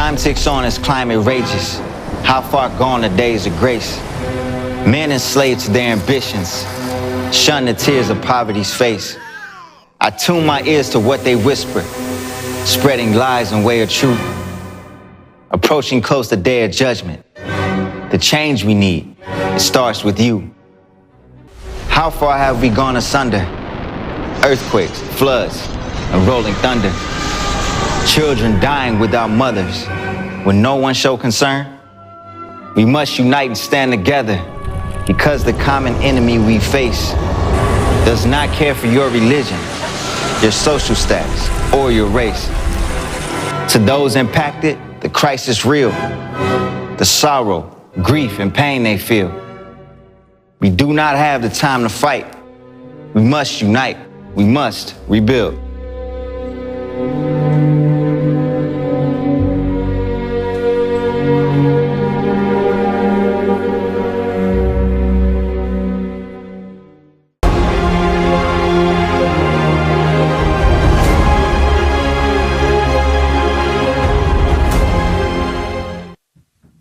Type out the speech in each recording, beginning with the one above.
Time ticks on as climate rages. How far gone the days of grace? Men enslaved to their ambitions, shun the tears of poverty's face. I tune my ears to what they whisper, spreading lies and way of truth. Approaching close the day of judgment. The change we need, it starts with you. How far have we gone asunder? Earthquakes, floods, and rolling thunder. Children dying without mothers, with no one show concern. We must unite and stand together, because the common enemy we face does not care for your religion, your social status, or your race. To those impacted, the crisis real, the sorrow, grief, and pain they feel. We do not have the time to fight. We must unite. We must rebuild.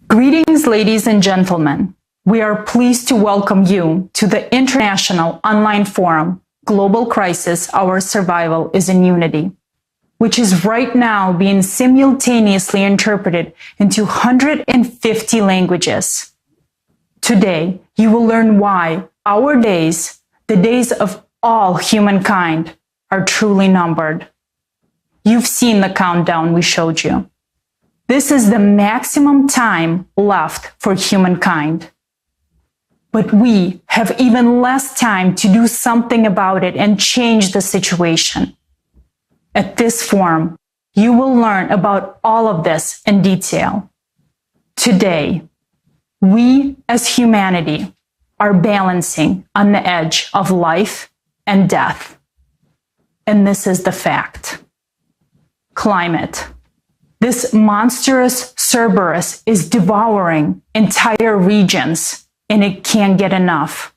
Greetings, ladies and gentlemen. We are pleased to welcome you to the International Online Forum, Global Crisis, Our Survival is in Unity, which is right now being simultaneously interpreted into 150 languages. Today, you will learn why our days, the days of all humankind, are truly numbered. You've seen the countdown we showed you. This is the maximum time left for humankind. But we have even less time to do something about it and change the situation. At this forum, you will learn about all of this in detail. Today, we as humanity are balancing on the edge of life and death. And this is the fact. Climate. This monstrous Cerberus is devouring entire regions, and it can't get enough.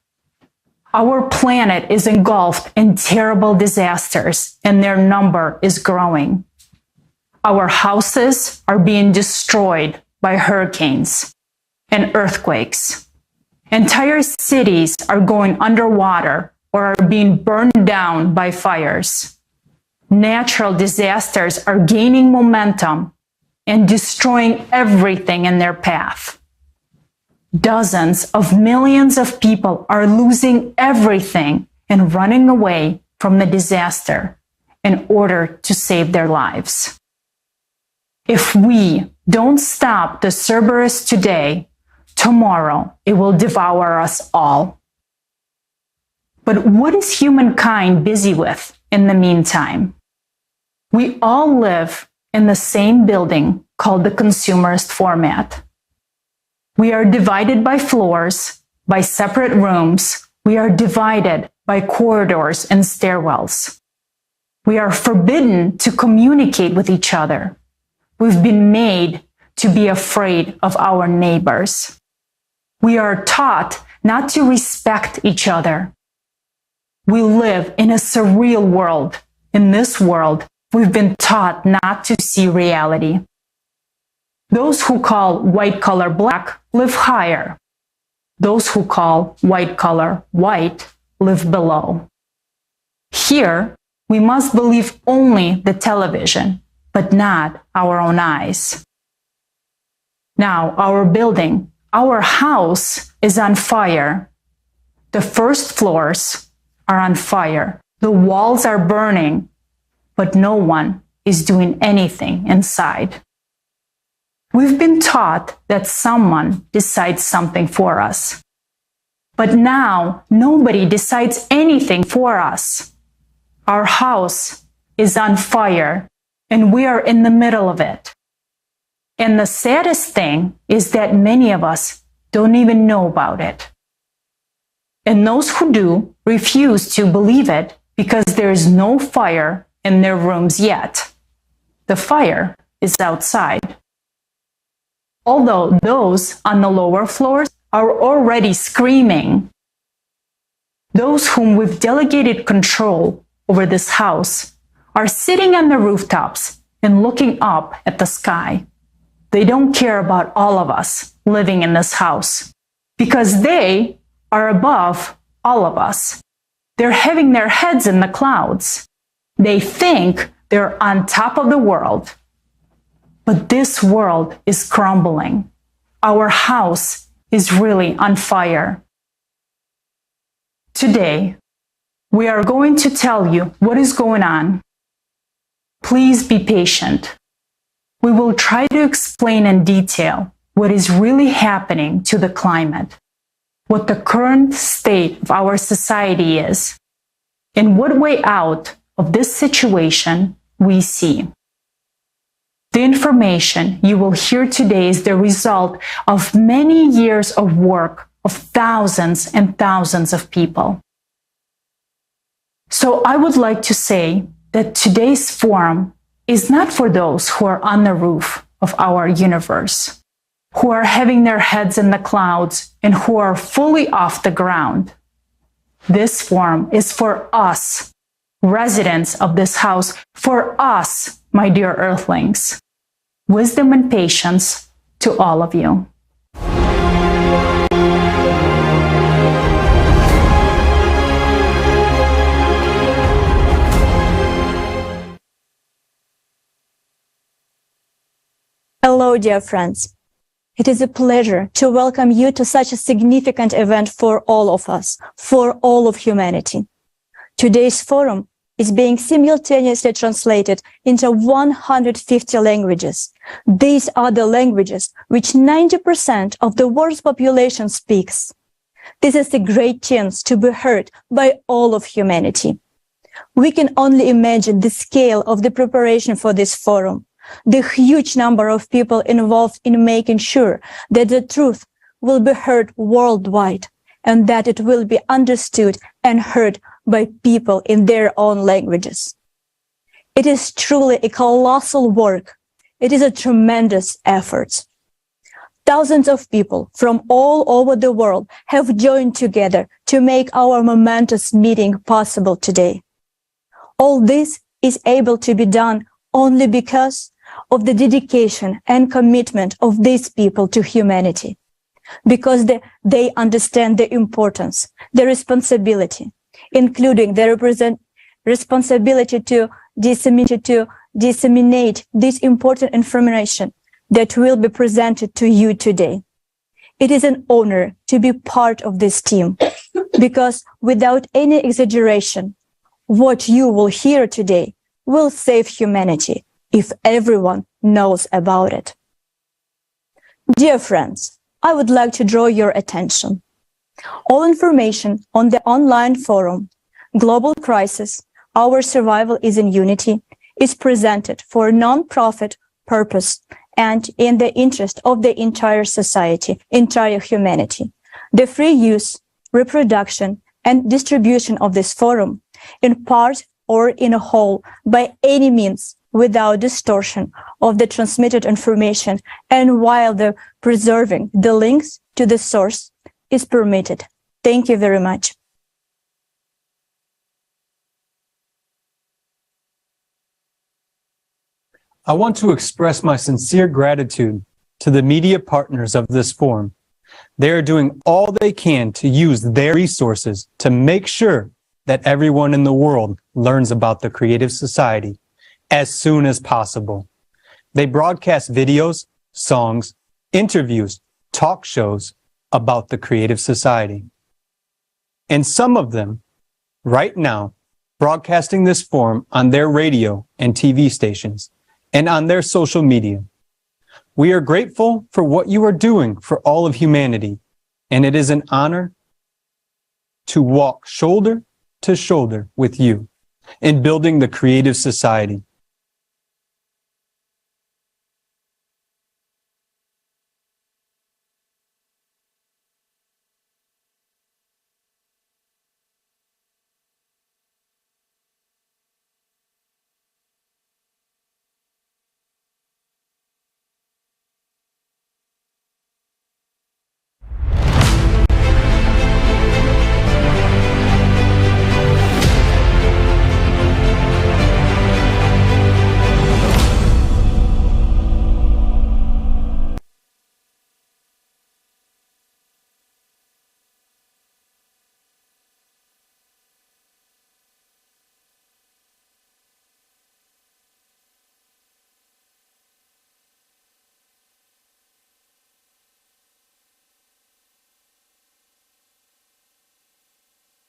Our planet is engulfed in terrible disasters, and their number is growing. Our houses are being destroyed by hurricanes and earthquakes. Entire cities are going underwater or are being burned down by fires. Natural disasters are gaining momentum and destroying everything in their path. Dozens of millions of people are losing everything and running away from the disaster in order to save their lives. If we don't stop the Cerberus today, tomorrow it will devour us all. But what is humankind busy with in the meantime? We all live in the same building called the consumerist format. We are divided by floors, by separate rooms. We are divided by corridors and stairwells. We are forbidden to communicate with each other. We've been made to be afraid of our neighbors. We are taught not to respect each other. We live in a surreal world. In this world, we've been taught not to see reality. Those who call white color black live higher. Those who call white color white live below. Here, we must believe only the television, but not our own eyes. Now, our building, our house is on fire. The first floors are on fire. The walls are burning, but no one is doing anything inside. We've been taught that someone decides something for us. But now nobody decides anything for us. Our house is on fire and we are in the middle of it. And the saddest thing is that many of us don't even know about it. And those who do refuse to believe it because there is no fire in their rooms yet. The fire is outside. Although those on the lower floors are already screaming. Those whom we've delegated control over this house are sitting on the rooftops and looking up at the sky. They don't care about all of us living in this house because they are above all of us. They're having their heads in the clouds. They think they're on top of the world. But this world is crumbling. Our house is really on fire. Today, we are going to tell you what is going on. Please be patient. We will try to explain in detail what is really happening to the climate, what the current state of our society is, and what way out of this situation we see. The information you will hear today is the result of many years of work of thousands and thousands of people. So I would like to say that today's forum is not for those who are on the roof of our universe, who are having their heads in the clouds and who are fully off the ground. This forum is for us, residents of this house, for us, my dear earthlings. Wisdom and patience to all of you. Hello, dear friends. It is a pleasure to welcome you to such a significant event for all of us, for all of humanity. Today's forum is being simultaneously translated into 150 languages. These are the languages which 90% of the world's population speaks. This is a great chance to be heard by all of humanity. We can only imagine the scale of the preparation for this forum, the huge number of people involved in making sure that the truth will be heard worldwide and that it will be understood and heard by people in their own languages. It is truly a colossal work. It is a tremendous effort. Thousands of people from all over the world have joined together to make our momentous meeting possible today. All this is able to be done only because of the dedication and commitment of these people to humanity, because they understand the importance, the responsibility, including the responsibility to disseminate this important information that will be presented to you today. It is an honor to be part of this team, because without any exaggeration, what you will hear today will save humanity if everyone knows about it. Dear friends, I would like to draw your attention. All information on the online forum, Global Crisis, Our Survival is in Unity, is presented for a non-profit purpose and in the interest of the entire society, entire humanity. The free use, reproduction, and distribution of this forum, in part or in a whole, by any means, without distortion of the transmitted information and while preserving the links to the source is permitted. Thank you very much. I want to express my sincere gratitude to the media partners of this forum. They are doing all they can to use their resources to make sure that everyone in the world learns about the Creative Society as soon as possible. They broadcast videos, songs, interviews, talk shows about the Creative Society. And some of them, right now, broadcasting this forum on their radio and TV stations and on their social media. We are grateful for what you are doing for all of humanity, and it is an honor to walk shoulder to shoulder with you in building the Creative Society.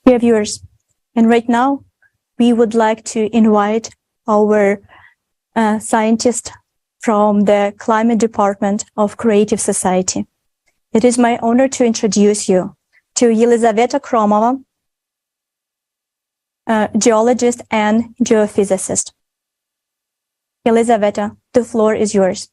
Dear viewers, and right now, we would like to invite our scientist from the Climate Department of Creative Society. It is my honor to introduce you to Yelizaveta Kromova, geologist and geophysicist. Yelizaveta, the floor is yours.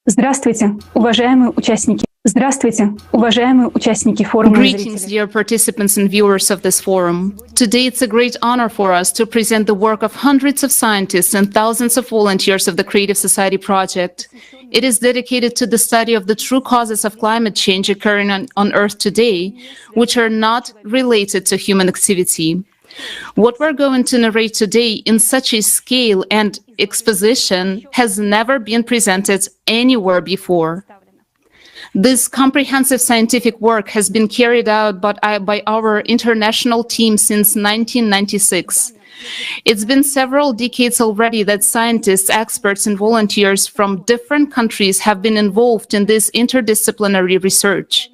Здравствуйте, уважаемые участники. Здравствуйте, уважаемые участники форума. Greetings, dear participants and viewers of this forum. Today it's a great honor for us to present the work of hundreds of scientists and thousands of volunteers of the Creative Society Project. It is dedicated to the study of the true causes of climate change occurring on Earth today, which are not related to human activity. What we're going to narrate today in such a scale and exposition has never been presented anywhere before. This comprehensive scientific work has been carried out by our international team since 1996. It's been several decades already that scientists, experts, and volunteers from different countries have been involved in this interdisciplinary research.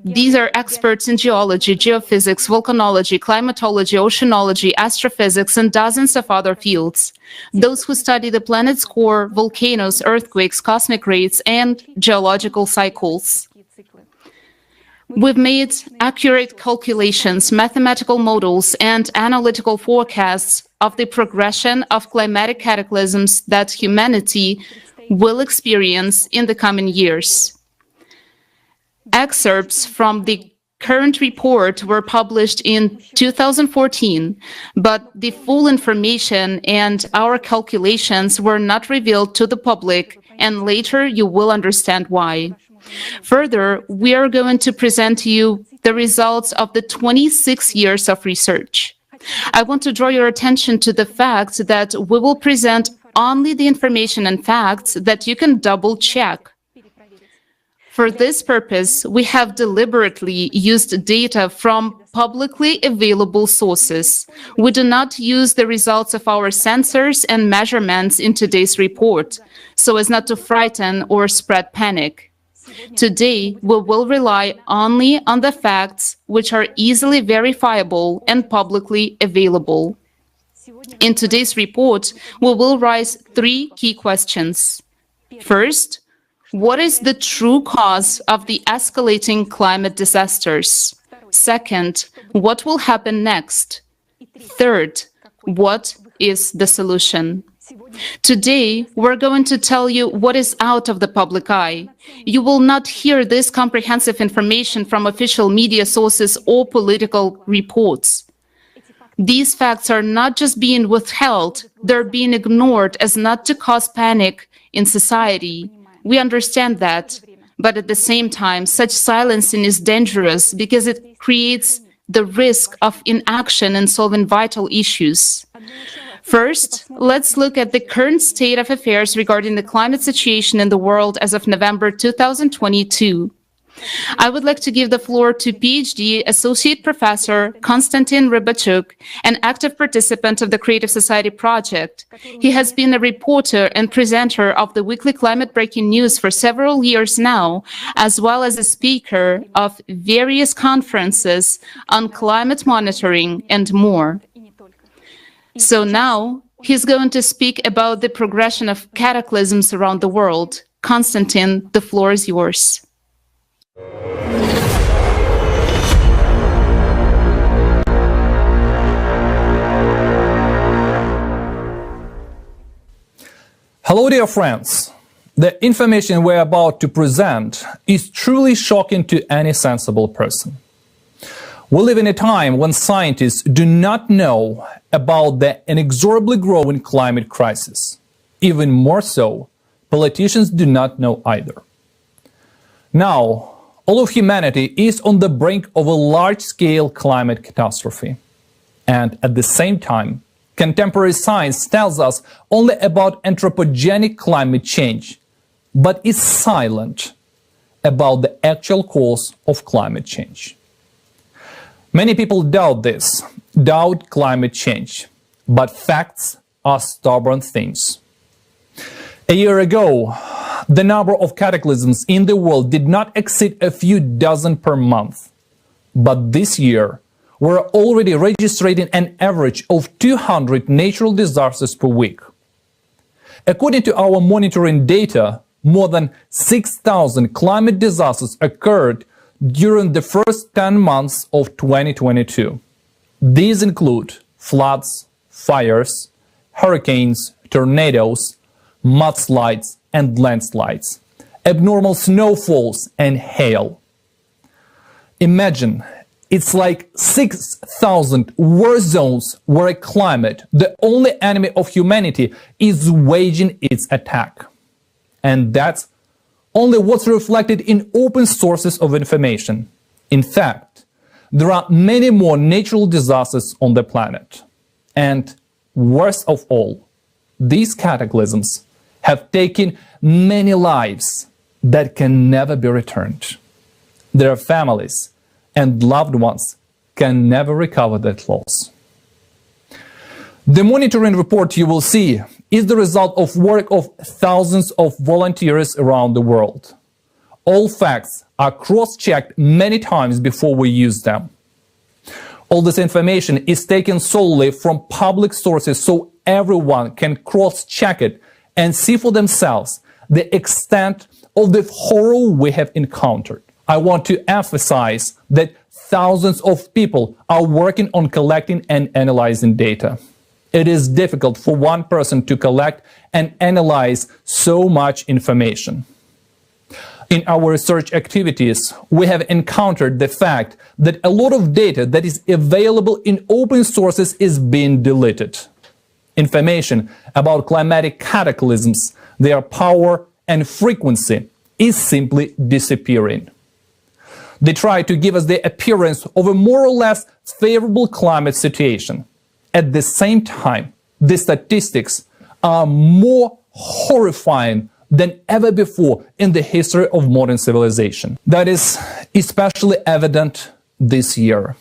These are experts in geology, geophysics, volcanology, climatology, oceanology, astrophysics, and dozens of other fields. Those who study the planet's core, volcanoes, earthquakes, cosmic rays, and geological cycles. We've made accurate calculations, mathematical models, and analytical forecasts of the progression of climatic cataclysms that humanity will experience in the coming years. Excerpts from the current report were published in 2014, but the full information and our calculations were not revealed to the public, and later you will understand why. Further, we are going to present to you the results of the 26 years of research. I want to draw your attention to the fact that we will present only the information and facts that you can double-check. For this purpose, we have deliberately used data from publicly available sources. We do not use the results of our sensors and measurements in today's report, so as not to frighten or spread panic. Today, we will rely only on the facts which are easily verifiable and publicly available. In today's report, we will raise three key questions. First, what is the true cause of the escalating climate disasters? Second, what will happen next? Third, what is the solution? Today, we're going to tell you what is out of the public eye. You will not hear this comprehensive information from official media sources or political reports. These facts are not just being withheld, they're being ignored as not to cause panic in society. We understand that, but at the same time, such silencing is dangerous because it creates the risk of inaction in solving vital issues. First, let's look at the current state of affairs regarding the climate situation in the world as of November 2022. I would like to give the floor to PhD Associate Professor Konstantin Rybachuk, an active participant of the Creative Society Project. He has been a reporter and presenter of the weekly climate breaking news for several years now, as well as a speaker of various conferences on climate monitoring and more. So now, he's going to speak about the progression of cataclysms around the world. Konstantin, the floor is yours. Hello, dear friends. The information we're about to present is truly shocking to any sensible person. We live in a time when scientists do not know about the inexorably growing climate crisis. Even more so, politicians do not know either. Now, all of humanity is on the brink of a large-scale climate catastrophe. And at the same time, contemporary science tells us only about anthropogenic climate change, but is silent about the actual cause of climate change. Many people doubt this, doubt climate change, but facts are stubborn things. A year ago, The number of cataclysms in the world did not exceed a few dozen per month. But this year, we're already registering an average of 200 natural disasters per week. According to our monitoring data, more than 6,000 climate disasters occurred during the first 10 months of 2022. These include floods, fires, hurricanes, tornadoes, mudslides and landslides, abnormal snowfalls and hail. Imagine, it's like 6,000 war zones where a climate, the only enemy of humanity, is waging its attack. And that's only what's reflected in open sources of information. In fact, there are many more natural disasters on the planet. And worst of all, these cataclysms have taken many lives that can never be returned. Their families and loved ones can never recover that loss. The monitoring report you will see is the result of work of thousands of volunteers around the world. All facts are cross-checked many times before we use them. All this information is taken solely from public sources so everyone can cross-check it and see for themselves the extent of the horror we have encountered. I want to emphasize that thousands of people are working on collecting and analyzing data. It is difficult for one person to collect and analyze so much information. In our research activities, we have encountered the fact that a lot of data that is available in open sources is being deleted. Information about climatic cataclysms, their power and frequency is simply disappearing. They try to give us the appearance of a more or less favorable climate situation. At the same time, the statistics are more horrifying than ever before in the history of modern civilization. That is especially evident this year.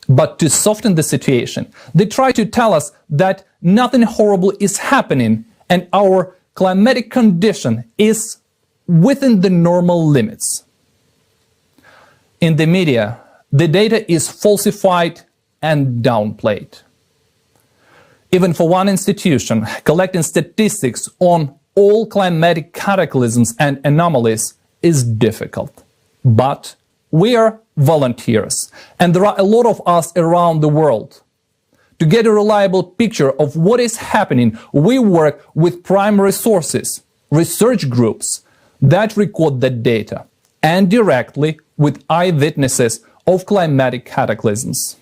But to soften the situation, they try to tell us that nothing horrible is happening and our climatic condition is within the normal limits. In the media, the data is falsified and downplayed. Even for one institution, collecting statistics on all climatic cataclysms and anomalies is difficult. But we are volunteers, and there are a lot of us around the world. To get a reliable picture of what is happening, we work with primary sources, research groups that record the data, and directly with eyewitnesses of climatic cataclysms.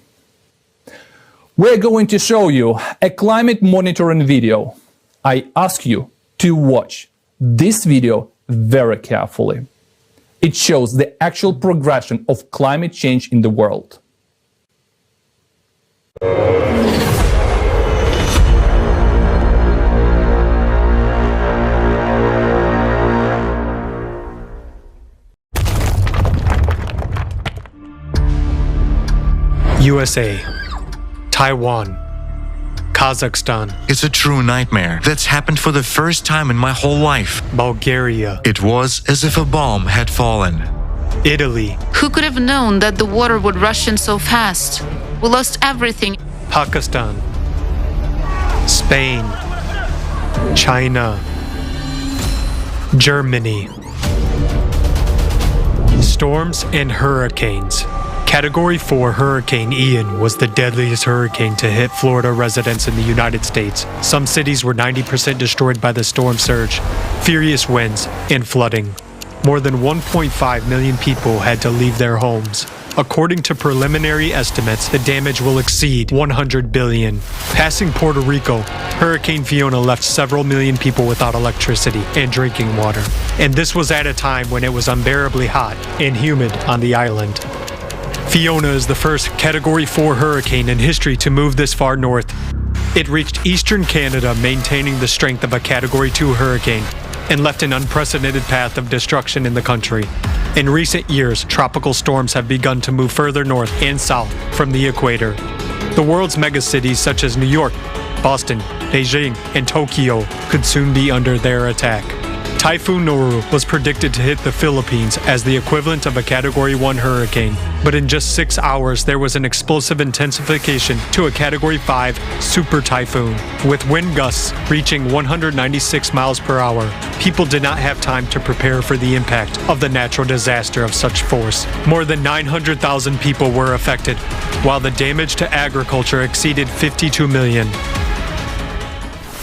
We're going to show you a climate monitoring video. I ask you to watch this video very carefully. It shows the actual progression of climate change in the world. USA, Taiwan, Kazakhstan. It's a true nightmare that's happened for the first time in my whole life. Bulgaria. It was as if a bomb had fallen. Italy. Who could have known that the water would rush in so fast? We lost everything. Pakistan. Spain. China. Germany. Storms and hurricanes. Category 4 Hurricane Ian was the deadliest hurricane to hit Florida residents in the United States. Some cities were 90% destroyed by the storm surge, furious winds, and flooding. More than 1.5 million people had to leave their homes. According to preliminary estimates, the damage will exceed $100 billion. Passing Puerto Rico, Hurricane Fiona left several million people without electricity and drinking water. And this was at a time when it was unbearably hot and humid on the island. Fiona is the first Category 4 hurricane in history to move this far north. It reached eastern Canada, maintaining the strength of a Category 2 hurricane, and left an unprecedented path of destruction in the country. In recent years, tropical storms have begun to move further north and south from the equator. The world's megacities such as New York, Boston, Beijing, and Tokyo could soon be under their attack. Typhoon Noru was predicted to hit the Philippines as the equivalent of a Category 1 hurricane, but in just 6 hours there was an explosive intensification to a Category 5 super typhoon, with wind gusts reaching 196 miles per hour. People did not have time to prepare for the impact of the natural disaster of such force. More than 900,000 people were affected, while the damage to agriculture exceeded 52 million.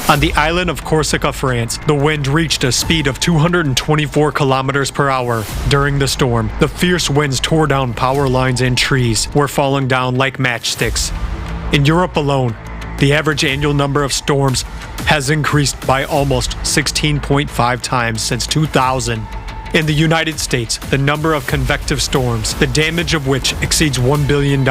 On the island of Corsica, France, the wind reached a speed of 224 kilometers per hour. During the storm, the fierce winds tore down power lines and trees were falling down like matchsticks. In Europe alone, the average annual number of storms has increased by almost 16.5 times since 2000. In the United States, the number of convective storms, the damage of which exceeds $1 billion,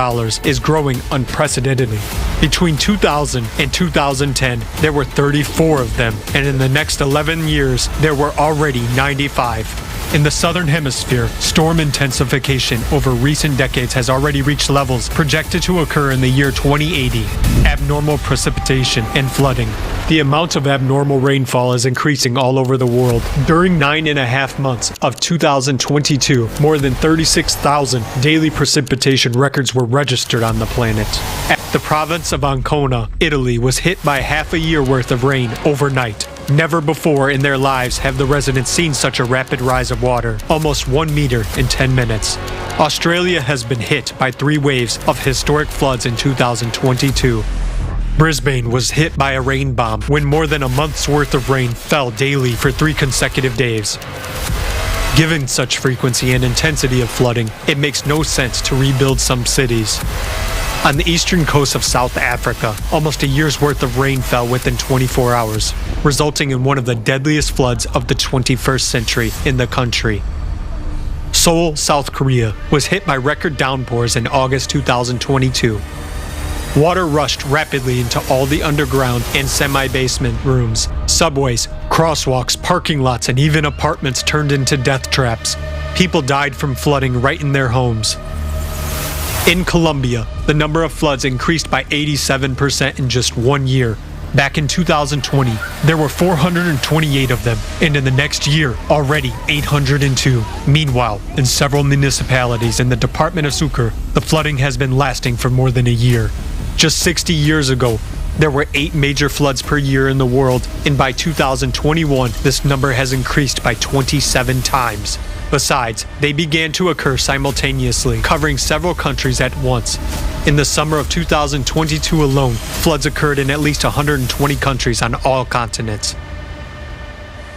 is growing unprecedentedly. Between 2000 and 2010, there were 34 of them, and in the next 11 years, there were already 95. In the southern hemisphere, storm intensification over recent decades has already reached levels projected to occur in the year 2080. Abnormal precipitation and flooding. The amount of abnormal rainfall is increasing all over the world. During 9.5 months of 2022, more than 36,000 daily precipitation records were registered on the planet. The province of Ancona, Italy, was hit by half a year worth of rain overnight. Never before in their lives have the residents seen such a rapid rise of water, almost 1 meter in 10 minutes. Australia has been hit by 3 waves of historic floods in 2022. Brisbane was hit by a rain bomb when more than a month's worth of rain fell daily for 3 consecutive days. Given such frequency and intensity of flooding, it makes no sense to rebuild some cities. On the eastern coast of South Africa, almost a year's worth of rain fell within 24 hours, resulting in one of the deadliest floods of the 21st century in the country. Seoul, South Korea, was hit by record downpours in August 2022. Water rushed rapidly into all the underground and semi-basement rooms. Subways, crosswalks, parking lots, and even apartments turned into death traps. People died from flooding right in their homes. In Colombia, the number of floods increased by 87% in just 1 year. Back in 2020, there were 428 of them, and in the next year, already 802. Meanwhile, in several municipalities in the department of Sucre, the flooding has been lasting for more than a year. Just 60 years ago, there were 8 major floods per year in the world, and by 2021, this number has increased by 27 times. Besides, they began to occur simultaneously, covering several countries at once. In the summer of 2022 alone, floods occurred in at least 120 countries on all continents.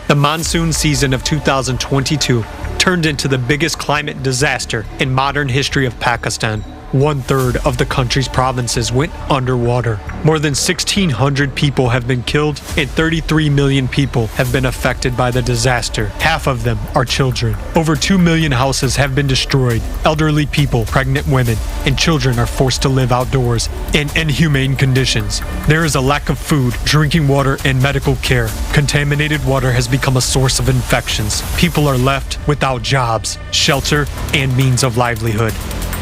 The monsoon season of 2022 turned into the biggest climate disaster in modern history of Pakistan. 1/3 of the country's provinces went underwater. More than 1,600 people have been killed and 33 million people have been affected by the disaster. Half of them are children. Over 2 million houses have been destroyed. Elderly people, pregnant women, and children are forced to live outdoors in inhumane conditions. There is a lack of food, drinking water, and medical care. Contaminated water has become a source of infections. People are left without jobs, shelter, and means of livelihood.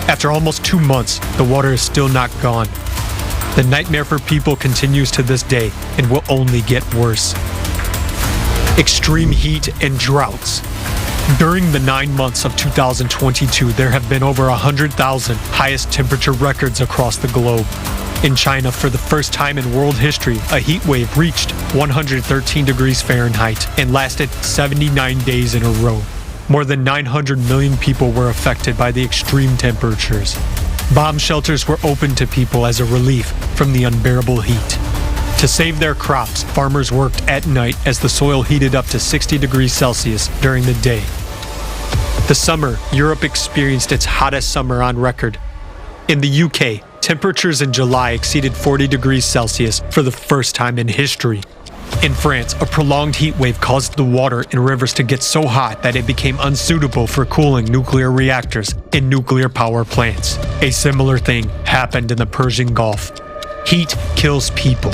After almost 2 months, the water is still not gone. The nightmare for people continues to this day and will only get worse. Extreme heat and droughts. During the 9 months of 2022, there have been over 100,000 highest temperature records across the globe. In China, for the first time in world history, a heat wave reached 113 degrees Fahrenheit and lasted 79 days in a row. More than 900 million people were affected by the extreme temperatures. Bomb shelters were opened to people as a relief from the unbearable heat. To save their crops, farmers worked at night as the soil heated up to 60 degrees Celsius during the day. The summer, Europe experienced its hottest summer on record. In the UK, temperatures in July exceeded 40 degrees Celsius for the first time in history. In France, a prolonged heat wave caused the water in rivers to get so hot that it became unsuitable for cooling nuclear reactors in nuclear power plants. A similar thing happened in the Persian Gulf. Heat kills people.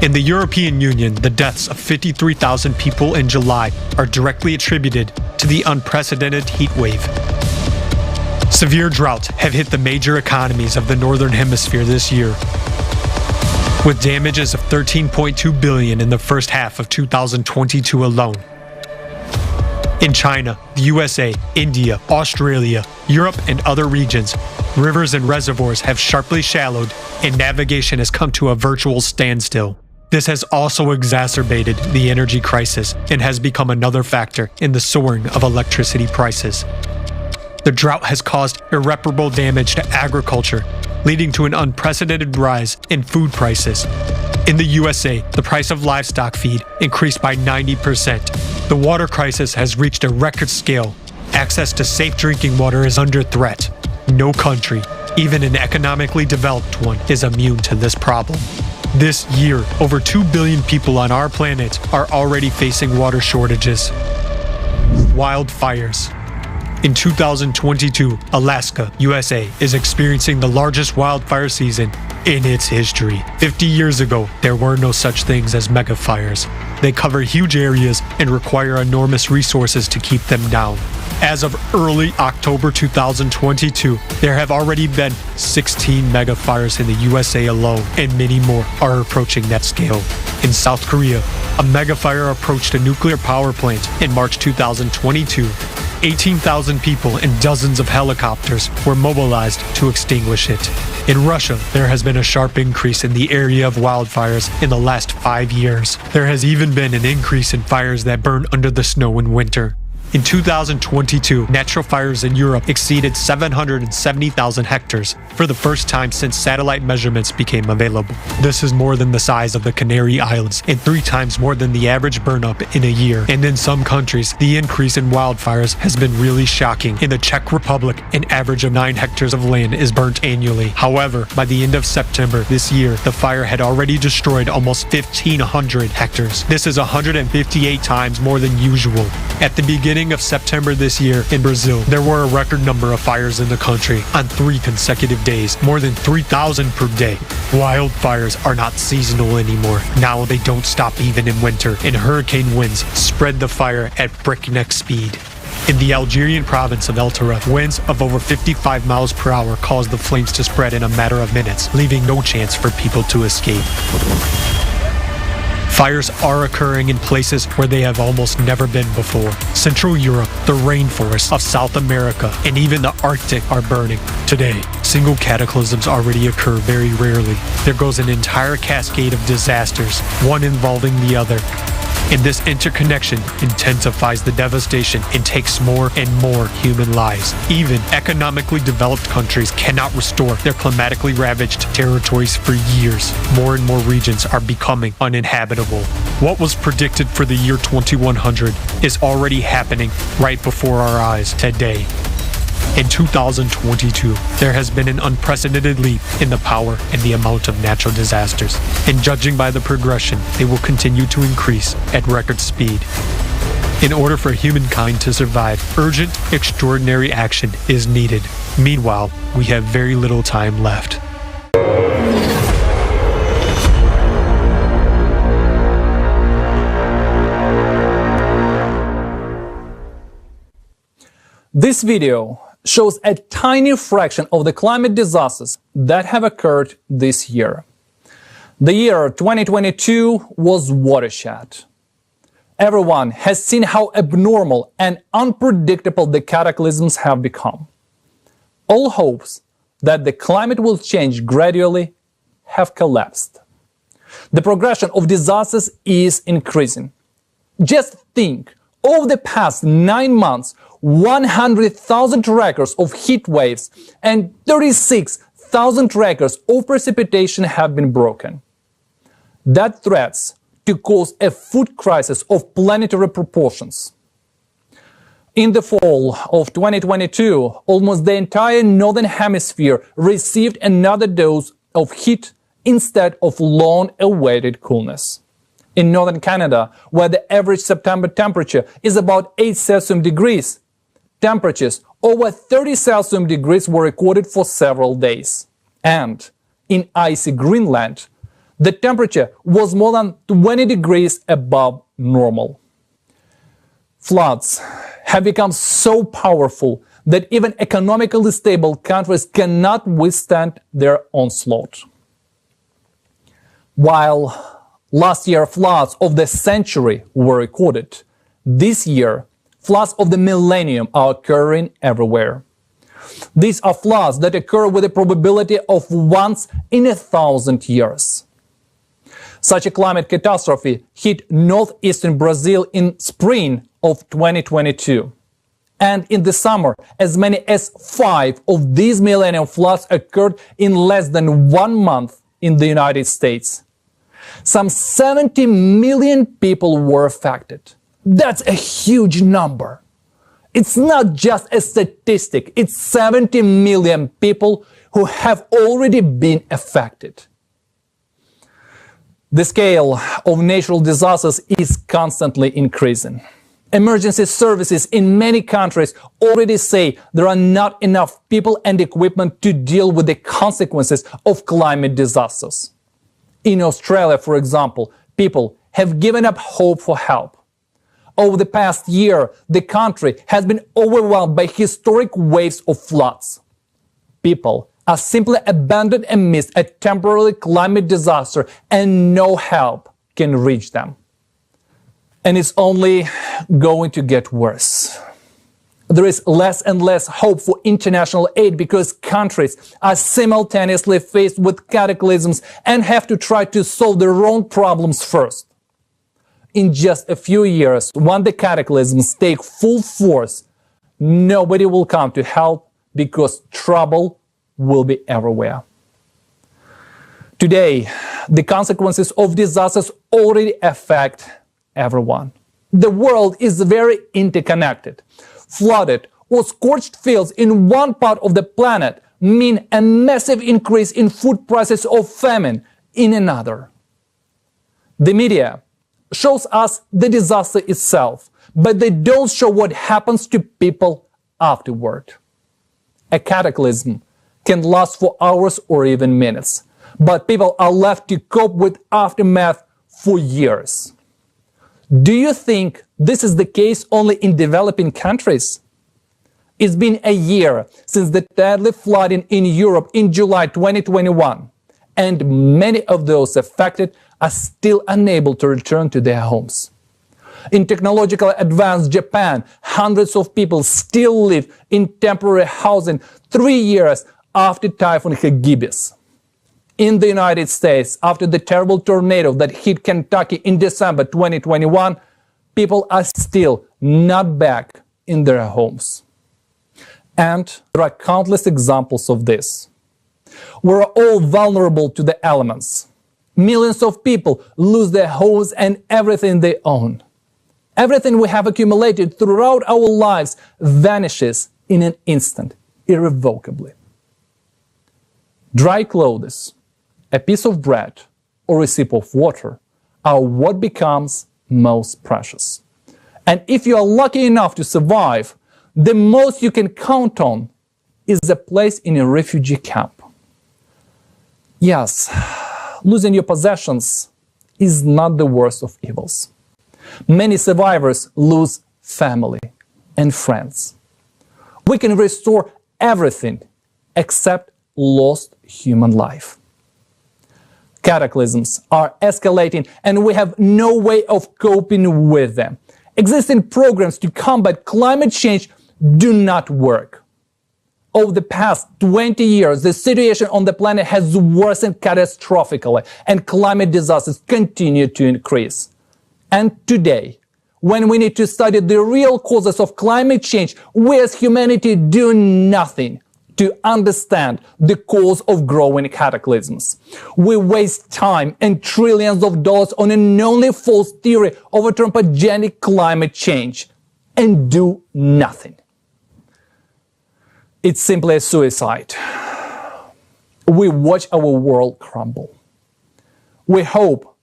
In the European Union, the deaths of 53,000 people in July are directly attributed to the unprecedented heat wave. Severe droughts have hit the major economies of the Northern Hemisphere this year, with damages of $13.2 billion in the first half of 2022 alone. In China, the USA, India, Australia, Europe, and other regions, rivers and reservoirs have sharply shallowed, and navigation has come to a virtual standstill. This has also exacerbated the energy crisis and has become another factor in the soaring of electricity prices. The drought has caused irreparable damage to agriculture, leading to an unprecedented rise in food prices. In the USA, the price of livestock feed increased by 90%. The water crisis has reached a record scale. Access to safe drinking water is under threat. No country, even an economically developed one, is immune to this problem. This year, over 2 billion people on our planet are already facing water shortages. Wildfires. In 2022, Alaska, USA, is experiencing the largest wildfire season in its history. 50 years ago, there were no such things as megafires. They cover huge areas and require enormous resources to keep them down. As of early October 2022, there have already been 16 megafires in the USA alone, and many more are approaching that scale. In South Korea, a megafire approached a nuclear power plant in March 2022. 18,000 people and dozens of helicopters were mobilized to extinguish it. In Russia, there has been a sharp increase in the area of wildfires in the last 5 years. There has even been an increase in fires that burn under the snow in winter. In 2022, natural fires in Europe exceeded 770,000 hectares for the first time since satellite measurements became available. This is more than the size of the Canary Islands and 3 times more than the average burn-up in a year. And in some countries, the increase in wildfires has been really shocking. In the Czech Republic, an average of 9 hectares of land is burnt annually. However, by the end of September this year, the fire had already destroyed almost 1,500 hectares. This is 158 times more than usual. At the beginning of September this year in Brazil, there were a record number of fires in the country on 3 consecutive days, more than 3,000 per day. Wildfires are not seasonal anymore. Now they don't stop even in winter, and hurricane winds spread the fire at breakneck speed. In the Algerian province of El Taref, winds of over 55 miles per hour caused the flames to spread in a matter of minutes, leaving no chance for people to escape. Fires are occurring in places where they have almost never been before. Central Europe, the rainforests of South America, and even the Arctic are burning. Today, single cataclysms already occur very rarely. There goes an entire cascade of disasters, one involving the other. And this interconnection intensifies the devastation and takes more and more human lives. Even economically developed countries cannot restore their climatically ravaged territories for years. More and more regions are becoming uninhabitable. What was predicted for the year 2100 is already happening right before our eyes today. In 2022, there has been an unprecedented leap in the power and the amount of natural disasters, and judging by the progression, they will continue to increase at record speed. In order for humankind to survive, urgent, extraordinary action is needed. Meanwhile, we have very little time left. This video shows a tiny fraction of the climate disasters that have occurred this year. The year 2022 was watershed. Everyone has seen how abnormal and unpredictable the cataclysms have become. All hopes that the climate will change gradually have collapsed. The progression of disasters is increasing. Just think, over the past 9 months, 100,000 records of heat waves and 36,000 records of precipitation have been broken. That threats to cause a food crisis of planetary proportions. In the fall of 2022, almost the entire northern hemisphere received another dose of heat instead of long-awaited coolness. In northern Canada, where the average September temperature is about 8 Celsius degrees, temperatures over 30 Celsius degrees were recorded for several days. And in icy Greenland, the temperature was more than 20 degrees above normal. Floods have become so powerful that even economically stable countries cannot withstand their onslaught. While last year floods of the century were recorded, this year floods of the millennium are occurring everywhere. These are floods that occur with a probability of once in 1,000 years. Such a climate catastrophe hit northeastern Brazil in spring of 2022. And in the summer, as many as 5 of these millennium floods occurred in less than 1 month in the United States. Some 70 million people were affected. That's a huge number. It's not just a statistic, it's 70 million people who have already been affected. The scale of natural disasters is constantly increasing. Emergency services in many countries already say there are not enough people and equipment to deal with the consequences of climate disasters. In Australia, for example, people have given up hope for help. Over the past year, the country has been overwhelmed by historic waves of floods. People are simply abandoned amidst a temporary climate disaster and no help can reach them. And it's only going to get worse. There is less and less hope for international aid because countries are simultaneously faced with cataclysms and have to try to solve their own problems first. In just a few years, when the cataclysms take full force, nobody will come to help because trouble will be everywhere. Today, the consequences of disasters already affect everyone. The world is very interconnected. Flooded or scorched fields in one part of the planet mean a massive increase in food prices or famine in another. The media shows us the disaster itself, but they don't show what happens to people afterward. A cataclysm can last for hours or even minutes, but people are left to cope with aftermath for years. Do you think this is the case only in developing countries? It's been a year since the deadly flooding in Europe in July 2021, and many of those affected are still unable to return to their homes. In technologically advanced Japan, hundreds of people still live in temporary housing 3 years after Typhoon Hagibis. In the United States, after the terrible tornado that hit Kentucky in December 2021, people are still not back in their homes. And there are countless examples of this. We're all vulnerable to the elements. Millions of people lose their homes and everything they own. Everything we have accumulated throughout our lives vanishes in an instant, irrevocably. Dry clothes, a piece of bread, or a sip of water are what becomes most precious. And if you are lucky enough to survive, the most you can count on is a place in a refugee camp. Yes, losing your possessions is not the worst of evils. Many survivors lose family and friends. We can restore everything except lost human life. Cataclysms are escalating and we have no way of coping with them. Existing programs to combat climate change do not work. Over the past 20 years, the situation on the planet has worsened catastrophically and climate disasters continue to increase. And today, when we need to study the real causes of climate change, we as humanity do nothing to understand the cause of growing cataclysms. We waste time and trillions of dollars on an only false theory of anthropogenic climate change and do nothing. It's simply a suicide. We watch our world crumble. We hope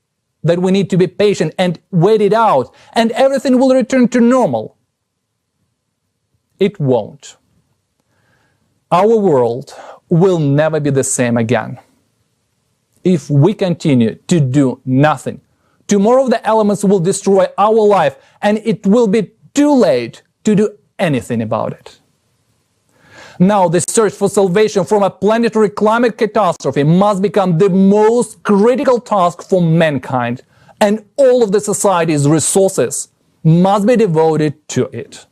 that we need to be patient and wait it out and everything will return to normal. It won't. Our world will never be the same again. If we continue to do nothing, tomorrow the elements will destroy our life and it will be too late to do anything about it. Now, the search for salvation from a planetary climate catastrophe must become the most critical task for mankind, and all of the society's resources must be devoted to it.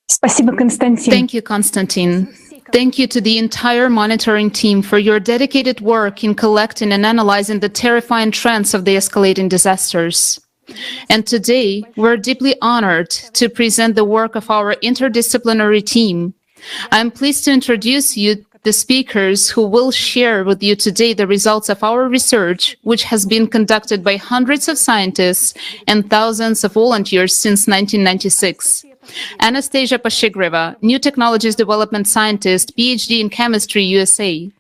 Спасибо, Константин. Thank you, Konstantin. Thank you to the entire monitoring team for your dedicated work in collecting and analyzing the terrifying trends of the escalating disasters. And today, we're deeply honored to present the work of our interdisciplinary team. I'm pleased to introduce you the speakers who will share with you today the results of our research, which has been conducted by hundreds of scientists and thousands of volunteers since 1996. Anastasia Pashigreva, New Technologies Development Scientist, PhD in Chemistry, USA.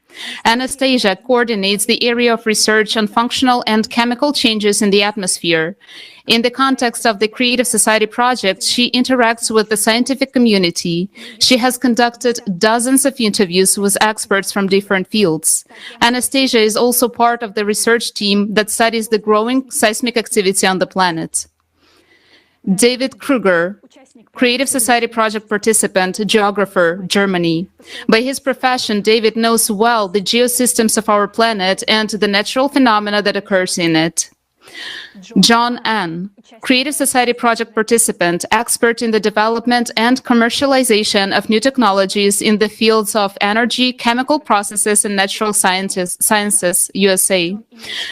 Anastasia coordinates the area of research on functional and chemical changes in the atmosphere. In the context of the Creative Society project, she interacts with the scientific community. She has conducted dozens of interviews with experts from different fields. Anastasia is also part of the research team that studies the growing seismic activity on the planet. David Kruger, Creative Society project participant, geographer, Germany. By his profession, David knows well the geosystems of our planet and the natural phenomena that occurs in it. John Ann, Creative Society project participant, expert in the development and commercialization of new technologies in the fields of energy, chemical processes, and natural sciences, USA.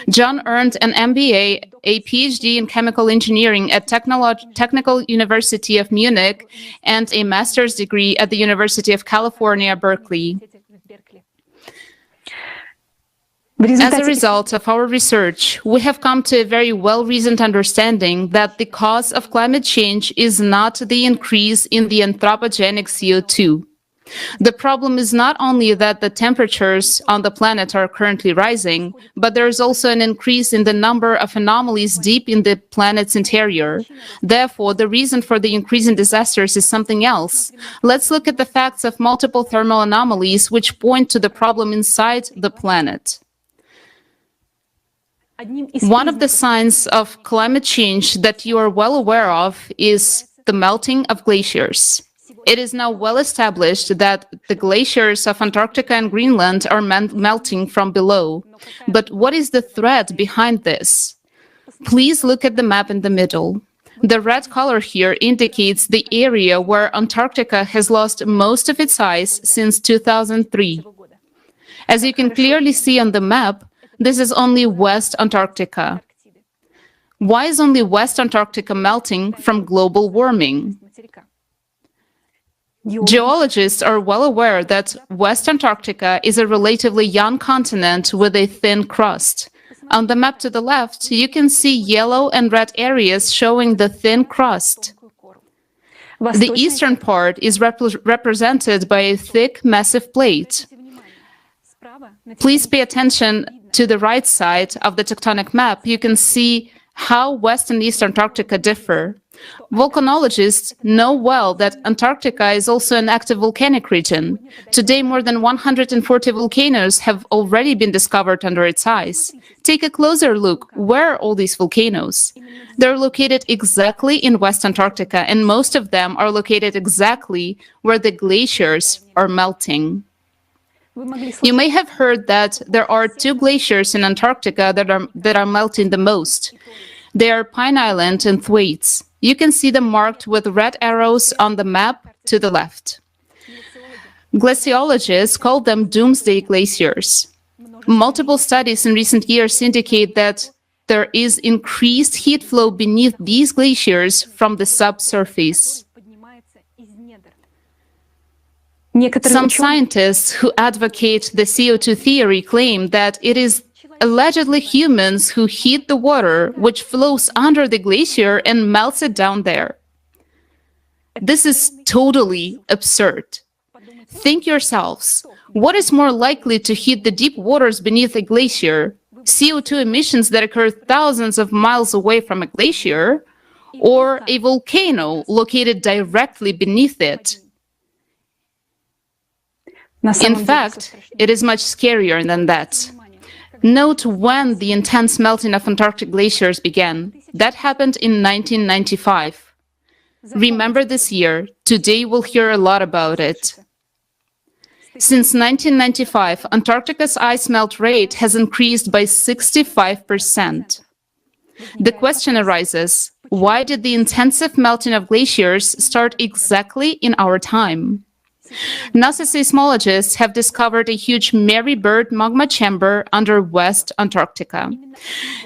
John earned an MBA, a PhD in chemical engineering at Technical University of Munich, and a master's degree at the University of California, Berkeley. As a result of our research, we have come to a very well-reasoned understanding that the cause of climate change is not the increase in the anthropogenic CO2. The problem is not only that the temperatures on the planet are currently rising, but there is also an increase in the number of anomalies deep in the planet's interior. Therefore, the reason for the increase in disasters is something else. Let's look at the facts of multiple thermal anomalies which point to the problem inside the planet. One of the signs of climate change that you are well aware of is the melting of glaciers. It is now well established that the glaciers of Antarctica and Greenland are melting from below. But what is the threat behind this? Please look at the map in the middle. The red color here indicates the area where Antarctica has lost most of its ice since 2003. As you can clearly see on the map, this is only West Antarctica. Why is only West Antarctica melting from global warming? Geologists are well aware that West Antarctica is a relatively young continent with a thin crust. On the map to the left, you can see yellow and red areas showing the thin crust. The eastern part is represented by a thick, massive plate. Please pay attention to the right side of the tectonic map. You can see how West and East Antarctica differ. Volcanologists know well that Antarctica is also an active volcanic region. Today, more than 140 volcanoes have already been discovered under its ice. Take a closer look. Where are all these volcanoes? They're located exactly in West Antarctica, and most of them are located exactly where the glaciers are melting. You may have heard that there are two glaciers in Antarctica that are melting the most. They are Pine Island and Thwaites. You can see them marked with red arrows on the map to the left. Glaciologists call them doomsday glaciers. Multiple studies in recent years indicate that there is increased heat flow beneath these glaciers from the subsurface. Some scientists who advocate the CO2 theory claim that it is allegedly humans who heat the water which flows under the glacier and melts it down there. This is totally absurd. Think yourselves, what is more likely to heat the deep waters beneath a glacier? CO2 emissions that occur thousands of miles away from a glacier, or a volcano located directly beneath it? In fact, it is much scarier than that. Note when the intense melting of Antarctic glaciers began. That happened in 1995. Remember this year. Today we'll hear a lot about it. Since 1995, Antarctica's ice melt rate has increased by 65%. The question arises, why did the intensive melting of glaciers start exactly in our time? NASA seismologists have discovered a huge Mary Bird magma chamber under West Antarctica.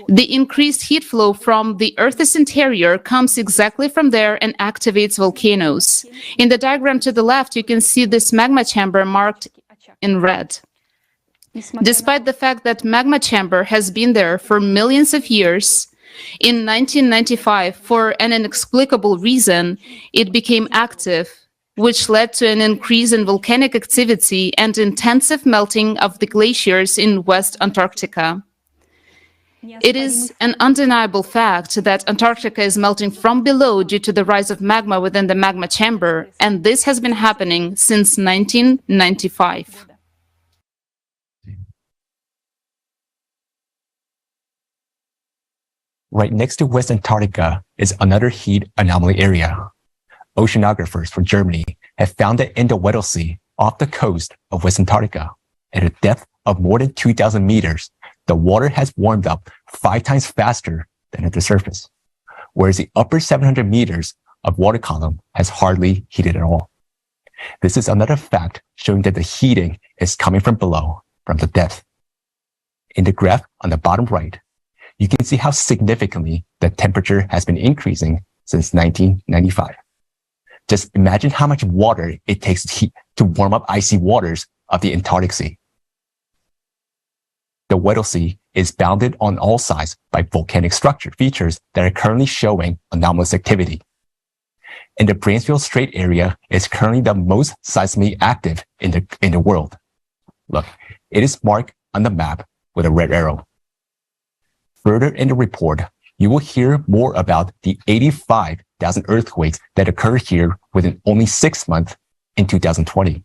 The increased heat flow from the Earth's interior comes exactly from there and activates volcanoes. In the diagram to the left, you can see this magma chamber marked in red. Despite the fact that magma chamber has been there for millions of years, in 1995, for an inexplicable reason, it became active, which led to an increase in volcanic activity and intensive melting of the glaciers in West Antarctica. It is an undeniable fact that Antarctica is melting from below due to the rise of magma within the magma chamber, and this has been happening since 1995. Right next to West Antarctica is another heat anomaly area. Oceanographers from Germany have found that in the Weddell Sea off the coast of West Antarctica, at a depth of more than 2,000 meters, the water has warmed up 5 times faster than at the surface, whereas the upper 700 meters of water column has hardly heated at all. This is another fact showing that the heating is coming from below, from the depth. In the graph on the bottom right, you can see how significantly the temperature has been increasing since 1995. Just imagine how much water it takes to warm up icy waters of the Antarctic Sea. The Weddell Sea is bounded on all sides by volcanic structure features that are currently showing anomalous activity. And the Bransfield Strait area is currently the most seismically active in the world. Look, it is marked on the map with a red arrow. Further in the report, you will hear more about the 85,000 earthquakes that occurred here within only 6 months in 2020.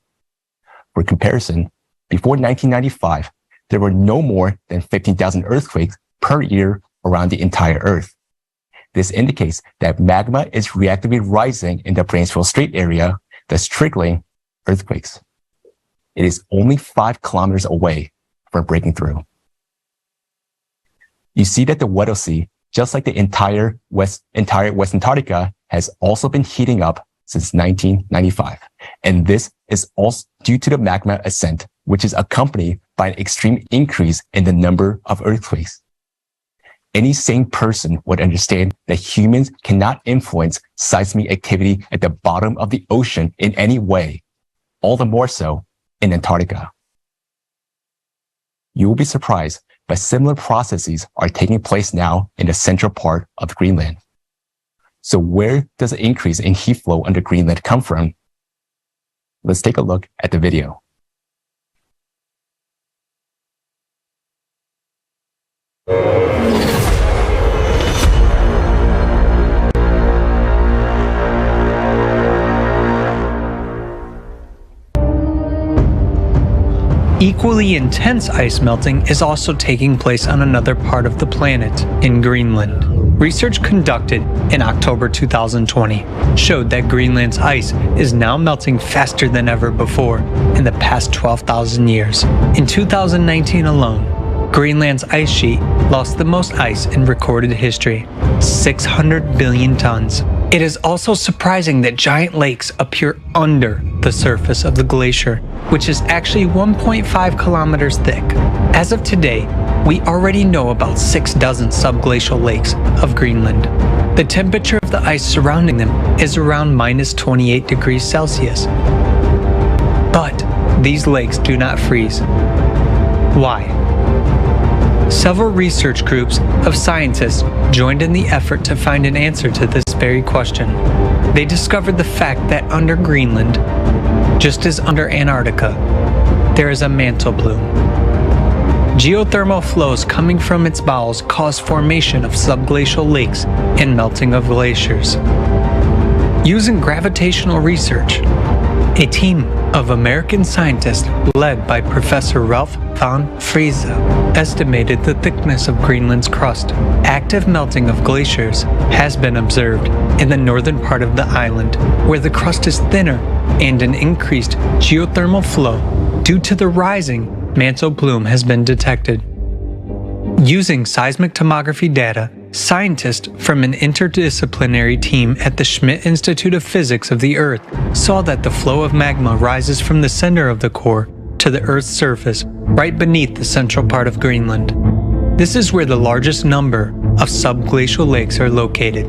For comparison, before 1995, there were no more than 15,000 earthquakes per year around the entire Earth. This indicates that magma is reactively rising in the Bransfield Strait area, thus triggering earthquakes. It is only 5 kilometers away from breaking through. You see that the Weddell Sea, just like the entire West Antarctica, has also been heating up since 1995. And this is also due to the magma ascent, which is accompanied by an extreme increase in the number of earthquakes. Any sane person would understand that humans cannot influence seismic activity at the bottom of the ocean in any way, all the more so in Antarctica. You will be surprised, but similar processes are taking place now in the central part of Greenland. So where does the increase in heat flow under Greenland come from? Let's take a look at the video. Equally intense ice melting is also taking place on another part of the planet, in Greenland. Research conducted in October 2020 showed that Greenland's ice is now melting faster than ever before in the past 12,000 years. In 2019 alone, Greenland's ice sheet lost the most ice in recorded history, 600 billion tons. It is also surprising that giant lakes appear under the surface of the glacier, which is actually 1.5 kilometers thick. As of today, we already know about 6 dozen subglacial lakes of Greenland. The temperature of the ice surrounding them is around minus 28 degrees Celsius. But these lakes do not freeze. Why? Several research groups of scientists joined in the effort to find an answer to this very question. They discovered the fact that under Greenland, just as under Antarctica, there is a mantle plume. Geothermal flows coming from its bowels cause formation of subglacial lakes and melting of glaciers. Using gravitational research, a team of American scientists led by Professor Ralph von Friese estimated the thickness of Greenland's crust. Active melting of glaciers has been observed in the northern part of the island, where the crust is thinner and an increased geothermal flow due to the rising mantle plume has been detected. Using seismic tomography data, scientists from an interdisciplinary team at the Schmidt Institute of Physics of the Earth saw that the flow of magma rises from the center of the core to the Earth's surface right beneath the central part of Greenland. This is where the largest number of subglacial lakes are located.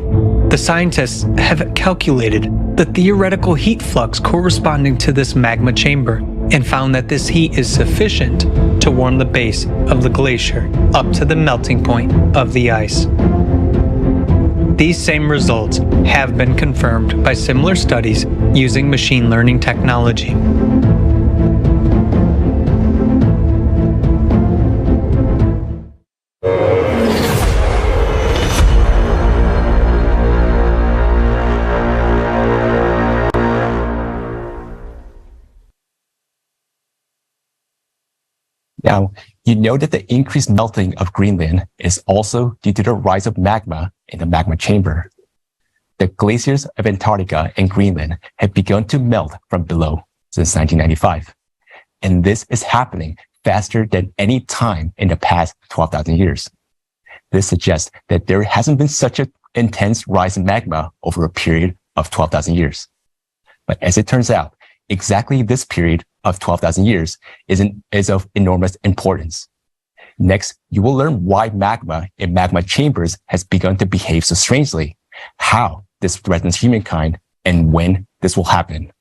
The scientists have calculated the theoretical heat flux corresponding to this magma chamber and found that this heat is sufficient to warm the base of the glacier up to the melting point of the ice. These same results have been confirmed by similar studies using machine learning technology. Now, you know that the increased melting of Greenland is also due to the rise of magma in the magma chamber. The glaciers of Antarctica and Greenland have begun to melt from below since 1995. And this is happening faster than any time in the past 12,000 years. This suggests that there hasn't been such an intense rise in magma over a period of 12,000 years. But as it turns out, exactly this period of 12,000 years is of enormous importance. Next, you will learn why magma in magma chambers has begun to behave so strangely, how this threatens humankind, and when this will happen.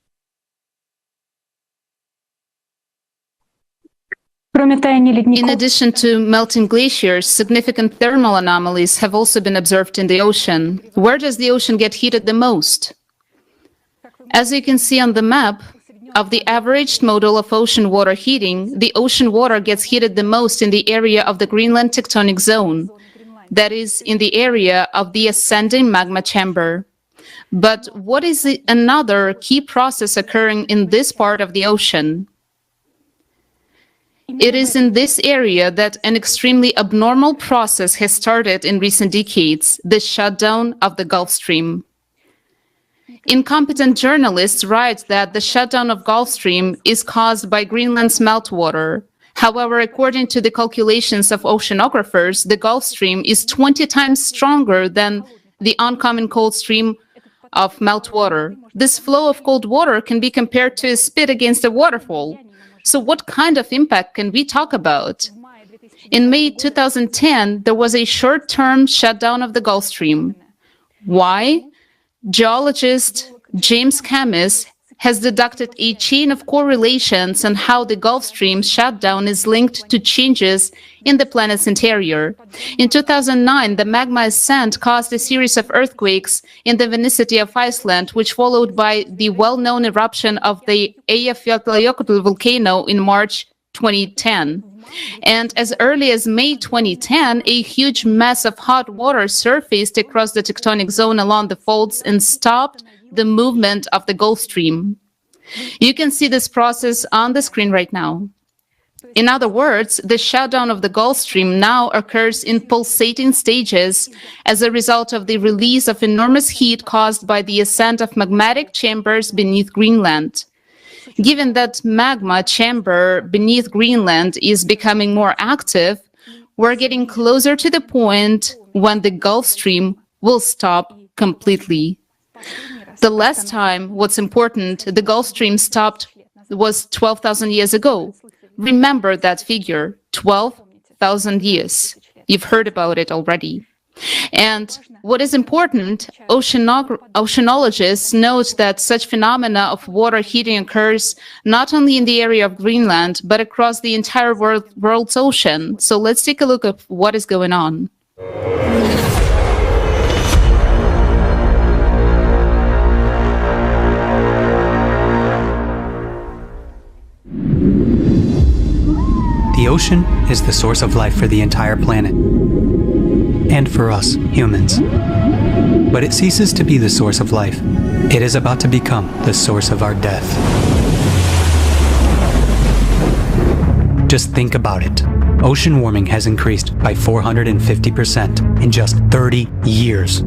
In addition to melting glaciers, significant thermal anomalies have also been observed in the ocean. Where does the ocean get heated the most? As you can see on the map, of the averaged model of ocean water heating, the ocean water gets heated the most in the area of the Greenland tectonic zone, that is, in the area of the ascending magma chamber. But what is another key process occurring in this part of the ocean? It is in this area that an extremely abnormal process has started in recent decades, the shutdown of the Gulf Stream. Incompetent journalists write that the shutdown of Gulf Stream is caused by Greenland's meltwater. However, according to the calculations of oceanographers, the Gulf Stream is 20 times stronger than the oncoming cold stream of meltwater. This flow of cold water can be compared to a spit against a waterfall. So what kind of impact can we talk about? In May 2010, there was a short-term shutdown of the Gulf Stream. Why? Geologist James Camis has deducted a chain of correlations on how the Gulf Stream shutdown is linked to changes in the planet's interior. In 2009, the magma ascent caused a series of earthquakes in the vicinity of Iceland, which followed by the well-known eruption of the Eyjafjallajökull volcano in March 2010. And as early as May 2010, a huge mass of hot water surfaced across the tectonic zone along the faults and stopped the movement of the Gulf Stream. You can see this process on the screen right now. In other words, the shutdown of the Gulf Stream now occurs in pulsating stages as a result of the release of enormous heat caused by the ascent of magmatic chambers beneath Greenland. Given that magma chamber beneath Greenland is becoming more active, we're getting closer to the point when the Gulf Stream will stop completely. The last time, what's important, the Gulf Stream stopped was 12,000 years ago. Remember that figure, 12,000 years. You've heard about it already. And what is important, oceanologists note that such phenomena of water heating occurs not only in the area of Greenland, but across the entire world's ocean. So let's take a look at what is going on. The ocean is the source of life for the entire planet, and for us, humans. But it ceases to be the source of life. It is about to become the source of our death. Just think about it. Ocean warming has increased by 450% in just 30 years.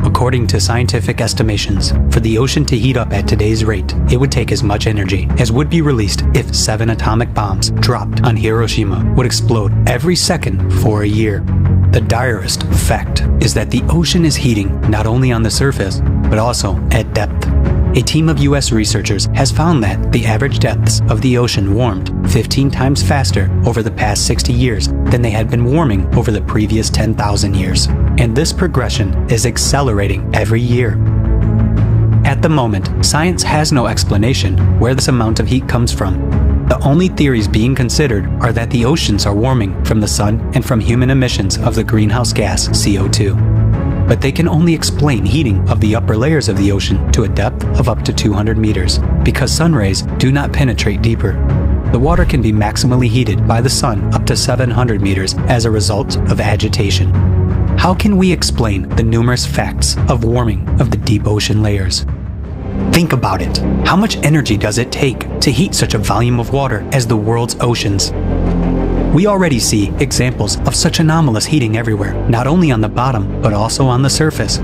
According to scientific estimations, for the ocean to heat up at today's rate, it would take as much energy as would be released if 7 atomic bombs dropped on Hiroshima would explode every second for a year. The direst fact is that the ocean is heating not only on the surface, but also at depth. A team of US researchers has found that the average depths of the ocean warmed 15 times faster over the past 60 years than they had been warming over the previous 10,000 years. And this progression is accelerating every year. At the moment, science has no explanation where this amount of heat comes from. The only theories being considered are that the oceans are warming from the sun and from human emissions of the greenhouse gas CO2. But they can only explain heating of the upper layers of the ocean to a depth of up to 200 meters, because sun rays do not penetrate deeper. The water can be maximally heated by the sun up to 700 meters as a result of agitation. How can we explain the numerous facts of warming of the deep ocean layers? Think about it. How much energy does it take to heat such a volume of water as the world's oceans? We already see examples of such anomalous heating everywhere, not only on the bottom, but also on the surface.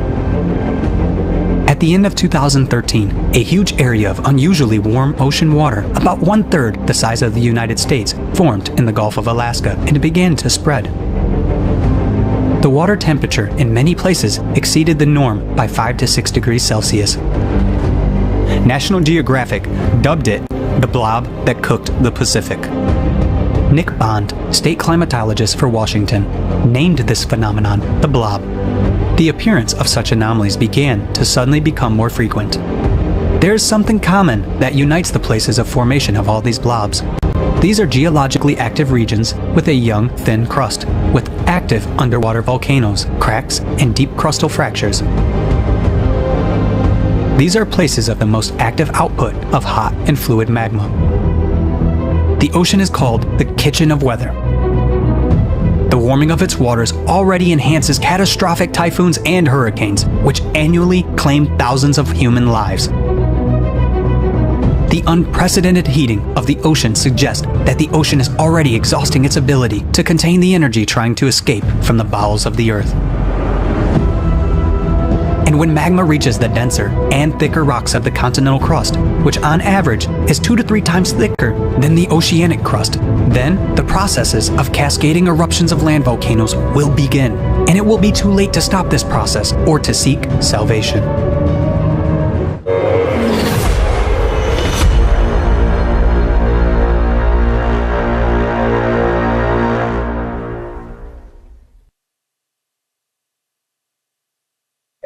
At the end of 2013, a huge area of unusually warm ocean water, about 1/3 the size of the United States, formed in the Gulf of Alaska, and it began to spread. The water temperature in many places exceeded the norm by 5 to 6 degrees Celsius. National Geographic dubbed it the blob that cooked the Pacific. Nick Bond, state climatologist for Washington, named this phenomenon the blob. The appearance of such anomalies began to suddenly become more frequent. There is something common that unites the places of formation of all these blobs. These are geologically active regions with a young, thin crust, with active underwater volcanoes, cracks, and deep crustal fractures. These are places of the most active output of hot and fluid magma. The ocean is called the kitchen of weather. The warming of its waters already enhances catastrophic typhoons and hurricanes, which annually claim thousands of human lives. The unprecedented heating of the ocean suggests that the ocean is already exhausting its ability to contain the energy trying to escape from the bowels of the earth. And when magma reaches the denser and thicker rocks of the continental crust, which on average is 2 to 3 times thicker than the oceanic crust, then the processes of cascading eruptions of land volcanoes will begin, and it will be too late to stop this process or to seek salvation.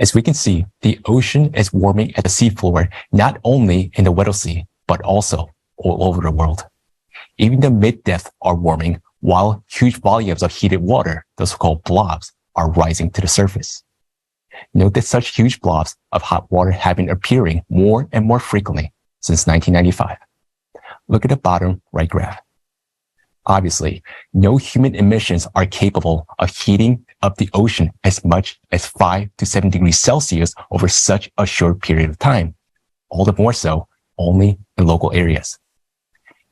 As we can see, the ocean is warming at the seafloor, not only in the Weddell Sea, but also all over the world. Even the mid-depths are warming, while huge volumes of heated water, the so-called blobs, are rising to the surface. Note that such huge blobs of hot water have been appearing more and more frequently since 1995. Look at the bottom right graph. Obviously, no human emissions are capable of heating up the ocean as much as 5 to 7 degrees Celsius over such a short period of time, all the more so only in local areas.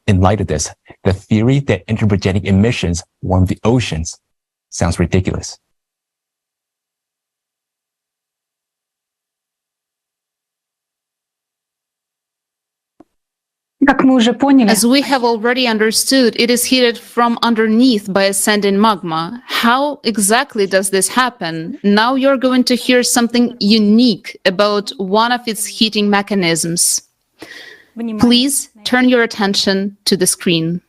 In light of this, the theory that anthropogenic emissions warm the oceans sounds ridiculous. As we have already understood, it is heated from underneath by ascending magma. How exactly does this happen? Now you're going to hear something unique about one of its heating mechanisms. Please turn your attention to the screen.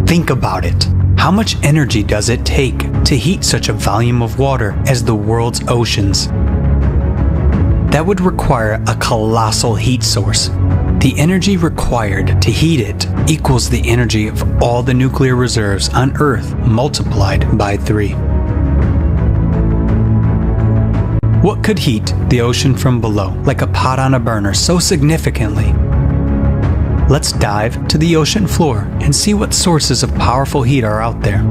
Think about it. How much energy does it take to heat such a volume of water as the world's oceans? That would require a colossal heat source. The energy required to heat it equals the energy of all the nuclear reserves on Earth multiplied by 3. What could heat the ocean from below like a pot on a burner so significantly? Let's dive to the ocean floor and see what sources of powerful heat are out there.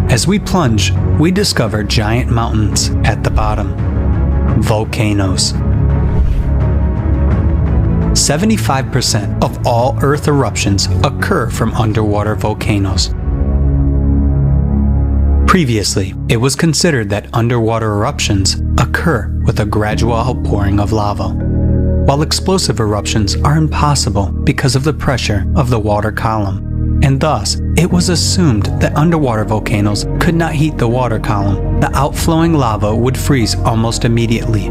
As we plunge, we discover giant mountains at the bottom, volcanoes. 75% of all Earth eruptions occur from underwater volcanoes. Previously, it was considered that underwater eruptions occur with a gradual outpouring of lava, while explosive eruptions are impossible because of the pressure of the water column, and thus it was assumed that underwater volcanoes could not heat the water column. The outflowing lava would freeze almost immediately.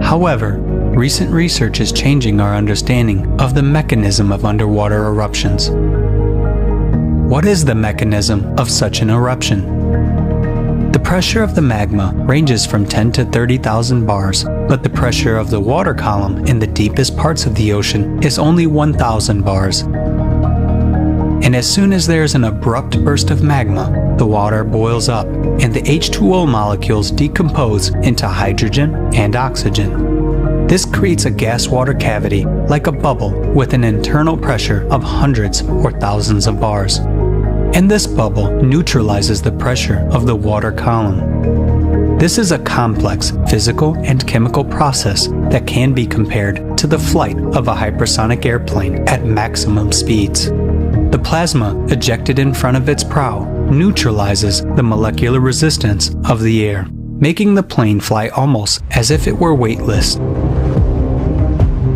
However, recent research is changing our understanding of the mechanism of underwater eruptions. What is the mechanism of such an eruption? The pressure of the magma ranges from 10 to 30,000 bars, but the pressure of the water column in the deepest parts of the ocean is only 1,000 bars. And as soon as there is an abrupt burst of magma, the water boils up and the H2O molecules decompose into hydrogen and oxygen. This creates a gas-water cavity like a bubble with an internal pressure of hundreds or thousands of bars. And this bubble neutralizes the pressure of the water column. This is a complex physical and chemical process that can be compared to the flight of a hypersonic airplane at maximum speeds. The plasma ejected in front of its prow neutralizes the molecular resistance of the air, making the plane fly almost as if it were weightless.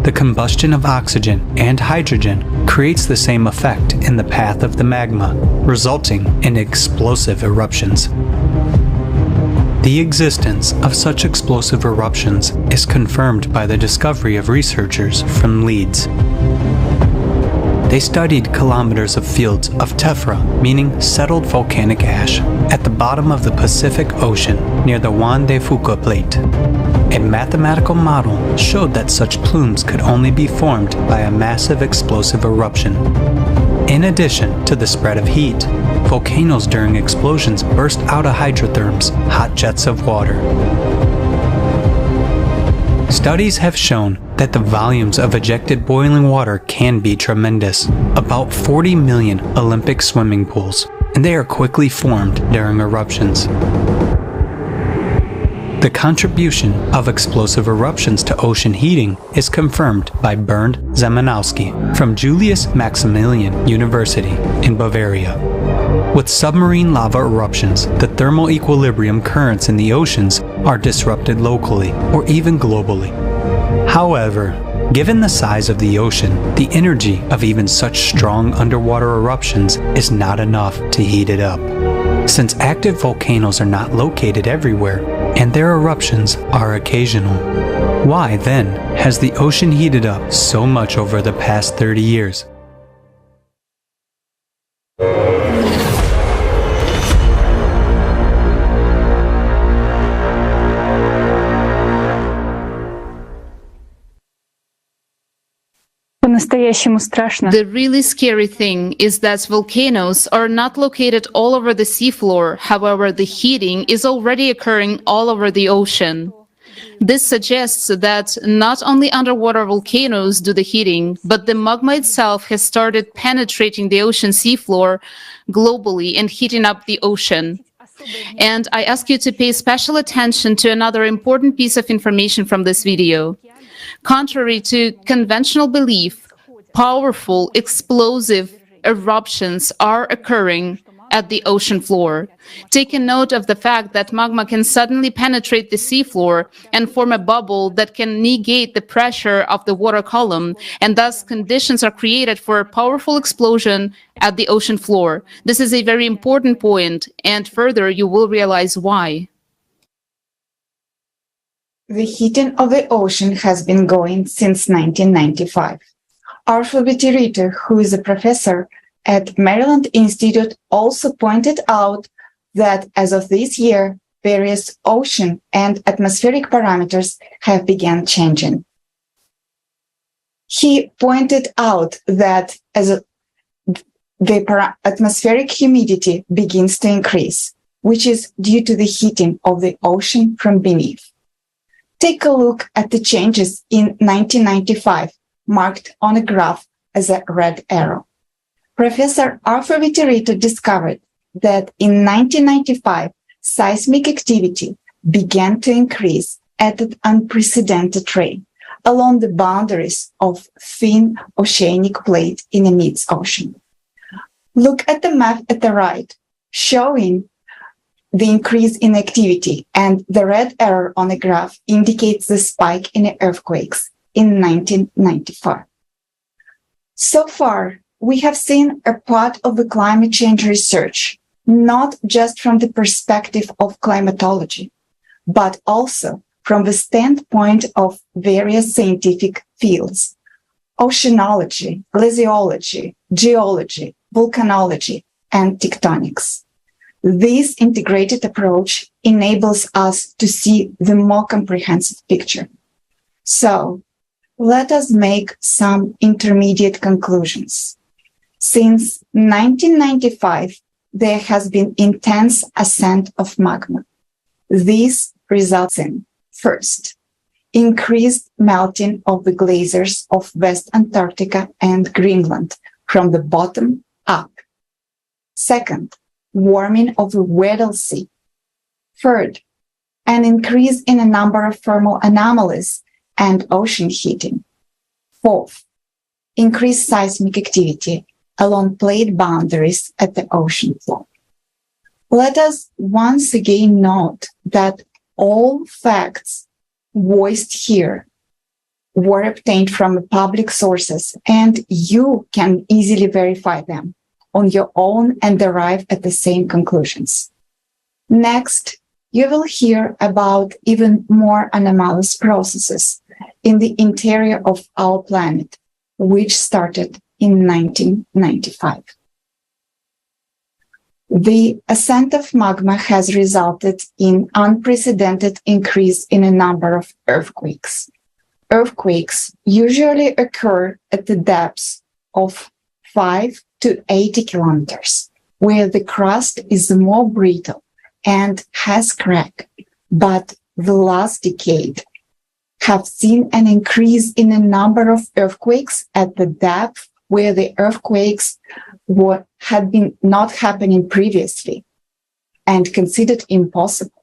The combustion of oxygen and hydrogen creates the same effect in the path of the magma, resulting in explosive eruptions. The existence of such explosive eruptions is confirmed by the discovery of researchers from Leeds. They studied kilometers of fields of tephra, meaning settled volcanic ash, at the bottom of the Pacific Ocean near the Juan de Fuca Plate. A mathematical model showed that such plumes could only be formed by a massive explosive eruption. In addition to the spread of heat, volcanoes during explosions burst out of hydrotherms, hot jets of water. Studies have shown that the volumes of ejected boiling water can be tremendous, about 40 million Olympic swimming pools, and they are quickly formed during eruptions. The contribution of explosive eruptions to ocean heating is confirmed by Bernd Zemanowski from Julius Maximilian University in Bavaria. With submarine lava eruptions, the thermal equilibrium currents in the oceans are disrupted locally or even globally. However, given the size of the ocean, the energy of even such strong underwater eruptions is not enough to heat it up. Since active volcanoes are not located everywhere, and their eruptions are occasional, why then has the ocean heated up so much over the past 30 years? По-настоящему страшно. The really scary thing is that volcanoes are not located all over the seafloor. However, the heating is already occurring all over the ocean. This suggests that not only underwater volcanoes do the heating, but the magma itself has started penetrating the ocean seafloor globally and heating up the ocean. And I ask you to pay special attention to another important piece of information from this video. Contrary to conventional belief, powerful explosive eruptions are occurring at the ocean floor. Take a note of the fact that magma can suddenly penetrate the seafloor and form a bubble that can negate the pressure of the water column, and thus conditions are created for a powerful explosion at the ocean floor. This is a very important point, and further you will realize why. The heating of the ocean has been going since 1995. Arthur Vittirito, who is a professor at Maryland Institute, also pointed out that as of this year, various ocean and atmospheric parameters have begun changing. He pointed out that as the atmospheric humidity begins to increase, which is due to the heating of the ocean from beneath. Take a look at the changes in 1995, marked on a graph as a red arrow. Professor Arthur Vittirito discovered that in 1995, seismic activity began to increase at an unprecedented rate, along the boundaries of thin oceanic plate in the mid-ocean. Look at the map at the right, showing the increase in activity, and the red arrow on the graph indicates the spike in the earthquakes in 1995. So far, we have seen a part of the climate change research, not just from the perspective of climatology, but also from the standpoint of various scientific fields: oceanology, glaciology, geology, volcanology, and tectonics. This integrated approach enables us to see the more comprehensive picture. So, let us make some intermediate conclusions. Since 1995, there has been intense ascent of magma. This results in, first, increased melting of the glaciers of West Antarctica and Greenland from the bottom up. Second, warming of the Weddell Sea. Third, an increase in a number of thermal anomalies and ocean heating. Fourth, increased seismic activity along plate boundaries at the ocean floor. Let us once again note that all facts voiced here were obtained from public sources, and you can easily verify them on your own and arrive at the same conclusions. Next, you will hear about even more anomalous processes in the interior of our planet, which started in 1995. The ascent of magma has resulted in unprecedented increase in a number of earthquakes. Earthquakes usually occur at the depths of 5 to 80 kilometers, where the crust is more brittle and has crack. But the last decade have seen an increase in the number of earthquakes at the depth where the earthquakes had been not happening previously and considered impossible.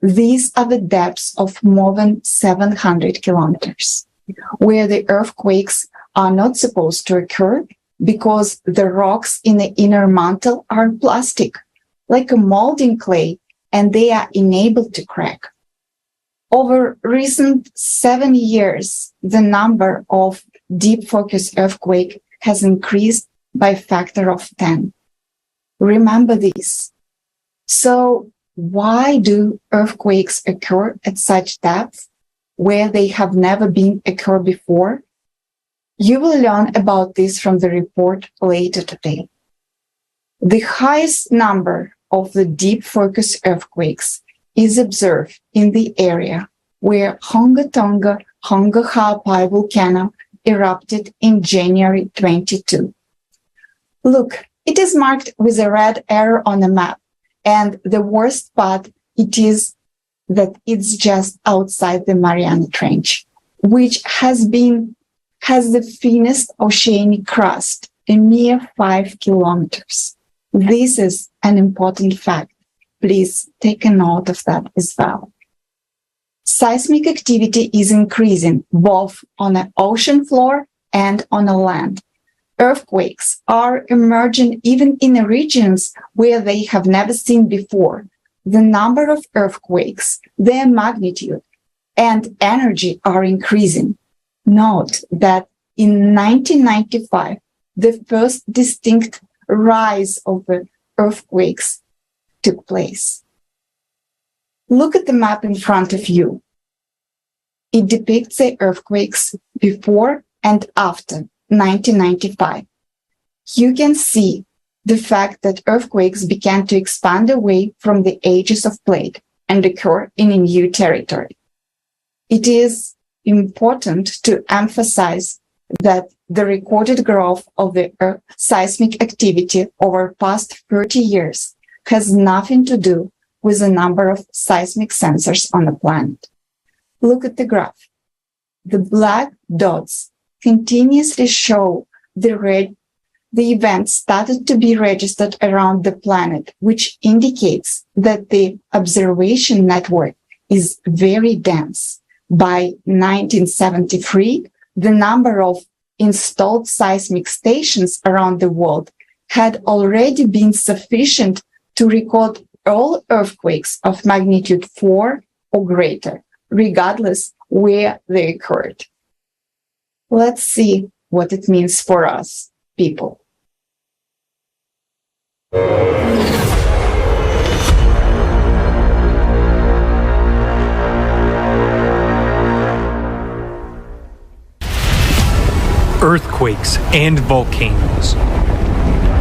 These are the depths of more than 700 kilometers, where the earthquakes are not supposed to occur because the rocks in the inner mantle are plastic, like a molding clay, and they are enabled to crack. Over recent 7 years, the number of deep focus earthquake has increased by a factor of 10. Remember this. So why do earthquakes occur at such depth where they have never been occurred before? You will learn about this from the report later today. The highest number of the deep focus earthquakes is observed in the area where Honga Tonga Honga Ha'apai volcano erupted in January 22. Look, it is marked with a red arrow on the map, and the worst part it is that it's just outside the Mariana Trench, which has the thinnest oceanic crust, a mere 5 kilometers. This is an important fact. Please take a note of that as well. Seismic activity is increasing both on the ocean floor and on the land. Earthquakes are emerging even in the regions where they have never seen before. The number of earthquakes, their magnitude, and energy are increasing. Note that in 1995, the first distinct rise of the earthquakes took place. Look at the map in front of you. It depicts the earthquakes before and after 1995. You can see the fact that earthquakes began to expand away from the edges of plate and occur in a new territory. It is important to emphasize that the recorded growth of the seismic activity over past 30 years has nothing to do with the number of seismic sensors on the planet. Look at the graph. The black dots continuously show the events started to be registered around the planet, which indicates that the observation network is very dense. By 1973, the number of installed seismic stations around the world had already been sufficient to record all earthquakes of magnitude 4 or greater, regardless where they occurred. Let's see what it means for us, people. Earthquakes and volcanoes.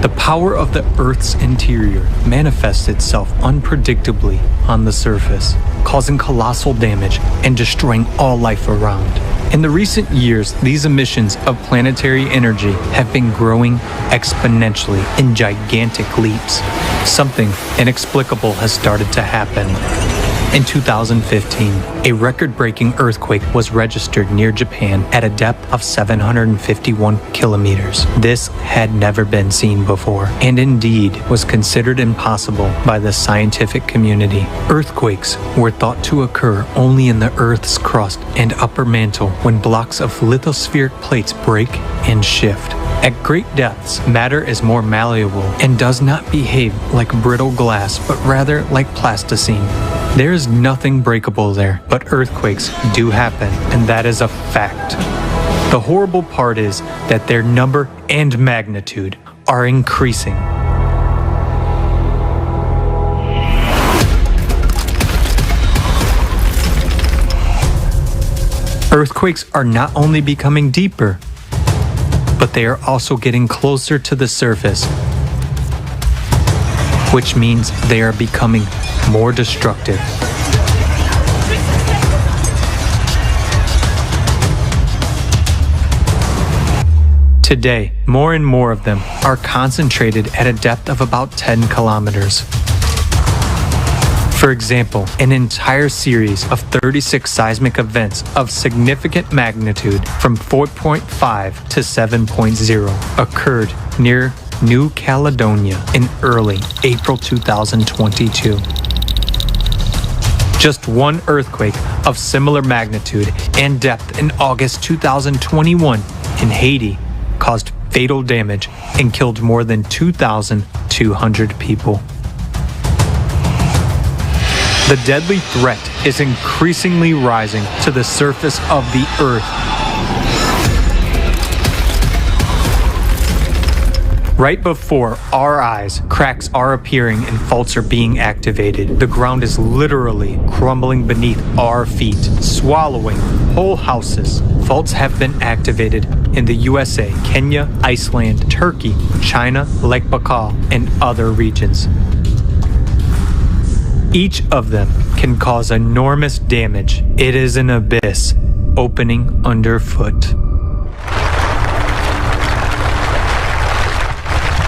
The power of the Earth's interior manifests itself unpredictably on the surface, causing colossal damage and destroying all life around. In the recent years, these emissions of planetary energy have been growing exponentially in gigantic leaps. Something inexplicable has started to happen. In 2015, a record-breaking earthquake was registered near Japan at a depth of 751 kilometers. This had never been seen before, and indeed was considered impossible by the scientific community. Earthquakes were thought to occur only in the Earth's crust and upper mantle when blocks of lithospheric plates break and shift. At great depths, matter is more malleable and does not behave like brittle glass, but rather like plasticine. There is nothing breakable there, but earthquakes do happen, and that is a fact. The horrible part is that their number and magnitude are increasing. Earthquakes are not only becoming deeper, but they are also getting closer to the surface, which means they are becoming more destructive. Today, more and more of them are concentrated at a depth of about 10 kilometers. For example, an entire series of 36 seismic events of significant magnitude from 4.5 to 7.0 occurred near New Caledonia in early April 2022. Just one earthquake of similar magnitude and depth in August 2021 in Haiti caused fatal damage and killed more than 2,200 people. The deadly threat is increasingly rising to the surface of the Earth. Right before our eyes, cracks are appearing and faults are being activated. The ground is literally crumbling beneath our feet, swallowing whole houses. Faults have been activated in the USA, Kenya, Iceland, Turkey, China, Lake Baikal, and other regions. Each of them can cause enormous damage. It is an abyss opening underfoot.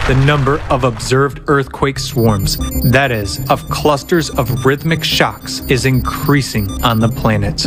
The number of observed earthquake swarms, that is, of clusters of rhythmic shocks, is increasing on the planet.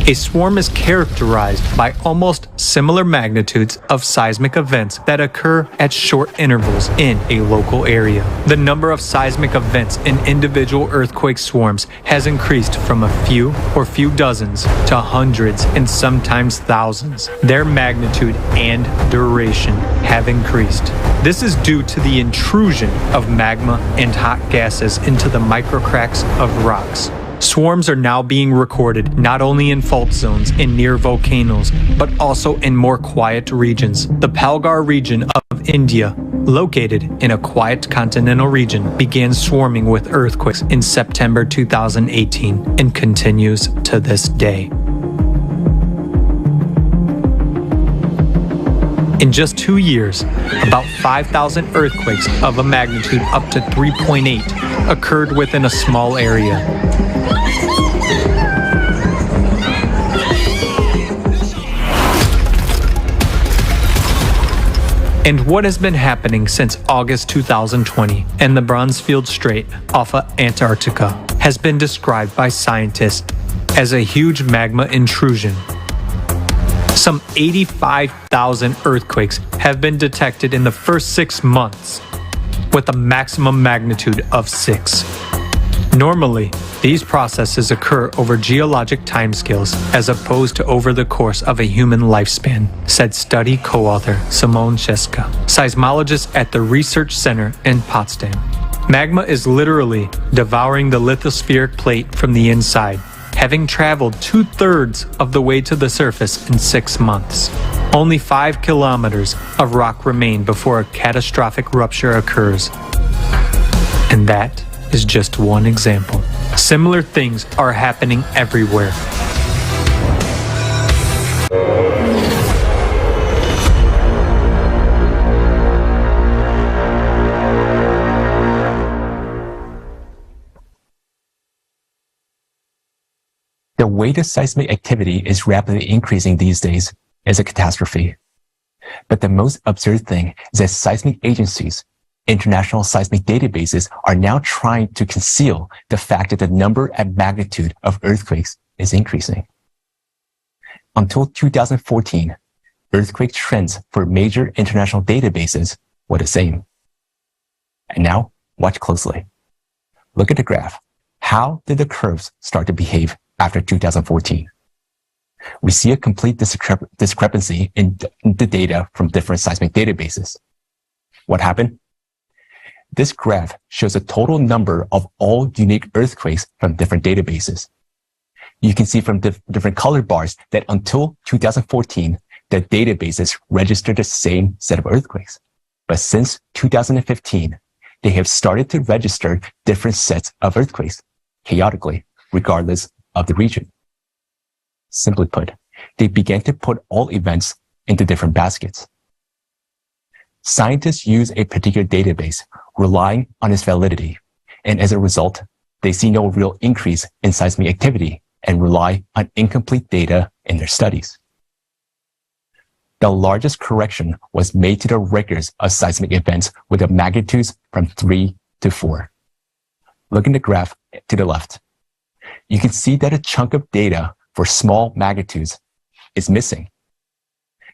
A swarm is characterized by almost similar magnitudes of seismic events that occur at short intervals in a local area. The number of seismic events in individual earthquake swarms has increased from a few or few dozens to hundreds and sometimes thousands. Their magnitude and duration have increased. This is due to the intrusion of magma and hot gases into the microcracks of rocks. Swarms are now being recorded not only in fault zones and near volcanoes, but also in more quiet regions. The Palghar region of India, located in a quiet continental region, began swarming with earthquakes in September 2018 and continues to this day. In just 2 years, about 5,000 earthquakes of a magnitude up to 3.8 occurred within a small area. And what has been happening since August 2020 and the Bransfield Strait off of Antarctica has been described by scientists as a huge magma intrusion. Some 85,000 earthquakes have been detected in the first 6 months, with a maximum magnitude of 6. Normally, these processes occur over geologic timescales as opposed to over the course of a human lifespan, said study co-author Simone Czeska, seismologist at the Research Center in Potsdam. Magma is literally devouring the lithospheric plate from the inside, having traveled 2/3 of the way to the surface in 6 months. Only 5 kilometers of rock remain before a catastrophic rupture occurs. And that is just one example. Similar things are happening everywhere. The way the seismic activity is rapidly increasing these days is a catastrophe. But the most absurd thing is that seismic agencies, international seismic databases, are now trying to conceal the fact that the number and magnitude of earthquakes is increasing. Until 2014, earthquake trends for major international databases were the same. And now, watch closely. Look at the graph. How did the curves start to behave after 2014? We see a complete discrepancy in the data from different seismic databases. What happened? This graph shows the total number of all unique earthquakes from different databases. You can see from different color bars that until 2014, the databases registered the same set of earthquakes. But since 2015, they have started to register different sets of earthquakes, chaotically, regardless of the region. Simply put, they began to put all events into different baskets. Scientists use a particular database, relying on its validity, and as a result, they see no real increase in seismic activity and rely on incomplete data in their studies. The largest correction was made to the records of seismic events with the magnitudes from 3 to 4. Look in the graph to the left. You can see that a chunk of data for small magnitudes is missing.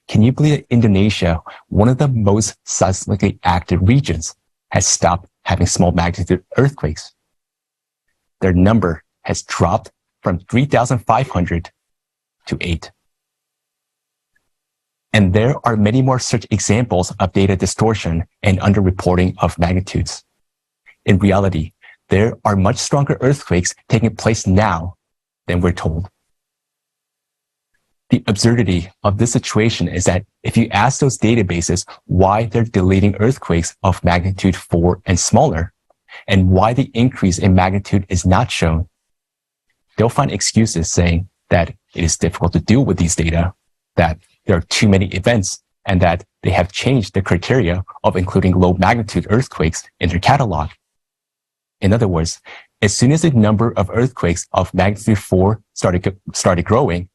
Can you believe that Indonesia, one of the most seismically active regions, has stopped having small magnitude earthquakes? Their number has dropped from 3,500 to 8. And there are many more such examples of data distortion and underreporting of magnitudes. In reality, there are much stronger earthquakes taking place now than we're told. The absurdity of this situation is that if you ask those databases why they're deleting earthquakes of magnitude 4 and smaller, and why the increase in magnitude is not shown, they'll find excuses saying that it is difficult to deal with these data, that there are too many events, and that they have changed the criteria of including low magnitude earthquakes in their catalog. In other words, as soon as the number of earthquakes of magnitude 4 started growing,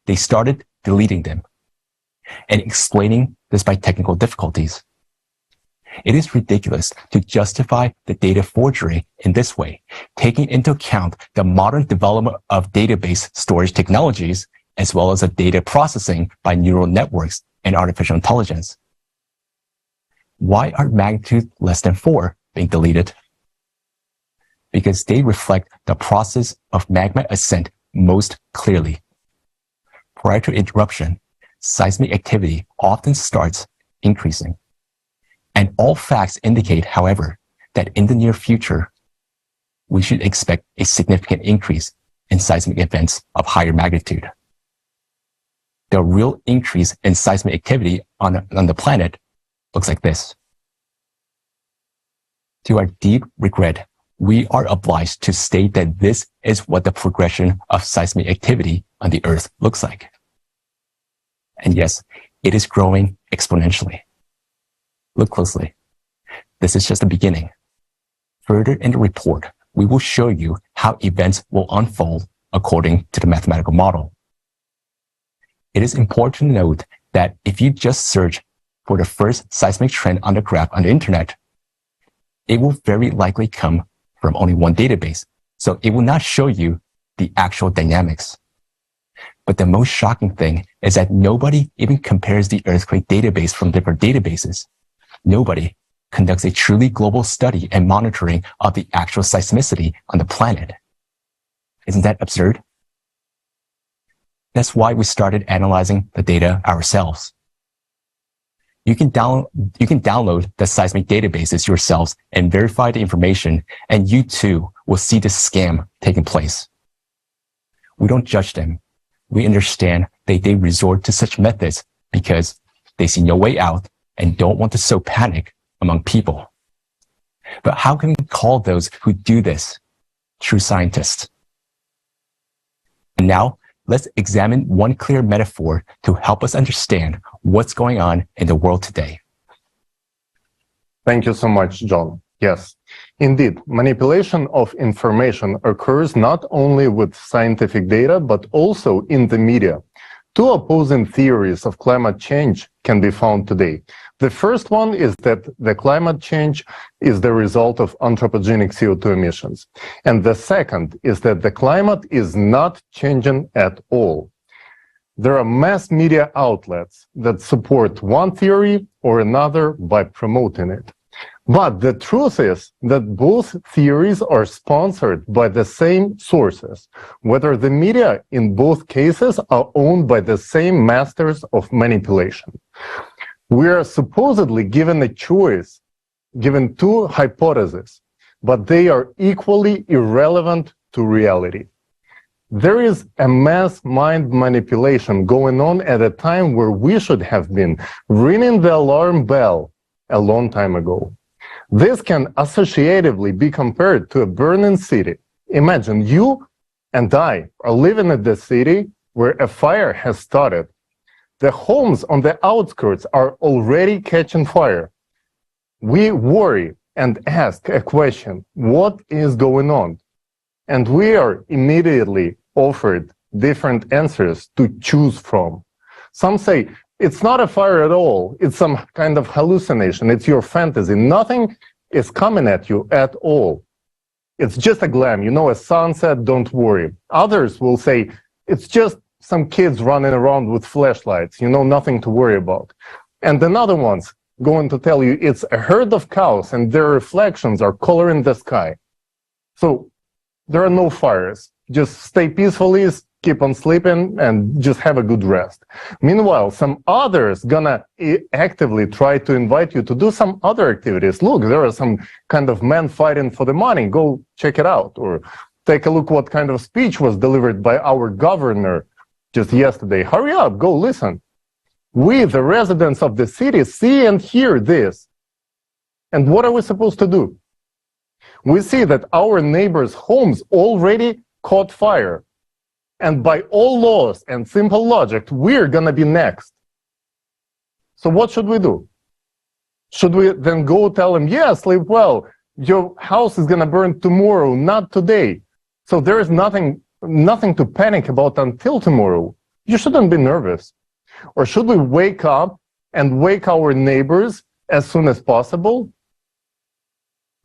they started deleting them and explaining this by technical difficulties. It is ridiculous to justify the data forgery in this way, taking into account the modern development of database storage technologies, as well as the data processing by neural networks and artificial intelligence. Why are magnitude less than 4 being deleted? Because they reflect the process of magma ascent most clearly. Prior to eruption, seismic activity often starts increasing. And all facts indicate, however, that in the near future, we should expect a significant increase in seismic events of higher magnitude. The real increase in seismic activity on the planet looks like this. To our deep regret, we are obliged to state that this is what the progression of seismic activity on the Earth looks like. And yes, it is growing exponentially. Look closely. This is just the beginning. Further in the report, we will show you how events will unfold according to the mathematical model. It is important to note that if you just search for the first seismic trend on the graph on the internet, it will very likely come from only one database, so it will not show you the actual dynamics. But the most shocking thing is that nobody even compares the earthquake database from different databases. Nobody, conducts a truly global study and monitoring of the actual seismicity on the planet. Isn't that absurd? That's why we started analyzing the data ourselves. You can download the seismic databases yourselves and verify the information, and you too will see the scam taking place. We don't judge them. We understand that they resort to such methods because they see no way out and don't want to sow panic among people. But how can we call those who do this true scientists? And now, let's examine one clear metaphor to help us understand what's going on in the world today. Thank you so much, John. Yes, indeed, manipulation of information occurs not only with scientific data, but also in the media. Two opposing theories of climate change can be found today. The first one is that the climate change is the result of anthropogenic CO2 emissions. And the second is that the climate is not changing at all. There are mass media outlets that support one theory or another by promoting it. But the truth is that both theories are sponsored by the same sources, whether the media in both cases are owned by the same masters of manipulation. We are supposedly given a choice, given two hypotheses, but they are equally irrelevant to reality. There is a mass mind manipulation going on at a time where we should have been ringing the alarm bell a long time ago. This can associatively be compared to a burning city. Imagine you and I are living in the city where a fire has started. The homes on the outskirts are already catching fire. We worry and ask a question, what is going on? And we are immediately offered different answers to choose from. Some say, it's not a fire at all. It's some kind of hallucination. It's your fantasy. Nothing is coming at you at all. It's just a glam. You know, a sunset, don't worry. Others will say, it's just some kids running around with flashlights. You know, nothing to worry about. And another one's going to tell you it's a herd of cows and their reflections are coloring the sky. So there are no fires. Just stay peacefully, keep on sleeping, and just have a good rest. Meanwhile, some others gonna actively try to invite you to do some other activities. Look, there are some kind of men fighting for the money. Go check it out. Or take a look what kind of speech was delivered by our governor just yesterday. Hurry up, go listen. We, the residents of the city, see and hear this. And what are we supposed to do? We see that our neighbors' homes already caught fire. And by all laws and simple logic, we're going to be next. So what should we do? Should we then go tell them, yeah, sleep well, your house is going to burn tomorrow, not today. So there is nothing to panic about until tomorrow. You shouldn't be nervous. Or should we wake up and wake our neighbors as soon as possible?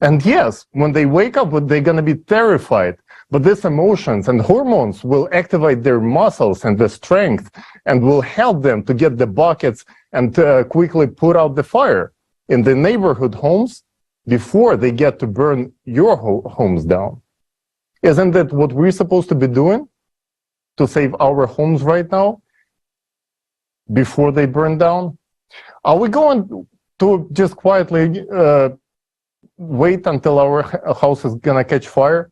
And yes, when they wake up, they're going to be terrified. But these emotions and hormones will activate their muscles and the strength and will help them to get the buckets and quickly put out the fire in the neighborhood homes before they get to burn your homes down. Isn't that what we're supposed to be doing to save our homes right now before they burn down? Are we going to just quietly wait until our house is going to catch fire?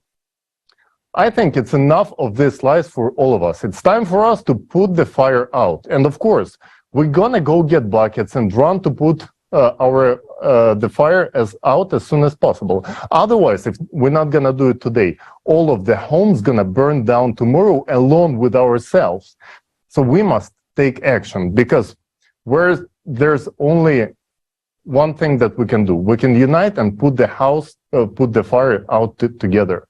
I think it's enough of this lies for all of us. It's time for us to put the fire out. And of course, we're going to go get buckets and run to put the fire out as soon as possible. Otherwise, if we're not going to do it today, all of the homes going to burn down tomorrow along with ourselves. So we must take action, because there's only one thing that we can do. We can unite and put the fire out together.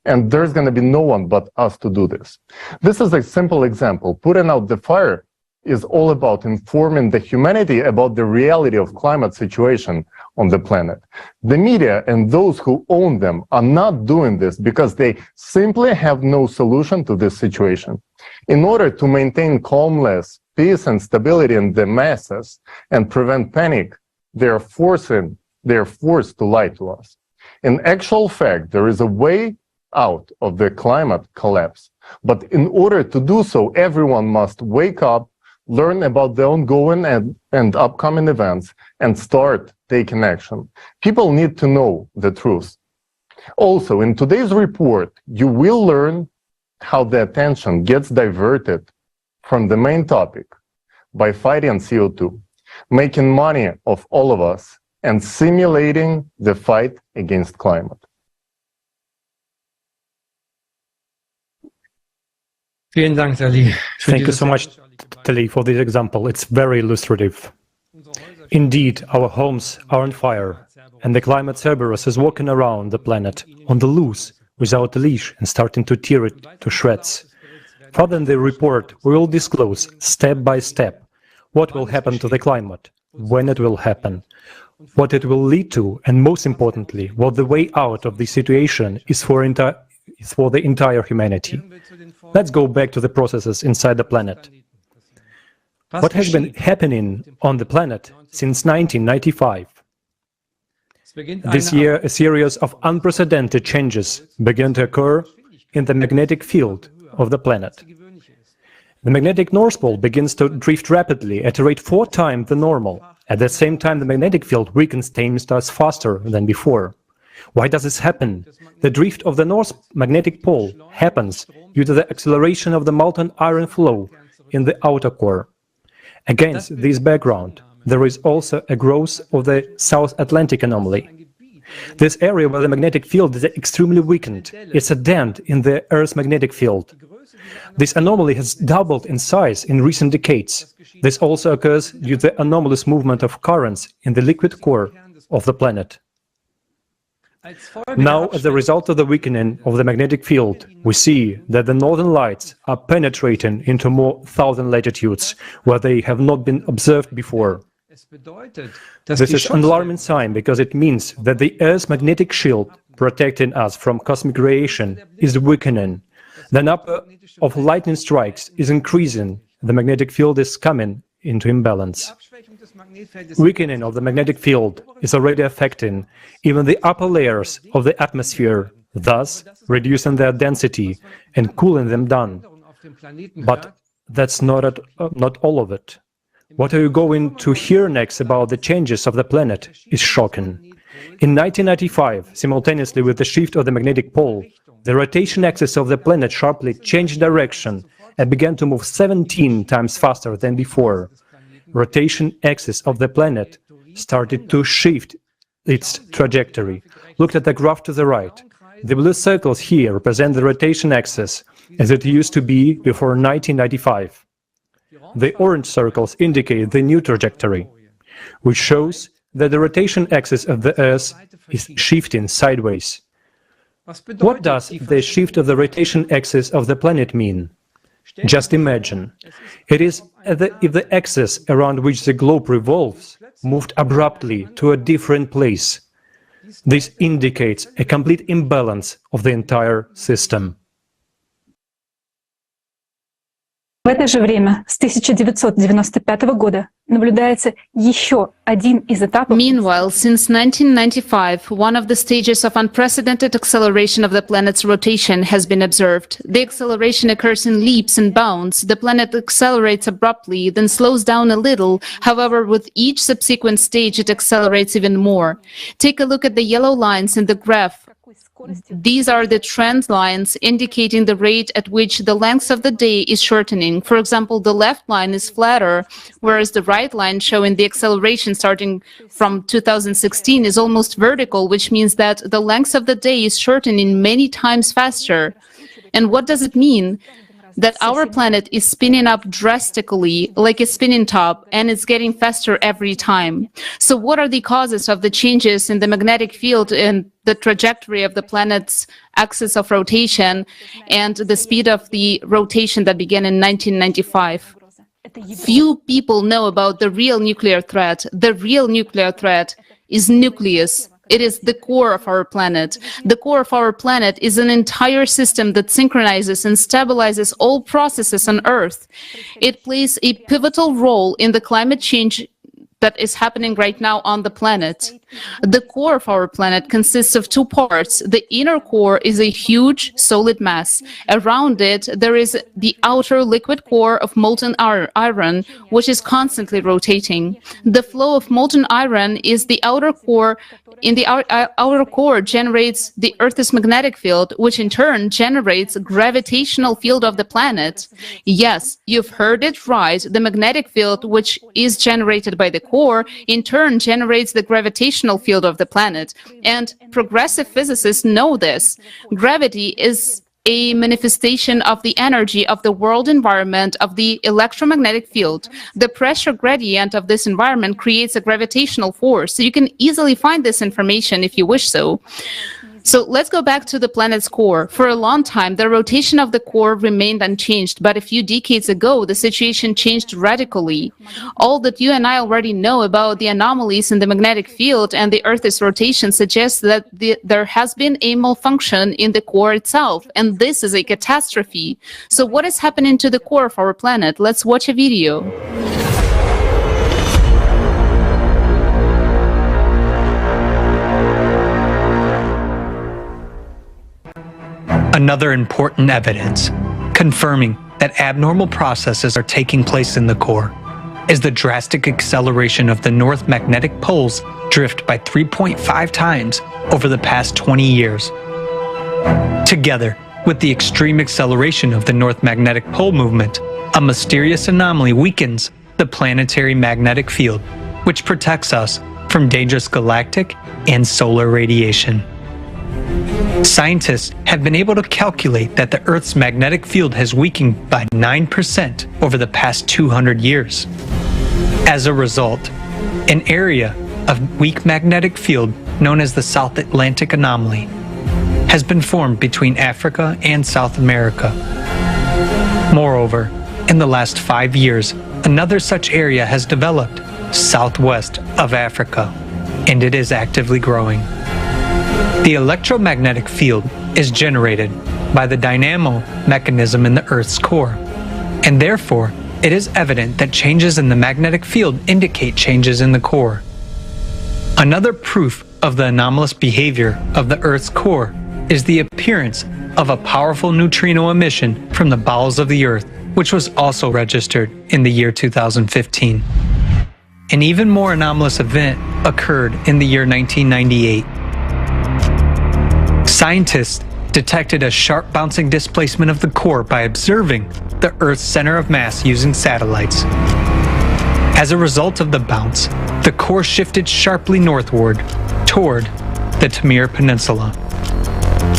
And there's going to be no one but us to do this. This is a simple example. Putting out the fire is all about informing the humanity about the reality of climate situation on the planet. The media and those who own them are not doing this because they simply have no solution to this situation. In order to maintain calmness, peace, and stability in the masses and prevent panic, they are forcing they are forced to lie to us. In actual fact, there is a way out of the climate collapse. But in order to do so, everyone must wake up, learn about the ongoing and upcoming events, and start taking action. People need to know the truth. Also, in today's report, you will learn how the attention gets diverted from the main topic by fighting CO2, making money of all of us, and simulating the fight against climate. Thank you so much, Tali, for this example. It's very illustrative. Indeed, our homes are on fire, and the climate Cerberus is walking around the planet on the loose, without a leash, and starting to tear it to shreds. Further in the report, we will disclose, step by step, what will happen to the climate, when it will happen, what it will lead to, and most importantly, what the way out of the situation is for the entire humanity. Let's go back to the processes inside the planet. What has been happening on the planet since 1995? This year, a series of unprecedented changes began to occur in the magnetic field of the planet. The magnetic North Pole begins to drift rapidly at a rate 4 times the normal. At the same time, the magnetic field weakens 10 stars faster than before. Why does this happen? The drift of the North magnetic pole happens due to the acceleration of the molten iron flow in the outer core. Against this background, there is also a growth of the South Atlantic anomaly. This area where the magnetic field is extremely weakened is a dent in the Earth's magnetic field. This anomaly has doubled in size in recent decades. This also occurs due to the anomalous movement of currents in the liquid core of the planet. Now, as a result of the weakening of the magnetic field, we see that the northern lights are penetrating into more southern latitudes, where they have not been observed before. This is an alarming sign because it means that the Earth's magnetic shield protecting us from cosmic radiation is weakening. The number of lightning strikes is increasing. The magnetic field is coming into imbalance. Weakening of the magnetic field is already affecting even the upper layers of the atmosphere, thus reducing their density and cooling them down. But that's not all of it. What are you going to hear next about the changes of the planet is shocking. In 1995, simultaneously with the shift of the magnetic pole, the rotation axis of the planet sharply changed direction and began to move 17 times faster than before. Rotation axis of the planet started to shift its trajectory. Look at the graph to the right. The blue circles here represent the rotation axis as it used to be before 1995. The orange circles indicate the new trajectory, which shows that the rotation axis of the Earth is shifting sideways. What does the shift of the rotation axis of the planet mean? Just imagine. It is if the axis around which the globe revolves moved abruptly to a different place. This indicates a complete imbalance of the entire system. В это же время, с 1995 года, наблюдается еще один из этапов. Meanwhile, since 1995, one of the stages of unprecedented acceleration of the planet's rotation has been observed. The acceleration occurs in leaps and bounds. The planet accelerates abruptly, then slows down a little. However, with each subsequent stage, it accelerates even more. Take a look at the yellow lines in the graph. These are the trend lines indicating the rate at which the length of the day is shortening. For example, the left line is flatter, whereas the right line showing the acceleration starting from 2016 is almost vertical, which means that the length of the day is shortening many times faster. And what does it mean? That our planet is spinning up drastically, like a spinning top, and it's getting faster every time. So what are the causes of the changes in the magnetic field and the trajectory of the planet's axis of rotation and the speed of the rotation that began in 1995? Few people know about the real nuclear threat. The real nuclear threat is nucleus. It is the core of our planet. The core of our planet is an entire system that synchronizes and stabilizes all processes on Earth. It plays a pivotal role in the climate change that is happening right now on the planet. The core of our planet consists of two parts. The inner core is a huge solid mass. Around it, there is the outer liquid core of molten iron, which is constantly rotating. The flow of molten iron is the outer core. In the outer core generates the Earth's magnetic field, which in turn generates a gravitational field of the planet. Yes, you've heard it right. The magnetic field, which is generated by the core, in turn generates the gravitational field of the planet. And progressive physicists know this. Gravity is a manifestation of the energy of the world environment of the electromagnetic field. The pressure gradient of this environment creates a gravitational force. So you can easily find this information if you wish so. So let's go back to the planet's core. For a long time, the rotation of the core remained unchanged, but a few decades ago, the situation changed radically. All that you and I already know about the anomalies in the magnetic field and the Earth's rotation suggests that there has been a malfunction in the core itself, and this is a catastrophe. So what is happening to the core of our planet? Let's watch a video. Another important evidence, confirming that abnormal processes are taking place in the core, is the drastic acceleration of the North magnetic poles drift by 3.5 times over the past 20 years. Together with the extreme acceleration of the North magnetic pole movement, a mysterious anomaly weakens the planetary magnetic field, which protects us from dangerous galactic and solar radiation. Scientists have been able to calculate that the Earth's magnetic field has weakened by 9% over the past 200 years. As a result, an area of weak magnetic field known as the South Atlantic Anomaly has been formed between Africa and South America. Moreover, in the last 5 years, another such area has developed southwest of Africa, and it is actively growing. The electromagnetic field is generated by the dynamo mechanism in the Earth's core, and therefore it is evident that changes in the magnetic field indicate changes in the core. Another proof of the anomalous behavior of the Earth's core is the appearance of a powerful neutrino emission from the bowels of the Earth, which was also registered in the year 2015. An even more anomalous event occurred in the year 1998. Scientists detected a sharp bouncing displacement of the core by observing the Earth's center of mass using satellites. As a result of the bounce, the core shifted sharply northward toward the Tamir Peninsula.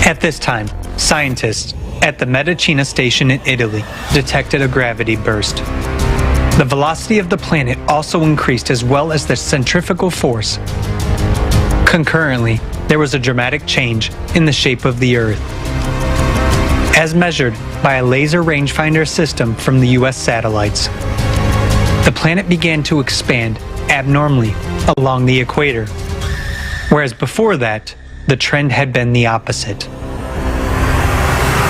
At this time, scientists at the Medicina station in Italy detected a gravity burst. The velocity of the planet also increased as well as the centrifugal force. Concurrently, there was a dramatic change in the shape of the Earth. As measured by a laser rangefinder system from the US satellites, the planet began to expand abnormally along the equator, whereas before that, the trend had been the opposite.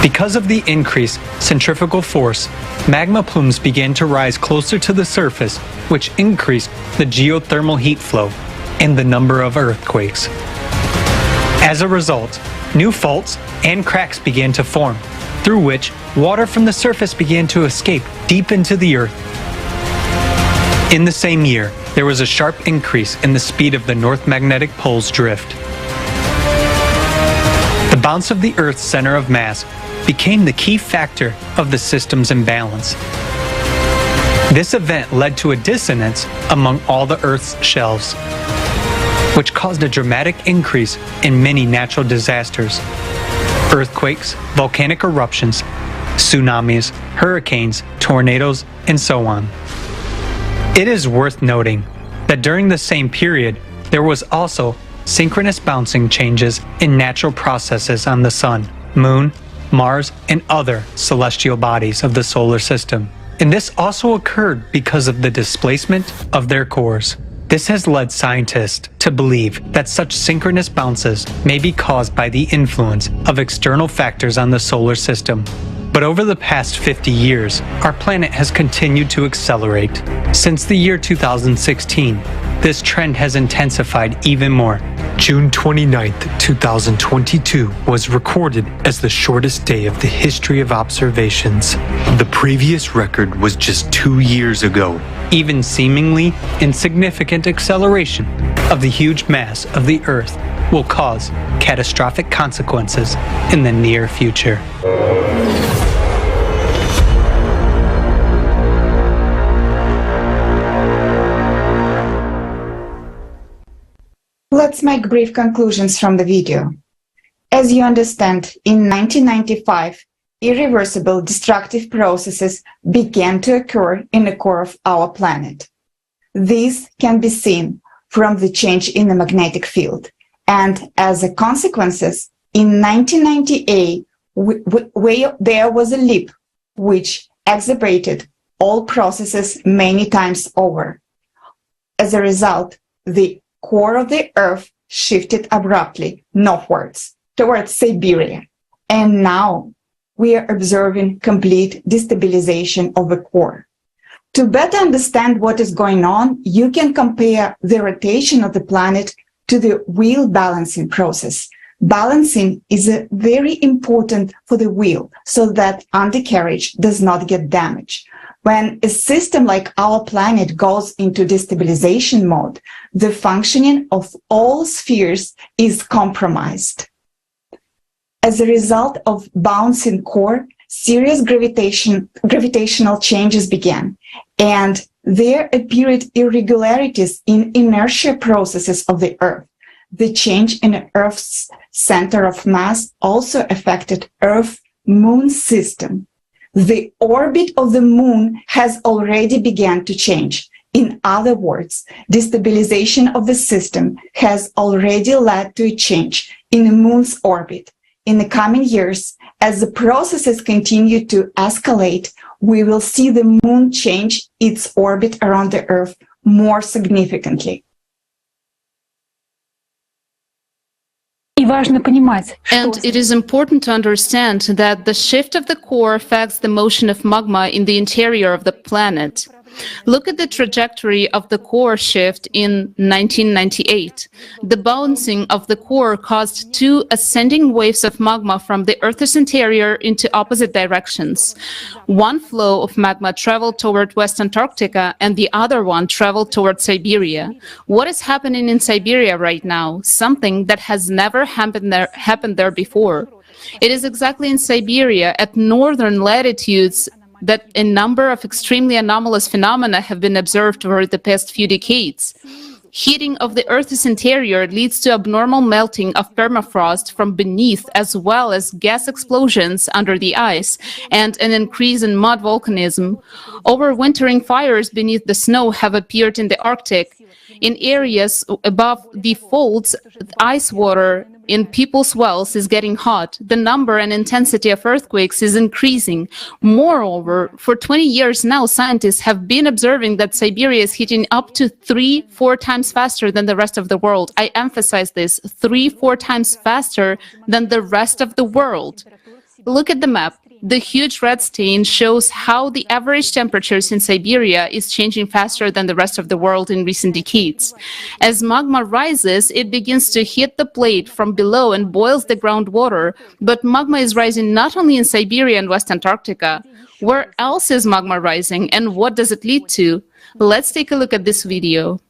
Because of the increased centrifugal force, magma plumes began to rise closer to the surface, which increased the geothermal heat flow and the number of earthquakes. As a result, new faults and cracks began to form, through which water from the surface began to escape deep into the Earth. In the same year, there was a sharp increase in the speed of the North magnetic pole's drift. The bounce of the Earth's center of mass became the key factor of the system's imbalance. This event led to a dissonance among all the Earth's shelves, which caused a dramatic increase in many natural disasters: earthquakes, volcanic eruptions, tsunamis, hurricanes, tornadoes, and so on. It is worth noting that during the same period, there was also synchronous bouncing changes in natural processes on the Sun, Moon, Mars, and other celestial bodies of the solar system. And this also occurred because of the displacement of their cores. This has led scientists to believe that such synchronous bounces may be caused by the influence of external factors on the solar system. But over the past 50 years, our planet has continued to accelerate. Since the year 2016, this trend has intensified even more. June 29th, 2022 was recorded as the shortest day of the history of observations. The previous record was just 2 years ago. Even seemingly insignificant acceleration of the huge mass of the Earth will cause catastrophic consequences in the near future. Let's make brief conclusions from the video. As you understand, in 1995, irreversible destructive processes began to occur in the core of our planet. This can be seen from the change in the magnetic field. And as a consequence, in 1998, there was a leap which exacerbated all processes many times over. As a result, the core of the Earth shifted abruptly northwards towards Siberia. And now we are observing complete destabilization of the core. To better understand what is going on, you can compare the rotation of the planet to the wheel balancing process. Balancing is very important for the wheel so that undercarriage does not get damaged. When a system like our planet goes into destabilization mode, the functioning of all spheres is compromised. As a result of bouncing core, serious gravitational changes began, and there appeared irregularities in inertia processes of the Earth. The change in Earth's center of mass also affected Earth-Moon system. The orbit of the Moon has already begun to change. In other words, destabilization of the system has already led to a change in the Moon's orbit. In the coming years, as the processes continue to escalate, we will see the Moon change its orbit around the Earth more significantly. And it is important to understand that the shift of the core affects the motion of magma in the interior of the planet. Look at the trajectory of the core shift in 1998. The bouncing of the core caused two ascending waves of magma from the Earth's interior into opposite directions. One flow of magma traveled toward West Antarctica and the other one traveled toward Siberia. What is happening in Siberia right now? Something that has never happened there before. It is exactly in Siberia at northern latitudes that a number of extremely anomalous phenomena have been observed over the past few decades. Heating of the Earth's interior leads to abnormal melting of permafrost from beneath, as well as gas explosions under the ice, and an increase in mud volcanism. Overwintering fires beneath the snow have appeared in the Arctic. In areas above the folds, ice water in people's wells is getting hot. The number and intensity of earthquakes is increasing. Moreover, for 20 years now, scientists have been observing that Siberia is heating up to 3-4 times faster than the rest of the world. I emphasize this, 3-4 times faster than the rest of the world. Look at the map. The huge red stain shows how the average temperatures in Siberia is changing faster than the rest of the world in recent decades. As magma rises, it begins to hit the plate from below and boils the groundwater. But magma is rising not only in Siberia and West Antarctica. Where else is magma rising, and what does it lead to? Let's take a look at this video.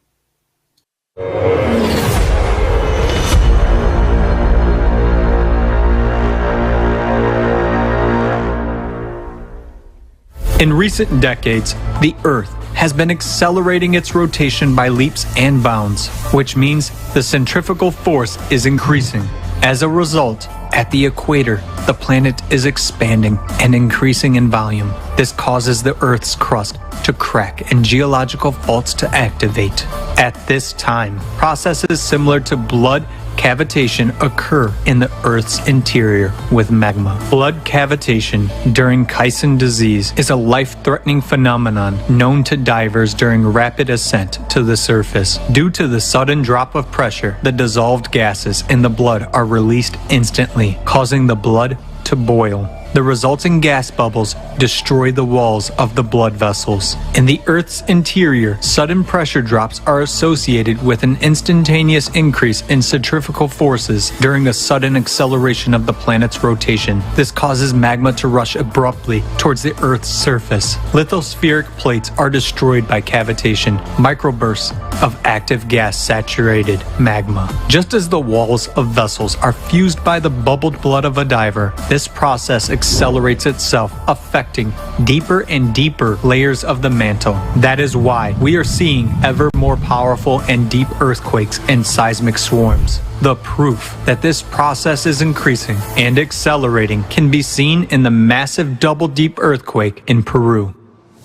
In recent decades, the Earth has been accelerating its rotation by leaps and bounds, which means the centrifugal force is increasing. As a result, at the equator, the planet is expanding and increasing in volume. This causes the Earth's crust to crack and geological faults to activate. At this time, processes similar to blood cavitation occur in the Earth's interior with magma. Blood cavitation during Kaizen disease is a life-threatening phenomenon known to divers during rapid ascent to the surface. Due to the sudden drop of pressure, the dissolved gases in the blood are released instantly, causing the blood to boil. The resulting gas bubbles destroy the walls of the blood vessels. In the Earth's interior, sudden pressure drops are associated with an instantaneous increase in centrifugal forces during a sudden acceleration of the planet's rotation. This causes magma to rush abruptly towards the Earth's surface. Lithospheric plates are destroyed by cavitation, microbursts of active gas-saturated magma. Just as the walls of vessels are fused by the bubbled blood of a diver, this process accelerates itself, affecting deeper and deeper layers of the mantle. That is why we are seeing ever more powerful and deep earthquakes and seismic swarms. The proof that this process is increasing and accelerating can be seen in the massive double-deep earthquake in Peru.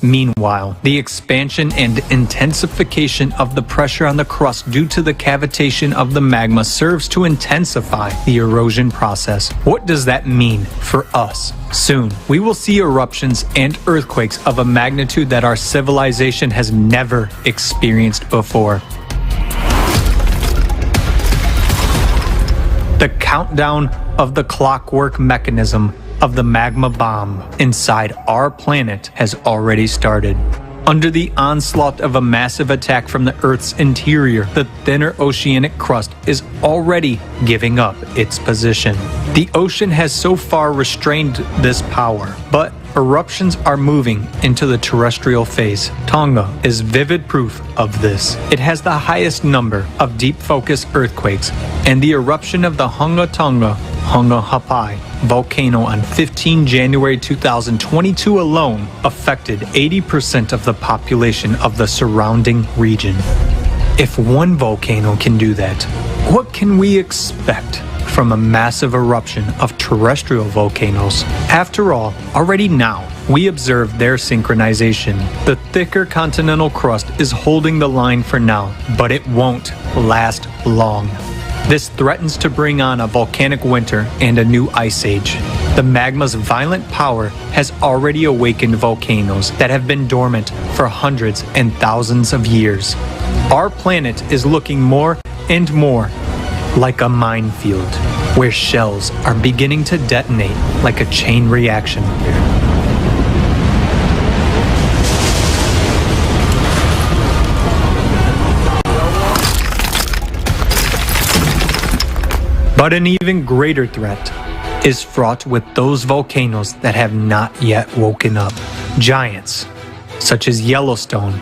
Meanwhile, the expansion and intensification of the pressure on the crust due to the cavitation of the magma serves to intensify the erosion process. What does that mean for us? Soon, we will see eruptions and earthquakes of a magnitude that our civilization has never experienced before. The countdown of the clockwork mechanism of the magma bomb inside our planet has already started. Under the onslaught of a massive attack from the Earth's interior, the thinner oceanic crust is already giving up its position. The ocean has so far restrained this power, but eruptions are moving into the terrestrial phase. Tonga is vivid proof of this. It has the highest number of deep focus earthquakes, and the eruption of the Hunga Tonga Hapai volcano on 15 January 2022 alone affected 80% of the population of the surrounding region. If one volcano can do that, what can we expect from a massive eruption of terrestrial volcanoes? After all, already now, we observe their synchronization. The thicker continental crust is holding the line for now, but it won't last long. This threatens to bring on a volcanic winter and a new ice age. The magma's violent power has already awakened volcanoes that have been dormant for hundreds and thousands of years. Our planet is looking more and more like a minefield, where shells are beginning to detonate like a chain reaction. But an even greater threat is fraught with those volcanoes that have not yet woken up. Giants, such as Yellowstone,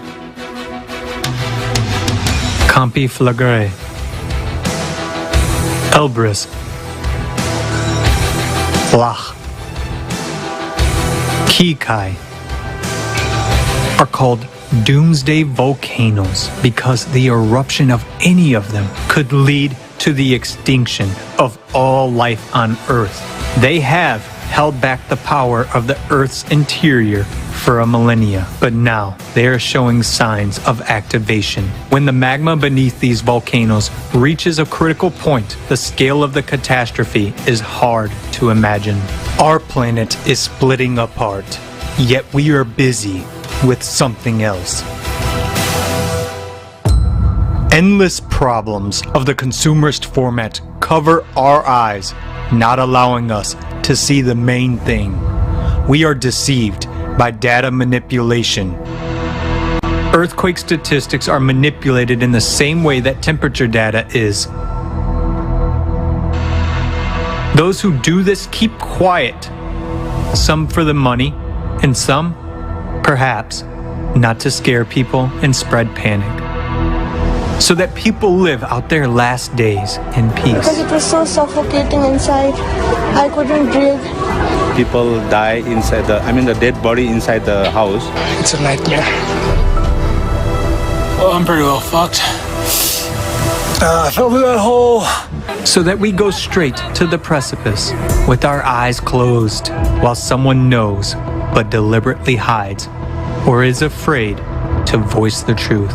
Campi Flegrei, Elbrus, Flach, Kikai, are called doomsday volcanoes because the eruption of any of them could lead to the extinction of all life on Earth. They have held back the power of the Earth's interior for a millennia, but now they are showing signs of activation. When the magma beneath these volcanoes reaches a critical point, the scale of the catastrophe is hard to imagine. Our planet is splitting apart, yet we are busy with something else. Endless problems of the consumerist format cover our eyes, not allowing us to see the main thing. We are deceived by data manipulation. Earthquake statistics are manipulated in the same way that temperature data is. Those who do this keep quiet, some for the money, and some, perhaps, not to scare people and spread panic, so that people live out their last days in peace. Because it was so suffocating inside, I couldn't breathe. People die inside the dead body inside the house. It's a nightmare. Well, I'm pretty well fucked. I fell through that hole. So that we go straight to the precipice with our eyes closed while someone knows but deliberately hides or is afraid to voice the truth.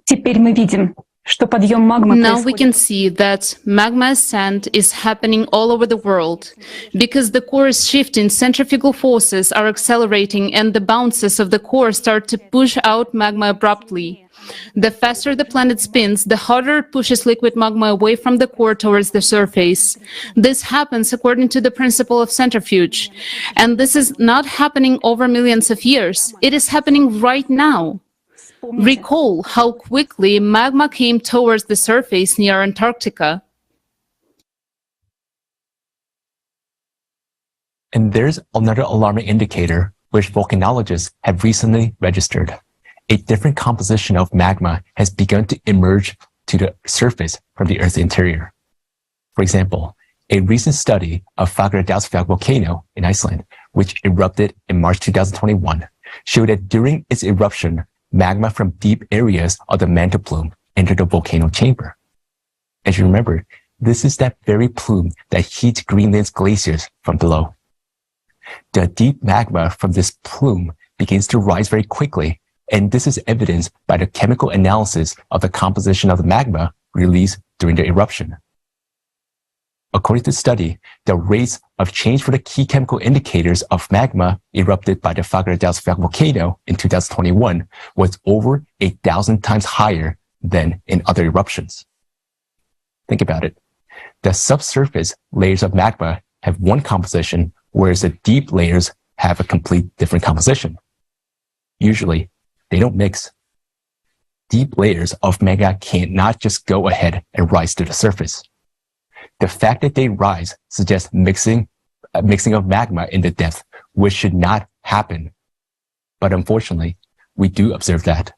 Теперь мы видим, Now we can see that magma ascent is happening all over the world because the core is shifting, centrifugal forces are accelerating, and the bounces of the core start to push out magma abruptly. The faster the planet spins, the harder it pushes liquid magma away from the core towards the surface. This happens according to the principle of centrifuge. And this is not happening over millions of years. It is happening right now. Recall how quickly magma came towards the surface near Antarctica. And there's another alarming indicator which volcanologists have recently registered. A different composition of magma has begun to emerge to the surface from the Earth's interior. For example, a recent study of Fagradalsfjall volcano in Iceland, which erupted in March 2021, showed that during its eruption, magma from deep areas of the mantle plume entered the volcano chamber. As you remember, this is that very plume that heats Greenland's glaciers from below. The deep magma from this plume begins to rise very quickly, and this is evidenced by the chemical analysis of the composition of the magma released during the eruption. According to the study, the rates of change for the key chemical indicators of magma erupted by the Fagradalsfjall volcano in 2021 was over 1,000 times higher than in other eruptions. Think about it. The subsurface layers of magma have one composition, whereas the deep layers have a complete different composition. Usually, they don't mix. Deep layers of magma can't not just go ahead and rise to the surface. The fact that they rise suggests mixing of magma in the depth, which should not happen. But unfortunately, we do observe that.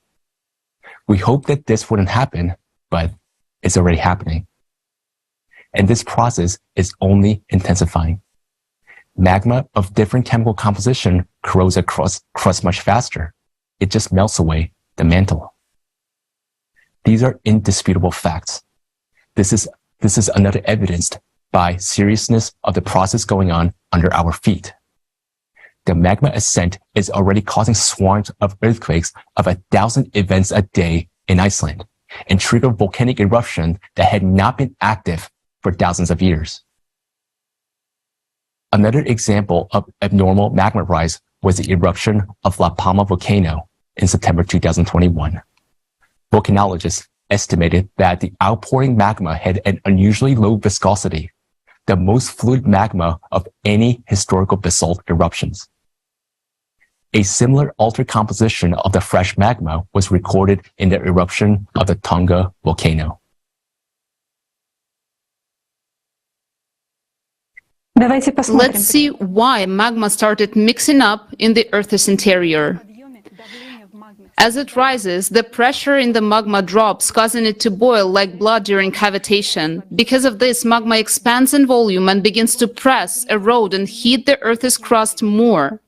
We hope that this wouldn't happen, but it's already happening. And this process is only intensifying. Magma of different chemical composition corrodes a crust much faster. It just melts away the mantle. These are indisputable facts. This is another evidence by seriousness of the process going on under our feet. The magma ascent is already causing swarms of earthquakes of 1,000 events a day in Iceland and trigger volcanic eruption that had not been active for thousands of years. Another example of abnormal magma rise was the eruption of La Palma volcano in September 2021. Volcanologists estimated that the outpouring magma had an unusually low viscosity, the most fluid magma of any historical basalt eruptions. A similar altered composition of the fresh magma was recorded in the eruption of the Tonga volcano. Let's see why magma started mixing up in the Earth's interior. As it rises, the pressure in the magma drops, causing it to boil like blood during cavitation. Because of this, magma expands in volume and begins to press, erode, and heat the Earth's crust more.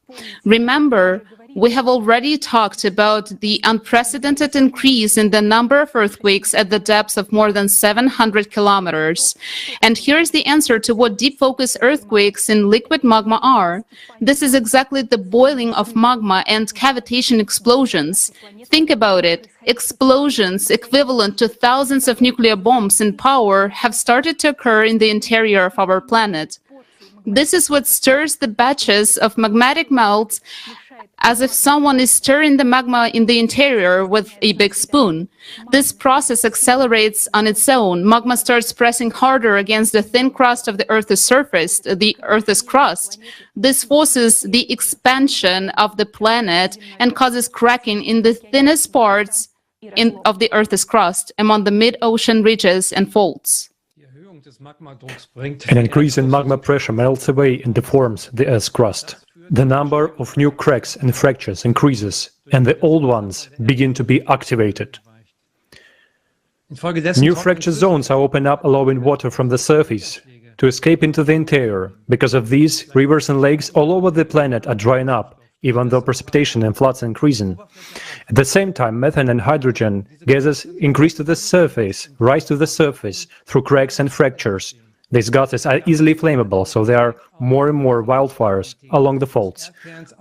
Remember, we have already talked about the unprecedented increase in the number of earthquakes at the depths of more than 700 kilometers. And here's the answer to what deep focus earthquakes in liquid magma are. This is exactly the boiling of magma and cavitation explosions. Think about it. Explosions equivalent to thousands of nuclear bombs in power have started to occur in the interior of our planet. This is what stirs the batches of magmatic melts, as if someone is stirring the magma in the interior with a big spoon. This process accelerates on its own. Magma starts pressing harder against the thin crust of the Earth's surface, the Earth's crust. This forces the expansion of the planet and causes cracking in the thinnest parts of the Earth's crust, among the mid-ocean ridges and faults. An increase in magma pressure melts away and deforms the Earth's crust. The number of new cracks and fractures increases, and the old ones begin to be activated. New fracture zones are opened up, allowing water from the surface to escape into the interior. Because of these, rivers and lakes all over the planet are drying up, even though precipitation and floods are increasing. At the same time, methane and hydrogen gases increase to the surface, rise to the surface through cracks and fractures. These gases are easily flammable, so there are more and more wildfires along the faults.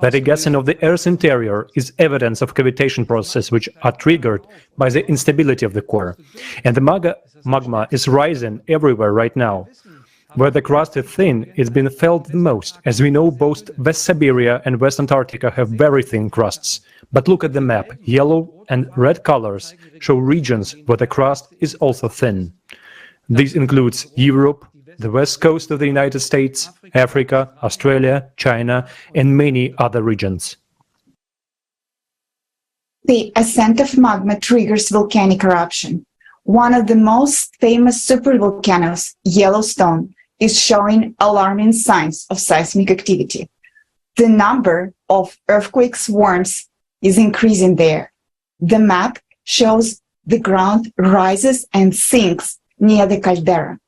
The regassing of the Earth's interior is evidence of cavitation processes which are triggered by the instability of the core. And the magma is rising everywhere right now. Where the crust is thin, it's been felt the most. As we know, both West Siberia and West Antarctica have very thin crusts. But look at the map. Yellow and red colors show regions where the crust is also thin. This includes Europe, the west coast of the United States, Africa, Australia, China, and many other regions. The ascent of magma triggers volcanic eruption. One of the most famous supervolcanoes, Yellowstone, is showing alarming signs of seismic activity. The number of earthquake swarms is increasing there. The map shows the ground rises and sinks near the caldera.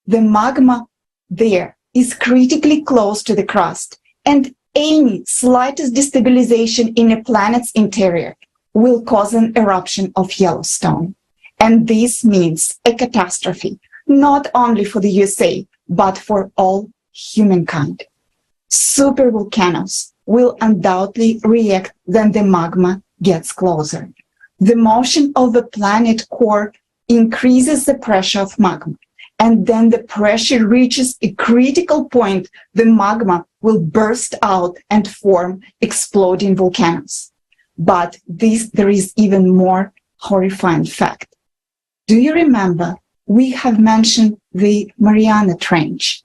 The magma there is critically close to the crust, and any slightest destabilization in a planet's interior will cause an eruption of Yellowstone. And this means a catastrophe, not only for the USA, but for all humankind. Supervolcanoes will undoubtedly react when the magma gets closer. The motion of the planet core increases the pressure of magma, and then the pressure reaches a critical point, the magma will burst out and form exploding volcanoes. But there is even more horrifying fact. Do you remember we have mentioned the Mariana Trench?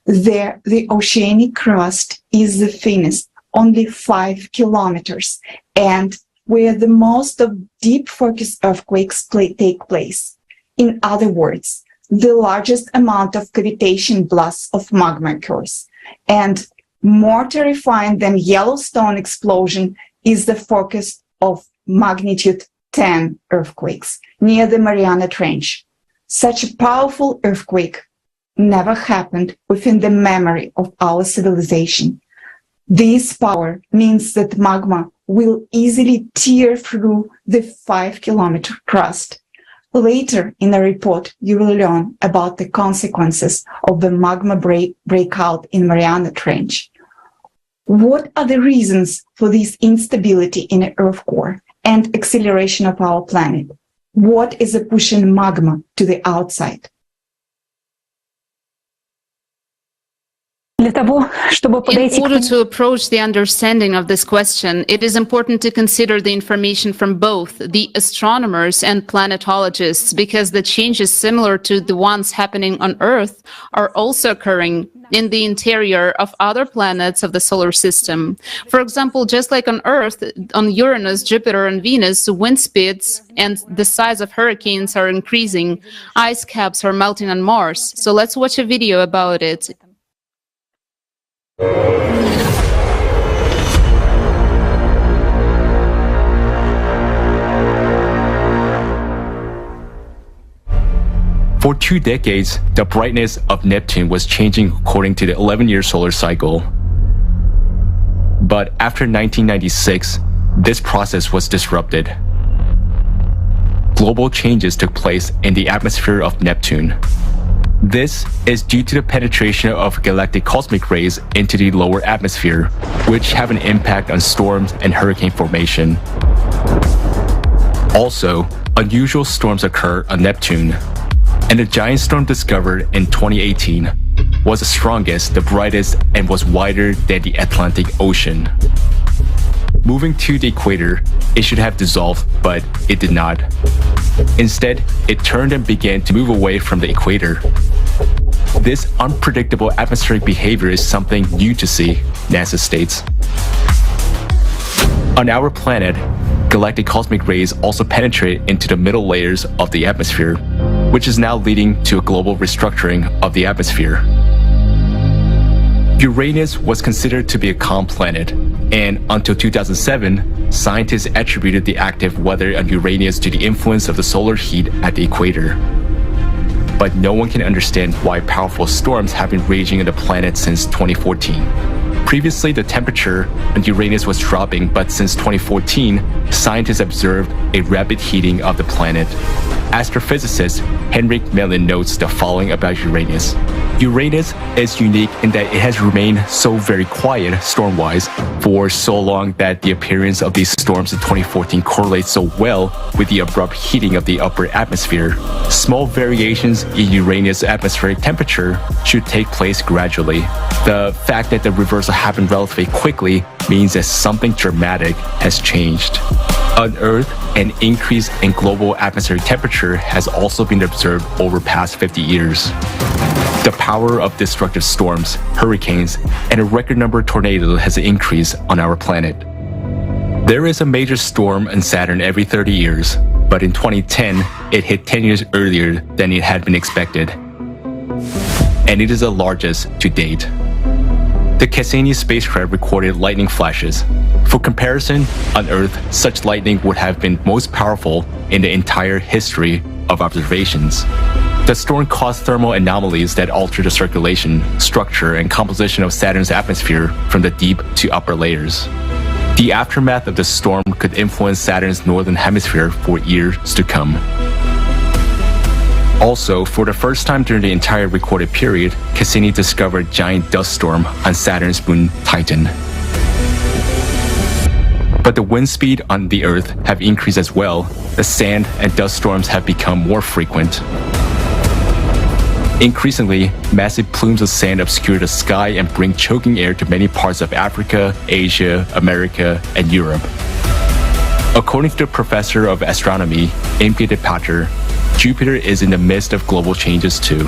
There, the oceanic crust is the thinnest, only 5 kilometers, and where the most of deep focus earthquakes take place. In other words, the largest amount of cavitation blasts of magma occurs. And more terrifying than Yellowstone explosion is the focus of magnitude 10 earthquakes near the Mariana Trench. Such a powerful earthquake never happened within the memory of our civilization. This power means that magma will easily tear through the 5-kilometer crust. Later in the report, you will learn about the consequences of the magma breakout in Mariana Trench. What are the reasons for this instability in the Earth core and acceleration of our planet? What is pushing magma to the outside? In order to approach the understanding of this question, it is important to consider the information from both the astronomers and planetologists, because the changes similar to the ones happening on Earth are also occurring in the interior of other planets of the solar system. For example, just like on Earth, on Uranus, Jupiter, and Venus, wind speeds and the size of hurricanes are increasing. Ice caps are melting on Mars. So let's watch a video about it. For 2 decades, the brightness of Neptune was changing according to the 11-year solar cycle. But after 1996, this process was disrupted. Global changes took place in the atmosphere of Neptune. This is due to the penetration of galactic cosmic rays into the lower atmosphere, which have an impact on storms and hurricane formation. Also, unusual storms occur on Neptune, and the giant storm discovered in 2018 was the strongest, the brightest, and was wider than the Atlantic Ocean. Moving to the equator, it should have dissolved, but it did not. Instead, it turned and began to move away from the equator. This unpredictable atmospheric behavior is something new to see, NASA states. On our planet, galactic cosmic rays also penetrate into the middle layers of the atmosphere, which is now leading to a global restructuring of the atmosphere. Uranus was considered to be a calm planet, and until 2007, scientists attributed the active weather on Uranus to the influence of the solar heat at the equator. But no one can understand why powerful storms have been raging on the planet since 2014. Previously, the temperature on Uranus was dropping, but since 2014, scientists observed a rapid heating of the planet. Astrophysicist Henrik Mellin notes the following about Uranus. Uranus is unique in that it has remained so very quiet storm-wise for so long that the appearance of these storms in 2014 correlates so well with the abrupt heating of the upper atmosphere. Small variations in Uranus' atmospheric temperature should take place gradually. The fact that the reversal happened relatively quickly means that something dramatic has changed. On Earth, an increase in global atmospheric temperature has also been observed over past 50 years. The power of destructive storms, hurricanes, and a record number of tornadoes has increased on our planet. There is a major storm on Saturn every 30 years, but in 2010, it hit 10 years earlier than it had been expected. And it is the largest to date. The Cassini spacecraft recorded lightning flashes. For comparison, on Earth, such lightning would have been most powerful in the entire history of observations. The storm caused thermal anomalies that alter the circulation, structure, and composition of Saturn's atmosphere from the deep to upper layers. The aftermath of the storm could influence Saturn's northern hemisphere for years to come. Also, for the first time during the entire recorded period, Cassini discovered a giant dust storm on Saturn's moon Titan. But the wind speed on the Earth have increased as well. The sand and dust storms have become more frequent. Increasingly, massive plumes of sand obscure the sky and bring choking air to many parts of Africa, Asia, America, and Europe. According to the professor of astronomy, Imke de Pater, Jupiter is in the midst of global changes too.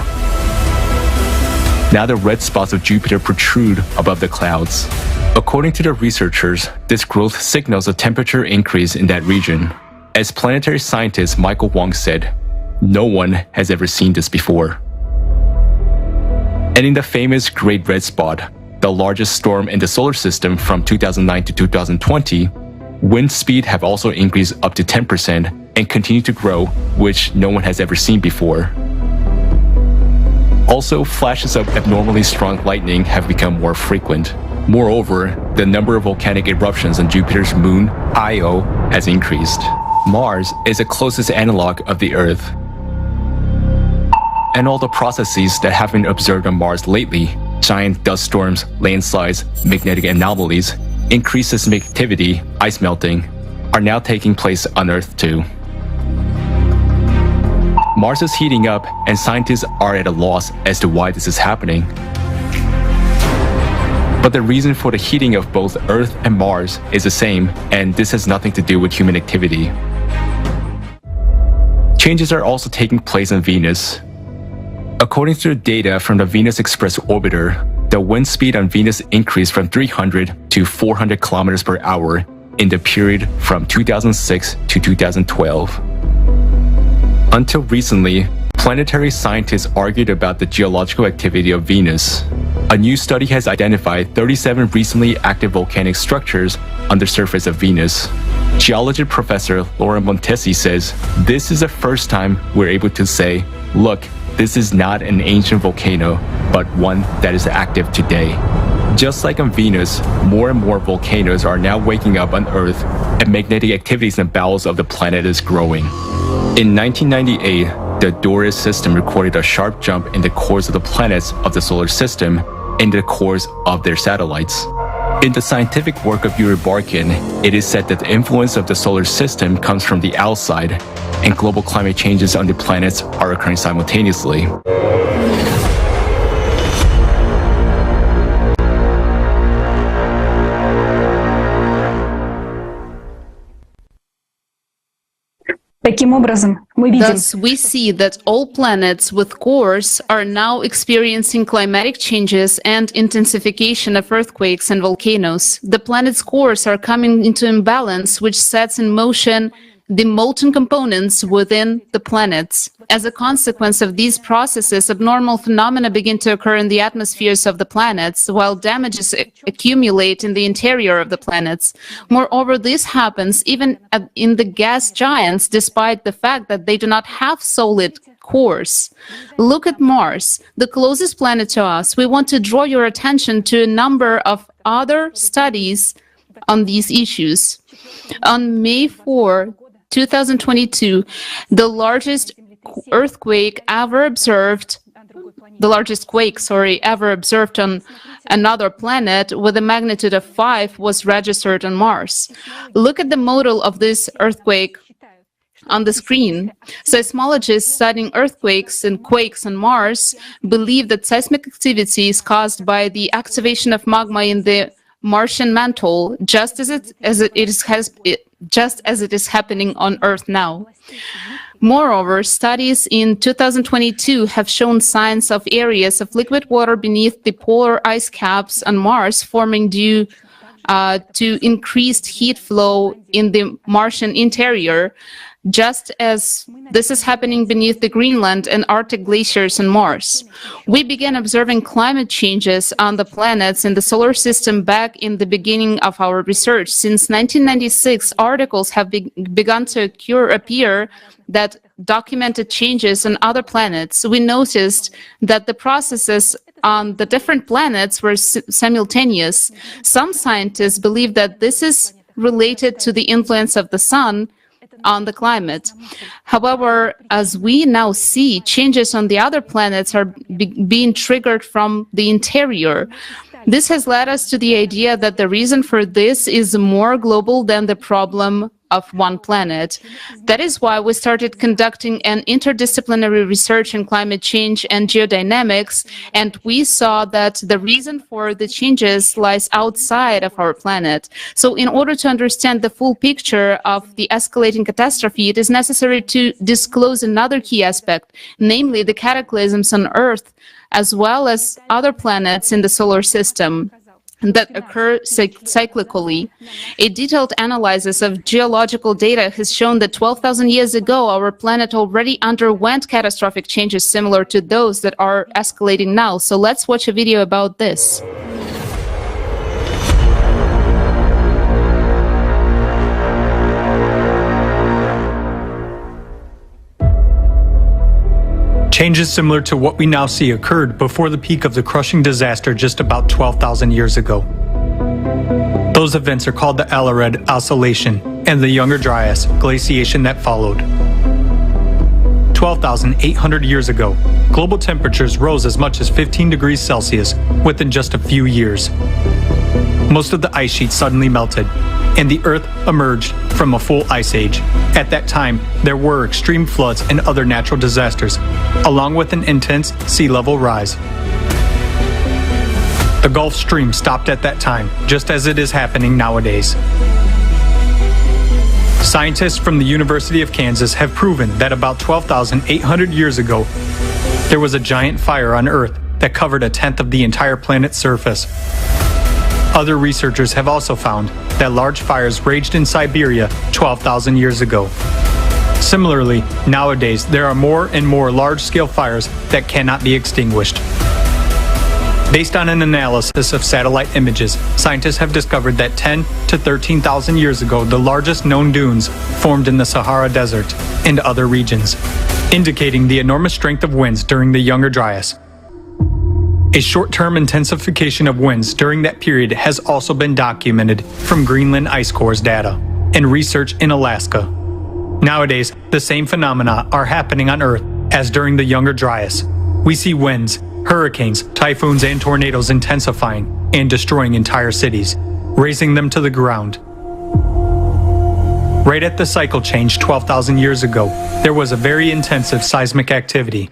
Now the red spots of Jupiter protrude above the clouds. According to the researchers, this growth signals a temperature increase in that region. As planetary scientist Michael Wong said, "No one has ever seen this before." And in the famous Great Red Spot, the largest storm in the solar system from 2009 to 2020, wind speed have also increased up to 10% and continue to grow, which no one has ever seen before. Also, flashes of abnormally strong lightning have become more frequent. Moreover, the number of volcanic eruptions on Jupiter's moon, Io, has increased. Mars is the closest analog of the Earth. And all the processes that have been observed on Mars lately, giant dust storms, landslides, magnetic anomalies, increased seismic activity, ice melting, are now taking place on Earth too. Mars is heating up, and scientists are at a loss as to why this is happening. But the reason for the heating of both Earth and Mars is the same, and this has nothing to do with human activity. Changes are also taking place on Venus. According to the data from the Venus Express orbiter, the wind speed on Venus increased from 300 to 400 kilometers per hour in the period from 2006 to 2012. Until recently, planetary scientists argued about the geological activity of Venus. A new study has identified 37 recently active volcanic structures on the surface of Venus. Geology professor Laura Montesi says, "This is the first time we're able to say, look, this is not an ancient volcano, but one that is active today." Just like on Venus, more and more volcanoes are now waking up on Earth, and magnetic activities in the bowels of the planet is growing. In 1998, the Doric system recorded a sharp jump in the cores of the planets of the solar system and the cores of their satellites. In the scientific work of Yuri Barkin, it is said that the influence of the solar system comes from the outside, and global climate changes on the planets are occurring simultaneously. Таким образом, мы видим, Thus, we see that all planets with cores are now experiencing climatic changes and intensification of earthquakes and volcanoes. The planet's cores are coming into imbalance, which sets in motion the molten components within the planets. As a consequence of these processes, abnormal phenomena begin to occur in the atmospheres of the planets, while damages accumulate in the interior of the planets. Moreover, this happens even in the gas giants, despite the fact that they do not have solid cores. Look at Mars, the closest planet to us. We want to draw your attention to a number of other studies on these issues. On May 4, 2022, the largest earthquake ever observed quake, ever observed on another planet with a magnitude of 5 was registered on Mars. Look at the model of this earthquake on the screen. Seismologists studying earthquakes and quakes on Mars believe that seismic activity is caused by the activation of magma in the Martian mantle, just as it is happening on Earth now. Moreover, studies in 2022 have shown signs of areas of liquid water beneath the polar ice caps on Mars forming due to increased heat flow in the Martian interior, just as this is happening beneath the Greenland and Arctic glaciers on Mars. We began observing climate changes on the planets in the solar system back in the beginning of our research. Since 1996, articles have begun to appear that documented changes on other planets. We noticed that the processes on the different planets were simultaneous. Some scientists believe that this is related to the influence of the sun on the climate. However, as we now see, changes on the other planets are being triggered from the interior. This has led us to the idea that the reason for this is more global than the problem of one planet. That is why we started conducting an interdisciplinary research in climate change and geodynamics, and we saw that the reason for the changes lies outside of our planet. So in order to understand the full picture of the escalating catastrophe, it is necessary to disclose another key aspect, namely the cataclysms on Earth, as well as other planets in the solar system that occur cyclically. A detailed analysis of geological data has shown that 12,000 years ago, our planet already underwent catastrophic changes similar to those that are escalating now. So let's watch a video about this. Changes similar to what we now see occurred before the peak of the crushing disaster just about 12,000 years ago. Those events are called the Alared Oscillation and the Younger Dryas glaciation that followed. 12,800 years ago, global temperatures rose as much as 15 degrees Celsius within just a few years. Most of the ice sheet suddenly melted, and the Earth emerged from a full ice age. At that time, there were extreme floods and other natural disasters, along with an intense sea level rise. The Gulf Stream stopped at that time, just as it is happening nowadays. Scientists from the University of Kansas have proven that about 12,800 years ago, there was a giant fire on Earth that covered 1/10 of the entire planet's surface. Other researchers have also found that large fires raged in Siberia 12,000 years ago. Similarly, nowadays there are more and more large-scale fires that cannot be extinguished. Based on an analysis of satellite images, scientists have discovered that 10 to 13,000 years ago, the largest known dunes formed in the Sahara Desert and other regions, indicating the enormous strength of winds during the Younger Dryas. A short-term intensification of winds during that period has also been documented from Greenland ice cores data and research in Alaska. Nowadays, the same phenomena are happening on Earth as during the Younger Dryas. We see winds, hurricanes, typhoons, and tornadoes intensifying and destroying entire cities, razing them to the ground. Right at the cycle change 12,000 years ago, there was a very intensive seismic activity.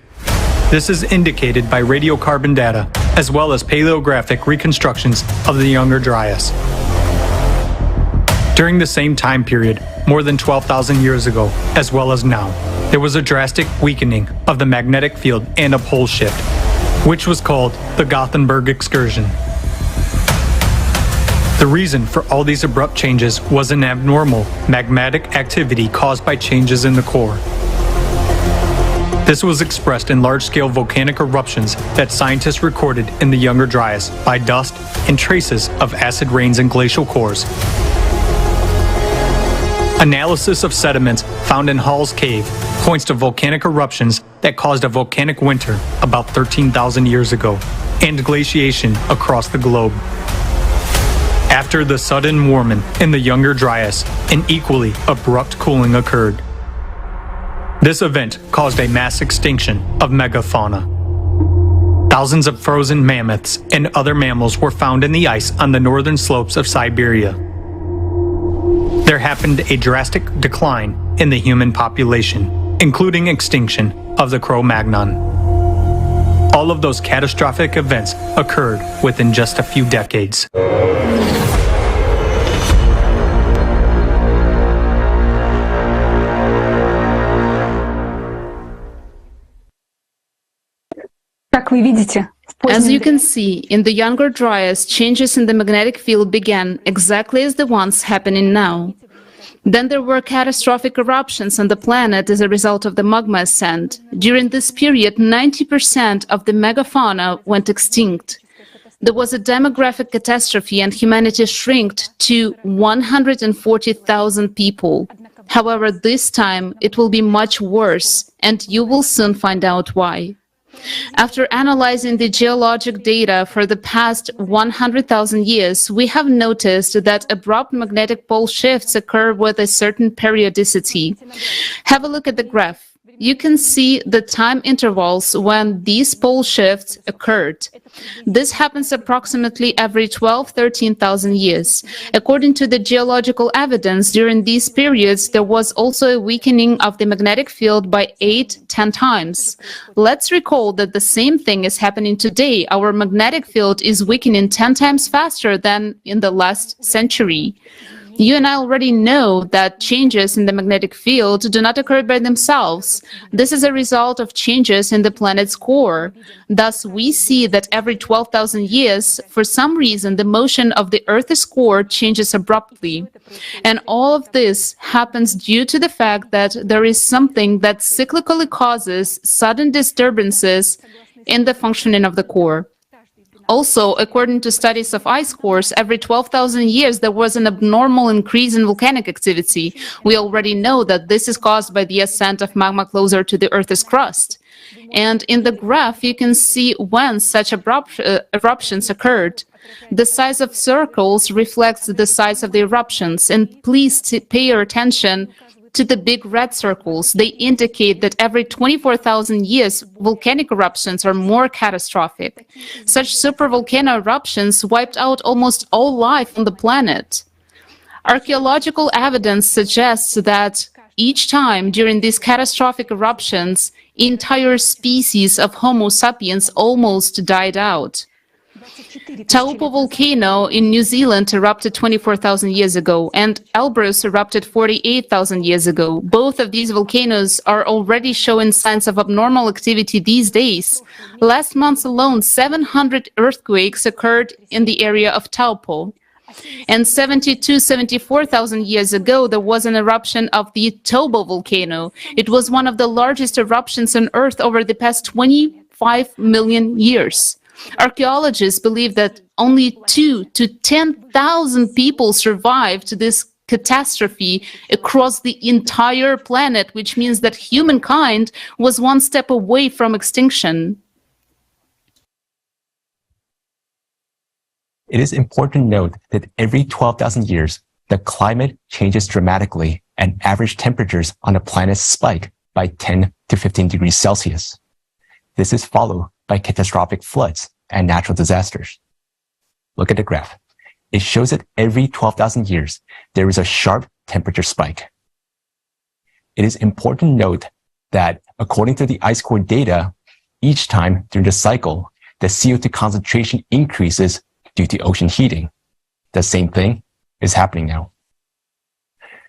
This is indicated by radiocarbon data, as well as paleographic reconstructions of the Younger Dryas. During the same time period, more than 12,000 years ago, as well as now, there was a drastic weakening of the magnetic field and a pole shift, which was called the Gothenburg excursion. The reason for all these abrupt changes was an abnormal magmatic activity caused by changes in the core. This was expressed in large-scale volcanic eruptions that scientists recorded in the Younger Dryas by dust and traces of acid rains and glacial cores. Analysis of sediments found in Hall's Cave points to volcanic eruptions that caused a volcanic winter about 13,000 years ago and glaciation across the globe. After the sudden warming in the Younger Dryas, an equally abrupt cooling occurred. This event caused a mass extinction of megafauna. Thousands of frozen mammoths and other mammals were found in the ice on the northern slopes of Siberia. There happened a drastic decline in the human population, including extinction of the Cro-Magnon. All of those catastrophic events occurred within just a few decades. As you can see, in the younger Dryas, changes in the magnetic field began exactly as the ones happening now. Then there were catastrophic eruptions on the planet as a result of the magma ascent. During this period, 90% of the megafauna went extinct. There was a demographic catastrophe and humanity shrinked to 140,000 people. However, this time it will be much worse, and you will soon find out why. After analyzing the geologic data for the past 100,000 years, we have noticed that abrupt magnetic pole shifts occur with a certain periodicity. Have a look at the graph. You can see the time intervals when these pole shifts occurred. This happens approximately every 13,000 years. According to the geological evidence, during these periods, there was also a weakening of the magnetic field by 8-10 times. Let's recall that the same thing is happening today. Our magnetic field is weakening 10 times faster than in the last century. You and I already know that changes in the magnetic field do not occur by themselves. This is a result of changes in the planet's core. Thus, we see that every 12,000 years, for some reason, the motion of the Earth's core changes abruptly. And all of this happens due to the fact that there is something that cyclically causes sudden disturbances in the functioning of the core. Also, according to studies of ice cores, every 12,000 years there was an abnormal increase in volcanic activity. We already know that this is caused by the ascent of magma closer to the Earth's crust. And in the graph, you can see when such eruptions occurred. The size of circles reflects the size of the eruptions, and please pay your attention to the big red circles. They indicate that every 24,000 years, volcanic eruptions are more catastrophic. Such supervolcano eruptions wiped out almost all life on the planet. Archaeological evidence suggests that each time during these catastrophic eruptions, entire species of Homo sapiens almost died out. Taupo volcano in New Zealand erupted 24,000 years ago, and Elbrus erupted 48,000 years ago. Both of these volcanoes are already showing signs of abnormal activity these days. Last month alone, 700 earthquakes occurred in the area of Taupo. And 74,000 years ago, there was an eruption of the Tobo volcano. It was one of the largest eruptions on Earth over the past 25 million years. Archaeologists believe that only 2,000 to 10,000 people survived this catastrophe across the entire planet, which means that humankind was one step away from extinction. It is important to note that every 12,000 years, the climate changes dramatically and average temperatures on the planet spike by 10 to 15 degrees Celsius. This is followed by catastrophic floods and natural disasters. Look at the graph. It shows that every 12,000 years, there is a sharp temperature spike. It is important to note that according to the ice core data, each time during the cycle, the CO2 concentration increases due to ocean heating. The same thing is happening now.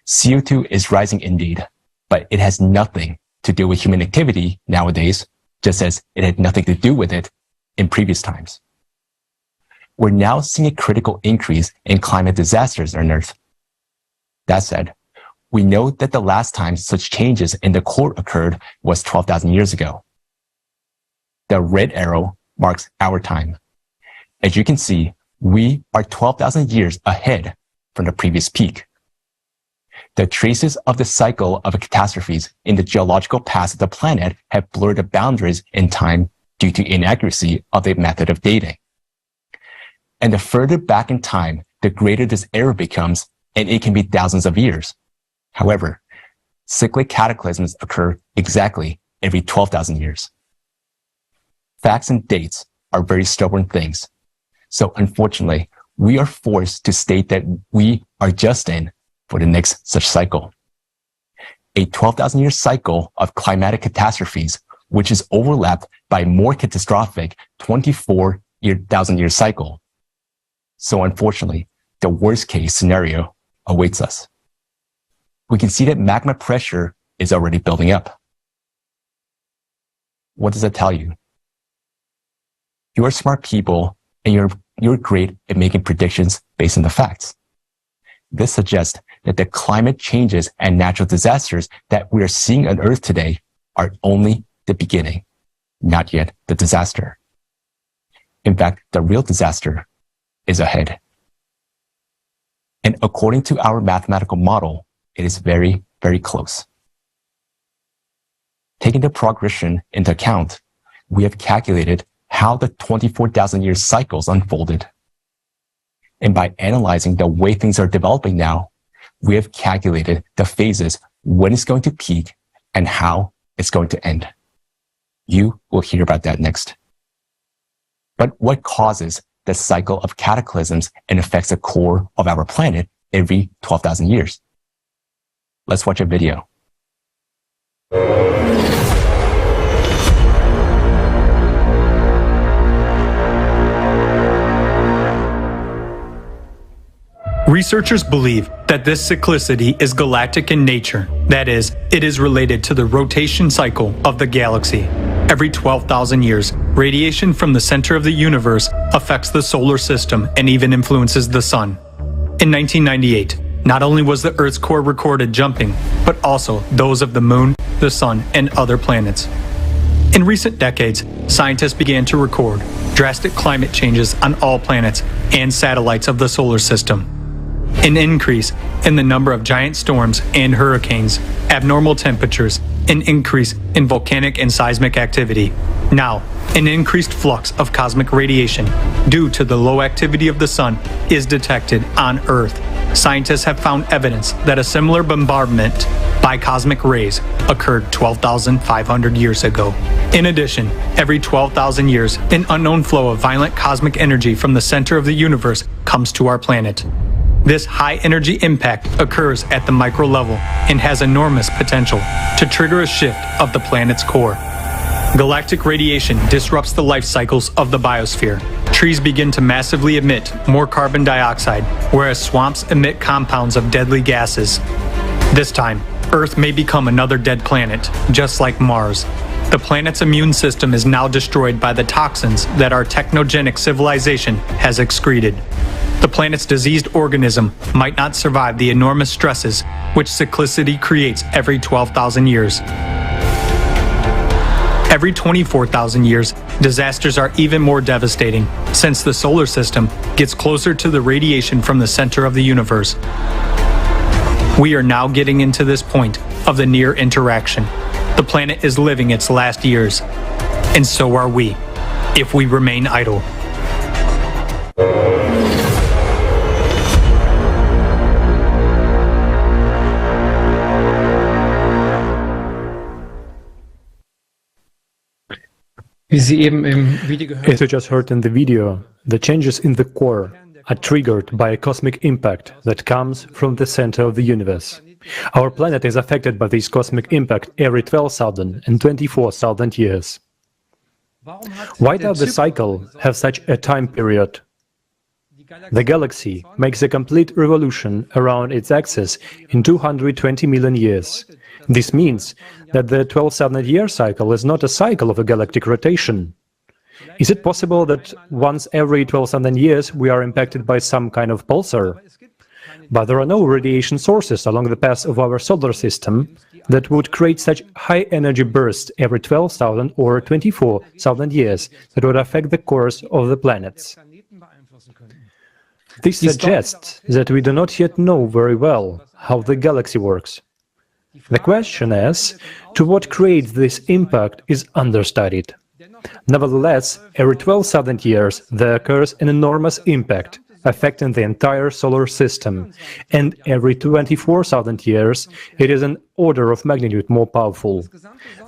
CO2 is rising indeed, but it has nothing to do with human activity nowadays, just as it had nothing to do with it in previous times. We're now seeing a critical increase in climate disasters on Earth. That said, we know that the last time such changes in the core occurred was 12,000 years ago. The red arrow marks our time. As you can see, we are 12,000 years ahead from the previous peak. The traces of the cycle of catastrophes in the geological past of the planet have blurred the boundaries in time due to inaccuracy of the method of dating. And the further back in time, the greater this error becomes, and it can be thousands of years. However, cyclic cataclysms occur exactly every 12,000 years. Facts and dates are very stubborn things. So unfortunately, we are forced to state that we are just in for the next such cycle. A 12,000-year cycle of climatic catastrophes, which is overlapped by a more catastrophic 24,000-year cycle. So unfortunately, the worst case scenario awaits us. We can see that magma pressure is already building up. What does that tell you? You are smart people and you're great at making predictions based on the facts. This suggests that the climate changes and natural disasters that we are seeing on Earth today are only the beginning, not yet the disaster. In fact, the real disaster is ahead. And according to our mathematical model, it is very, very close. Taking the progression into account, we have calculated how the 24,000-year cycles unfolded. And by analyzing the way things are developing now, we have calculated the phases when it's going to peak and how it's going to end. You will hear about that next. But what causes the cycle of cataclysms and affects the core of our planet every 12,000 years? Let's watch a video. Researchers believe that this cyclicity is galactic in nature. That is, it is related to the rotation cycle of the galaxy. Every 12,000 years, radiation from the center of the universe affects the solar system and even influences the sun. In 1998, not only was the Earth's core recorded jumping, but also those of the moon, the sun, and other planets. In recent decades, scientists began to record drastic climate changes on all planets and satellites of the solar system. An increase in the number of giant storms and hurricanes, abnormal temperatures, an increase in volcanic and seismic activity. Now, an increased flux of cosmic radiation due to the low activity of the sun is detected on Earth. Scientists have found evidence that a similar bombardment by cosmic rays occurred 12,500 years ago. In addition, every 12,000 years, an unknown flow of violent cosmic energy from the center of the universe comes to our planet. This high-energy impact occurs at the micro level and has enormous potential to trigger a shift of the planet's core. Galactic radiation disrupts the life cycles of the biosphere. Trees begin to massively emit more carbon dioxide, whereas swamps emit compounds of deadly gases. This time, Earth may become another dead planet, just like Mars. The planet's immune system is now destroyed by the toxins that our technogenic civilization has excreted. The planet's diseased organism might not survive the enormous stresses which cyclicity creates every 12,000 years. Every 24,000 years, disasters are even more devastating, since the solar system gets closer to the radiation from the center of the universe. We are now getting into this point of the near interaction. The planet is living its last years, and so are we, if we remain idle. As you just heard in the video, the changes in the core are triggered by a cosmic impact that comes from the center of the universe. Our planet is affected by this cosmic impact every 12,000 and 24,000 years. Why does the cycle have such a time period? The galaxy makes a complete revolution around its axis in 220 million years. This means that the 12,000-year cycle is not a cycle of a galactic rotation. Is it possible that once every 12,000 years we are impacted by some kind of pulsar? But there are no radiation sources along the path of our solar system that would create such high-energy bursts every 12,000 or 24,000 years that would affect the course of the planets. This suggests that we do not yet know very well how the galaxy works. The question is, to what creates this impact is understudied. Nevertheless, every 12,000 years there occurs an enormous impact, affecting the entire solar system, and every 24,000 years it is an order of magnitude more powerful.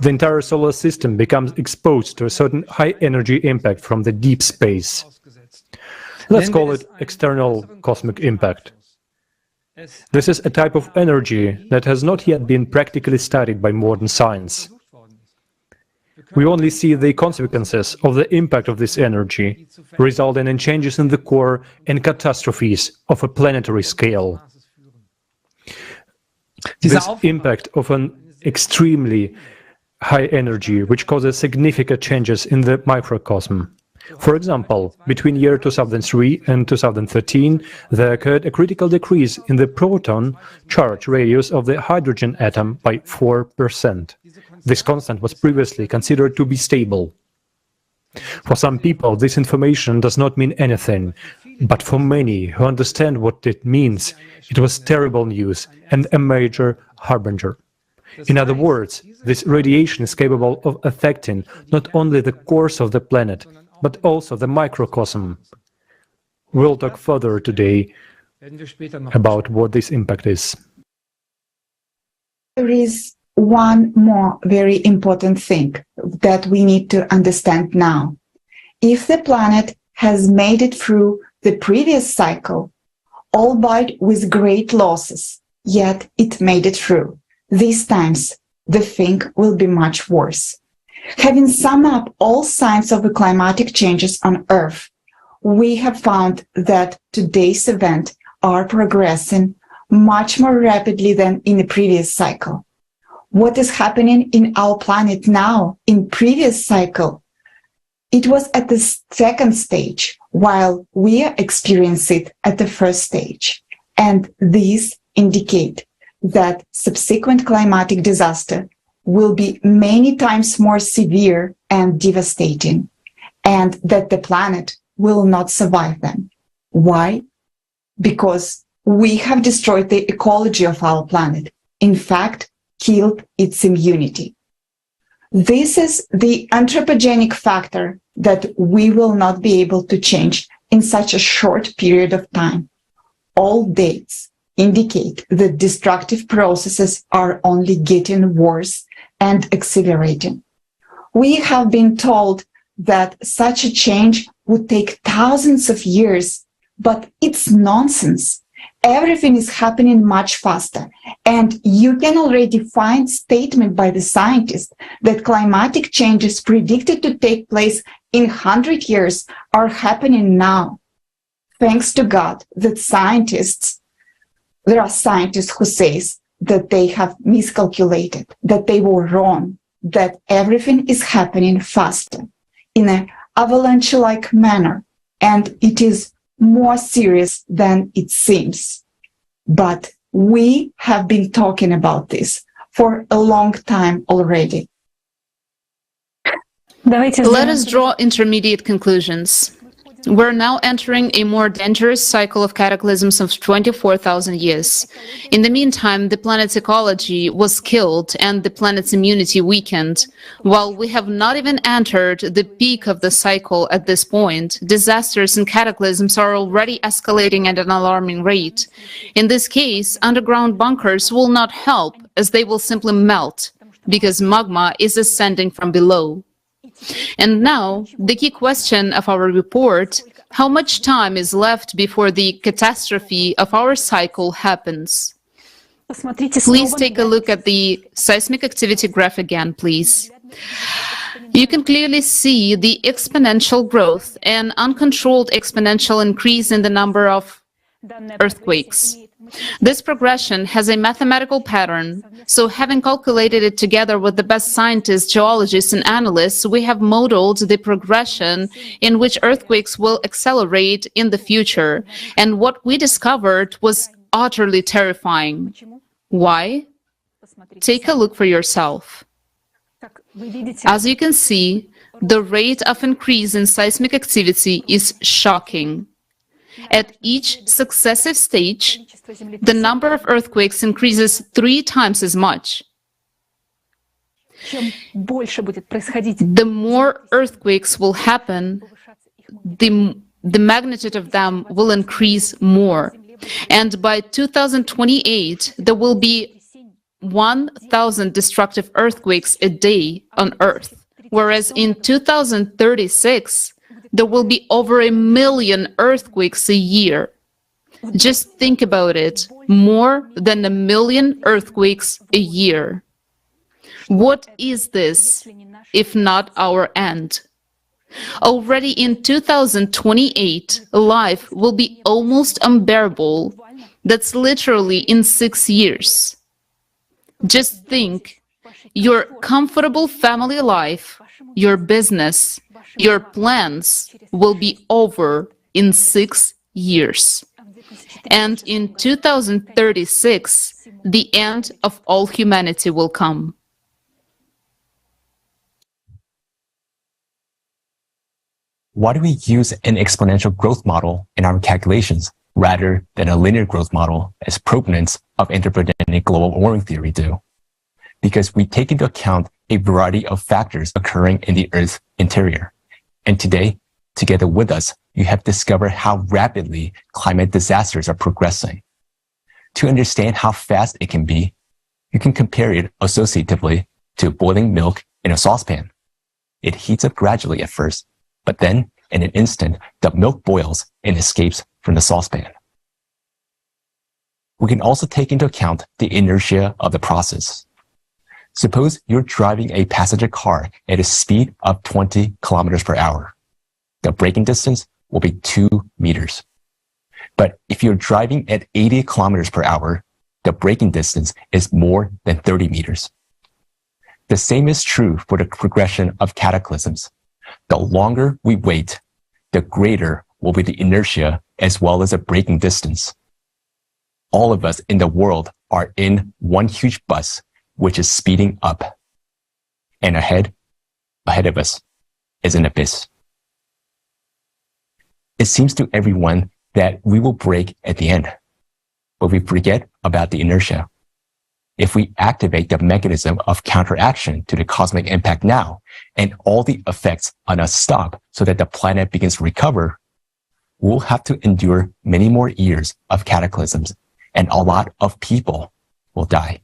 The entire solar system becomes exposed to a certain high-energy impact from the deep space. Let's call it external cosmic impact. This is a type of energy that has not yet been practically studied by modern science. We only see the consequences of the impact of this energy, resulting in changes in the core and catastrophes of a planetary scale. This impact of an extremely high energy, which causes significant changes in the microcosm. For example, between year 2003 and 2013, there occurred a critical decrease in the proton charge radius of the hydrogen atom by 4%. This constant was previously considered to be stable. For some people, this information does not mean anything, but for many who understand what it means, it was terrible news and a major harbinger. In other words, this radiation is capable of affecting not only the course of the planet, but also the microcosm. We'll talk further today about what this impact is. There is one more very important thing that we need to understand now. If the planet has made it through the previous cycle, albeit with great losses, yet it made it through, these times the thing will be much worse. Having summed up all signs of the climatic changes on Earth, we have found that today's events are progressing much more rapidly than in the previous cycle. What is happening in our planet now, in previous cycle, it was at the second stage, while we are experiencing it at the first stage. And these indicate that subsequent climatic disaster will be many times more severe and devastating, and that the planet will not survive them. Why? Because we have destroyed the ecology of our planet. In fact, killed its immunity. This is the anthropogenic factor that we will not be able to change in such a short period of time. All dates indicate that destructive processes are only getting worse and accelerating. We have been told that such a change would take thousands of years, but it's nonsense. Everything is happening much faster, and you can already find statement by the scientists that climatic changes predicted to take place in 100 years are happening now. Thanks to God that there are scientists who say that they have miscalculated, that they were wrong, that everything is happening faster in an avalanche-like manner, and it is more serious than it seems. But we have been talking about this for a long time already. Let us draw intermediate conclusions. We're now entering a more dangerous cycle of cataclysms of 24,000 years. In the meantime, the planet's ecology was killed and the planet's immunity weakened. While we have not even entered the peak of the cycle at this point, disasters and cataclysms are already escalating at an alarming rate. In this case, underground bunkers will not help, as they will simply melt, because magma is ascending from below. And now, the key question of our report: how much time is left before the catastrophe of our cycle happens? Please take a look at the seismic activity graph again, please. You can clearly see the exponential growth and uncontrolled exponential increase in the number of earthquakes. This progression has a mathematical pattern, so having calculated it together with the best scientists, geologists, and analysts, we have modeled the progression in which earthquakes will accelerate in the future. And what we discovered was utterly terrifying. Why? Take a look for yourself. As you can see, the rate of increase in seismic activity is shocking. At each successive stage, the number of earthquakes increases 3 times as much. The more earthquakes will happen, the the magnitude of them will increase more. And by 2028, there will be 1,000 destructive earthquakes a day on Earth, whereas in 2036, there will be over 1 million earthquakes a year. Just think about it, more than 1 million earthquakes a year. What is this, if not our end? Already in 2028, life will be almost unbearable. That's literally in 6 years. Just think, your comfortable family life, your business, your plans will be over in 6 years. And in 2036, the end of all humanity will come. Why do we use an exponential growth model in our calculations rather than a linear growth model as proponents of anthropogenic global warming theory do? Because we take into account a variety of factors occurring in the Earth's interior. And today, together with us, you have discovered how rapidly climate disasters are progressing. To understand how fast it can be, you can compare it associatively to boiling milk in a saucepan. It heats up gradually at first, but then, in an instant, the milk boils and escapes from the saucepan. We can also take into account the inertia of the process. Suppose you're driving a passenger car at a speed of 20 kilometers per hour. The braking distance will be 2 meters. But if you're driving at 80 kilometers per hour, the braking distance is more than 30 meters. The same is true for the progression of cataclysms. The longer we wait, the greater will be the inertia as well as the braking distance. All of us in the world are in one huge bus, which is speeding up. And ahead of us, is an abyss. It seems to everyone that we will break at the end, but we forget about the inertia. If we activate the mechanism of counteraction to the cosmic impact now, and all the effects on us stop so that the planet begins to recover, we'll have to endure many more years of cataclysms, and a lot of people will die.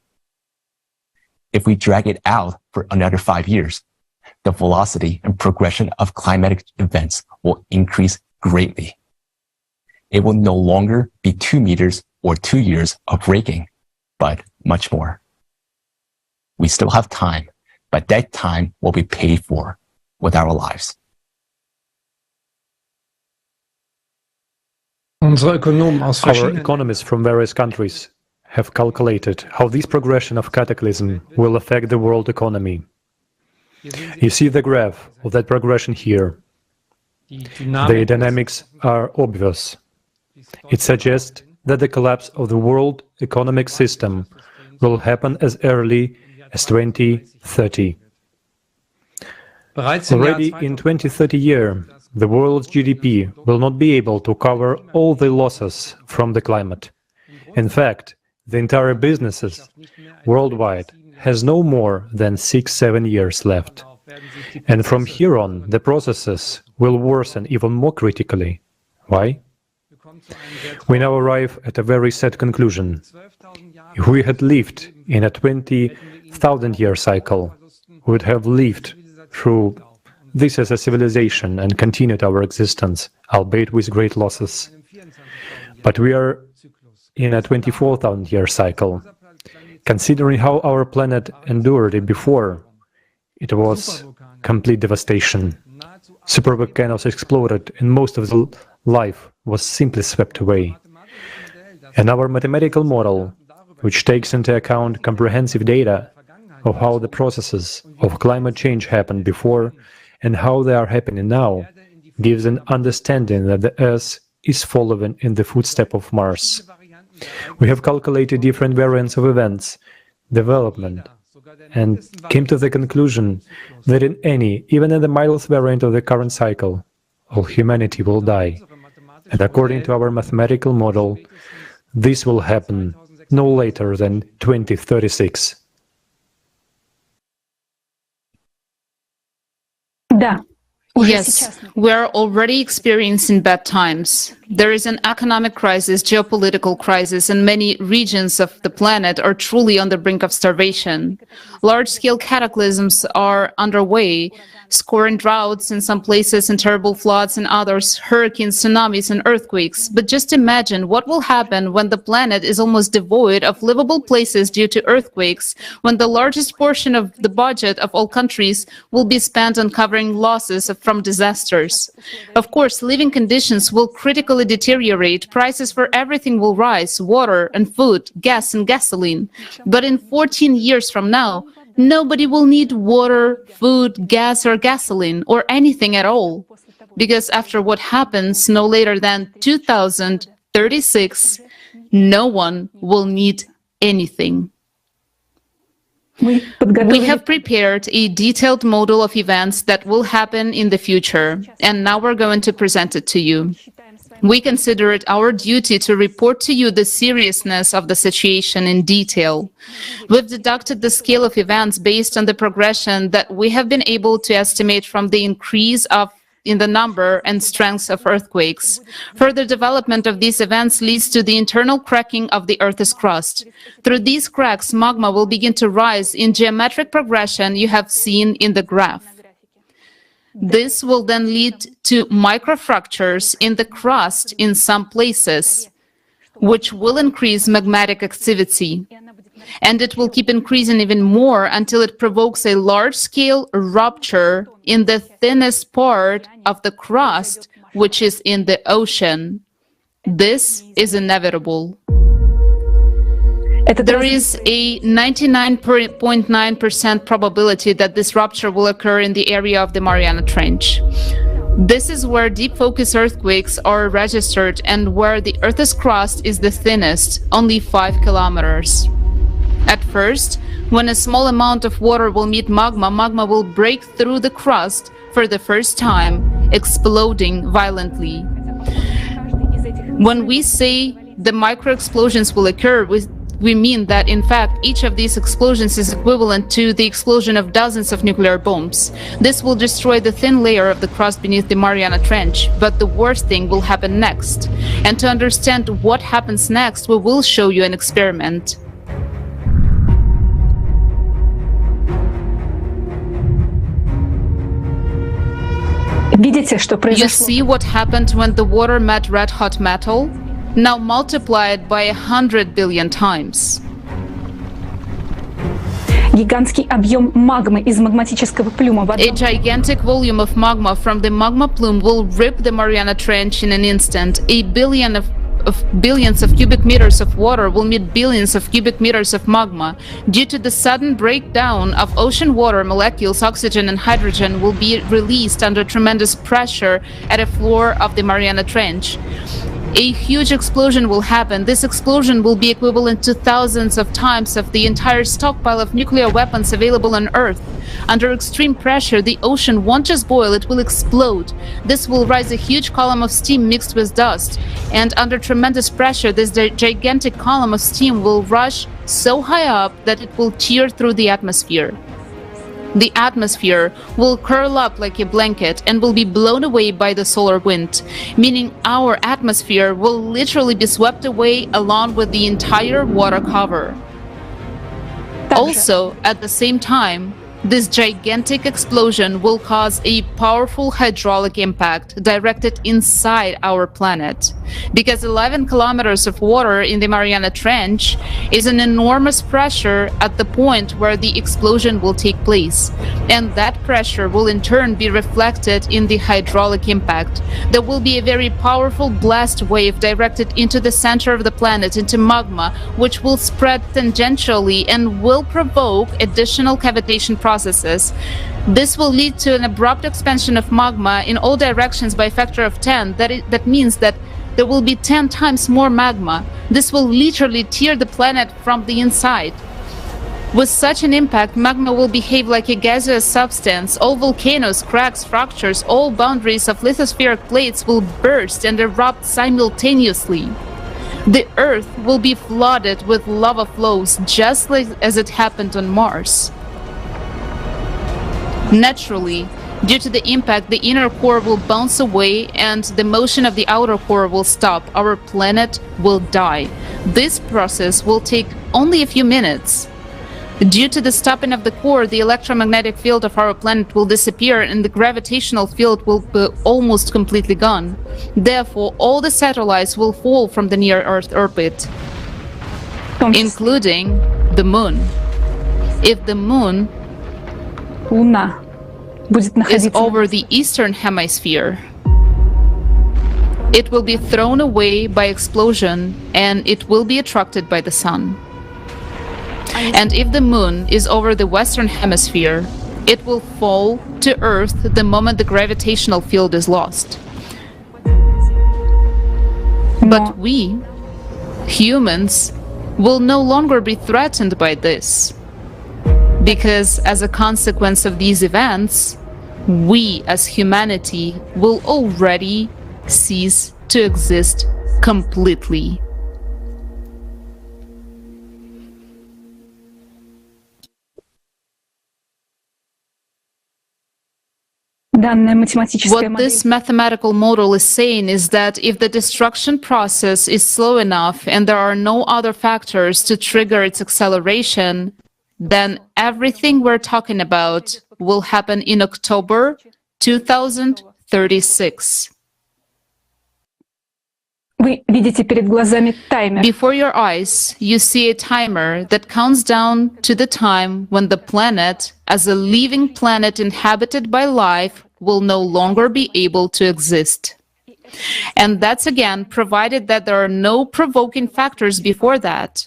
If we drag it out for another 5 years, the velocity and progression of climatic events will increase greatly. It will no longer be 2 meters or 2 years of braking, but much more. We still have time, but that time will be paid for with our lives. Our economists from various countries have calculated how this progression of cataclysm will affect the world economy. You see the graph of that progression here. The dynamics are obvious. It suggests that the collapse of the world economic system will happen as early as 2030. Already in 2030, the world's GDP will not be able to cover all the losses from the climate. In fact, the entire businesses worldwide has no more than 6-7 years left. And from here on, the processes will worsen even more critically. Why? We now arrive at a very sad conclusion. If we had lived in a 20,000-year cycle, we would have lived through this as a civilization and continued our existence, albeit with great losses. But we are in a 24,000-year cycle. Considering how our planet endured it before, it was complete devastation. Supervolcanoes exploded and most of the life was simply swept away. And our mathematical model, which takes into account comprehensive data of how the processes of climate change happened before and how they are happening now, gives an understanding that the Earth is following in the footsteps of Mars. We have calculated different variants of events, development, and came to the conclusion that in any, even in the mildest variant of the current cycle, all humanity will die. And according to our mathematical model, this will happen no later than 2036. Да, Yes, we are already experiencing bad times. There is an economic crisis, geopolitical crisis, and many regions of the planet are truly on the brink of starvation. Large-scale cataclysms are underway, scoring droughts in some places and terrible floods in others, hurricanes, tsunamis, and earthquakes. But just imagine what will happen when the planet is almost devoid of livable places due to earthquakes, when the largest portion of the budget of all countries will be spent on covering losses from disasters. Of course, living conditions will critically deteriorate, prices for everything will rise, water and food, gas and gasoline. But in 14 years from now, nobody will need water, food, gas, or gasoline, or anything at all. Because after what happens no later than 2036, no one will need anything. We have prepared a detailed model of events that will happen in the future, and now we're going to present it to you. We consider it our duty to report to you the seriousness of the situation in detail. We've deducted the scale of events based on the progression that we have been able to estimate from the increase in the number and strength of earthquakes. Further development of these events leads to the internal cracking of the Earth's crust. Through these cracks, magma will begin to rise in geometric progression you have seen in the graph. This will then lead to microfractures in the crust in some places, which will increase magmatic activity. And it will keep increasing even more until it provokes a large-scale rupture in the thinnest part of the crust, which is in the ocean. This is inevitable. There is a 99.9% probability that this rupture will occur in the area of the Mariana Trench. This is where deep focus earthquakes are registered and where the Earth's crust is the thinnest, only 5 kilometers. At first, when a small amount of water will meet magma, magma will break through the crust for the first time, exploding violently. When we say the micro-explosions will occur, we mean that, in fact, each of these explosions is equivalent to the explosion of dozens of nuclear bombs. This will destroy the thin layer of the crust beneath the Mariana Trench, but the worst thing will happen next. And to understand what happens next, we will show you an experiment. You see what happened when the water met red-hot metal? Now multiply it by 100 billion times. A gigantic volume of magma from the magma plume will rip the Mariana Trench in an instant. Billions of cubic meters of water will meet billions of cubic meters of magma. Due to the sudden breakdown of ocean water molecules, oxygen and hydrogen will be released under tremendous pressure at the floor of the Mariana Trench. A huge explosion will happen. This explosion will be equivalent to thousands of times of the entire stockpile of nuclear weapons available on Earth. Under extreme pressure, the ocean won't just boil, it will explode. This will rise a huge column of steam mixed with dust. And under tremendous pressure, this gigantic column of steam will rush so high up that it will tear through the atmosphere. The atmosphere will curl up like a blanket and will be blown away by the solar wind, meaning our atmosphere will literally be swept away along with the entire water cover. Also, at the same time, this gigantic explosion will cause a powerful hydraulic impact directed inside our planet. Because 11 kilometers of water in the Mariana Trench is an enormous pressure at the point where the explosion will take place. And that pressure will in turn be reflected in the hydraulic impact. There will be a very powerful blast wave directed into the center of the planet, into magma, which will spread tangentially and will provoke additional cavitation processes. This will lead to an abrupt expansion of magma in all directions by a factor of 10. That means that there will be 10 times more magma. This will literally tear the planet from the inside. With such an impact, magma will behave like a gaseous substance. All volcanoes, cracks, fractures, all boundaries of lithospheric plates will burst and erupt simultaneously. The Earth will be flooded with lava flows, just like as it happened on Mars. Naturally, Due to the impact, the inner core will bounce away and the motion of the outer core will stop. Our planet will die. This process will take only a few minutes. Due to the stopping of the core, the electromagnetic field of our planet will disappear and the gravitational field will be almost completely gone. Therefore, all the satellites will fall from the near-Earth orbit, including the moon. If the moon Луна будет is находиться over the eastern hemisphere, it will be thrown away by explosion and it will be attracted by the sun. And if the moon is over the western hemisphere, it will fall to Earth the moment the gravitational field is lost. But we, humans, will no longer be threatened by this. Because as a consequence of these events, we as humanity will already cease to exist completely. What this mathematical model is saying is that if the destruction process is slow enough and there are no other factors to trigger its acceleration, then everything we're talking about will happen in October 2036. Вы видите перед глазами таймер. Before your eyes, you see a timer that counts down to the time when the planet, as a living planet inhabited by life, will no longer be able to exist. And that's again provided that there are no provoking factors before that.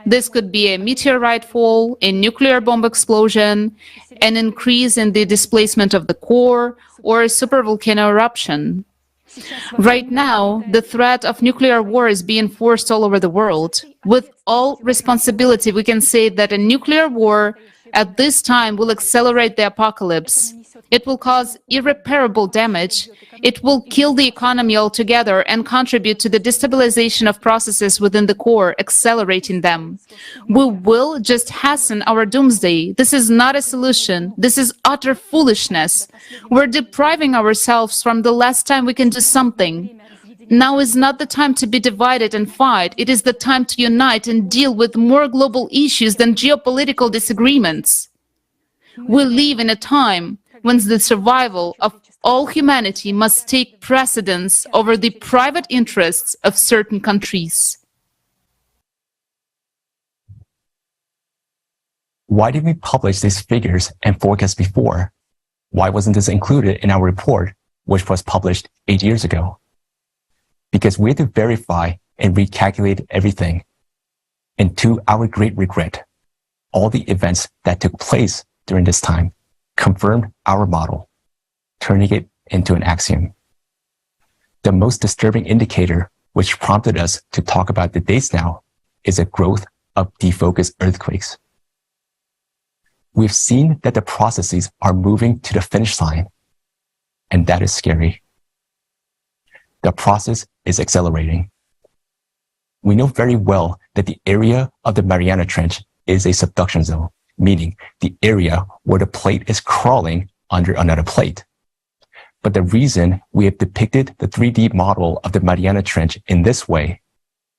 This could be a meteorite fall, a nuclear bomb explosion, an increase in the displacement of the core, or a supervolcano eruption. Right now, the threat of nuclear war is being forced all over the world. With all responsibility, we can say that a nuclear war at this time will accelerate the apocalypse. It will cause irreparable damage. It will kill the economy altogether and contribute to the destabilization of processes within the core, accelerating them. We will just hasten our doomsday. This is not a solution. This is utter foolishness. We're depriving ourselves from the last time we can do something. Now is not the time to be divided and fight. It is the time to unite and deal with more global issues than geopolitical disagreements. We live in a time when the survival of all humanity must take precedence over the private interests of certain countries. Why did we publish these figures and forecasts before? Why wasn't this included in our report, which was published 8 years ago? Because we had to verify and recalculate everything. And to our great regret, all the events that took place during this time confirmed our model, turning it into an axiom. The most disturbing indicator which prompted us to talk about the dates now is the growth of defocused earthquakes. We've seen that the processes are moving to the finish line, and that is scary. The process is accelerating. We know very well that the area of the Mariana Trench is a subduction zone, meaning the area where the plate is crawling under another plate. But the reason we have depicted the 3D model of the Mariana Trench in this way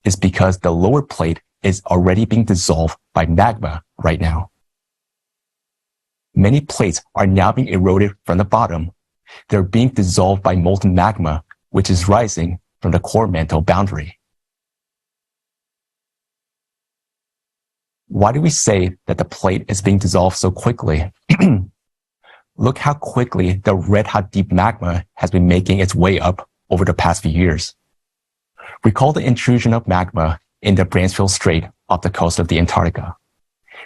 is because the lower plate is already being dissolved by magma right now. Many plates are now being eroded from the bottom. They're being dissolved by molten magma, which is rising from the core mantle boundary. Why do we say that the plate is being dissolved so quickly? Look how quickly the red-hot deep magma has been making its way up over the past few years. Recall the intrusion of magma in the Bransfield Strait off the coast of the Antarctica.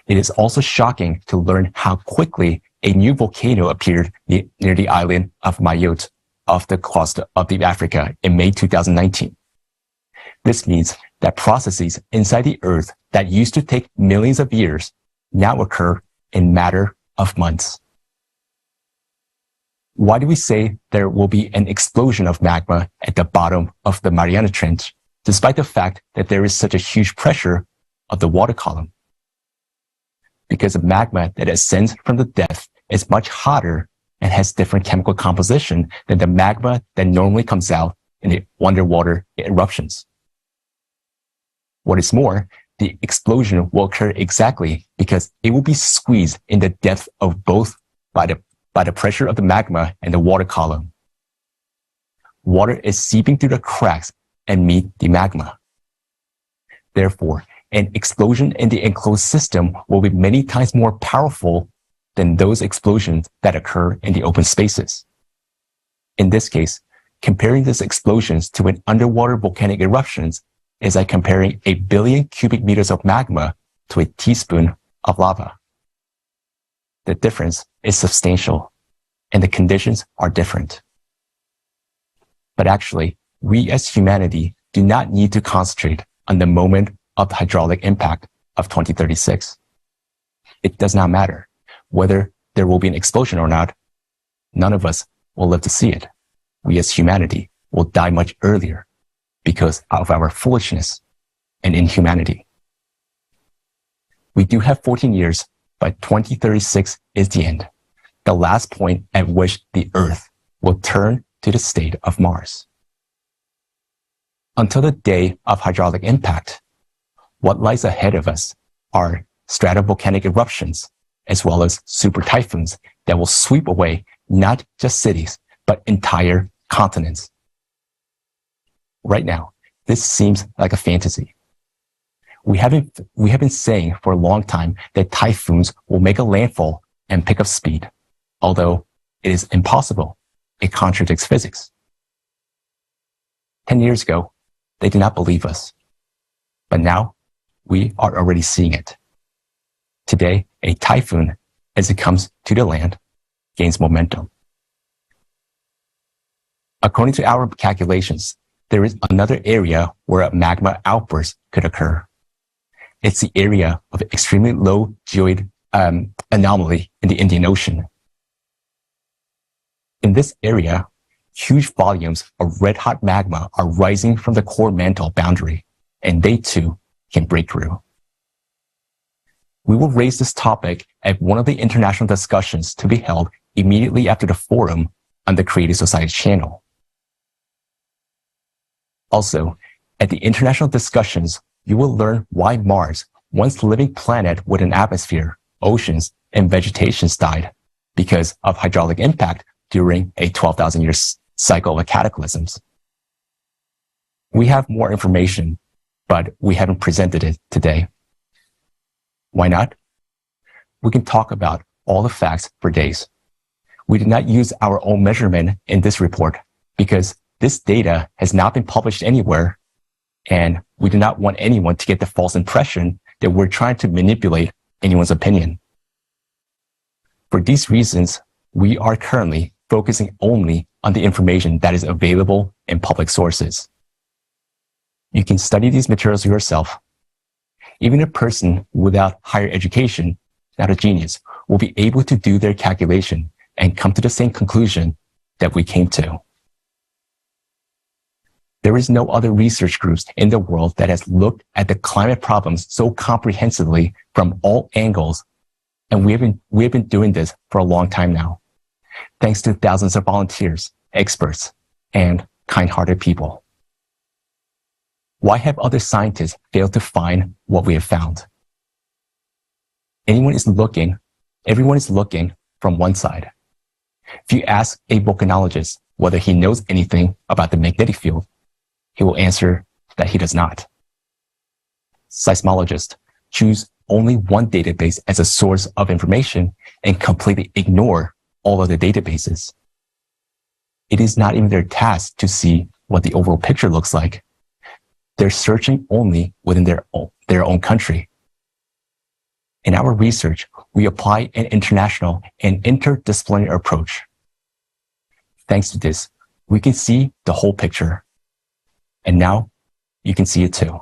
It is also shocking to learn how quickly a new volcano appeared near the island of Mayotte off the coast of the Africa in May 2019. This means that processes inside the Earth that used to take millions of years now occur in a matter of months. Why do we say there will be an explosion of magma at the bottom of the Mariana Trench, despite the fact that there is such a huge pressure of the water column? Because the magma that ascends from the depth is much hotter and has different chemical composition than the magma that normally comes out in the underwater eruptions. What is more, the explosion will occur exactly because it will be squeezed in the depth of both by the pressure of the magma and the water column. Water is seeping through the cracks and meet the magma. Therefore, an explosion in the enclosed system will be many times more powerful than those explosions that occur in the open spaces. In this case, comparing these explosions to an underwater volcanic eruptions is like comparing 1 billion cubic meters of magma to a teaspoon of lava. The difference is substantial, and the conditions are different. But actually, we as humanity do not need to concentrate on the moment of the hydraulic impact of 2036. It does not matter whether there will be an explosion or not. None of us will live to see it. We as humanity will die much earlier because of our foolishness and inhumanity. We do have 14 years, but 2036 is the end, the last point at which the Earth will turn to the state of Mars. Until the day of hydraulic impact, what lies ahead of us are stratovolcanic eruptions, as well as super typhoons that will sweep away not just cities, but entire continents. Right now, this seems like a fantasy. We have been saying for a long time that typhoons will make a landfall and pick up speed, although it is impossible. It contradicts physics. 10 years ago, they did not believe us. But now, we are already seeing it. Today, a typhoon, as it comes to the land, gains momentum. According to our calculations, there is another area where a magma outburst could occur. It's the area of extremely low geoid anomaly in the Indian Ocean. In this area, huge volumes of red-hot magma are rising from the core mantle boundary, and they too can break through. We will raise this topic at one of the international discussions to be held immediately after the forum on the Creative Society channel. Also, at the international discussions, you will learn why Mars, once living planet with an atmosphere, oceans, and vegetation, died because of hydraulic impact during a 12,000-year cycle of cataclysms. We have more information, but we haven't presented it today. Why not? We can talk about all the facts for days. We did not use our own measurement in this report because this data has not been published anywhere, and we do not want anyone to get the false impression that we're trying to manipulate anyone's opinion. For these reasons, we are currently focusing only on the information that is available in public sources. You can study these materials yourself. Even a person without higher education, not a genius, will be able to do their calculation and come to the same conclusion that we came to. There is no other research groups in the world that has looked at the climate problems so comprehensively from all angles, and we have been doing this for a long time now, thanks to thousands of volunteers, experts, and kind-hearted people. Why have other scientists failed to find what we have found? Everyone is looking from one side. If you ask a volcanologist whether he knows anything about the magnetic field, he will answer that he does not. Seismologists choose only one database as a source of information and completely ignore all other databases. It is not even their task to see what the overall picture looks like. They're searching only within their own country. In our research, we apply an international and interdisciplinary approach. Thanks to this, we can see the whole picture. And now, you can see it too.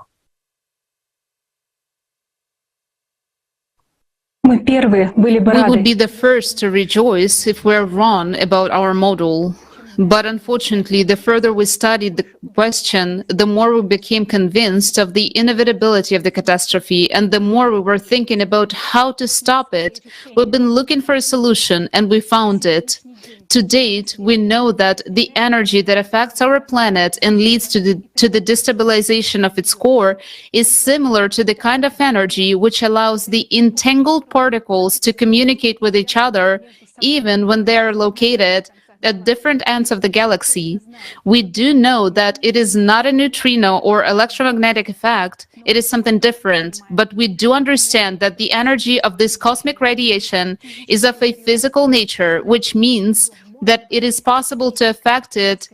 We would be the first to rejoice if we're wrong about our model. But unfortunately, the further we studied the question, the more we became convinced of the inevitability of the catastrophe, and the more we were thinking about how to stop it. We've been looking for a solution, and we found it. To date, we know that the energy that affects our planet and leads to the destabilization of its core is similar to the kind of energy which allows the entangled particles to communicate with each other, even when they are located at different ends of the galaxy. We do know that it is not a neutrino or electromagnetic effect, it is something different, but we do understand that the energy of this cosmic radiation is of a physical nature, which means that it is possible to affect it,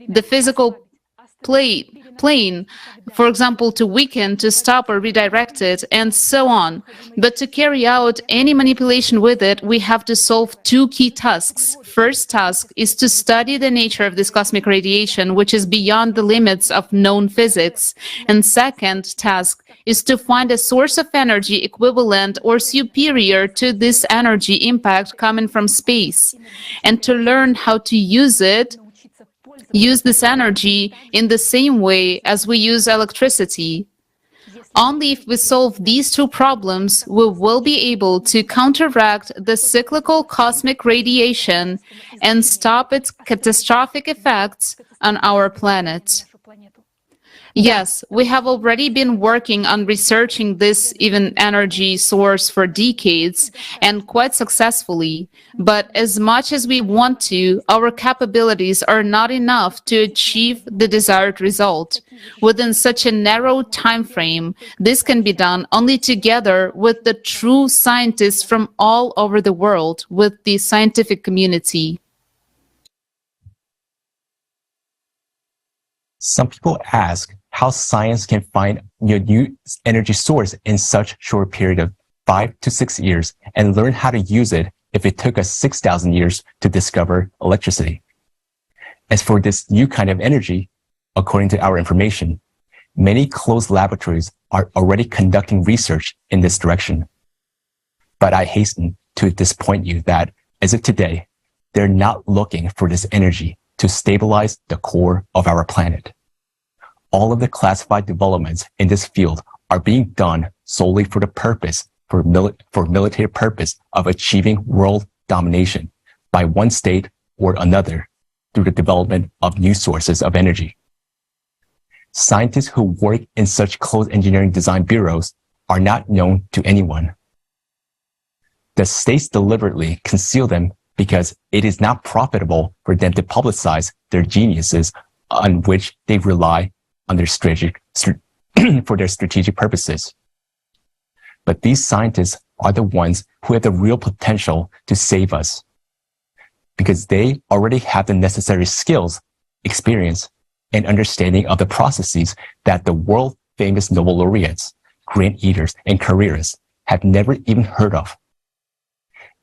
the physical plane, for example, to weaken, to stop or redirect it, and so on. But to carry out any manipulation with it, we have to solve two key tasks. First task is to study the nature of this cosmic radiation, which is beyond the limits of known physics. And second task is to find a source of energy equivalent or superior to this energy impact coming from space, and to learn how to use this energy in the same way as we use electricity. Only if we solve these two problems, we will be able to counteract the cyclical cosmic radiation and stop its catastrophic effects on our planet. Yes, we have already been working on researching this even energy source for decades, and quite successfully. But as much as we want to, our capabilities are not enough to achieve the desired result. Within such a narrow time frame, this can be done only together with the true scientists from all over the world, with the scientific community. Some people ask how science can find a new energy source in such short period of 5 to 6 years and learn how to use it if it took us 6,000 years to discover electricity. As for this new kind of energy, according to our information, many closed laboratories are already conducting research in this direction. But I hasten to disappoint you that, as of today, they're not looking for this energy to stabilize the core of our planet. All of the classified developments in this field are being done solely for the purpose, for military purpose of achieving world domination by one state or another through the development of new sources of energy. Scientists who work in such closed engineering design bureaus are not known to anyone. The states deliberately conceal them because it is not profitable for them to publicize their geniuses on which they rely on their for their strategic purposes. But these scientists are the ones who have the real potential to save us, because they already have the necessary skills, experience, and understanding of the processes that the world-famous Nobel laureates, grant eaters, and careerists have never even heard of.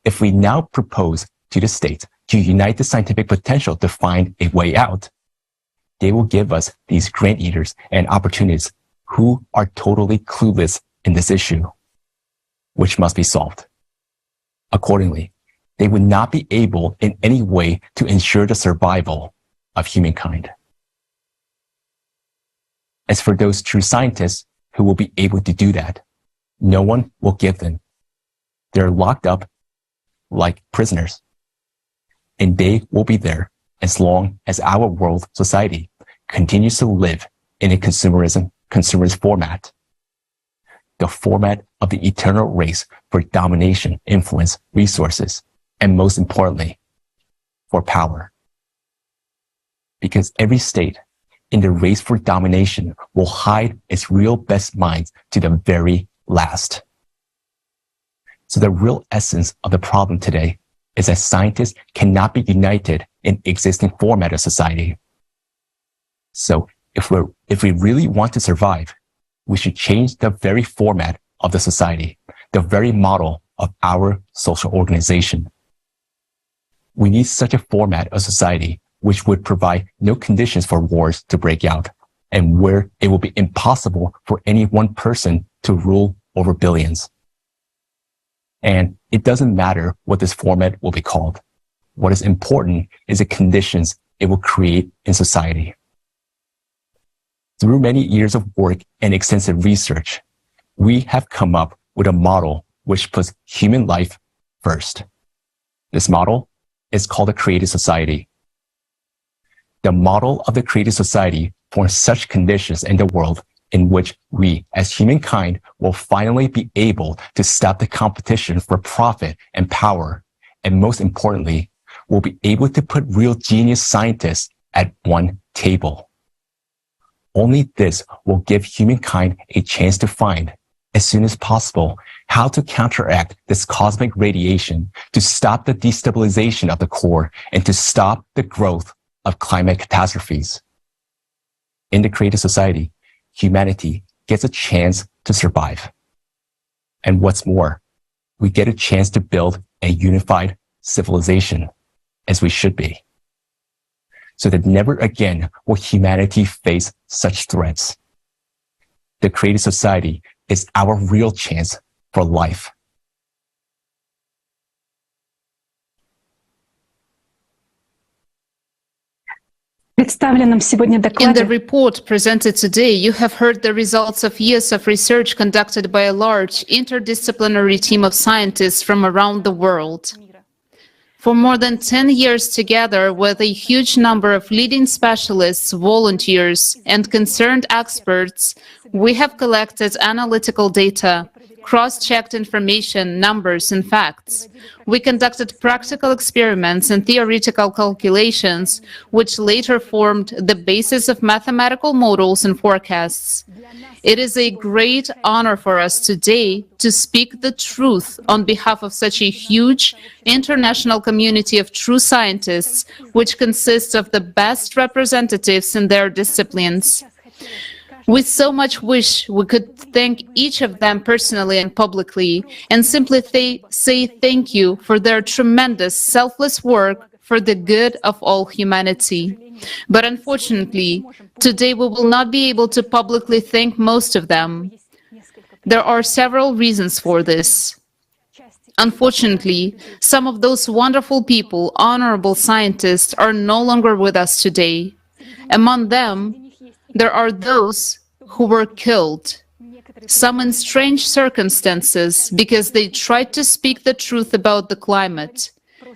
If we now propose to the states to unite the scientific potential to find a way out, they will give us these grant eaters and opportunists who are totally clueless in this issue, which must be solved. Accordingly, they would not be able in any way to ensure the survival of humankind. As for those true scientists who will be able to do that, no one will give them. They're locked up like prisoners, and they will be there as long as our world society continues to live in a consumerist format. The format of the eternal race for domination, influence, resources, and most importantly, for power. Because every state in the race for domination will hide its real best minds to the very last. So the real essence of the problem today is that scientists cannot be united in existing format of society. So if we really want to survive, we should change the very format of the society, the very model of our social organization. We need such a format of society which would provide no conditions for wars to break out, and where it will be impossible for any one person to rule over billions. And it doesn't matter what this format will be called. What is important is the conditions it will create in society. Through many years of work and extensive research, we have come up with a model which puts human life first. This model is called the created society. The model of the created society forms such conditions in the world in which we, as humankind, will finally be able to stop the competition for profit and power, and most importantly, will be able to put real genius scientists at one table. Only this will give humankind a chance to find, as soon as possible, how to counteract this cosmic radiation, to stop the destabilization of the core, and to stop the growth of climate catastrophes. In the created society, humanity gets a chance to survive. And what's more, we get a chance to build a unified civilization, as we should be, so that never again will humanity face such threats. The created society is our real chance for life. In the report presented today, you have heard the results of years of research conducted by a large interdisciplinary team of scientists from around the world. For more than 10 years together with a huge number of leading specialists, volunteers, and concerned experts, we have collected analytical data, cross-checked information, numbers, and facts. We conducted practical experiments and theoretical calculations, which later formed the basis of mathematical models and forecasts. It is a great honor for us today to speak the truth on behalf of such a huge international community of true scientists, which consists of the best representatives in their disciplines. We so much wish we could thank each of them personally and publicly, and simply say thank you for their tremendous, selfless work for the good of all humanity. But unfortunately, today we will not be able to publicly thank most of them. There are several reasons for this. Unfortunately, some of those wonderful people, honorable scientists, are no longer with us today. Among them, there are those who were killed, some in strange circumstances because they tried to speak the truth about the climate,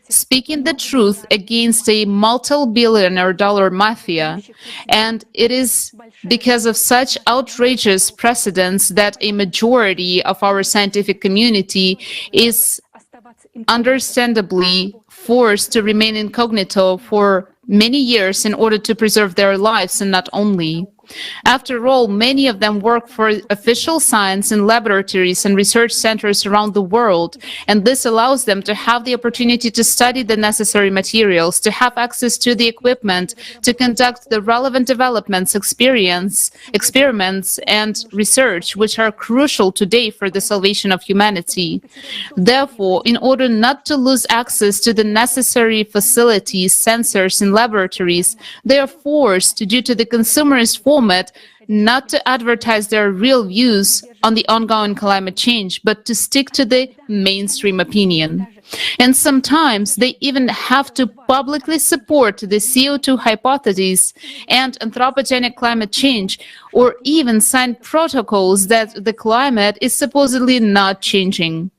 speaking the truth against a multi-billion-dollar mafia, and it is because of such outrageous precedents that a majority of our scientific community is understandably forced to remain incognito for many years in order to preserve their lives, and not only. After all, many of them work for official science in laboratories and research centers around the world, and this allows them to have the opportunity to study the necessary materials, to have access to the equipment, to conduct the relevant developments, experiments, and research, which are crucial today for the salvation of humanity. Therefore, in order not to lose access to the necessary facilities, sensors, and laboratories, they are forced, due to the consumerist format, not to advertise their real views on the ongoing climate change, but to stick to the mainstream opinion. And sometimes they even have to publicly support the CO2 hypothesis and anthropogenic climate change, or even sign protocols that the climate is supposedly not changing.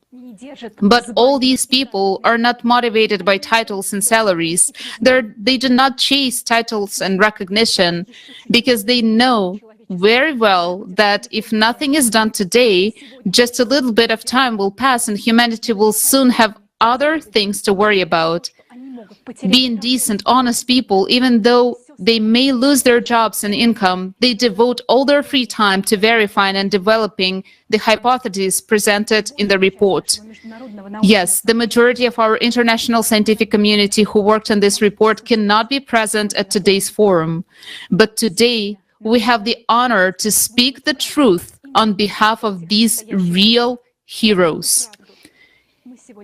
But all these people are not motivated by titles and salaries. They do not chase titles and recognition because they know very well that if nothing is done today, just a little bit of time will pass and humanity will soon have other things to worry about. Being decent, honest people, even though they may lose their jobs and income, they devote all their free time to verifying and developing the hypotheses presented in the report. Yes, the majority of our international scientific community who worked on this report cannot be present at today's forum. But today, we have the honor to speak the truth on behalf of these real heroes.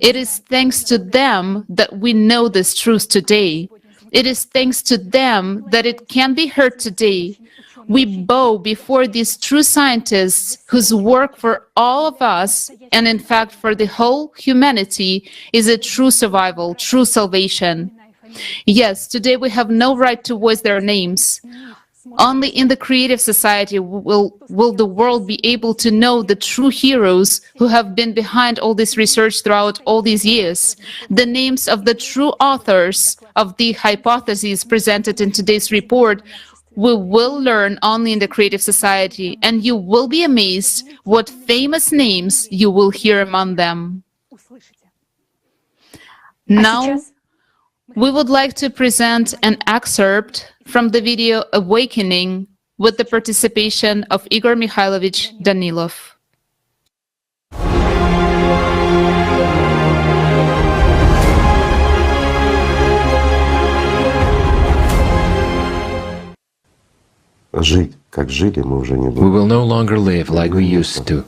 It is thanks to them that we know this truth today. It is thanks to them that it can be heard today. We bow before these true scientists whose work for all of us, and in fact for the whole humanity, is a true survival, true salvation. Yes, today we have no right to voice their names. Only in the creative society will the world be able to know the true heroes who have been behind all this research throughout all these years. The names of the true authors of the hypotheses presented in today's report we will learn only in the creative society, and you will be amazed what famous names you will hear among them. Now, we would like to present an excerpt from the video Awakening with the participation of Igor Mikhailovich Danilov. We will no longer live like we used to.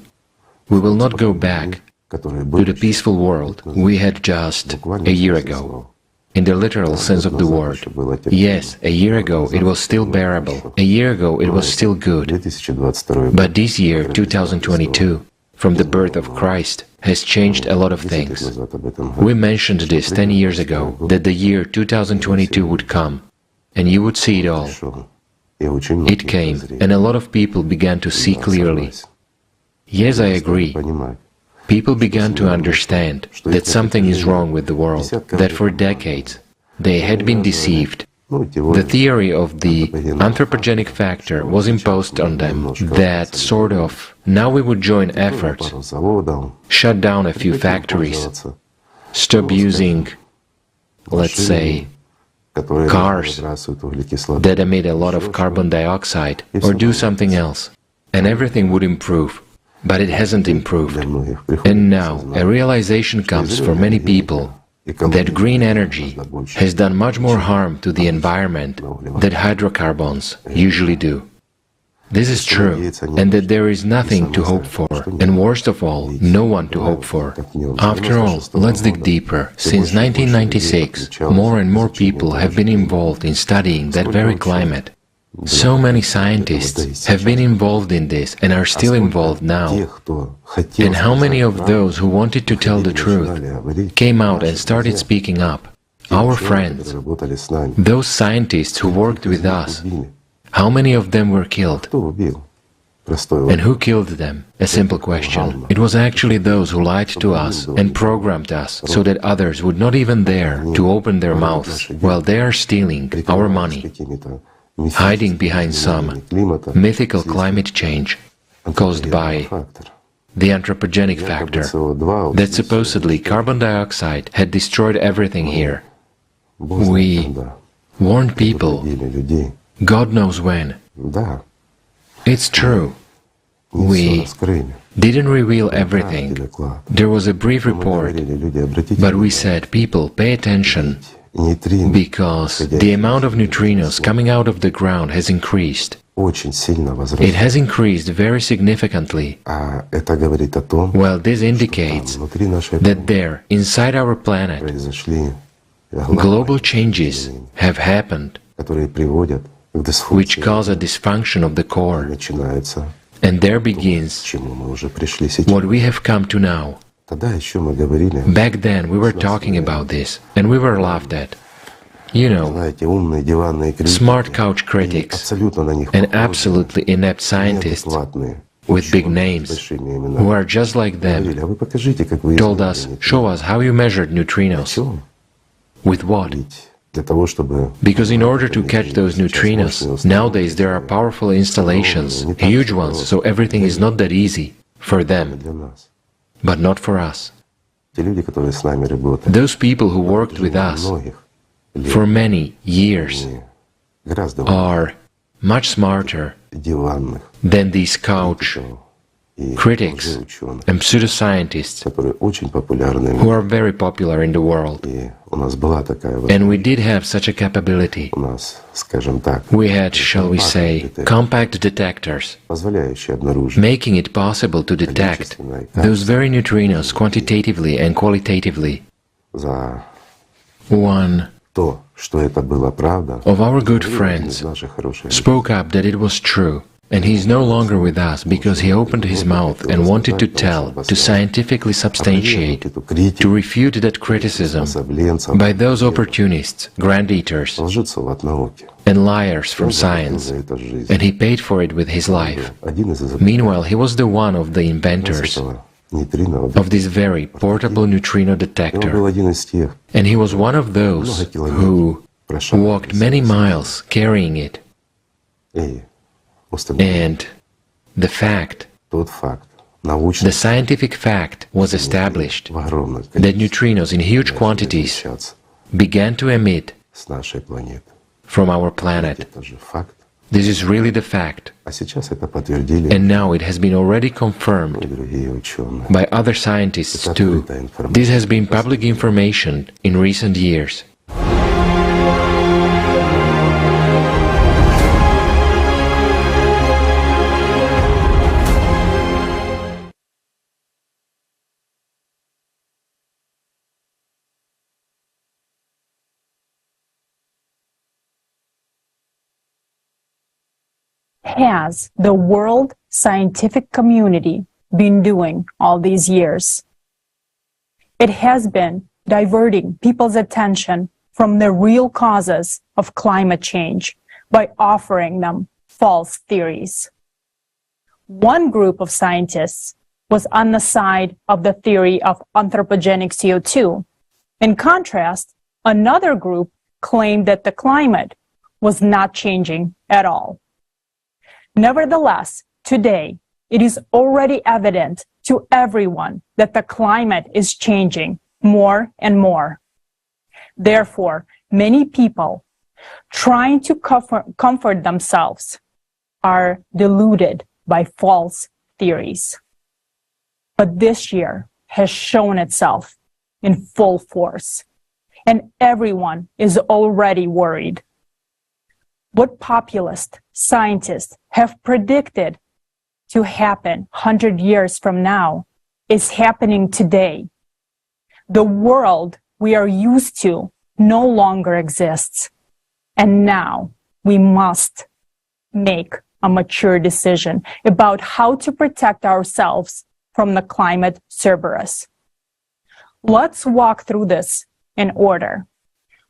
We will not go back to the peaceful world we had just a year ago. In the literal sense of the word. Yes, a year ago it was still bearable. A year ago it was still good. But this year, 2022, from the birth of Christ, has changed a lot of things. We mentioned this 10 years ago, that the year 2022 would come, and you would see it all. It came, and a lot of people began to see clearly. Yes, I agree. People began to understand that something is wrong with the world, that for decades they had been deceived. The theory of the anthropogenic factor was imposed on them, that sort of, now we would join efforts, shut down a few factories, stop using, let's say, cars that emit a lot of carbon dioxide, or do something else, and everything would improve. But it hasn't improved. And now a realization comes for many people that green energy has done much more harm to the environment than hydrocarbons usually do. This is true, and that there is nothing to hope for, and worst of all, no one to hope for. After all, let's dig deeper. Since 1996, more and more people have been involved in studying that very climate. So many scientists have been involved in this and are still involved now. And how many of those who wanted to tell the truth came out and started speaking up? Our friends, those scientists who worked with us, how many of them were killed? And who killed them? A simple question. It was actually those who lied to us and programmed us so that others would not even dare to open their mouths while they are stealing our money, hiding behind some mythical climate change caused by the anthropogenic factor, that supposedly carbon dioxide had destroyed everything here. We warned people, God knows when. It's true. We didn't reveal everything. There was a brief report, but we said, people, pay attention, because the amount of neutrinos coming out of the ground has increased. It has increased very significantly. Well, this indicates that there, inside our planet, global changes have happened, which cause a dysfunction of the core. And there begins what we have come to now. Back then we were talking about this, and we were laughed at. You know, smart couch critics and absolutely inept scientists with big names, who are just like them, told us, show us how you measured neutrinos. With what? Because in order to catch those neutrinos, nowadays there are powerful installations, huge ones, so everything is not that easy for them, but not for us. Those people who worked with us for many years are much smarter than these couch critics and pseudoscientists who are very popular in the world. And we did have such a capability. We had, shall we say, compact detectors, making it possible to detect those very neutrinos quantitatively and qualitatively. One of our good friends spoke up that it was true, And he is no longer with us because he opened his mouth and wanted to tell, to scientifically substantiate, to refute that criticism by those opportunists, grand-eaters, and liars from science, and he paid for it with his life. Meanwhile, he was the one of the inventors of this very portable neutrino detector, and he was one of those who walked many miles carrying it. And the fact, the scientific fact was established that neutrinos in huge quantities began to emit from our planet. This is really the fact. And now it has been already confirmed by other scientists too. This has been public information in recent years. Has the world scientific community been doing all these years? It has been diverting people's attention from the real causes of climate change by offering them false theories. One group of scientists was on the side of the theory of anthropogenic CO2. In contrast, another group claimed that the climate was not changing at all. Nevertheless, today, it is already evident to everyone that the climate is changing more and more. Therefore, many people trying to comfort themselves are deluded by false theories. But this year has shown itself in full force, and everyone is already worried. What populist scientists have predicted to happen 100 years from now is happening today. The world we are used to no longer exists, and now we must make a mature decision about how to protect ourselves from the climate Cerberus. Let's walk through this in order.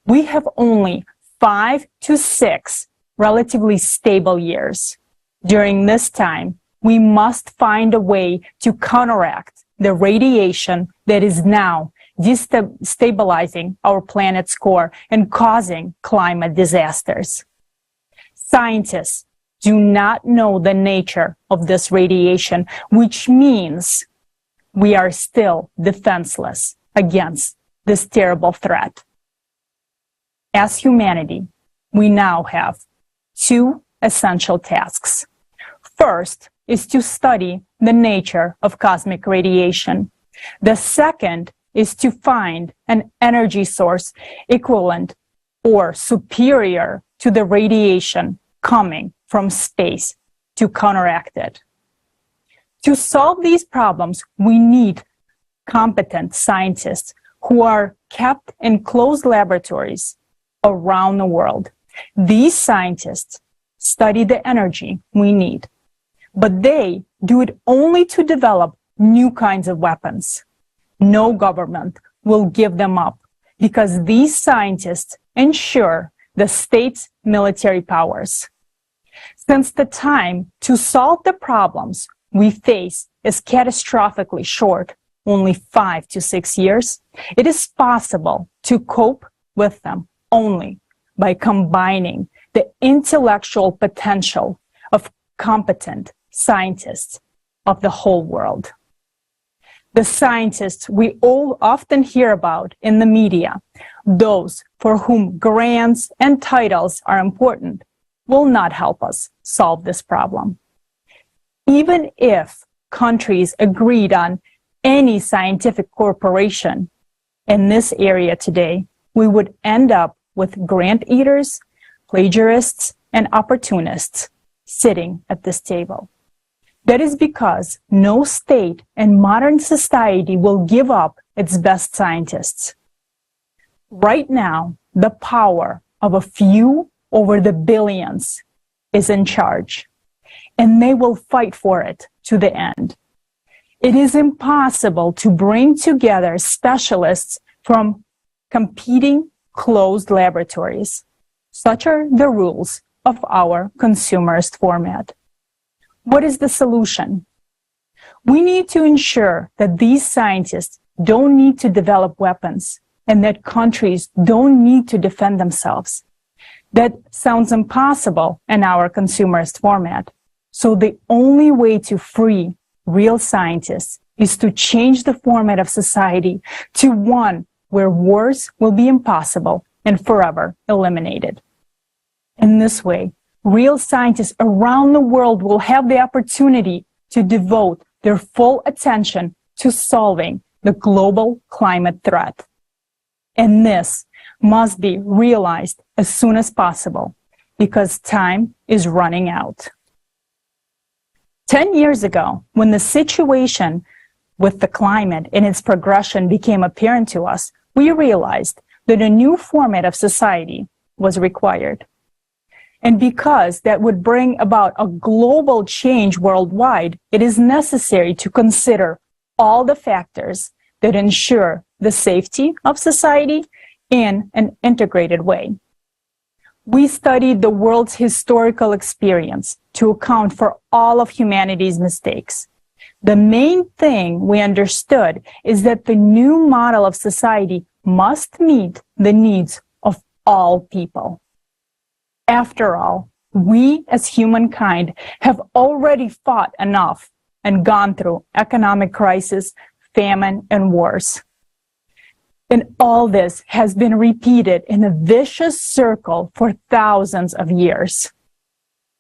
We have only 5 to 6 relatively stable years. During this time, we must find a way to counteract the radiation that is now destabilizing our planet's core and causing climate disasters. Scientists do not know the nature of this radiation, which means we are still defenseless against this terrible threat. As humanity, we now have 2 essential tasks. First is to study the nature of cosmic radiation. The second is to find an energy source equivalent or superior to the radiation coming from space to counteract it. To solve these problems, we need competent scientists who are kept in closed laboratories around the world. These scientists study the energy we need, but they do it only to develop new kinds of weapons. No government will give them up because these scientists ensure the state's military powers. Since the time to solve the problems we face is catastrophically short, only 5 to 6 years, it is possible to cope with them only by combining the intellectual potential of competent scientists of the whole world. The scientists we all often hear about in the media, those for whom grants and titles are important, will not help us solve this problem. Even if countries agreed on any scientific corporation in this area today, we would end up with grant eaters, plagiarists, and opportunists sitting at this table. That is because no state in modern society will give up its best scientists. Right now, the power of a few over the billions is in charge. and they will fight for it to the end. It is impossible to bring together specialists from competing closed laboratories. Such are the rules of our consumerist format. What is the solution? We need to ensure that these scientists don't need to develop weapons and that countries don't need to defend themselves. That sounds impossible in our consumerist format. So the only way to free real scientists is to change the format of society to one where wars will be impossible and forever eliminated. In this way, real scientists around the world will have the opportunity to devote their full attention to solving the global climate threat. And this must be realized as soon as possible because time is running out. 10 years ago, when the situation with the climate and its progression became apparent to us, we realized that a new format of society was required. And because that would bring about a global change worldwide, it is necessary to consider all the factors that ensure the safety of society in an integrated way. We studied the world's historical experience to account for all of humanity's mistakes. The main thing we understood is that the new model of society must meet the needs of all people. After all, we as humankind have already fought enough and gone through economic crisis, famine, and wars. And all this has been repeated in a vicious circle for thousands of years.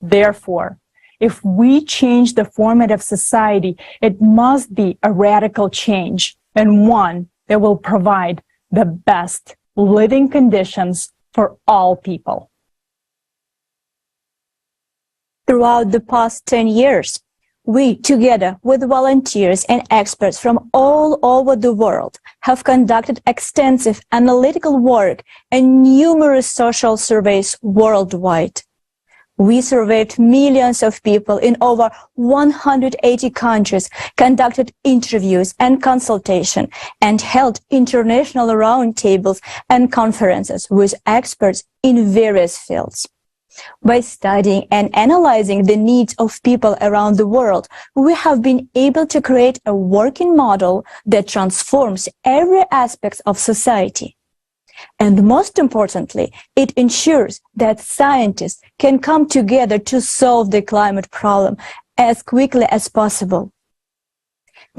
Therefore, if we change the format of society, it must be a radical change and one that will provide the best living conditions for all people. Throughout the past 10 years, we, together with volunteers and experts from all over the world, have conducted extensive analytical work and numerous social surveys worldwide. We surveyed millions of people in over 180 countries, conducted interviews and consultation, and held international roundtables and conferences with experts in various fields. By studying and analyzing the needs of people around the world, we have been able to create a working model that transforms every aspect of society. And most importantly, it ensures that scientists can come together to solve the climate problem as quickly as possible.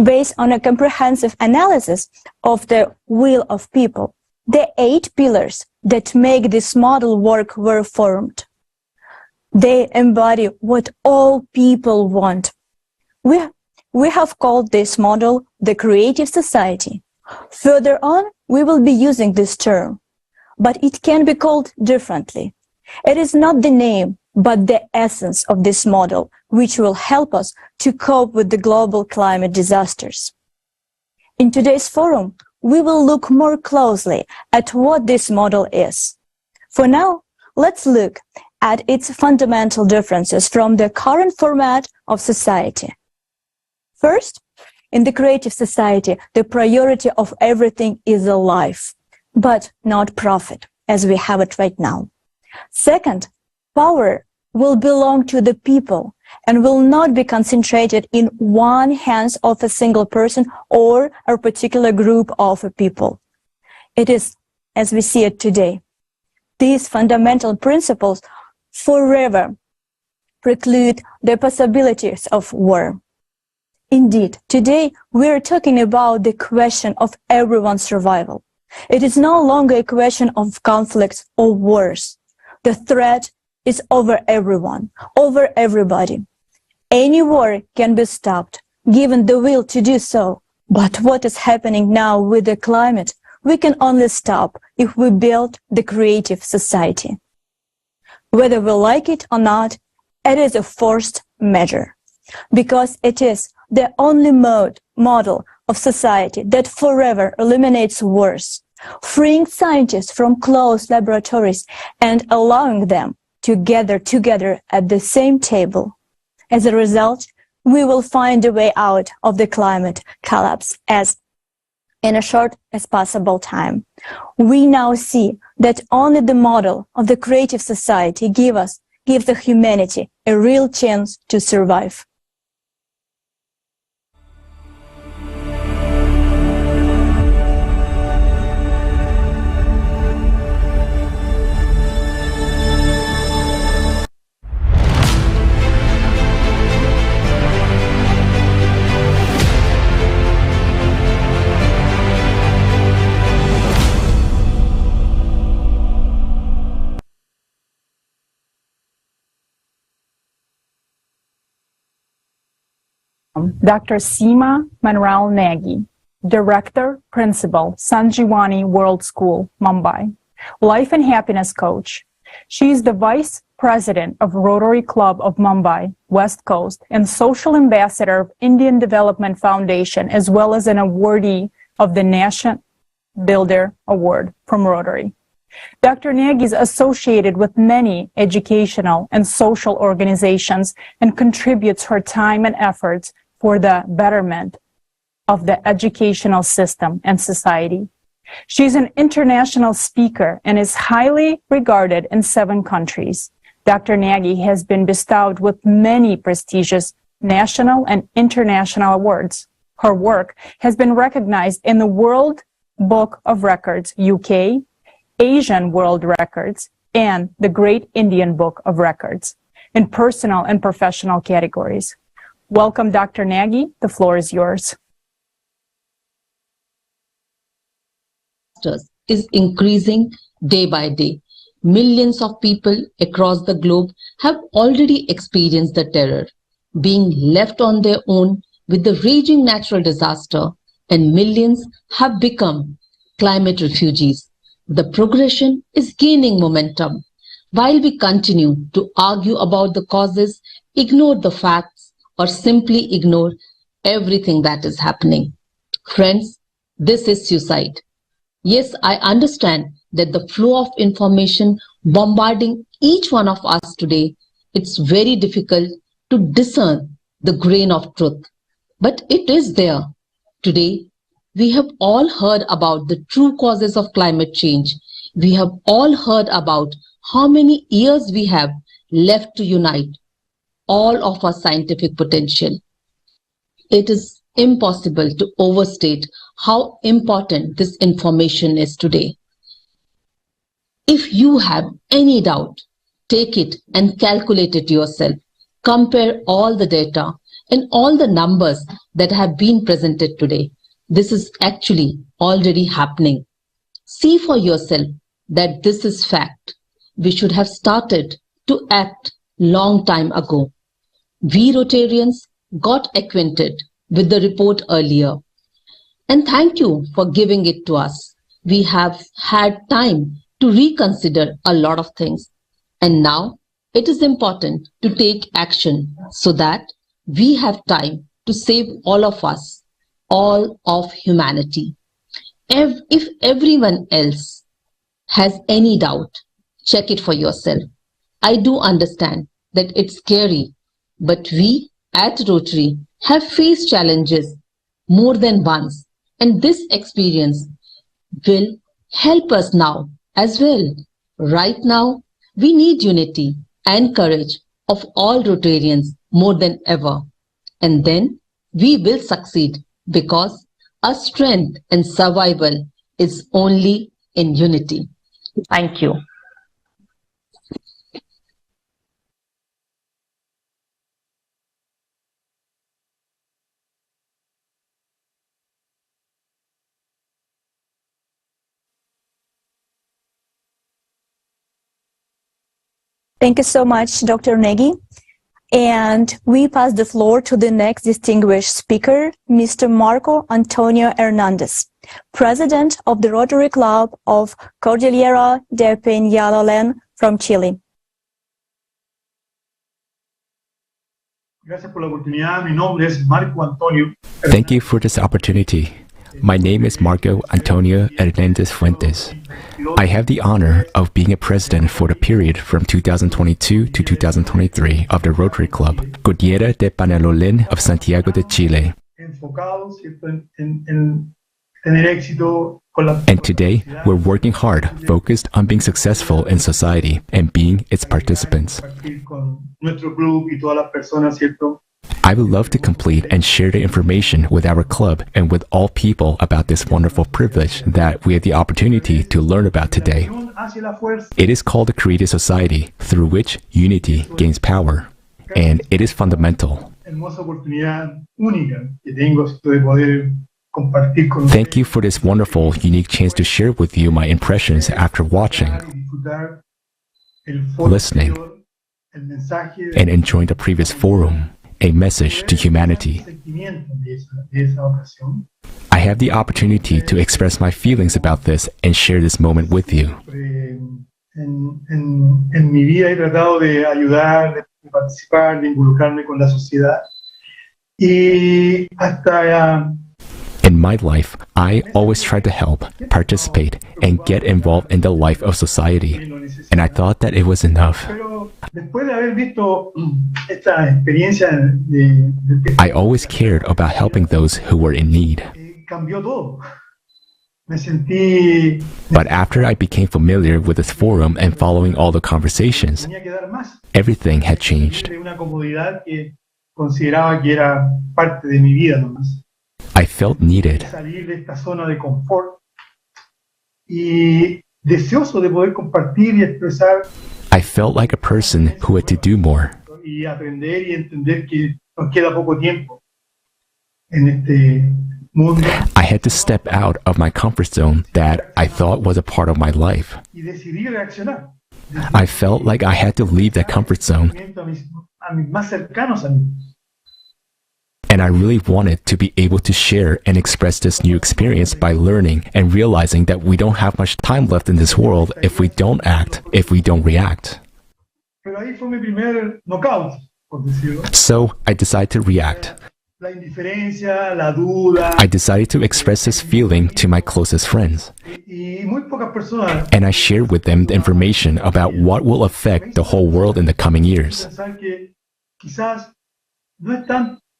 Based on a comprehensive analysis of the will of people, the 8 pillars that make this model work were formed. They embody what all people want. We have called this model the creative society. Further on, we will be using this term, but it can be called differently. It is not the name, but the essence of this model, which will help us to cope with the global climate disasters. In today's forum, we will look more closely at what this model is. For now, let's look at its fundamental differences from the current format of society. First, in the creative society, the priority of everything is life, but not profit, as we have it right now. Second, power will belong to the people and will not be concentrated in one hands of a single person or a particular group of people. It is as we see it today. These fundamental principles forever preclude the possibilities of war. Indeed, today we are talking about the question of everyone's survival. It is no longer a question of conflicts or wars. The threat is over everyone, over everybody. Any war can be stopped, given the will to do so. But what is happening now with the climate, we can only stop if we build the creative society. Whether we like it or not, it is a forced measure, because it is the only model of society that forever eliminates wars, freeing scientists from closed laboratories and allowing them to gather together at the same table. As a result, we will find a way out of the climate collapse as in a short as possible time. We now see that only the model of the creative society gives the humanity a real chance to survive. Dr. Seema Manral Nagy, Director, Principal, Sanjeevani World School, Mumbai, Life and Happiness Coach. She is the Vice President of Rotary Club of Mumbai, West Coast, and Social Ambassador of Indian Development Foundation, as well as an awardee of the Nation Builder Award from Rotary. Dr. Nagy is associated with many educational and social organizations and contributes her time and efforts for the betterment of the educational system and society. She's an international speaker and is highly regarded in 7 countries. Dr. Nagy has been bestowed with many prestigious national and international awards. Her work has been recognized in the World Book of Records, UK, Asian World Records, and the Great Indian Book of Records in personal and professional categories. Welcome, Dr. Nagy. The floor is yours. Is increasing day by day. Millions of people across the globe have already experienced the terror, being left on their own with the raging natural disaster, and millions have become climate refugees. The progression is gaining momentum. While we continue to argue about the causes, ignore the facts, or simply ignore everything that is happening. Friends, this is suicide. Yes, I understand that the flow of information bombarding each one of us today, it's very difficult to discern the grain of truth. But it is there. Today, we have all heard about the true causes of climate change. We have all heard about how many years we have left to unite all of our scientific potential. It is impossible to overstate how important this information is today. If you have any doubt, take it and calculate it yourself. Compare all the data and all the numbers that have been presented today. This is actually already happening. See for yourself that this is fact. We should have started to act long time ago. We Rotarians got acquainted with the report earlier. And thank you for giving it to us. We have had time to reconsider a lot of things. And now it is important to take action so that we have time to save all of us, all of humanity. If everyone else has any doubt, check it for yourself. I do understand that it's scary, but we at Rotary have faced challenges more than once, and this experience will help us now as well. Right now, we need unity and courage of all Rotarians more than ever. And then we will succeed because our strength and survival is only in unity. Thank you. Thank you so much, Dr. Nagy. And we pass the floor to the next distinguished speaker, Mr. Marco Antonio Hernandez, President of the Rotary Club of Cordillera de Peñalolén from Chile. Thank you for this opportunity. my name is Marco Antonio Hernandez Fuentes. I have the honor of being a president for the period from 2022 to 2023 of the Rotary Club Cordillera de Panalolén of Santiago de Chile. And today, we're working hard, focused on being successful in society and being its participants. I would love to complete and share the information with our club and with all people about this wonderful privilege that we have the opportunity to learn about today. It is called a creative society through which unity gains power, and it is fundamental. Thank you for this wonderful, unique chance to share with you my impressions after watching, listening, and enjoying the previous forum, A Message to Humanity. I have the opportunity to express my feelings about this and share this moment with you. En mi vida he tratado de ayudar, de participar, de involucrarme con la sociedad. Y hasta in my life, I always try to help, participate, and get involved in the life of society. And I thought that it was enough. I always cared about helping those who were in need. But after I became familiar with this forum and following all the conversations, everything had changed. I felt needed. I felt like a person who had to do more. I had to step out of my comfort zone that I thought was a part of my life. I felt like I had to leave that comfort zone. And I really wanted to be able to share and express this new experience by learning and realizing that we don't have much time left in this world if we don't act, if we don't react. So I decided to react. I decided to express this feeling to my closest friends. And I shared with them the information about what will affect the whole world in the coming years.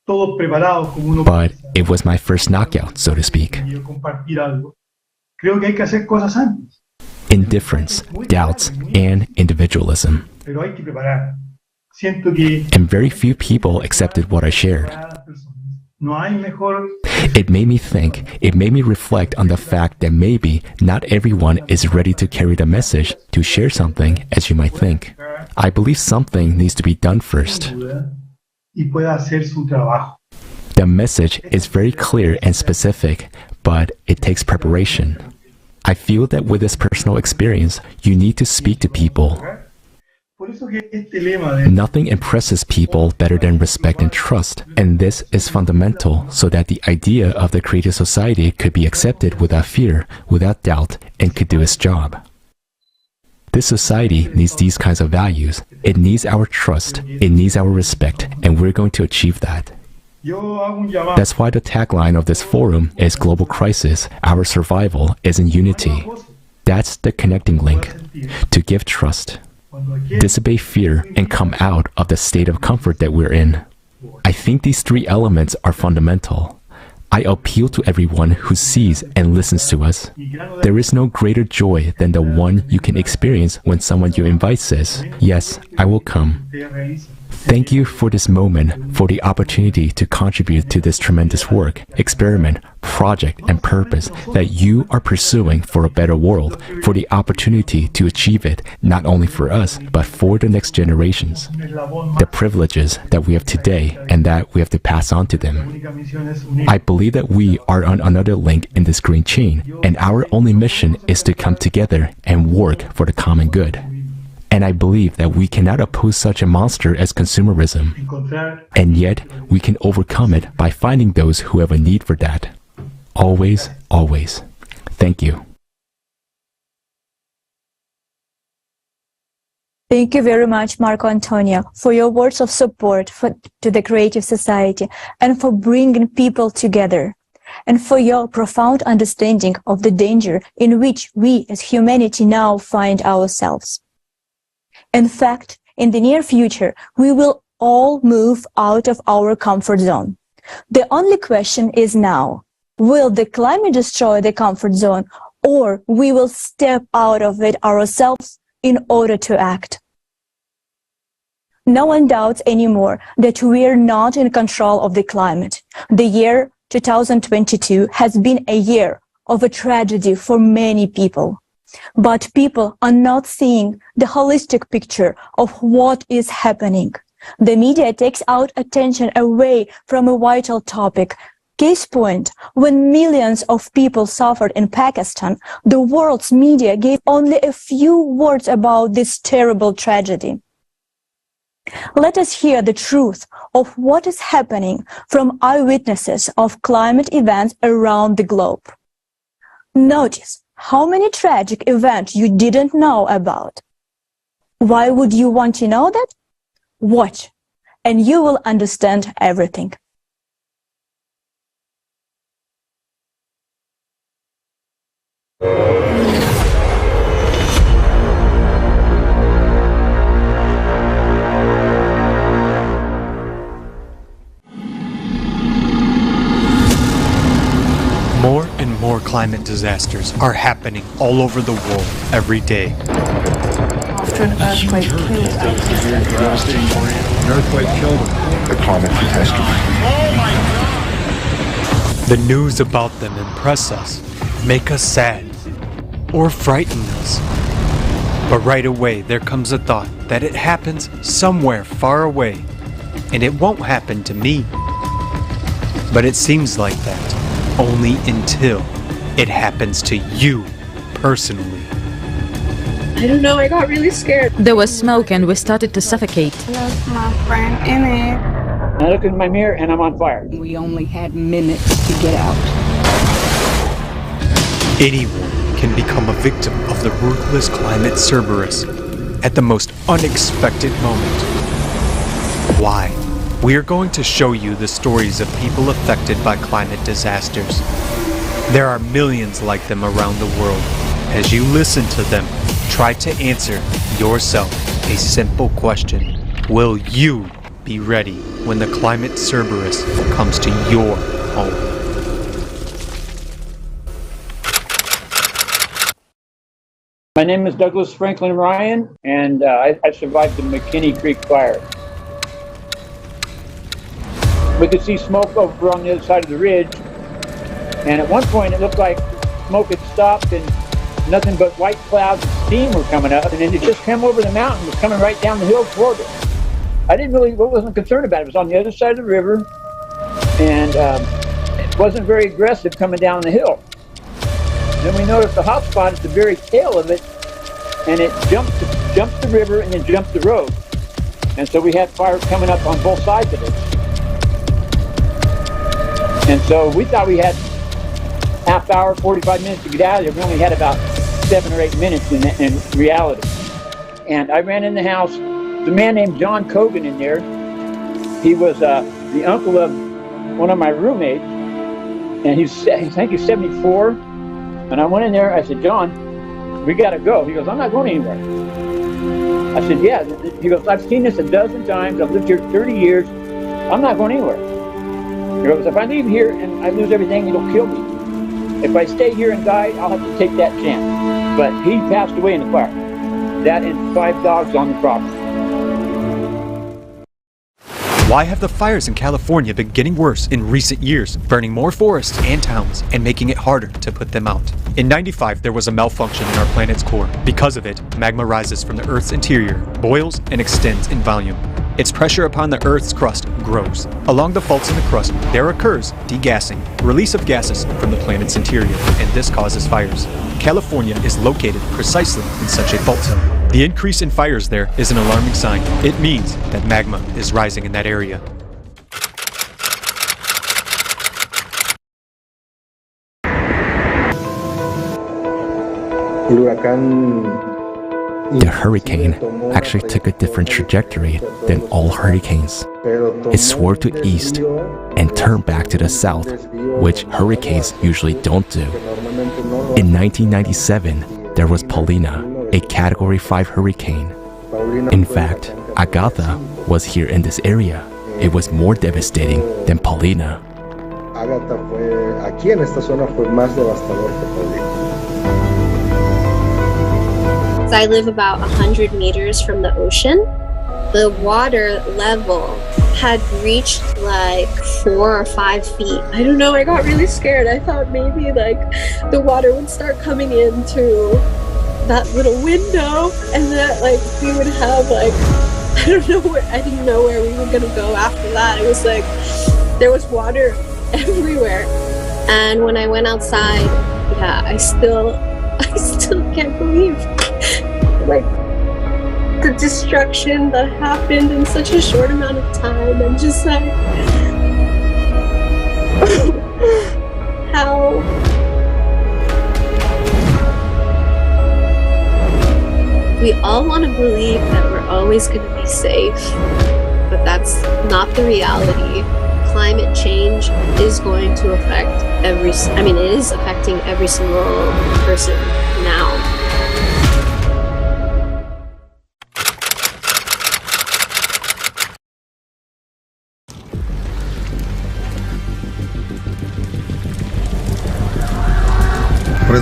But it was my first knockout, so to speak. Indifference, doubts, and individualism. And very few people accepted what I shared. It made me think, it made me reflect on the fact that maybe not everyone is ready to carry the message to share something as you might think. I believe something needs to be done first. The message is very clear and specific, but it takes preparation. I feel that with this personal experience, you need to speak to people. Nothing impresses people better than respect and trust, and this is fundamental so that the idea of the creative society could be accepted without fear, without doubt, and could do its job. This society needs these kinds of values. It needs our trust, it needs our respect, and we're going to achieve that. That's why the tagline of this forum is Global Crisis, Our Survival is in Unity. That's the connecting link, to give trust, dissipate fear, and come out of the state of comfort that we're in. I think these three elements are fundamental. I appeal to everyone who sees and listens to us. There is no greater joy than the one you can experience when someone you invite says, "Yes, I will come." Thank you for this moment, for the opportunity to contribute to this tremendous work, experiment, project, and purpose that you are pursuing for a better world, for the opportunity to achieve it, not only for us, but for the next generations. The privileges that we have today and that we have to pass on to them. I believe that we are on another link in this green chain, and our only mission is to come together and work for the common good. And I believe that we cannot oppose such a monster as consumerism. And yet, we can overcome it by finding those who have a need for that. Always, always. Thank you. Thank you very much, Marco Antonio, for your words of support to the Creative Society and for bringing people together. and for your profound understanding of the danger in which we as humanity now find ourselves. In fact, in the near future, we will all move out of our comfort zone. The only question is now, will the climate destroy the comfort zone, or we will step out of it ourselves in order to act? No one doubts anymore that we are not in control of the climate. The year 2022 has been a year of a tragedy for many people. But people are not seeing the holistic picture of what is happening. The media takes out attention away from a vital topic. Case point, when millions of people suffered in Pakistan, the world's media gave only a few words about this terrible tragedy. Let us hear the truth of what is happening from eyewitnesses of climate events around the globe. Notice how many tragic events you didn't know about. Why would you want to know that? Watch, and you will understand everything. More and more climate disasters are happening all over the world every day. After an earthquake killed An earthquake killed the climate catastrophe. The news about them impress us, make us sad, or frighten us. But right away there comes a thought that it happens somewhere far away, and it won't happen to me. But it seems like that only until it happens to you personally. I don't know, I got really scared. There was smoke and we started to suffocate. Lost my friend in it. I look in my mirror and I'm on fire. We only had minutes to get out. Anyone can become a victim of the ruthless climate Cerberus at the most unexpected moment. Why? We are going to show you the stories of people affected by climate disasters. There are millions like them around the world. As you listen to them, try to answer yourself a simple question. Will you be ready when the climate Cerberus comes to your home? My name is Douglas Franklin Ryan, and I survived the McKinney Creek fire. We could see smoke over on the other side of the ridge, and at one point it looked like smoke had stopped and nothing but white clouds and steam were coming up, and then it just came over the mountain, was coming right down the hill toward us. I wasn't concerned about it. It was on the other side of the river, and it wasn't very aggressive coming down the hill. Then we noticed the hot spot at the very tail of it, and it jumped the river and then jumped the road. And so we had fire coming up on both sides of it. And so we thought we had half hour, 45 minutes to get out of there. We only had about 7 or 8 minutes in reality. And I ran in the house. There's a man named John Cogan in there. He was the uncle of one of my roommates. And I think he's 74. And I went in there, I said, John, we got to go. He goes, I'm not going anywhere. I said, yeah. He goes, I've seen this a dozen times. I've lived here 30 years. I'm not going anywhere. He goes, if I leave here and I lose everything, it'll kill me. If I stay here and die, I'll have to take that chance. But he passed away in the fire. That and 5 dogs on the property. Why have the fires in California been getting worse in recent years, burning more forests and towns and making it harder to put them out? In '95, there was a malfunction in our planet's core. Because of it, magma rises from the Earth's interior, boils, and extends in volume. Its pressure upon the Earth's crust grows. Along the faults in the crust, there occurs degassing, release of gases from the planet's interior, and this causes fires. California is located precisely in such a fault zone. The increase in fires there is an alarming sign. It means that magma is rising in that area. El huracán The hurricane actually took a different trajectory than all hurricanes. It swerved to east and turned back to the south, which hurricanes usually don't do. In 1997, there was Paulina, a Category 5 hurricane. In fact, Agatha was here in this area. It was more devastating than Paulina. Agatha aquí en esta zona fue más devastador que Paulina. I live about 100 meters from the ocean. The water level had reached like 4 or 5 feet. I don't know, I got really scared. I thought maybe like the water would start coming into that little window and that like we would have like, I didn't know where we were gonna go after that. It was like, there was water everywhere. And when I went outside, yeah, I still can't believe like the destruction that happened in such a short amount of time, and just like how we all want to believe that we're always going to be safe, but that's not the reality. Climate change is going to affect it is affecting every single person now.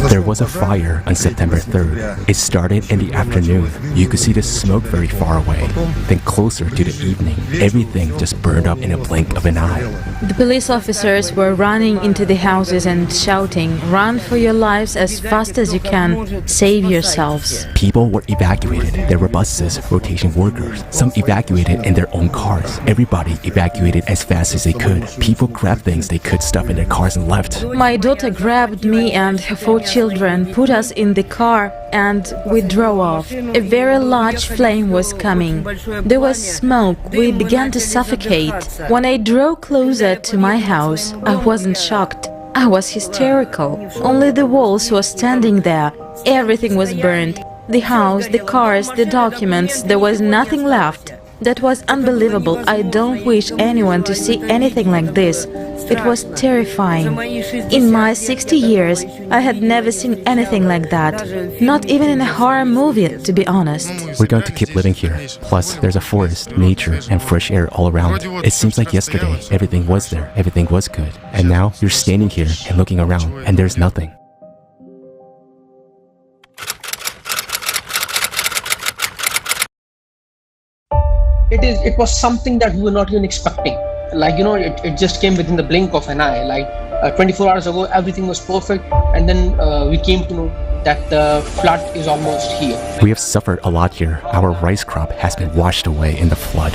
There was a fire on September 3rd. It started in the afternoon. You could see the smoke very far away. Then closer to the evening, everything just burned up in a blink of an eye. The police officers were running into the houses and shouting, "Run for your lives as fast as you can. Save yourselves." People were evacuated. There were buses, rotation workers. Some evacuated in their own cars. Everybody evacuated as fast as they could. People grabbed things they could stuff in their cars and left. My daughter grabbed me and her 4 children, put us in the car, and we drove off. A very large flame was coming. There was smoke. We began to suffocate. When I drove closer to my house, I wasn't shocked. I was hysterical. Only the walls were standing there. Everything was burned. The house, the cars, the documents, there was nothing left. That was unbelievable. I don't wish anyone to see anything like this. It was terrifying. In my 60 years, I had never seen anything like that. Not even in a horror movie, to be honest. We're going to keep living here. Plus, there's a forest, nature, and fresh air all around. It seems like yesterday, everything was there, everything was good. And now, you're standing here and looking around, and there's nothing. It was something that we were not even expecting. Like, it just came within the blink of an eye. Like 24 hours ago, everything was perfect. And then we came to know that the flood is almost here. We have suffered a lot here. Our rice crop has been washed away in the flood.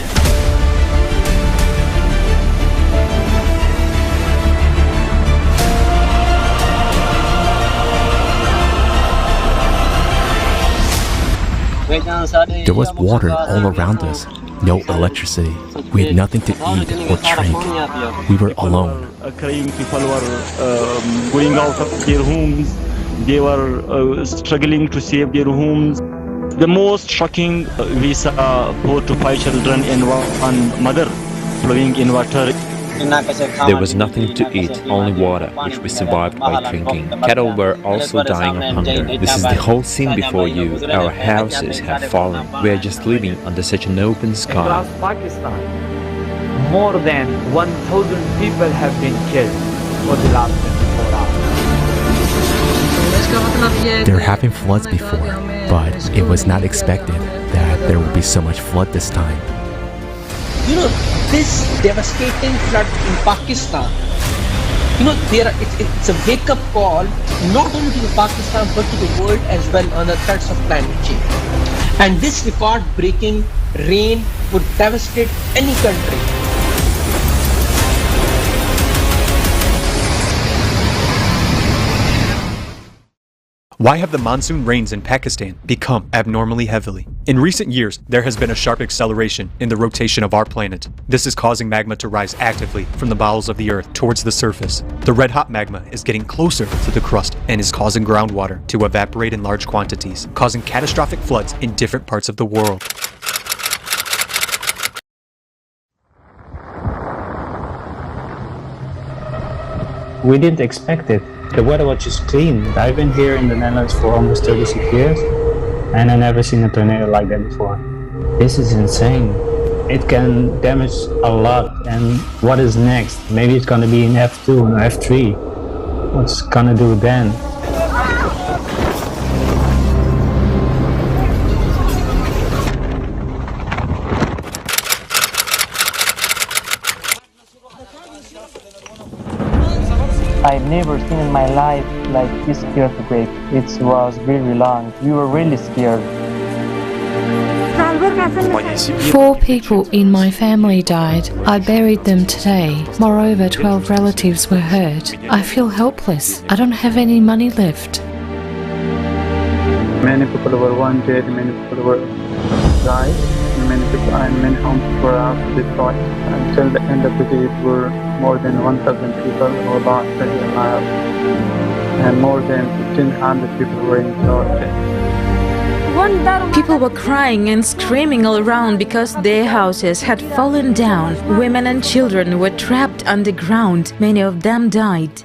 There was water all around us. No electricity. We had nothing to eat or drink. We were alone. People were going out of their homes. They were struggling to save their homes. The most shocking, we saw 4 to 5 children and one mother flowing in water. There was nothing to eat, only water, which we survived by drinking. Cattle were also dying of hunger. This is the whole scene before you. Our houses have fallen. We are just living under such an open sky. Across Pakistan, more than 1,000 people have been killed for the last 24 hours. There have been floods before, but it was not expected that there would be so much flood this time. This devastating flood in Pakistan, it's a wake-up call not only to Pakistan but to the world as well on the threats of climate change. And this record-breaking rain would devastate any country. Why have the monsoon rains in Pakistan become abnormally heavily? In recent years, there has been a sharp acceleration in the rotation of our planet. This is causing magma to rise actively from the bowels of the Earth towards the surface. The red-hot magma is getting closer to the crust and is causing groundwater to evaporate in large quantities, causing catastrophic floods in different parts of the world. We didn't expect it. The weather was just clean. I've been here in the Netherlands for almost 36 years, and I've never seen a tornado like that before. This is insane. It can damage a lot, and what is next? Maybe it's gonna be in F2 or F3. What's it gonna do then? I've never seen in my life like this earthquake. It was really long. We were really scared. 4 people in my family died. I buried them today. Moreover, 12 relatives were hurt. I feel helpless. I don't have any money left. Many people were wounded, many people were died, many people and many homes were destroyed. Until the end of the day, it were more than 1,000 people who lost their lives, and more than 1,500 people were injured. People were crying and screaming all around because their houses had fallen down. Women and children were trapped underground. Many of them died.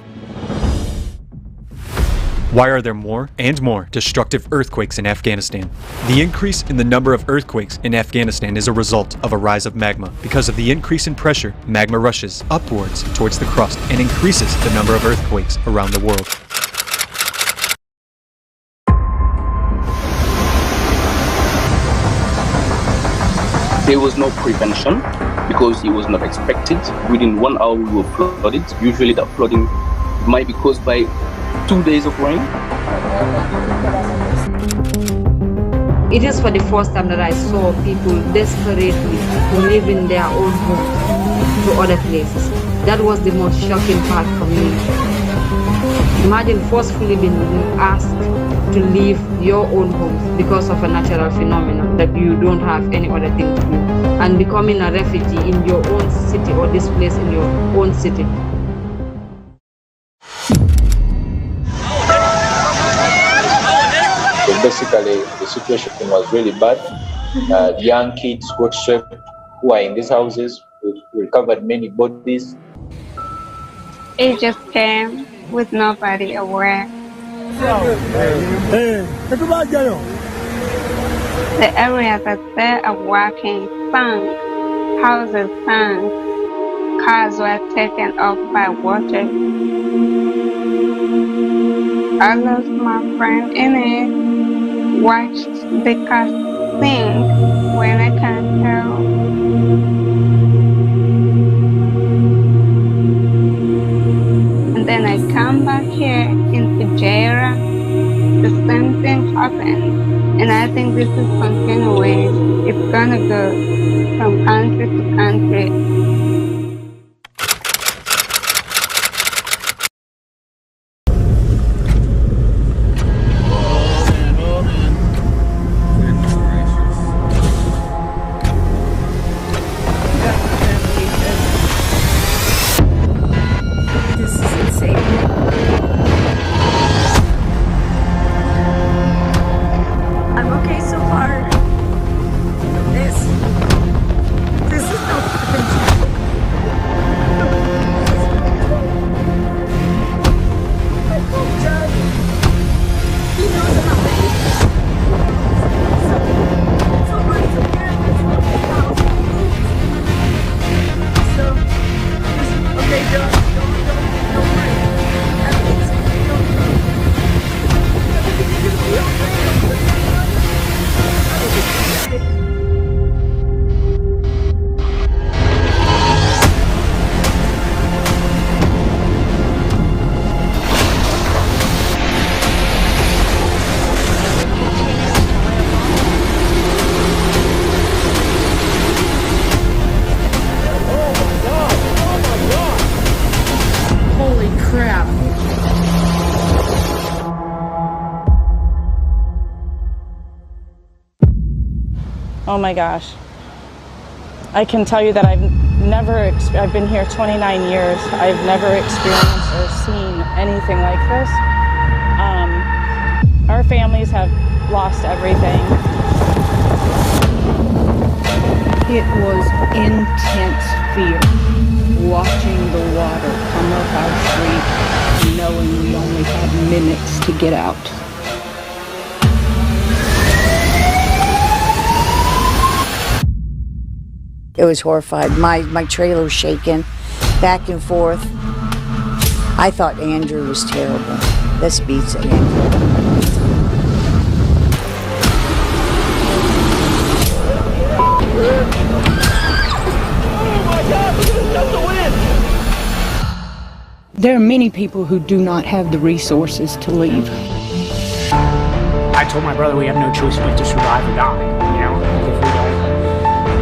Why are there more and more destructive earthquakes in Afghanistan? The increase in the number of earthquakes in Afghanistan is a result of a rise of magma. Because of the increase in pressure, magma rushes upwards towards the crust and increases the number of earthquakes around the world. There was no prevention because it was not expected. Within 1 hour we were flooded. Usually that flooding might be caused by 2 days of rain. It is for the first time that I saw people desperately leaving their own homes to other places. That was the most shocking part for me. Imagine forcefully being asked to leave your own homes because of a natural phenomenon that you don't have any other thing to do, and becoming a refugee in your own city or displaced in your own city. So basically, the situation was really bad. Young kids got swept who are in these houses. We recovered many bodies. It just came with nobody aware. The area that they are working sank, houses sank, cars were taken off by water. I lost my friend in it, watched the car sink when I can't tell. And then I come back here in Fujairah, the same thing happened. And I think this is continuing. It's gonna go from country to country. Oh my gosh. I can tell you that I've been here 29 years. I've never experienced or seen anything like this. Our families have lost everything. It was intense fear, watching the water come up our street, knowing we only had minutes to get out. It was horrified. My trailer was shaking back and forth. I thought Andrew was terrible. This beats Andrew. There are many people who do not have the resources to leave. I told my brother we have no choice but to survive or die. You know,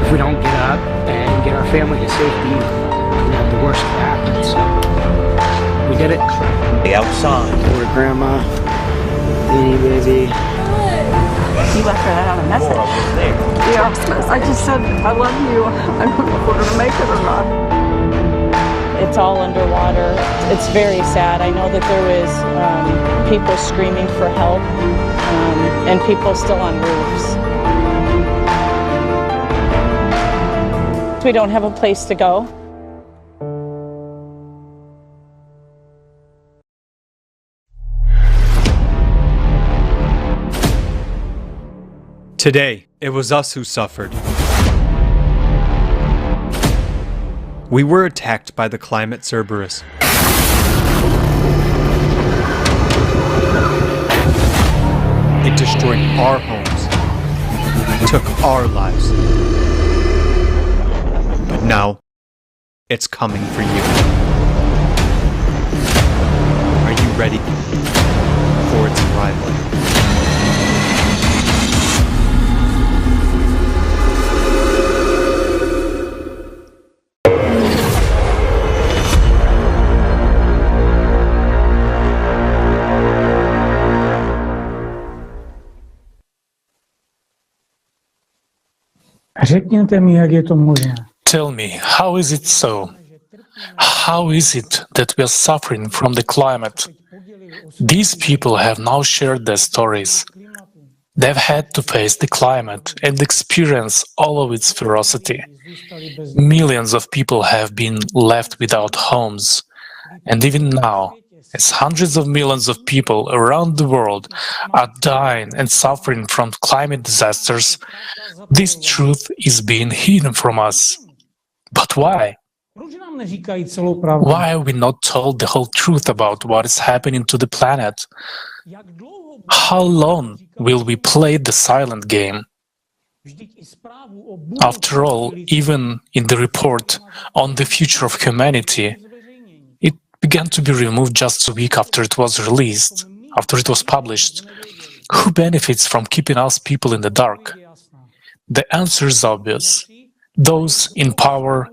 if we don't get up and get our family to safety, the worst could happen. So we did it. Outside. For grandma, Benny, baby. You left her that on a message. Yeah, I just said, I love you. I don't know if we're going to make it or not. It's all underwater. It's very sad. I know that there is people screaming for help and people still on roofs. We don't have a place to go. Today, it was us who suffered. We were attacked by the climate Cerberus. It destroyed our homes, took our lives. But now, it's coming for you. Are you ready for its arrival? Tell me, how is it so? How is it that we are suffering from the climate? These people have now shared their stories. They've had to face the climate and experience all of its ferocity. Millions of people have been left without homes. And even now, as hundreds of millions of people around the world are dying and suffering from climate disasters, this truth is being hidden from us. But why? Why are we not told the whole truth about what is happening to the planet? How long will we play the silent game? After all, even in the report on the future of humanity, it began to be removed just a week after it was released, after it was published. Who benefits from keeping us people in the dark? The answer is obvious. Those in power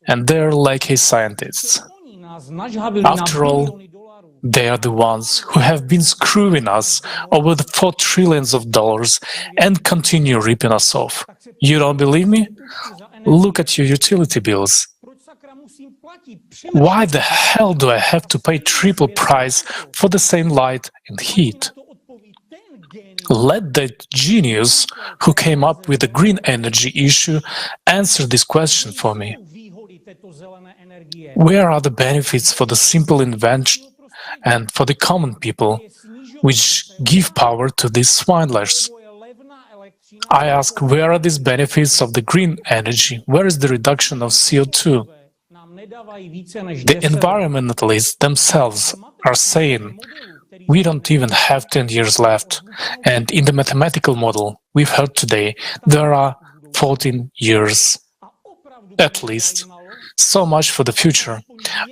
and their lackey scientists. After all, they are the ones who have been screwing us over the $4 trillion and continue ripping us off. You don't believe me? Look at your utility bills. Why the hell do I have to pay triple price for the same light and heat? Let that genius who came up with the green energy issue answer this question for me. Where are the benefits for the simple invention and for the common people, which give power to these swindlers? I ask, where are these benefits of the green energy? Where is the reduction of CO2? The environmentalists themselves are saying we don't even have 10 years left, and in the mathematical model we've heard today, there are 14 years at least. So much for the future.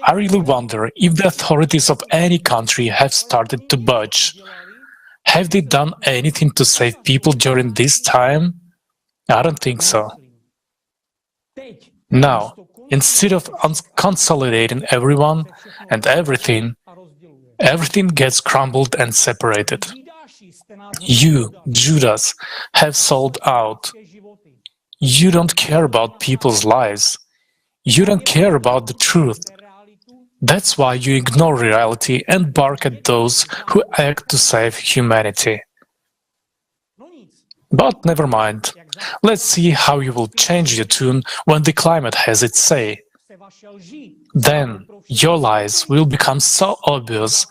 I really wonder if the authorities of any country have started to budge. Have they done anything to save people during this time? I don't think so. Now, instead of consolidating everyone and everything gets crumbled and separated. You, Judas, have sold out. You don't care about people's lives. You don't care about the truth. That's why you ignore reality and bark at those who act to save humanity. But never mind. Let's see how you will change your tune when the climate has its say. Then your lies will become so obvious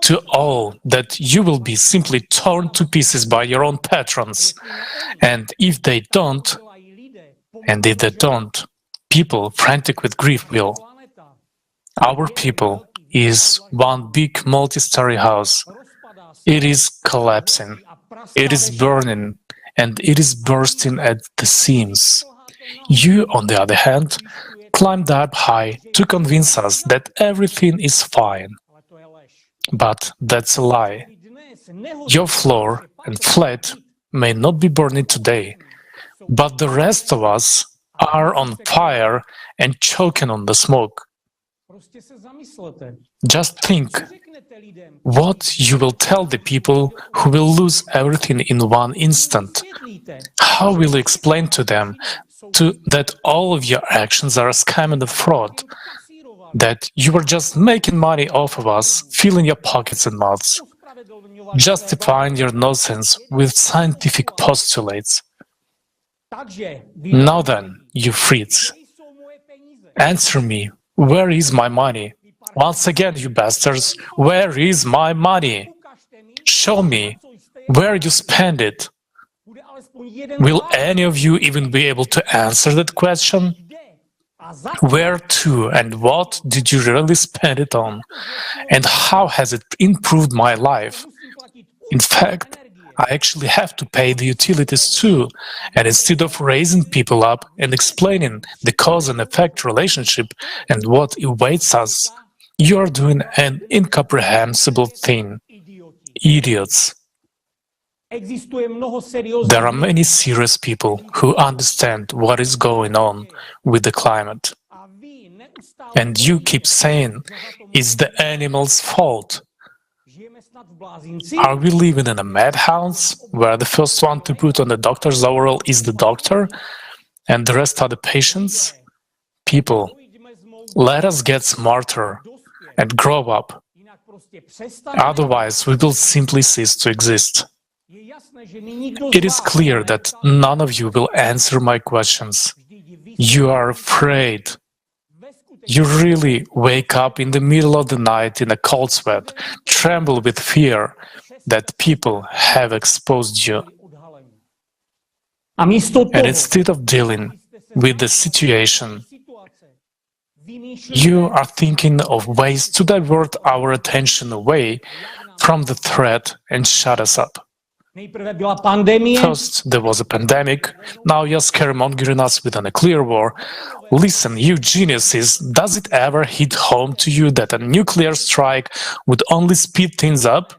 to all that you will be simply torn to pieces by your own patrons. And if they don't, people frantic with grief will. Our people is one big multi-story house. It is collapsing. It is burning. And it is bursting at the seams. You, on the other hand, climbed up high to convince us that everything is fine. But that's a lie. Your floor and flat may not be burning today, but the rest of us are on fire and choking on the smoke. Just think what you will tell the people who will lose everything in one instant. How will you explain to them that all of your actions are a scam and a fraud? That you are just making money off of us, filling your pockets and mouths, justifying your nonsense with scientific postulates. Now then, you freaks, answer me, where is my money? Once again, you bastards, where is my money? Show me where you spend it. Will any of you even be able to answer that question? Where to and what did you really spend it on? And how has it improved my life? In fact, I actually have to pay the utilities too, and instead of raising people up and explaining the cause and effect relationship and what awaits us, you are doing an incomprehensible thing. Idiots. There are many serious people who understand what is going on with the climate. And you keep saying it's the animals' fault. Are we living in a madhouse where the first one to put on the doctor's overall is the doctor and the rest are the patients? People, let us get smarter and grow up. Otherwise, we will simply cease to exist. It is clear that none of you will answer my questions. You are afraid. You really wake up in the middle of the night in a cold sweat, tremble with fear that people have exposed you. And instead of dealing with the situation, you are thinking of ways to divert our attention away from the threat and shut us up. First, there was a pandemic, now you're scaremongering us with a nuclear war. Listen, you geniuses, does it ever hit home to you that a nuclear strike would only speed things up?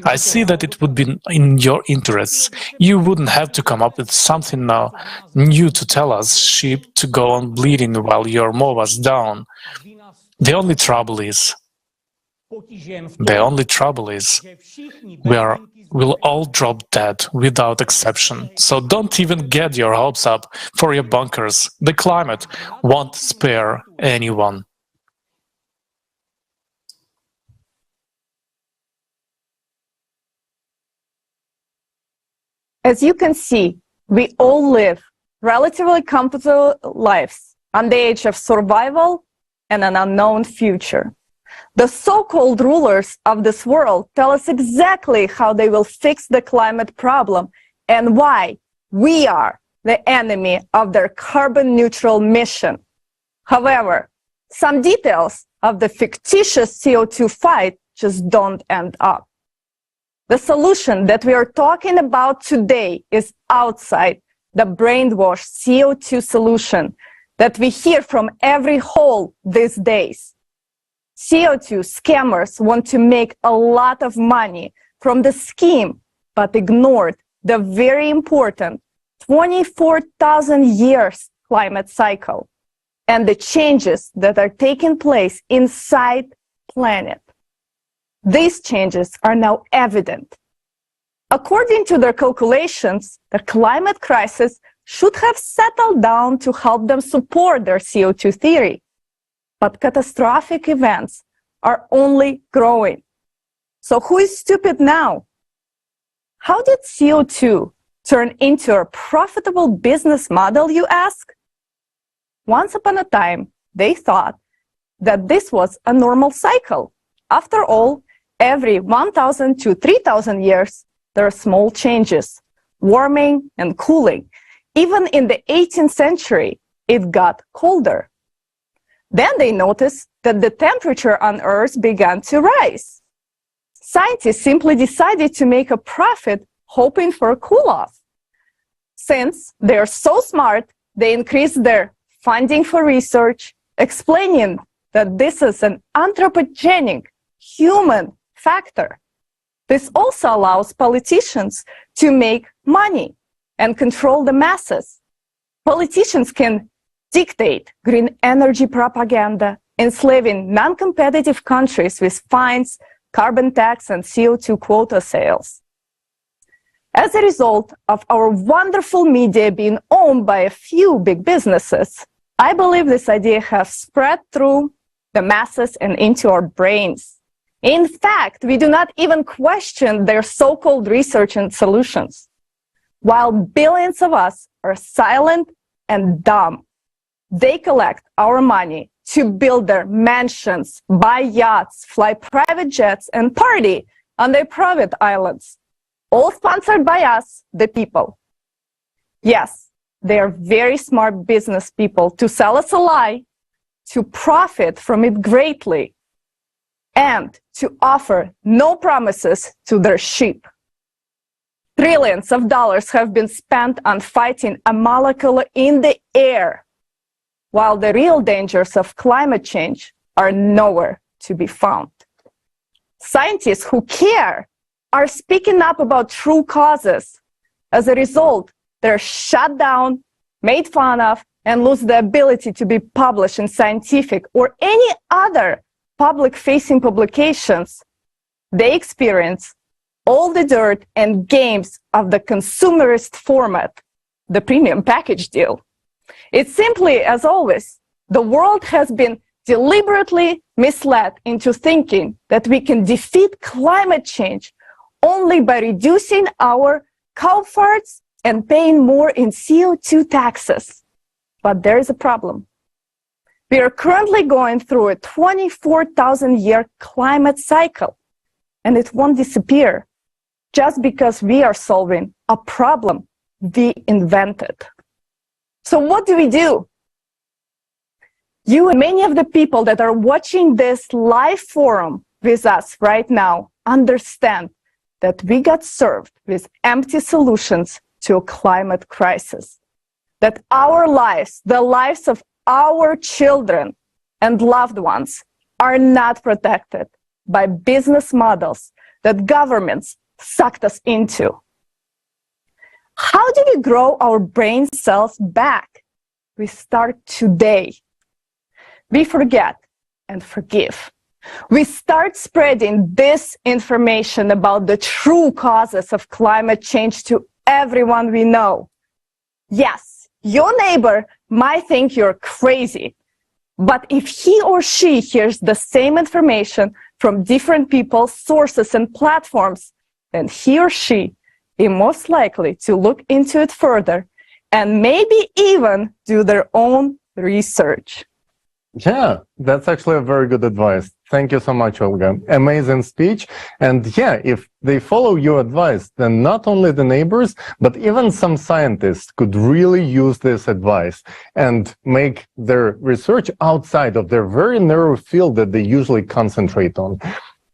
I see that it would be in your interests. You wouldn't have to come up with something now new to tell us sheep to go on bleeding while your mow us down. The only trouble is we'll all drop dead without exception. So don't even get your hopes up for your bunkers. The climate won't spare anyone. As you can see, we all live relatively comfortable lives on the edge of survival and an unknown future. The so-called rulers of this world tell us exactly how they will fix the climate problem and why we are the enemy of their carbon-neutral mission. However, some details of the fictitious CO2 fight just don't end up. The solution that we are talking about today is outside the brainwashed CO2 solution that we hear from every hole these days. CO2 scammers want to make a lot of money from the scheme, but ignored the very important 24,000 years climate cycle and the changes that are taking place inside the planet. These changes are now evident. According to their calculations, the climate crisis should have settled down to help them support their CO2 theory. But catastrophic events are only growing. So who is stupid now? How did CO2 turn into a profitable business model, you ask? Once upon a time, they thought that this was a normal cycle. After all, every 1,000 to 3,000 years, there are small changes, warming and cooling. Even in the 18th century, it got colder. Then they noticed that the temperature on Earth began to rise. Scientists simply decided to make a profit, hoping for a cool-off. Since they're so smart, they increased their funding for research, explaining that this is an anthropogenic human factor. This also allows politicians to make money and control the masses. Politicians can dictate green energy propaganda, enslaving non-competitive countries with fines, carbon tax, and CO2 quota sales. As a result of our wonderful media being owned by a few big businesses, I believe this idea has spread through the masses and into our brains. In fact, we do not even question their so-called research and solutions. While billions of us are silent and dumb, they collect our money to build their mansions, buy yachts, fly private jets, and party on their private islands. All sponsored by us, the people. Yes, they are very smart business people to sell us a lie, to profit from it greatly, and to offer no promises to their sheep. Trillions of dollars have been spent on fighting a molecule in the air, while the real dangers of climate change are nowhere to be found. Scientists who care are speaking up about true causes. As a result, they're shut down, made fun of, and lose the ability to be published in scientific or any other public-facing publications. They experience all the dirt and games of the consumerist format, the premium package deal. It's simply, as always, the world has been deliberately misled into thinking that we can defeat climate change only by reducing our cow farts and paying more in CO2 taxes. But there is a problem. We are currently going through a 24,000-year climate cycle, and it won't disappear just because we are solving a problem we invented. So what do we do? You and many of the people that are watching this live forum with us right now understand that we got served with empty solutions to a climate crisis. That our lives, the lives of our children and loved ones, are not protected by business models that governments sucked us into. How do we grow our brain cells back? We start today. We forget and forgive. We start spreading this information about the true causes of climate change to everyone we know. Yes, your neighbor might think you're crazy, but if he or she hears the same information from different people, sources, and platforms, then he or she is most likely to look into it further and maybe even do their own research. Yeah, that's actually a very good advice. Thank you so much, Olga. Amazing speech. And yeah, if they follow your advice, then not only the neighbors, but even some scientists could really use this advice and make their research outside of their very narrow field that they usually concentrate on.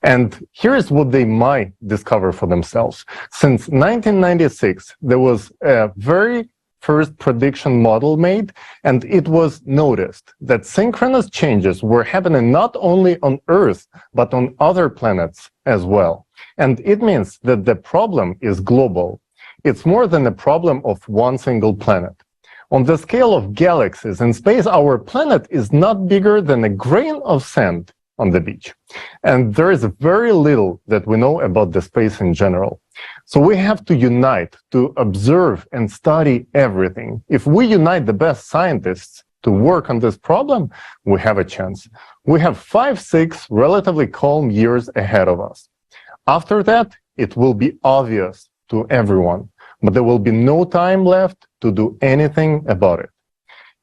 And here's what they might discover for themselves. Since 1996, there was a very first prediction model made, and it was noticed that synchronous changes were happening not only on Earth, but on other planets as well. And it means that the problem is global. It's more than a problem of one single planet. On the scale of galaxies in space, our planet is not bigger than a grain of sand on the beach. And there is very little that we know about the space in general. So we have to unite to observe and study everything. If we unite the best scientists to work on this problem, we have a chance. We have 5-6 relatively calm years ahead of us. After that, it will be obvious to everyone, but there will be no time left to do anything about it.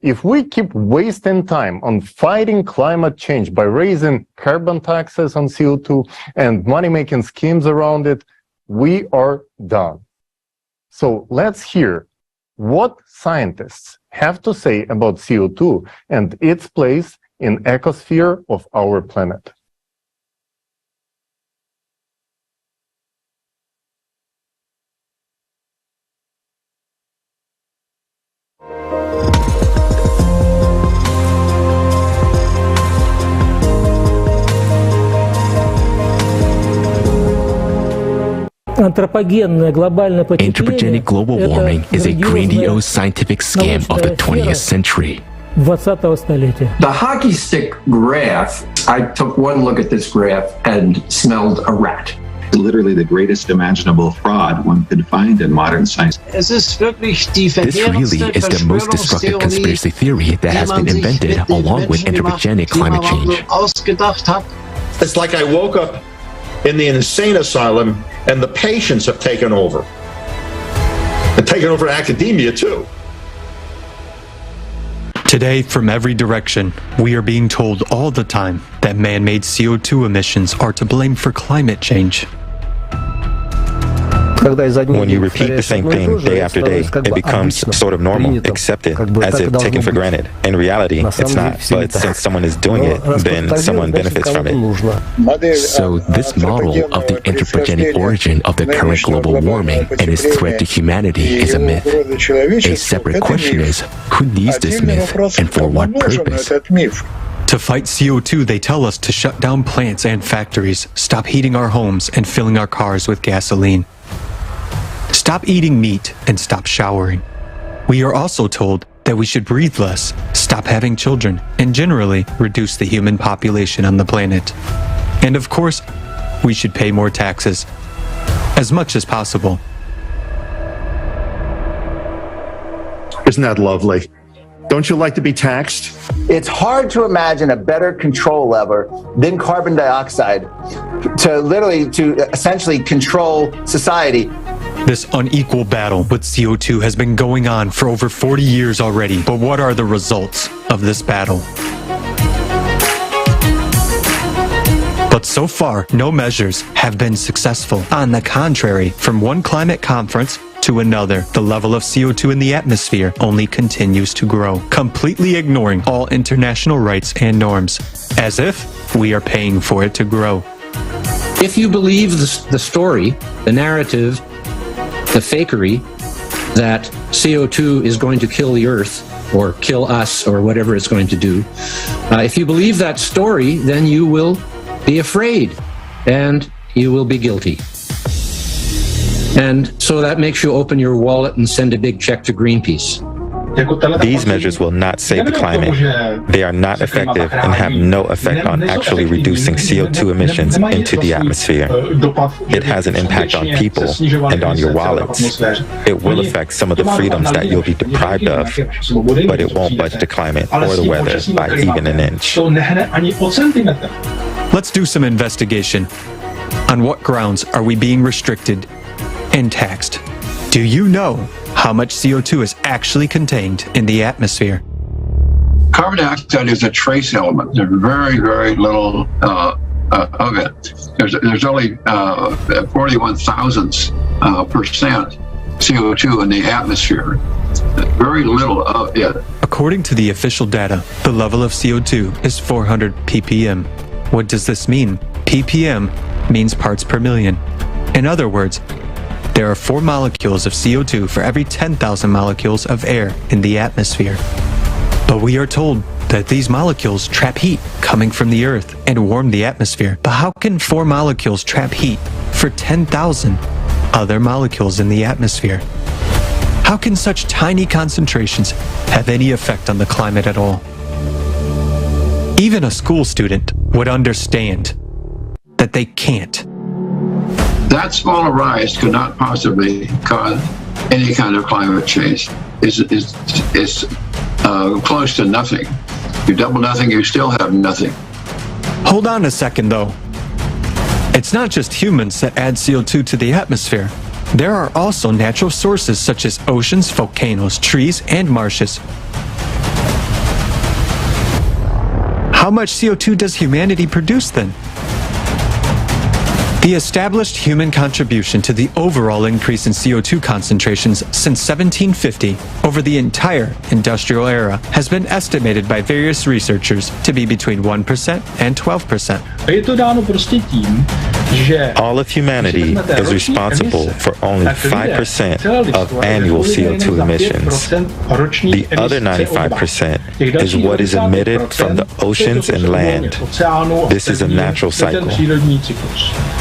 If we keep wasting time on fighting climate change by raising carbon taxes on CO2 and money-making schemes around it, we are done. So let's hear what scientists have to say about CO2 and its place in the ecosphere of our planet. Anthropogenic global warming is a grandiose scientific scam of the 20th century. The hockey stick graph, I took one look at this graph and smelled a rat. Literally the greatest imaginable fraud one could find in modern science. This really is the most destructive conspiracy theory that has been invented along with anthropogenic climate change. It's like I woke up in the insane asylum and the patients have taken over. And taken over academia too. Today, from every direction, we are being told all the time that man-made CO2 emissions are to blame for climate change. When you repeat the same thing day after day, it becomes sort of normal, accepted, as if taken for granted. In reality, it's not. But since someone is doing it, then someone benefits from it. So this model of the anthropogenic origin of the current global warming and its threat to humanity is a myth. A separate question is, who needs this myth and for what purpose? To fight CO2, they tell us to shut down plants and factories, stop heating our homes and filling our cars with gasoline. Stop eating meat and stop showering. We are also told that we should breathe less, stop having children, and generally reduce the human population on the planet. And of course, we should pay more taxes, as much as possible. Isn't that lovely? Don't you like to be taxed? It's hard to imagine a better control lever than carbon dioxide to essentially control society. This unequal battle with CO2 has been going on for over 40 years already, but what are the results of this battle? But so far, no measures have been successful. On the contrary, from one climate conference to another, the level of CO2 in the atmosphere only continues to grow, completely ignoring all international rights and norms, as if we are paying for it to grow. If you believe the story, the narrative, the fakery that CO2 is going to kill the Earth or kill us or whatever it's going to do, if you believe that story, then you will be afraid and you will be guilty. And so that makes you open your wallet and send a big check to Greenpeace. These measures will not save the climate. They are not effective and have no effect on actually reducing CO2 emissions into the atmosphere. It has an impact on people and on your wallets. It will affect some of the freedoms that you'll be deprived of, but it won't budge the climate or the weather by even an inch. Let's do some investigation. On what grounds are we being restricted and taxed? Do you know how much CO2 is actually contained in the atmosphere? Carbon dioxide is a trace element. There's very, very little of it. There's only 41 thousandths percent CO2 in the atmosphere. Very little of it. According to the official data, the level of CO2 is 400 ppm. What does this mean? ppm means parts per million. In other words, there are 4 molecules of CO2 for every 10,000 molecules of air in the atmosphere. But we are told that these molecules trap heat coming from the Earth and warm the atmosphere. But how can 4 molecules trap heat for 10,000 other molecules in the atmosphere? How can such tiny concentrations have any effect on the climate at all? Even a school student would understand that they can't. That small rise could not possibly cause any kind of climate change. It's close to nothing. You double nothing, you still have nothing. Hold on a second, though. It's not just humans that add CO2 to the atmosphere. There are also natural sources such as oceans, volcanoes, trees, and marshes. How much CO2 does humanity produce then? The established human contribution to the overall increase in CO2 concentrations since 1750 over the entire industrial era has been estimated by various researchers to be between 1% and 12%. All of humanity is responsible for only 5% of annual CO2 emissions. The other 95% is what is emitted from the oceans and land. This is a natural cycle.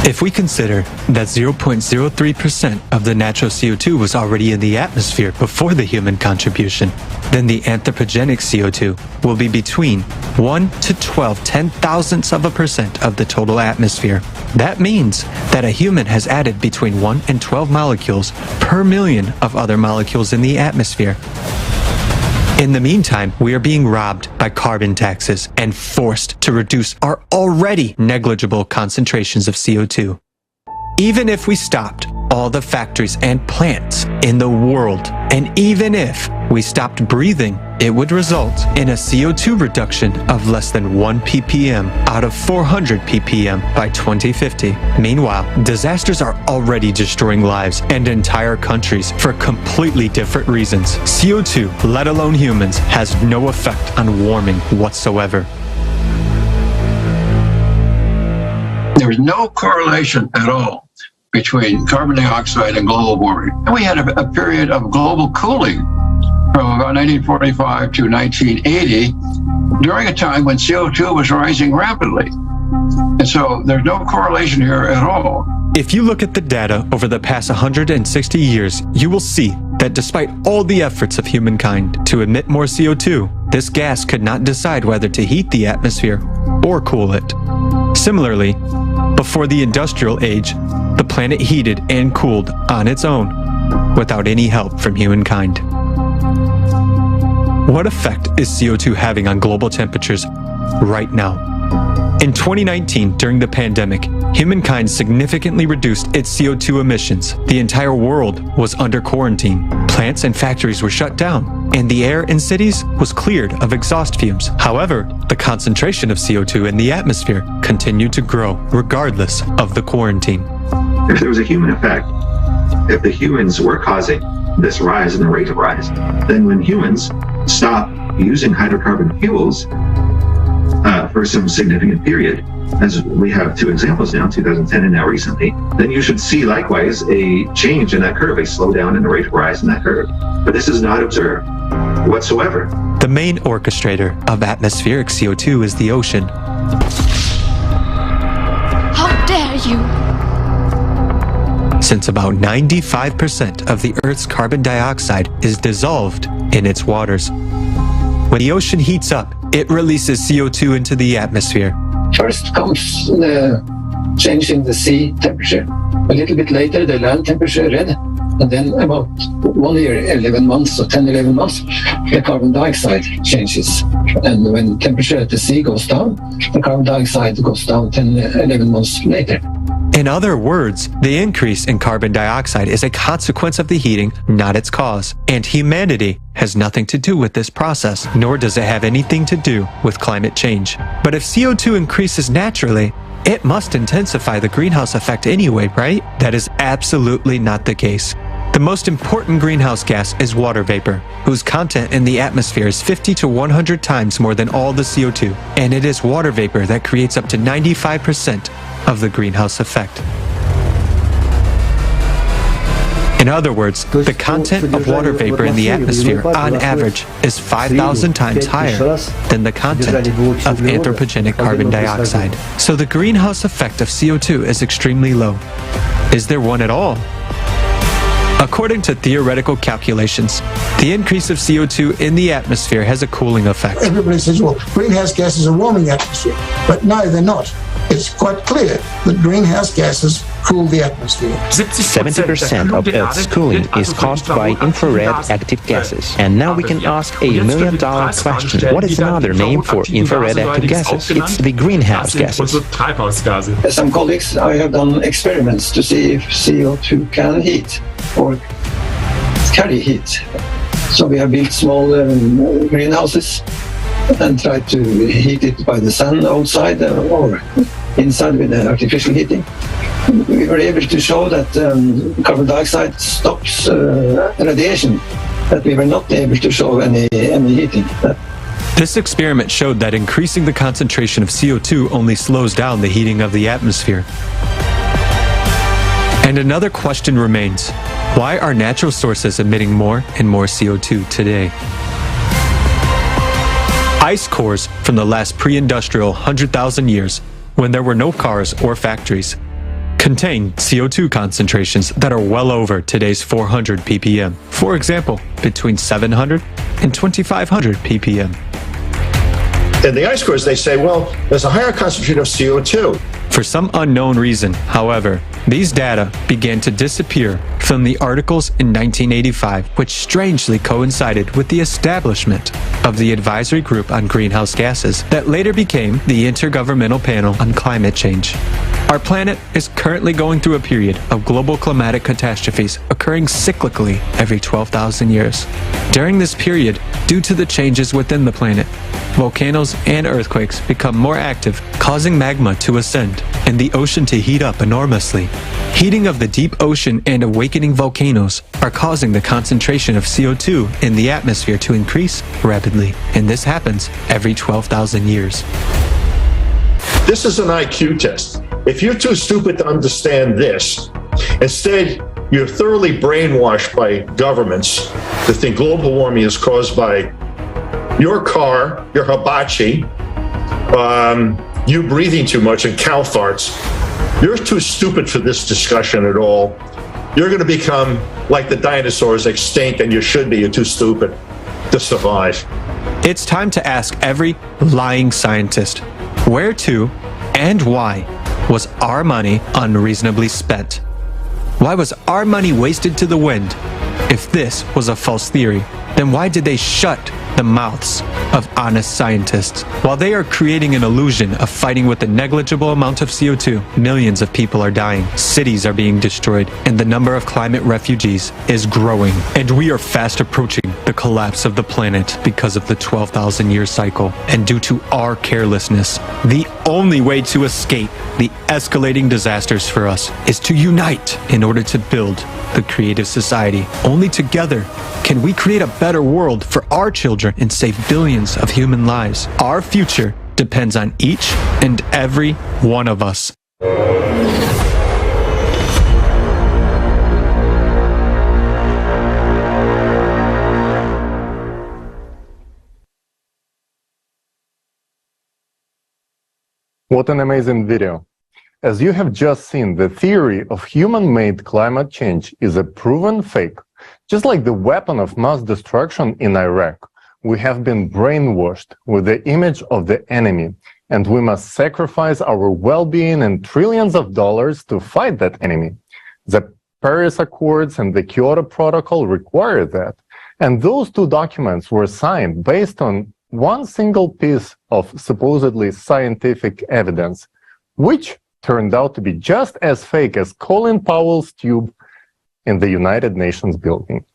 If we consider that 0.03% of the natural CO2 was already in the atmosphere before the human contribution, then the anthropogenic CO2 will be between 1 to 12 10,000ths% of the total atmosphere. That means that a human has added between 1 and 12 molecules per million of other molecules in the atmosphere. In the meantime, we are being robbed by carbon taxes and forced to reduce our already negligible concentrations of CO2. Even if we stopped all the factories and plants in the world, and even if we stopped breathing, it would result in a CO2 reduction of less than 1 ppm out of 400 ppm by 2050. Meanwhile, disasters are already destroying lives and entire countries for completely different reasons. CO2, let alone humans, has no effect on warming whatsoever. There's no correlation at all between carbon dioxide and global warming. And we had a period of global cooling from about 1945 to 1980, during a time when CO2 was rising rapidly. And so there's no correlation here at all. If you look at the data over the past 160 years, you will see that despite all the efforts of humankind to emit more CO2, this gas could not decide whether to heat the atmosphere or cool it. Similarly, before the industrial age, the planet heated and cooled on its own, without any help from humankind. What effect is CO2 having on global temperatures right now? In 2019, during the pandemic, humankind significantly reduced its CO2 emissions. The entire world was under quarantine. Plants and factories were shut down, and the air in cities was cleared of exhaust fumes. However, the concentration of CO2 in the atmosphere continued to grow regardless of the quarantine. If there was a human effect, if the humans were causing this rise in the rate of rise, then when humans stop using hydrocarbon fuels for some significant period, as we have two examples now, 2010 and now recently, then you should see likewise a change in that curve, a slowdown in the rate of rise in that curve. But this is not observed whatsoever. The main orchestrator of atmospheric CO2 is the ocean. How dare you! Since about 95% of the Earth's carbon dioxide is dissolved in its waters. When the ocean heats up, it releases CO2 into the atmosphere. First comes the change in the sea temperature. A little bit later, the land temperature red. And then about 1 year, 11 months, or 10, 11 months, the carbon dioxide changes. And when temperature at the sea goes down, the carbon dioxide goes down 10, 11 months later. In other words, the increase in carbon dioxide is a consequence of the heating, not its cause. And humanity has nothing to do with this process, nor does it have anything to do with climate change. But if CO2 increases naturally, it must intensify the greenhouse effect anyway, right? That is absolutely not the case. The most important greenhouse gas is water vapor, whose content in the atmosphere is 50 to 100 times more than all the CO2. And it is water vapor that creates up to 95% of the greenhouse effect. In other words, the content of water vapor in the atmosphere on average is 5,000 times higher than the content of anthropogenic carbon dioxide. So the greenhouse effect of CO2 is extremely low. Is there one at all? According to theoretical calculations, the increase of CO2 in the atmosphere has a cooling effect. Everybody says, well, greenhouse gases are warming the atmosphere. But no, they're not. It's quite clear that greenhouse gases cool the atmosphere. 70% of Earth's cooling is caused by infrared active gases. And now we can ask a $1 million question. What is another name for infrared active gases? It's the greenhouse gases. Some colleagues, I have done experiments to see if CO2 can heat or carry heat. So we have built small greenhouses and tried to heat it by the sun outside or inside with artificial heating. We were able to show that carbon dioxide stops radiation, but we were not able to show any heating. This experiment showed that increasing the concentration of CO2 only slows down the heating of the atmosphere. And another question remains: why are natural sources emitting more and more CO2 today? Ice cores from the last pre-industrial 100,000 years, when there were no cars or factories, contain CO2 concentrations that are well over today's 400 ppm. For example, between 700 and 2500 ppm. In the ice cores, they say, well, there's a higher concentration of CO2. For some unknown reason, however, these data began to disappear from the articles in 1985, which strangely coincided with the establishment of the Advisory Group on Greenhouse Gases that later became the Intergovernmental Panel on Climate Change. Our planet is currently going through a period of global climatic catastrophes occurring cyclically every 12,000 years. During this period, due to the changes within the planet, volcanoes and earthquakes become more active, causing magma to ascend and the ocean to heat up enormously. Heating of the deep ocean and awakening volcanoes are causing the concentration of CO2 in the atmosphere to increase rapidly, and this happens every 12,000 years. This is an IQ test. If you're too stupid to understand this, instead you're thoroughly brainwashed by governments to think global warming is caused by your car, your hibachi, you breathing too much, and cow farts. You're too stupid for this discussion at all. You're going to become like the dinosaurs, extinct, and you should be. You're too stupid to survive. It's time to ask every lying scientist, where to and why was our money unreasonably spent? Why was our money wasted to the wind? If this was a false theory, then why did they shut the mouths of honest scientists? While they are creating an illusion of fighting with a negligible amount of CO2, millions of people are dying, cities are being destroyed, and the number of climate refugees is growing. And we are fast approaching the collapse of the planet because of the 12,000-year cycle. And due to our carelessness, the only way to escape the escalating disasters for us is to unite in order to build the creative society. Only together can we create a better world for our children and save billions of human lives. Our future depends on each and every one of us. What an amazing video. As you have just seen, the theory of human-made climate change is a proven fake. Just like the weapon of mass destruction in Iraq, we have been brainwashed with the image of the enemy, and we must sacrifice our well-being and trillions of dollars to fight that enemy. The Paris Accords and the Kyoto Protocol require that, and those two documents were signed based on one single piece of supposedly scientific evidence, which turned out to be just as fake as Colin Powell's tube in the United Nations building.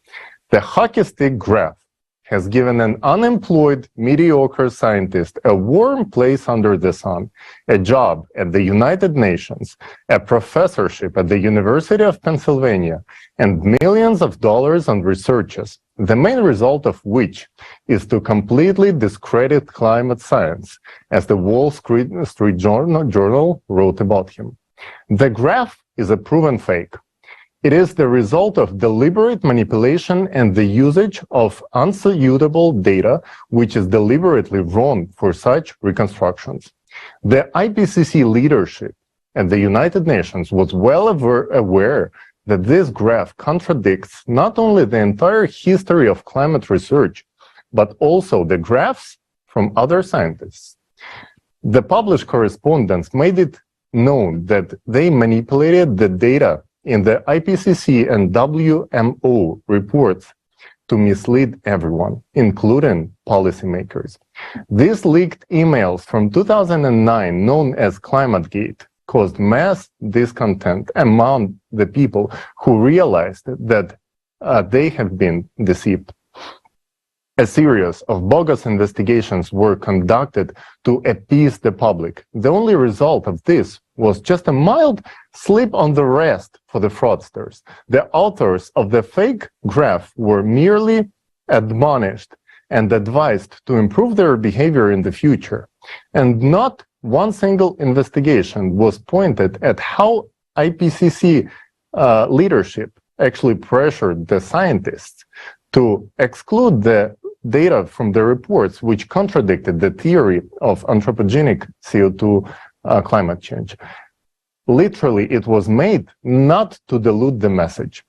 The hockey stick graph has given an unemployed, mediocre scientist a warm place under the sun, a job at the United Nations, a professorship at the University of Pennsylvania, and millions of dollars on researches, the main result of which is to completely discredit climate science, as the Wall Street Journal wrote about him. The graph is a proven fake. It is the result of deliberate manipulation and the usage of unsuitable data, which is deliberately wrong for such reconstructions. The IPCC leadership at the United Nations was well aware that this graph contradicts not only the entire history of climate research, but also the graphs from other scientists. The published correspondence made it known that they manipulated the data in the IPCC and WMO reports to mislead everyone, including policymakers. These leaked emails from 2009, known as ClimateGate, caused mass discontent among the people who realized that they had been deceived. A series of bogus investigations were conducted to appease the public. The only result of this was just a mild slip on the wrist for the fraudsters. The authors of the fake graph were merely admonished and advised to improve their behavior in the future. And not one single investigation was pointed at how IPCC leadership actually pressured the scientists to exclude the data from the reports which contradicted the theory of anthropogenic CO2 climate change. Literally, it was made not to dilute the message.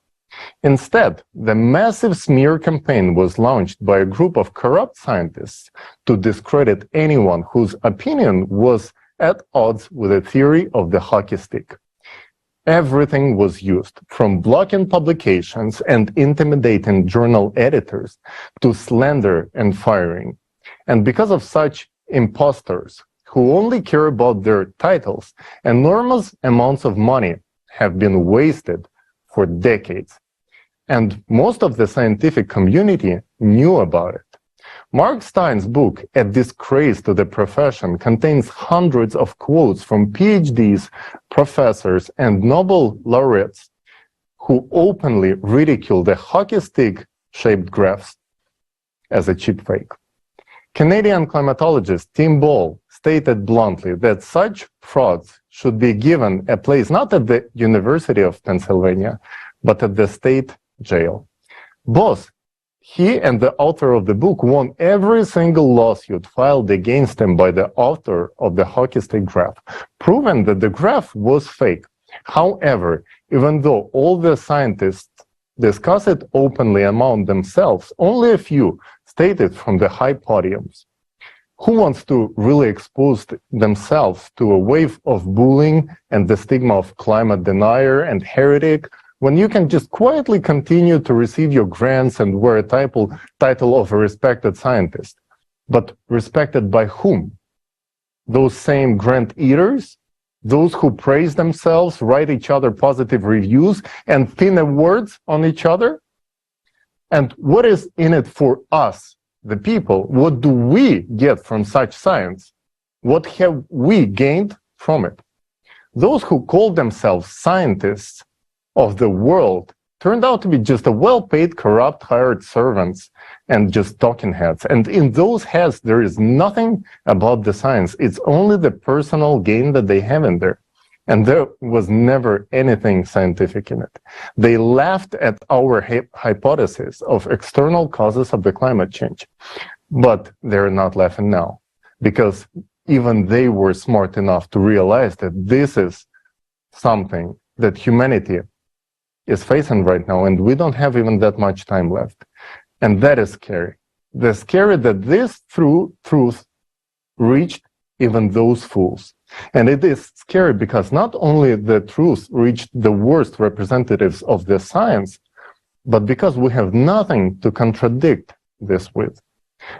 Instead, the massive smear campaign was launched by a group of corrupt scientists to discredit anyone whose opinion was at odds with the theory of the hockey stick. Everything was used, from blocking publications and intimidating journal editors to slander and firing. And because of such imposters who only care about their titles, enormous amounts of money have been wasted for decades. And most of the scientific community knew about it. Mark Stein's book, A Disgrace to the Profession, contains hundreds of quotes from PhDs, professors, and Nobel laureates who openly ridicule the hockey stick-shaped graphs as a cheap fake. Canadian climatologist Tim Ball stated bluntly that such frauds should be given a place not at the University of Pennsylvania, but at the state jail. Both he and the author of the book won every single lawsuit filed against him by the author of the hockey stick graph, proving that the graph was fake. However, even though all the scientists discuss it openly among themselves, only a few state it from the high podiums. Who wants to really expose themselves to a wave of bullying and the stigma of climate denier and heretic, when you can just quietly continue to receive your grants and wear a title of a respected scientist? But respected by whom? Those same grant eaters? Those who praise themselves, write each other positive reviews, and pin awards on each other? And what is in it for us, the people? What do we get from such science? What have we gained from it? Those who call themselves scientists of the world turned out to be just a well-paid, corrupt, hired servants and just talking heads. And in those heads, there is nothing about the science. It's only the personal gain that they have in there. And there was never anything scientific in it. They laughed at our hypothesis of external causes of the climate change. But they're not laughing now, because even they were smart enough to realize that this is something that humanity is facing right now, and we don't have even that much time left. And that is scary. The scary that this truth reached even those fools. And it is scary because not only the truth reached the worst representatives of the science, but because we have nothing to contradict this with.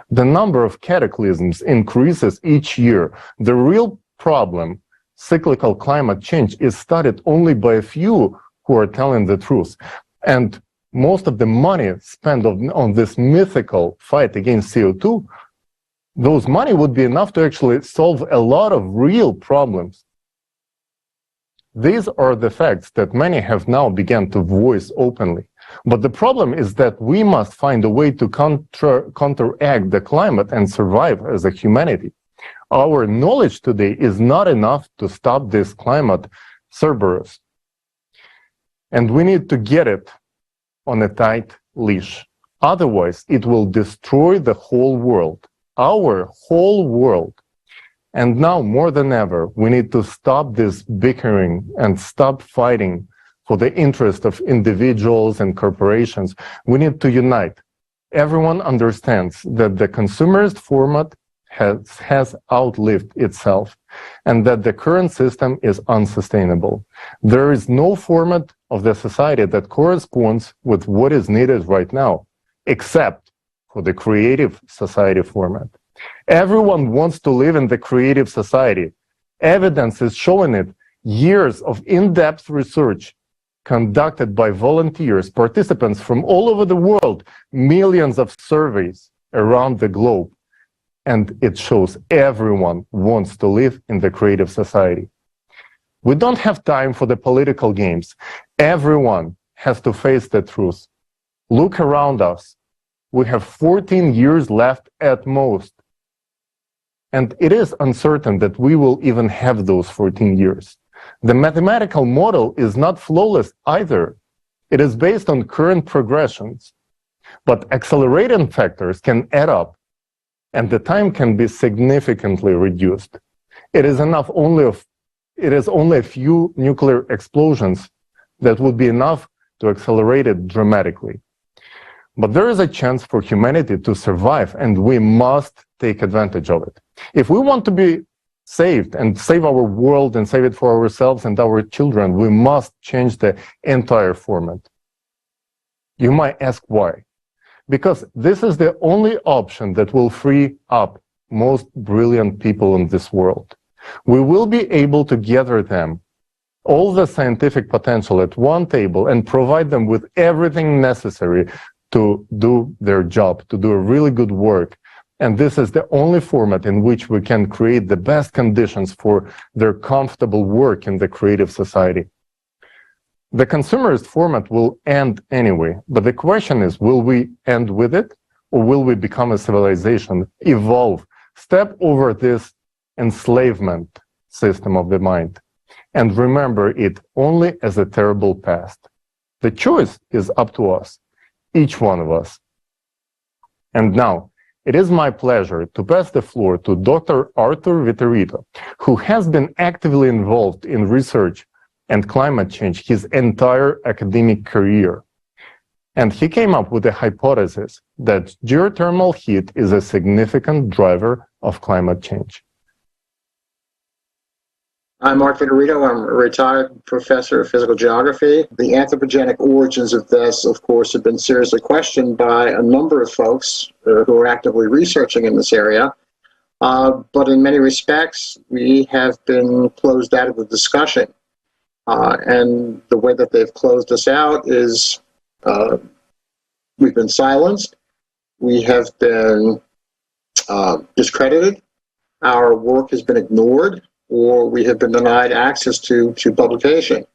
The number of cataclysms increases each year. The real problem, cyclical climate change, is studied only by a few who are telling the truth. And most of the money spent on this mythical fight against CO2, those money would be enough to actually solve a lot of real problems. These are the facts that many have now begun to voice openly. But the problem is that we must find a way to counteract the climate and survive as a humanity. Our knowledge today is not enough to stop this climate Cerberus. And we need to get it on a tight leash. Otherwise, it will destroy the whole world, our whole world. And now, more than ever, we need to stop this bickering and stop fighting for the interest of individuals and corporations, we need to unite. Everyone understands that the consumerist format has outlived itself and that the current system is unsustainable. There is no format of the society that corresponds with what is needed right now, except for the creative society format. Everyone wants to live in the creative society. Evidence is showing it. Years of in-depth research conducted by volunteers, participants from all over the world, millions of surveys around the globe. And it shows everyone wants to live in the creative society. We don't have time for the political games. Everyone has to face the truth. Look around us. We have 14 years left at most. And it is uncertain that we will even have those 14 years. The mathematical model is not flawless either. It is based on current progressions. But accelerating factors can add up, and the time can be significantly reduced. It is only a few nuclear explosions that would be enough to accelerate it dramatically. But there is a chance for humanity to survive, and we must take advantage of it. If we want to be saved and save our world and save it for ourselves and our children, we must change the entire format. You might ask why. Because this is the only option that will free up most brilliant people in this world. We will be able to gather them, all the scientific potential at one table, and provide them with everything necessary to do their job, to do a really good work. And this is the only format in which we can create the best conditions for their comfortable work in the creative society. The consumerist format will end anyway, but the question is, will we end with it, or will we become a civilization, evolve, step over this enslavement system of the mind, and remember it only as a terrible past? The choice is up to us, each one of us. And now, it is my pleasure to pass the floor to Dr. Arthur Viterito, who has been actively involved in research and climate change his entire academic career. And he came up with a hypothesis that geothermal heat is a significant driver of climate change. I'm Mark Viterito. I'm a retired professor of physical geography. The anthropogenic origins of this, of course, have been seriously questioned by a number of folks who are actively researching in this area. But in many respects, we have been closed out of the discussion. And the way that they've closed us out is we've been silenced, we have been discredited, our work has been ignored, or we have been denied access to publication.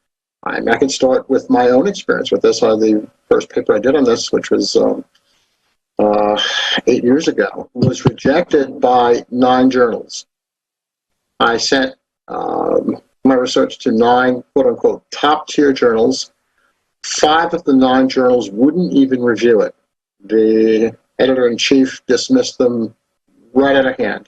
I can start with my own experience with this. The first paper I did on this, which was 8 years ago, was rejected by 9 journals. I sent my research to 9 quote-unquote top-tier journals. 5 of the 9 journals wouldn't even review it. The editor-in-chief dismissed them right out of hand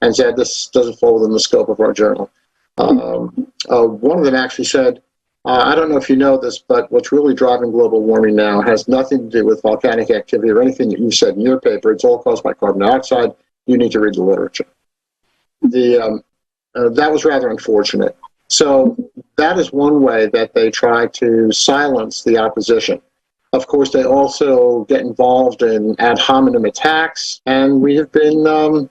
and said, this doesn't fall within the scope of our journal. One of them actually said, I don't know if you know this, but what's really driving global warming now has nothing to do with volcanic activity or anything that you said in your paper. It's all caused by carbon dioxide. You need to read the literature. That was rather unfortunate. So that is one way that they try to silence the opposition. Of course, they also get involved in ad hominem attacks, and we have been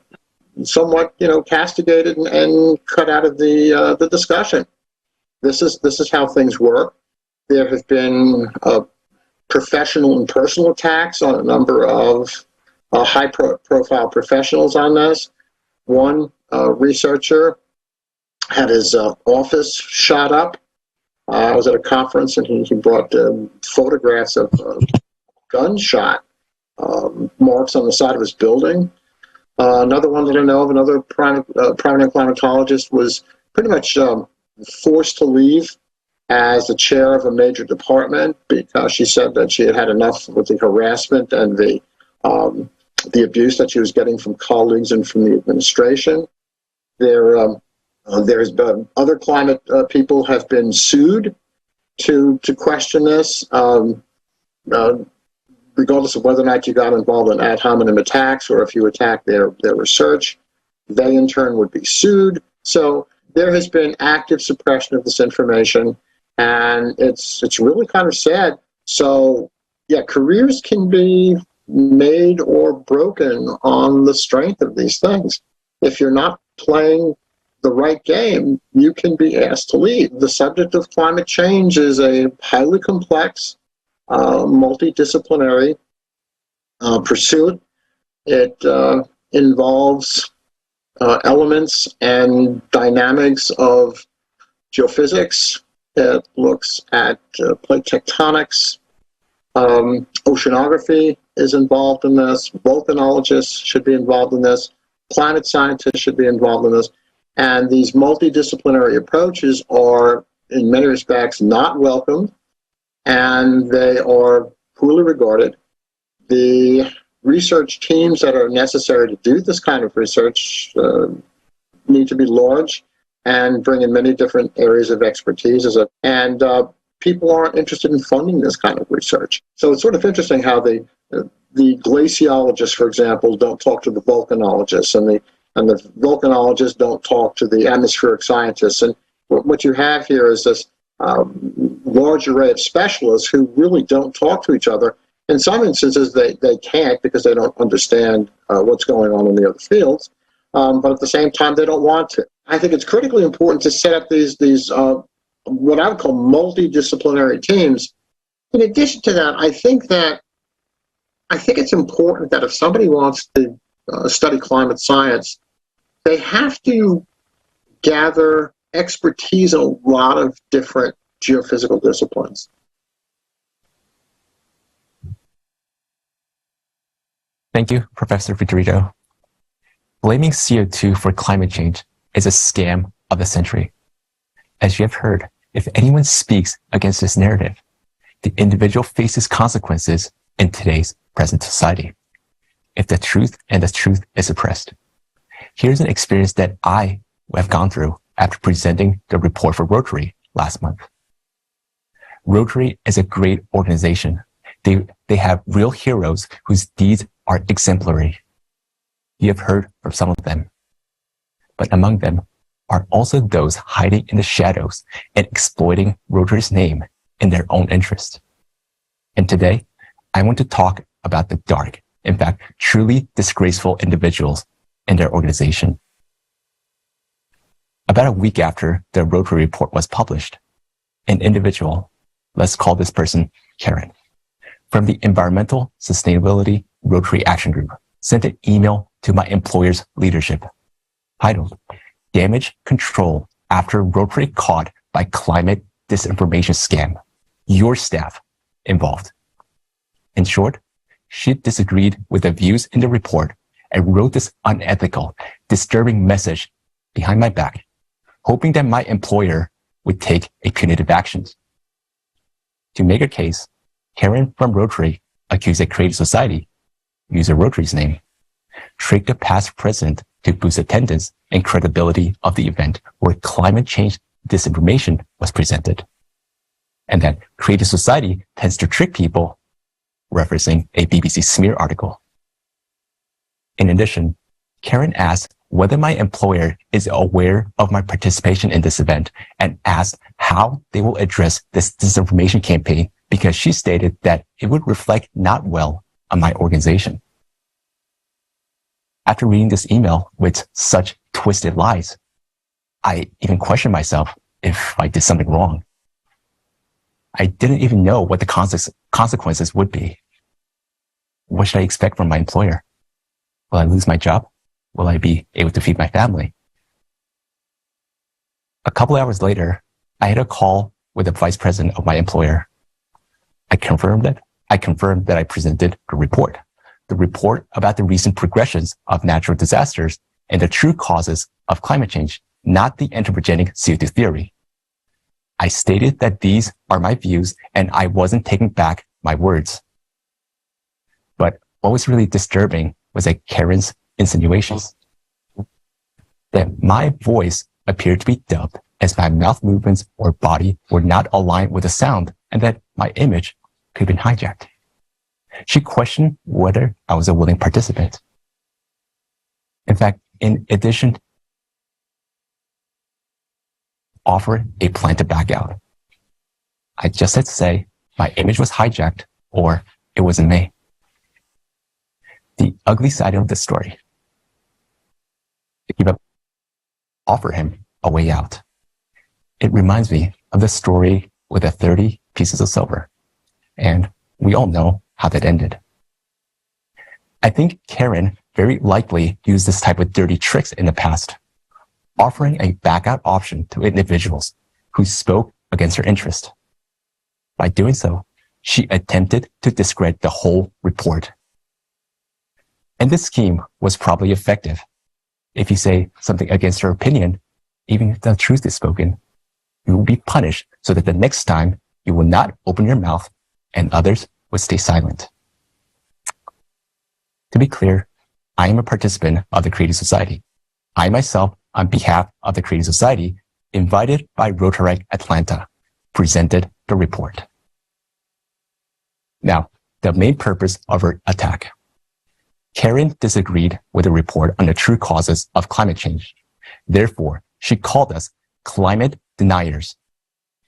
somewhat, castigated and cut out of the discussion. This is how things work. There have been professional and personal attacks on a number of high-profile professionals on this. One researcher had his office shot up. I was at a conference and he brought photographs of gunshot marks on the side of his building. Another one that I know of, another prominent climatologist, was pretty much forced to leave as the chair of a major department because she said that she had had enough with the harassment and the abuse that she was getting from colleagues and from the administration. There has been other climate people have been sued to question this, regardless of whether or not you got involved in ad hominem attacks or if you attacked their research. They in turn would be sued. So there has been active suppression of this information, and it's really kind of sad. So yeah, careers can be made or broken on the strength of these things. If you're not playing the right game, you can be asked to leave. The subject of climate change is a highly complex, multidisciplinary pursuit. It involves elements and dynamics of geophysics. It looks at plate tectonics. Oceanography is involved in this. Volcanologists should be involved in this. Climate scientists should be involved in this. And these multidisciplinary approaches are, in many respects, not welcomed, and they are poorly regarded. The research teams that are necessary to do this kind of research need to be large and bring in many different areas of expertise. And people aren't interested in funding this kind of research. So it's sort of interesting how the glaciologists, for example, don't talk to the volcanologists, and the volcanologists don't talk to the atmospheric scientists. And what you have here is this large array of specialists who really don't talk to each other. In some instances, they can't because they don't understand what's going on in the other fields. But at the same time, they don't want to. I think it's critically important to set up these what I would call multidisciplinary teams. In addition to that, I think it's important that if somebody wants to study climate science, they have to gather expertise in a lot of different geophysical disciplines. Thank you, Professor Vitorino. Blaming CO2 for climate change is a scam of the century. As you have heard, if anyone speaks against this narrative, the individual faces consequences in today's present society, if the truth is suppressed. Here's an experience that I have gone through after presenting the report for Rotary last month. Rotary is a great organization. They have real heroes whose deeds are exemplary. You have heard from some of them. But among them are also those hiding in the shadows and exploiting Rotary's name in their own interest. And today, I want to talk about the dark, in fact, truly disgraceful individuals in their organization. About a week after the Rotary report was published, an individual, let's call this person Karen, from the Environmental Sustainability Rotary Action Group, sent an email to my employer's leadership titled, "Damage Control After Rotary Caught by Climate Disinformation Scam. Your staff involved." In short, she disagreed with the views in the report and wrote this unethical, disturbing message behind my back, hoping that my employer would take a punitive action. To make her case, Karen from Rotary accused a creative society, use Rotary's name, tricked the past president to boost attendance and credibility of the event where climate change disinformation was presented, and that creative society tends to trick people, referencing a BBC smear article. In addition, Karen asked whether my employer is aware of my participation in this event and asked how they will address this disinformation campaign because she stated that it would reflect not well on my organization. After reading this email with such twisted lies, I even questioned myself if I did something wrong. I didn't even know what the consequences would be. What should I expect from my employer? Will I lose my job? Will I be able to feed my family? A couple hours later, I had a call with the vice president of my employer. I confirmed that I presented the report about the recent progressions of natural disasters and the true causes of climate change, not the anthropogenic CO2 theory. I stated that these are my views and I wasn't taking back my words. But what was really disturbing was that Karen's insinuations that my voice appeared to be dubbed as my mouth movements or body were not aligned with the sound and that my image could have been hijacked. She questioned whether I was a willing participant. In fact, in addition, offered a plan to back out. I just had to say my image was hijacked or it wasn't me. The ugly side of the story. Offer him a way out. It reminds me of the story with the 30 pieces of silver. And we all know how that ended. I think Karen very likely used this type of dirty tricks in the past, offering a back out option to individuals who spoke against her interest. By doing so, she attempted to discredit the whole report. And this scheme was probably effective. If you say something against her opinion, even if the truth is spoken, you will be punished so that the next time you will not open your mouth and others will stay silent. To be clear, I am a participant of the Creative Society. I myself, on behalf of the Creative Society, invited by Rotaract Atlanta, presented the report. Now, the main purpose of her attack. Karen disagreed with the report on the true causes of climate change. Therefore, she called us climate deniers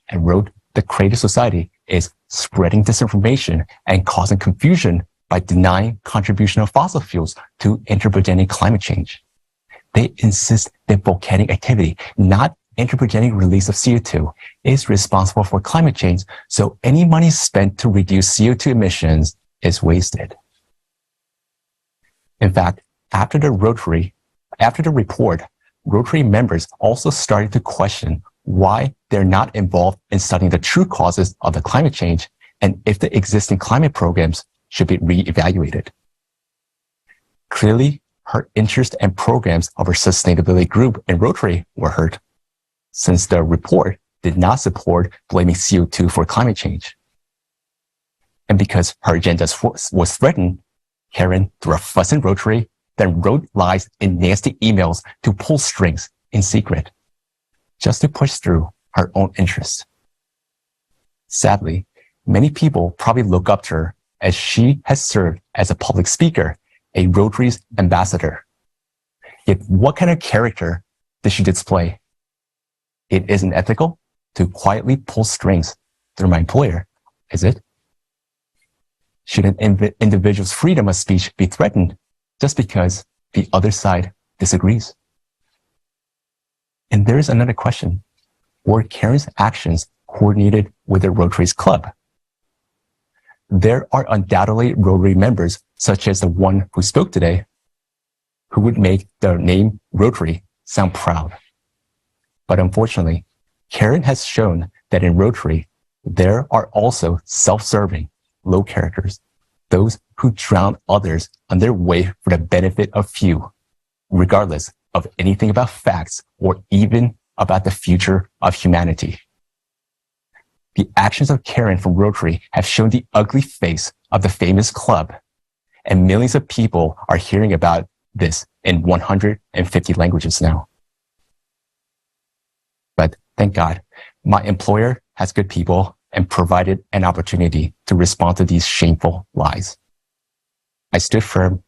and wrote the Creative Society is spreading disinformation and causing confusion by denying contribution of fossil fuels to anthropogenic climate change. They insist that volcanic activity, not anthropogenic release of CO2, is responsible for climate change, so any money spent to reduce CO2 emissions is wasted. In fact, after the report, Rotary members also started to question why they're not involved in studying the true causes of the climate change and if the existing climate programs should be re-evaluated. Clearly, her interest and programs of her sustainability group in Rotary were hurt, since the report did not support blaming CO2 for climate change. And because her agenda was threatened, Karen threw a fuss in Rotary, then wrote lies in nasty emails to pull strings in secret, just to push through her own interests. Sadly, many people probably look up to her as she has served as a public speaker, a Rotary's ambassador. Yet what kind of character did she display? It isn't ethical to quietly pull strings through my employer, is it? Should an individual's freedom of speech be threatened just because the other side disagrees? And there is another question. Were Karen's actions coordinated with the Rotary's club? There are undoubtedly Rotary members, such as the one who spoke today, who would make the name Rotary sound proud. But unfortunately, Karen has shown that in Rotary, there are also self-serving, low characters, those who drown others on their way for the benefit of few, regardless of anything about facts or even about the future of humanity. The actions of Karen from Rotary have shown the ugly face of the famous club, and millions of people are hearing about this in 150 languages now. But thank God, my employer has good people and provided an opportunity to respond to these shameful lies. I stood firm,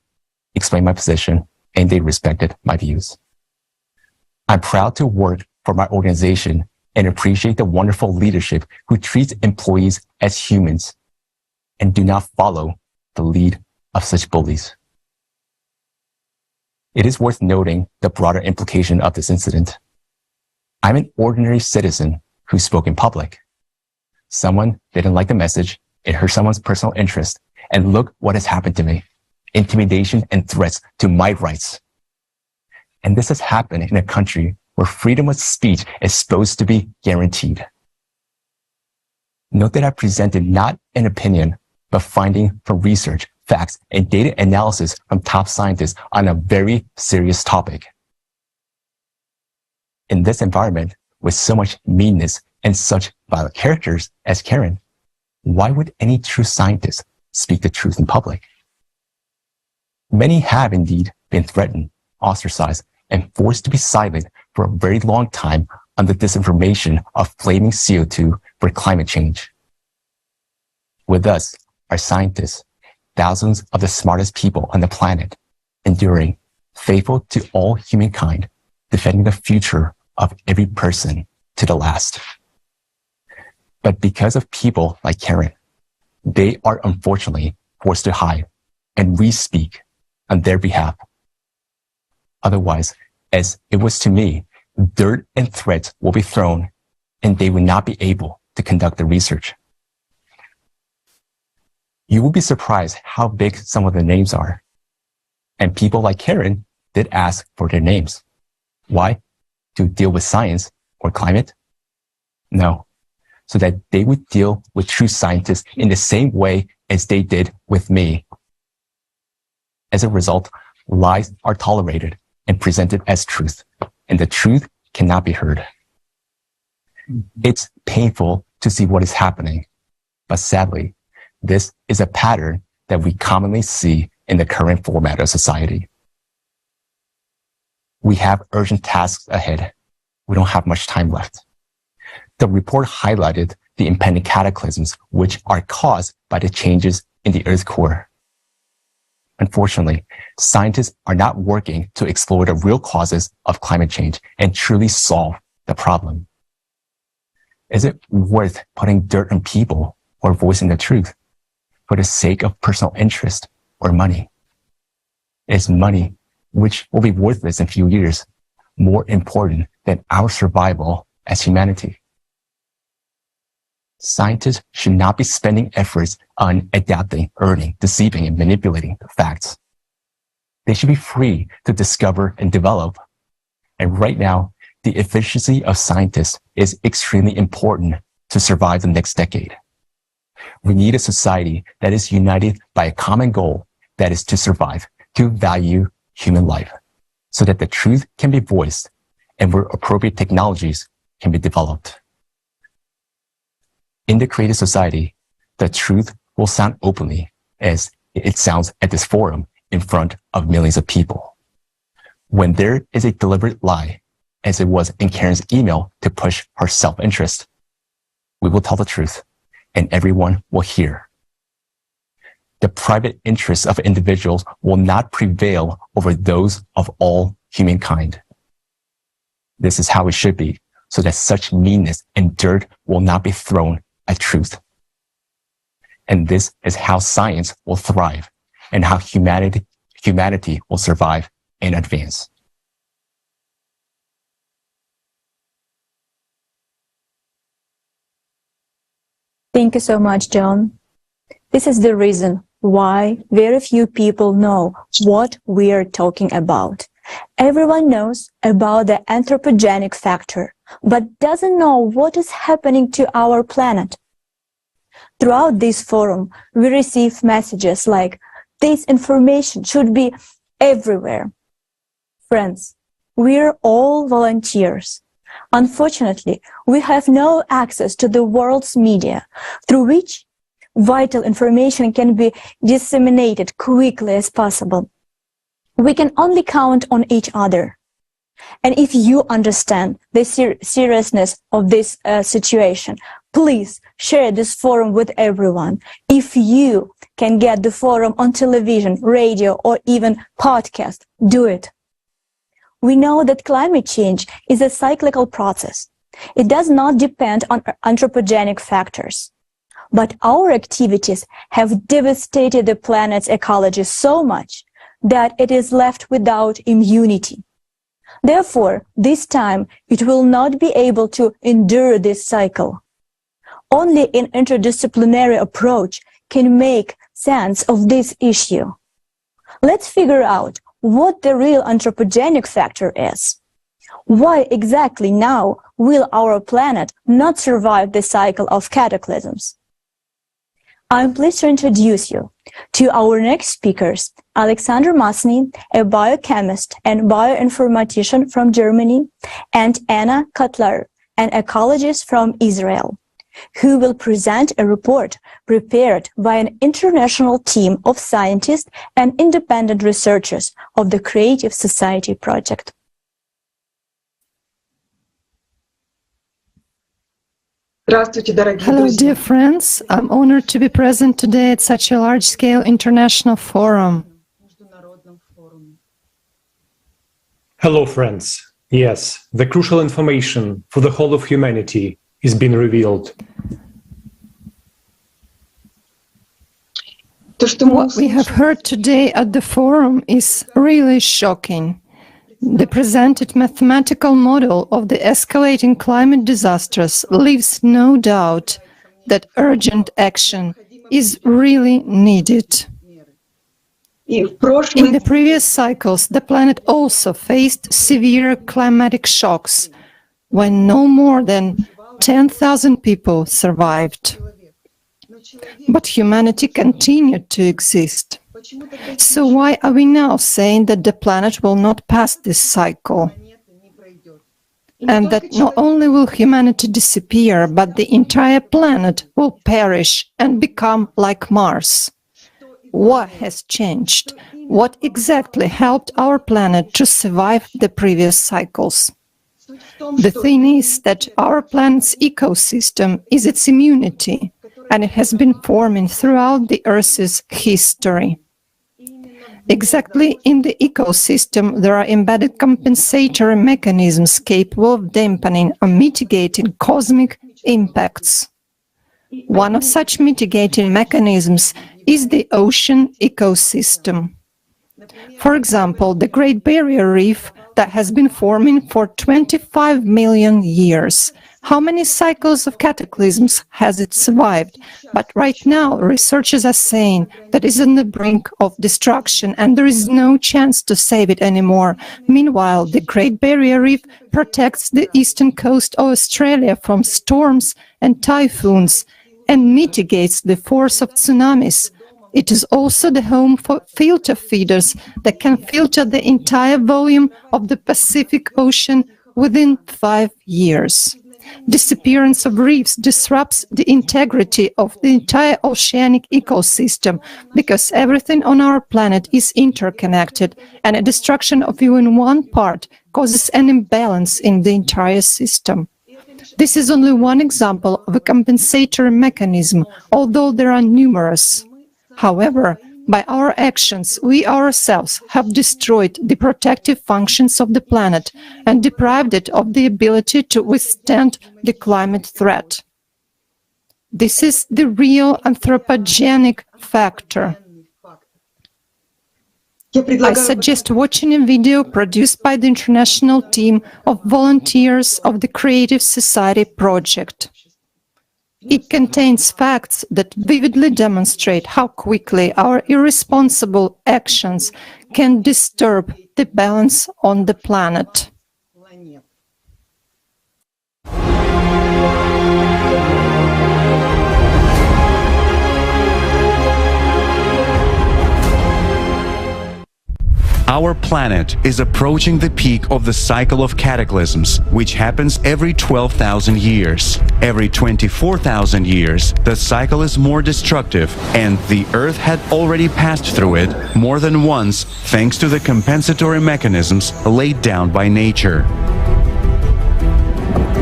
explained my position, and they respected my views. I'm proud to work for my organization and appreciate the wonderful leadership who treats employees as humans and do not follow the lead of such bullies. It is worth noting the broader implication of this incident. I'm an ordinary citizen who spoke in public. Someone didn't like the message, it hurt someone's personal interest, and look what has happened to me. Intimidation and threats to my rights. And this has happened in a country where freedom of speech is supposed to be guaranteed. Note that I presented not an opinion, but finding from research, facts, and data analysis from top scientists on a very serious topic. In this environment, with so much meanness and such violent characters as Karen, why would any true scientist speak the truth in public? Many have indeed been threatened, ostracized, and forced to be silent for a very long time on the disinformation of blaming CO2 for climate change. With us are scientists, thousands of the smartest people on the planet, enduring, faithful to all humankind, defending the future of every person to the last. But because of people like Karen, they are unfortunately forced to hide, and we speak on their behalf. Otherwise, as it was to me, dirt and threats will be thrown, and they will not be able to conduct the research. You will be surprised how big some of the names are. And people like Karen did ask for their names. Why? To deal with science or climate? No. So that they would deal with true scientists in the same way as they did with me. As a result, lies are tolerated and presented as truth, and the truth cannot be heard. It's painful to see what is happening, but sadly, this is a pattern that we commonly see in the current format of society. We have urgent tasks ahead. We don't have much time left. The report highlighted the impending cataclysms which are caused by the changes in the Earth's core. Unfortunately, scientists are not working to explore the real causes of climate change and truly solve the problem. Is it worth putting dirt on people or voicing the truth for the sake of personal interest or money? Is money, which will be worthless in a few years, more important than our survival as humanity? Scientists should not be spending efforts on adapting, earning, deceiving, and manipulating the facts. They should be free to discover and develop. And right now, the efficiency of scientists is extremely important to survive the next decade. We need a society that is united by a common goal, that is to survive, to value human life, so that the truth can be voiced and where appropriate technologies can be developed. In the creative society, the truth will sound openly as it sounds at this forum in front of millions of people. When there is a deliberate lie, as it was in Karen's email to push her self-interest, we will tell the truth and everyone will hear. The private interests of individuals will not prevail over those of all humankind. This is how it should be, so that such meanness and dirt will not be thrown at truth. And this is how science will thrive and how humanity will survive and advance. Thank you so much, John. This is the reason why very few people know what we are talking about. Everyone knows about the anthropogenic factor, but doesn't know what is happening to our planet. Throughout this forum, we receive messages like, this information should be everywhere. Friends, we're all volunteers. Unfortunately, we have no access to the world's media, through which vital information can be disseminated quickly as possible. We can only count on each other. And if you understand the seriousness of this situation, please share this forum with everyone. If you can get the forum on television, radio, or even podcast, do it. We know that climate change is a cyclical process. It does not depend on anthropogenic factors. But our activities have devastated the planet's ecology so much that it is left without immunity. Therefore, this time it will not be able to endure this cycle. Only an interdisciplinary approach can make sense of this issue. Let's figure out what the real anthropogenic factor is. Why exactly now will our planet not survive the cycle of cataclysms? I'm pleased to introduce you to our next speakers, Alexander Masny, a biochemist and bioinformatician from Germany, and Anna Cutler, an ecologist from Israel, who will present a report prepared by an international team of scientists and independent researchers of the Creative Society Project. Hello, dear friends. I'm honored to be present today at such a large-scale international forum. Hello, friends. Yes, the crucial information for the whole of humanity is being revealed. What we have heard today at the forum is really shocking. The presented mathematical model of the escalating climate disasters leaves no doubt that urgent action is really needed. In the previous cycles, the planet also faced severe climatic shocks when no more than 10,000 people survived. But humanity continued to exist. So why are we now saying that the planet will not pass this cycle? And that not only will humanity disappear, but the entire planet will perish and become like Mars. What has changed? What exactly helped our planet to survive the previous cycles? The thing is that our planet's ecosystem is its immunity, and it has been forming throughout the Earth's history. Exactly in the ecosystem, there are embedded compensatory mechanisms capable of dampening or mitigating cosmic impacts. One of such mitigating mechanisms is the ocean ecosystem. For example, the Great Barrier Reef that has been forming for 25 million years. How many cycles of cataclysms has it survived? But right now, researchers are saying that it's on the brink of destruction and there is no chance to save it anymore. Meanwhile, the Great Barrier Reef protects the eastern coast of Australia from storms and typhoons and mitigates the force of tsunamis. It is also the home for filter feeders that can filter the entire volume of the Pacific Ocean within 5 years. Disappearance of reefs disrupts the integrity of the entire oceanic ecosystem because everything on our planet is interconnected, and a destruction of even one part causes an imbalance in the entire system. This is only one example of a compensatory mechanism, although there are numerous. However, by our actions, we ourselves have destroyed the protective functions of the planet and deprived it of the ability to withstand the climate threat. This is the real anthropogenic factor. I suggest watching a video produced by the international team of volunteers of the Creative Society Project. It contains facts that vividly demonstrate how quickly our irresponsible actions can disturb the balance on the planet. Our planet is approaching the peak of the cycle of cataclysms, which happens every 12,000 years. Every 24,000 years, the cycle is more destructive, and the Earth had already passed through it more than once thanks to the compensatory mechanisms laid down by nature.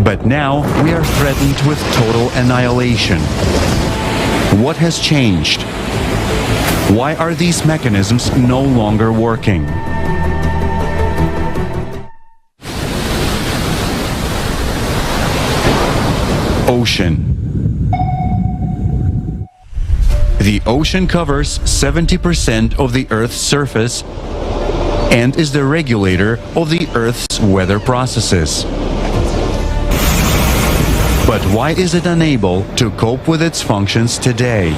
But now we are threatened with total annihilation. What has changed? Why are these mechanisms no longer working? Ocean. The ocean covers 70% of the Earth's surface and is the regulator of the Earth's weather processes. But why is it unable to cope with its functions today?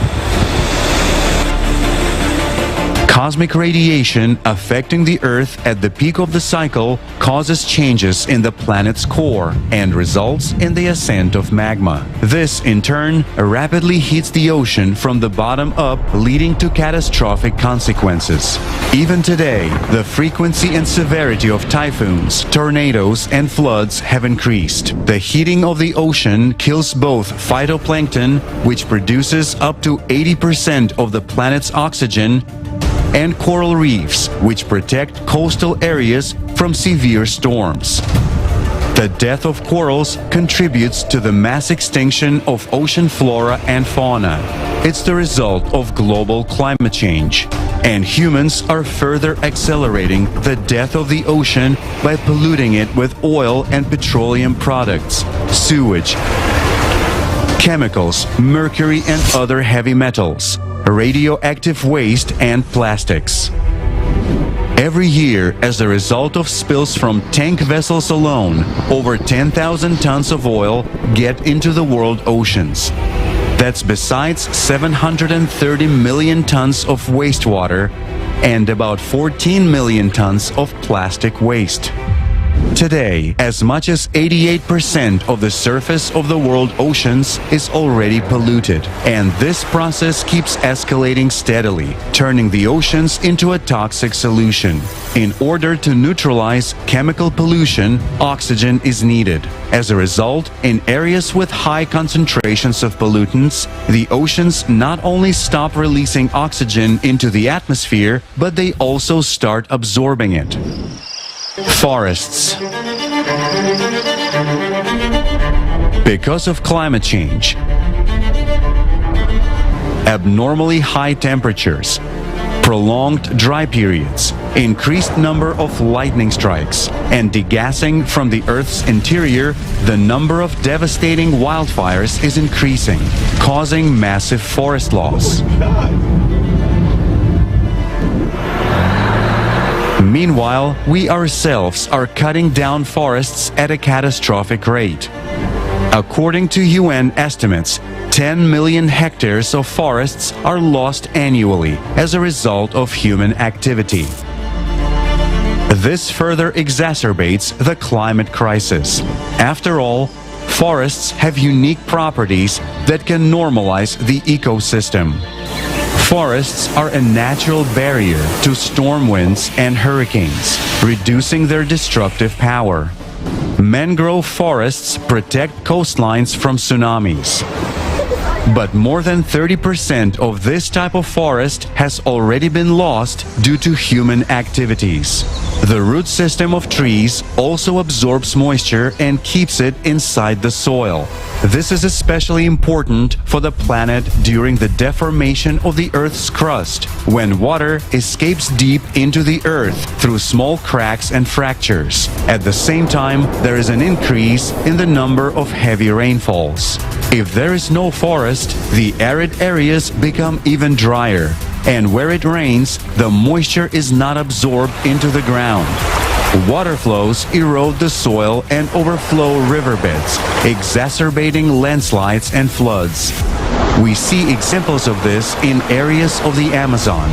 Cosmic radiation affecting the Earth at the peak of the cycle causes changes in the planet's core and results in the ascent of magma. This, in turn, rapidly heats the ocean from the bottom up, leading to catastrophic consequences. Even today, the frequency and severity of typhoons, tornadoes, and floods have increased. The heating of the ocean kills both phytoplankton, which produces up to 80% of the planet's oxygen, and coral reefs, which protect coastal areas from severe storms. The death of corals contributes to the mass extinction of ocean flora and fauna. It's the result of global climate change. And humans are further accelerating the death of the ocean by polluting it with oil and petroleum products, sewage, chemicals, mercury and other heavy metals, radioactive waste and plastics. Every year, as a result of spills from tank vessels alone, over 10,000 tons of oil get into the world oceans. That's besides 730 million tons of wastewater and about 14 million tons of plastic waste. Today, as much as 88% of the surface of the world oceans is already polluted, and this process keeps escalating steadily, turning the oceans into a toxic solution. In order to neutralize chemical pollution, oxygen is needed. As a result, in areas with high concentrations of pollutants, the oceans not only stop releasing oxygen into the atmosphere, but they also start absorbing it. Forests. Because of climate change, abnormally high temperatures, prolonged dry periods, increased number of lightning strikes, and degassing from the Earth's interior, the number of devastating wildfires is increasing, causing massive forest loss. Meanwhile, we ourselves are cutting down forests at a catastrophic rate. According to UN estimates, 10 million hectares of forests are lost annually as a result of human activity. This further exacerbates the climate crisis. After all, forests have unique properties that can normalize the ecosystem. Forests are a natural barrier to storm winds and hurricanes, reducing their destructive power. Mangrove forests protect coastlines from tsunamis. But more than 30% of this type of forest has already been lost due to human activities. The root system of trees also absorbs moisture and keeps it inside the soil. This is especially important for the planet during the deformation of the Earth's crust, when water escapes deep into the Earth through small cracks and fractures. At the same time, there is an increase in the number of heavy rainfalls. If there is no forest, the arid areas become even drier, and where it rains, the moisture is not absorbed into the ground. Water flows erode the soil and overflow riverbeds, exacerbating landslides and floods. We see examples of this in areas of the Amazon.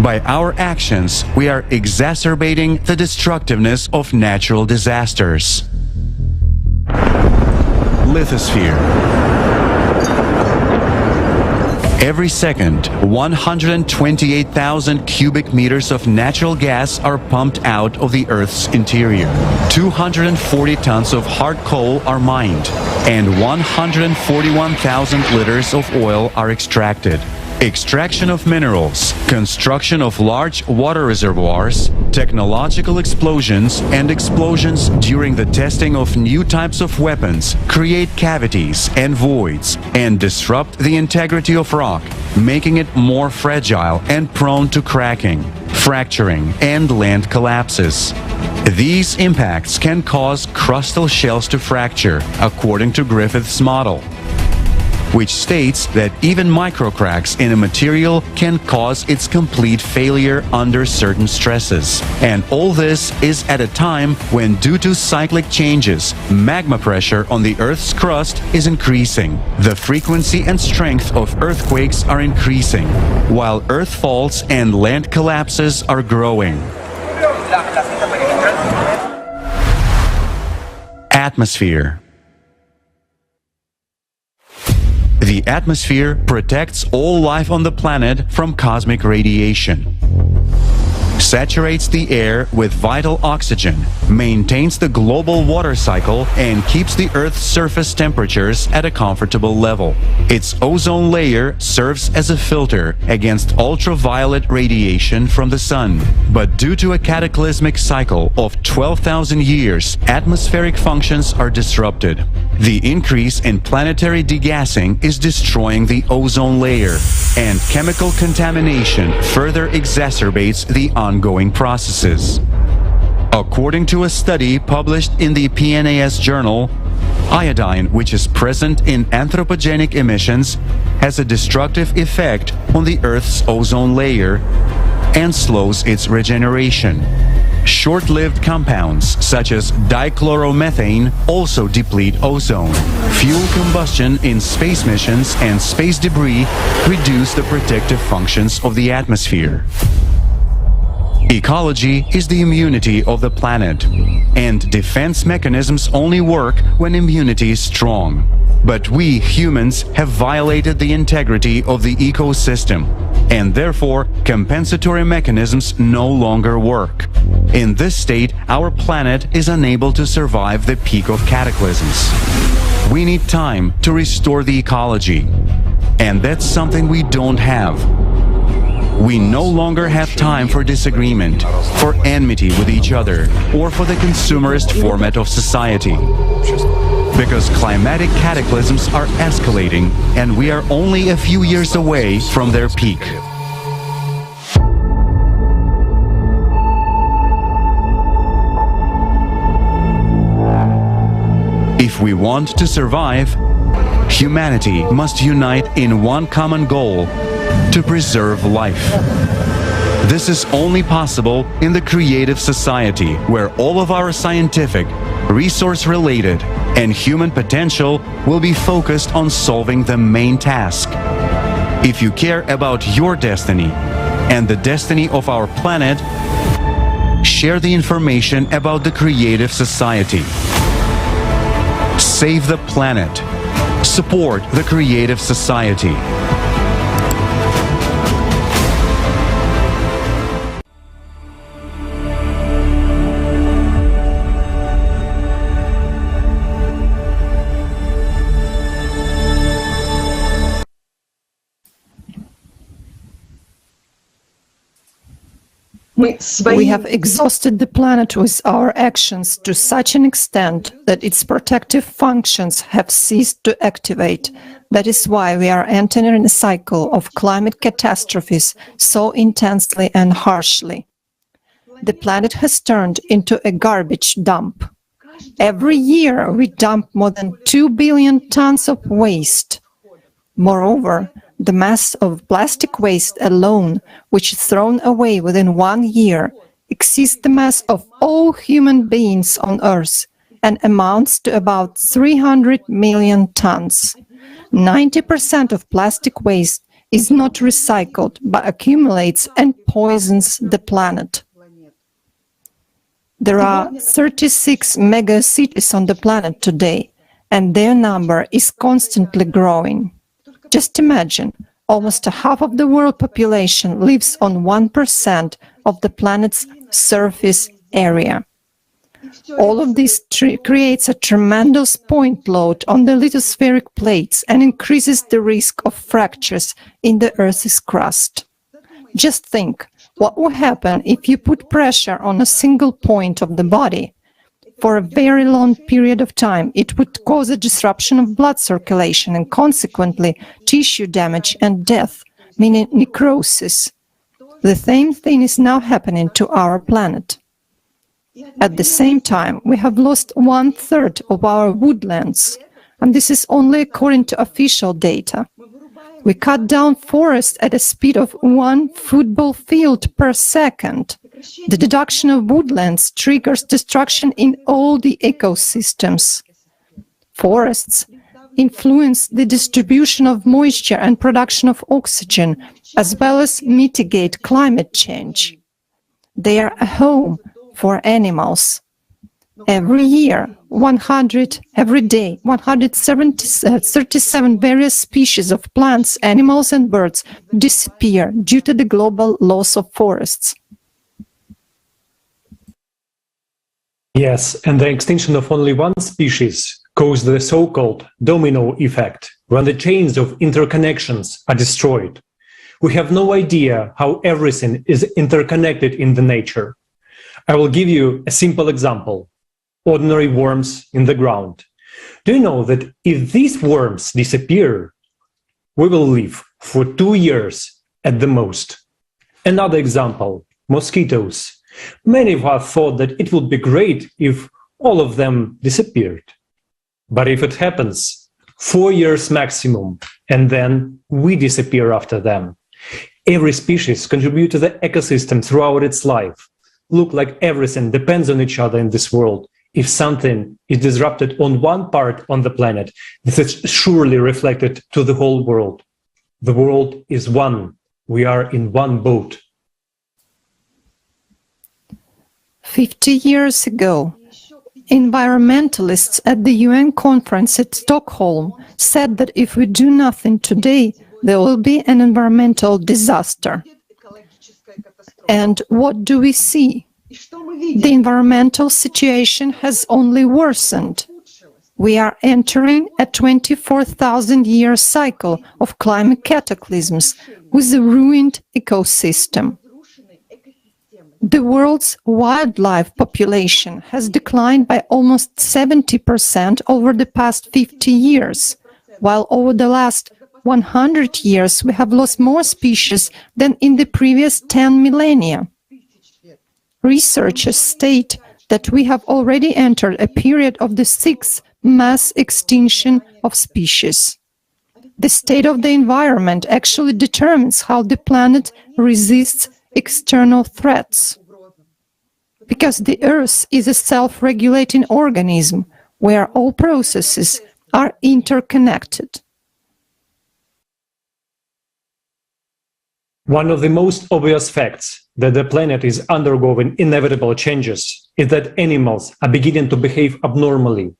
By our actions, we are exacerbating the destructiveness of natural disasters. Lithosphere. Every second, 128,000 cubic meters of natural gas are pumped out of the Earth's interior. 240 tons of hard coal are mined, and 141,000 liters of oil are extracted. Extraction of minerals, construction of large water reservoirs, technological explosions, and explosions during the testing of new types of weapons create cavities and voids and disrupt the integrity of rock, making it more fragile and prone to cracking, fracturing, and land collapses. These impacts can cause crustal shells to fracture, according to Griffith's model, which states that even microcracks in a material can cause its complete failure under certain stresses. And all this is at a time when, due to cyclic changes, magma pressure on the Earth's crust is increasing. The frequency and strength of earthquakes are increasing, while earth faults and land collapses are growing. Atmosphere. The atmosphere protects all life on the planet from cosmic radiation. saturates the air with vital oxygen, maintains the global water cycle, and keeps the Earth's surface temperatures at a comfortable level. Its ozone layer serves as a filter against ultraviolet radiation from the sun. But due to a cataclysmic cycle of 12,000 years, atmospheric functions are disrupted. The increase in planetary degassing is destroying the ozone layer, and chemical contamination further exacerbates the ongoing processes. According to a study published in the PNAS journal, iodine, which is present in anthropogenic emissions, has a destructive effect on the Earth's ozone layer and slows its regeneration. Short-lived compounds such as dichloromethane also deplete ozone. Fuel combustion in space missions and space debris reduce the protective functions of the atmosphere. Ecology is the immunity of the planet, and defense mechanisms only work when immunity is strong. But we humans have violated the integrity of the ecosystem, and therefore compensatory mechanisms no longer work. In this state, our planet is unable to survive the peak of cataclysms. We need time to restore the ecology, and that's something we don't have. We no longer have time for disagreement, for enmity with each other, or for the consumerist format of society. Because climatic cataclysms are escalating, and we are only a few years away from their peak. If we want to survive, humanity must unite in one common goal: to preserve life. This is only possible in the creative society, where all of our scientific, resource-related, and human potential will be focused on solving the main task. If you care about your destiny and the destiny of our planet, share the information about the creative society. Save the planet. Support the creative society. We have exhausted the planet with our actions to such an extent that its protective functions have ceased to activate. That is why we are entering a cycle of climate catastrophes so intensely and harshly. The planet has turned into a garbage dump. Every year we dump more than 2 billion tons of waste. Moreover, the mass of plastic waste alone, which is thrown away within 1 year, exceeds the mass of all human beings on Earth and amounts to about 300 million tons. 90% of plastic waste is not recycled but accumulates and poisons the planet. There are 36 megacities on the planet today, and their number is constantly growing. Just imagine, almost half of the world population lives on 1% of the planet's surface area. All of this creates a tremendous point load on the lithospheric plates and increases the risk of fractures in the Earth's crust. Just think, what would happen if you put pressure on a single point of the body? For a very long period of time, it would cause a disruption of blood circulation and consequently tissue damage and death, meaning necrosis. The same thing is now happening to our planet. At the same time, we have lost 1/3 of our woodlands, and this is only according to official data. We cut down forests at a speed of 1 football field per second. The destruction of woodlands triggers destruction in all the ecosystems. Forests influence the distribution of moisture and production of oxygen, as well as mitigate climate change. They are a home for animals. Every year, 137 various species of plants, animals, and birds disappear due to the global loss of forests. Yes, and the extinction of only one species caused the so-called domino effect, when the chains of interconnections are destroyed. We have no idea how everything is interconnected in the nature. I will give you a simple example. Ordinary worms in the ground. Do you know that if these worms disappear, we will live for 2 years at the most? Another example, mosquitoes. Many of us thought that it would be great if all of them disappeared. But if it happens, 4 years maximum, and then we disappear after them. Every species contributes to the ecosystem throughout its life. Look like everything depends on each other in this world. If something is disrupted on one part on the planet, this is surely reflected to the whole world. The world is one. We are in one boat. 50 years ago, environmentalists at the UN conference at Stockholm said that if we do nothing today, there will be an environmental disaster. And what do we see? The environmental situation has only worsened. We are entering a 24,000-year cycle of climate cataclysms with a ruined ecosystem. The world's wildlife population has declined by almost 70% over the past 50 years, while over the last 100 years we have lost more species than in the previous 10 millennia. Researchers state that we have already entered a period of the sixth mass extinction of species. The state of the environment actually determines how the planet resists external threats. Because the Earth is a self-regulating organism where all processes are interconnected. One of the most obvious facts that the planet is undergoing inevitable changes is that animals are beginning to behave abnormally.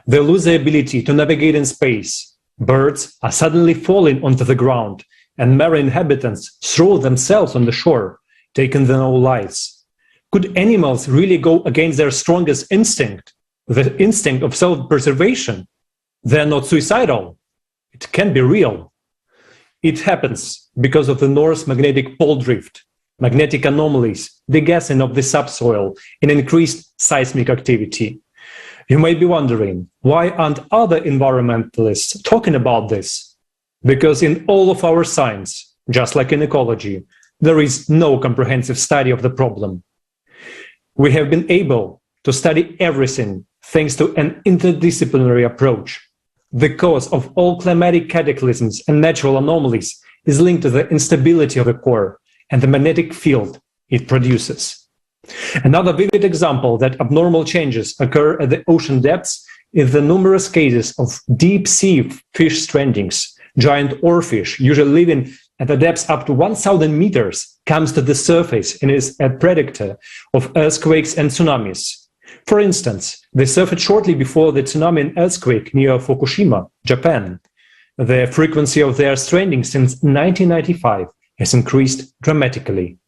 They lose the ability to navigate in space. Birds are suddenly falling onto the ground, and marine inhabitants throw themselves on the shore, taking their own lives. Could animals really go against their strongest instinct, the instinct of self-preservation? They're not suicidal. It can be real. It happens because of the North magnetic pole drift, magnetic anomalies, degassing of the subsoil, and increased seismic activity. You may be wondering, why aren't other environmentalists talking about this? Because in all of our science, just like in ecology, there is no comprehensive study of the problem. We have been able to study everything thanks to an interdisciplinary approach. The cause of all climatic cataclysms and natural anomalies is linked to the instability of the core and the magnetic field it produces. Another vivid example that abnormal changes occur at the ocean depths is the numerous cases of deep-sea fish strandings. Giant oarfish, usually living at the depths up to 1,000 meters, comes to the surface and is a predator of earthquakes and tsunamis. For instance, they surfaced shortly before the tsunami and earthquake near Fukushima, Japan. The frequency of their stranding since 1995 has increased dramatically.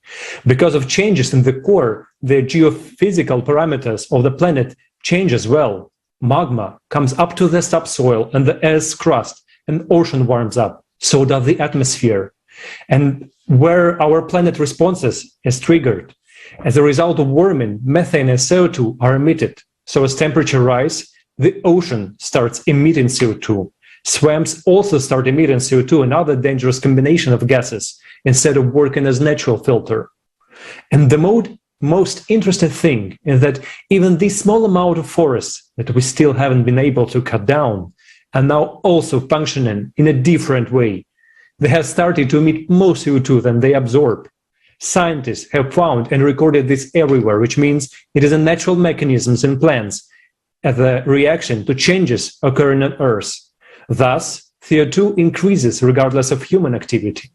Because of changes in the core, the geophysical parameters of the planet change as well. Magma comes up to the subsoil and the Earth's crust, and ocean warms up. So does the atmosphere. And where our planet responses is triggered. As a result of warming, methane and CO2 are emitted. So as temperature rises, the ocean starts emitting CO2. Swamps also start emitting CO2 and other dangerous combination of gases instead of working as natural filter. And the most interesting thing is that even this small amount of forests that we still haven't been able to cut down are now also functioning in a different way. They have started to emit more CO2 than they absorb. Scientists have found and recorded this everywhere, which means it is a natural mechanism in plants as a reaction to changes occurring on Earth. Thus, CO2 increases regardless of human activity.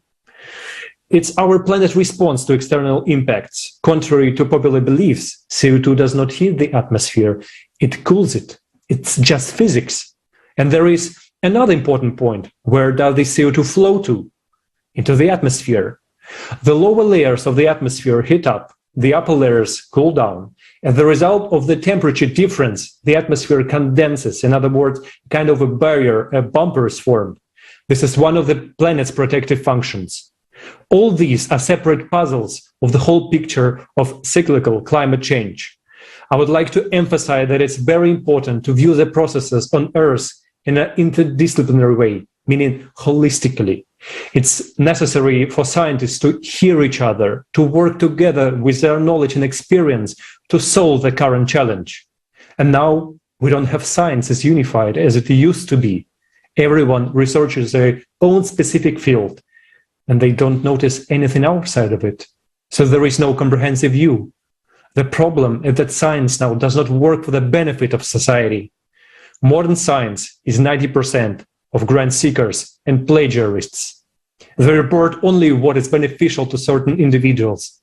It's our planet's response to external impacts. Contrary to popular beliefs, CO2 does not heat the atmosphere, it cools it. It's just physics. And there is another important point. Where does the CO2 flow to? Into the atmosphere. The lower layers of the atmosphere heat up, the upper layers cool down, As a result of the temperature difference, the atmosphere condenses. In other words, kind of a barrier, a bumper is formed. This is one of the planet's protective functions. All these are separate puzzles of the whole picture of cyclical climate change. I would like to emphasize that it's very important to view the processes on Earth in an interdisciplinary way, meaning holistically. It's necessary for scientists to hear each other, to work together with their knowledge and experience to solve the current challenge. And now we don't have science as unified as it used to be. Everyone researches their own specific field, and they don't notice anything outside of it. So there is no comprehensive view. The problem is that science now does not work for the benefit of society. Modern science is 90% of grant seekers and plagiarists. They report only what is beneficial to certain individuals.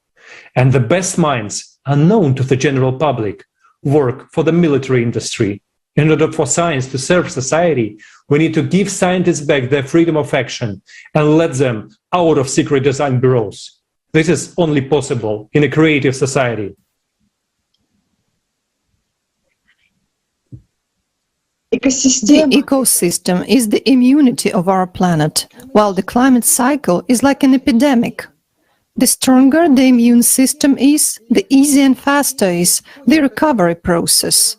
And the best minds, unknown to the general public, work for the military industry. In order for science to serve society, we need to give scientists back their freedom of action and let them out of secret design bureaus. This is only possible in a creative society. The ecosystem is the immunity of our planet, while the climate cycle is like an epidemic. The stronger the immune system is, the easier and faster is the recovery process.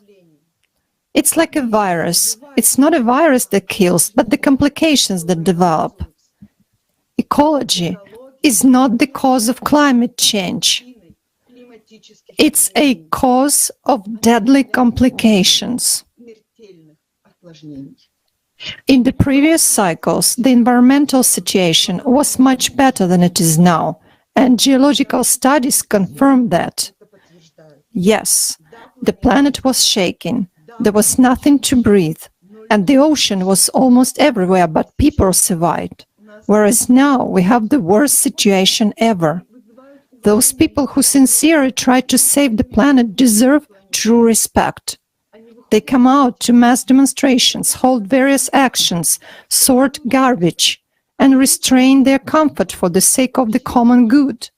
It's like a virus. It's not a virus that kills, but the complications that develop. Ecology is not the cause of climate change. It's a cause of deadly complications. In the previous cycles, the environmental situation was much better than it is now, and geological studies confirm that. Yes, the planet was shaking. There was nothing to breathe, and the ocean was almost everywhere, but people survived. Whereas now we have the worst situation ever. Those people who sincerely try to save the planet deserve true respect. They come out to mass demonstrations, hold various actions, sort garbage, and restrain their comfort for the sake of the common good.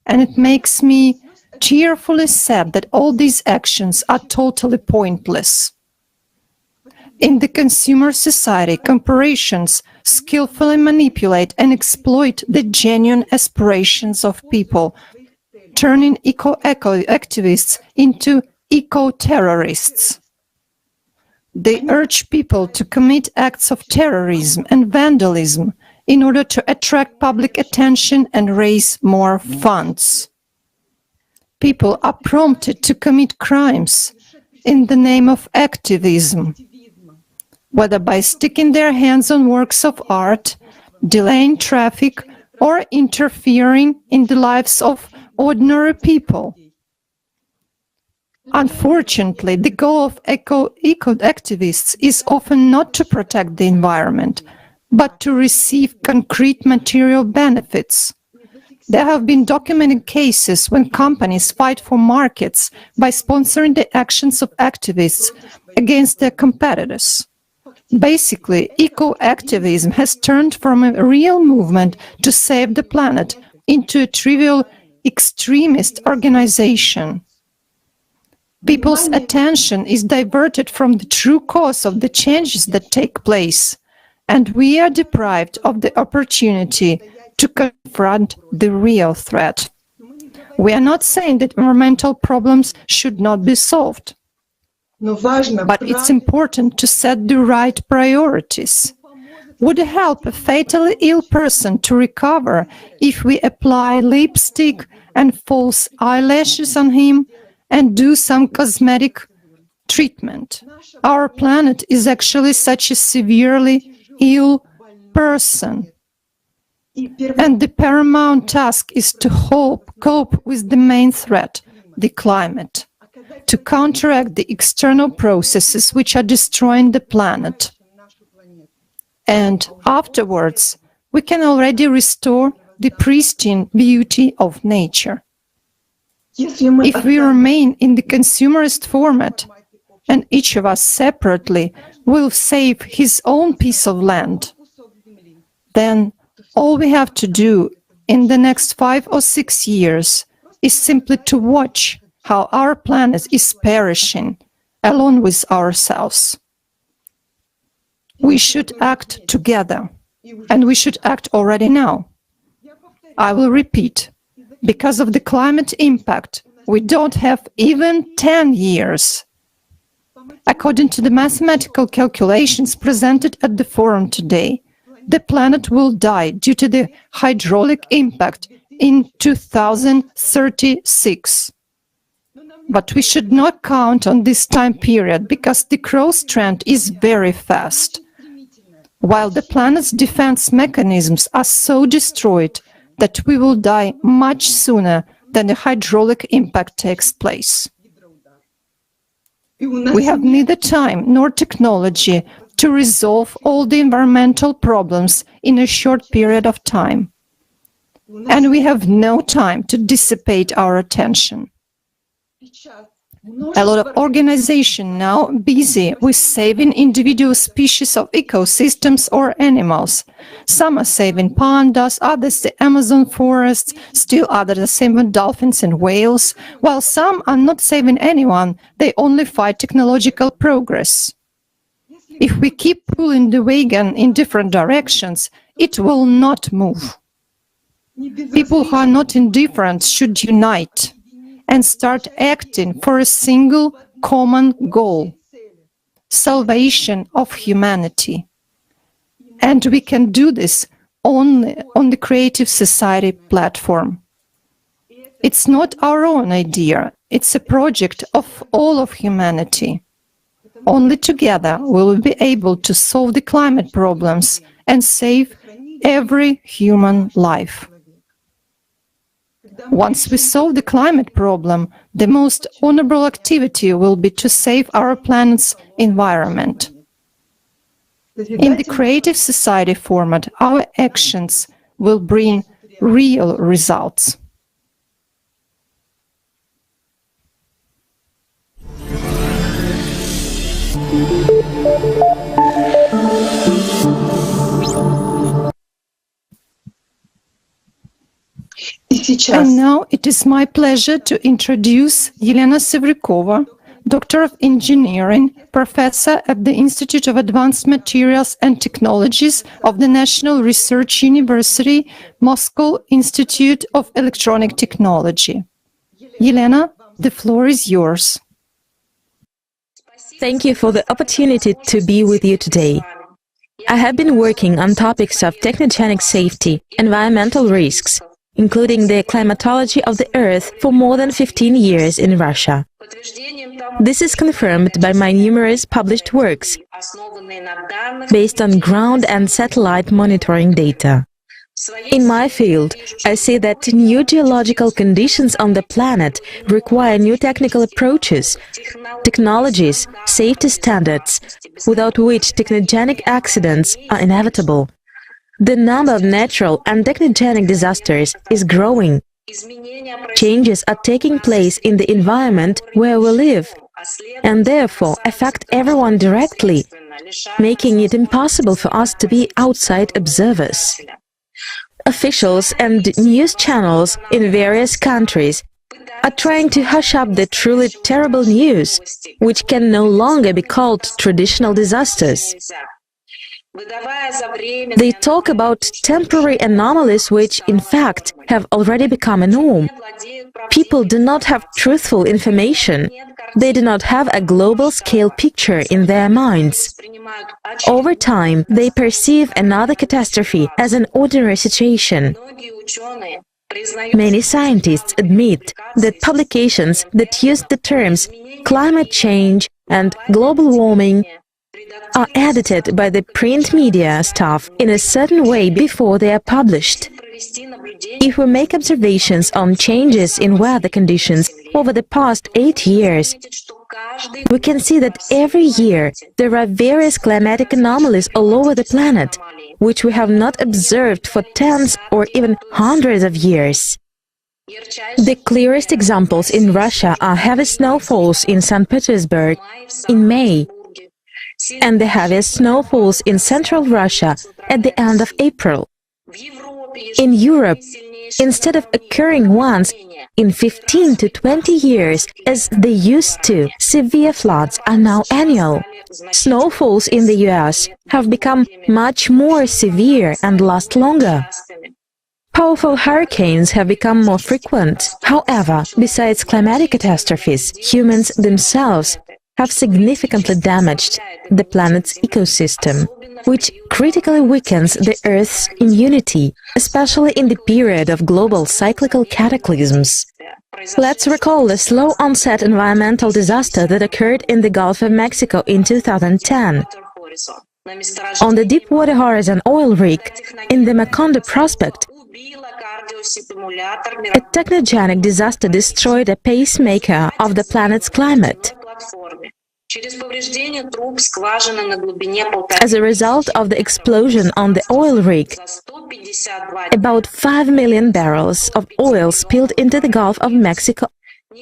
And it makes me tearfully sad that all these actions are totally pointless. In the consumer society, corporations skillfully manipulate and exploit the genuine aspirations of people, turning eco-activists into eco-terrorists. They urge people to commit acts of terrorism and vandalism in order to attract public attention and raise more funds. People are prompted to commit crimes in the name of activism, whether by sticking their hands on works of art, delaying traffic, or interfering in the lives of ordinary people. Unfortunately, the goal of eco-activists is often not to protect the environment, but to receive concrete material benefits. There have been documented cases when companies fight for markets by sponsoring the actions of activists against their competitors. Basically, eco-activism has turned from a real movement to save the planet into a trivial extremist organization. People's attention is diverted from the true cause of the changes that take place, and we are deprived of the opportunity to confront the real threat. We are not saying that environmental problems should not be solved, but it's important to set the right priorities. Would it help a fatally ill person to recover if we apply lipstick and false eyelashes on him and do some cosmetic treatment? Our planet is actually such a severely ill person. And the paramount task is to cope with the main threat, the climate, to counteract the external processes which are destroying the planet. And afterwards, we can already restore the pristine beauty of nature. If we remain in the consumerist format, and each of us separately will save his own piece of land, then all we have to do in the next 5 or 6 years is simply to watch how our planet is perishing, along with ourselves. We should act together, and we should act already now. I will repeat, because of the climate impact, we don't have even 10 years. According to the mathematical calculations presented at the forum today, the planet will die due to the hydraulic impact in 2036. But we should not count on this time period because the growth trend is very fast, while the planet's defense mechanisms are so destroyed that we will die much sooner than the hydraulic impact takes place. We have neither time nor technology to resolve all the environmental problems in a short period of time. And we have no time to dissipate our attention. A lot of organizations now busy with saving individual species of ecosystems or animals. Some are saving pandas, others the Amazon forests, still others are saving dolphins and whales, while some are not saving anyone, they only fight technological progress. If we keep pulling the wagon in different directions, it will not move. People who are not indifferent should unite and start acting for a single common goal: salvation of humanity. And we can do this only on the Creative Society platform. It's not our own idea, it's a project of all of humanity. Only together we will be able to solve the climate problems and save every human life. Once we solve the climate problem, the most honorable activity will be to save our planet's environment. In the Creative Society format, our actions will bring real results. And now it is my pleasure to introduce Elena Sevrikova, Doctor of Engineering, Professor at the Institute of Advanced Materials and Technologies of the National Research University, Moscow Institute of Electronic Technology. Elena, the floor is yours. Thank you for the opportunity to be with you today. I have been working on topics of technogenic safety, environmental risks, including the climatology of the Earth for more than 15 years in Russia. This is confirmed by my numerous published works, based on ground and satellite monitoring data. In my field, I see that new geological conditions on the planet require new technical approaches, technologies, safety standards, without which technogenic accidents are inevitable. The number of natural and technogenic disasters is growing. Changes are taking place in the environment where we live, and therefore affect everyone directly, making it impossible for us to be outside observers. Officials and news channels in various countries are trying to hush up the truly terrible news, which can no longer be called traditional disasters. They talk about temporary anomalies which, in fact, have already become a norm. People do not have truthful information. They do not have a global-scale picture in their minds. Over time, they perceive another catastrophe as an ordinary situation. Many scientists admit that publications that use the terms climate change and global warming are edited by the print media staff in a certain way before they are published. If we make observations on changes in weather conditions over the past 8 years, we can see that every year there are various climatic anomalies all over the planet, which we have not observed for tens or even hundreds of years. The clearest examples in Russia are heavy snowfalls in St. Petersburg in May, and the heaviest snowfalls in central Russia at the end of April. In Europe, instead of occurring once in 15 to 20 years as they used to, severe floods are now annual. Snowfalls in the US have become much more severe and last longer. Powerful hurricanes have become more frequent. However, besides climatic catastrophes, humans themselves have significantly damaged the planet's ecosystem, which critically weakens the Earth's immunity, especially in the period of global cyclical cataclysms. Let's recall the slow-onset environmental disaster that occurred in the Gulf of Mexico in 2010. On the Deepwater Horizon oil rig in the Macondo Prospect, a technogenic disaster destroyed a pacemaker of the planet's climate. As a result of the explosion on the oil rig, about 5 million barrels of oil spilled into the Gulf of Mexico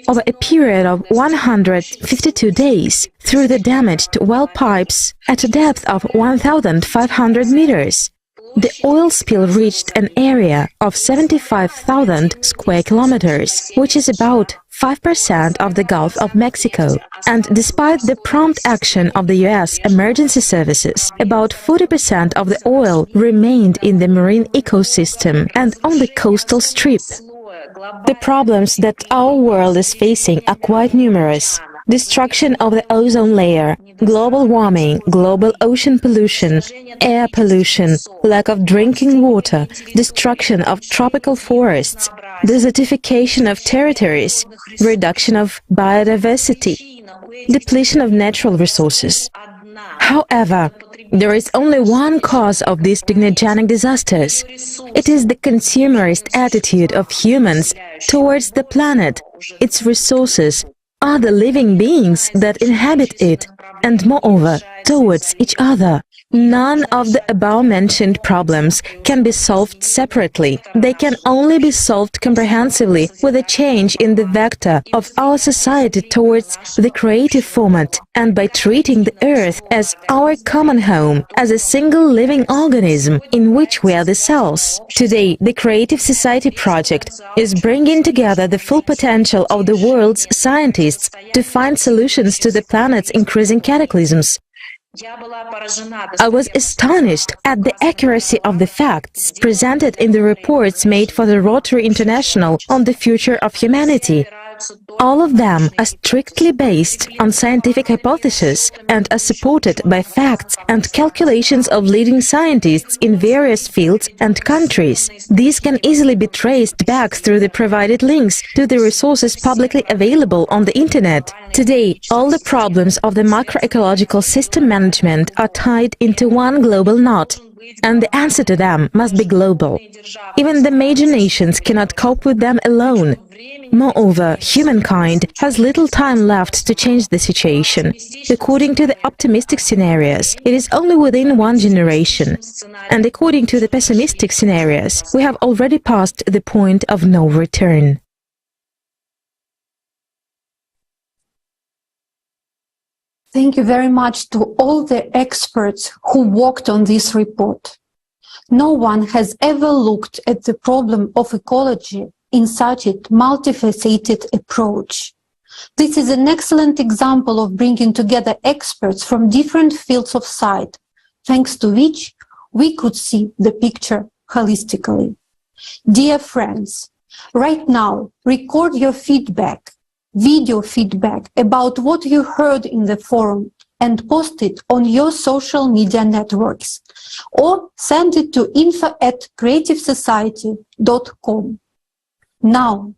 over a period of 152 days through the damaged well pipes at a depth of 1,500 meters. The oil spill reached an area of 75,000 square kilometers, which is about 5% of the Gulf of Mexico. And despite the prompt action of the US emergency services, about 40% of the oil remained in the marine ecosystem and on the coastal strip. The problems that our world is facing are quite numerous. Destruction of the ozone layer, global warming, global ocean pollution, air pollution, lack of drinking water, destruction of tropical forests, desertification of territories, reduction of biodiversity, depletion of natural resources. However, there is only one cause of these technogenic disasters. It is the consumerist attitude of humans towards the planet, its resources, other living beings that inhabit it, and moreover, towards each other. None of the above-mentioned problems can be solved separately. They can only be solved comprehensively with a change in the vector of our society towards the creative format and by treating the Earth as our common home, as a single living organism in which we are the cells. Today, the Creative Society project is bringing together the full potential of the world's scientists to find solutions to the planet's increasing cataclysms. I was astonished at the accuracy of the facts presented in the reports made for the Rotary International on the future of humanity. All of them are strictly based on scientific hypotheses and are supported by facts and calculations of leading scientists in various fields and countries. These can easily be traced back through the provided links to the resources publicly available on the Internet. Today, all the problems of the macroecological system management are tied into one global knot, and the answer to them must be global. Even the major nations cannot cope with them alone. Moreover, humankind has little time left to change the situation. According to the optimistic scenarios, it is only within one generation. And according to the pessimistic scenarios, we have already passed the point of no return. Thank you very much to all the experts who worked on this report. No one has ever looked at the problem of ecology in such a multifaceted approach. This is an excellent example of bringing together experts from different fields of sight, thanks to which we could see the picture holistically. Dear friends, right now, record your feedback, video feedback about what you heard in the forum and post it on your social media networks, or send it to info@creativesociety.com. Now,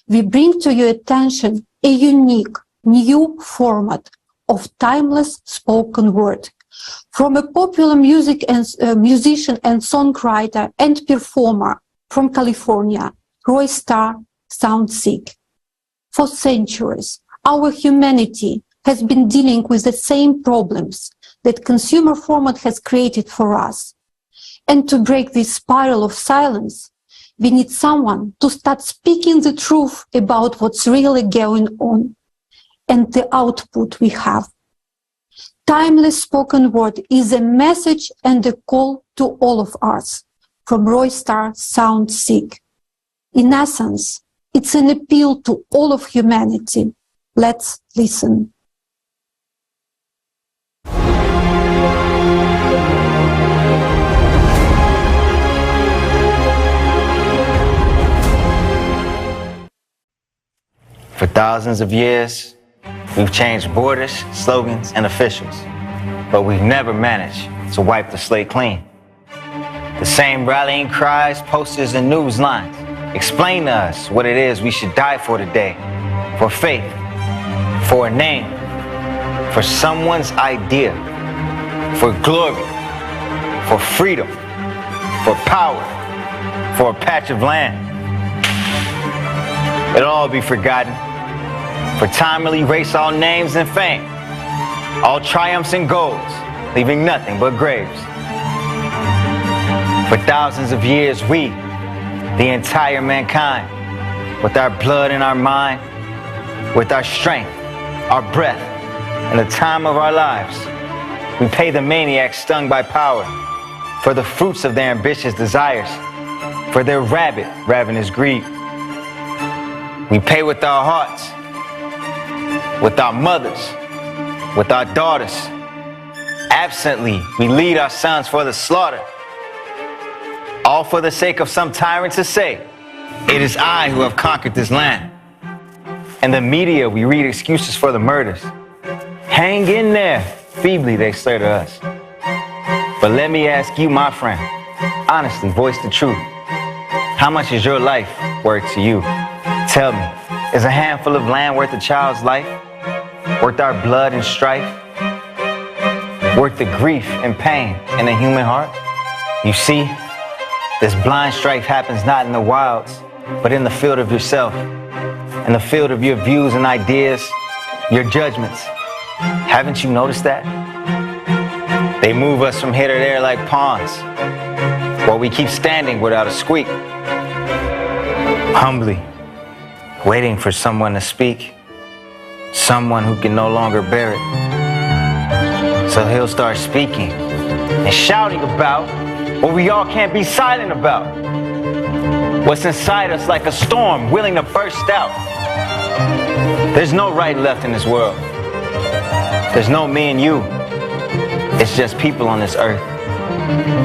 we bring to your attention a unique new format of timeless spoken word from a popular musician and songwriter and performer from California, Roy Starr Soundseek. For centuries, our humanity has been dealing with the same problems that consumer format has created for us. And to break this spiral of silence, we need someone to start speaking the truth about what's really going on and the output we have. Timeless spoken word is a message and a call to all of us from Roy Starr Soundseek. In essence, it's an appeal to all of humanity. Let's listen. For thousands of years, we've changed borders, slogans, and officials, but we've never managed to wipe the slate clean. The same rallying cries, posters, and news lines explain to us what it is we should die for today. For faith, for a name, for someone's idea, for glory, for freedom, for power, for a patch of land. It'll all be forgotten. For time will erase all names and fame, all triumphs and goals, leaving nothing but graves. For thousands of years, we, the entire mankind, with our blood and our mind, with our strength, our breath, and the time of our lives, we pay the maniacs stung by power for the fruits of their ambitious desires, for their rabid, ravenous greed. We pay with our hearts, with our mothers, with our daughters. Absently, we lead our sons for the slaughter, all for the sake of some tyrant to say, "It is I who have conquered this land." In the media, we read excuses for the murders. Hang in there, feebly they say to us. But let me ask you, my friend, honestly, voice the truth. How much is your life worth to you? Tell me, is a handful of land worth a child's life? Worth our blood and strife? Worth the grief and pain in the human heart? You see, this blind strife happens not in the wilds, but in the field of yourself, in the field of your views and ideas, your judgments. Haven't you noticed that? They move us from here to there like pawns, while we keep standing without a squeak. Humbly, waiting for someone to speak, someone who can no longer bear it. So he'll start speaking and shouting about what we all can't be silent about. What's inside us like a storm willing to burst out. There's no right and left in this world. There's no me and you. It's just people on this earth.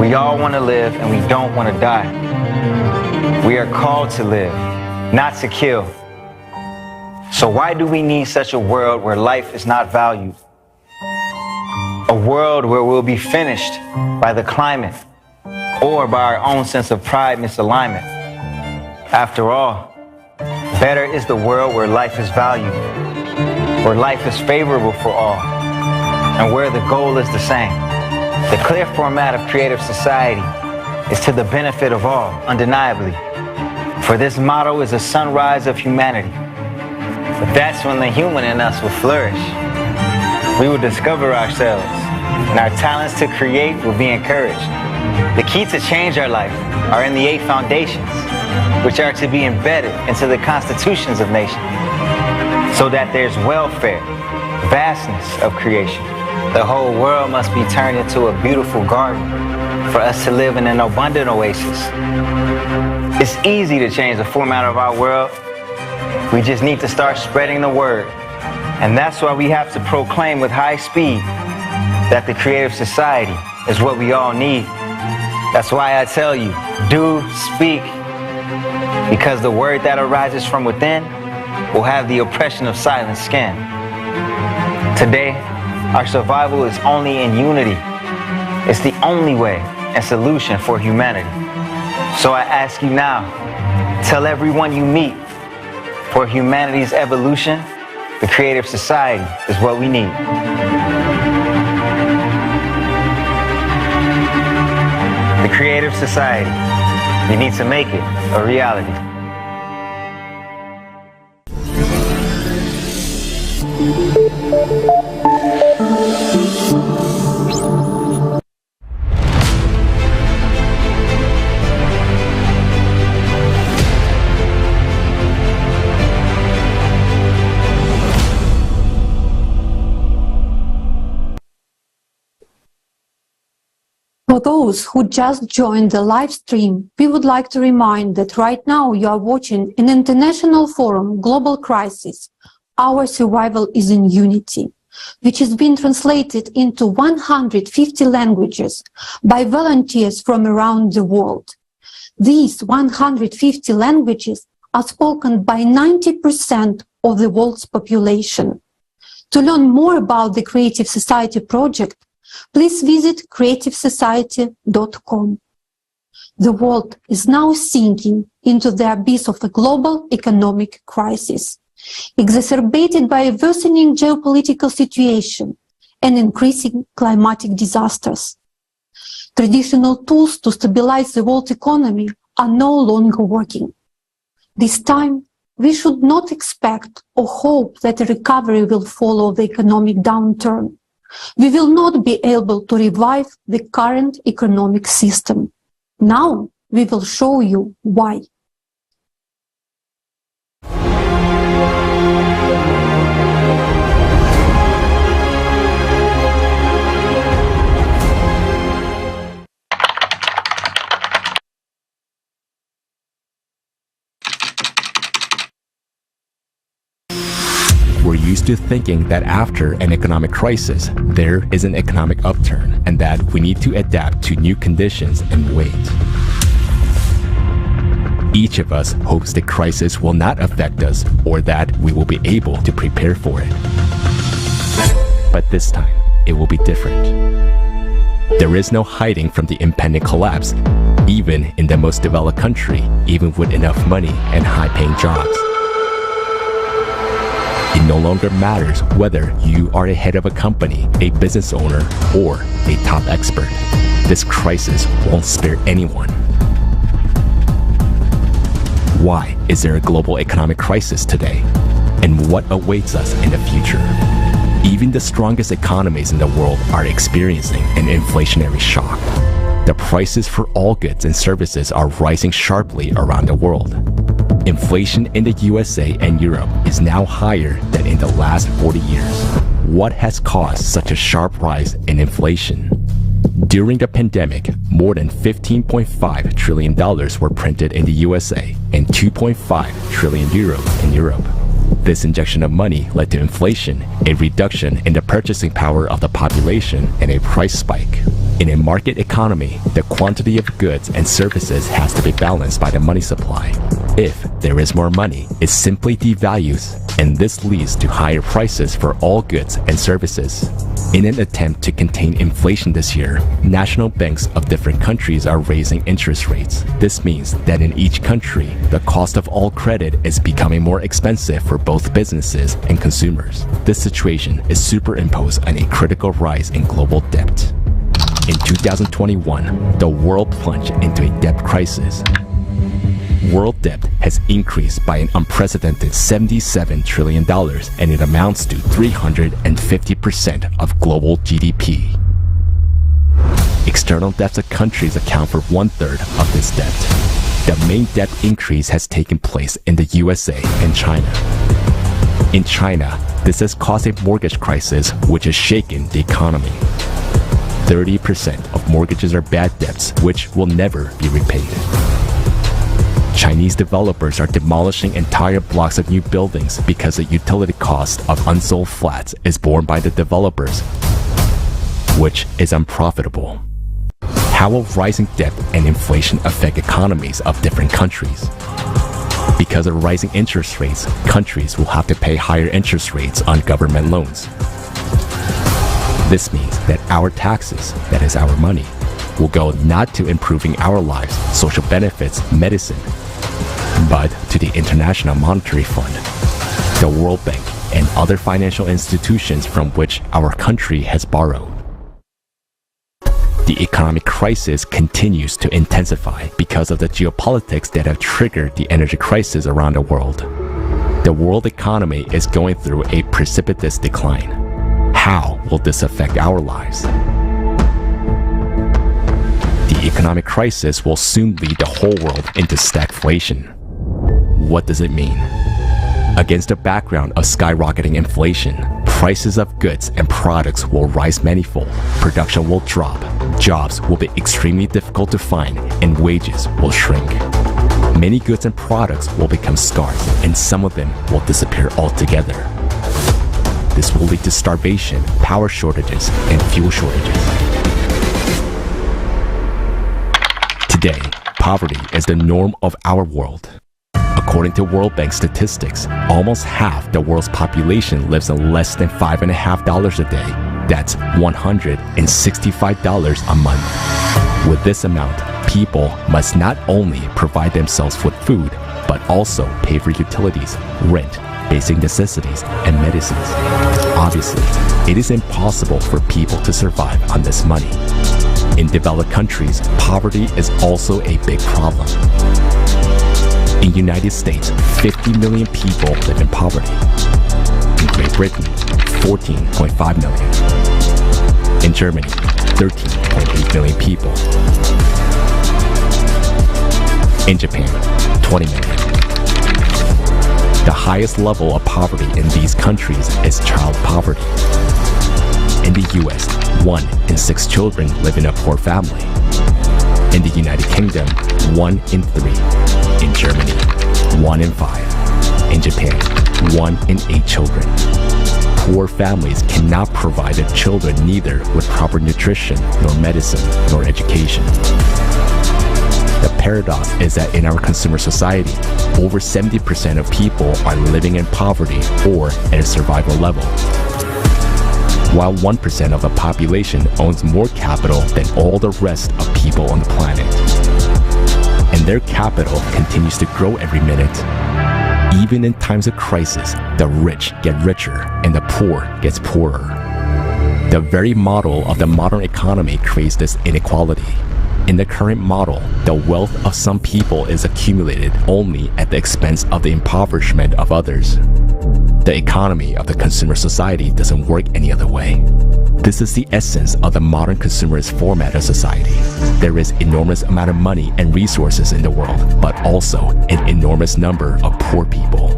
We all want to live and we don't want to die. We are called to live, not to kill. So why do we need such a world where life is not valued? A world where we'll be finished by the climate or by our own sense of pride misalignment. After all, better is the world where life is valued, where life is favorable for all, and where the goal is the same. The clear format of creative society is to the benefit of all, undeniably. For this motto is a sunrise of humanity. But that's when the human in us will flourish. We will discover ourselves, and our talents to create will be encouraged. The key to change our life are in the 8 foundations, which are to be embedded into the constitutions of nations, so that there's welfare, vastness of creation. The whole world must be turned into a beautiful garden for us to live in an abundant oasis. It's easy to change the format of our world. We just need to start spreading the word. And that's why we have to proclaim with high speed that the creative society is what we all need. That's why I tell you, do speak, because the word that arises from within will have the oppression of silent skin. Today, our survival is only in unity. It's the only way and solution for humanity. So I ask you now, tell everyone you meet, for humanity's evolution, the creative society is what we need. The creative society, we need to make it a reality. For those who just joined the live stream, we would like to remind that right now you are watching an international forum, Global Crisis, Our Survival is in Unity, which has been translated into 150 languages by volunteers from around the world. These 150 languages are spoken by 90% of the world's population. To learn more about the Creative Society project, please visit creativesociety.com. The world is now sinking into the abyss of a global economic crisis, exacerbated by a worsening geopolitical situation and increasing climatic disasters. Traditional tools to stabilize the world economy are no longer working. This time, we should not expect or hope that a recovery will follow the economic downturn. We will not be able to revive the current economic system. Now, we will show you why. We're used to thinking that after an economic crisis, there is an economic upturn and that we need to adapt to new conditions and wait. Each of us hopes the crisis will not affect us or that we will be able to prepare for it. But this time, it will be different. There is no hiding from the impending collapse, even in the most developed country, even with enough money and high-paying jobs. It no longer matters whether you are a head of a company, a business owner, or a top expert. This crisis won't spare anyone. Why is there a global economic crisis today? And what awaits us in the future? Even the strongest economies in the world are experiencing an inflationary shock. The prices for all goods and services are rising sharply around the world. Inflation in the USA and Europe is now higher than in the last 40 years. What has caused such a sharp rise in inflation? During the pandemic, more than $15.5 trillion were printed in the USA and 2.5 trillion euros in Europe. This injection of money led to inflation, a reduction in the purchasing power of the population, and a price spike. In a market economy, the quantity of goods and services has to be balanced by the money supply. If there is more money, it simply devalues, and this leads to higher prices for all goods and services. In an attempt to contain inflation this year, national banks of different countries are raising interest rates. This means that in each country, the cost of all credit is becoming more expensive for both businesses and consumers. This situation is superimposed on a critical rise in global debt. In 2021, the world plunged into a debt crisis. World debt has increased by an unprecedented $77 trillion, and it amounts to 350% of global GDP. External debts of countries account for 1/3 of this debt. The main debt increase has taken place in the USA and China. In China, this has caused a mortgage crisis which has shaken the economy. 30% of mortgages are bad debts which will never be repaid. Chinese developers are demolishing entire blocks of new buildings because the utility cost of unsold flats is borne by the developers, which is unprofitable. How will rising debt and inflation affect economies of different countries? Because of rising interest rates, countries will have to pay higher interest rates on government loans. This means that our taxes, that is our money, will go not to improving our lives, social benefits, medicine, but to the International Monetary Fund, the World Bank, and other financial institutions from which our country has borrowed. The economic crisis continues to intensify because of the geopolitics that have triggered the energy crisis around the world. The world economy is going through a precipitous decline. How will this affect our lives? The economic crisis will soon lead the whole world into stagflation. What does it mean? Against the background of skyrocketing inflation, Prices of goods and products will rise manifold, production will drop, jobs will be extremely difficult to find, and wages will shrink. Many goods and products will become scarce, and some of them will disappear altogether. This will lead to starvation, power shortages, and fuel shortages. Today, poverty is the norm of our world. According to World Bank statistics, almost half the world's population lives on less than $5.50 a day. That's $165 a month. With this amount, people must not only provide themselves with food, but also pay for utilities, rent, basic necessities, and medicines. Obviously, it is impossible for people to survive on this money. In developed countries, poverty is also a big problem. In the United States, 50 million people live in poverty. In Great Britain, 14.5 million. In Germany, 13.8 million people. In Japan, 20 million. The highest level of poverty in these countries is child poverty. In the US, 1 in 6 children live in a poor family. In the United Kingdom, 1 in 3. In Germany, 1 in 5. In Japan, 1 in 8 children. Poor families cannot provide their children neither with proper nutrition, nor medicine, nor education. The paradox is that in our consumer society, over 70% of people are living in poverty or at a survival level, while 1% of the population owns more capital than all the rest of people on the planet. And their capital continues to grow every minute. Even in times of crisis, the rich get richer and the poor gets poorer. The very model of the modern economy creates this inequality. In the current model, the wealth of some people is accumulated only at the expense of the impoverishment of others. The economy of the consumer society doesn't work any other way. This is the essence of the modern consumerist format of society. There is enormous amount of money and resources in the world, but also an enormous number of poor people.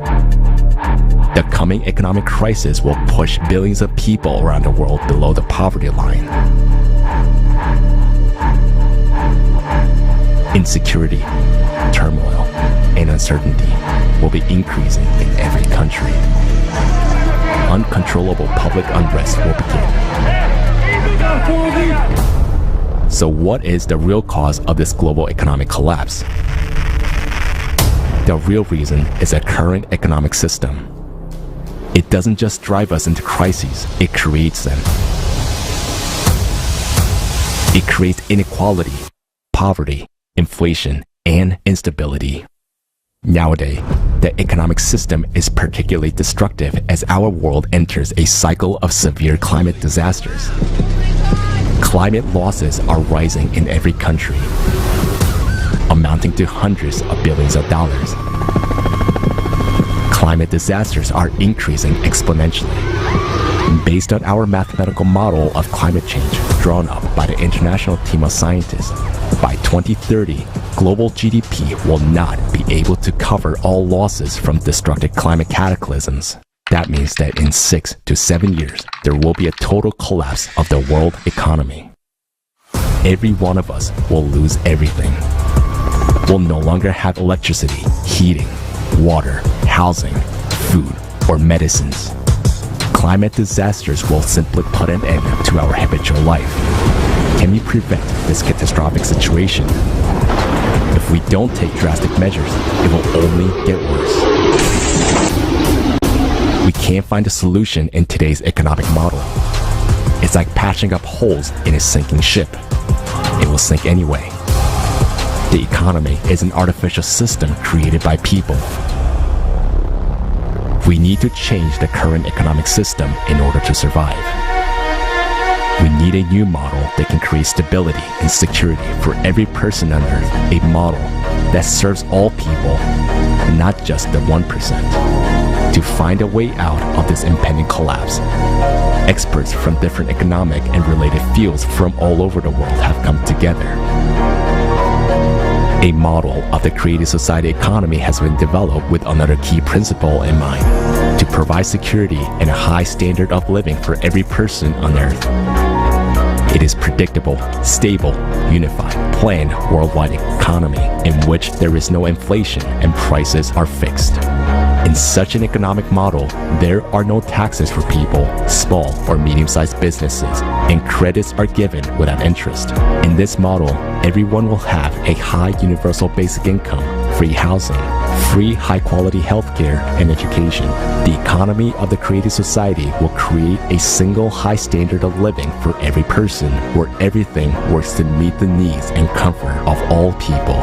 The coming economic crisis will push billions of people around the world below the poverty line. Insecurity, turmoil, and uncertainty will be increasing in every country. Uncontrollable public unrest will begin. So what is the real cause of this global economic collapse? The real reason is a current economic system. It doesn't just drive us into crises, it creates them. It creates inequality, poverty, inflation, and instability. Nowadays, the economic system is particularly destructive as our world enters a cycle of severe climate disasters. Climate losses are rising in every country, amounting to hundreds of billions of dollars. Climate disasters are increasing exponentially. Based on our mathematical model of climate change drawn up by the international team of scientists, by 2030, global GDP will not be able to cover all losses from destructive climate cataclysms. That means that in 6 to 7 years, there will be a total collapse of the world economy. Every one of us will lose everything. We'll no longer have electricity, heating, water, housing, food, or medicines. Climate disasters will simply put an end to our habitual life. Can we prevent this catastrophic situation? If we don't take drastic measures, it will only get worse. We can't find a solution in today's economic model. It's like patching up holes in a sinking ship. It will sink anyway. The economy is an artificial system created by people. We need to change the current economic system in order to survive. We need a new model that can create stability and security for every person on Earth, a model that serves all people, not just the 1%. To find a way out of this impending collapse, experts from different economic and related fields from all over the world have come together. A model of the creative society economy has been developed with another key principle in mind: to provide security and a high standard of living for every person on earth. It is predictable, stable, unified, planned worldwide economy in which there is no inflation and prices are fixed. In such an economic model, there are no taxes for people, small or medium-sized businesses, and credits are given without interest. In this model, everyone will have a high universal basic income, free housing, free high-quality healthcare and education. The economy of the creative society will create a single high standard of living for every person, where everything works to meet the needs and comfort of all people.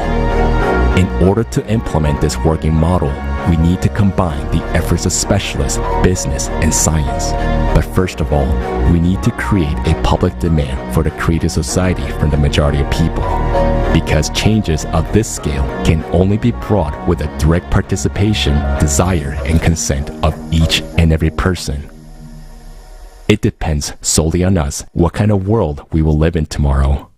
In order to implement this working model, we need to combine the efforts of specialists, business, and science. But first of all, we need to create a public demand for the creative society from the majority of people. Because changes of this scale can only be brought with a direct participation, desire, and consent of each and every person. It depends solely on us what kind of world we will live in tomorrow.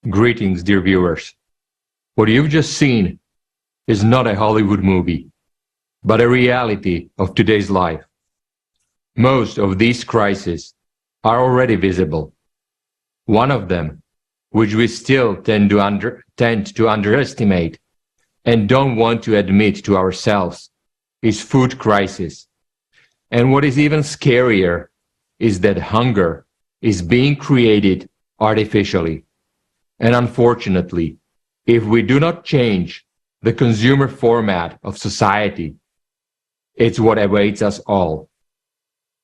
Greetings, dear viewers. What you've just seen is not a Hollywood movie, but a reality of today's life. Most of these crises are already visible. One of them, which we still tend to underestimate and don't want to admit to ourselves, is food crisis. And what is even scarier is that hunger is being created artificially. And unfortunately, if we do not change the consumer format of society, it's what awaits us all.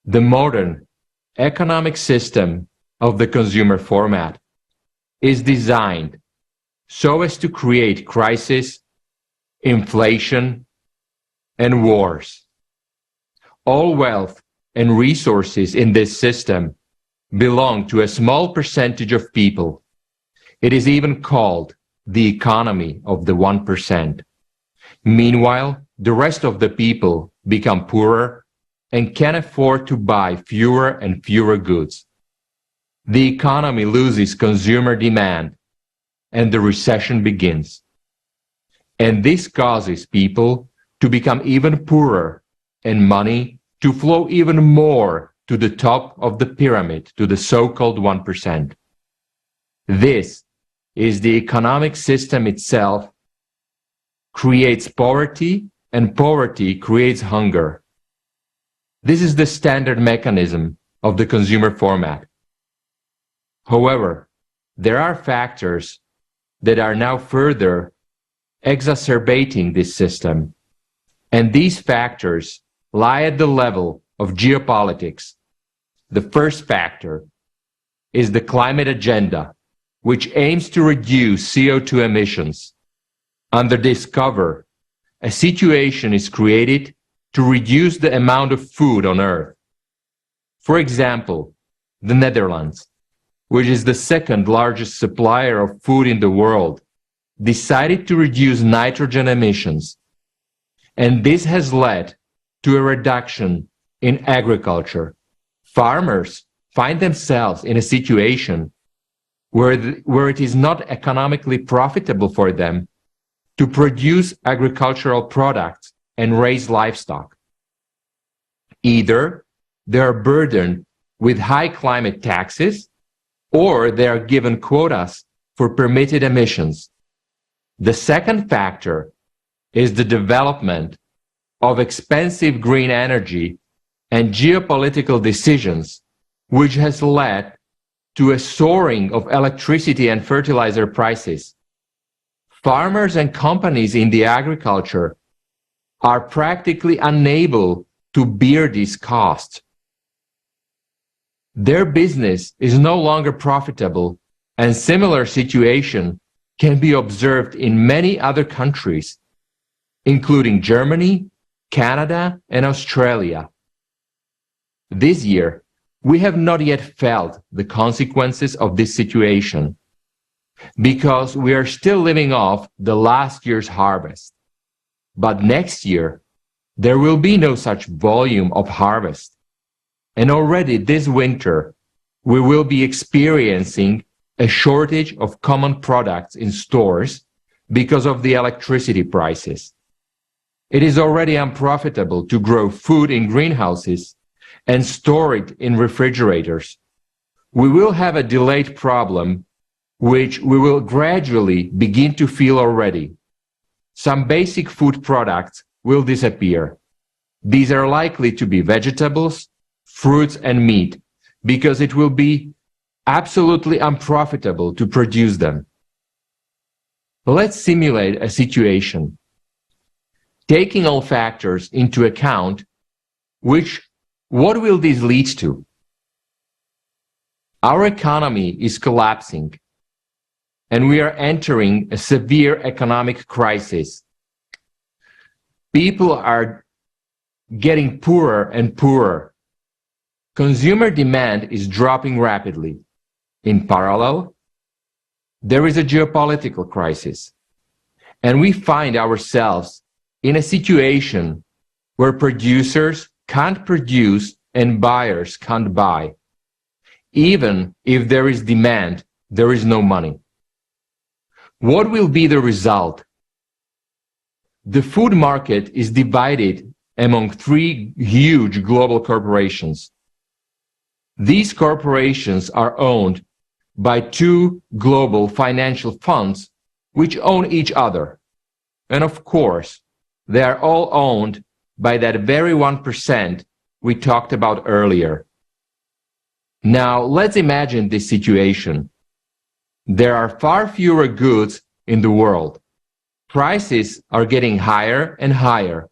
The modern economic system of the consumer format is designed so as to create crisis, inflation, and wars. All wealth and resources in this system belong to a small percentage of people. It is even called the economy of the 1%. Meanwhile, the rest of the people become poorer and can afford to buy fewer and fewer goods. The economy loses consumer demand and the recession begins. And this causes people to become even poorer and money to flow even more to the top of the pyramid, to the so-called 1%. This is the economic system itself creates poverty, and poverty creates hunger. This is the standard mechanism of the consumer format. However, there are factors that are now further exacerbating this system, and these factors lie at the level of geopolitics. The first factor is the climate agenda, which aims to reduce CO2 emissions. Under this cover, a situation is created to reduce the amount of food on Earth. For example, the Netherlands, which is the second largest supplier of food in the world, decided to reduce nitrogen emissions. And this has led to a reduction in agriculture. Farmers find themselves in a situation where it is not economically profitable for them to produce agricultural products and raise livestock. Either they are burdened with high climate taxes, or they are given quotas for permitted emissions. The second factor is the development of expensive green energy and geopolitical decisions, which has led to a soaring of electricity and fertilizer prices. Farmers and companies in the agriculture are practically unable to bear these costs. Their business is no longer profitable, and similar situation can be observed in many other countries, including Germany, Canada, and Australia. This year, we have not yet felt the consequences of this situation because we are still living off the last year's harvest. But next year, there will be no such volume of harvest. And already this winter, we will be experiencing a shortage of common products in stores because of the electricity prices. It is already unprofitable to grow food in greenhouses and store it in refrigerators. We will have a delayed problem, which we will gradually begin to feel already. Some basic food products will disappear. These are likely to be vegetables, fruits, and meat, because it will be absolutely unprofitable to produce them. Let's simulate a situation. Taking all factors into account, what will this lead to? Our economy is collapsing, and we are entering a severe economic crisis. People are getting poorer and poorer. Consumer demand is dropping rapidly. In parallel, there is a geopolitical crisis, and we find ourselves in a situation where producers can't produce and buyers can't buy. Even if there is demand, there is no money. What will be the result? The food market is divided among three huge global corporations. These corporations are owned by two global financial funds which own each other. And of course, they are all owned by that very 1% we talked about earlier. Now, let's imagine this situation. There are far fewer goods in the world. Prices are getting higher and higher.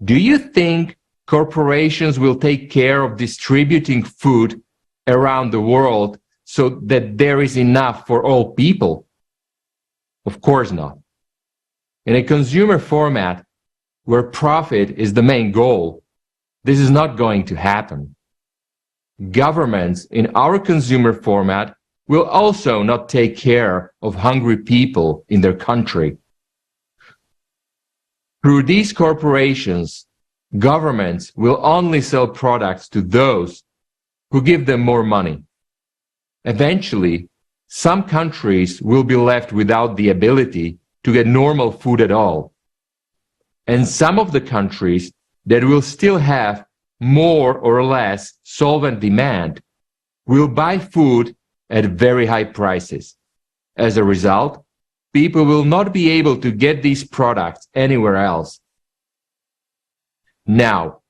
Do you think corporations will take care of distributing food around the world so that there is enough for all people? Of course not. In a consumer format where profit is the main goal, this is not going to happen. Governments in our consumer format will also not take care of hungry people in their country. Through these corporations, governments will only sell products to those who give them more money. Eventually, some countries will be left without the ability to get normal food at all. And some of the countries that will still have more or less solvent demand will buy food at very high prices. As a result, people will not be able to get these products anywhere else. Now,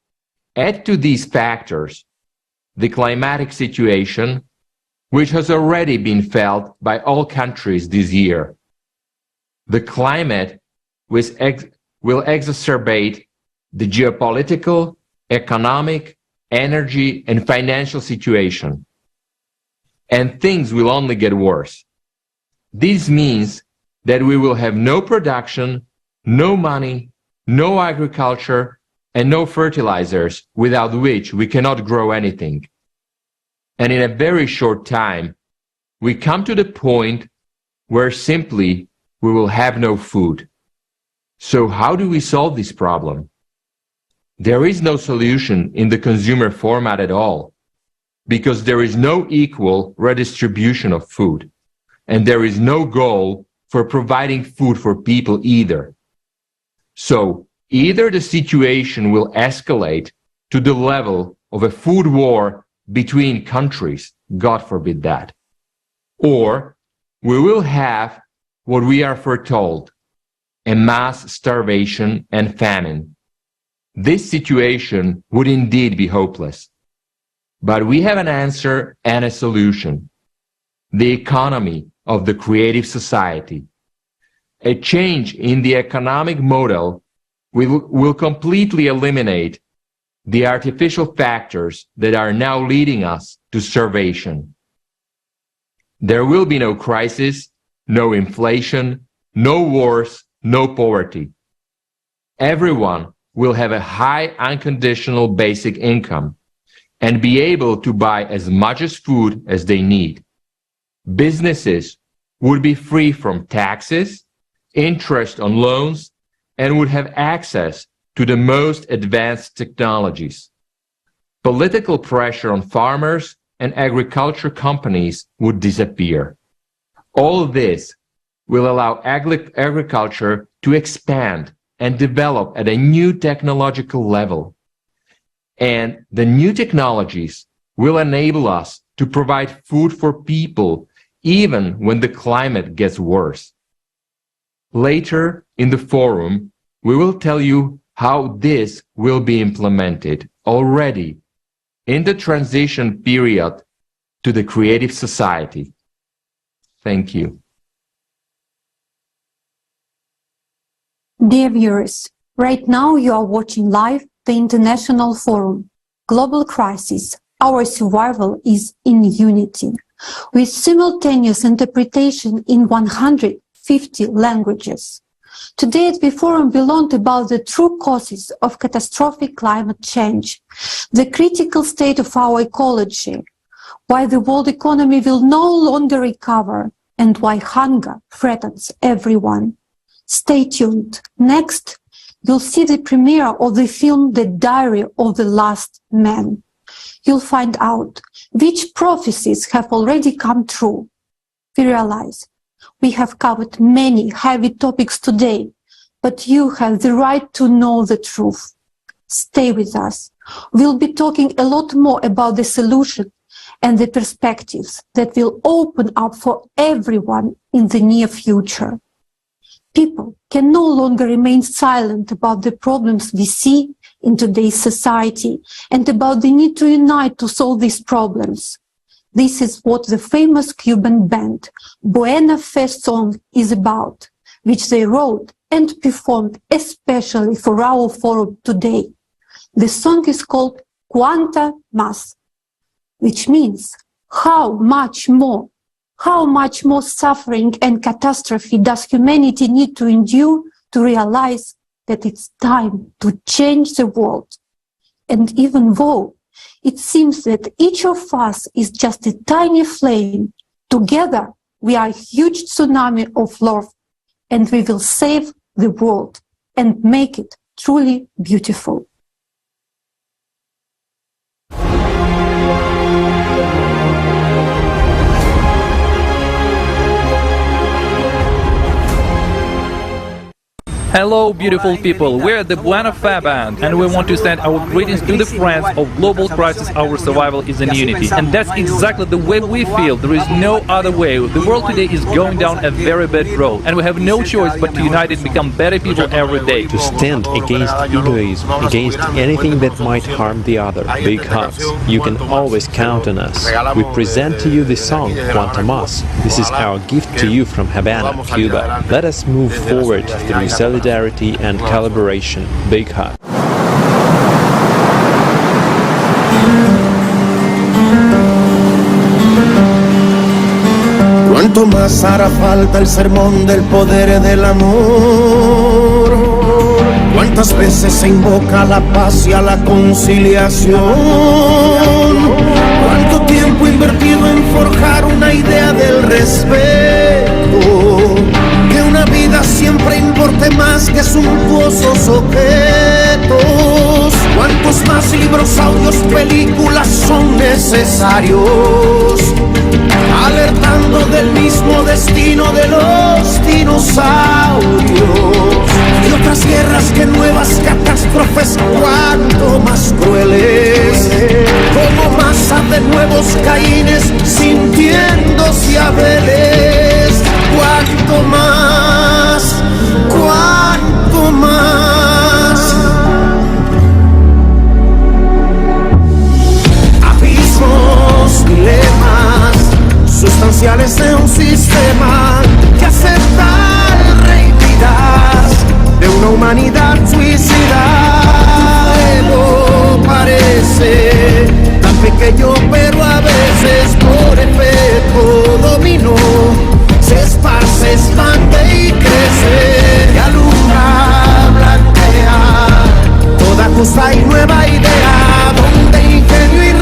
add to these factors the climatic situation, which has already been felt by all countries this year. The climate will exacerbate the geopolitical, economic, energy, and financial situation. And things will only get worse. This means that we will have no production, no money, no agriculture, and no fertilizers, without which we cannot grow anything. And in a very short time, we come to the point where simply we will have no food. So how do we solve this problem? There is no solution in the consumer format at all, because there is no equal redistribution of food, and there is no goal for providing food for people either. So either the situation will escalate to the level of a food war between countries, God forbid that, or we will have what we are foretold, a mass starvation and famine. This situation would indeed be hopeless. But we have an answer and a solution: the economy of the creative society. A change in the economic model will completely eliminate the artificial factors that are now leading us to starvation. There will be no crisis, no inflation, no wars, no poverty. Everyone will have a high unconditional basic income, and be able to buy as much as food as they need. Businesses would be free from taxes, interest on loans, and would have access to the most advanced technologies. Political pressure on farmers and agriculture companies would disappear. All this will allow agriculture to expand and develop at a new technological level. And the new technologies will enable us to provide food for people even when the climate gets worse. Later in the forum, we will tell you how this will be implemented already in the transition period to the creative society. Thank you. Dear viewers, right now you are watching live the International Forum, Global Crisis, Our Survival is in Unity, with simultaneous interpretation in 150 languages. Today at the forum we learned about the true causes of catastrophic climate change, the critical state of our ecology, why the world economy will no longer recover, and why hunger threatens everyone. Stay tuned. Next, you'll see the premiere of the film The Diary of the Last Man. You'll find out which prophecies have already come true. We realize we have covered many heavy topics today, but you have the right to know the truth. Stay with us. We'll be talking a lot more about the solution and the perspectives that will open up for everyone in the near future. People can no longer remain silent about the problems we see in today's society and about the need to unite to solve these problems. This is what the famous Cuban band Buena Fe song is about, which they wrote and performed especially for our forum today. The song is called Cuánta Más, which means how much more? How much more suffering and catastrophe does humanity need to endure to realize that it's time to change the world? And even though it seems that each of us is just a tiny flame, together we are a huge tsunami of love, and we will save the world and make it truly beautiful. Hello, beautiful people. We're the Buena Fe Band, and we want to send our greetings to the friends of Global Crisis. Our survival is in unity. And that's exactly the way we feel. There is no other way. The world today is going down a very bad road, and we have no choice but to unite and become better people every day. To stand against egoism, against anything that might harm the other. Big hugs. You can always count on us. We present to you the song, Cuánta Más. This is our gift to you from Havana, Cuba. Let us move forward through solidarity and collaboration. Big hug. Cuánto más hará falta el sermón del poder del amor. Cuántas veces se invoca a la paz y a la conciliación. Cuánto tiempo invertido en forjar una idea del respeto. Que una vida siempre importe más que suntuosos objetos. Cuántos más libros, audios, películas son necesarios, alertando del mismo destino de los dinosaurios. Y otras guerras que nuevas catástrofes, cuánto más crueles. Como masa de nuevos Caínes sintiéndose Abeles. Cuánto más, cuánto más. Abismos, dilemas sustanciales de un sistema que acepta el rey Midas de una humanidad suicida. Ego parece tan pequeño, pero a veces por efecto dominó se esparce, expande y crece, y alumbra, blanquea toda justa y nueva idea, donde ingenio y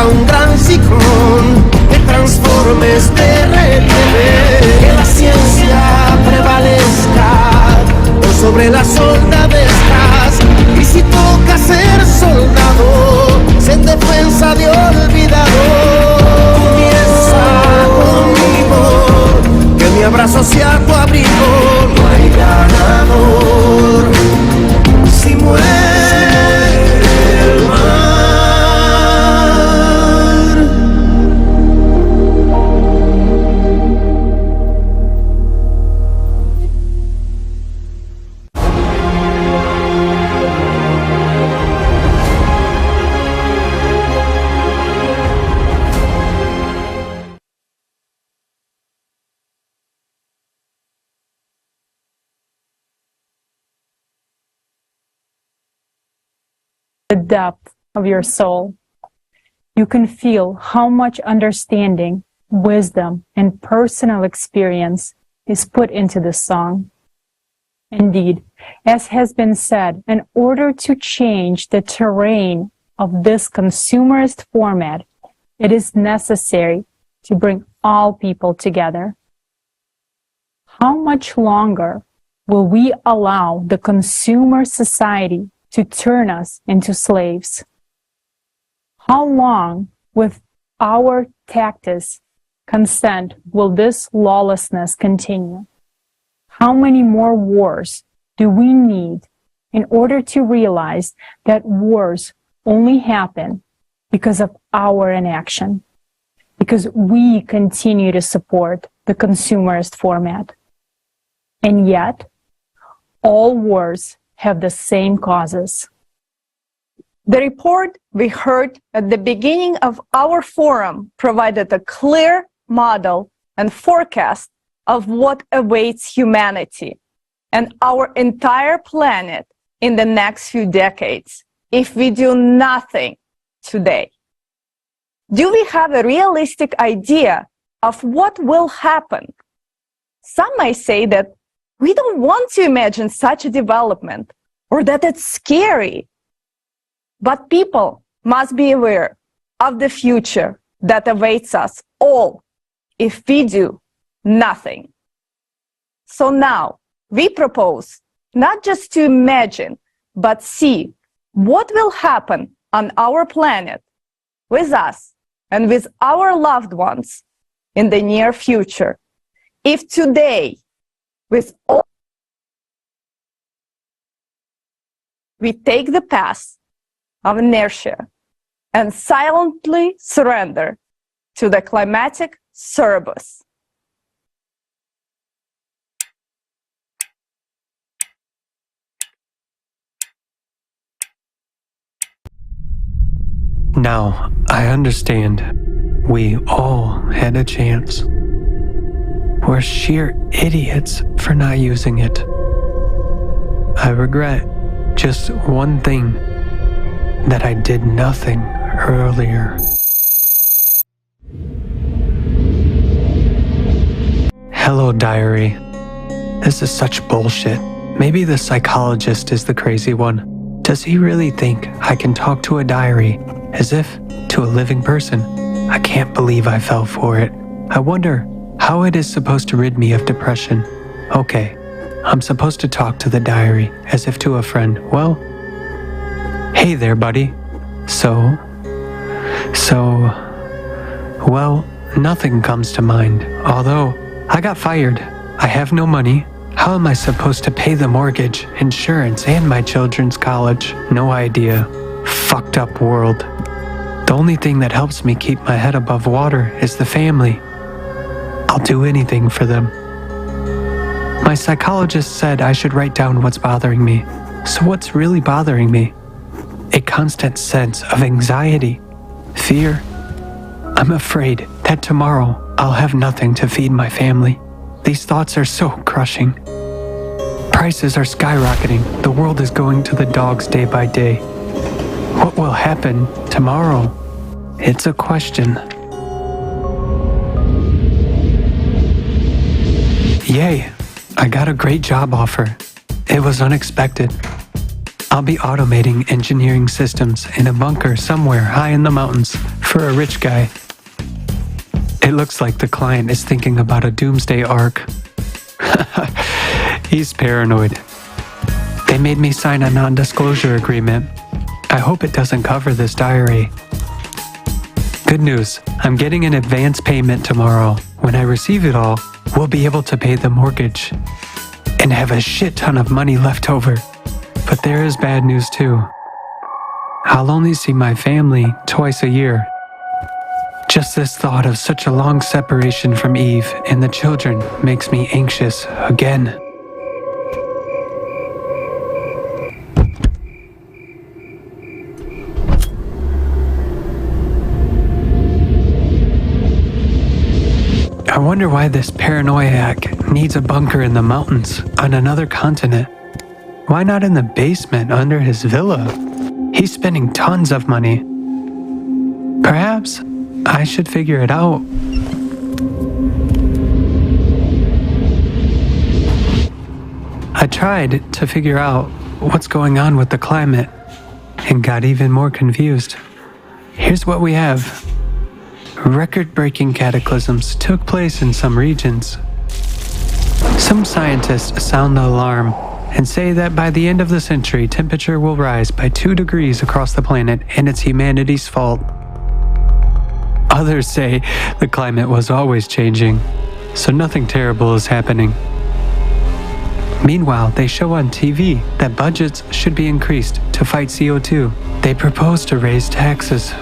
venga un gran ciclón que transforme este relieve, que la ciencia prevalezca por sobre las soldadescas. Y si toca ser soldado, en defensa de olvidado, comienza conmigo, que mi abrazo sea tu abrigo. No hay ganador si muere el mar. The depth of your soul. You can feel how much understanding, wisdom, and personal experience is put into this song. Indeed, as has been said, in order to change the terrain of this consumerist format, it is necessary to bring all people together. How much longer will we allow the consumer society to turn us into slaves? How long, with our tactless consent, will this lawlessness continue? How many more wars do we need in order to realize that wars only happen because of our inaction, because we continue to support the consumerist format? And yet, all wars have the same causes. The report we heard at the beginning of our forum provided a clear model and forecast of what awaits humanity and our entire planet in the next few decades if we do nothing today. Do we have a realistic idea of what will happen? Some may say that we don't want to imagine such a development or that it's scary. But people must be aware of the future that awaits us all if we do nothing. So now we propose not just to imagine, but see what will happen on our planet with us and with our loved ones in the near future. If today, with all, we take the path of inertia and silently surrender to the climatic Cerberus. Now, I understand. We all had a chance. We're sheer idiots for not using it. I regret just one thing, that I did nothing earlier. Hello, diary. This is such bullshit. Maybe the psychologist is the crazy one. Does he really think I can talk to a diary as if to a living person? I can't believe I fell for it. I wonder how it is supposed to rid me of depression. Okay, I'm supposed to talk to the diary as if to a friend. Well, hey there, buddy. Well, nothing comes to mind. Although, I got fired. I have no money. How am I supposed to pay the mortgage, insurance, and my children's college? No idea. Fucked up world. The only thing that helps me keep my head above water is the family. I'll do anything for them. My psychologist said I should write down what's bothering me. So what's really bothering me? A constant sense of anxiety, fear. I'm afraid that tomorrow I'll have nothing to feed my family. These thoughts are so crushing. Prices are skyrocketing. The world is going to the dogs day by day. What will happen tomorrow? It's a question. Yay! I got a great job offer. It was unexpected. I'll be automating engineering systems in a bunker somewhere high in the mountains for a rich guy. It looks like the client is thinking about a doomsday arc. He's paranoid. They made me sign a non-disclosure agreement. I hope it doesn't cover this diary. Good news, I'm getting an advance payment tomorrow. When I receive it all, we'll be able to pay the mortgage and have a shit ton of money left over. But there is bad news too. I'll only see my family twice a year. Just this thought of such a long separation from Eve and the children makes me anxious again. I wonder why this paranoiac needs a bunker in the mountains on another continent. Why not in the basement under his villa? He's spending tons of money. Perhaps I should figure it out. I tried to figure out what's going on with the climate and got even more confused. Here's what we have. Record-breaking cataclysms took place in some regions. Some scientists sound the alarm and say that by the end of the century, temperature will rise by 2 degrees across the planet and it's humanity's fault. Others say the climate was always changing, so nothing terrible is happening. Meanwhile, they show on TV that budgets should be increased to fight CO2. They propose to raise taxes.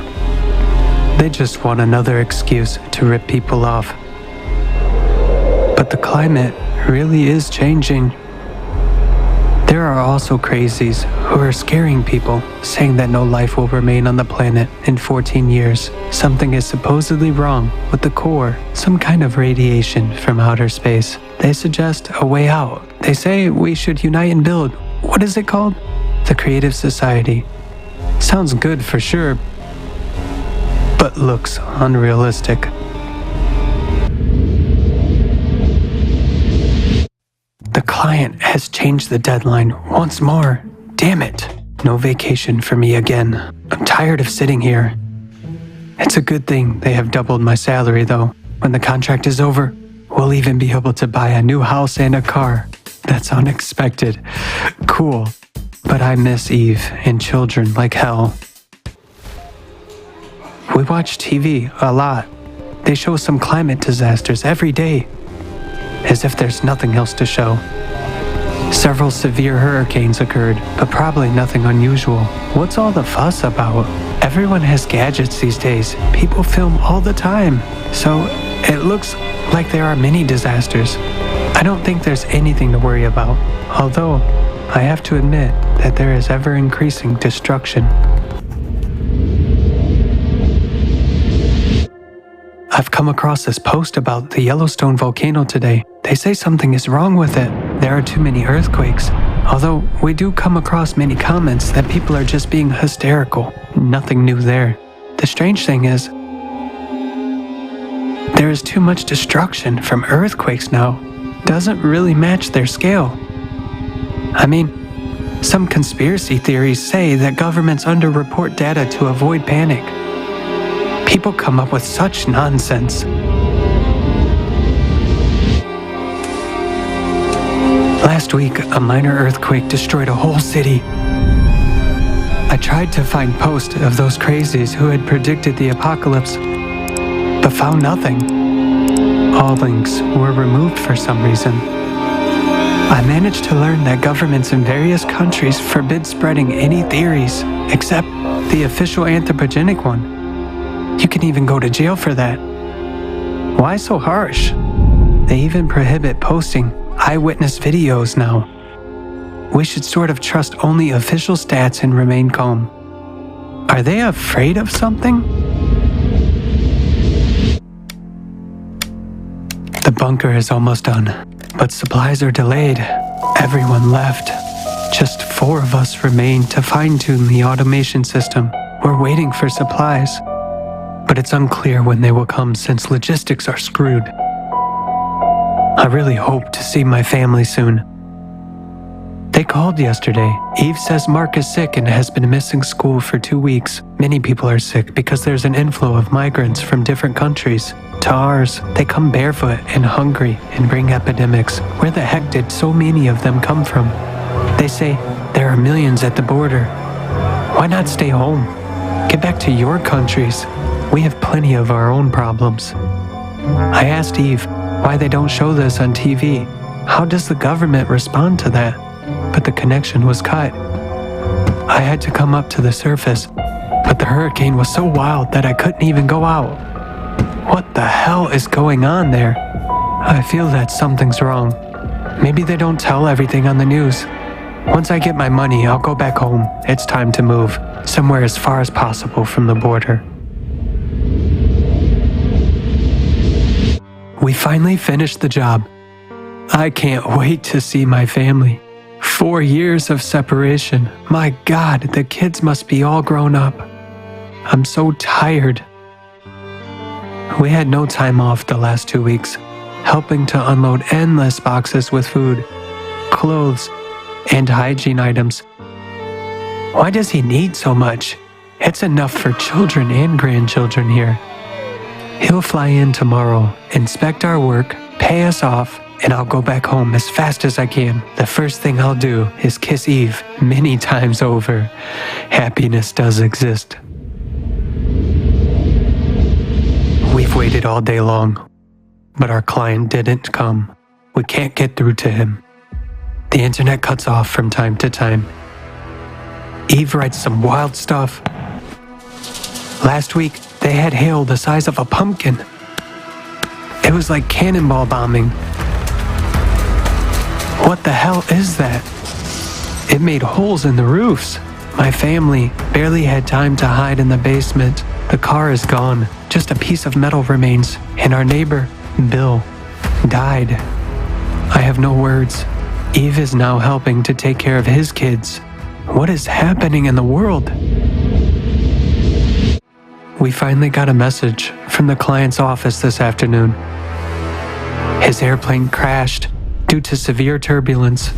They just want another excuse to rip people off. But the climate really is changing. There are also crazies who are scaring people, saying that no life will remain on the planet in 14 years. Something is supposedly wrong with the core, some kind of radiation from outer space. They suggest a way out. They say we should unite and build, what is it called? The Creative Society. Sounds good for sure, but looks unrealistic. The client has changed the deadline once more. Damn it. No vacation for me again. I'm tired of sitting here. It's a good thing they have doubled my salary though. When the contract is over, we'll even be able to buy a new house and a car. That's unexpected. Cool. But I miss Eve and children like hell. We watch TV a lot. They show some climate disasters every day, as if there's nothing else to show. Several severe hurricanes occurred, but probably nothing unusual. What's all the fuss about? Everyone has gadgets these days. People film all the time. So it looks like there are many disasters. I don't think there's anything to worry about, although I have to admit that there is ever-increasing destruction. I've come across this post about the Yellowstone volcano today. They say something is wrong with it. There are too many earthquakes. Although we do come across many comments that people are just being hysterical. Nothing new there. The strange thing is, there is too much destruction from earthquakes now. Doesn't really match their scale. I mean, some conspiracy theories say that governments underreport data to avoid panic. People come up with such nonsense. Last week, a minor earthquake destroyed a whole city. I tried to find posts of those crazies who had predicted the apocalypse, but found nothing. All links were removed for some reason. I managed to learn that governments in various countries forbid spreading any theories, except the official anthropogenic one. You can even go to jail for that. Why so harsh? They even prohibit posting eyewitness videos now. We should sort of trust only official stats and remain calm. Are they afraid of something? The bunker is almost done, but supplies are delayed. Everyone left. Just 4 of us remain to fine-tune the automation system. We're waiting for supplies, but it's unclear when they will come since logistics are screwed. I really hope to see my family soon. They They called yesterday. Eve says Mark is sick and has been missing school for 2 weeks. Many people are sick because there's an inflow of migrants from different countries to ours. They come barefoot and hungry and bring epidemics. Where the heck did so many of them come from? They say there are millions at the border. Why not stay home? Get back to your countries. We have plenty of our own problems. I asked Eve why they don't show this on TV. How does the government respond to that? But the connection was cut. I had to come up to the surface, but the hurricane was so wild that I couldn't even go out. What the hell is going on there? I feel that something's wrong. Maybe they don't tell everything on the news. Once I get my money, I'll go back home. It's time to move, somewhere as far as possible from the border. We finally finished the job. I can't wait to see my family. 4 years of separation. My God, the kids must be all grown up. I'm so tired. We had no time off the last 2 weeks, helping to unload endless boxes with food, clothes, and hygiene items. Why does he need so much? It's enough for children and grandchildren here. He'll fly in tomorrow, inspect our work, pay us off, and I'll go back home as fast as I can. The first thing I'll do is kiss Eve many times over. Happiness does exist. We've waited all day long, but our client didn't come. We can't get through to him. The internet cuts off from time to time. Eve writes some wild stuff. Last week, they had hail the size of a pumpkin. It was like cannonball bombing. What the hell is that? It made holes in the roofs. My family barely had time to hide in the basement. The car is gone. Just a piece of metal remains. And our neighbor, Bill, died. I have no words. Eve is now helping to take care of his kids. What is happening in the world? We finally got a message from the client's office this afternoon. His airplane crashed due to severe turbulence.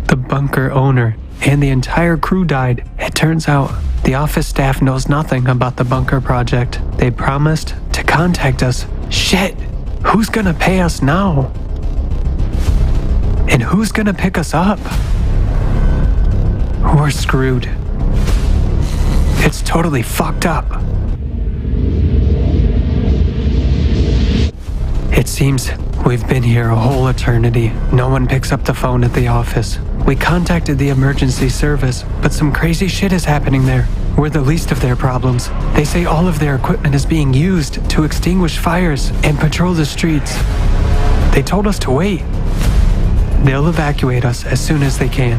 The bunker owner and the entire crew died. It turns out the office staff knows nothing about the bunker project. They promised to contact us. Shit! Who's gonna pay us now? And who's gonna pick us up? We're screwed. It's totally fucked up. It seems we've been here a whole eternity. No one picks up the phone at the office. We contacted the emergency service, but some crazy shit is happening there. We're the least of their problems. They say all of their equipment is being used to extinguish fires and patrol the streets. They told us to wait. They'll evacuate us as soon as they can.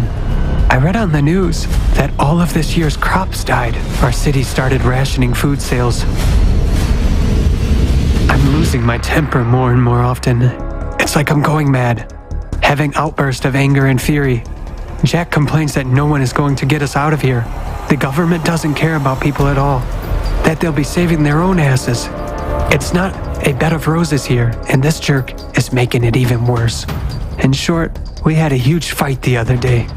I read on the news that all of this year's crops died. Our city started rationing food sales. I'm losing my temper more and more often. It's like I'm going mad, having outbursts of anger and fury. Jack complains that no one is going to get us out of here. The government doesn't care about people at all, that they'll be saving their own asses. It's not a bed of roses here, and this jerk is making it even worse. In short, we had a huge fight the other day.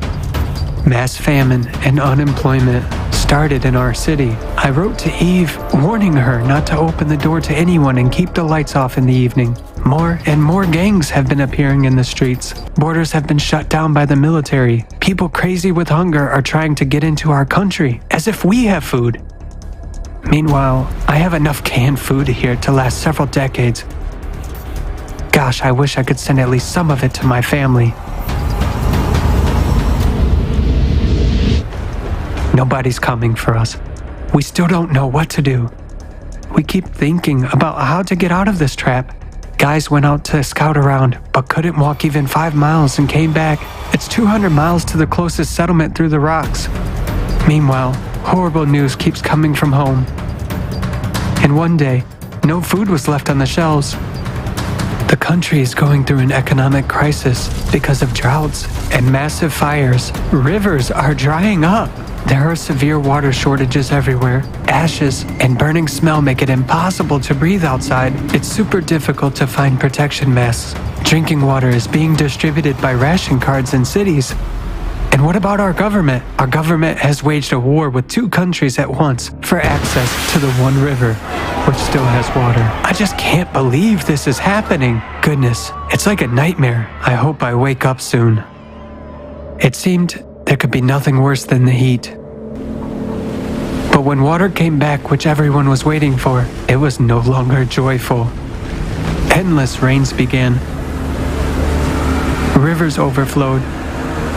Mass famine and unemployment started in our city. I wrote to Eve, warning her not to open the door to anyone and keep the lights off in the evening. More and more gangs have been appearing in the streets. Borders have been shut down by the military. People crazy with hunger are trying to get into our country, as if we have food. Meanwhile, I have enough canned food here to last several decades. Gosh, I wish I could send at least some of it to my family. Nobody's coming for us. We still don't know what to do. We keep thinking about how to get out of this trap. Guys went out to scout around, but couldn't walk even 5 miles and came back. It's 200 miles to the closest settlement through the rocks. Meanwhile, horrible news keeps coming from home. And one day, no food was left on the shelves. The country is going through an economic crisis because of droughts and massive fires. Rivers are drying up. There are severe water shortages everywhere. Ashes and burning smell make it impossible to breathe outside. It's super difficult to find protection masks. Drinking water is being distributed by ration cards in cities. And what about our government? Our government has waged a war with 2 countries at once for access to the one river, which still has water. I just can't believe this is happening. Goodness, it's like a nightmare. I hope I wake up soon. It seemed there could be nothing worse than the heat. But when water came back, which everyone was waiting for, it was no longer joyful. Endless rains began. Rivers overflowed.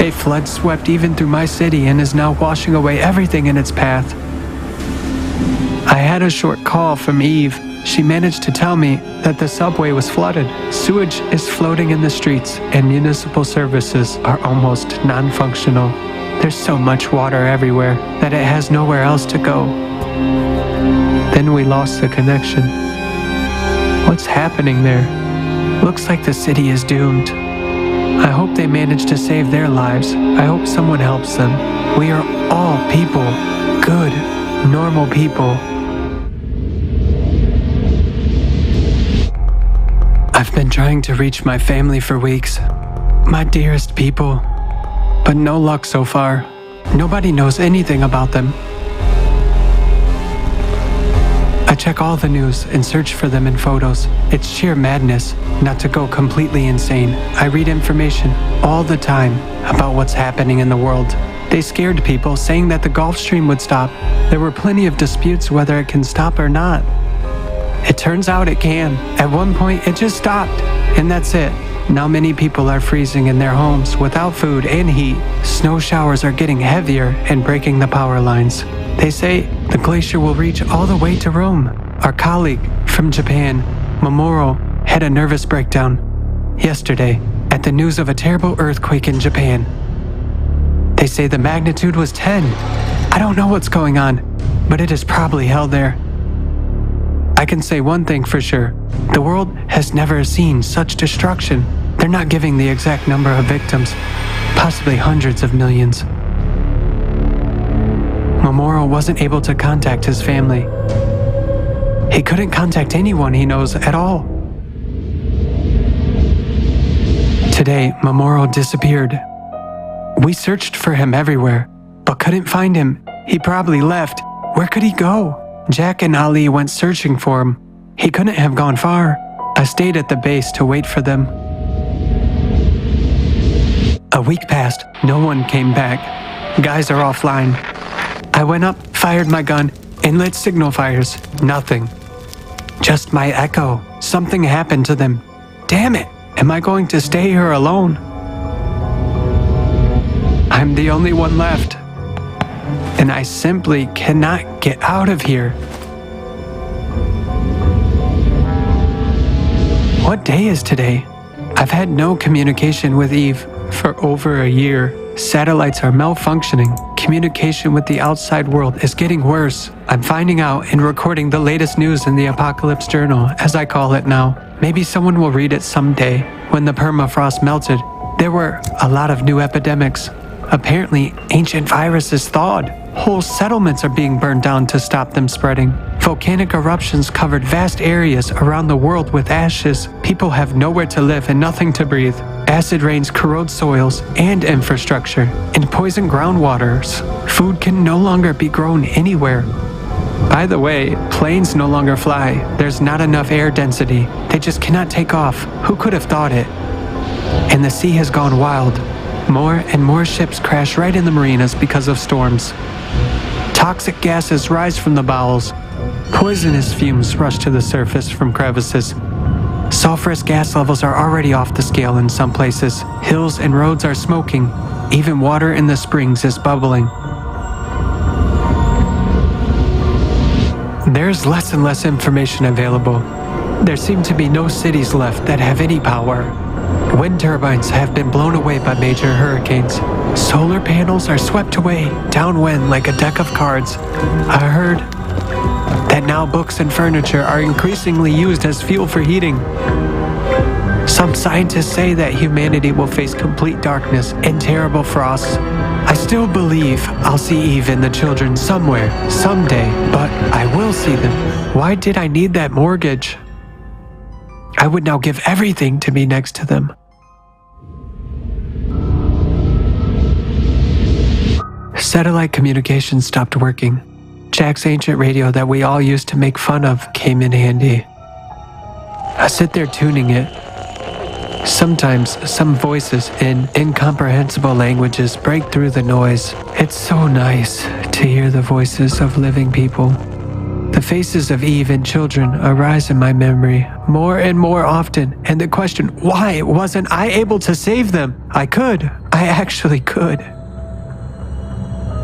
A flood swept even through my city and is now washing away everything in its path. I had a short call from Eve. She managed to tell me that the subway was flooded. Sewage is floating in the streets and municipal services are almost non-functional. There's so much water everywhere that it has nowhere else to go. Then we lost the connection. What's happening there? Looks like the city is doomed. I hope they manage to save their lives. I hope someone helps them. We are all people. Good, normal people. I've been trying to reach my family for weeks. My dearest people. But no luck so far. Nobody knows anything about them. I check all the news and search for them in photos. It's sheer madness, not to go completely insane. I read information all the time about what's happening in the world. They scared people, saying that the Gulf Stream would stop. There were plenty of disputes whether it can stop or not. It turns out it can. At one point, it just stopped, and that's it. Now many people are freezing in their homes without food and heat. Snow showers are getting heavier and breaking the power lines. They say the glacier will reach all the way to Rome. Our colleague from Japan, Mamoru, had a nervous breakdown yesterday at the news of a terrible earthquake in Japan. They say the magnitude was 10. I don't know what's going on, but it is probably hell there. I can say one thing for sure. The world has never seen such destruction. They're not giving the exact number of victims, possibly hundreds of millions. Mamoru wasn't able to contact his family. He couldn't contact anyone he knows at all. Today, Mamoru disappeared. We searched for him everywhere, but couldn't find him. He probably left. Where could he go? Jack and Ali went searching for him. He couldn't have gone far. I stayed at the base to wait for them. A week passed. No one came back. Guys are offline. I went up, fired my gun, and lit signal fires. Nothing. Just my echo. Something happened to them. Damn it! Am I going to stay here alone? I'm the only one left. And I simply cannot get out of here. What day is today? I've had no communication with Eve for over a year. Satellites are malfunctioning. Communication with the outside world is getting worse. I'm finding out and recording the latest news in the Apocalypse Journal, as I call it now. Maybe someone will read it someday. When the permafrost melted, there were a lot of new epidemics. Apparently, ancient viruses thawed. Whole settlements are being burned down to stop them spreading. Volcanic eruptions covered vast areas around the world with ashes. People have nowhere to live and nothing to breathe. Acid rains corrode soils and infrastructure and poison groundwaters. Food can no longer be grown anywhere. By the way, planes no longer fly. There's not enough air density. They just cannot take off. Who could have thought it? And the sea has gone wild. More and more ships crash right in the marinas because of storms. Toxic gases rise from the bowels. Poisonous fumes rush to the surface from crevices. Sulfurous gas levels are already off the scale in some places. Hills and roads are smoking. Even water in the springs is bubbling. There's less and less information available. There seem to be no cities left that have any power. Wind turbines have been blown away by major hurricanes. Solar panels are swept away downwind like a deck of cards. I heard that now books and furniture are increasingly used as fuel for heating. Some scientists say that humanity will face complete darkness and terrible frosts. I still believe I'll see Eve and the children somewhere, someday, but I will see them. Why did I need that mortgage? I would now give everything to be next to them. Satellite communication stopped working. Jack's ancient radio that we all used to make fun of came in handy. I sit there tuning it. Sometimes some voices in incomprehensible languages break through the noise. It's so nice to hear the voices of living people. The faces of Eve and children arise in my memory more and more often, and the question, why wasn't I able to save them? I actually could.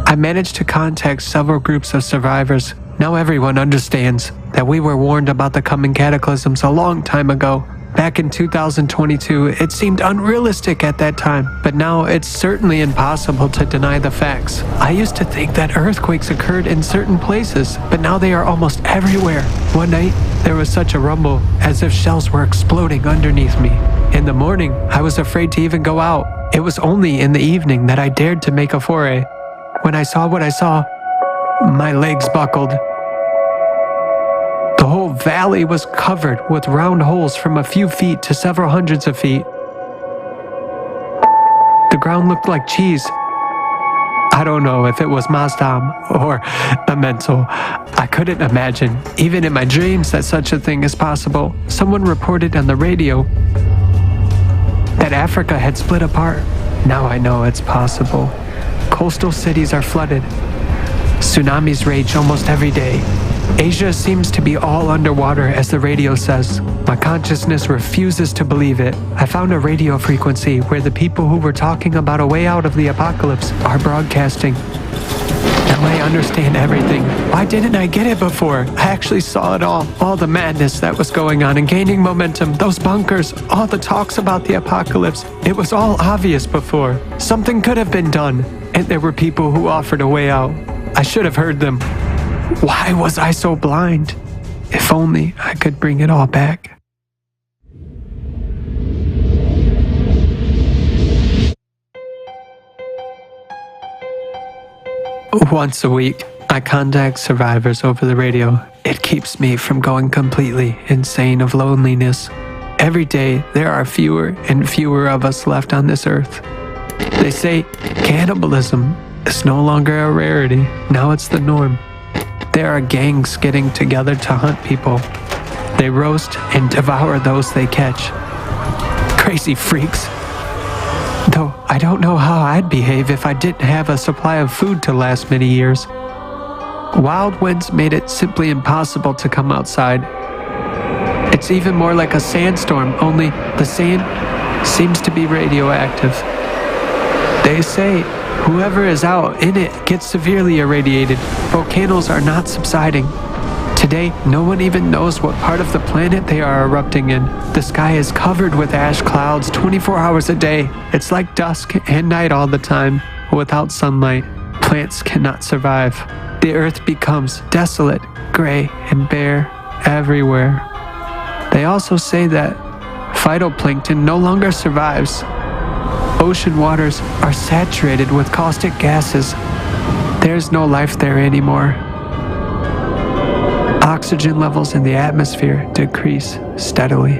I managed to contact several groups of survivors. Now everyone understands that we were warned about the coming cataclysms a long time ago. Back in 2022, it seemed unrealistic at that time, but now it's certainly impossible to deny the facts. I used to think that earthquakes occurred in certain places, but now they are almost everywhere. One night, there was such a rumble, as if shells were exploding underneath me. In the morning, I was afraid to even go out. It was only in the evening that I dared to make a foray. When I saw what I saw, my legs buckled. The whole valley was covered with round holes from a few feet to several hundreds of feet. The ground looked like cheese. I don't know if it was Mazdam or a mental. I couldn't imagine, even in my dreams, that such a thing is possible. Someone reported on the radio that Africa had split apart. Now I know it's possible. Coastal cities are flooded. Tsunamis rage almost every day. Asia seems to be all underwater, as the radio says. My consciousness refuses to believe it. I found a radio frequency where the people who were talking about a way out of the apocalypse are broadcasting. Now I understand everything. Why didn't I get it before? I actually saw it all the madness that was going on and gaining momentum, those bunkers, all the talks about the apocalypse. It was all obvious before. Something could have been done, and there were people who offered a way out. I should have heard them. Why was I so blind? If only I could bring it all back. Once a week, I contact survivors over the radio. It keeps me from going completely insane of loneliness. Every day, there are fewer and fewer of us left on this earth. They say cannibalism is no longer a rarity. Now it's the norm. There are gangs getting together to hunt people. They roast and devour those they catch. Crazy freaks. Though I don't know how I'd behave if I didn't have a supply of food to last many years. Wild winds made it simply impossible to come outside. It's even more like a sandstorm, only the sand seems to be radioactive. They say whoever is out in it gets severely irradiated. Volcanoes are not subsiding. Today, no one even knows what part of the planet they are erupting in. The sky is covered with ash clouds 24 hours a day. It's like dusk and night all the time. Without sunlight, plants cannot survive. The earth becomes desolate, gray, and bare everywhere. They also say that phytoplankton no longer survives. Ocean waters are saturated with caustic gases. There's no life there anymore. Oxygen levels in the atmosphere decrease steadily.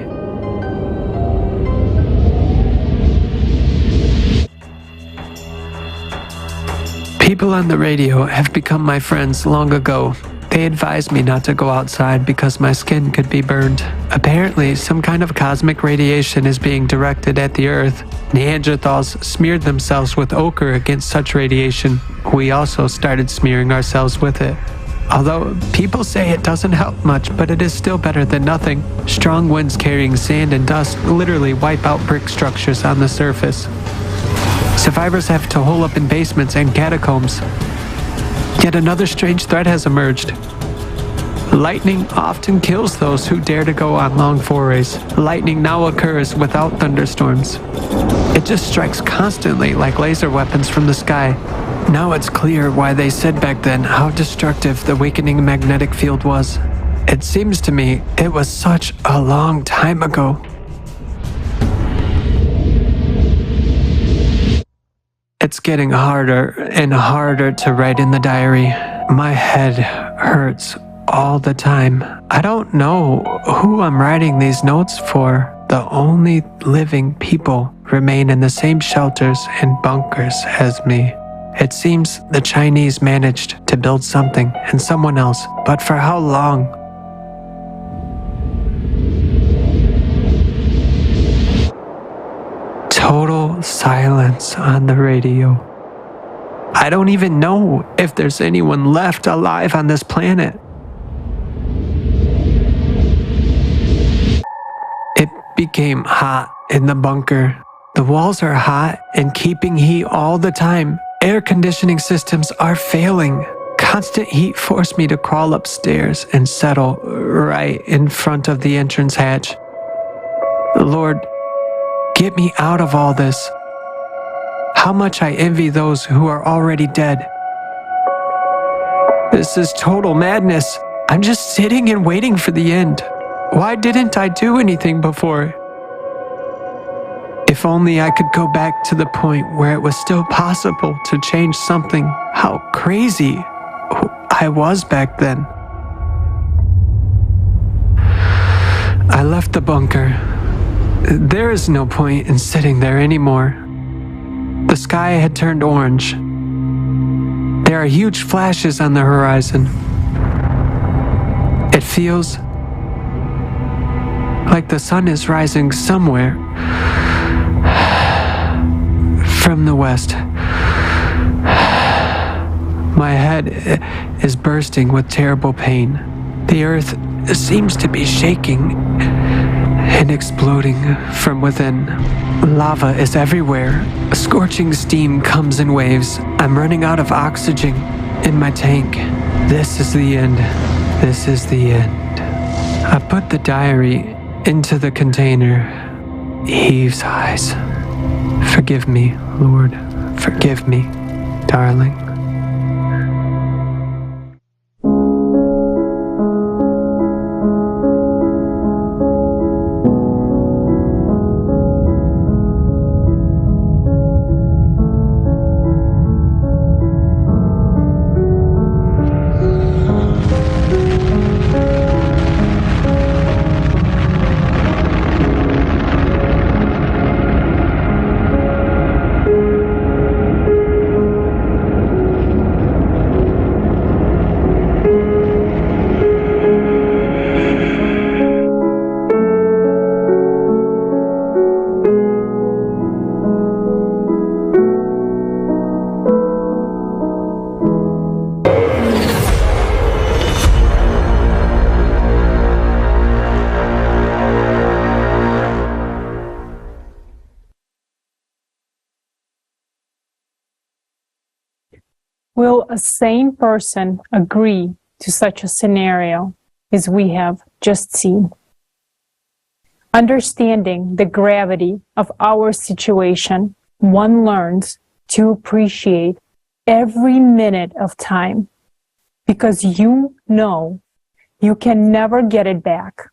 People on the radio have become my friends long ago. They advised me not to go outside because my skin could be burned. Apparently, some kind of cosmic radiation is being directed at the Earth. Neanderthals smeared themselves with ochre against such radiation. We also started smearing ourselves with it. Although people say it doesn't help much, but it is still better than nothing. Strong winds carrying sand and dust literally wipe out brick structures on the surface. Survivors have to hole up in basements and catacombs. Yet another strange threat has emerged. Lightning often kills those who dare to go on long forays. Lightning now occurs without thunderstorms. It just strikes constantly like laser weapons from the sky. Now it's clear why they said back then how destructive the weakening magnetic field was. It seems to me it was such a long time ago. It's getting harder and harder to write in the diary. My head hurts all the time. I don't know who I'm writing these notes for. The only living people remain in the same shelters and bunkers as me. It seems the Chinese managed to build something and someone else, but for how long? Total silence on the radio. I don't even know if there's anyone left alive on this planet. It became hot in the bunker. The walls are hot and keeping heat all the time. Air conditioning systems are failing. Constant heat forced me to crawl upstairs and settle right in front of the entrance hatch. Lord, get me out of all this. How much I envy those who are already dead. This is total madness. I'm just sitting and waiting for the end. Why didn't I do anything before? If only I could go back to the point where it was still possible to change something. How crazy I was back then. I left the bunker. There is no point in sitting there anymore. The sky had turned orange. There are huge flashes on the horizon. It feels like the sun is rising somewhere from the west. My head is bursting with terrible pain. The earth seems to be shaking and exploding from within. Lava is everywhere. Scorching steam comes in waves. I'm running out of oxygen in my tank. This is the end. This is the end. I put the diary into the container. Heave sighs. Forgive me, Lord. Forgive me, darling. Will a sane person agree to such a scenario as we have just seen? Understanding the gravity of our situation, one learns to appreciate every minute of time because you know you can never get it back.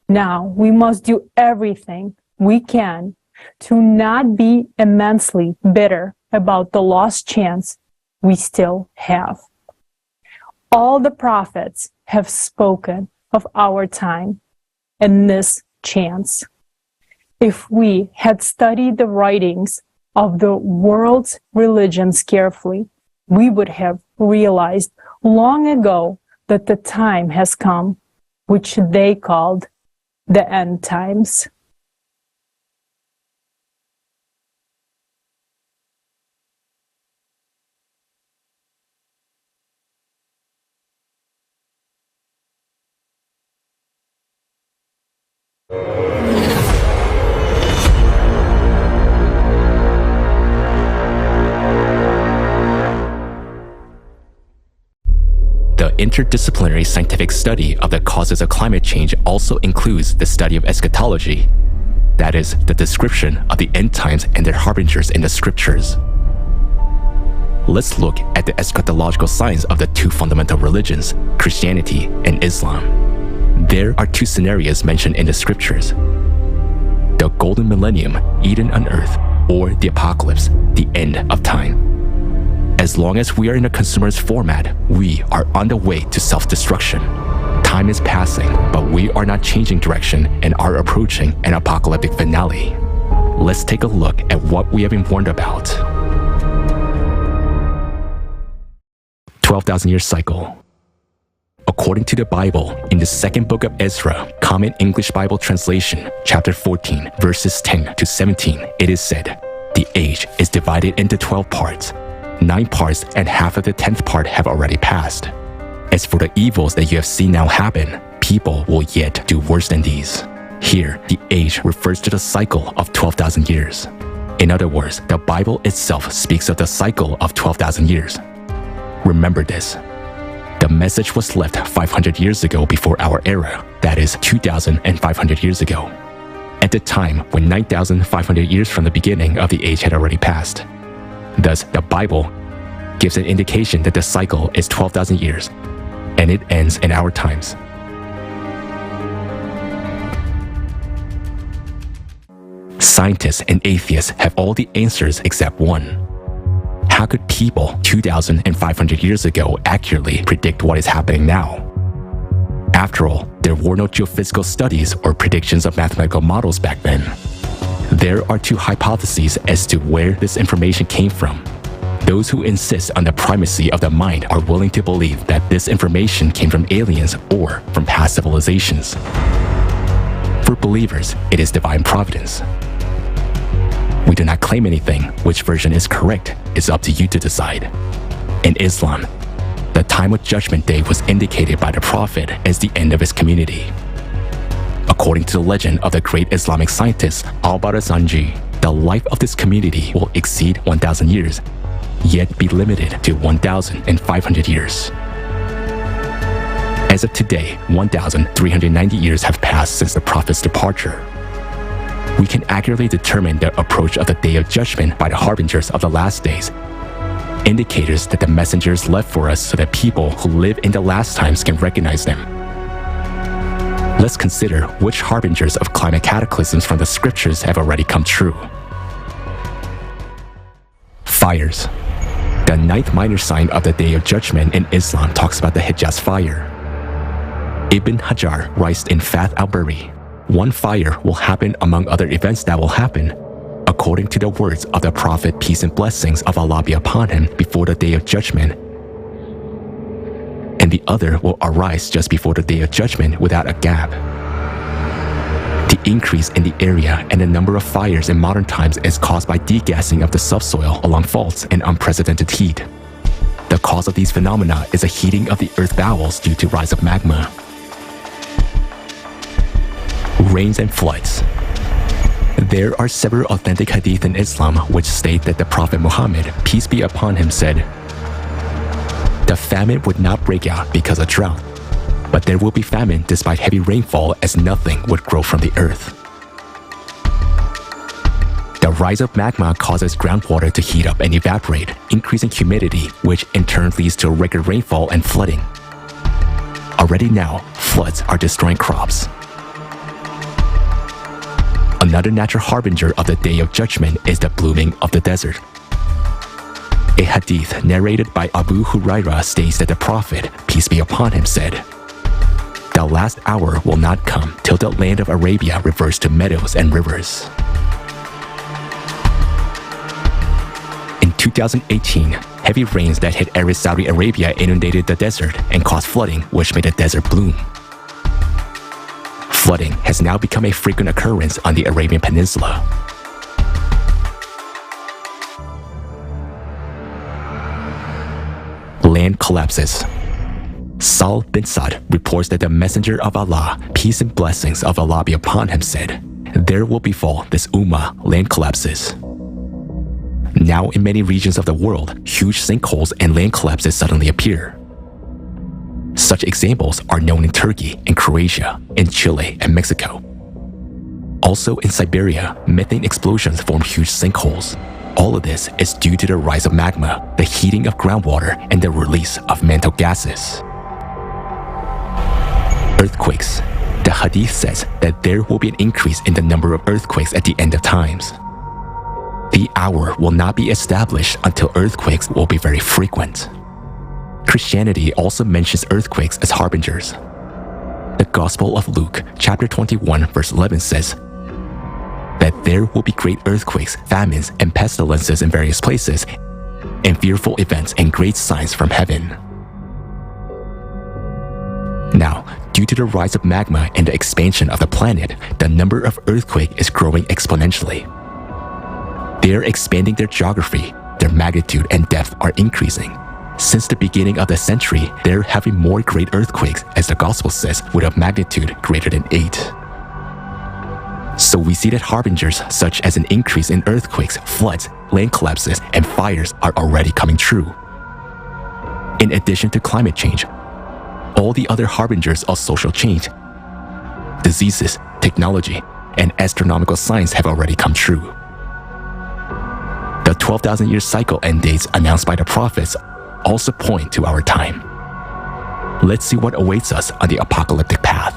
Now we must do everything we can to not be immensely bitter about the lost chance we still have. All the prophets have spoken of our time and this chance. If we had studied the writings of the world's religions carefully, we would have realized long ago that the time has come, which they called the end times. The interdisciplinary scientific study of the causes of climate change also includes the study of eschatology, that is, the description of the end times and their harbingers in the scriptures. Let's look at the eschatological signs of the two fundamental religions, Christianity and Islam. There are two scenarios mentioned in the scriptures: the golden millennium, Eden on earth, or the apocalypse, the end of time. As long as we are in a consumerist format, we are on the way to self-destruction. Time is passing, but we are not changing direction and are approaching an apocalyptic finale. Let's take a look at what we have been warned about. 12,000 year cycle. According to the Bible, in the second book of Ezra, Common English Bible Translation, chapter 14, verses 10 to 17, it is said, "The age is divided into 12 parts. 9 parts and half of the 10th part have already passed. As for the evils that you have seen now happen, people will yet do worse than these." Here, the age refers to the cycle of 12,000 years. In other words, the Bible itself speaks of the cycle of 12,000 years. Remember this. The message was left 500 years ago before our era, that is 2,500 years ago. At the time when 9,500 years from the beginning of the age had already passed. Thus, the Bible gives an indication that the cycle is 12,000 years, and it ends in our times. Scientists and atheists have all the answers except one. How could people 2,500 years ago accurately predict what is happening now? After all, there were no geophysical studies or predictions of mathematical models back then. There are 2 hypotheses as to where this information came from. Those who insist on the primacy of the mind are willing to believe that this information came from aliens or from past civilizations. For believers, it is divine providence. We do not claim anything. Which version is correct is up to you to decide. In Islam, the time of Judgment Day was indicated by the Prophet as the end of his community. According to the legend of the great Islamic scientist Al-Barazanji, the life of this community will exceed 1,000 years, yet be limited to 1,500 years. As of today, 1,390 years have passed since the Prophet's departure. We can accurately determine the approach of the Day of Judgment by the harbingers of the last days, indicators that the messengers left for us so that people who live in the last times can recognize them. Let's consider which harbingers of climate cataclysms from the scriptures have already come true. Fires. The 9th minor sign of the Day of Judgment in Islam talks about the Hijaz fire. Ibn Hajar writes in Fath al-Bari, one fire will happen among other events that will happen, according to the words of the Prophet, peace and blessings of Allah be upon him, before the Day of Judgment. And the other will arise just before the Day of Judgment without a gap. The increase in the area and the number of fires in modern times is caused by degassing of the subsoil along faults and unprecedented heat. The cause of these phenomena is a heating of the earth bowels due to rise of magma. Rains and floods. There are several authentic hadith in Islam which state that the Prophet Muhammad, peace be upon him, said, "The famine would not break out because of drought, but there will be famine despite heavy rainfall, as nothing would grow from the earth." The rise of magma causes groundwater to heat up and evaporate, increasing humidity, which in turn leads to record rainfall and flooding. Already now, floods are destroying crops. Another natural harbinger of the Day of Judgment is the blooming of the desert. A hadith narrated by Abu Hurairah states that the Prophet, peace be upon him, said, "The last hour will not come till the land of Arabia reverts to meadows and rivers." In 2018, heavy rains that hit arid Saudi Arabia inundated the desert and caused flooding, which made the desert bloom. Flooding has now become a frequent occurrence on the Arabian Peninsula. Land collapses. Sahl bin Sa'd reports that the Messenger of Allah, peace and blessings of Allah be upon him, said, "There will befall this ummah land collapses." Now in many regions of the world, huge sinkholes and land collapses suddenly appear. Such examples are known in Turkey, in Croatia, in Chile, and Mexico. Also in Siberia, methane explosions form huge sinkholes. All of this is due to the rise of magma, the heating of groundwater, and the release of mantle gases. Earthquakes. The hadith says that there will be an increase in the number of earthquakes at the end of times. The hour will not be established until earthquakes will be very frequent. Christianity also mentions earthquakes as harbingers. The Gospel of Luke, chapter 21, verse 11 says that there will be great earthquakes, famines, and pestilences in various places, and fearful events and great signs from heaven. Now, due to the rise of magma and the expansion of the planet, the number of earthquakes is growing exponentially. They are expanding their geography, their magnitude and depth are increasing. Since the beginning of the century, they're having more great earthquakes, as the Gospel says, with a magnitude greater than 8. So we see that harbingers such as an increase in earthquakes, floods, land collapses, and fires are already coming true. In addition to climate change, all the other harbingers of social change, diseases, technology, and astronomical science have already come true. The 12,000-year cycle and dates announced by the prophets also point to our time. Let's see what awaits us on the apocalyptic path.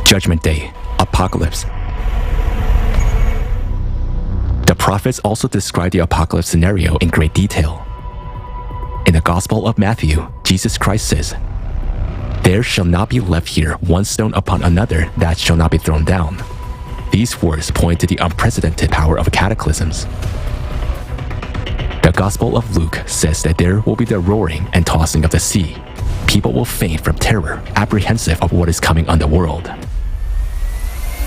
Judgment Day, Apocalypse. The prophets also describe the apocalypse scenario in great detail. In the Gospel of Matthew, Jesus Christ says, "There shall not be left here one stone upon another that shall not be thrown down." These words point to the unprecedented power of cataclysms. The Gospel of Luke says that there will be the roaring and tossing of the sea. People will faint from terror, apprehensive of what is coming on the world.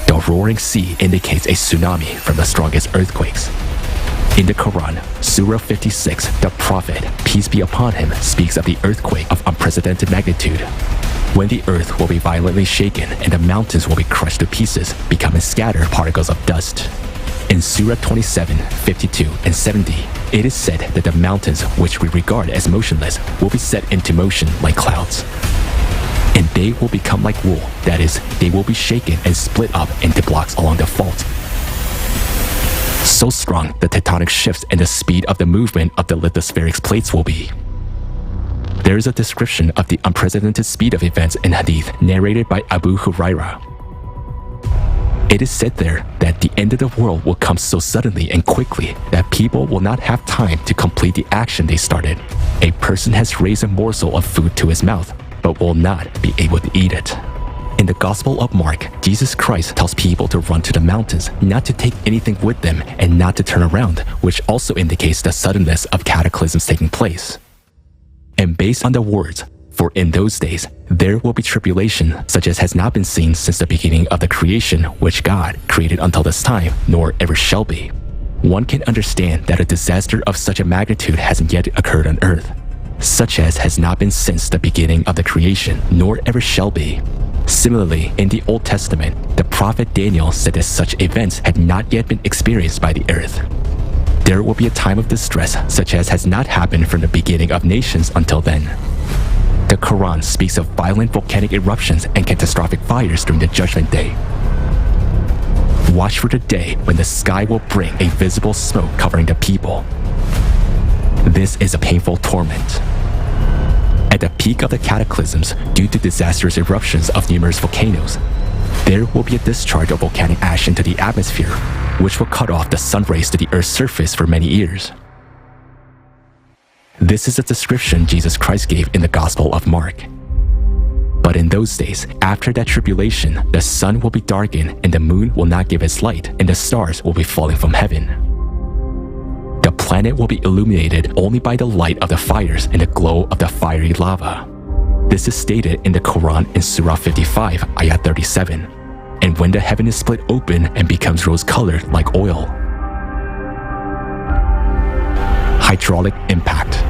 The roaring sea indicates a tsunami from the strongest earthquakes. In the Quran, Surah 56, the Prophet, peace be upon him, speaks of the earthquake of unprecedented magnitude, when the earth will be violently shaken and the mountains will be crushed to pieces, becoming scattered particles of dust. In Surah 27, 52, and 70, it is said that the mountains, which we regard as motionless, will be set into motion like clouds. And they will become like wool, that is, they will be shaken and split up into blocks along the fault. So strong the tectonic shifts and the speed of the movement of the lithospheric plates will be. There is a description of the unprecedented speed of events in Hadith narrated by Abu Huraira. It is said there that the end of the world will come so suddenly and quickly that people will not have time to complete the action they started. A person has raised a morsel of food to his mouth, but will not be able to eat it. In the Gospel of Mark, Jesus Christ tells people to run to the mountains, not to take anything with them, and not to turn around, which also indicates the suddenness of cataclysms taking place. And based on the words, "For in those days there will be tribulation such as has not been seen since the beginning of the creation which God created until this time, nor ever shall be," one can understand that a disaster of such a magnitude hasn't yet occurred on earth, such as has not been since the beginning of the creation, nor ever shall be. Similarly, in the Old Testament, the prophet Daniel said that such events had not yet been experienced by the earth. There will be a time of distress such as has not happened from the beginning of nations until then. The Quran speaks of violent volcanic eruptions and catastrophic fires during the Judgment Day. Watch for the day when the sky will bring a visible smoke covering the people. This is a painful torment. At the peak of the cataclysms, due to disastrous eruptions of numerous volcanoes, there will be a discharge of volcanic ash into the atmosphere, which will cut off the sun rays to the Earth's surface for many years. This is a description Jesus Christ gave in the Gospel of Mark. But in those days, after that tribulation, the sun will be darkened and the moon will not give its light, and the stars will be falling from heaven. The planet will be illuminated only by the light of the fires and the glow of the fiery lava. This is stated in the Quran in Surah 55, Ayat 37. And when the heaven is split open and becomes rose-colored like oil. Hydraulic impact.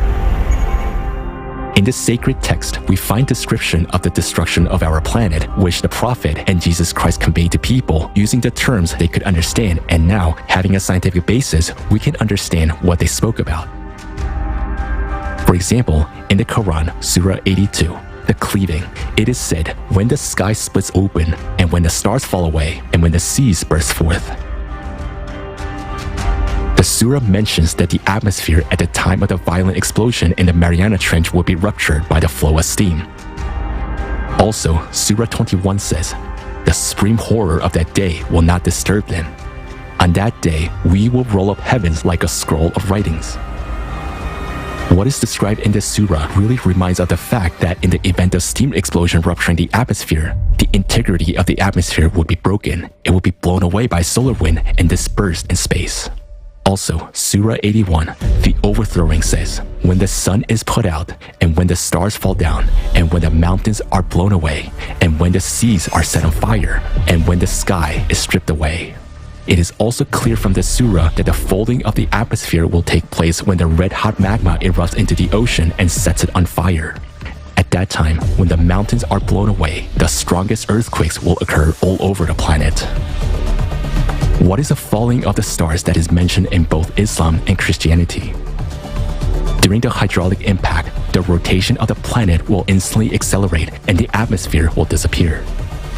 In the sacred text, we find description of the destruction of our planet, which the Prophet and Jesus Christ conveyed to people using the terms they could understand, and now, having a scientific basis, we can understand what they spoke about. For example, in the Quran, Surah 82, the cleaving, it is said, when the sky splits open, and when the stars fall away, and when the seas burst forth. The surah mentions that the atmosphere at the time of the violent explosion in the Mariana Trench will be ruptured by the flow of steam. Also, Surah 21 says, the supreme horror of that day will not disturb them. On that day, we will roll up heavens like a scroll of writings. What is described in this surah really reminds of the fact that in the event of steam explosion rupturing the atmosphere, the integrity of the atmosphere would be broken, it would be blown away by solar wind and dispersed in space. Also, Surah 81, the overthrowing says, when the sun is put out, and when the stars fall down, and when the mountains are blown away, and when the seas are set on fire, and when the sky is stripped away. It is also clear from the surah that the folding of the atmosphere will take place when the red-hot magma erupts into the ocean and sets it on fire. At that time, when the mountains are blown away, the strongest earthquakes will occur all over the planet. What is the falling of the stars that is mentioned in both Islam and Christianity? During the hydraulic impact, the rotation of the planet will instantly accelerate and the atmosphere will disappear.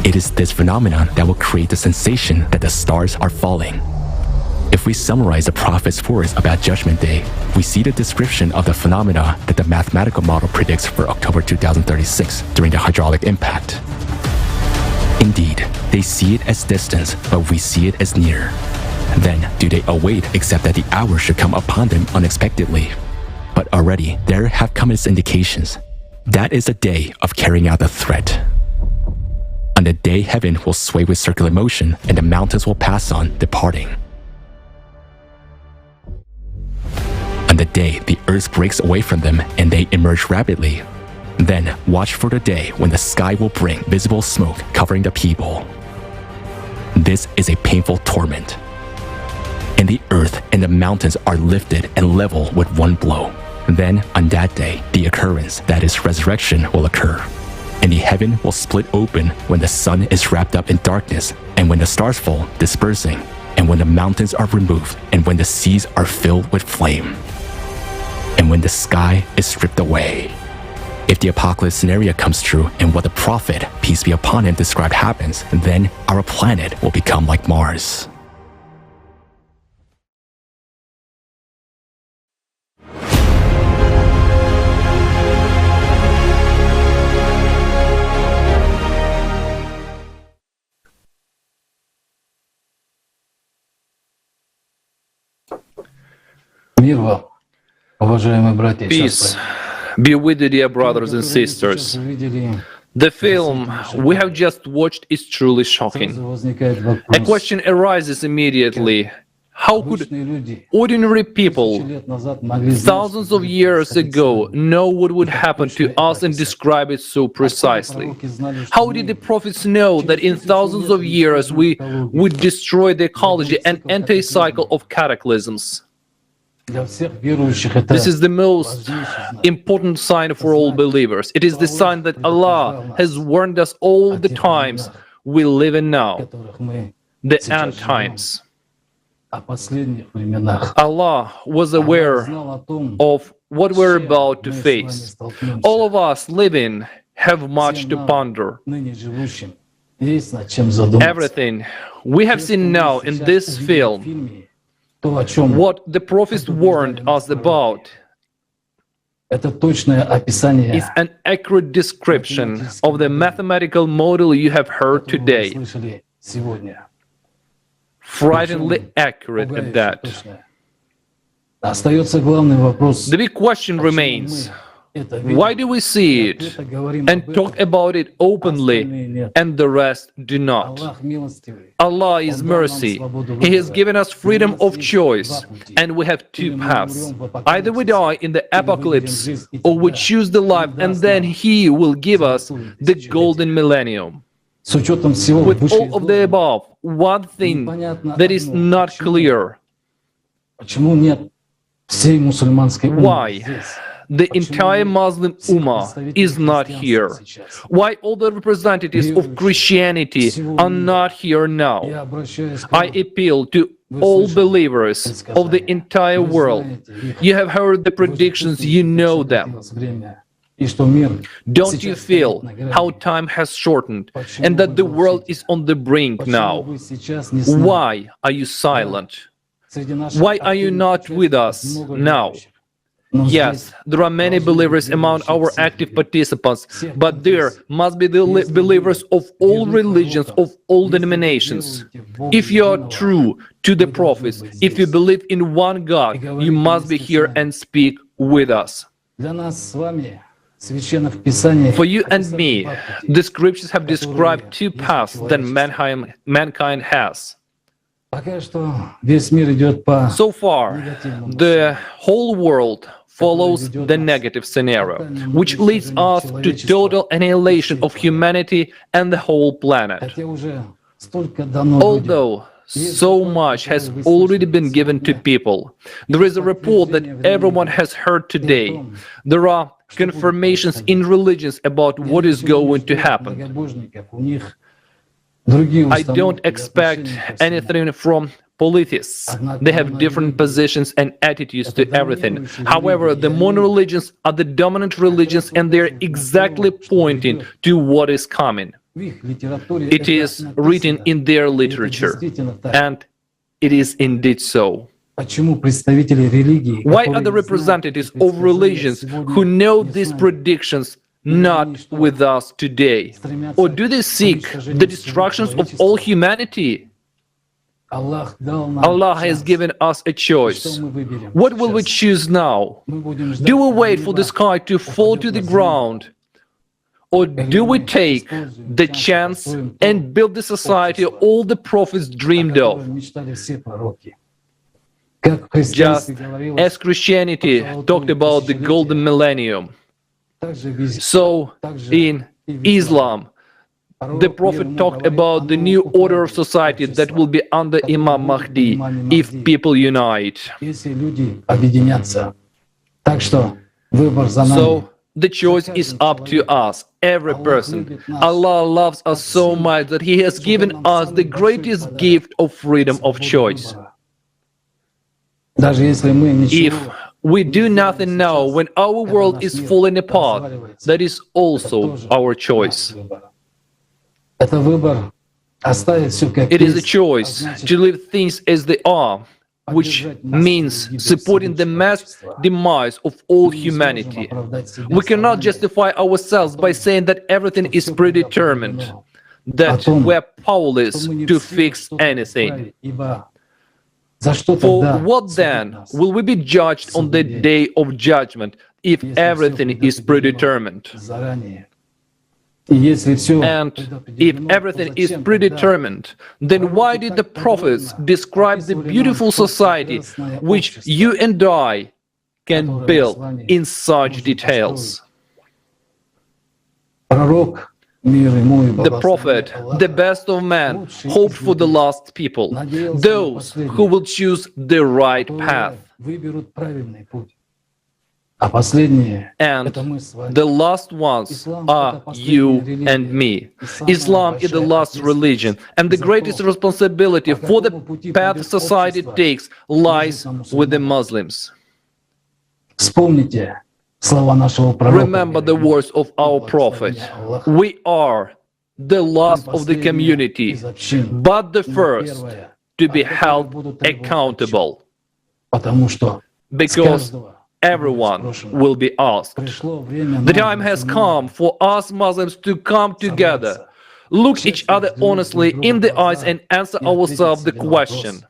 It is this phenomenon that will create the sensation that the stars are falling. If we summarize the Prophet's words about Judgment Day, we see the description of the phenomena that the mathematical model predicts for October 2036 during the hydraulic impact. Indeed, they see it as distance, but we see it as near. Then, do they await except that the hour should come upon them unexpectedly? But already, there have come its indications. That is the day of carrying out the threat. On the day heaven will sway with circular motion, and the mountains will pass on, departing. On the day the earth breaks away from them, and they emerge rapidly. Then watch for the day when the sky will bring visible smoke covering the people. This is a painful torment. And the earth and the mountains are lifted and level with one blow. Then, on that day, the occurrence, that is resurrection, will occur. And the heaven will split open when the sun is wrapped up in darkness, and when the stars fall, dispersing, and when the mountains are removed, and when the seas are filled with flame, and when the sky is stripped away. If the apocalypse scenario comes true and what the prophet, peace be upon him, described happens, then our planet will become like Mars. Peace be with you, dear brothers and sisters. The film we have just watched is truly shocking. A question arises immediately. How could ordinary people, thousands of years ago, know what would happen to us and describe it so precisely? How did the prophets know that in thousands of years we would destroy the ecology and enter a cycle of cataclysms? This is the most important sign for all believers. It is the sign that Allah has warned us all the times we live in now, the end times. Allah was aware of what we're about to face. All of us living have much to ponder. Everything we have seen now in this film, what the prophets warned us about, is an accurate description of the mathematical model you have heard today. Frighteningly accurate at that. The big question remains, why do we see it and talk about it openly and the rest do not? Allah is mercy. He has given us freedom of choice and we have two paths. Either we die in the apocalypse or we choose the life and then He will give us the golden millennium. With all of the above, one thing that is not clear: why the entire Muslim Ummah is not here? Why all the representatives of Christianity are not here now? I appeal to all believers of the entire world. You have heard the predictions, you know them. Don't you feel how time has shortened and that the world is on the brink now? Why are you silent? Why are you not with us now? Yes, there are many believers among our active participants, but there must be the believers of all religions, of all denominations. If you are true to the prophets, if you believe in one God, you must be here and speak with us. For you and me, the scriptures have described two paths that mankind has. So far, the whole world follows the negative scenario, which leads us to total annihilation of humanity and the whole planet. Although so much has already been given to people, there is a report that everyone has heard today. There are confirmations in religions about what is going to happen. I don't expect anything from polytheists. They have different positions and attitudes to everything. However, the mono-religions are the dominant religions, and they're exactly pointing to what is coming. It is written in their literature, and it is indeed so. Why are the representatives of religions who know these predictions not with us today? Or do they seek the destruction of all humanity? Allah has given us a choice. What will we choose now? Do we wait for the sky to fall to the ground? Or do we take the chance and build the society all the prophets dreamed of? Just as Christianity talked about the golden millennium, so in Islam, the Prophet talked about the new order of society that will be under Imam Mahdi if people unite. So the choice is up to us, every person. Allah loves us so much that He has given us the greatest gift of freedom of choice. If we do nothing now, when our world is falling apart, that is also our choice. It is a choice to leave things as they are, which means supporting the mass demise of all humanity. We cannot justify ourselves by saying that everything is predetermined, that we're powerless to fix anything. For what then will we be judged on the day of judgment if everything is predetermined? And if everything is predetermined, then why did the prophets describe the beautiful society which you and I can build in such details? The prophet, the best of men, hoped for the lost people, those who will choose the right path. And the last ones are you and me. Islam is the last religion, and the greatest responsibility for the path society takes lies with the Muslims. Remember the words of our Prophet. We are the last of the community, but the first to be held accountable. Because everyone will be asked. The time has come for us Muslims to come together, look each other honestly in the eyes and answer ourselves the question: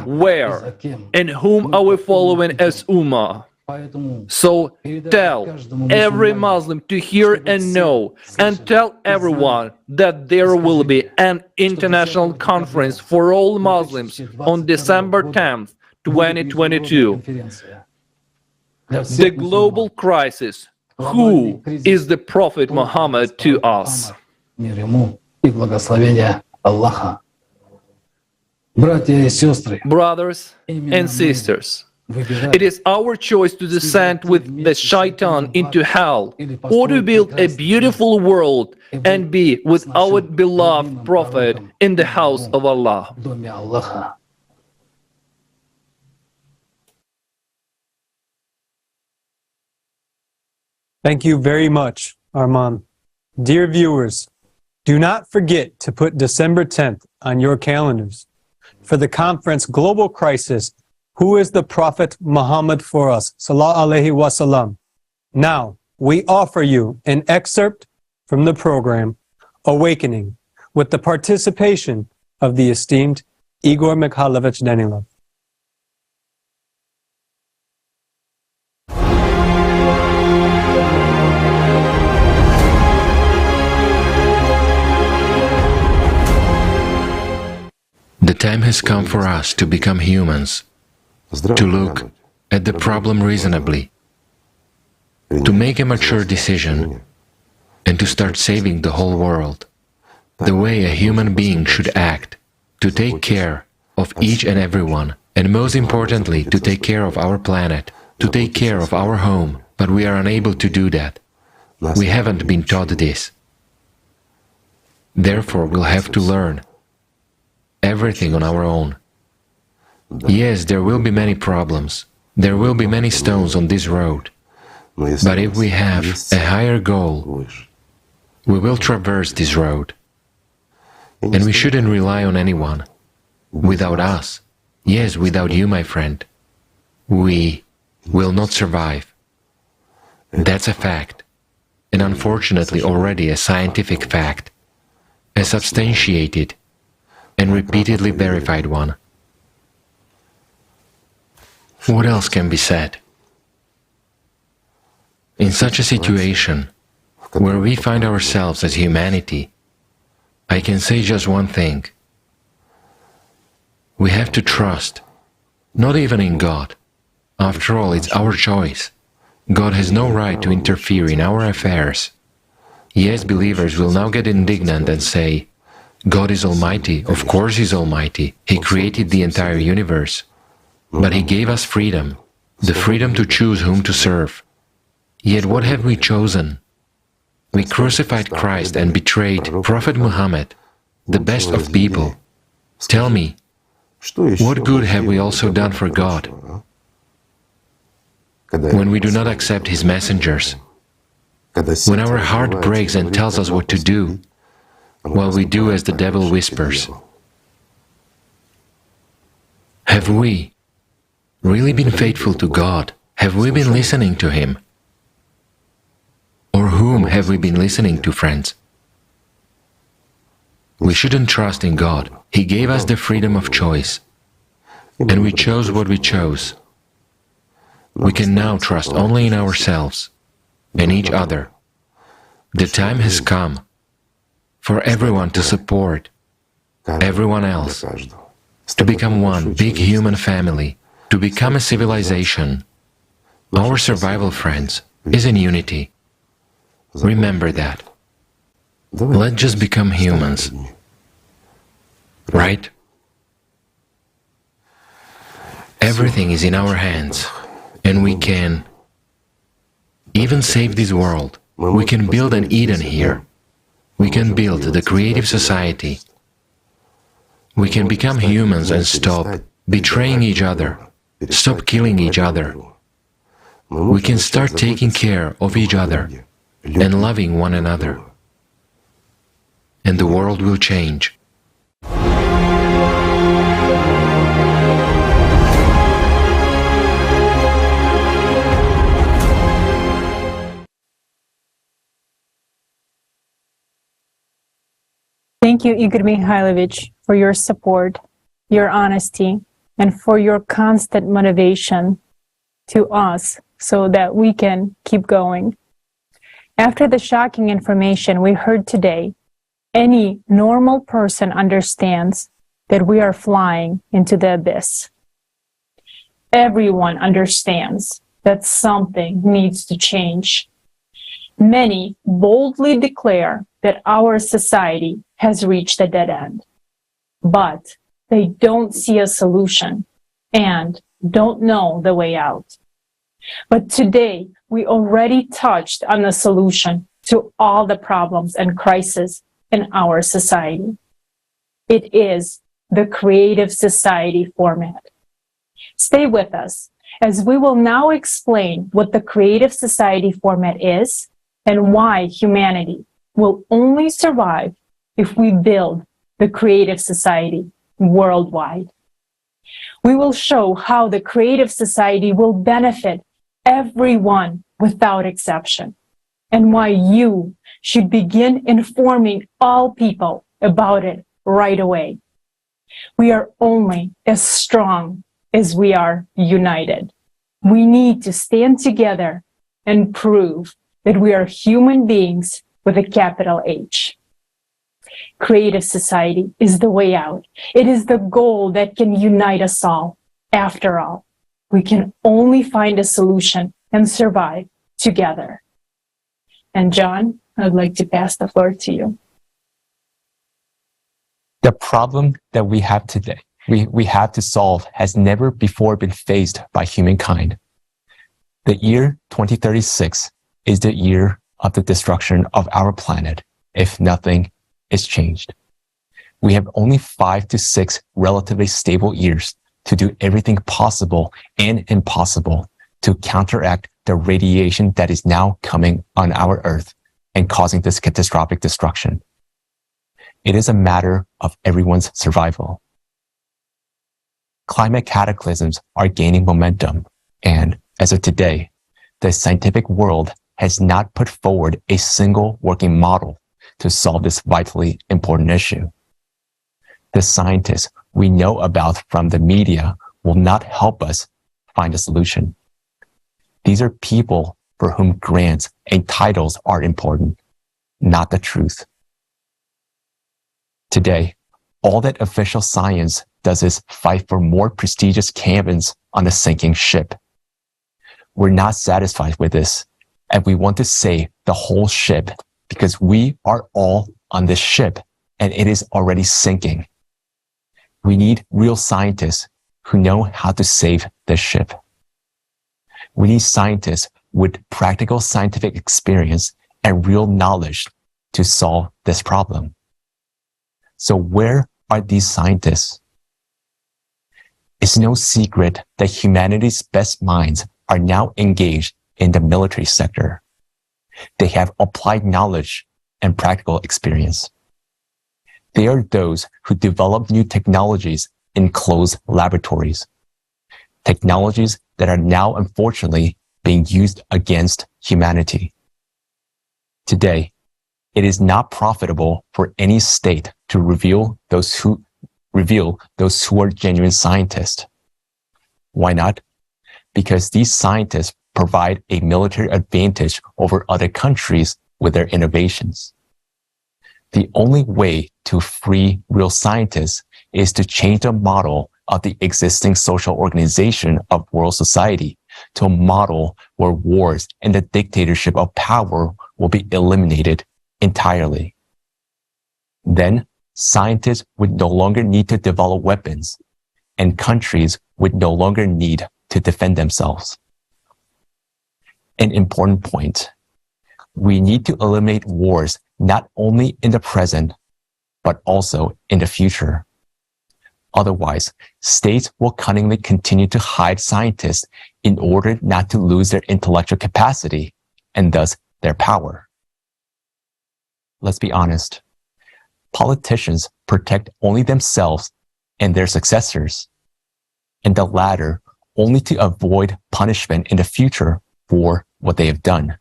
where and whom are we following as Ummah? So tell every Muslim to hear and know, and tell everyone that there will be an international conference for all Muslims on December 10th, 2022. The global crisis. Who is the Prophet Muhammad to us? Brothers and sisters, it is our choice to descend with the shaitan into hell, or to build a beautiful world and be with our beloved Prophet in the house of Allah. Thank you very much, Arman. Dear viewers, do not forget to put December 10th on your calendars for the conference Global Crisis, Who is the Prophet Muhammad for us? Sallallahu Alaihi Wasallam. Now, we offer you an excerpt from the program Awakening with the participation of the esteemed Igor Mikhailovich Danilov. time has come for us to become humans, to look at the problem reasonably, to make a mature decision, and to start saving the whole world, the way a human being should act, to take care of each and everyone, and most importantly, to take care of our planet, to take care of our home, but we are unable to do that. We haven't been taught this. Therefore, we'll have to learn everything on our own. Yes, there will be many problems. There will be many stones on this road. But if we have a higher goal, we will traverse this road. And we shouldn't rely on anyone. Without us, yes, without you, my friend, we will not survive. That's a fact. And unfortunately already a scientific fact. A substantiated and repeatedly verified one. What else can be said? In such a situation, where we find ourselves as humanity, I can say just one thing. We have to trust, not even in God. After all, it's our choice. God has no right to interfere in our affairs. Yes, believers will now get indignant and say, God is almighty, of course He's almighty, He created the entire universe. But He gave us freedom, the freedom to choose whom to serve. Yet what have we chosen? We crucified Christ and betrayed Prophet Muhammad, the best of people. Tell me, what good have we also done for God? When we do not accept His messengers, when our heart breaks and tells us what to do, while we do as the devil whispers. Have we really been faithful to God? Have we been listening to Him? Or whom have we been listening to, friends? We shouldn't trust in God. He gave us the freedom of choice, and we chose what we chose. We can now trust only in ourselves and each other. The time has come for everyone to support everyone else, to become one big human family, to become a civilization. Our survival, friends, is in unity. Remember that. Let's just become humans. Right? Everything is in our hands, and we can even save this world. We can build an Eden here. We can build the creative society. We can become humans and stop betraying each other, stop killing each other. We can start taking care of each other and loving one another. And the world will change. Thank you, Igor Mikhailovich, for your support, your honesty, and for your constant motivation to us so that we can keep going. After the shocking information we heard today, any normal person understands that we are flying into the abyss. Everyone understands that something needs to change. Many boldly declare that our society has reached a dead end, but they don't see a solution and don't know the way out. But today, we already touched on the solution to all the problems and crises in our society. It is the creative society format. Stay with us as we will now explain what the creative society format is and why humanity will only survive if we build the creative society worldwide. We will show how the creative society will benefit everyone without exception, and why you should begin informing all people about it right away. We are only as strong as we are united. We need to stand together and prove that we are human beings with a capital H. Creative society is the way out. It is the goal that can unite us all. After all, we can only find a solution and survive together. And John, I'd like to pass the floor to you. The problem that we have today, we have to solve has never before been faced by humankind. The year 2036 is the year of the destruction of our planet if nothing is changed. We have only 5 to 6 relatively stable years to do everything possible and impossible to counteract the radiation that is now coming on our Earth and causing this catastrophic destruction. It is a matter of everyone's survival. Climate cataclysms are gaining momentum, and as of today, the scientific world has not put forward a single working model to solve this vitally important issue. The scientists we know about from the media will not help us find a solution. These are people for whom grants and titles are important, not the truth. Today, all that official science does is fight for more prestigious cabins on a sinking ship. We're not satisfied with this, and we want to save the whole ship because we are all on this ship and it is already sinking. We need real scientists who know how to save this ship. We need scientists with practical scientific experience and real knowledge to solve this problem. So where are these scientists? It's no secret that humanity's best minds are now engaged in the military sector. They have applied knowledge and practical experience. They are those who develop new technologies in closed laboratories, technologies that are now unfortunately being used against humanity. Today, it is not profitable for any state to reveal those who are genuine scientists. Why not? Because these scientists provide a military advantage over other countries with their innovations. The only way to free real scientists is to change the model of the existing social organization of world society to a model where wars and the dictatorship of power will be eliminated entirely. Then, scientists would no longer need to develop weapons, and countries would no longer need to defend themselves. An important point. We need to eliminate wars not only in the present, but also in the future. Otherwise, states will cunningly continue to hide scientists in order not to lose their intellectual capacity and thus their power. Let's be honest. Politicians protect only themselves and their successors, and the latter only to avoid punishment in the future for what they have done.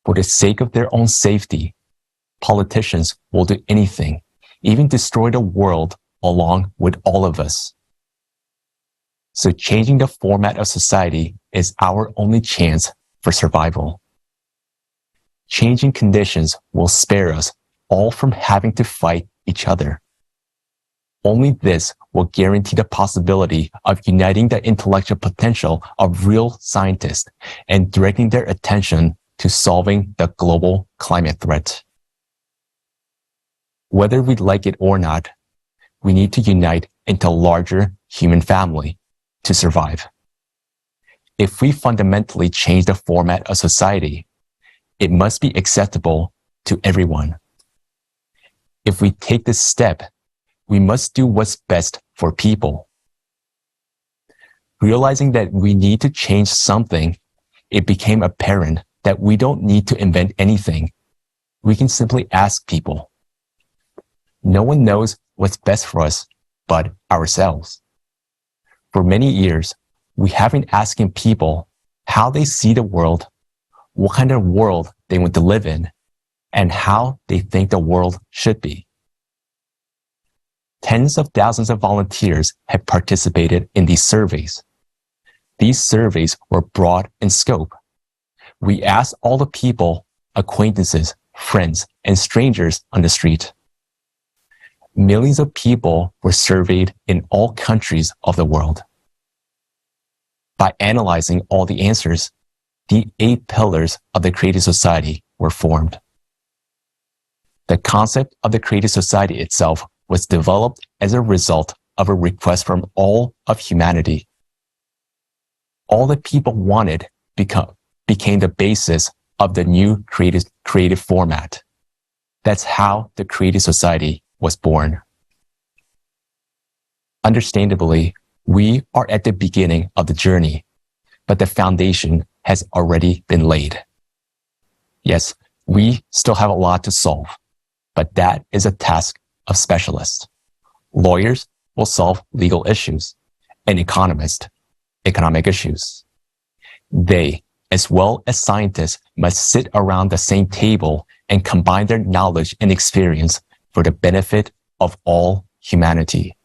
For the sake of their own safety, politicians will do anything, even destroy the world along with all of us. So changing the format of society is our only chance for survival. Changing conditions will spare us all from having to fight each other. Only this will guarantee the possibility of uniting the intellectual potential of real scientists and directing their attention to solving the global climate threat. Whether we like it or not, we need to unite into a larger human family to survive. If we fundamentally change the format of society, it must be acceptable to everyone. If we take this step, we must do what's best for people. Realizing that we need to change something, it became apparent that we don't need to invent anything. We can simply ask people. No one knows what's best for us but ourselves. For many years, we have been asking people how they see the world, what kind of world they want to live in, and how they think the world should be. Tens of thousands of volunteers have participated in these surveys. These surveys were broad in scope. We asked all the people, acquaintances, friends, and strangers on the street. Millions of people were surveyed in all countries of the world. By analyzing all the answers, the 8 pillars of the created society were formed. The concept of the created society itself was developed as a result of a request from all of humanity. All that people wanted became the basis of the new creative format. That's how the created society was born. Understandably, we are at the beginning of the journey, but the foundation has already been laid. Yes, we still have a lot to solve, but that is a task of specialists. Lawyers will solve legal issues, and economists, economic issues. They, as well as scientists, must sit around the same table and combine their knowledge and experience for the benefit of all humanity.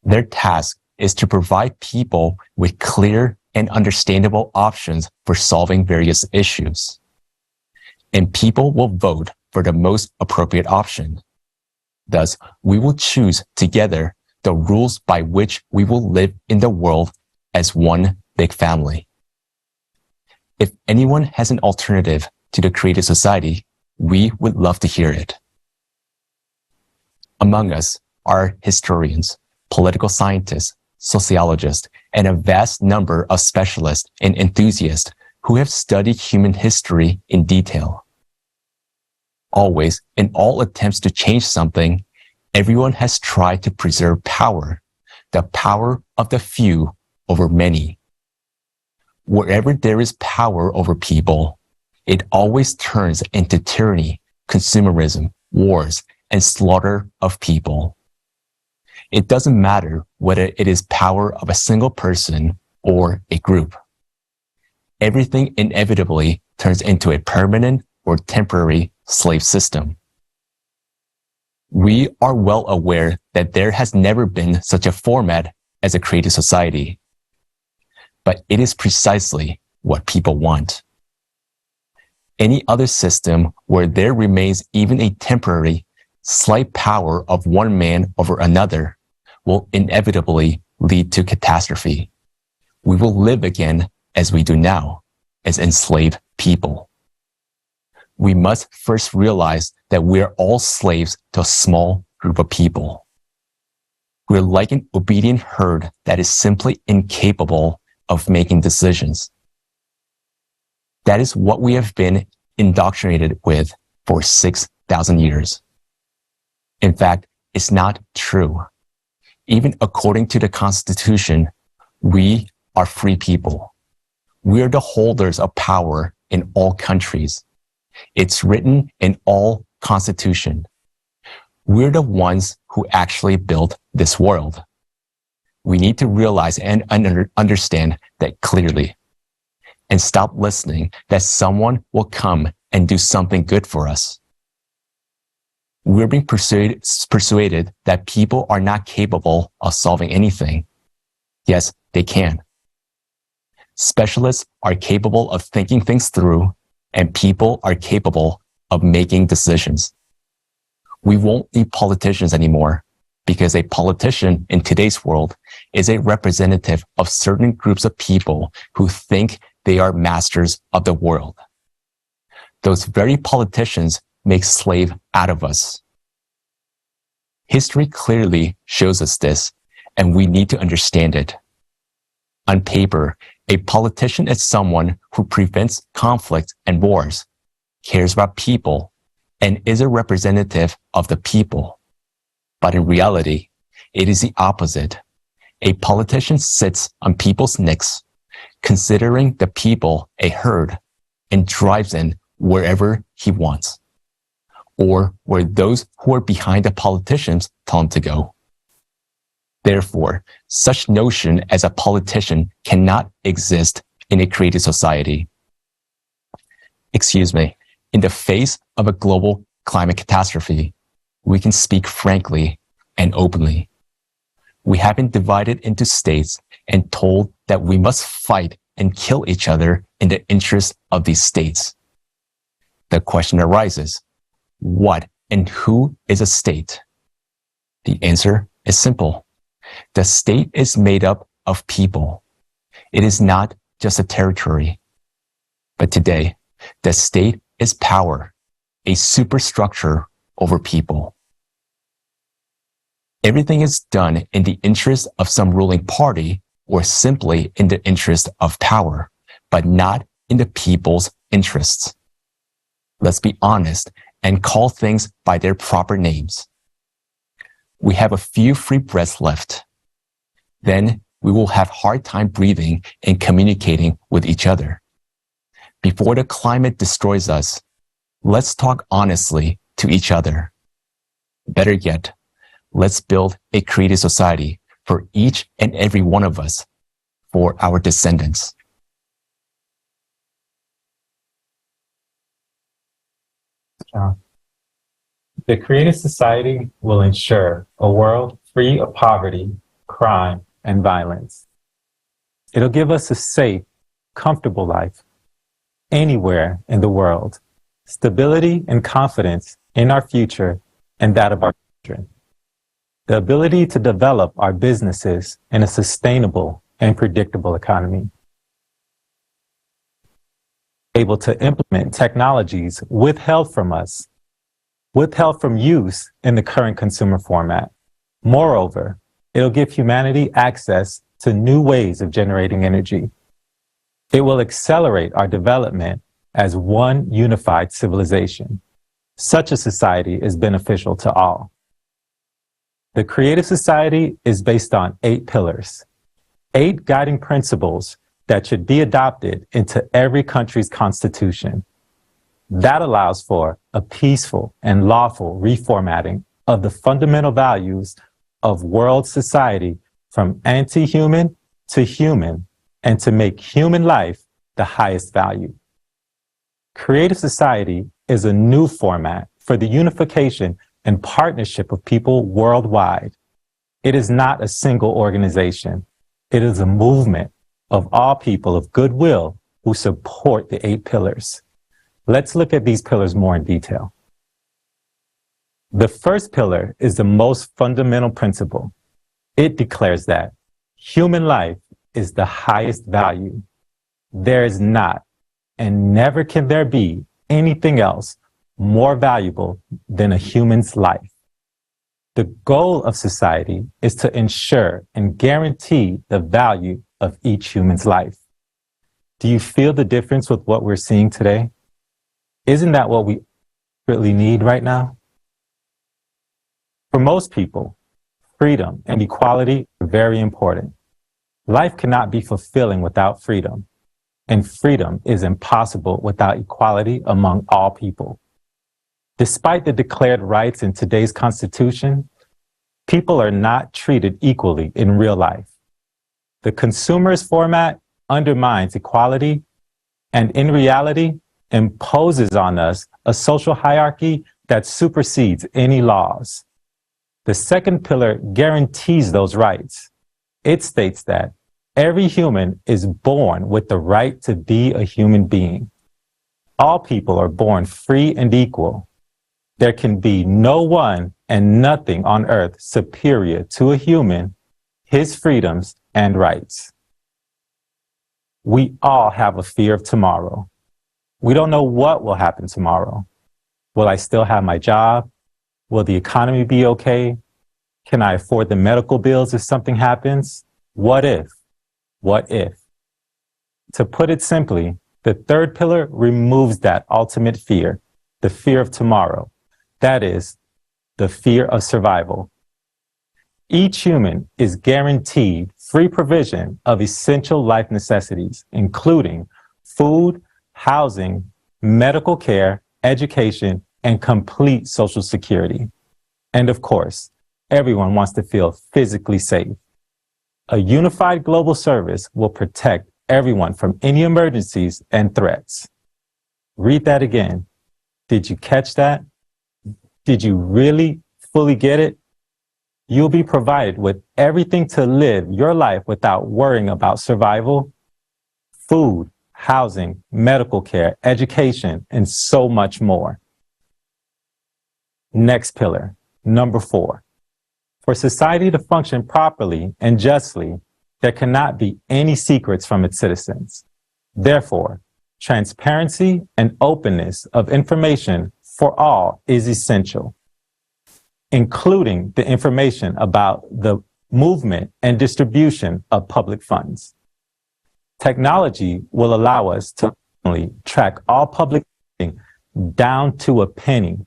Their task is to provide people with clear and understandable options for solving various issues. And people will vote for the most appropriate option. Thus, we will choose together the rules by which we will live in the world as one big family. If anyone has an alternative to the created society, we would love to hear it. Among us are historians, political scientists, sociologists, and a vast number of specialists and enthusiasts who have studied human history in detail. Always, in all attempts to change something, everyone has tried to preserve power, the power of the few over many. Wherever there is power over people, it always turns into tyranny, consumerism, wars, and slaughter of people. It doesn't matter whether it is power of a single person or a group. Everything inevitably turns into a permanent or temporary slave system. We are well aware that there has never been such a format as a created society. But it is precisely what people want. Any other system where there remains even a temporary, slight power of one man over another will inevitably lead to catastrophe. We will live again as we do now, as enslaved people. We must first realize that we are all slaves to a small group of people. We're like an obedient herd that is simply incapable of making decisions. That is what we have been indoctrinated with for 6,000 years. In fact, it's not true. Even according to the Constitution, we are free people. We are the holders of power in all countries. It's written in all constitutions. We're the ones who actually built this world. We need to realize and understand that clearly, and stop listening that someone will come and do something good for us. We're being persuaded that people are not capable of solving anything. Yes, they can. Specialists are capable of thinking things through, and people are capable of making decisions. We won't need politicians anymore, because a politician in today's world is a representative of certain groups of people who think they are masters of the world. Those very politicians make slave out of us. History clearly shows us this, and we need to understand it. On paper, a politician is someone who prevents conflict and wars, cares about people, and is a representative of the people. But in reality, it is the opposite. A politician sits on people's necks, considering the people a herd, and drives in wherever he wants, or where those who are behind the politicians tell him to go. Therefore, such notion as a politician cannot exist in a created society. In the face of a global climate catastrophe, we can speak frankly and openly. We have been divided into states and told that we must fight and kill each other in the interest of these states. The question arises, what and who is a state? The answer is simple. The state is made up of people. It is not just a territory. But today, the state is power, a superstructure over people. Everything is done in the interest of some ruling party or simply in the interest of power, but not in the people's interests. Let's be honest and call things by their proper names. We have a few free breaths left. Then we will have hard time breathing and communicating with each other. Before the climate destroys us, let's talk honestly to each other. Better yet, let's build a creative society for each and every one of us, for our descendants. The creative society will ensure a world free of poverty, crime, and violence. It'll give us a safe, comfortable life anywhere in the world, stability and confidence in our future and that of our children, the ability to develop our businesses in a sustainable and predictable economy, able to implement technologies withheld from us, withheld from use in the current consumer format. Moreover, it'll give humanity access to new ways of generating energy. It will accelerate our development as one unified civilization. Such a society is beneficial to all. The creative society is based on 8 pillars, 8 guiding principles that should be adopted into every country's constitution. That allows for a peaceful and lawful reformatting of the fundamental values of world society from anti-human to human, and to make human life the highest value. Creative society is a new format for the unification and partnership of people worldwide. It is not a single organization. It is a movement of all people of goodwill who support the 8 pillars. Let's look at these pillars more in detail. The first pillar is the most fundamental principle. It declares that human life is the highest value. There is not, and never can there be, anything else more valuable than a human's life. The goal of society is to ensure and guarantee the value of each human's life. Do you feel the difference with what we're seeing today? Isn't that what we really need right now? For most people, freedom and equality are very important. Life cannot be fulfilling without freedom, and freedom is impossible without equality among all people. Despite the declared rights in today's Constitution, people are not treated equally in real life. The consumerist format undermines equality and, in reality, imposes on us a social hierarchy that supersedes any laws. The second pillar guarantees those rights. It states that every human is born with the right to be a human being. All people are born free and equal. There can be no one and nothing on earth superior to a human, his freedoms and rights. We all have a fear of tomorrow. We don't know what will happen tomorrow. Will I still have my job? Will the economy be okay? Can I afford the medical bills if something happens? What if? What if? To put it simply, the third pillar removes that ultimate fear, the fear of tomorrow. That is, the fear of survival. Each human is guaranteed free provision of essential life necessities, including food, housing, medical care, education, and complete social security. And of course, everyone wants to feel physically safe. A unified global service will protect everyone from any emergencies and threats. Read that again. Did you catch that? Did you really fully get it? You'll be provided with everything to live your life without worrying about survival: food, housing, medical care, education, and so much more. Next pillar, number 4. For society to function properly and justly, there cannot be any secrets from its citizens. Therefore, transparency and openness of information for all is essential, including the information about the movement and distribution of public funds. Technology will allow us to track all public funding down to a penny.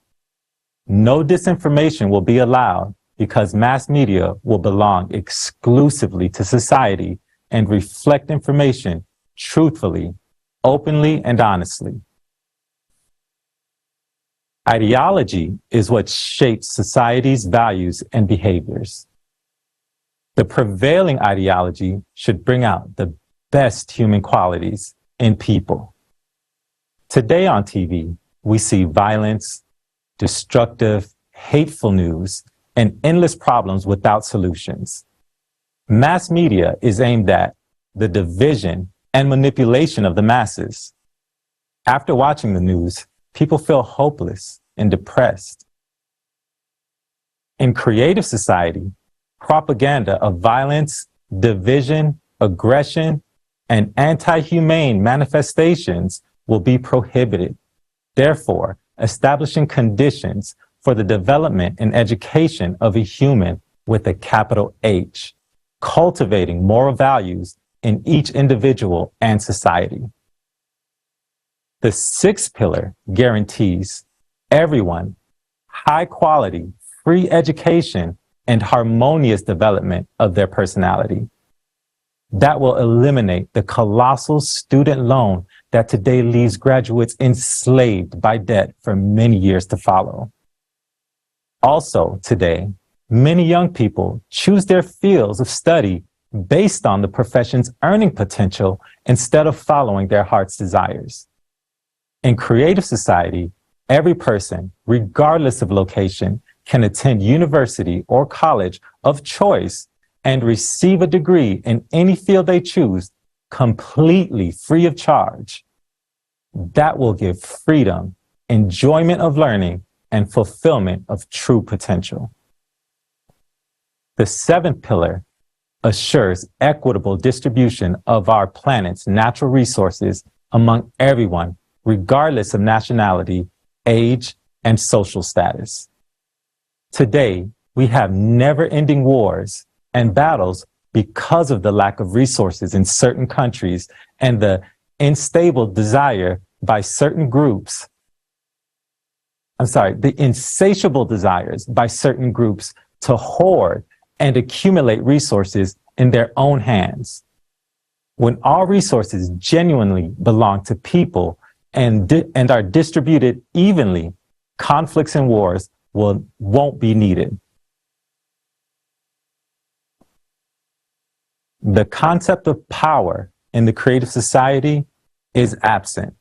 No disinformation will be allowed because mass media will belong exclusively to society and reflect information truthfully, openly, and honestly. Ideology is what shapes society's values and behaviors. The prevailing ideology should bring out the best human qualities in people. Today on TV, we see violence, destructive, hateful news, and endless problems without solutions. Mass media is aimed at the division and manipulation of the masses. After watching the news, people feel hopeless and depressed. In creative society, propaganda of violence, division, aggression, and anti-humane manifestations will be prohibited. Therefore, establishing conditions for the development and education of a human with a capital H, cultivating moral values in each individual and society. The 6th pillar guarantees everyone high quality, free education, and harmonious development of their personality. That will eliminate the colossal student loan that today leaves graduates enslaved by debt for many years to follow. Also today, many young people choose their fields of study based on the profession's earning potential instead of following their heart's desires. In creative society, every person, regardless of location, can attend university or college of choice and receive a degree in any field they choose, completely free of charge. That will give freedom, enjoyment of learning, and fulfillment of true potential. The 7th pillar assures equitable distribution of our planet's natural resources among everyone, regardless of nationality, age, and social status. Today, we have never-ending wars and battles because of the lack of resources in certain countries and the unstable desire by certain groups. The insatiable desires by certain groups to hoard and accumulate resources in their own hands. When all resources genuinely belong to people and are distributed evenly, conflicts and wars won't be needed. The concept of power in the creative society is absent.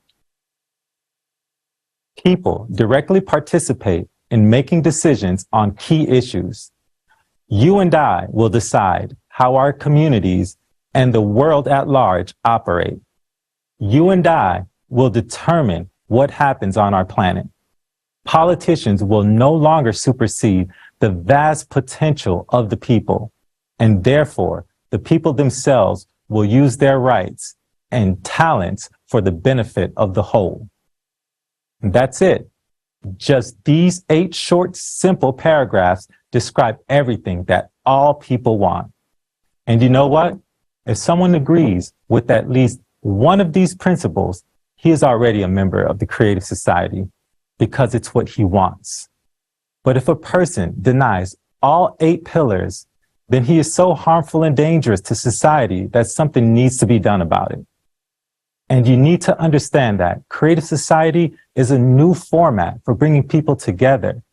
People directly participate in making decisions on key issues. You and I will decide how our communities and the world at large operate. You and I will determine what happens on our planet. Politicians will no longer supersede the vast potential of the people, and therefore the people themselves will use their rights and talents for the benefit of the whole. That's it. Just these 8 short, simple paragraphs describe everything that all people want. And you know what? If someone agrees with at least one of these principles, he is already a member of the creative society because it's what he wants. But if a person denies all 8 pillars, then he is so harmful and dangerous to society that something needs to be done about it. And you need to understand that creative society is a new format for bringing people together.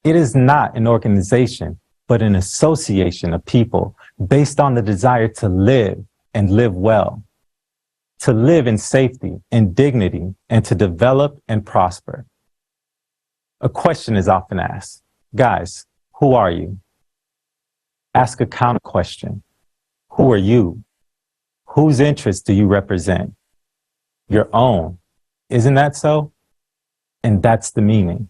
It is not an organization, but an association of people based on the desire to live and live well, to live in safety and dignity, and to develop and prosper. A question is often asked, guys, who are you? Ask a counter question. Who are you? Whose interests do you represent? your own. Isn't that so? And that's the meaning.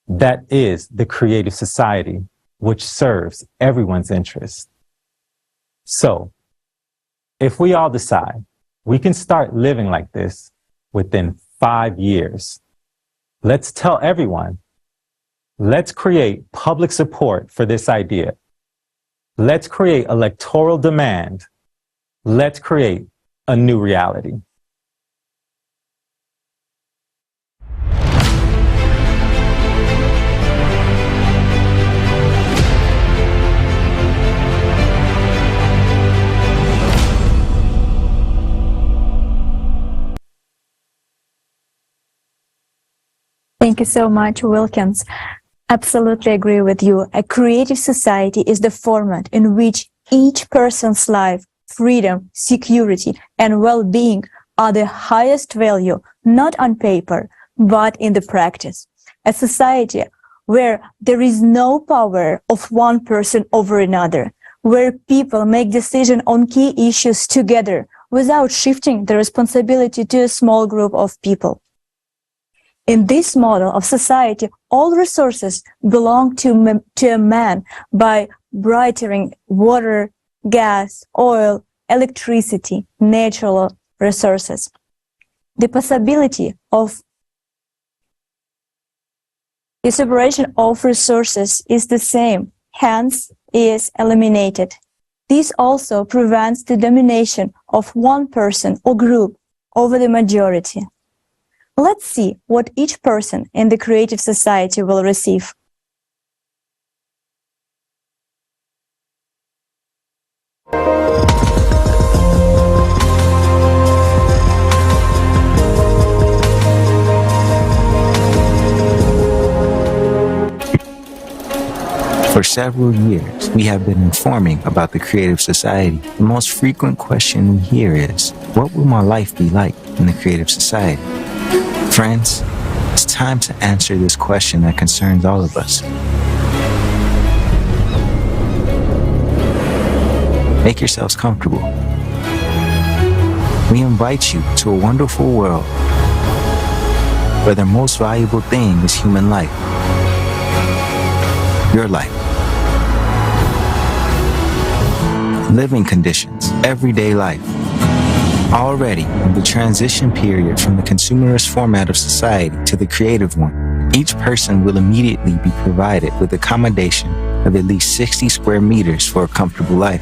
That is the creative society which serves everyone's interest. So, if we all decide we can start living like this within 5 years, let's tell everyone, let's create public support for this idea. Let's create electoral demand. Let's create a new reality. Thank you so much, Wilkins. Absolutely agree with you. A creative society is the format in which each person's life, freedom, security, and well-being are the highest value, not on paper, but in the practice. A society where there is no power of one person over another, where people make decisions on key issues together without shifting the responsibility to a small group of people. In this model of society, all resources belong to a man by bartering water, gas, oil, electricity, natural resources. The possibility of the separation of resources is the same, hence is eliminated. This also prevents the domination of one person or group over the majority. Let's see what each person in the creative society will receive. For several years, we have been informing about the creative society. The most frequent question we hear is, what will my life be like in the creative society? Friends, it's time to answer this question that concerns all of us. Make yourselves comfortable. We invite you to a wonderful world where the most valuable thing is human life. Your life. Living conditions, everyday life. Already in the transition period from the consumerist format of society to the creative one, each person will immediately be provided with accommodation of at least 60 square meters for a comfortable life.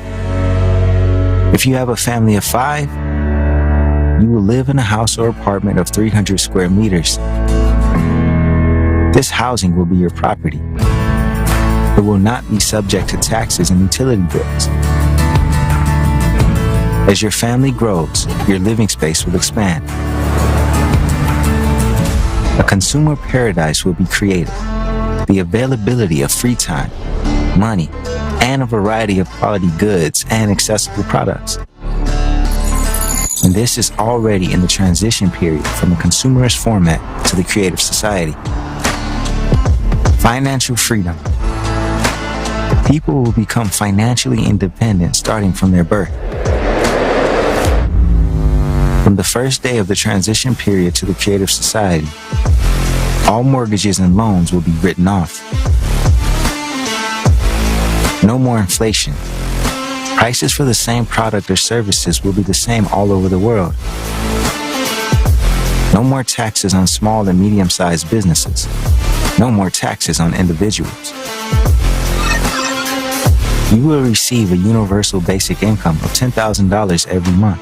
If you have a family of 5, you will live in a house or apartment of 300 square meters. This housing will be your property. It will not be subject to taxes and utility bills. As your family grows, your living space will expand. A consumer paradise will be created. The availability of free time, money, and a variety of quality goods and accessible products. And this is already in the transition period from the consumerist format to the creative society. Financial freedom. People will become financially independent starting from their birth. From the first day of the transition period to the creative society, all mortgages and loans will be written off. No more inflation. Prices for the same product or services will be the same all over the world. No more taxes on small and medium-sized businesses. No more taxes on individuals. You will receive a universal basic income of $10,000 every month.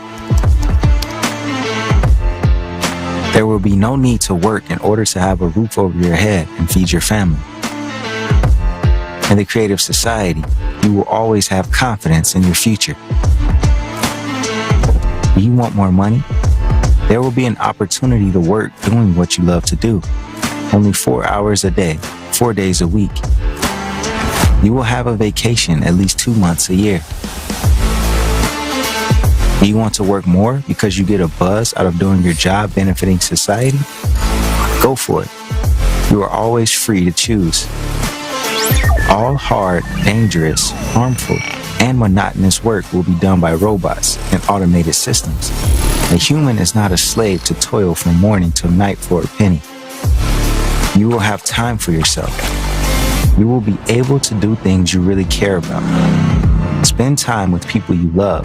There will be no need to work in order to have a roof over your head and feed your family. In the creative society, you will always have confidence in your future. Do you want more money? There will be an opportunity to work doing what you love to do. Only 4 hours a day, 4 days a week. You will have a vacation at least 2 months a year. Do you want to work more because you get a buzz out of doing your job benefiting society? Go for it. You are always free to choose. All hard, dangerous, harmful, and monotonous work will be done by robots and automated systems. A human is not a slave to toil from morning till night for a penny. You will have time for yourself. You will be able to do things you really care about. Spend time with people you love.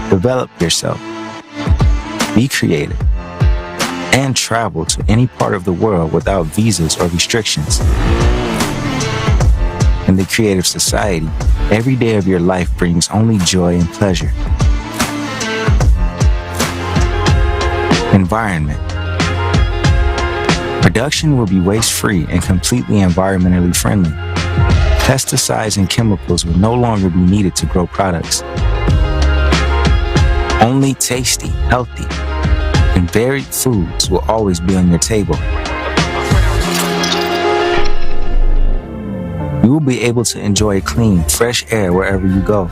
Develop yourself. Be creative. And travel to any part of the world without visas or restrictions. In the creative society, every day of your life brings only joy and pleasure. Environment. Production will be waste-free and completely environmentally friendly. Pesticides and chemicals will no longer be needed to grow products. Only tasty, healthy, and varied foods will always be on your table. You will be able to enjoy clean, fresh air wherever you go.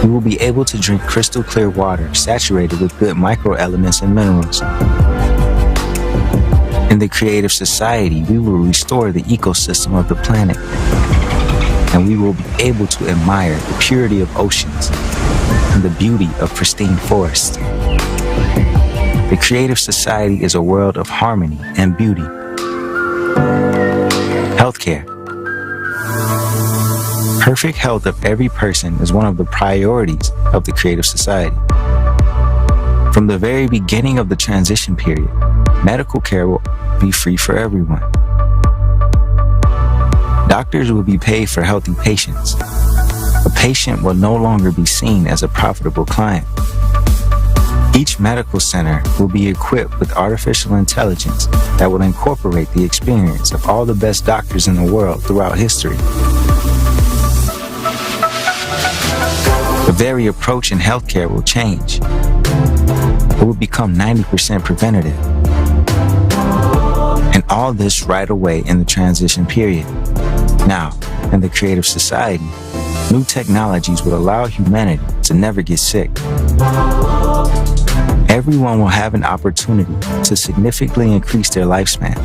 You will be able to drink crystal clear water saturated with good microelements and minerals. In the creative society, we will restore the ecosystem of the planet, and we will be able to admire the purity of oceans and the beauty of pristine forests. The creative society is a world of harmony and beauty. Healthcare. Perfect health of every person is one of the priorities of the creative society. From the very beginning of the transition period, medical care will be free for everyone. Doctors will be paid for healthy patients. A patient will no longer be seen as a profitable client. Each medical center will be equipped with artificial intelligence that will incorporate the experience of all the best doctors in the world throughout history. The very approach in healthcare will change. It will become 90% preventative. And all this right away in the transition period. Now, in the creative society, new technologies will allow humanity to never get sick. Everyone will have an opportunity to significantly increase their lifespan.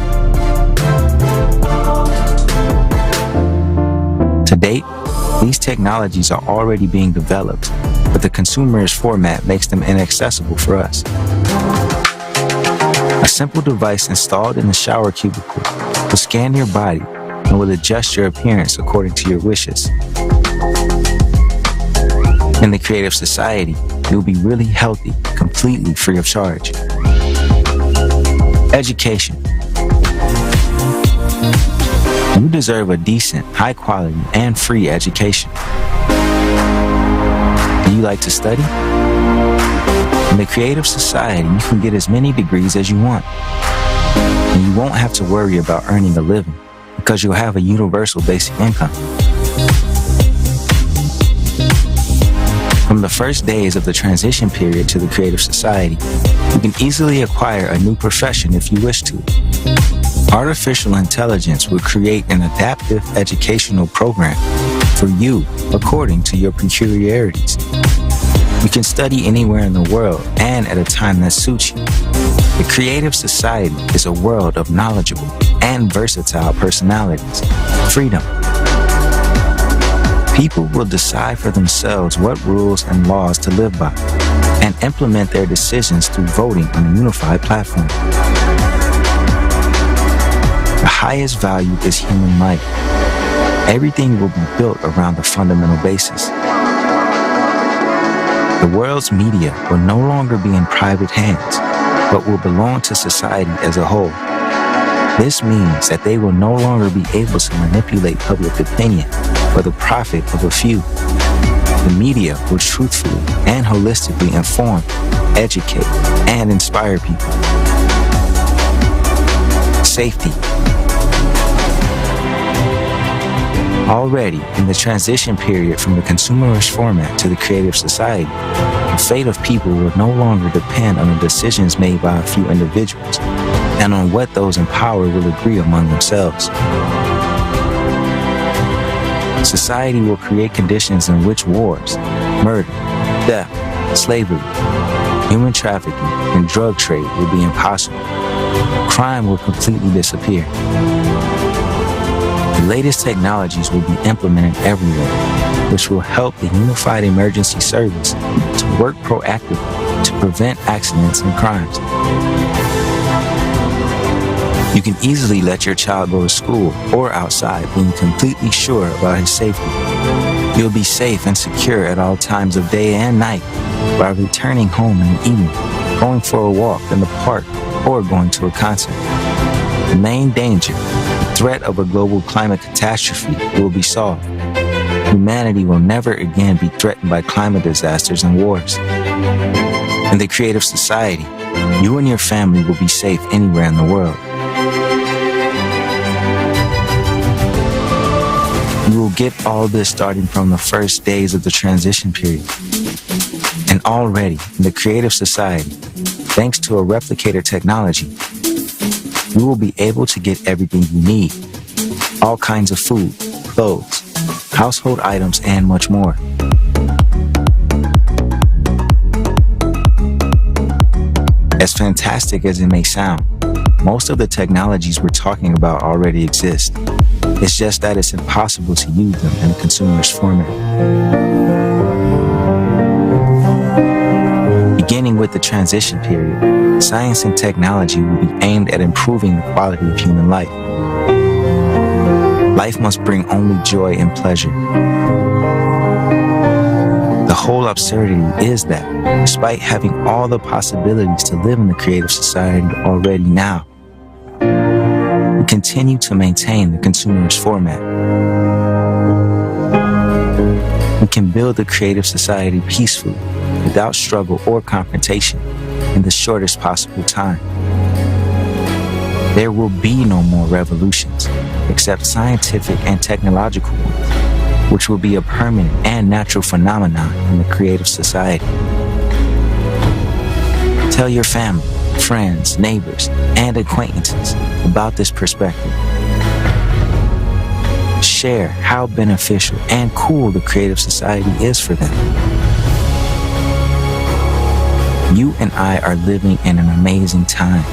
To date, these technologies are already being developed, but the consumerist format makes them inaccessible for us. A simple device installed in the shower cubicle will scan your body and will adjust your appearance according to your wishes. In the creative society, you'll be really healthy, completely free of charge. Education. You deserve a decent, high quality, and free education. Do you like to study? In the creative society, you can get as many degrees as you want. And you won't have to worry about earning a living because you'll have a universal basic income. From the first days of the transition period to the creative society, you can easily acquire a new profession if you wish to. Artificial intelligence will create an adaptive educational program for you according to your peculiarities. You can study anywhere in the world and at a time that suits you. The creative society is a world of knowledgeable and versatile personalities. Freedom. People will decide for themselves what rules and laws to live by and implement their decisions through voting on a unified platform. The highest value is human life. Everything will be built around the fundamental basis. The world's media will no longer be in private hands, but will belong to society as a whole. This means that they will no longer be able to manipulate public opinion for the profit of a few. The media will truthfully and holistically inform, educate, and inspire people. Safety. Already, in the transition period from the consumerist format to the creative society, the fate of people will no longer depend on the decisions made by a few individuals and on what those in power will agree among themselves. Society will create conditions in which wars, murder, theft, slavery, human trafficking, and drug trade will be impossible. Crime will completely disappear. The latest technologies will be implemented everywhere, which will help the Unified Emergency Service to work proactively to prevent accidents and crimes. You can easily let your child go to school or outside being completely sure about his safety. You'll be safe and secure at all times of day and night while returning home in the evening, going for a walk in the park, or going to a concert. The main danger, the threat of a global climate catastrophe, will be solved. Humanity will never again be threatened by climate disasters and wars. In the creative society, you and your family will be safe anywhere in the world. You will get all this starting from the first days of the transition period. And already, in the creative society, thanks to a replicator technology, you will be able to get everything you need. All kinds of food, clothes, household items, and much more. As fantastic as it may sound, most of the technologies we're talking about already exist. It's just that it's impossible to use them in a consumerist format. Beginning with the transition period, science and technology will be aimed at improving the quality of human life. Life must bring only joy and pleasure. The whole absurdity is that, despite having all the possibilities to live in the creative society already now, we continue to maintain the consumerist format. We can build the creative society peacefully, without struggle or confrontation, in the shortest possible time. There will be no more revolutions, except scientific and technological ones, which will be a permanent and natural phenomenon in the creative society. Tell your family, friends, neighbors, and acquaintances about this perspective. Share how beneficial and cool the creative society is for them. You and I are living in an amazing time,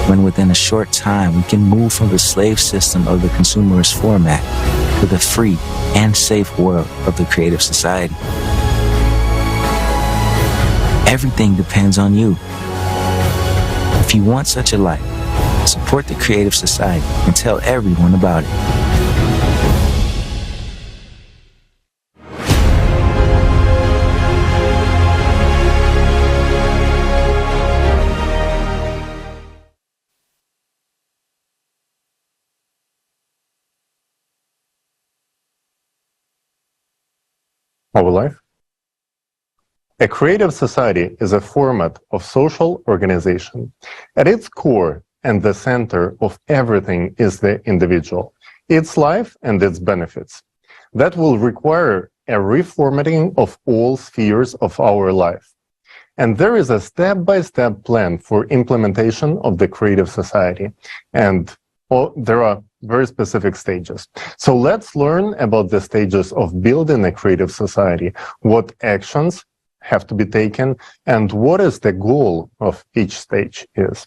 when within a short time we can move from the slave system of the consumerist format to the free and safe world of the creative society. Everything depends on you. If you want such a life, support the creative society and tell everyone about it. Our life? A creative society is a format of social organization. At its core and the center of everything is the individual, its life and its benefits. That will require a reformatting of all spheres of our life. And there is a step-by-step plan for implementation of the creative society. And there are very specific stages. So let's learn about the stages of building a creative society, what actions have to be taken, and what is the goal of each stage is.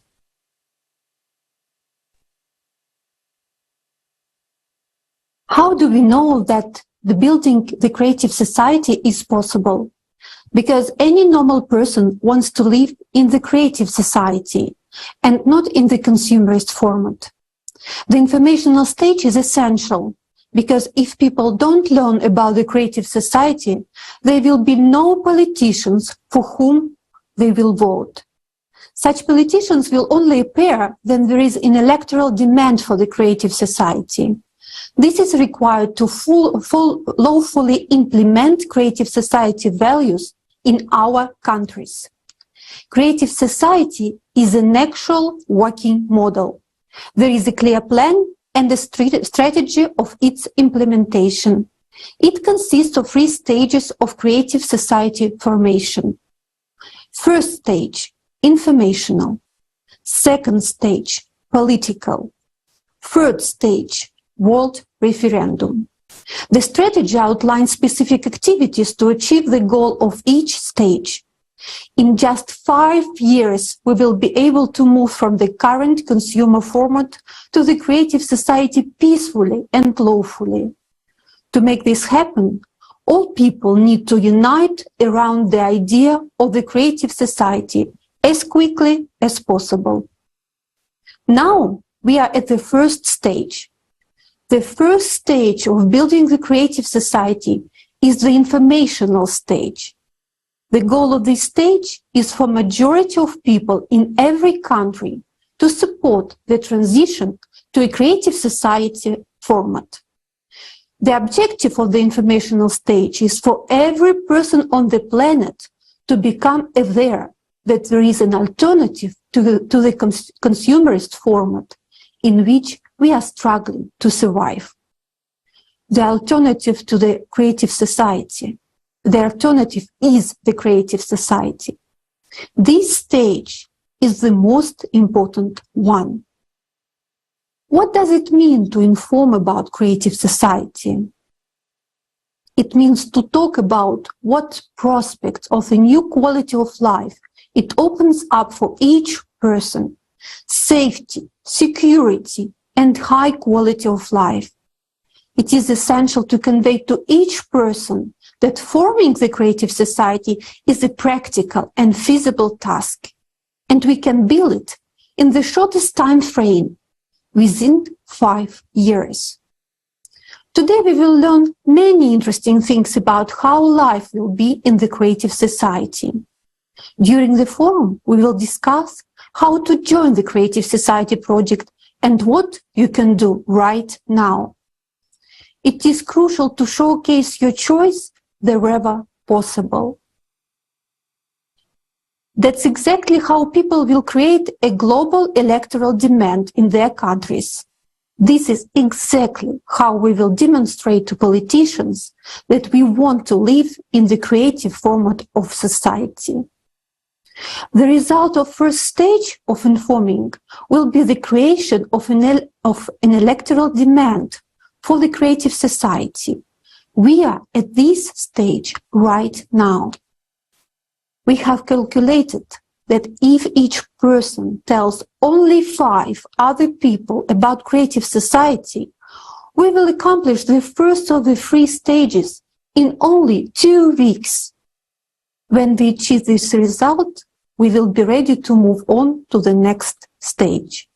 How do we know that building the creative society is possible? Because any normal person wants to live in the creative society and not in the consumerist format. The informational stage is essential, because if people don't learn about the creative society, there will be no politicians for whom they will vote. Such politicians will only appear when there is an electoral demand for the creative society. This is required to lawfully implement creative society values in our countries. Creative society is an actual working model. There is a clear plan and a strategy of its implementation. It consists of 3 stages of creative society formation. First stage, informational. Second stage, political. Third stage, world referendum. The strategy outlines specific activities to achieve the goal of each stage. In just 5 years, we will be able to move from the current consumer format to the creative society peacefully and lawfully. To make this happen, all people need to unite around the idea of the creative society as quickly as possible. Now we are at the first stage. The first stage of building the creative society is the informational stage. The goal of this stage is for majority of people in every country to support the transition to a creative society format. The objective of the informational stage is for every person on the planet to become aware that there is an alternative to the consumerist format in which we are struggling to survive. The alternative to the creative society. The alternative is the creative society. This stage is the most important one. What does it mean to inform about creative society? It means to talk about what prospects of a new quality of life it opens up for each person: safety, security, and high quality of life. It is essential to convey to each person that forming the creative society is a practical and feasible task, and we can build it in the shortest time frame, within 5 years. Today we will learn many interesting things about how life will be in the creative society. During the forum, we will discuss how to join the Creative Society project and what you can do right now. It is crucial to showcase your choice wherever possible. That's exactly how people will create a global electoral demand in their countries. This is exactly how we will demonstrate to politicians that we want to live in the creative format of society. The result of first stage of informing will be the creation of an electoral demand for the creative society. We are at this stage right now. We have calculated that if each person tells only 5 other people about creative society, we will accomplish the first of the 3 stages in only 2 weeks. When we achieve this result, we will be ready to move on to the next stage.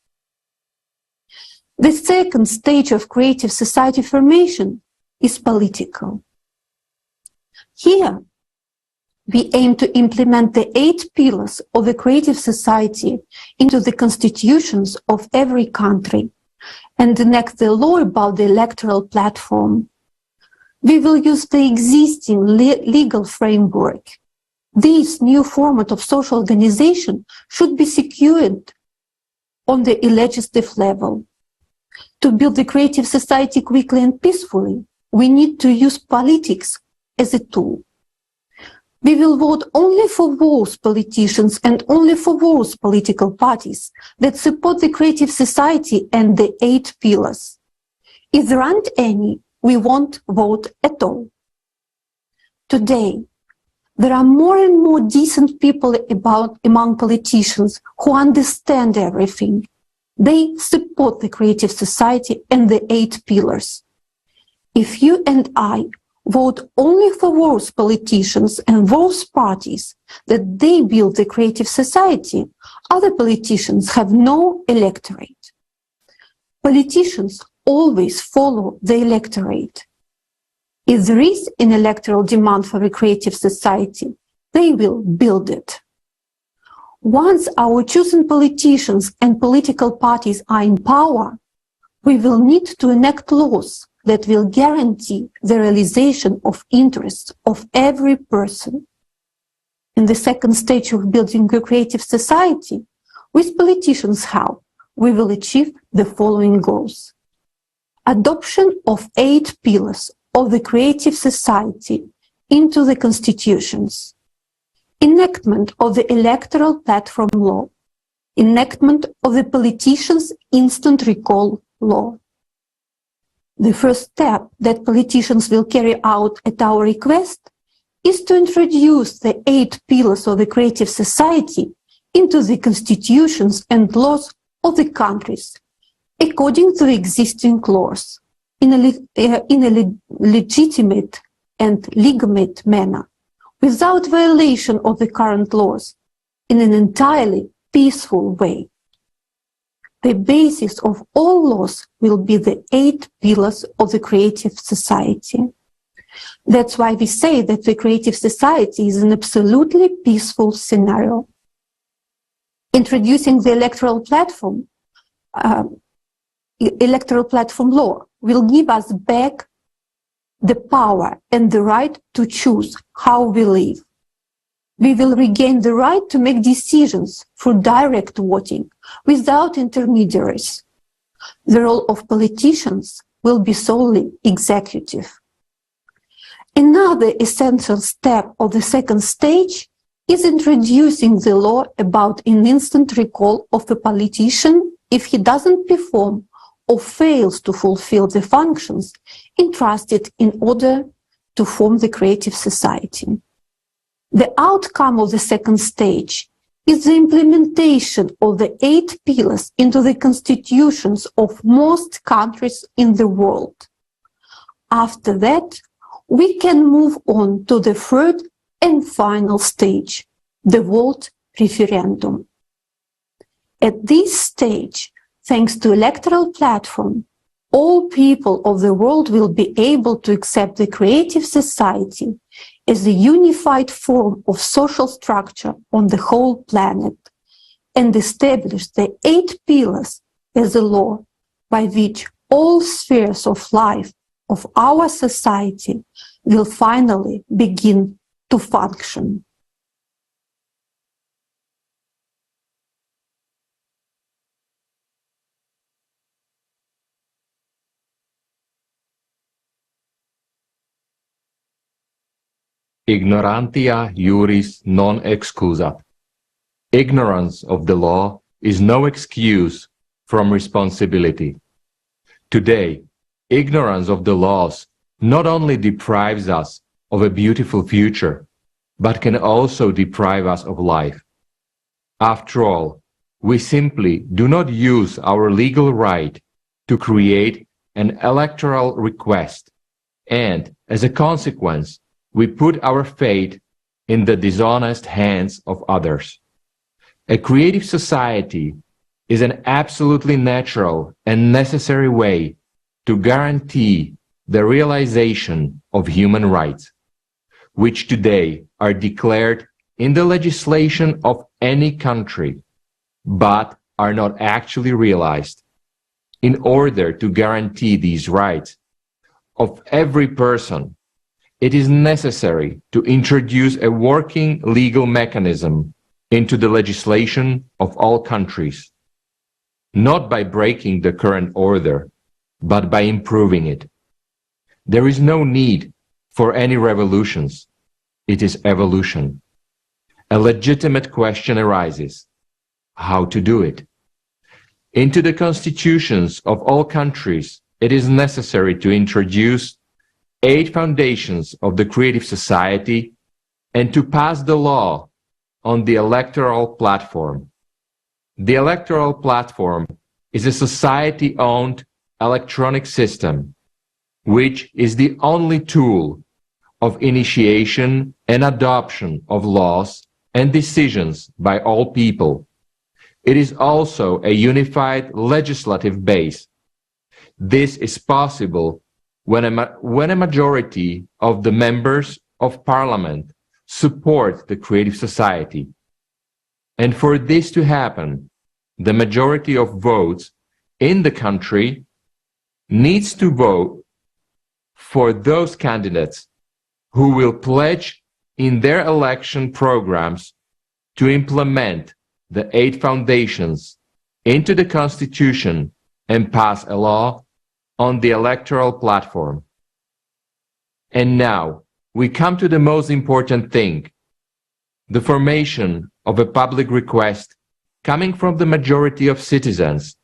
The second stage of creative society formation is political. Here, we aim to implement the 8 pillars of the creative society into the constitutions of every country and enact the law about the electoral platform. We will use the existing legal framework. This new format of social organization should be secured on the legislative level. To build the creative society quickly and peacefully, we need to use politics as a tool. We will vote only for those politicians and only for those political parties that support the creative society and the 8 pillars. If there aren't any, we won't vote at all. Today, there are more and more decent people among politicians who understand everything. They support the creative society and the 8 pillars. If you and I vote only for those politicians and those parties that they build the creative society, other politicians have no electorate. Politicians always follow the electorate. If there is an electoral demand for a creative society, they will build it. Once our chosen politicians and political parties are in power, we will need to enact laws that will guarantee the realization of interests of every person. In the second stage of building a creative society, with politicians' help, we will achieve the following goals. Adoption of 8 pillars of the creative society into the constitutions. Enactment of the electoral platform law. Enactment of the politicians' instant recall law. The first step that politicians will carry out at our request is to introduce the 8 pillars of the creative society into the constitutions and laws of the countries, according to the existing laws, in a legitimate and legitimate manner, without violation of the current laws, in an entirely peaceful way. The basis of all laws will be the 8 pillars of the creative society. That's why we say that the creative society is an absolutely peaceful scenario. Introducing the electoral platform law will give us back the power and the right to choose how we live. We will regain the right to make decisions through direct voting without intermediaries. The role of politicians will be solely executive. Another essential step of the second stage is introducing the law about an instant recall of the politician if he doesn't perform or fails to fulfill the functions entrusted in order to form the creative society. The outcome of the second stage is the implementation of the 8 pillars into the constitutions of most countries in the world. After that, we can move on to the third and final stage, the vote referendum. At this stage, thanks to electoral platform, all people of the world will be able to accept the creative society as a unified form of social structure on the whole planet and establish the 8 pillars as a law by which all spheres of life of our society will finally begin to function. Ignorantia juris non excusat. Ignorance of the law is no excuse from responsibility. Today, ignorance of the laws not only deprives us of a beautiful future, but can also deprive us of life. After all, we simply do not use our legal right to create an electoral request, and as a consequence, we put our fate in the dishonest hands of others. A creative society is an absolutely natural and necessary way to guarantee the realization of human rights, which today are declared in the legislation of any country, but are not actually realized. In order to guarantee these rights of every person, it is necessary to introduce a working legal mechanism into the legislation of all countries, not by breaking the current order, but by improving it. There is no need for any revolutions. It is evolution. A legitimate question arises: how to do it? Into the constitutions of all countries, it is necessary to introduce 8 foundations of the creative society and to pass the law on the electoral platform. The electoral platform is a society-owned electronic system, which is the only tool of initiation and adoption of laws and decisions by all people. It is also a unified legislative base. This is possible when a majority of the members of parliament support the creative society. And for this to happen, the majority of votes in the country needs to vote for those candidates who will pledge in their election programs to implement the 8 foundations into the Constitution and pass a law on the electoral platform. And now we come to the most important thing: the formation of a public request coming from the majority of citizens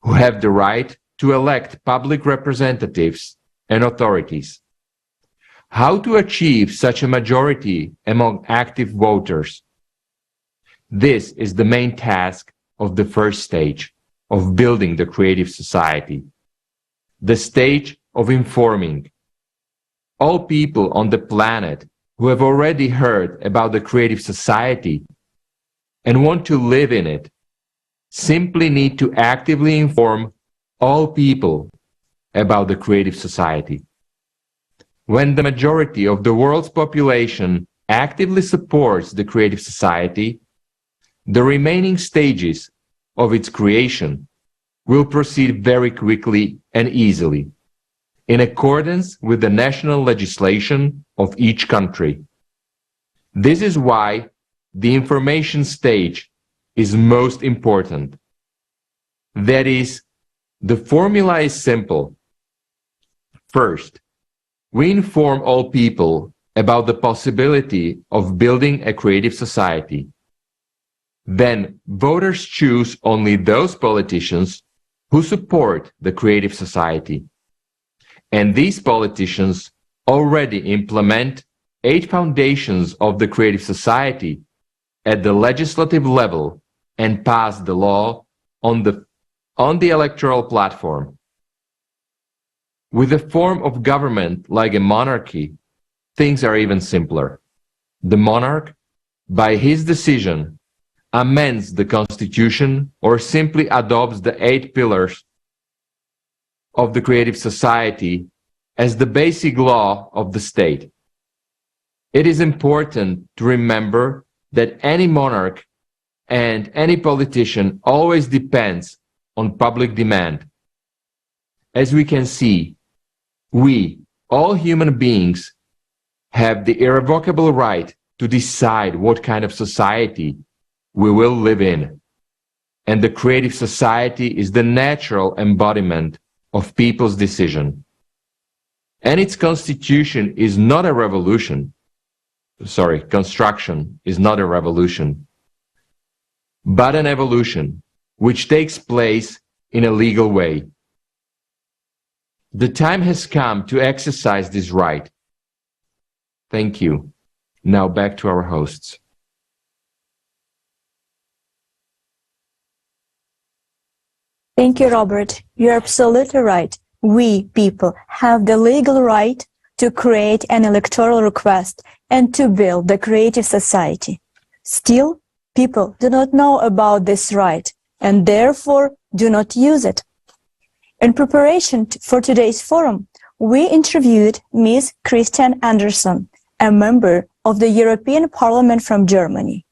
who have the right to elect public representatives and authorities. How to achieve such a majority among active voters? This is the main task of the first stage of building the creative society, the stage of informing. All people on the planet who have already heard about the creative society and want to live in it simply need to actively inform all people about the creative society. When the majority of the world's population actively supports the creative society, the remaining stages of its creation will proceed very quickly and easily, in accordance with the national legislation of each country. This is why the information stage is most important. That is, the formula is simple. First, we inform all people about the possibility of building a creative society. Then voters choose only those politicians who support the creative society. And these politicians already implement 8 foundations of the creative society at the legislative level and pass the law on the electoral platform. With a form of government like a monarchy, things are even simpler. The monarch, by his decision, amends the constitution or simply adopts the 8 pillars of the creative society as the basic law of the state. It is important to remember that any monarch and any politician always depends on public demand. As we can see, we, all human beings, have the irrevocable right to decide what kind of society we will live in. And the creative society is the natural embodiment of people's decision. And its constitution is not a revolution. Construction is not a revolution, but an evolution which takes place in a legal way. The time has come to exercise this right. Thank you. Now back to our hosts. Thank you, Robert. You're absolutely right. We, people, have the legal right to create an electoral request and to build the creative society. Still, people do not know about this right and therefore do not use it. In preparation for today's forum, we interviewed Ms. Christian Anderson, a member of the European Parliament from Germany.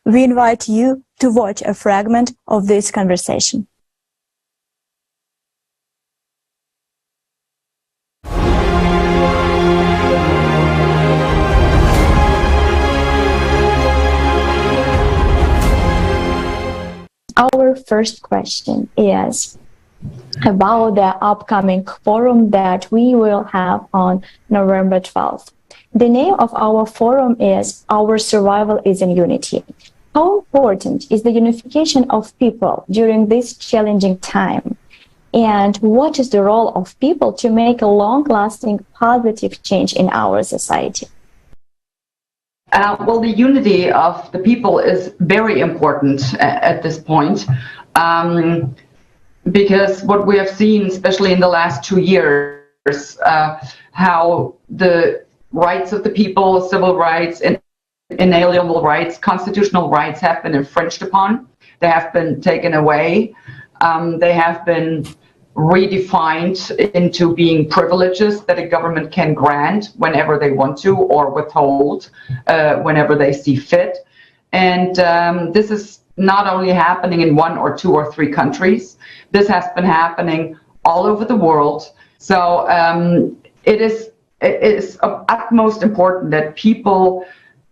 We invite you to watch a fragment of this conversation. Our first question is about the upcoming forum that we will have on November 12th. The name of our forum is Our Survival is in Unity. How important is the unification of people during this challenging time? And what is the role of people to make a long-lasting positive change in our society? Well, the unity of the people is very important at this point, because what we have seen, especially in the last 2 years, how the rights of the people, civil rights, and inalienable rights, constitutional rights have been infringed upon. They have been taken away. They have been redefined into being privileges that a government can grant whenever they want to or withhold whenever they see fit. And this is not only happening in 1 or 2 or 3 countries. This has been happening all over the world. So it is of utmost important that people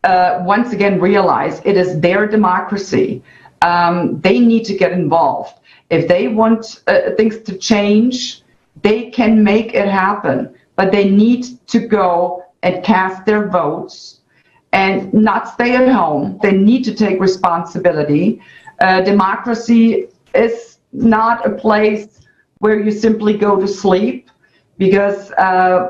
once again realize it is their democracy. They need to get involved. If they want things to change, they can make it happen, but they need to go and cast their votes and not stay at home. They need to take responsibility. Democracy is not a place where you simply go to sleep. because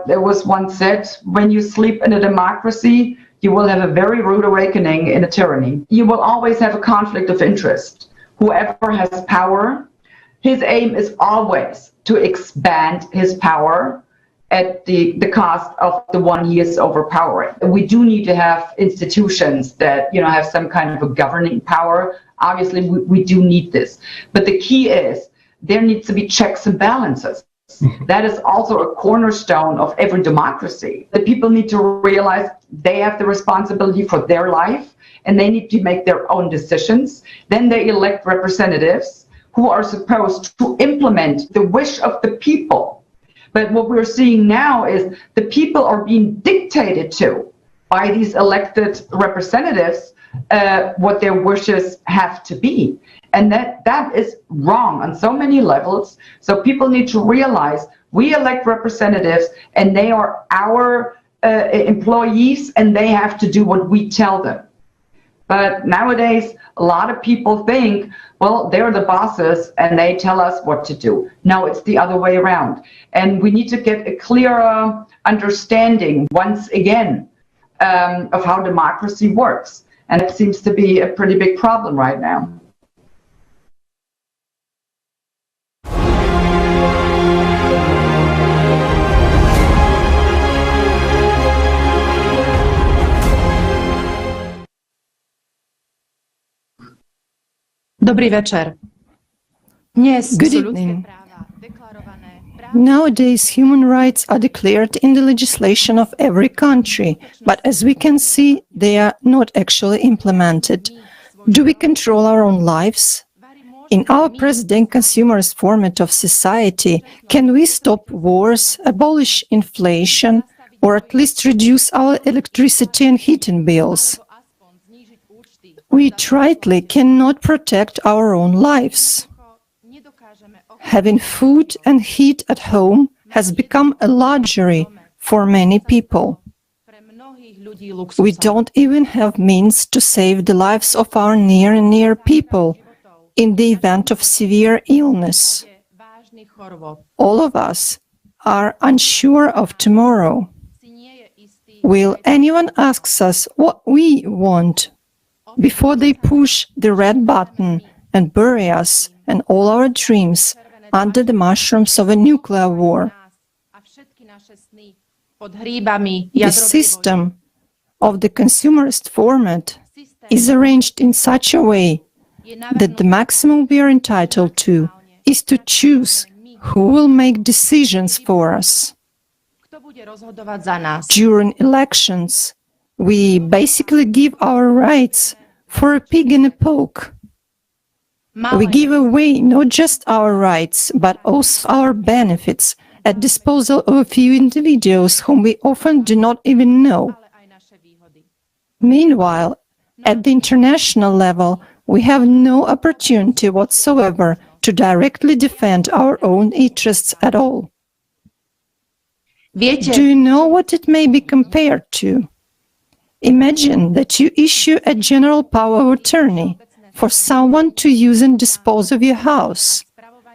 there was once said, when you sleep in a democracy, you will have a very rude awakening in a tyranny. You will always have a conflict of interest. Whoever has power, his aim is always to expand his power at the cost of the one he is overpowering. We do need to have institutions that, you know, have some kind of a governing power. Obviously, we do need this. But the key is there needs to be checks and balances. That is also a cornerstone of every democracy. The people need to realize they have the responsibility for their life and they need to make their own decisions. Then they elect representatives who are supposed to implement the wish of the people. But what we're seeing now is the people are being dictated to by these elected representatives what their wishes have to be. And that is wrong on so many levels. So people need to realize we elect representatives and they are our employees and they have to do what we tell them. But nowadays, a lot of people think, well, they're the bosses and they tell us what to do. No, it's the other way around. And we need to get a clearer understanding once again of how democracy works. And it seems to be a pretty big problem right now. Dobrý večer. Good evening. Nowadays, human rights are declared in the legislation of every country, but as we can see, they are not actually implemented. Do we control our own lives? In our present consumerist format of society, can we stop wars, abolish inflation, or at least reduce our electricity and heating bills? We rightly cannot protect our own lives. Having food and heat at home has become a luxury for many people. We don't even have means to save the lives of our near and near people in the event of severe illness. All of us are unsure of tomorrow. Will anyone ask us what we want before they push the red button and bury us and all our dreams under the mushrooms of a nuclear war? The system of the consumerist format is arranged in such a way that the maximum we are entitled to is to choose who will make decisions for us. During elections, we basically give our rights for a pig in a poke. We give away not just our rights, but also our benefits at disposal of a few individuals whom we often do not even know. Meanwhile, at the international level, we have no opportunity whatsoever to directly defend our own interests at all. Do you know what it may be compared to? Imagine that you issue a general power of attorney for someone to use and dispose of your house,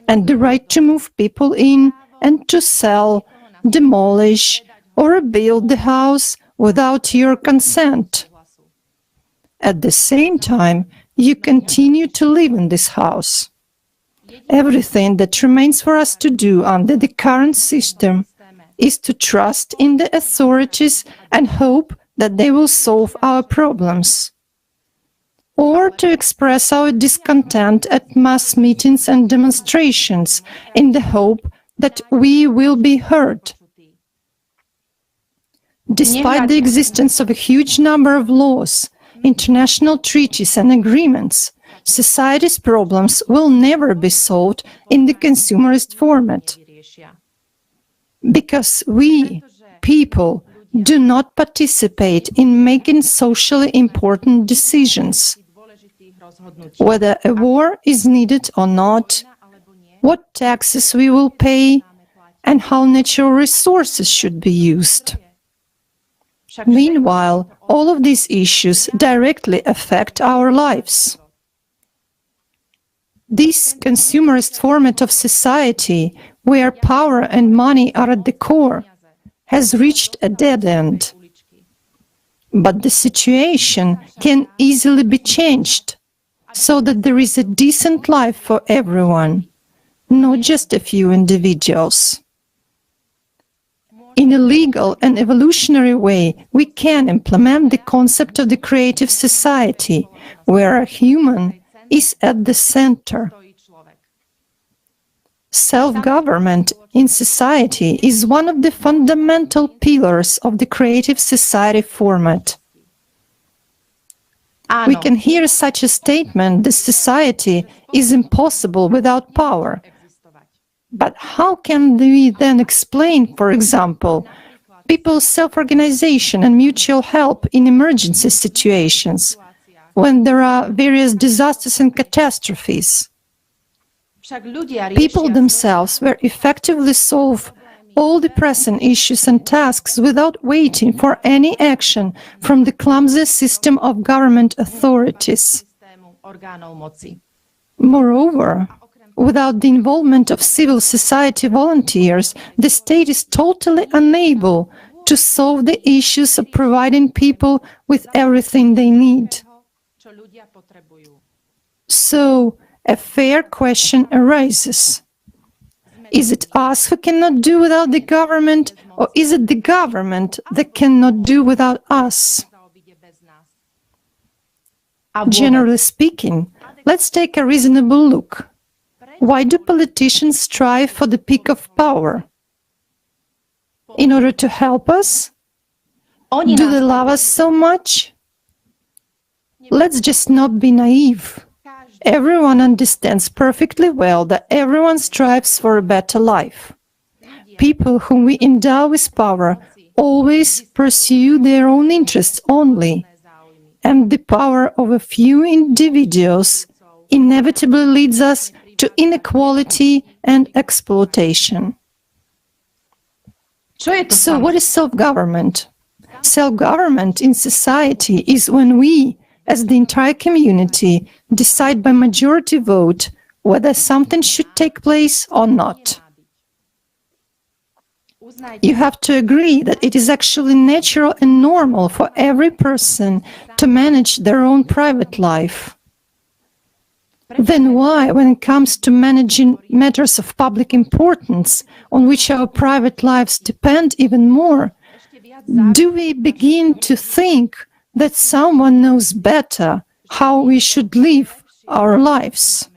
and the right to move people in and to sell, demolish, or rebuild the house without your consent. At the same time, you continue to live in this house. Everything that remains for us to do under the current system is to trust in the authorities and hope that they will solve our problems, or to express our discontent at mass meetings and demonstrations in the hope that we will be heard. Despite the existence of a huge number of laws, international treaties and agreements, society's problems will never be solved in the consumerist format. Because we, people, do not participate in making socially important decisions. Whether a war is needed or not, what taxes we will pay, and how natural resources should be used. Meanwhile, all of these issues directly affect our lives. This consumerist format of society, where power and money are at the core, has reached a dead end. But the situation can easily be changed so that there is a decent life for everyone, not just a few individuals. In a legal and evolutionary way, we can implement the concept of the creative society, where a human is at the center. Self-government in society is one of the fundamental pillars of the creative society format. We can hear such a statement: the society is impossible without power. But how can we then explain, for example, people's self-organization and mutual help in emergency situations, when there are various disasters and catastrophes? People themselves will effectively solve all the pressing issues and tasks without waiting for any action from the clumsy system of government authorities. Moreover, without the involvement of civil society volunteers, the state is totally unable to solve the issues of providing people with everything they need. So, a fair question arises. Is it us who cannot do without the government, or is it the government that cannot do without us? Generally speaking, let's take a reasonable look. Why do politicians strive for the peak of power? In order to help us? Do they love us so much? Let's just not be naive. Everyone understands perfectly well that everyone strives for a better life. People whom we endow with power always pursue their own interests only, and the power of a few individuals inevitably leads us to inequality and exploitation. So what is self-government? Self-government in society is when we, as the entire community, decide by majority vote whether something should take place or not. You have to agree that it is actually natural and normal for every person to manage their own private life. Then why, when it comes to managing matters of public importance, on which our private lives depend even more, do we begin to think that someone knows better how we should live our lives?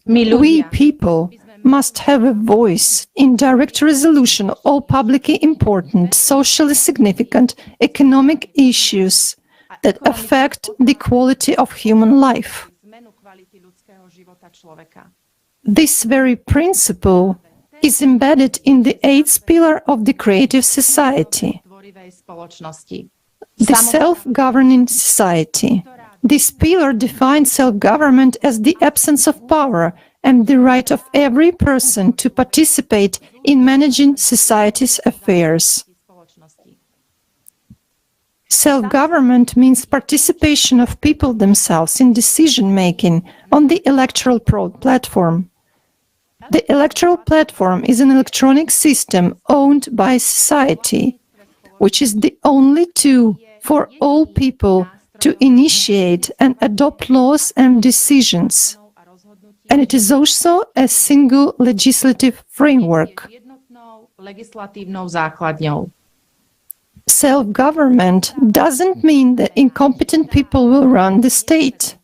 We people must have a voice in direct resolution of all publicly important, socially significant, economic issues that affect the quality of human life. This very principle is embedded in the eighth pillar of the creative society, the self-governing society. This pillar defines self-government as the absence of power and the right of every person to participate in managing society's affairs. Self-government means participation of people themselves in decision-making on the electoral platform. The electoral platform is an electronic system owned by society, which is the only tool for all people to initiate and adopt laws and decisions. And it is also a single legislative framework. Self-government doesn't mean that incompetent people will run the state.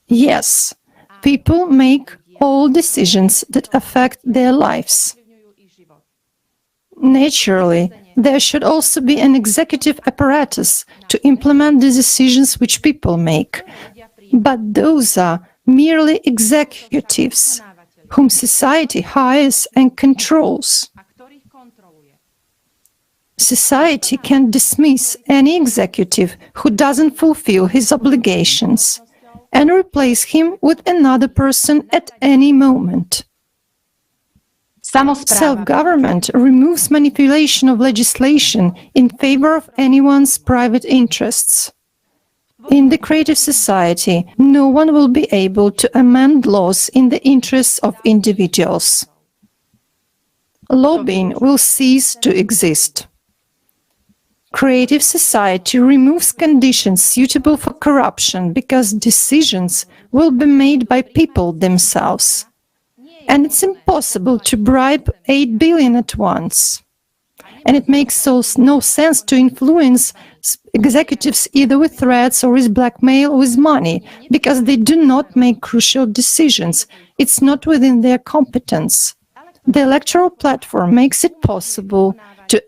Yes, people make all decisions that affect their lives. Naturally, there should also be an executive apparatus to implement the decisions which people make. But those are merely executives, whom society hires and controls. Society can dismiss any executive who doesn't fulfill his obligations and replace him with another person at any moment. Self-government removes manipulation of legislation in favor of anyone's private interests. In the creative society, no one will be able to amend laws in the interests of individuals. Lobbying will cease to exist. Creative society removes conditions suitable for corruption because decisions will be made by people themselves. And it's impossible to bribe 8 billion at once. And it makes no sense to influence executives either with threats or with blackmail or with money, because they do not make crucial decisions. It's not within their competence. The electoral platform makes it possible to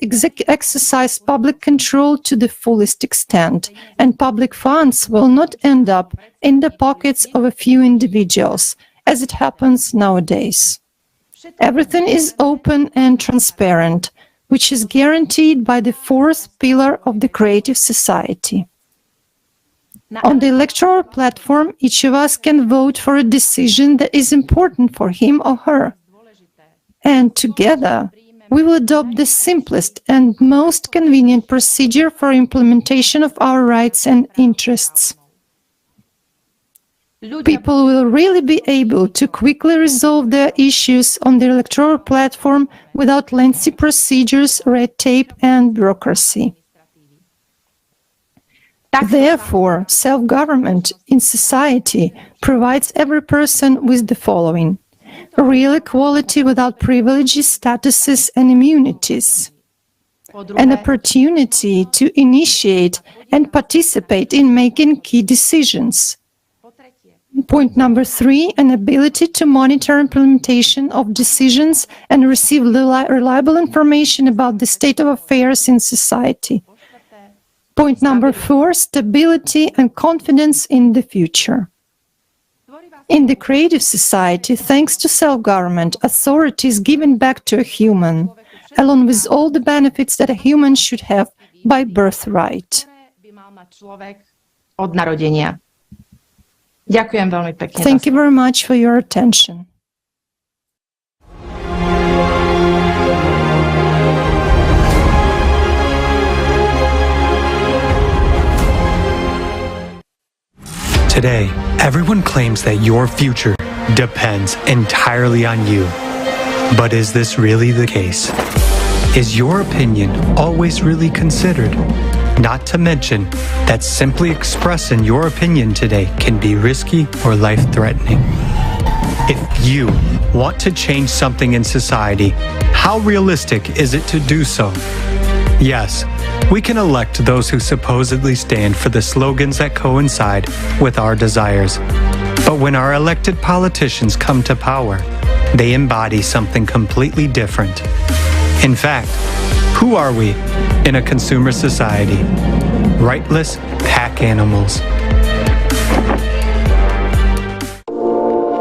exercise public control to the fullest extent, and public funds will not end up in the pockets of a few individuals, as it happens nowadays. Everything is open and transparent, which is guaranteed by the fourth pillar of the creative society. On the electoral platform, each of us can vote for a decision that is important for him or her. And together, we will adopt the simplest and most convenient procedure for implementation of our rights and interests. People will really be able to quickly resolve their issues on the electoral platform without lengthy procedures, red tape, and bureaucracy. Therefore, self-government in society provides every person with the following: real equality without privileges, statuses, and immunities, an opportunity to initiate and participate in making key decisions. Point number 3, an ability to monitor implementation of decisions and receive reliable information about the state of affairs in society. Point number 4, stability and confidence in the future. In the creative society, thanks to self-government, authority is given back to a human, along with all the benefits that a human should have by birthright. Thank you very much for your attention. Today, everyone claims that your future depends entirely on you. But is this really the case? Is your opinion always really considered? Not to mention that simply expressing your opinion today can be risky or life-threatening. If you want to change something in society, how realistic is it to do so? Yes, we can elect those who supposedly stand for the slogans that coincide with our desires. But when our elected politicians come to power, they embody something completely different. In fact, who are we in a consumer society? Rightless pack animals.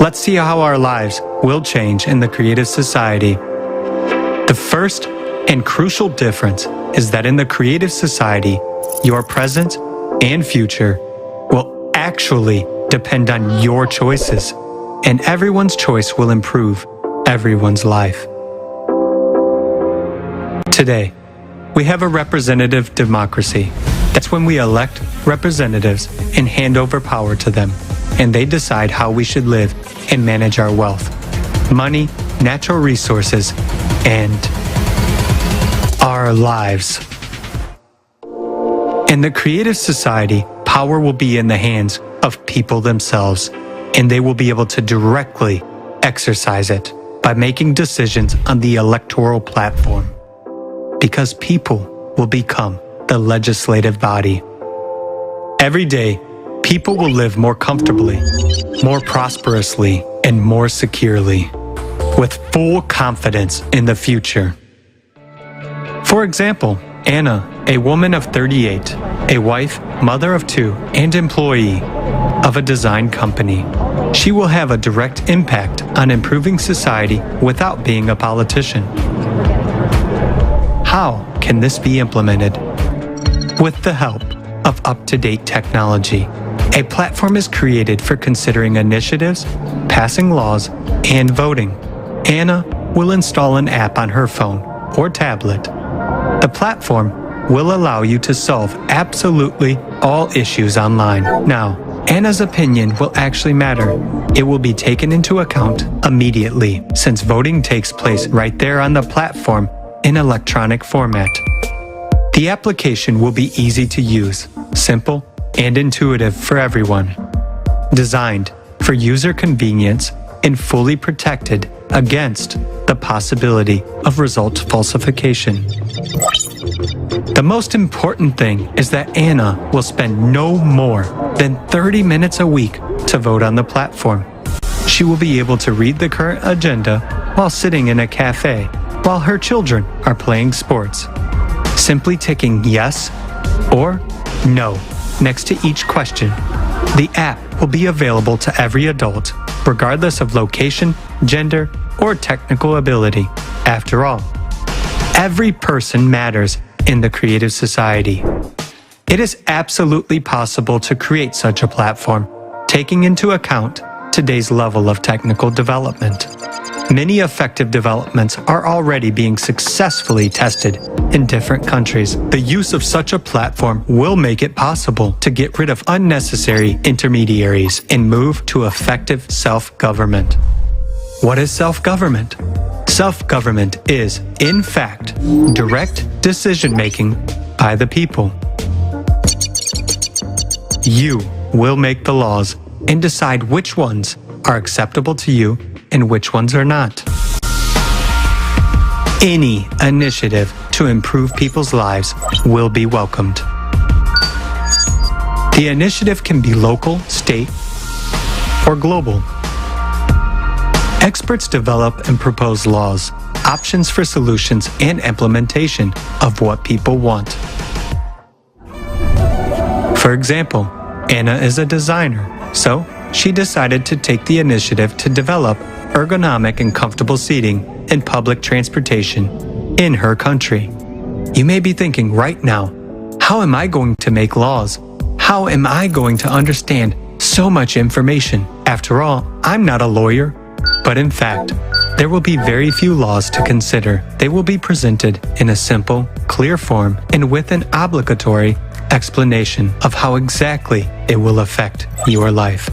Let's see how our lives will change in the creative society. The first and crucial difference is that in the creative society, your present and future will actually depend on your choices, and everyone's choice will improve everyone's life. Today, we have a representative democracy. That's when we elect representatives and hand over power to them, and they decide how we should live and manage our wealth, money, natural resources, and our lives. In the creative society, power will be in the hands of people themselves, and they will be able to directly exercise it by making decisions on the electoral platform. Because people will become the legislative body. Every day, people will live more comfortably, more prosperously, and more securely, with full confidence in the future. For example, Anna, a woman of 38, a wife, mother of 2, and employee of a design company. She will have a direct impact on improving society without being a politician. How can this be implemented? With the help of up-to-date technology. A platform is created for considering initiatives, passing laws, and voting. Anna will install an app on her phone or tablet. The platform will allow you to solve absolutely all issues online. Now, Anna's opinion will actually matter. It will be taken into account immediately, since voting takes place right there on the platform in electronic format. The application will be easy to use, simple, and intuitive for everyone. Designed for user convenience and fully protected against the possibility of result falsification. The most important thing is that Anna will spend no more than 30 minutes a week to vote on the platform. She will be able to read the current agenda while sitting in a cafe while her children are playing sports. Simply ticking yes or no next to each question. The app will be available to every adult, regardless of location, gender, or technical ability. After all, every person matters in the creative society. It is absolutely possible to create such a platform, taking into account today's level of technical development. Many effective developments are already being successfully tested in different countries. The use of such a platform will make it possible to get rid of unnecessary intermediaries and move to effective self-government. What is self-government? Self-government is, in fact, direct decision-making by the people. You will make the laws and decide which ones are acceptable to you and which ones are not. Any initiative to improve people's lives will be welcomed. The initiative can be local, state, or global. Experts develop and propose laws, options for solutions, and implementation of what people want. For example, Anna is a designer, so she decided to take the initiative to develop ergonomic and comfortable seating in public transportation in her country. You may be thinking right now, how am I going to make laws? How am I going to understand so much information? After all, I'm not a lawyer. But in fact, there will be very few laws to consider. They will be presented in a simple, clear form and with an obligatory explanation of how exactly it will affect your life.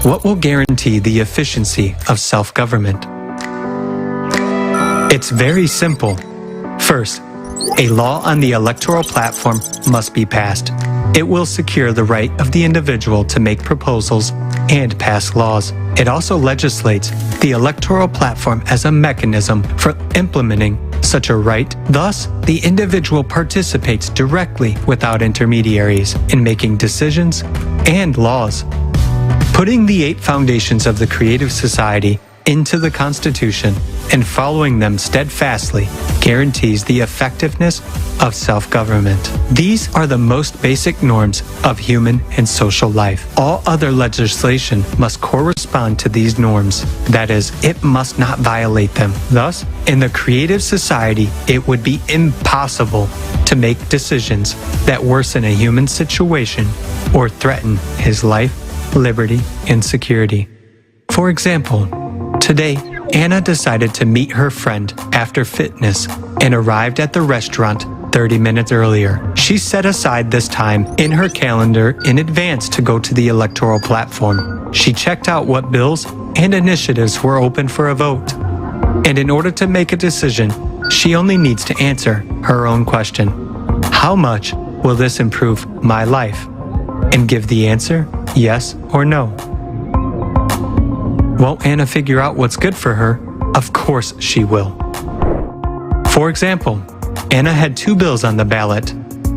What will guarantee the efficiency of self-government? It's very simple. First, a law on the electoral platform must be passed. It will secure the right of the individual to make proposals and pass laws. It also legislates the electoral platform as a mechanism for implementing such a right. Thus, the individual participates directly without intermediaries in making decisions and laws. Putting the 8 foundations of the creative society into the Constitution and following them steadfastly guarantees the effectiveness of self-government. These are the most basic norms of human and social life. All other legislation must correspond to these norms. That is, it must not violate them. Thus, in the creative society, it would be impossible to make decisions that worsen a human situation or threaten his life, liberty, and security. For example, today, Anna decided to meet her friend after fitness and arrived at the restaurant 30 minutes earlier. She set aside this time in her calendar in advance to go to the electoral platform. She checked out what bills and initiatives were open for a vote. And in order to make a decision, she only needs to answer her own question. How much will this improve my life? And give the answer, yes or no. Won't Anna figure out what's good for her? Of course she will. For example, Anna had 2 bills on the ballot: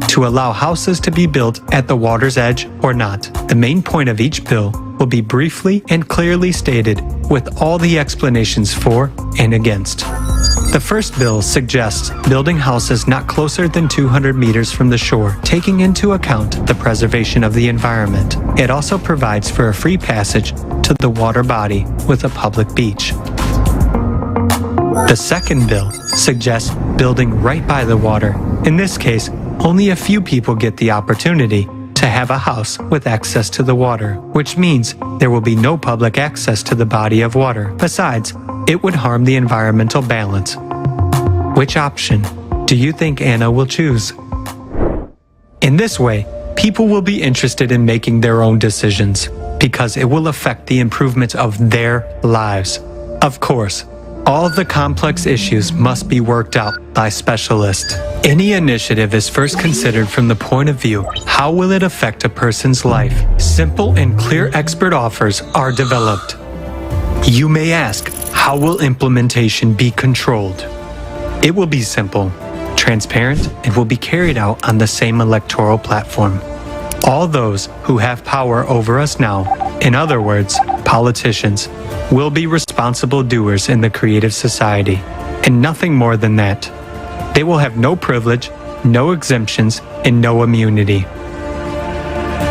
to allow houses to be built at the water's edge or not. The main point of each bill will be briefly and clearly stated with all the explanations for and against. The first bill suggests building houses not closer than 200 meters from the shore, taking into account the preservation of the environment. It also provides for a free passage to the water body with a public beach. The second bill suggests building right by the water. In this case, only a few people get the opportunity to have a house with access to the water, which means there will be no public access to the body of water. Besides, it would harm the environmental balance. Which option do you think Anna will choose? In this way, people will be interested in making their own decisions because it will affect the improvement of their lives. Of course, all the complex issues must be worked out by specialists. Any initiative is first considered from the point of view, how will it affect a person's life? Simple and clear expert offers are developed. You may ask, how will implementation be controlled? It will be simple, transparent, and will be carried out on the same electoral platform. All those who have power over us now, in other words, politicians, will be responsible doers in the creative society, and nothing more than that. They will have no privilege, no exemptions, and no immunity.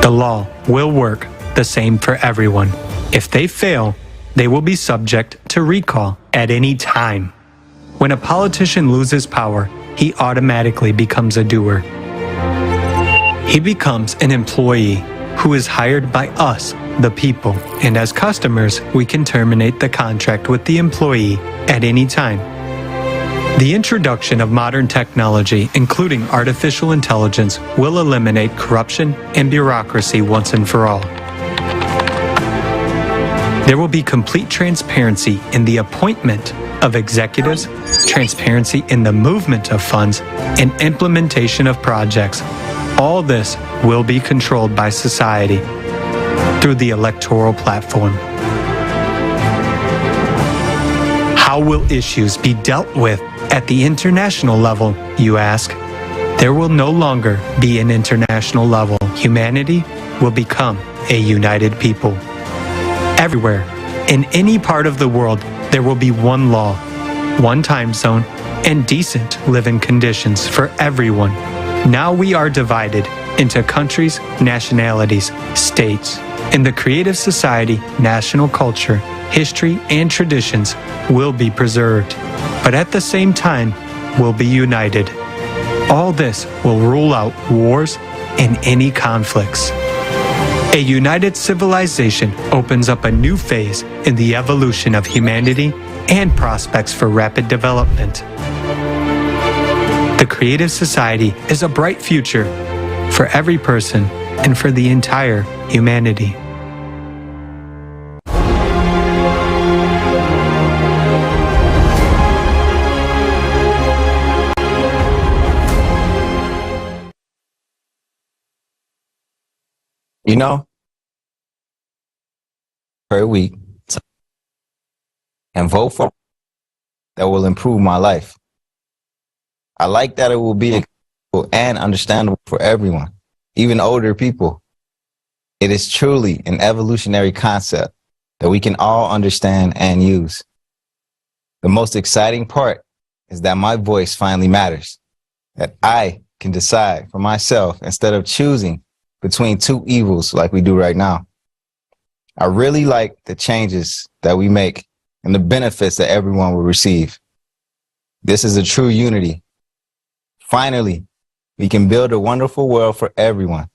The law will work the same for everyone. If they fail, they will be subject to recall at any time. When a politician loses power, he automatically becomes a doer. He becomes an employee who is hired by us, the people, and as customers, we can terminate the contract with the employee at any time. The introduction of modern technology, including artificial intelligence, will eliminate corruption and bureaucracy once and for all. There will be complete transparency in the appointment of executives, transparency in the movement of funds, and implementation of projects. All this will be controlled by society through the electoral platform. How will issues be dealt with at the international level, you ask? There will no longer be an international level. Humanity will become a united people. Everywhere, in any part of the world, there will be one law, one time zone, and decent living conditions for everyone. Now we are divided into countries, nationalities, states. In the creative society, national culture, history, and traditions will be preserved, but at the same time will be united. All this will rule out wars and any conflicts. A united civilization opens up a new phase in the evolution of humanity and prospects for rapid development. The creative society is a bright future for every person and for the entire humanity. You know, per week, and vote for that will improve my life. I like that it will be accessible and understandable for everyone, even older people. It is truly an evolutionary concept that we can all understand and use. The most exciting part is that my voice finally matters, that I can decide for myself instead of choosing between two evils like we do right now. I really like the changes that we make and the benefits that everyone will receive. This is a true unity. Finally, we can build a wonderful world for everyone.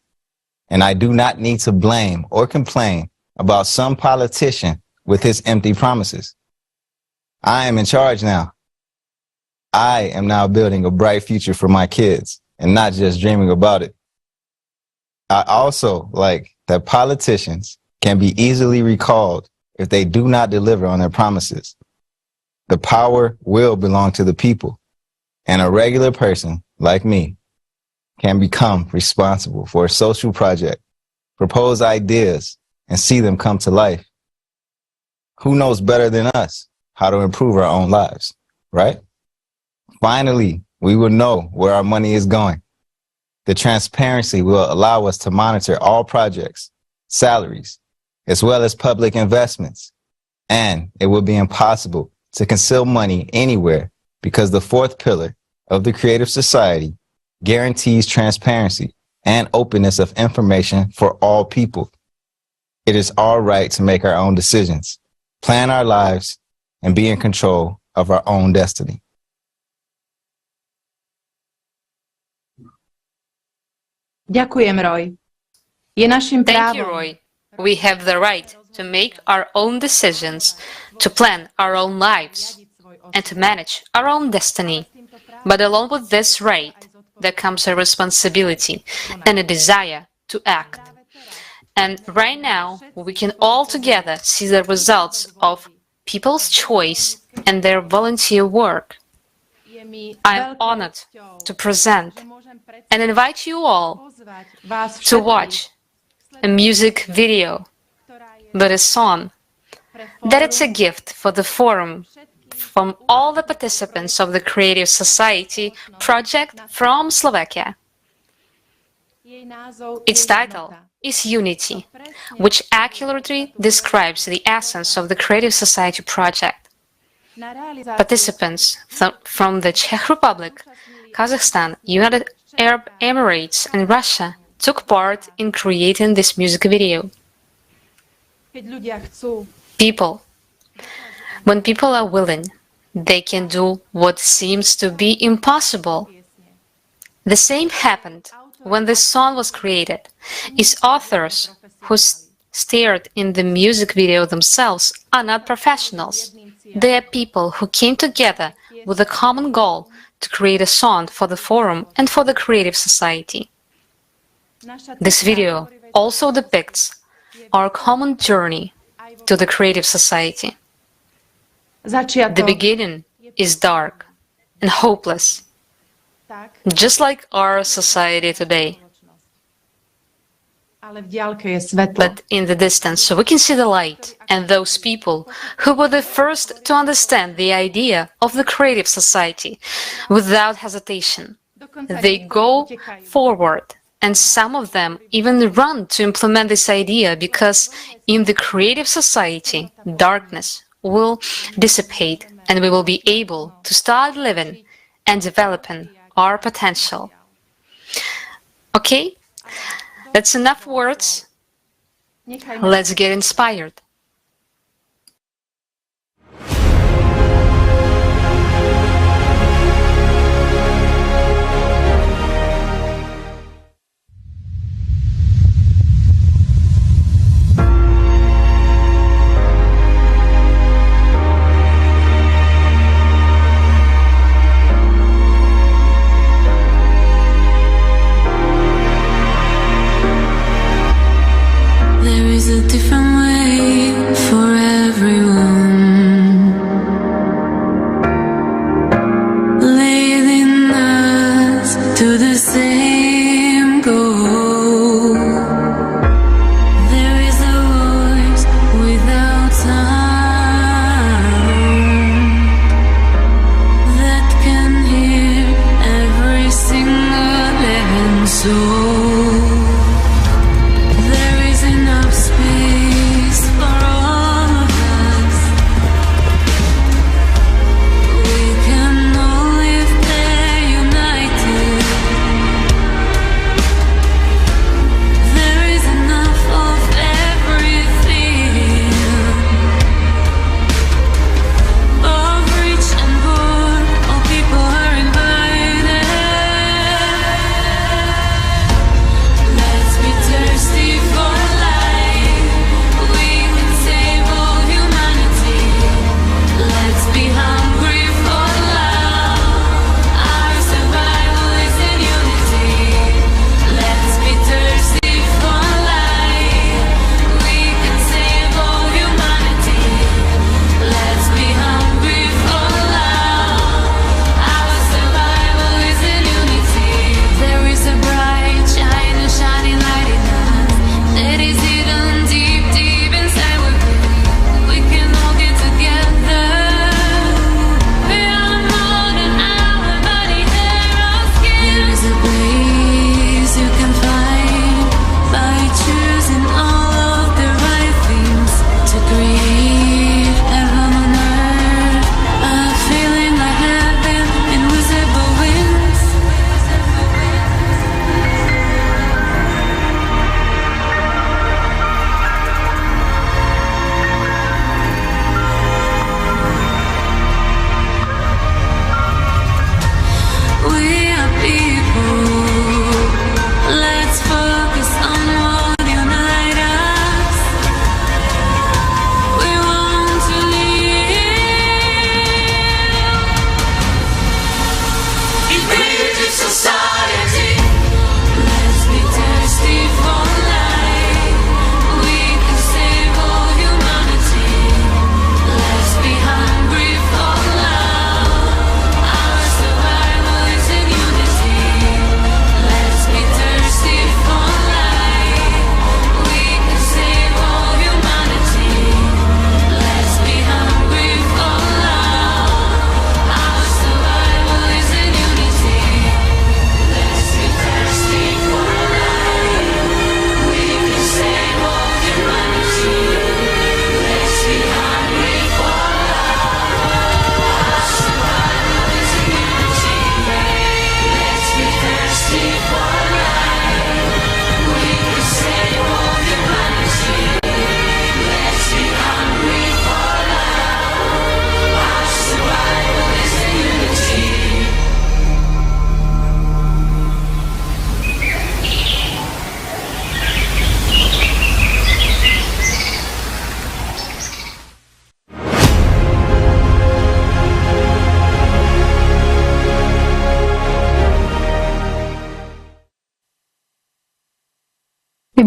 And I do not need to blame or complain about some politician with his empty promises. I am in charge now. I am now building a bright future for my kids and not just dreaming about it. I also like that politicians can be easily recalled if they do not deliver on their promises. The power will belong to the people, and a regular person like me can become responsible for a social project, propose ideas, and see them come to life. Who knows better than us how to improve our own lives, right? Finally, we will know where our money is going. The transparency will allow us to monitor all projects, salaries, as well as public investments. And it will be impossible to conceal money anywhere because the fourth pillar of the creative society guarantees transparency and openness of information for all people. It is our right to make our own decisions, plan our lives, and be in control of our own destiny. Ďakujem, Roy. Je našim Thank you, právom. Roy. We have the right to make our own decisions, to plan our own lives, and to manage our own destiny. But along with this right there comes a responsibility and a desire to act. And right now, we can all together see the results of people's choice and their volunteer work. I am honored to present and invite you all to watch a music video with a song that it's a gift for the forum from all the participants of the Creative Society project from Slovakia. Its title is Unity, which accurately describes the essence of the Creative Society project. Participants from the Czech Republic, Kazakhstan, United Arab Emirates and Russia took part in creating this music video. When people are willing, they can do what seems to be impossible. The same happened when this song was created. Its authors, who starred in the music video themselves, are not professionals. They are people who came together with a common goal to create a song for the forum and for the Creative Society. This video also depicts our common journey to the Creative Society. The beginning is dark and hopeless, just like our society today. But in the distance, we can see the light and those people who were the first to understand the idea of the Creative Society without hesitation. They go forward, and some of them even run to implement this idea, because in the Creative Society, darkness will dissipate and we will be able to start living and developing our potential. Okay? That's enough words. Let's get inspired. There is a different way.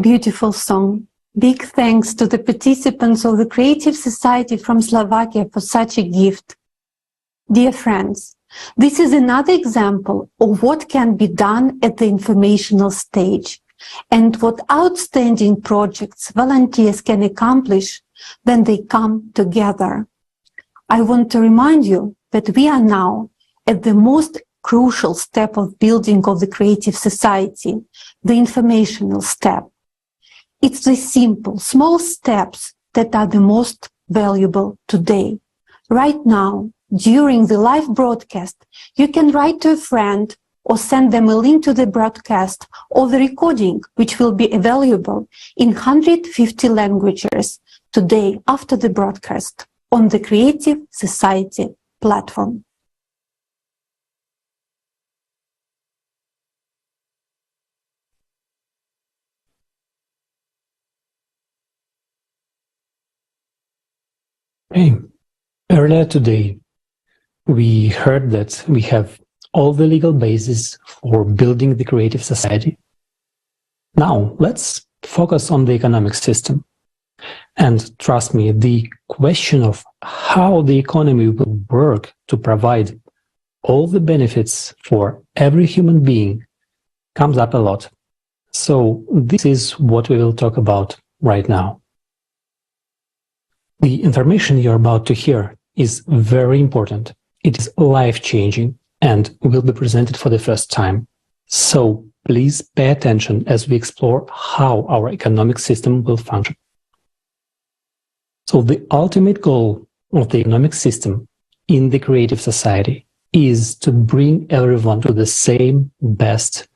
beautiful song. Big thanks to the participants of the Creative Society from Slovakia for such a gift. Dear friends, this is another example of what can be done at the informational stage and what outstanding projects volunteers can accomplish when they come together. I want to remind you that we are now at the most crucial step of building of the Creative Society, the informational step. It's the simple, small steps that are the most valuable today. Right now, during the live broadcast, you can write to a friend or send them a link to the broadcast or the recording, which will be available in 150 languages today after the broadcast on the Creative Society platform. Hey, earlier today, we heard that we have all the legal basis for building the Creative Society. Now, let's focus on the economic system. And trust me, the question of how the economy will work to provide all the benefits for every human being comes up a lot. So this is what we will talk about right now. The information you're about to hear is very important. It is life-changing and will be presented for the first time. So please pay attention as we explore how our economic system will function. So the ultimate goal of the economic system in the Creative Society is to bring everyone to the same best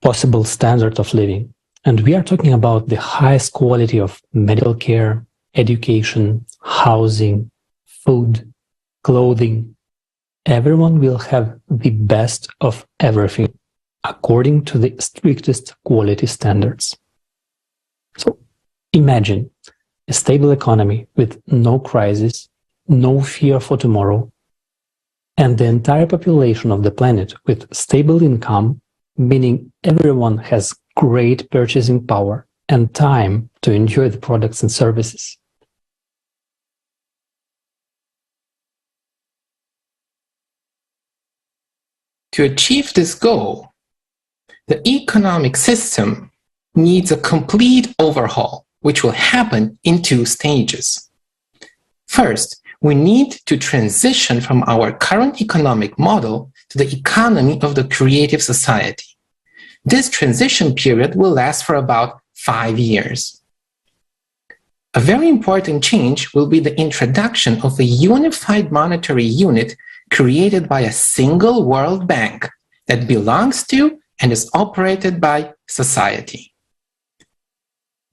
possible standard of living. And we are talking about the highest quality of medical care, education, housing, food, clothing. Everyone will have the best of everything according to the strictest quality standards. So imagine a stable economy with no crisis, no fear for tomorrow, and the entire population of the planet with stable income, meaning everyone has great purchasing power and time to enjoy the products and services. To achieve this goal, the economic system needs a complete overhaul, which will happen in two stages. First, we need to transition from our current economic model to the economy of the Creative Society. This transition period will last for about 5 years. A very important change will be the introduction of a unified monetary unit created by a single World Bank that belongs to and is operated by society.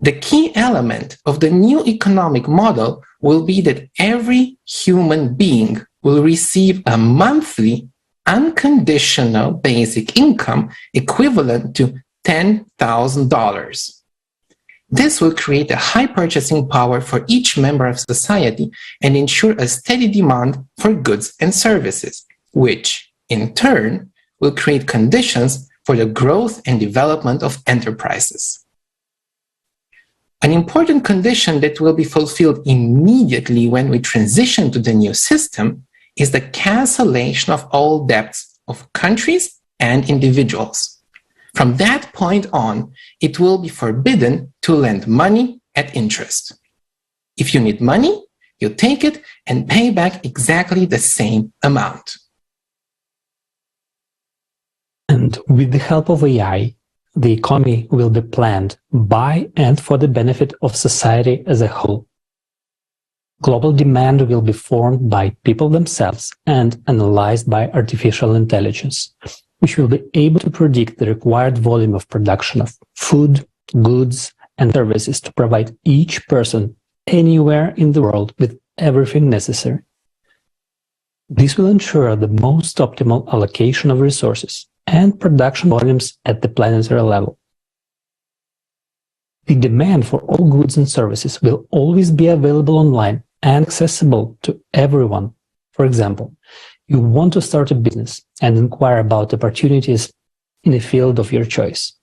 The key element of the new economic model will be that every human being will receive a monthly unconditional basic income equivalent to $10,000. This will create a high purchasing power for each member of society and ensure a steady demand for goods and services, which, in turn, will create conditions for the growth and development of enterprises. An important condition that will be fulfilled immediately when we transition to the new system is the cancellation of all debts of countries and individuals. From that point on, it will be forbidden to lend money at interest. If you need money, you take it and pay back exactly the same amount. And with the help of AI, the economy will be planned by and for the benefit of society as a whole. Global demand will be formed by people themselves and analyzed by artificial intelligence, which will be able to predict the required volume of production of food, goods, and services to provide each person anywhere in the world with everything necessary. This will ensure the most optimal allocation of resources and production volumes at the planetary level. The demand for all goods and services will always be available online and accessible to everyone. For example, you want to start a business and inquire about opportunities in a field of your choice.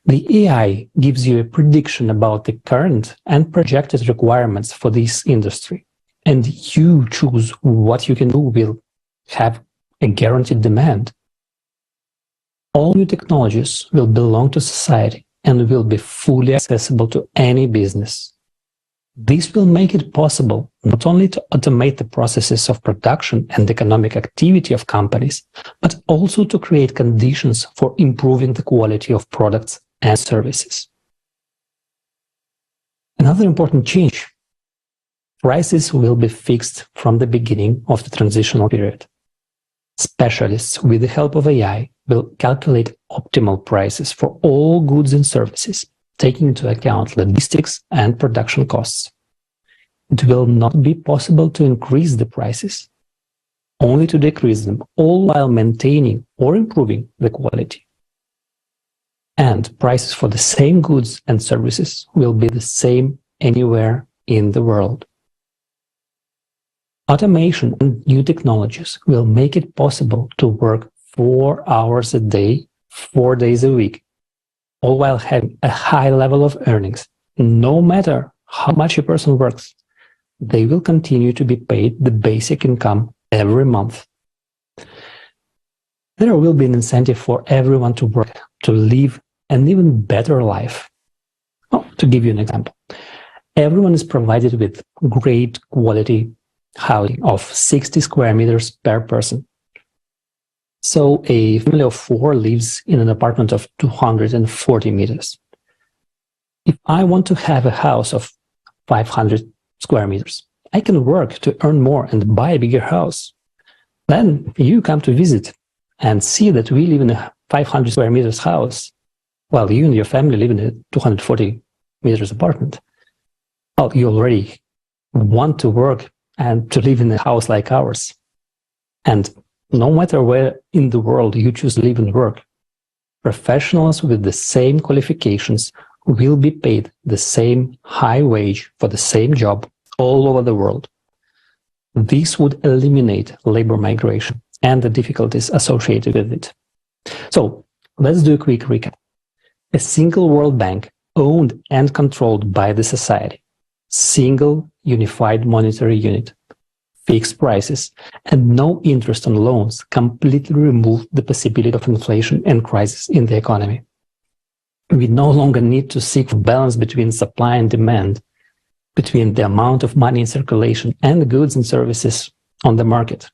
The AI gives you a prediction about the current and projected requirements for this industry, and you choose what you can do will have a guaranteed demand. All new technologies will belong to society and will be fully accessible to any business. This will make it possible not only to automate the processes of production and economic activity of companies, but also to create conditions for improving the quality of products and services. Another important change: prices will be fixed from the beginning of the transitional period. Specialists, with the help of AI, will calculate optimal prices for all goods and services, taking into account logistics and production costs. It will not be possible to increase the prices, only to decrease them, all while maintaining or improving the quality. And prices for the same goods and services will be the same anywhere in the world. Automation and new technologies will make it possible to work 4 hours a day, 4 days a week, all while having a high level of earnings. No matter how much a person works, they will continue to be paid the basic income every month. There will be an incentive for everyone to work, to live an even better life. To give you an example, everyone is provided with great quality housing of 60 square meters per person. So a family of 4 lives in an apartment of 240 meters. If I want to have a house of 500 square meters, I can work to earn more and buy a bigger house. Then you come to visit and see that we live in a 500 square meters house, while you and your family live in a 240 meters apartment. Well, you already want to work and to live in a house like ours. And no matter where in the world you choose to live and work, professionals with the same qualifications will be paid the same high wage for the same job all over the world. This would eliminate labor migration and the difficulties associated with it. So let's do a quick recap. A single World Bank owned and controlled by the society, single unified monetary unit, fixed prices, and no interest on loans completely remove the possibility of inflation and crisis in the economy. We no longer need to seek for balance between supply and demand, between the amount of money in circulation and the goods and services on the market.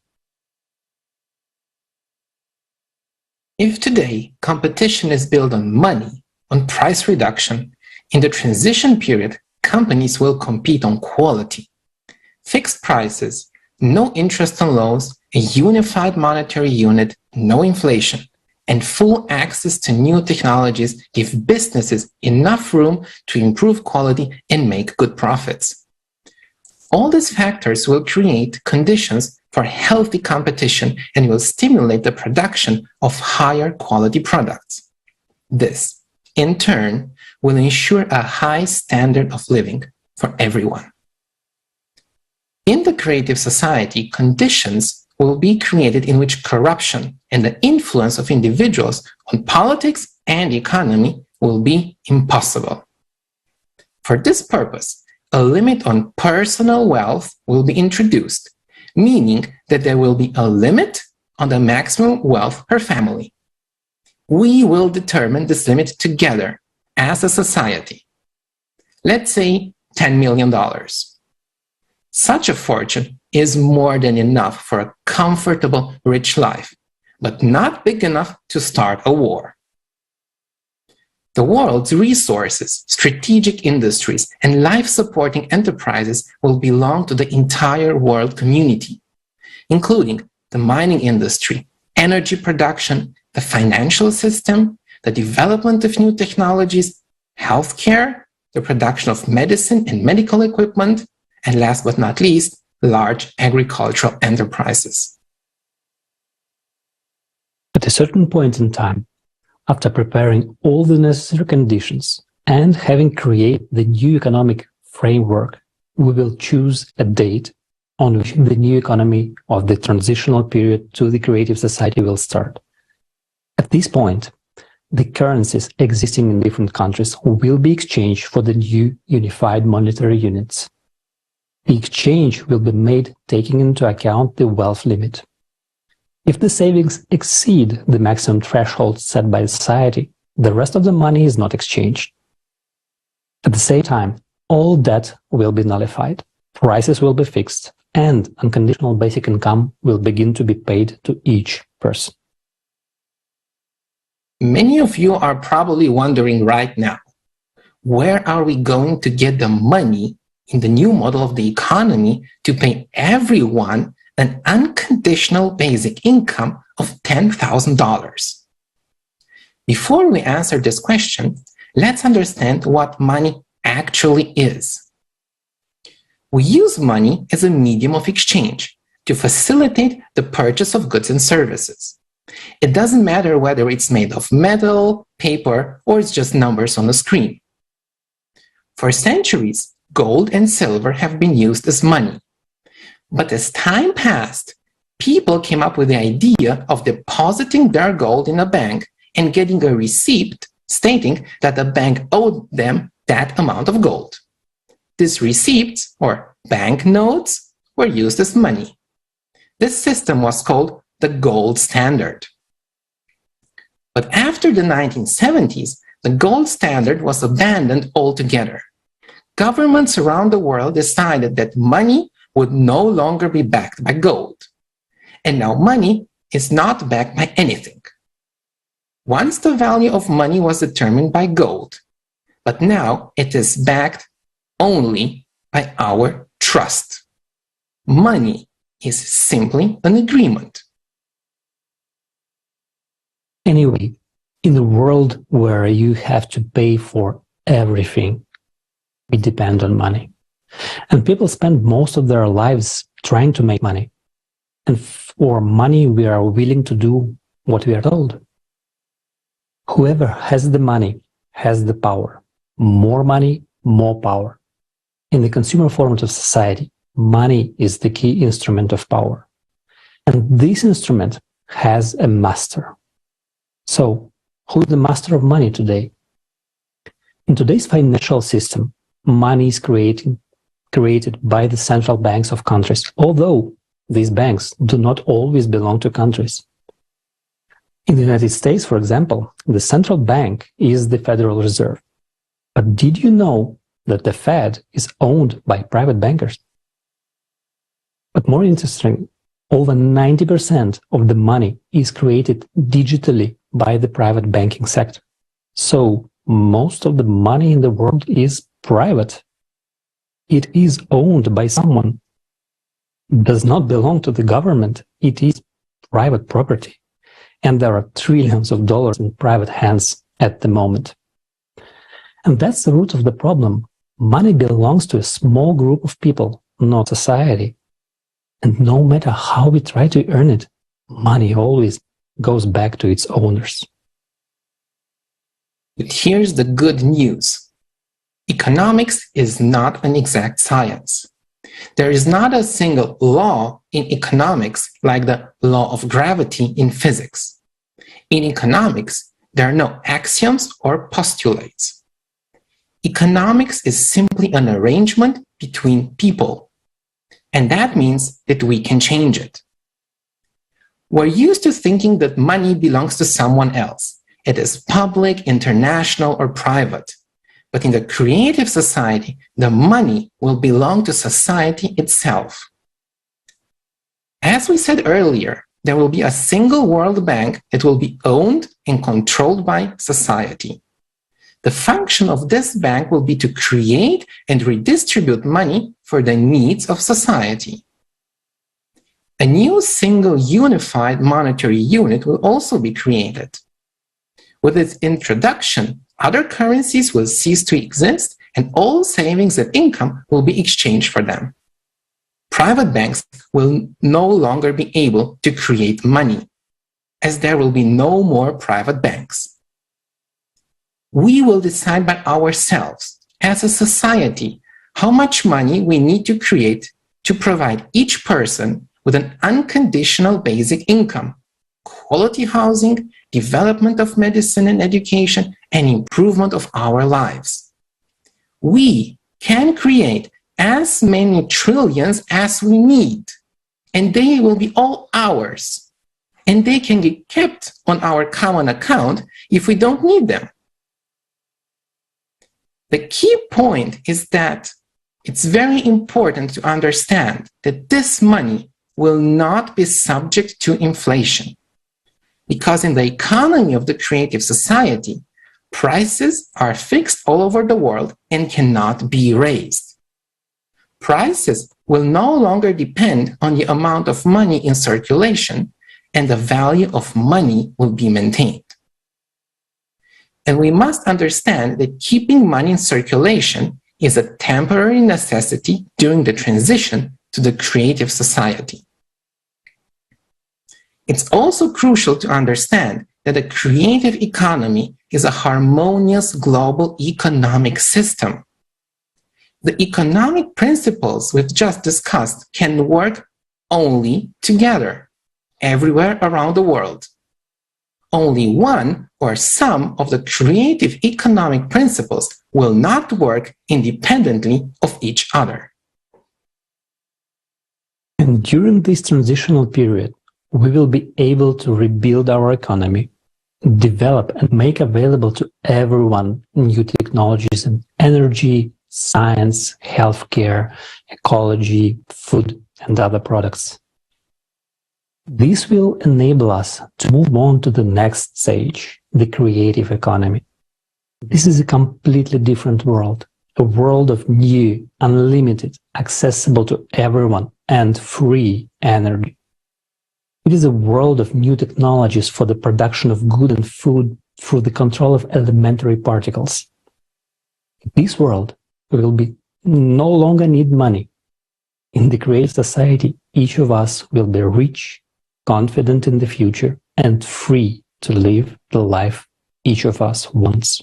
If today competition is built on money, on price reduction, in the transition period, companies will compete on quality. Fixed prices, no interest on loans, a unified monetary unit, no inflation, and full access to new technologies give businesses enough room to improve quality and make good profits. All these factors will create conditions for healthy competition and will stimulate the production of higher quality products. This, in turn, will ensure a high standard of living for everyone. In the creative society, conditions will be created in which corruption and the influence of individuals on politics and economy will be impossible. For this purpose, a limit on personal wealth will be introduced, meaning that there will be a limit on the maximum wealth per family. We will determine this limit together as a society. Let's say $10 million. Such a fortune is more than enough for a comfortable, rich life, but not big enough to start a war. The world's resources, strategic industries, and life-supporting enterprises will belong to the entire world community, including the mining industry, energy production, the financial system, the development of new technologies, healthcare, the production of medicine and medical equipment, and last but not least, large agricultural enterprises. At a certain point in time, after preparing all the necessary conditions and having created the new economic framework, we will choose a date on which the new economy of the transitional period to the creative society will start. At this point, the currencies existing in different countries will be exchanged for the new unified monetary units. The exchange will be made taking into account the wealth limit. If the savings exceed the maximum threshold set by society, the rest of the money is not exchanged. At the same time, all debt will be nullified, prices will be fixed, and unconditional basic income will begin to be paid to each person. Many of you are probably wondering right now, where are we going to get the money in the new model of the economy to pay everyone an unconditional basic income of $10,000? Before we answer this question, let's understand what money actually is. We use money as a medium of exchange to facilitate the purchase of goods and services. It doesn't matter whether it's made of metal, paper, or it's just numbers on a screen. For centuries, gold and silver have been used as money. But as time passed, people came up with the idea of depositing their gold in a bank and getting a receipt stating that the bank owed them that amount of gold. These receipts, or banknotes, were used as money. This system was called the gold standard. But after the 1970s, the gold standard was abandoned altogether. Governments around the world decided that money would no longer be backed by gold. And now money is not backed by anything. Once the value of money was determined by gold, but now it is backed only by our trust. Money is simply an agreement. Anyway, in a world where you have to pay for everything, we depend on money. And people spend most of their lives trying to make money. And for money, we are willing to do what we are told. Whoever has the money has the power. More money, more power. In the consumer format of society, money is the key instrument of power. And this instrument has a master. So, who is the master of money today? In today's financial system, money is created by the central banks of countries, although these banks do not always belong to countries. In the United States, for example, the central bank is the Federal Reserve. But did you know that the Fed is owned by private bankers? But more interesting, over 90% of the money is created digitally by the private banking sector. So most of the money in the world is private. It is owned by someone. It does not belong to the government. It is private property. And there are trillions of dollars in private hands at the moment. And that's the root of the problem. Money belongs to a small group of people, not society. And no matter how we try to earn it, money always goes back to its owners. But here's the good news. Economics is not an exact science. There is not a single law in economics like the law of gravity in physics. In economics, there are no axioms or postulates. Economics is simply an arrangement between people. And that means that we can change it. We're used to thinking that money belongs to someone else. It is public, international, or private. But in the creative society, the money will belong to society itself. As we said earlier, there will be a single world bank that will be owned and controlled by society. The function of this bank will be to create and redistribute money for the needs of society. A new single unified monetary unit will also be created. With its introduction, other currencies will cease to exist and all savings and income will be exchanged for them. Private banks will no longer be able to create money, as there will be no more private banks. We will decide by ourselves, as a society, how much money we need to create to provide each person with an unconditional basic income, quality housing, development of medicine and education, and improvement of our lives. We can create as many trillions as we need, and they will be all ours. And they can get kept on our common account if we don't need them. The key point is that it's very important to understand that this money will not be subject to inflation. Because in the economy of the creative society, prices are fixed all over the world and cannot be raised. Prices will no longer depend on the amount of money in circulation, and the value of money will be maintained. And we must understand that keeping money in circulation is a temporary necessity during the transition to the creative society. It's also crucial to understand that a creative economy is a harmonious global economic system. The economic principles we've just discussed can work only together, everywhere around the world. Only one or some of the creative economic principles will not work independently of each other. And during this transitional period, we will be able to rebuild our economy, develop and make available to everyone new technologies in energy, science, healthcare, ecology, food, and other products. This will enable us to move on to the next stage, the creative economy. This is a completely different world, a world of new, unlimited, accessible to everyone, and free energy. It is a world of new technologies for the production of good and food through the control of elementary particles. In this world, we will no longer need money. In the creative society, each of us will be rich, confident in the future, and free to live the life each of us wants.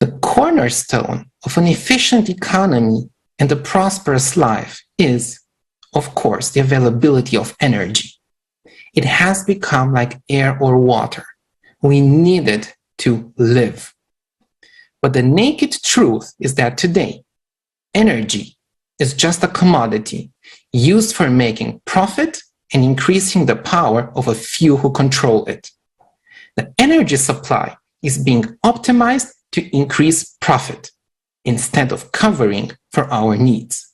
The cornerstone of an efficient economy and a prosperous life is, of course, the availability of energy. It has become like air or water. We need it to live. But the naked truth is that today, energy is just a commodity used for making profit and increasing the power of a few who control it. The energy supply is being optimized to increase profit instead of covering for our needs.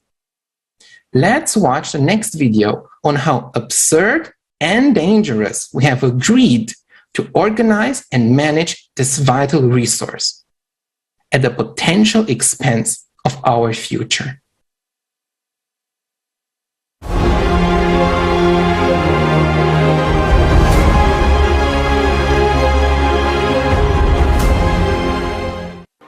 Let's watch the next video on how absurd and dangerous we have agreed to organize and manage this vital resource at the potential expense of our future.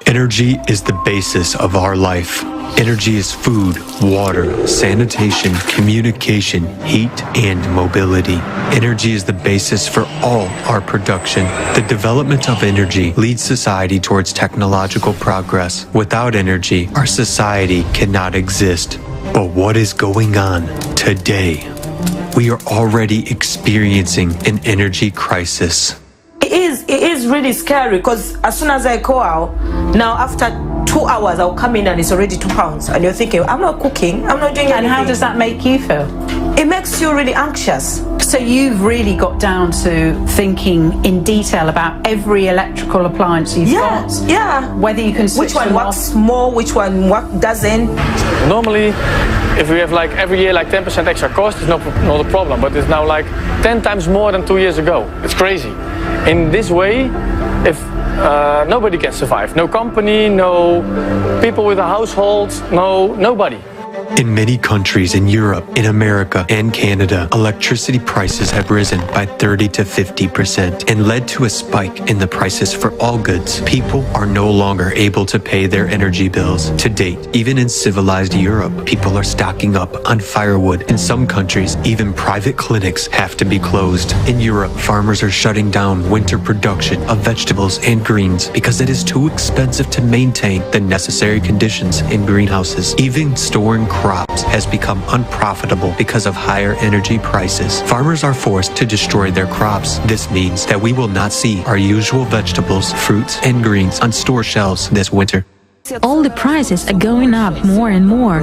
Energy is the basis of our life. Energy is food, water, sanitation, communication, heat, and mobility. Energy is the basis for all our production. The development of energy leads society towards technological progress. Without energy, our society cannot exist. But what is going on today? We are already experiencing an energy crisis. It is really scary because as soon as I go out, now after 2 hours I'll come in and it's already £2 and you're thinking, I'm not cooking, I'm not doing anything. And how does that make you feel? It makes you really anxious. So you've really got down to thinking in detail about every electrical appliance you've got? Yeah. Whether you can switch which one works more, which one doesn't. Normally, if we have like every year like 10% extra cost, it's not a problem, but it's now like 10 times more than 2 years ago. It's crazy. In this way, if nobody can survive, no company, no people with a household, nobody. In many countries in Europe, in America, and Canada, electricity prices have risen by 30 to 50% and led to a spike in the prices for all goods. People are no longer able to pay their energy bills. To date, even in civilized Europe, people are stocking up on firewood. In some countries, even private clinics have to be closed. In Europe, farmers are shutting down winter production of vegetables and greens because it is too expensive to maintain the necessary conditions in greenhouses. Even storing crops has become unprofitable because of higher energy prices. Farmers are forced to destroy their crops. This means that we will not see our usual vegetables, fruits, and greens on store shelves this winter. All the prices are going up more and more.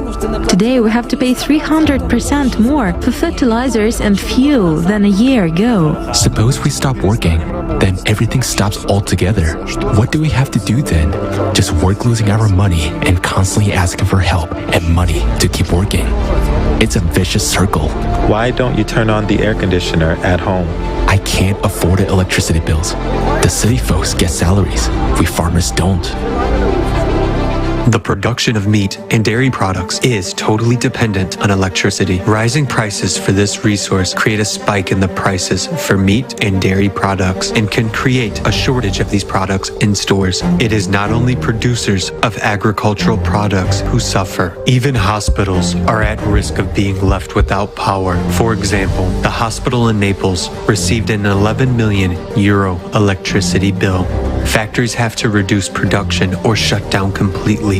Today we have to pay 300% more for fertilizers and fuel than a year ago. Suppose we stop working, then everything stops altogether. What do we have to do then? Just work losing our money and constantly asking for help and money to keep working. It's a vicious circle. Why don't you turn on the air conditioner at home? I can't afford the electricity bills. The city folks get salaries. We farmers don't. The production of meat and dairy products is totally dependent on electricity. Rising prices for this resource create a spike in the prices for meat and dairy products and can create a shortage of these products in stores. It is not only producers of agricultural products who suffer. Even hospitals are at risk of being left without power. For example, the hospital in Naples received an 11 million euro electricity bill. Factories have to reduce production or shut down completely.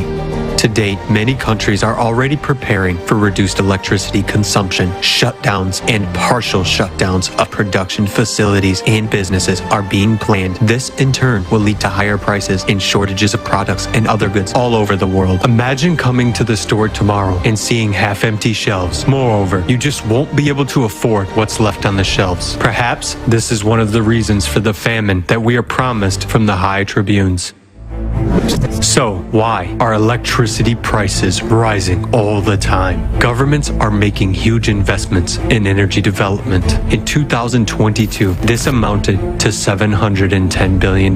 To date, many countries are already preparing for reduced electricity consumption. Shutdowns and partial shutdowns of production facilities and businesses are being planned. This, in turn, will lead to higher prices and shortages of products and other goods all over the world. Imagine coming to the store tomorrow and seeing half-empty shelves. Moreover, you just won't be able to afford what's left on the shelves. Perhaps this is one of the reasons for the famine that we are promised from the high tribunes. So, why are electricity prices rising all the time? Governments are making huge investments in energy development. In 2022, this amounted to $710 billion.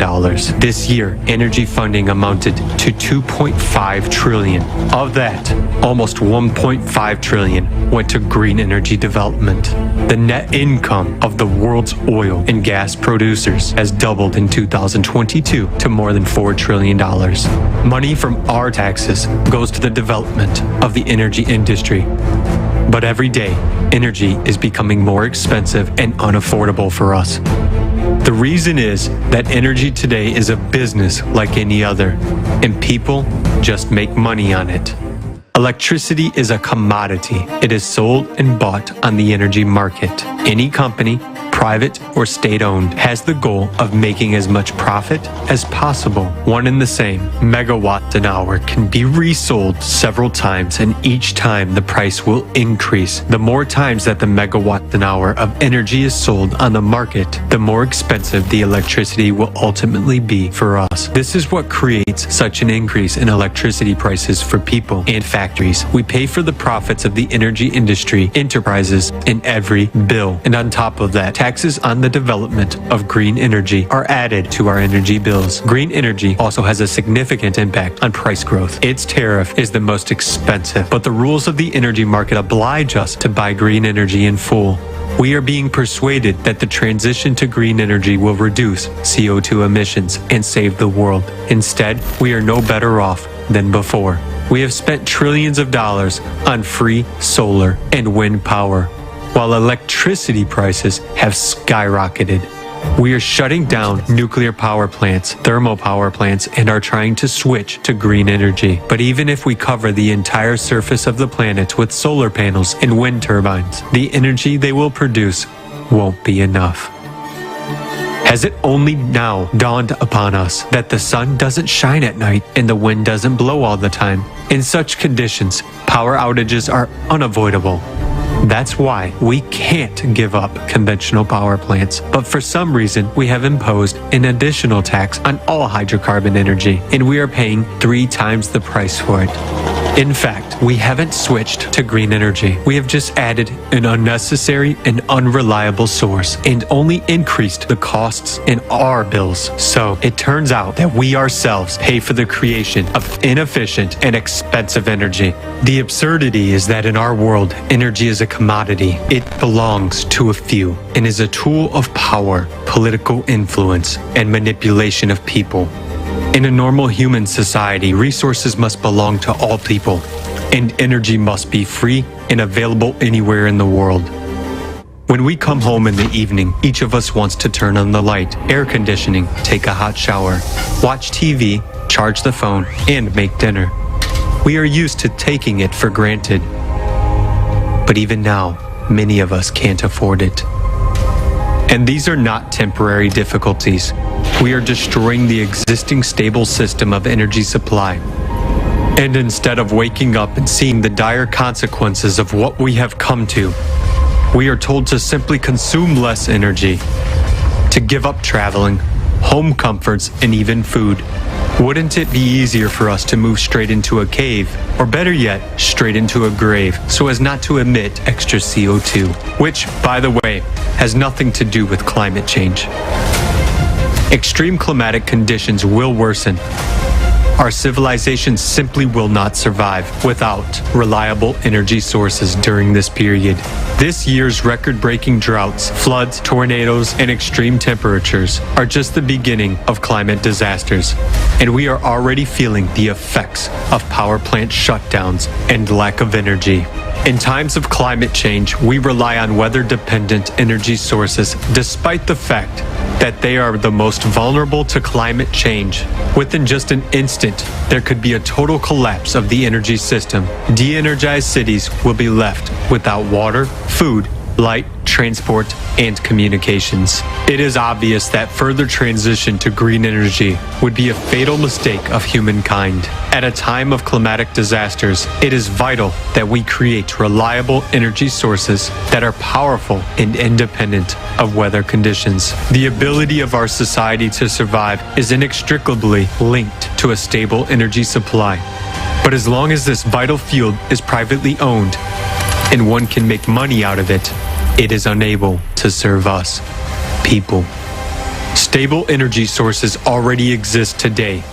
This year, energy funding amounted to $2.5 trillion. Of that, almost $1.5 trillion went to green energy development. The net income of the world's oil and gas producers has doubled in 2022 to more than $4 trillion. Money from our taxes goes to the development of the energy industry. But every day, energy is becoming more expensive and unaffordable for us. The reason is that energy today is a business like any other, and people just make money on it. Electricity is a commodity. It is sold and bought on the energy market. Any company, private or state-owned, has the goal of making as much profit as possible. One and the same megawatt an hour can be resold several times, and each time the price will increase. The more times that the megawatt an hour of energy is sold on the market, the more expensive the electricity will ultimately be for us. This is what creates such an increase in electricity prices for people and factories. We pay for the profits of the energy industry enterprises in every bill, and on top of that, taxes on the development of green energy are added to our energy bills. Green energy also has a significant impact on price growth. Its tariff is the most expensive, but the rules of the energy market oblige us to buy green energy in full. We are being persuaded that the transition to green energy will reduce CO2 emissions and save the world. Instead, we are no better off than before. We have spent trillions of dollars on free solar and wind power, while electricity prices have skyrocketed. We are shutting down nuclear power plants, thermal power plants, and are trying to switch to green energy. But even if we cover the entire surface of the planet with solar panels and wind turbines, the energy they will produce won't be enough. Has it only now dawned upon us that the sun doesn't shine at night and the wind doesn't blow all the time? In such conditions, power outages are unavoidable. That's why we can't give up conventional power plants. But for some reason, we have imposed an additional tax on all hydrocarbon energy, and we are paying 3 times the price for it. In fact, we haven't switched to green energy. We have just added an unnecessary and unreliable source and only increased the costs in our bills. So it turns out that we ourselves pay for the creation of inefficient and expensive energy. The absurdity is that in our world, energy is a commodity. It belongs to a few and is a tool of power, political influence, and manipulation of people. In a normal human society, resources must belong to all people, and energy must be free and available anywhere in the world. When we come home in the evening, each of us wants to turn on the light, air conditioning, take a hot shower, watch TV, charge the phone, and make dinner. We are used to taking it for granted. But even now, many of us can't afford it. And these are not temporary difficulties. We are destroying the existing stable system of energy supply. And instead of waking up and seeing the dire consequences of what we have come to, we are told to simply consume less energy, to give up traveling, home comforts, and even food. Wouldn't it be easier for us to move straight into a cave, or better yet, straight into a grave, so as not to emit extra CO2, which, by the way, has nothing to do with climate change. Extreme climatic conditions will worsen. Our civilization simply will not survive without reliable energy sources during this period. This year's record-breaking droughts, floods, tornadoes, and extreme temperatures are just the beginning of climate disasters, and we are already feeling the effects of power plant shutdowns and lack of energy. In times of climate change, we rely on weather-dependent energy sources despite the fact that they are the most vulnerable to climate change. Within just an instant, there could be a total collapse of the energy system. De-energized cities will be left without water, food, light, transport, and communications. It is obvious that further transition to green energy would be a fatal mistake of humankind. At a time of climatic disasters, it is vital that we create reliable energy sources that are powerful and independent of weather conditions. The ability of our society to survive is inextricably linked to a stable energy supply. But as long as this vital field is privately owned and one can make money out of it, it is unable to serve us, people. Stable energy sources already exist today,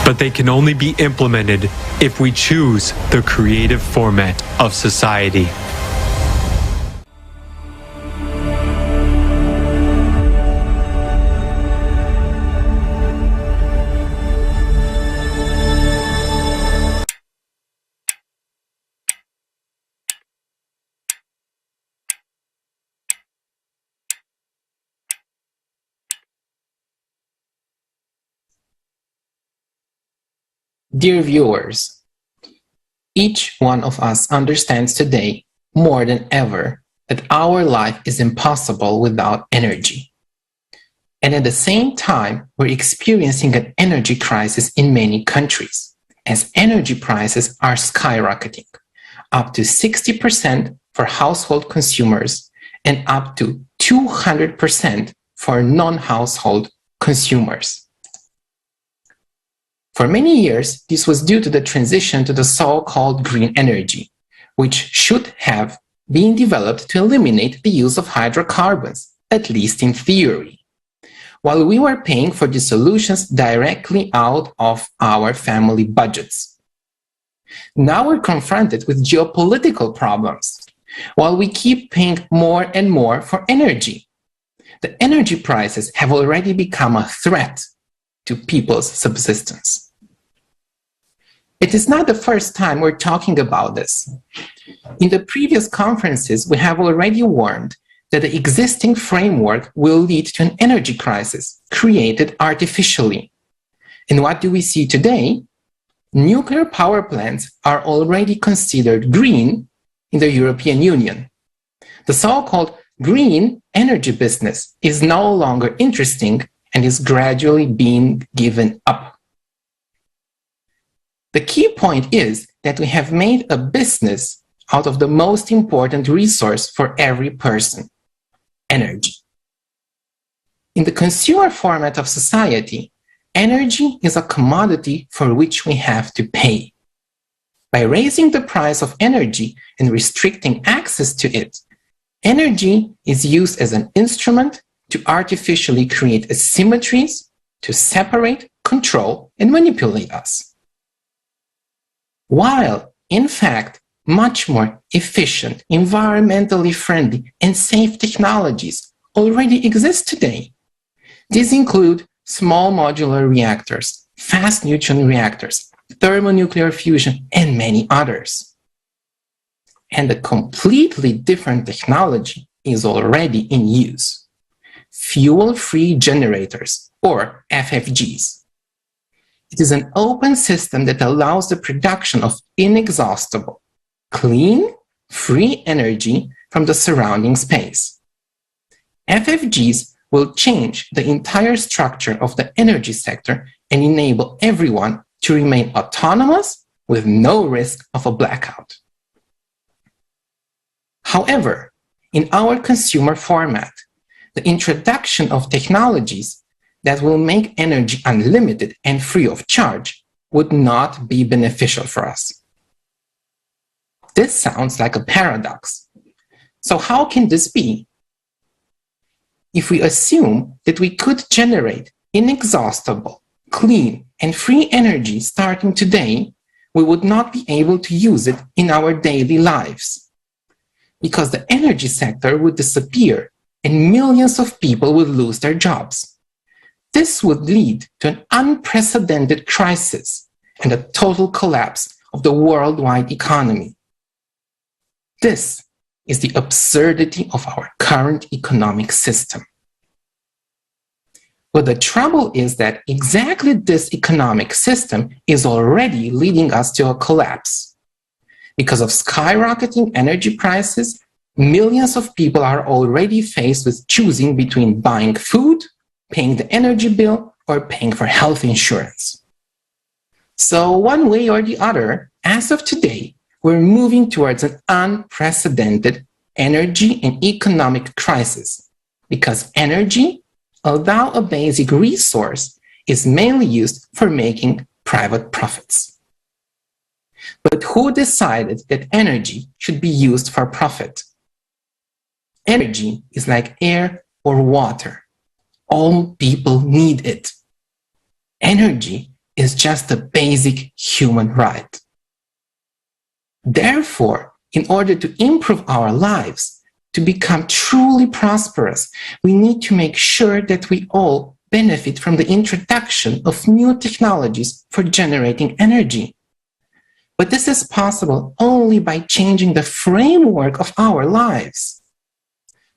but they can only be implemented if we choose the creative format of society. Dear viewers, each one of us understands today more than ever that our life is impossible without energy. And at the same time, we're experiencing an energy crisis in many countries, as energy prices are skyrocketing, up to 60% for household consumers and up to 200% for non-household consumers. For many years, this was due to the transition to the so-called green energy, which should have been developed to eliminate the use of hydrocarbons, at least in theory, while we were paying for the solutions directly out of our family budgets. Now we're confronted with geopolitical problems, while we keep paying more and more for energy. The energy prices have already become a threat to people's subsistence. It is not the first time we're talking about this. In the previous conferences, we have already warned that the existing framework will lead to an energy crisis created artificially. And what do we see today? Nuclear power plants are already considered green in the European Union. The so-called green energy business is no longer interesting and is gradually being given up. The key point is that we have made a business out of the most important resource for every person, energy. In the consumer format of society, energy is a commodity for which we have to pay. By raising the price of energy and restricting access to it, energy is used as an instrument to artificially create asymmetries, to separate, control, and manipulate us. While, in fact, much more efficient, environmentally friendly, and safe technologies already exist today. These include small modular reactors, fast neutron reactors, thermonuclear fusion, and many others. And a completely different technology is already in use: fuel-free generators, or FFGs. It is an open system that allows the production of inexhaustible, clean, free energy from the surrounding space. FFGs will change the entire structure of the energy sector and enable everyone to remain autonomous with no risk of a blackout. However, in our consumer format, the introduction of technologies that will make energy unlimited and free of charge would not be beneficial for us. This sounds like a paradox. So how can this be? If we assume that we could generate inexhaustible, clean, and free energy starting today, we would not be able to use it in our daily lives, because the energy sector would disappear and millions of people would lose their jobs. This would lead to an unprecedented crisis and a total collapse of the worldwide economy. This is the absurdity of our current economic system. But the trouble is that exactly this economic system is already leading us to a collapse. Because of skyrocketing energy prices, millions of people are already faced with choosing between buying food, paying the energy bill, or paying for health insurance. So one way or the other, as of today, we're moving towards an unprecedented energy and economic crisis, because energy, although a basic resource, is mainly used for making private profits. But who decided that energy should be used for profit? Energy is like air or water. All people need it. Energy is just a basic human right. Therefore, in order to improve our lives, to become truly prosperous, we need to make sure that we all benefit from the introduction of new technologies for generating energy. But this is possible only by changing the framework of our lives.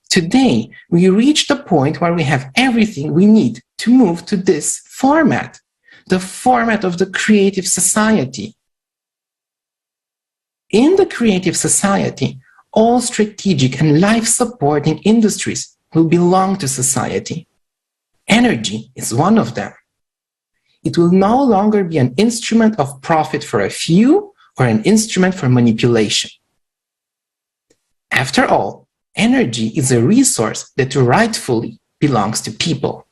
Today, we reach the point where we have everything we need to move to this format, the format of the creative society. In the creative society, all strategic and life-supporting industries will belong to society. Energy is one of them. It will no longer be an instrument of profit for a few or an instrument for manipulation. After all, energy is a resource that rightfully belongs to people.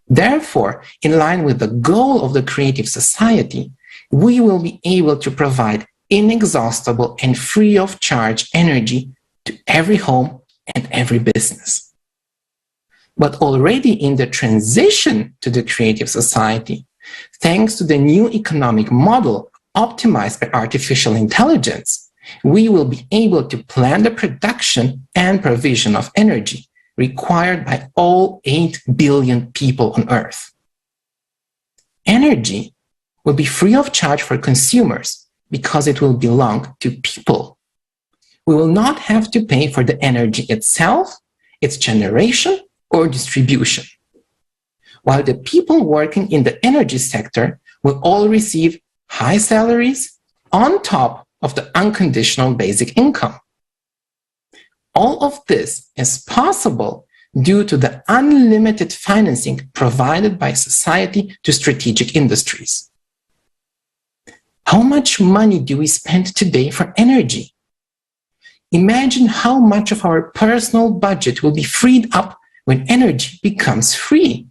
Therefore, in line with the goal of the creative society, we will be able to provide inexhaustible and free of charge energy to every home and every business. But already in the transition to the creative society, thanks to the new economic model optimized by artificial intelligence, we will be able to plan the production and provision of energy required by all 8 billion people on Earth. Energy will be free of charge for consumers because it will belong to people. We will not have to pay for the energy itself, its generation, or distribution. While the people working in the energy sector will all receive high salaries on top of the unconditional basic income. All of this is possible due to the unlimited financing provided by society to strategic industries. How much money do we spend today for energy? Imagine how much of our personal budget will be freed up when energy becomes free.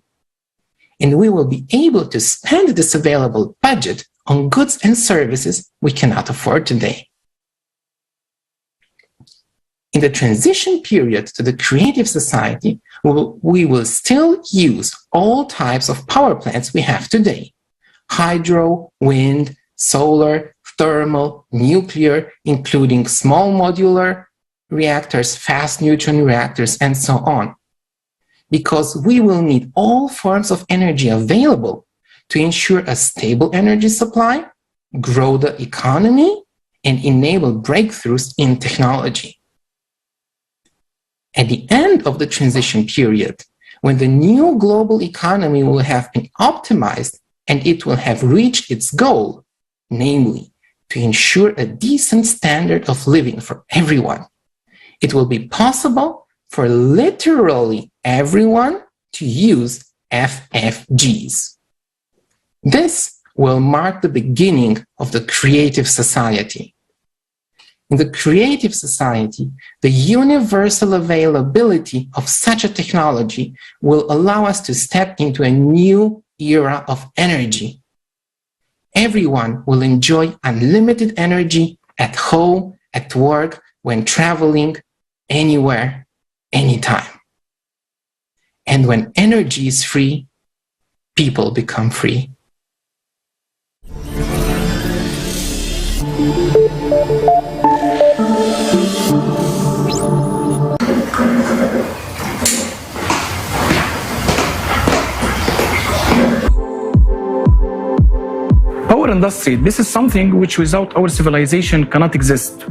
And we will be able to spend this available budget on goods and services we cannot afford today. In the transition period to the creative society, we will still use all types of power plants we have today: hydro, wind, solar, thermal, nuclear, including small modular reactors, fast neutron reactors, and so on. Because we will need all forms of energy available to ensure a stable energy supply, grow the economy, and enable breakthroughs in technology. At the end of the transition period, when the new global economy will have been optimized and it will have reached its goal, namely, to ensure a decent standard of living for everyone. It will be possible for literally everyone to use FFGs. This will mark the beginning of the creative society. In the creative society, the universal availability of such a technology will allow us to step into a new era of energy. Everyone will enjoy unlimited energy at home, at work, when traveling, anywhere, anytime. And when energy is free, people become free. Power industry, this is something which without our civilization cannot exist.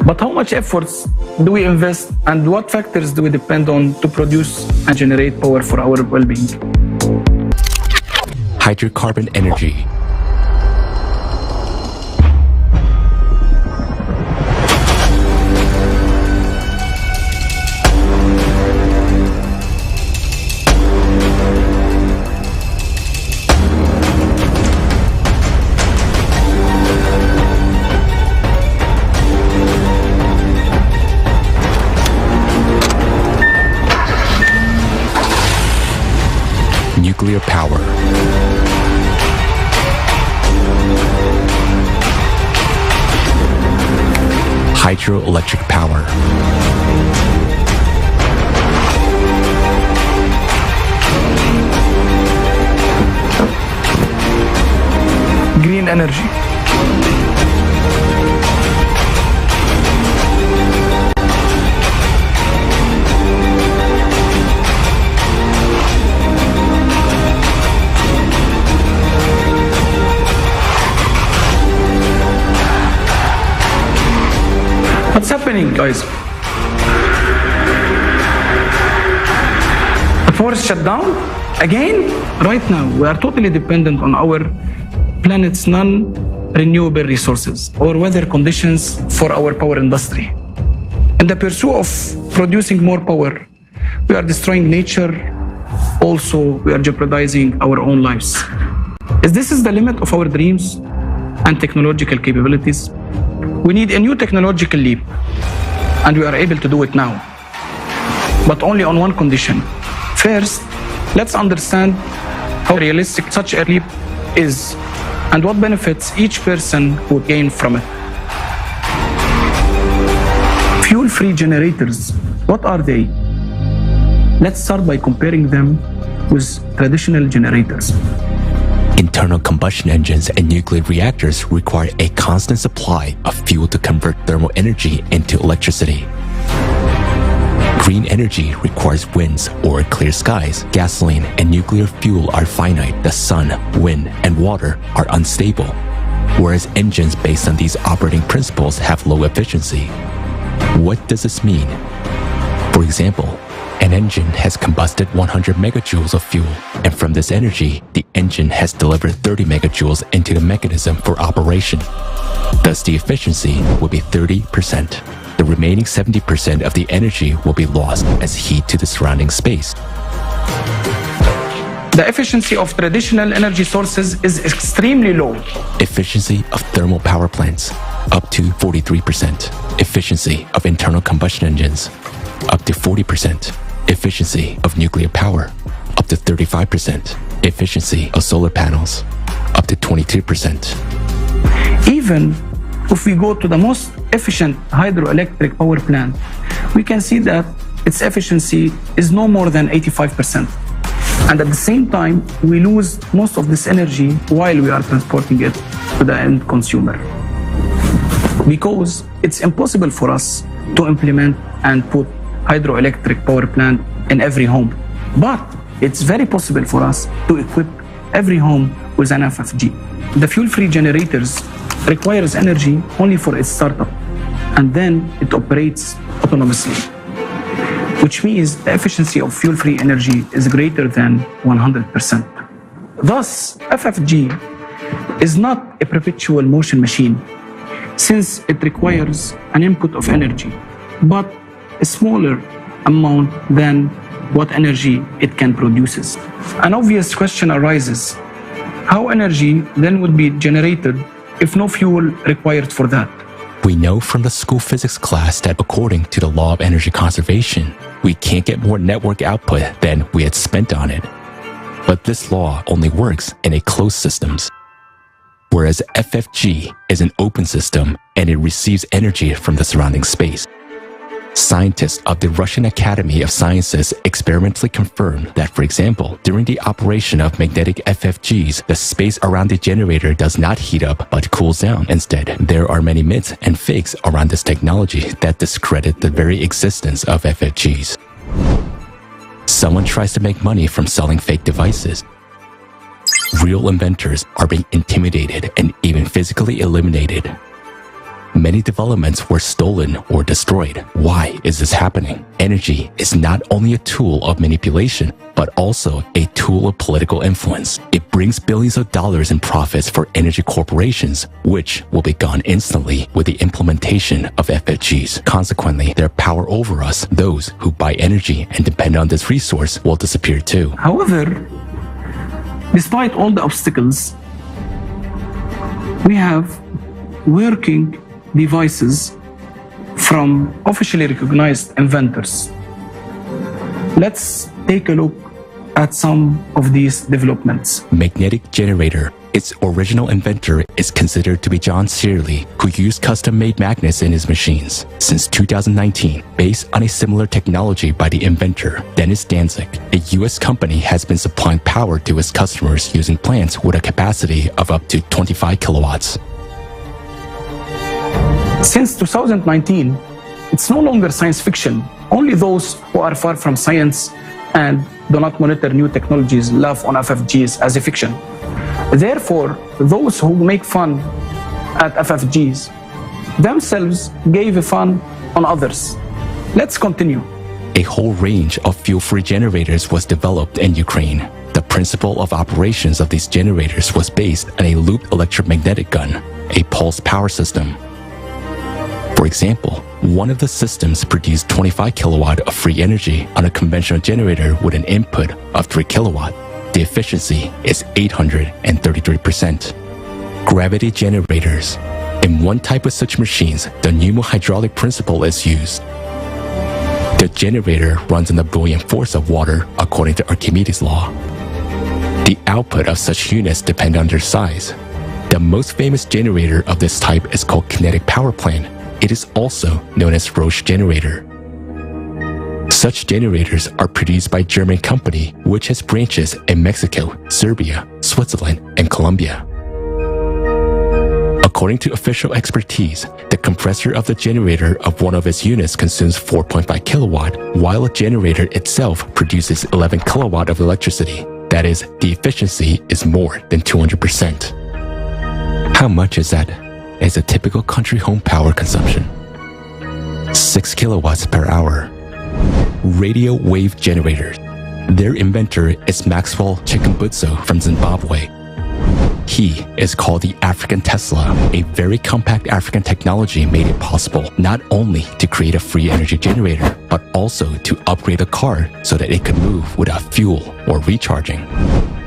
But how much efforts do we invest and what factors do we depend on to produce and generate power for our well-being? Hydrocarbon energy. Nuclear power. Hydroelectric power. Green energy. What's happening, guys? The forest shut down again? Right now, we are totally dependent on our planet's non-renewable resources or weather conditions for our power industry. In the pursuit of producing more power, we are destroying nature. Also, we are jeopardizing our own lives. Is this the limit of our dreams and technological capabilities? We need a new technological leap, and we are able to do it now, but only on one condition. First, let's understand how realistic such a leap is and what benefits each person would gain from it. Fuel-free generators, what are they? Let's start by comparing them with traditional generators. Internal combustion engines and nuclear reactors require a constant supply of fuel to convert thermal energy into electricity. Green energy requires winds or clear skies. Gasoline and nuclear fuel are finite. The sun, wind, and water are unstable, whereas engines based on these operating principles have low efficiency. What does this mean? For example, an engine has combusted 100 megajoules of fuel, and from this energy, the engine has delivered 30 megajoules into the mechanism for operation. Thus, the efficiency will be 30%. The remaining 70% of the energy will be lost as heat to the surrounding space. The efficiency of traditional energy sources is extremely low. Efficiency of thermal power plants, up to 43%. Efficiency of internal combustion engines, up to 40%. Efficiency of nuclear power, up to 35%. Efficiency of solar panels, up to 22%. Even if we go to the most efficient hydroelectric power plant, we can see that its efficiency is no more than 85%. And at the same time, we lose most of this energy while we are transporting it to the end consumer. Because it's impossible for us to implement and put hydroelectric power plant in every home. But it's very possible for us to equip every home with an FFG. The fuel-free generators requires energy only for its startup, and then it operates autonomously. which means the efficiency of fuel-free energy is greater than 100%. Thus, FFG is not a perpetual motion machine, since it requires an input of energy, but a smaller amount than what energy it can produce. An obvious question arises: how energy then would be generated if no fuel required for that? We know from the school physics class that according to the law of energy conservation, we can't get more network output than we had spent on it. But this law only works in a closed systems. Whereas FFG is an open system and it receives energy from the surrounding space. Scientists of the Russian Academy of Sciences experimentally confirmed that, for example, during the operation of magnetic FFGs, the space around the generator does not heat up but cools down. Instead, there are many myths and fakes around this technology that discredit the very existence of FFGs. Someone tries to make money from selling fake devices. Real inventors are being intimidated and even physically eliminated. Many developments were stolen or destroyed. Why is this happening? Energy is not only a tool of manipulation, but also a tool of political influence. It brings billions of dollars in profits for energy corporations, which will be gone instantly with the implementation of FFGs. Consequently, their power over us, those who buy energy and depend on this resource, will disappear too. However, despite all the obstacles, we have working devices from officially recognized inventors. Let's take a look at some of these developments. Magnetic generator. Its original inventor is considered to be John Searle, who used custom-made magnets in his machines. Since 2019, based on a similar technology by the inventor, Dennis Danzig, a US company has been supplying power to its customers using plants with a capacity of up to 25 kilowatts. Since 2019, it's no longer science fiction. Only those who are far from science and do not monitor new technologies laugh on FFGs as a fiction. Therefore, those who make fun at FFGs themselves gave fun on others. Let's continue. A whole range of fuel-free generators was developed in Ukraine. The principle of operations of these generators was based on a looped electromagnetic gun, a pulse power system. For example, one of the systems produced 25 kilowatt of free energy on a conventional generator with an input of 3 kilowatt. The efficiency is 833%. Gravity generators. In one type of such machines, the pneumohydraulic principle is used. The generator runs on the buoyant force of water according to Archimedes' law. The output of such units depend on their size. The most famous generator of this type is called kinetic power plant. It is also known as Roche generator. Such generators are produced by a German company which has branches in Mexico, Serbia, Switzerland, and Colombia. According to official expertise, the compressor of the generator of one of its units consumes 4.5 kilowatt, while a generator itself produces 11 kilowatt of electricity. That is, the efficiency is more than 200%. How much is that? Is a typical country home power consumption. 6 kilowatts per hour. Radio wave generators. Their inventor is Maxwell Chikumbutso from Zimbabwe. He is called the African Tesla. A very compact African technology made it possible not only to create a free energy generator, but also to upgrade a car so that it could move without fuel or recharging.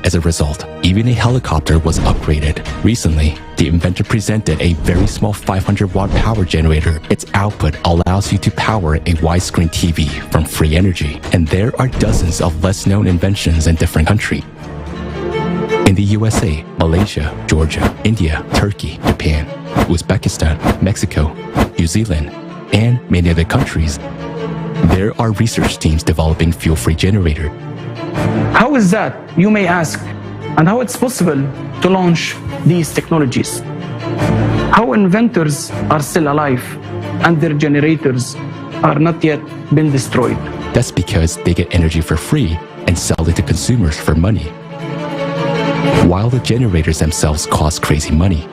As a result, even a helicopter was upgraded. Recently, the inventor presented a very small 500-watt power generator. Its output allows you to power a widescreen TV from free energy. And there are dozens of less-known inventions in different countries. In the USA, Malaysia, Georgia, India, Turkey, Japan, Uzbekistan, Mexico, New Zealand, and many other countries, there are research teams developing fuel-free generators. How is that, you may ask, and how it's possible to launch these technologies? How inventors are still alive and their generators are not yet been destroyed? That's because they get energy for free and sell it to consumers for money. While the generators themselves cost crazy money,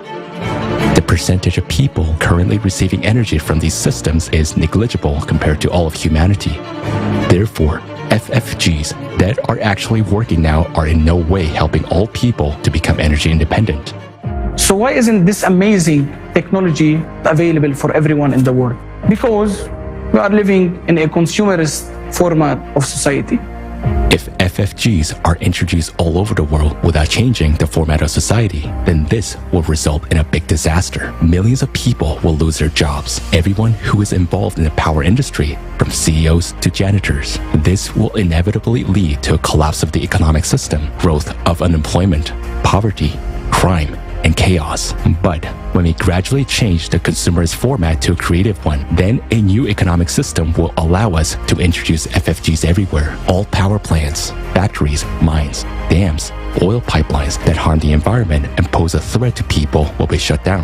the percentage of people currently receiving energy from these systems is negligible compared to all of humanity. Therefore, FFGs that are actually working now are in no way helping all people to become energy independent. So why isn't this amazing technology available for everyone in the world? Because we are living in a consumerist format of society. If FFGs are introduced all over the world without changing the format of society, then this will result in a big disaster. Millions of people will lose their jobs. Everyone who is involved in the power industry, from CEOs to janitors. This will inevitably lead to a collapse of the economic system, growth of unemployment, poverty, crime, and chaos. But when we gradually change the consumerist format to a creative one, then a new economic system will allow us to introduce FFGs everywhere. All power plants, factories, mines, dams, oil pipelines that harm the environment and pose a threat to people will be shut down.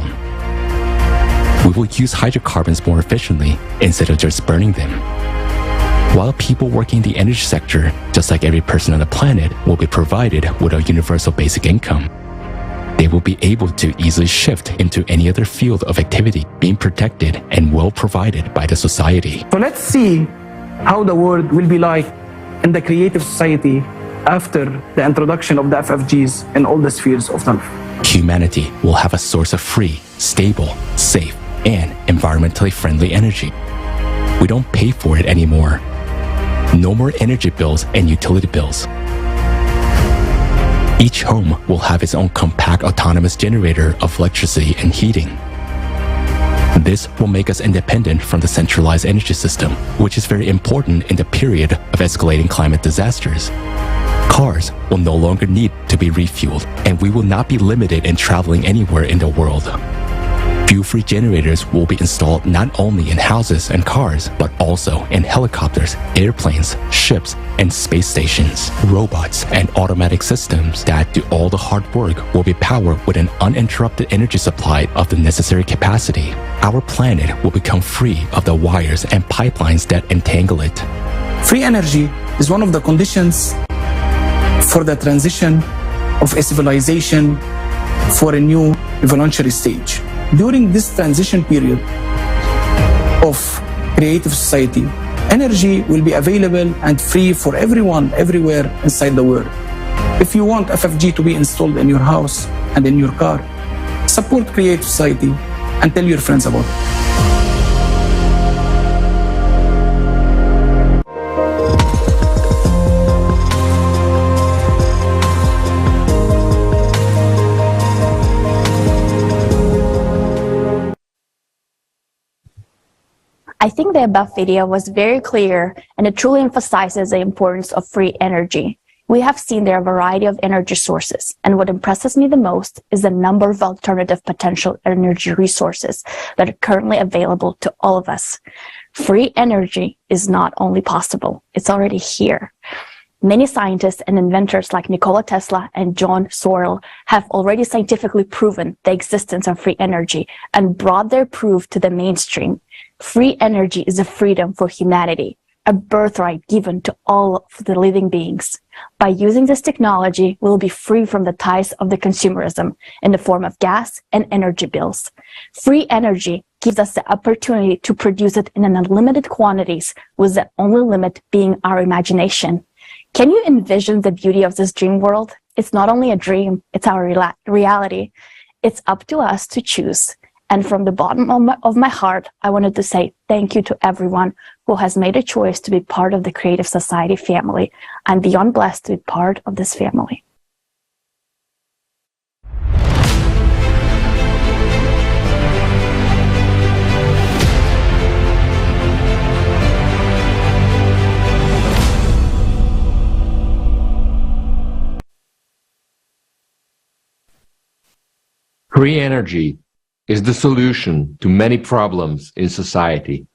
We will use hydrocarbons more efficiently instead of just burning them. While people working in the energy sector, just like every person on the planet, will be provided with a universal basic income, they will be able to easily shift into any other field of activity, being protected and well provided by the society. So let's see how the world will be like in the creative society after the introduction of the FFGs in all the spheres of life. Humanity will have a source of free, stable, safe, and environmentally friendly energy. We don't pay for it anymore. No more energy bills and utility bills. Each home will have its own compact autonomous generator of electricity and heating. This will make us independent from the centralized energy system, which is very important in the period of escalating climate disasters. Cars will no longer need to be refueled, and we will not be limited in traveling anywhere in the world. Fuel-free generators will be installed not only in houses and cars, but also in helicopters, airplanes, ships, and space stations. Robots and automatic systems that do all the hard work will be powered with an uninterrupted energy supply of the necessary capacity. Our planet will become free of the wires and pipelines that entangle it. Free energy is one of the conditions for the transition of a civilization for a new evolutionary stage. During this transition period of creative society, energy will be available and free for everyone, everywhere inside the world. If you want FFG to be installed in your house and in your car, support creative society and tell your friends about it. I think the above video was very clear and it truly emphasizes the importance of free energy. We have seen there are a variety of energy sources, and what impresses me the most is the number of alternative potential energy resources that are currently available to all of us. Free energy is not only possible, it's already here. Many scientists and inventors like Nikola Tesla and John Searle have already scientifically proven the existence of free energy and brought their proof to the mainstream. Free energy is a freedom for humanity, a birthright given to all of the living beings. By using this technology, we'll be free from the ties of the consumerism in the form of gas and energy bills. Free energy gives us the opportunity to produce it in unlimited quantities, with the only limit being our imagination. Can you envision the beauty of this dream world? It's not only a dream, it's our reality. It's up to us to choose. And from the bottom of my heart, I wanted to say thank you to everyone who has made a choice to be part of the Creative Society family. I'm beyond blessed to be part of this family. Free energy is the solution to many problems in society.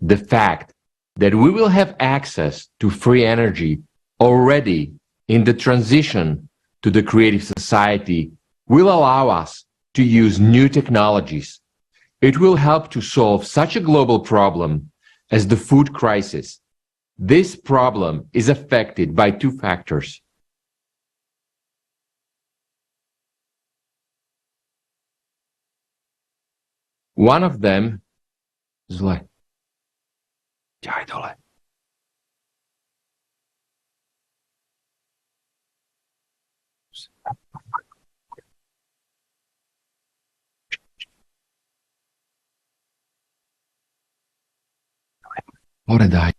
The fact that we will have access to free energy already in the transition to the creative society will allow us to use new technologies. It will help to solve such a global problem as the food crisis. This problem is affected by two factors. One of them, zle. Ora dai.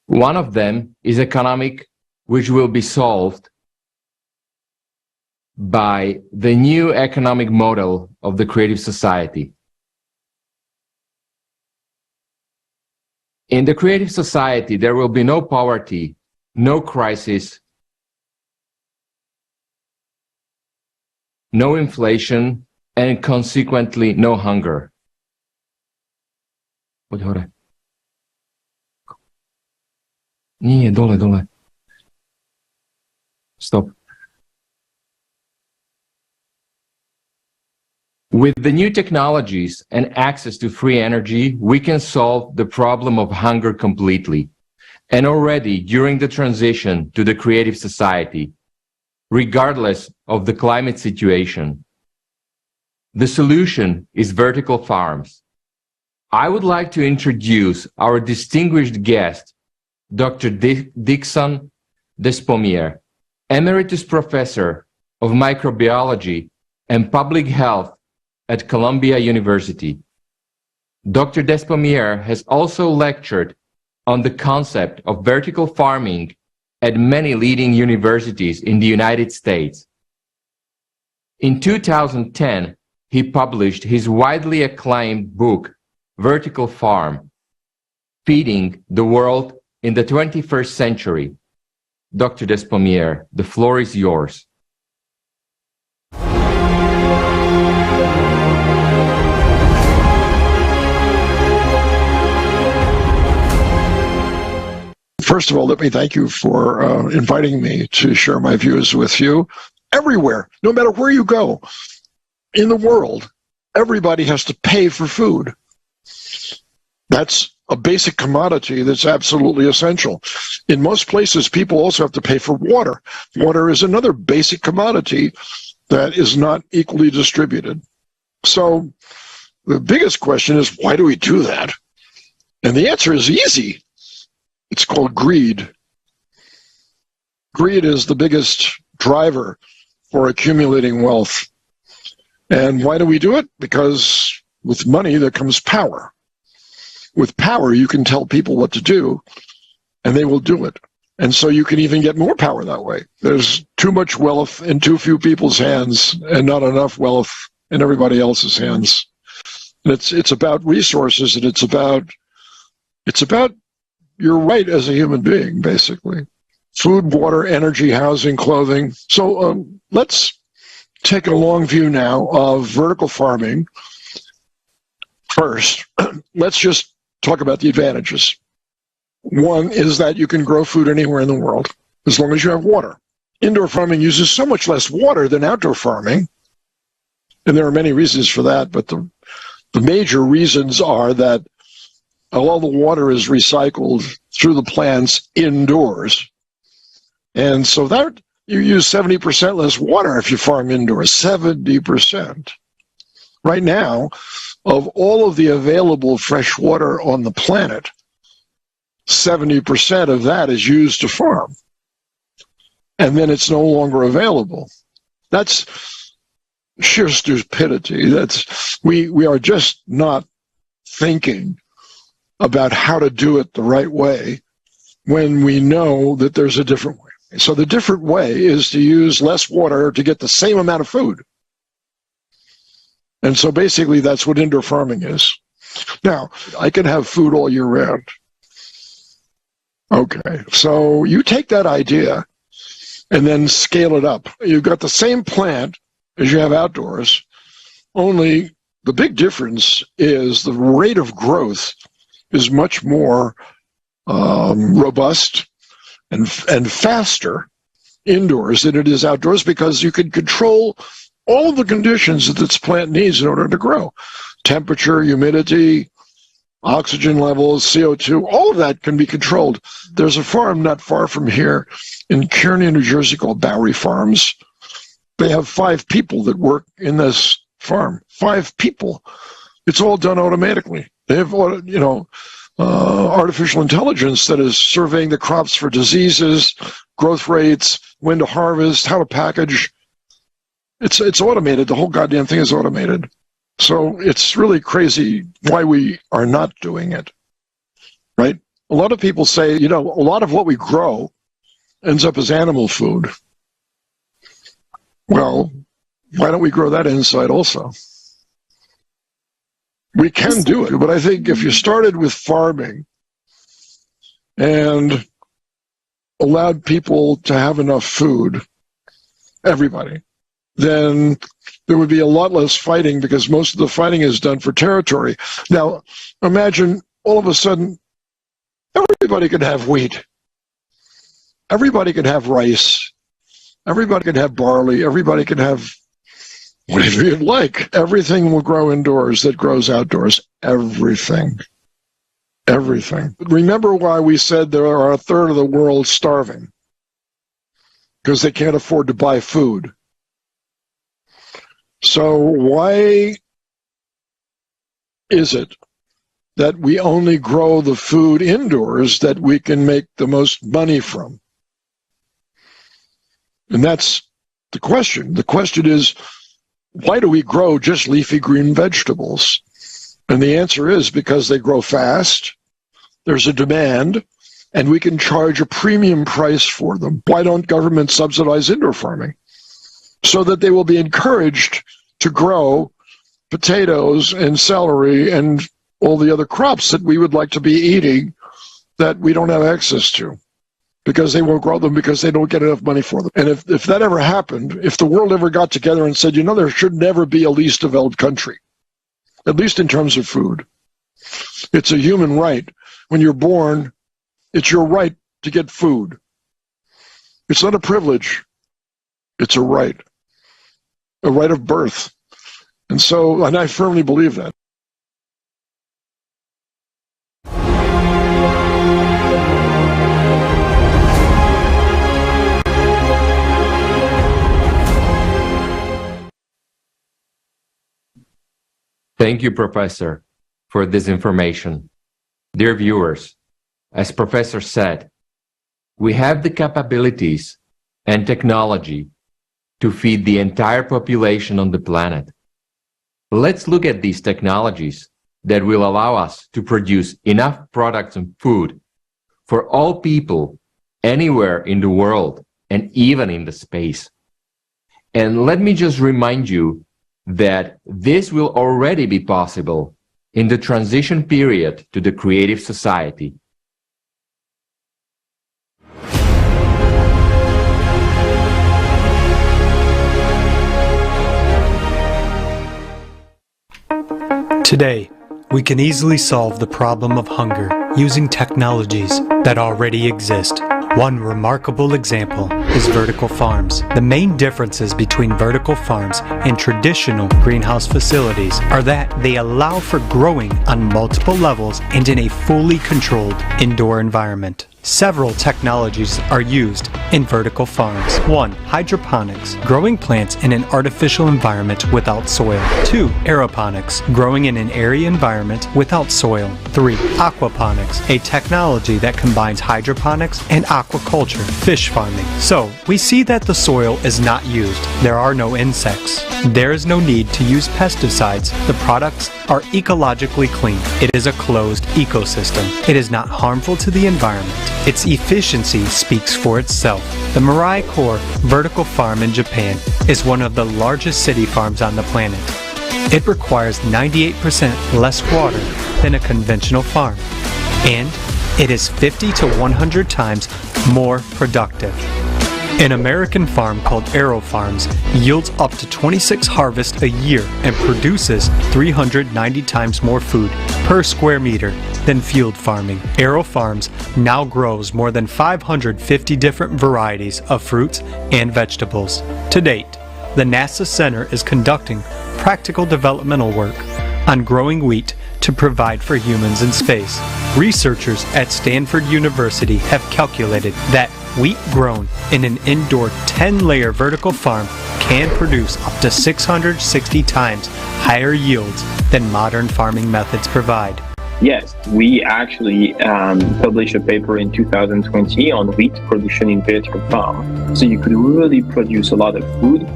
One of them is economic, which will be solved by the new economic model of the creative society. In the creative society, there will be no poverty, no crisis, no inflation, and consequently, no hunger. Nije, dole. Stop. With the new technologies and access to free energy, we can solve the problem of hunger completely. And already during the transition to the creative society, regardless of the climate situation, the solution is vertical farms. I would like to introduce our distinguished guest, Dr. Dixon Despomier, Emeritus Professor of Microbiology and Public Health at Columbia University. Dr. Despomier has also lectured on the concept of vertical farming at many leading universities in the United States. In 2010, he published his widely acclaimed book, Vertical Farm, Feeding the World in the 21st Century. Dr. Despomier, the floor is yours. First of all, let me thank you for inviting me to share my views with you. Everywhere, no matter where you go in the world, everybody has to pay for food. That's a basic commodity that's absolutely essential. In most places, people also have to pay for water. Water is another basic commodity that is not equally distributed. So the biggest question is, why do we do that? And the answer is easy. It's called greed. Greed is the biggest driver for accumulating wealth. And why do we do it? Because with money there comes power. With power, you can tell people what to do, and they will do it. And so you can even get more power that way. There's too much wealth in too few people's hands and not enough wealth in everybody else's hands. And it's about resources, and it's about your right as a human being, basically. Food, water, energy, housing, clothing. So let's take a long view now of vertical farming. First, let's just talk about the advantages. One is that you can grow food anywhere in the world, as long as you have water. Indoor farming uses so much less water than outdoor farming, and there are many reasons for that, but the major reasons are that all the water is recycled through the plants indoors. And so that you use 70% less water if you farm indoors, 70%. Right now, of all of the available fresh water on the planet, 70% of that is used to farm. And then it's no longer available. That's sheer stupidity. We are just not thinking about how to do it the right way when we know that there's a different way. So the different way is to use less water to get the same amount of food. And so basically that's what indoor farming is. Now, I can have food all year round. Okay, so you take that idea and then scale it up. You've got the same plant as you have outdoors, only the big difference is the rate of growth is much more robust and faster indoors than it is outdoors, because you can control all of the conditions that this plant needs in order to grow. Temperature, humidity, oxygen levels, CO2, all of that can be controlled. There's a farm not far from here in Kearney, New Jersey called Bowery Farms. They have 5 people that work in this farm. 5 people. It's all done automatically. They have, artificial intelligence that is surveying the crops for diseases, growth rates, when to harvest, how to package. It's automated. The whole goddamn thing is automated. So it's really crazy why we are not doing it, right? A lot of people say, a lot of what we grow ends up as animal food. Well, why don't we grow that inside also? We can do it, but I think if you started with farming and allowed people to have enough food, everybody, then there would be a lot less fighting, because most of the fighting is done for territory. Now, imagine all of a sudden, everybody could have wheat. Everybody could have rice. Everybody could have barley. Everybody could have whatever you'd like. Everything will grow indoors that grows outdoors. Everything. Everything. Remember why we said there are a third of the world starving? Because they can't afford to buy food. So why is it that we only grow the food indoors that we can make the most money from? And that's the question. The question is, why do we grow just leafy green vegetables? And the answer is because they grow fast, there's a demand, and we can charge a premium price for them. Why don't governments subsidize indoor farming? So that they will be encouraged to grow potatoes and celery and all the other crops that we would like to be eating that we don't have access to, because they won't grow them because they don't get enough money for them. And if that ever happened, if the world ever got together and said, there should never be a least developed country, at least in terms of food. It's a human right. When you're born, it's your right to get food. It's not a privilege. It's a right of birth. And I firmly believe that. Thank you, Professor, for this information. Dear viewers, as Professor said, we have the capabilities and technology to feed the entire population on the planet. Let's look at these technologies that will allow us to produce enough products and food for all people anywhere in the world and even in the space. And let me just remind you that this will already be possible in the transition period to the creative society. Today, we can easily solve the problem of hunger using technologies that already exist. One remarkable example is vertical farms. The main differences between vertical farms and traditional greenhouse facilities are that they allow for growing on multiple levels and in a fully controlled indoor environment. Several technologies are used in vertical farms. 1. Hydroponics, growing plants in an artificial environment without soil. 2. Aeroponics, growing in an airy environment without soil. 3. Aquaponics, a technology that combines hydroponics and aquaculture, fish farming. So, we see that the soil is not used. There are no insects. There is no need to use pesticides. The products are ecologically clean. It is a closed ecosystem. It is not harmful to the environment. Its efficiency speaks for itself. The Mirai Core vertical farm in Japan is one of the largest city farms on the planet. It requires 98% less water than a conventional farm, and it is 50 to 100 times more productive. An American farm called Aero Farms yields up to 26 harvests a year and produces 390 times more food per square meter than field farming. Aero Farms now grows more than 550 different varieties of fruits and vegetables. To date, the NASA Center is conducting practical developmental work on growing wheat to provide for humans in space. Researchers at Stanford University have calculated that wheat grown in an indoor 10-layer vertical farm can produce up to 660 times higher yields than modern farming methods provide. Yes, we actually published a paper in 2020 on wheat production in vertical farm. So you could really produce a lot of food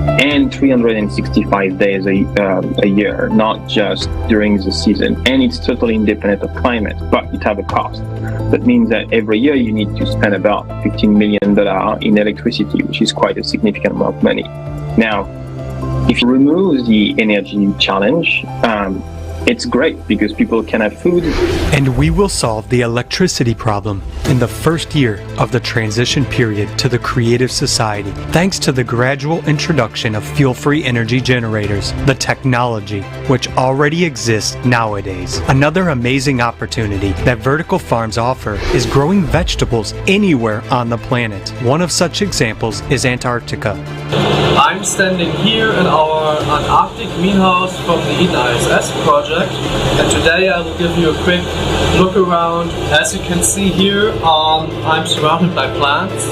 and 365 days a year, not just during the season. And it's totally independent of climate, but it has a cost. That means that every year you need to spend about $15 million in electricity, which is quite a significant amount of money. Now, if you remove the energy challenge, it's great because people can have food. And we will solve the electricity problem in the first year of the transition period to the creative society, thanks to the gradual introduction of fuel-free energy generators, the technology which already exists nowadays. Another amazing opportunity that vertical farms offer is growing vegetables anywhere on the planet. One of such examples is Antarctica. I'm standing here in our Antarctic greenhouse from the Eden ISS project, and today I will give you a quick look around. As you can see here, I'm surrounded by plants.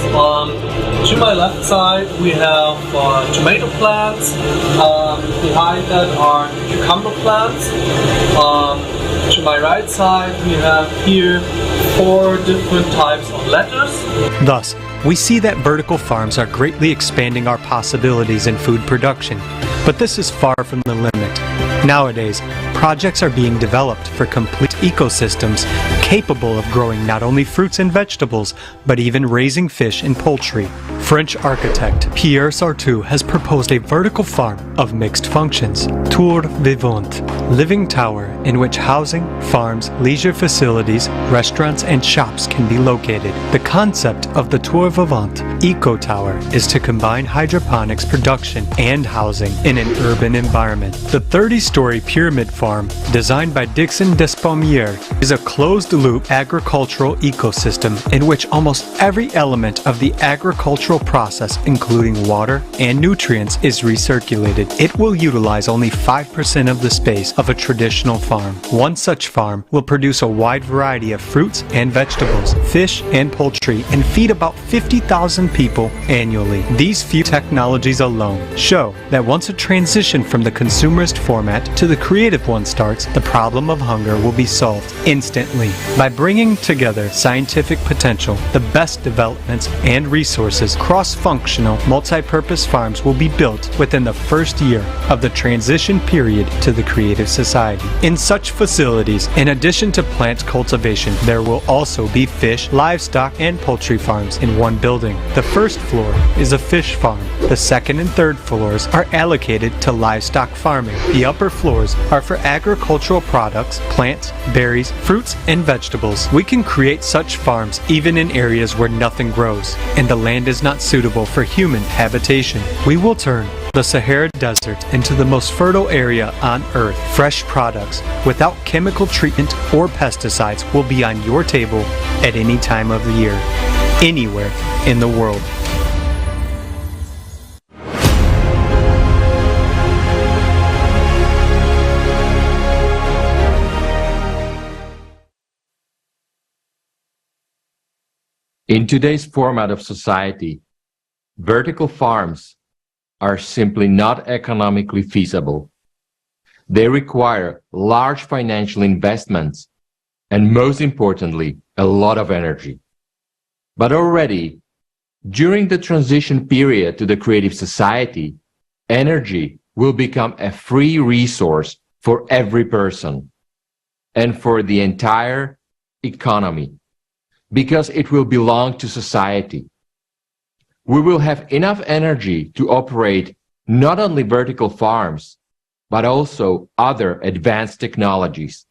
To my left side we have tomato plants, behind that are cucumber plants. To my right side we have here 4 different types of lettuce. Thus, we see that vertical farms are greatly expanding our possibilities in food production, but this is far from the limit. Nowadays, projects are being developed for complete ecosystems capable of growing not only fruits and vegetables, but even raising fish and poultry. French architect Pierre Sartou has proposed a vertical farm of mixed functions, Tour Vivant, living tower in which housing, farms, leisure facilities, restaurants, and shops can be located. The concept of the Tour Vivant Eco Tower is to combine hydroponics production and housing in an urban environment. The 30-story pyramid farm, designed by Dixon Despommier, is a closed-loop agricultural ecosystem in which almost every element of the agricultural process, including water and nutrients, is recirculated. It will utilize only 5% of the space of a traditional farm. One such farm will produce a wide variety of fruits and vegetables, fish and poultry, and feed about 50,000 people annually. These few technologies alone show that once a transition from the consumerist format to the creative one starts, the problem of hunger will be solved instantly. By bringing together scientific potential, the best developments and resources, cross-functional, multi-purpose farms will be built within the first year of the transition period to the creative society. In such facilities, in addition to plant cultivation, there will also be fish, livestock, and poultry farms in one building. The first floor is a fish farm. The second and third floors are allocated to livestock farming. The upper floors are for agricultural products, plants, berries, fruits, and vegetables. We can create such farms even in areas where nothing grows and the land is not suitable for human habitation. We will turn the Sahara Desert into the most fertile area on Earth. Fresh products without chemical treatment or pesticides will be on your table at any time of the year, anywhere in the world. In today's format of society, vertical farms are simply not economically feasible. They require large financial investments and, most importantly, a lot of energy. But already, during the transition period to the creative society, energy will become a free resource for every person and for the entire economy, because it will belong to society. We will have enough energy to operate not only vertical farms, but also other advanced technologies.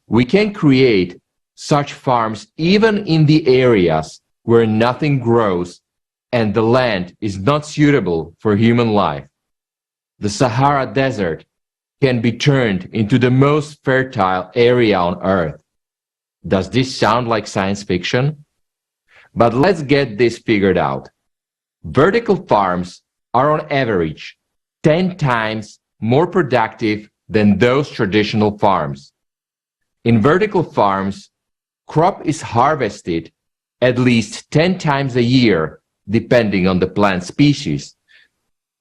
We can create such farms even in the areas where nothing grows and the land is not suitable for human life. The Sahara Desert can be turned into the most fertile area on Earth. Does this sound like science fiction? But let's get this figured out. Vertical farms are on average 10 times more productive than those traditional farms. In vertical farms, crop is harvested at least 10 times a year, depending on the plant species.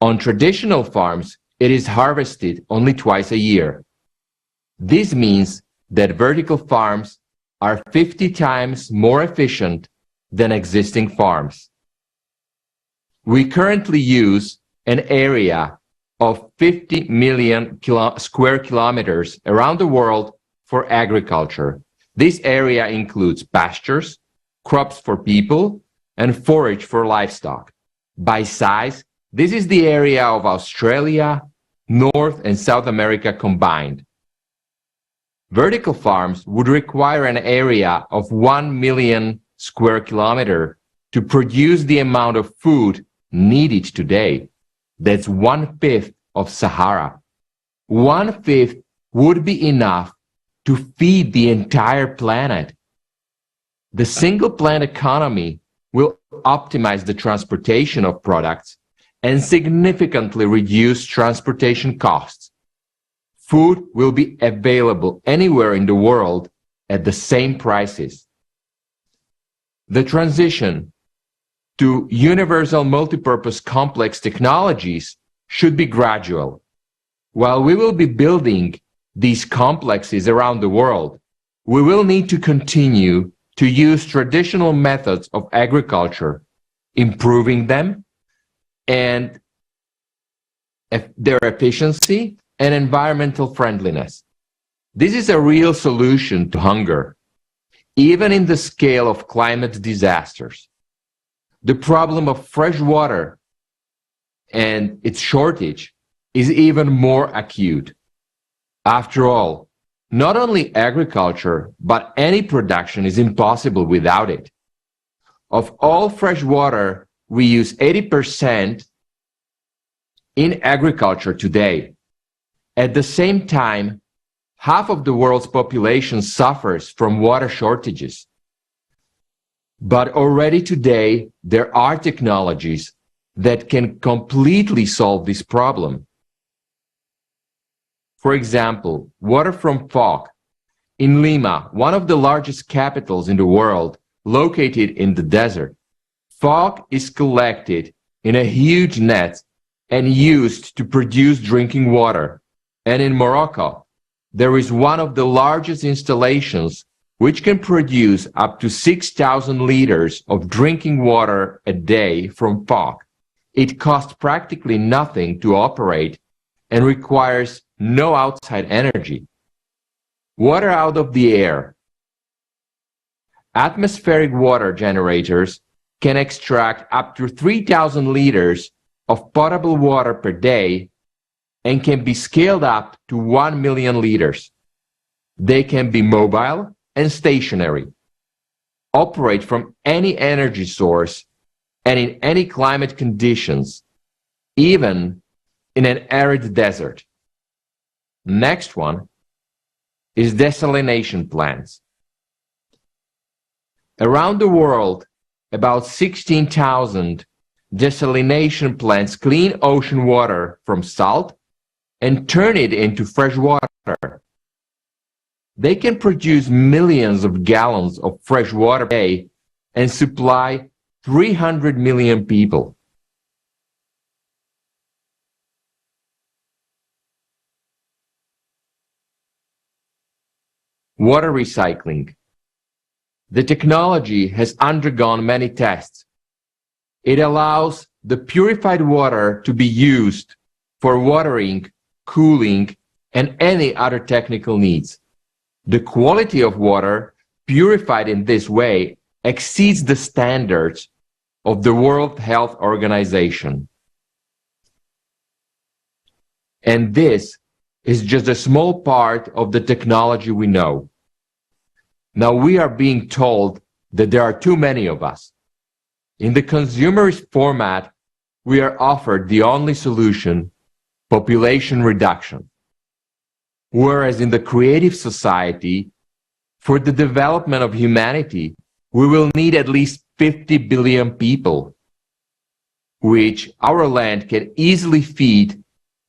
On traditional farms, it is harvested only twice a year. This means that vertical farms are 50 times more efficient than existing farms. We currently use an area of 50 million square kilometers around the world for agriculture. This area includes pastures, crops for people, and forage for livestock. By size, this is the area of Australia, North and South America combined. Vertical farms would require an area of 1 million square kilometer to produce the amount of food needed today. That's 1/5 of Sahara. 1/5 would be enough to feed the entire planet. The single plant economy will optimize the transportation of products and significantly reduce transportation costs. Food will be available anywhere in the world at the same prices. The transition to universal multipurpose complex technologies should be gradual. While we will be building these complexes around the world, we will need to continue to use traditional methods of agriculture, improving them and their efficiency and environmental friendliness. This is a real solution to hunger, even in the scale of climate disasters. The problem of fresh water and its shortage is even more acute. After all, not only agriculture, but any production is impossible without it. Of all fresh water, we use 80% in agriculture today. At the same time, half of the world's population suffers from water shortages. But already today, there are technologies that can completely solve this problem. For example, water from fog. In Lima, one of the largest capitals in the world, located in the desert, fog is collected in a huge net and used to produce drinking water. And in Morocco, there is one of the largest installations which can produce up to 6,000 liters of drinking water a day from fog. It costs practically nothing to operate and requires no outside energy. Water out of the air. Atmospheric water generators can extract up to 3,000 liters of potable water per day and can be scaled up to 1 million liters. They can be mobile and stationary, operate from any energy source and in any climate conditions, even in an arid desert. Next one is desalination plants. Around the world, about 16,000 desalination plants clean ocean water from salt and turn it into fresh water. They can produce millions of gallons of fresh water a day and supply 300 million people. Water recycling. The technology has undergone many tests. It allows the purified water to be used for watering, cooling, and any other technical needs. The quality of water purified in this way exceeds the standards of the World Health Organization. And this is just a small part of the technology we know. Now we are being told that there are too many of us. In the consumerist format, we are offered the only solution, population reduction. Whereas in the creative society, for the development of humanity, we will need at least 50 billion people, which our land can easily feed,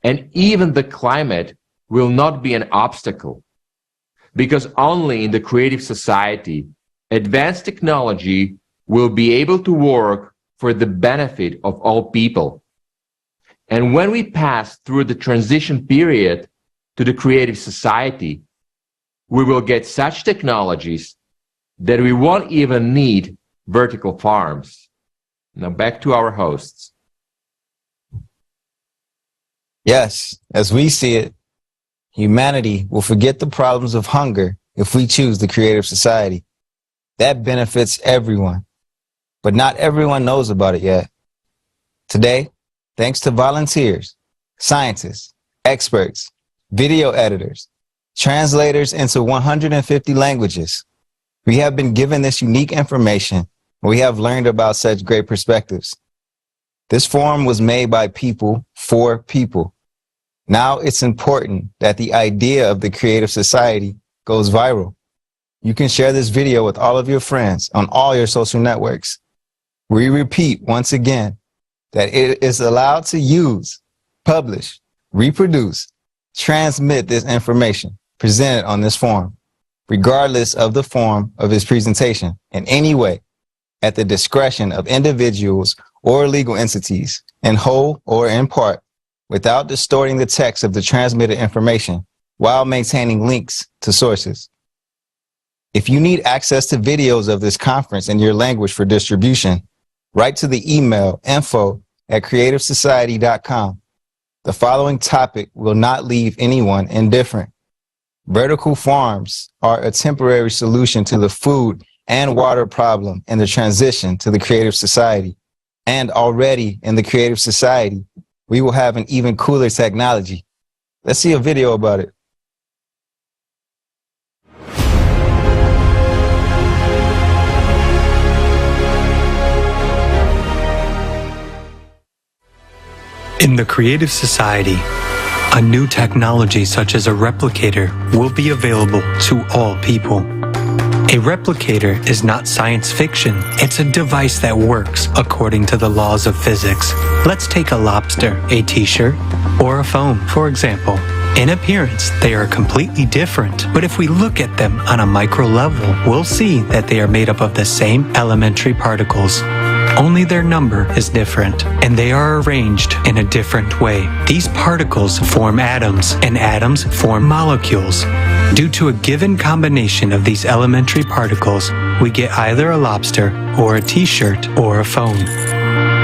and even the climate will not be an obstacle. Because only in the creative society, advanced technology will be able to work for the benefit of all people. And when we pass through the transition period to the creative society, we will get such technologies that we won't even need vertical farms. Now back to our hosts. Yes, as we see it, humanity will forget the problems of hunger if we choose the creative society. That benefits everyone, but not everyone knows about it yet. Today, thanks to volunteers, scientists, experts, video editors, translators into 150 languages, we have been given this unique information. We have learned about such great perspectives. This forum was made by people for people. Now it's important that the idea of the creative society goes viral. You can share this video with all of your friends on all your social networks. We repeat once again that it is allowed to use, publish, reproduce, transmit this information presented on this forum, regardless of the form of its presentation in any way, at the discretion of individuals or legal entities, in whole or in part, without distorting the text of the transmitted information while maintaining links to sources. If you need access to videos of this conference in your language for distribution, write to the email info@creativesociety.com. The following topic will not leave anyone indifferent. Vertical farms are a temporary solution to the food and water problem in the transition to the creative society. And already in the creative society, we will have an even cooler technology. Let's see a video about it. In the creative society, a new technology such as a replicator will be available to all people. A replicator is not science fiction. It's a device that works according to the laws of physics. Let's take a lobster, a t-shirt, or a phone, for example. In appearance, they are completely different, but if we look at them on a micro level, we'll see that they are made up of the same elementary particles. Only their number is different, and they are arranged in a different way. These particles form atoms, and atoms form molecules. Due to a given combination of these elementary particles, we get either a lobster, or a t-shirt, or a phone.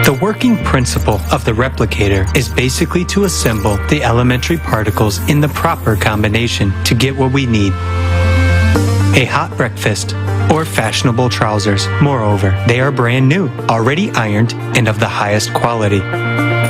The working principle of the replicator is basically to assemble the elementary particles in the proper combination to get what we need. A hot breakfast, or fashionable trousers. Moreover, they are brand new, already ironed, and of the highest quality.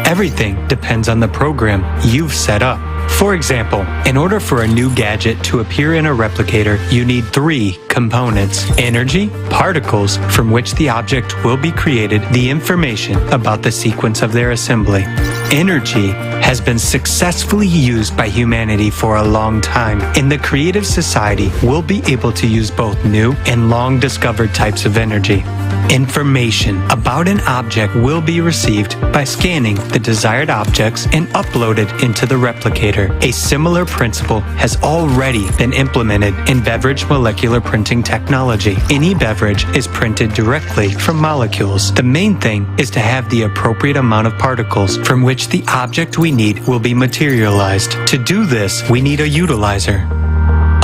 Everything depends on the program you've set up. For example, in order for a new gadget to appear in a replicator, you need 3 components: energy, particles from which the object will be created, the information about the sequence of their assembly. Energy has been successfully used by humanity for a long time. In the creative society, we'll be able to use both new and long discovered types of energy. Information about an object will be received by scanning the desired objects and uploaded into the replicator. A similar principle has already been implemented in beverage molecular printing technology. Any beverage is printed directly from molecules. The main thing is to have the appropriate amount of particles from which the object we need will be materialized. To do this, we need a utilizer.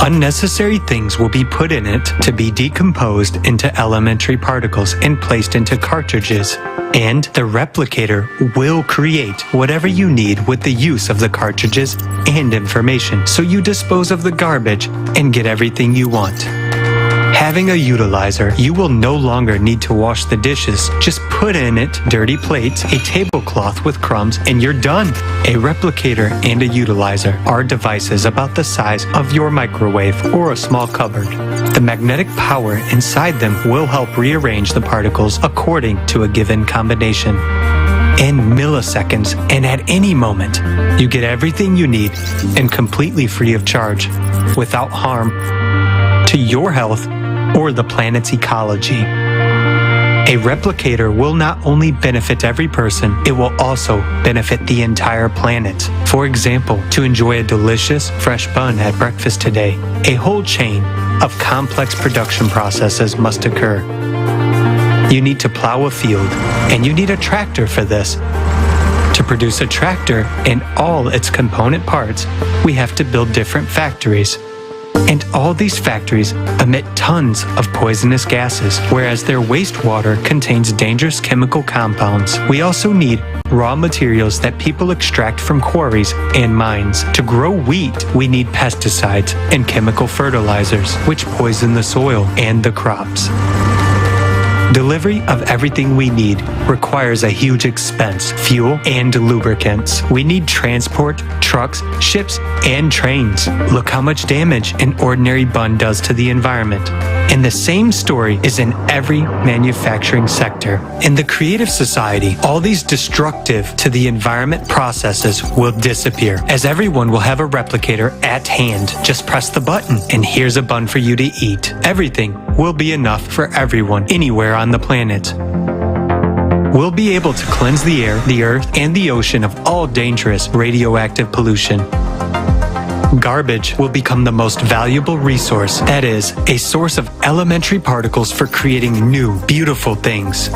Unnecessary things will be put in it to be decomposed into elementary particles and placed into cartridges. And the replicator will create whatever you need with the use of the cartridges and information. So you dispose of the garbage and get everything you want. Having a utilizer, you will no longer need to wash the dishes. Just put in it dirty plates, a tablecloth with crumbs, and you're done. A replicator and a utilizer are devices about the size of your microwave or a small cupboard. The magnetic power inside them will help rearrange the particles according to a given combination. In milliseconds and at any moment, you get everything you need and completely free of charge, without harm to your health or the planet's ecology. A replicator will not only benefit every person, it will also benefit the entire planet. For example, to enjoy a delicious, fresh bun at breakfast today, a whole chain of complex production processes must occur. You need to plow a field, and you need a tractor for this. To produce a tractor and all its component parts, we have to build different factories. And all these factories emit tons of poisonous gases, whereas their wastewater contains dangerous chemical compounds. We also need raw materials that people extract from quarries and mines. To grow wheat, we need pesticides and chemical fertilizers, which poison the soil and the crops. Delivery of everything we need requires a huge expense, fuel and lubricants. We need transport, trucks, ships, and trains. Look how much damage an ordinary bun does to the environment. And the same story is in every manufacturing sector. In the creative society, all these destructive to the environment processes will disappear, as everyone will have a replicator at hand. Just press the button, and here's a bun for you to eat. Everything will be enough for everyone, anywhere on the planet. We'll be able to cleanse the air, the earth, and the ocean of all dangerous radioactive pollution. Garbage will become the most valuable resource, that is, a source of elementary particles for creating new, beautiful things.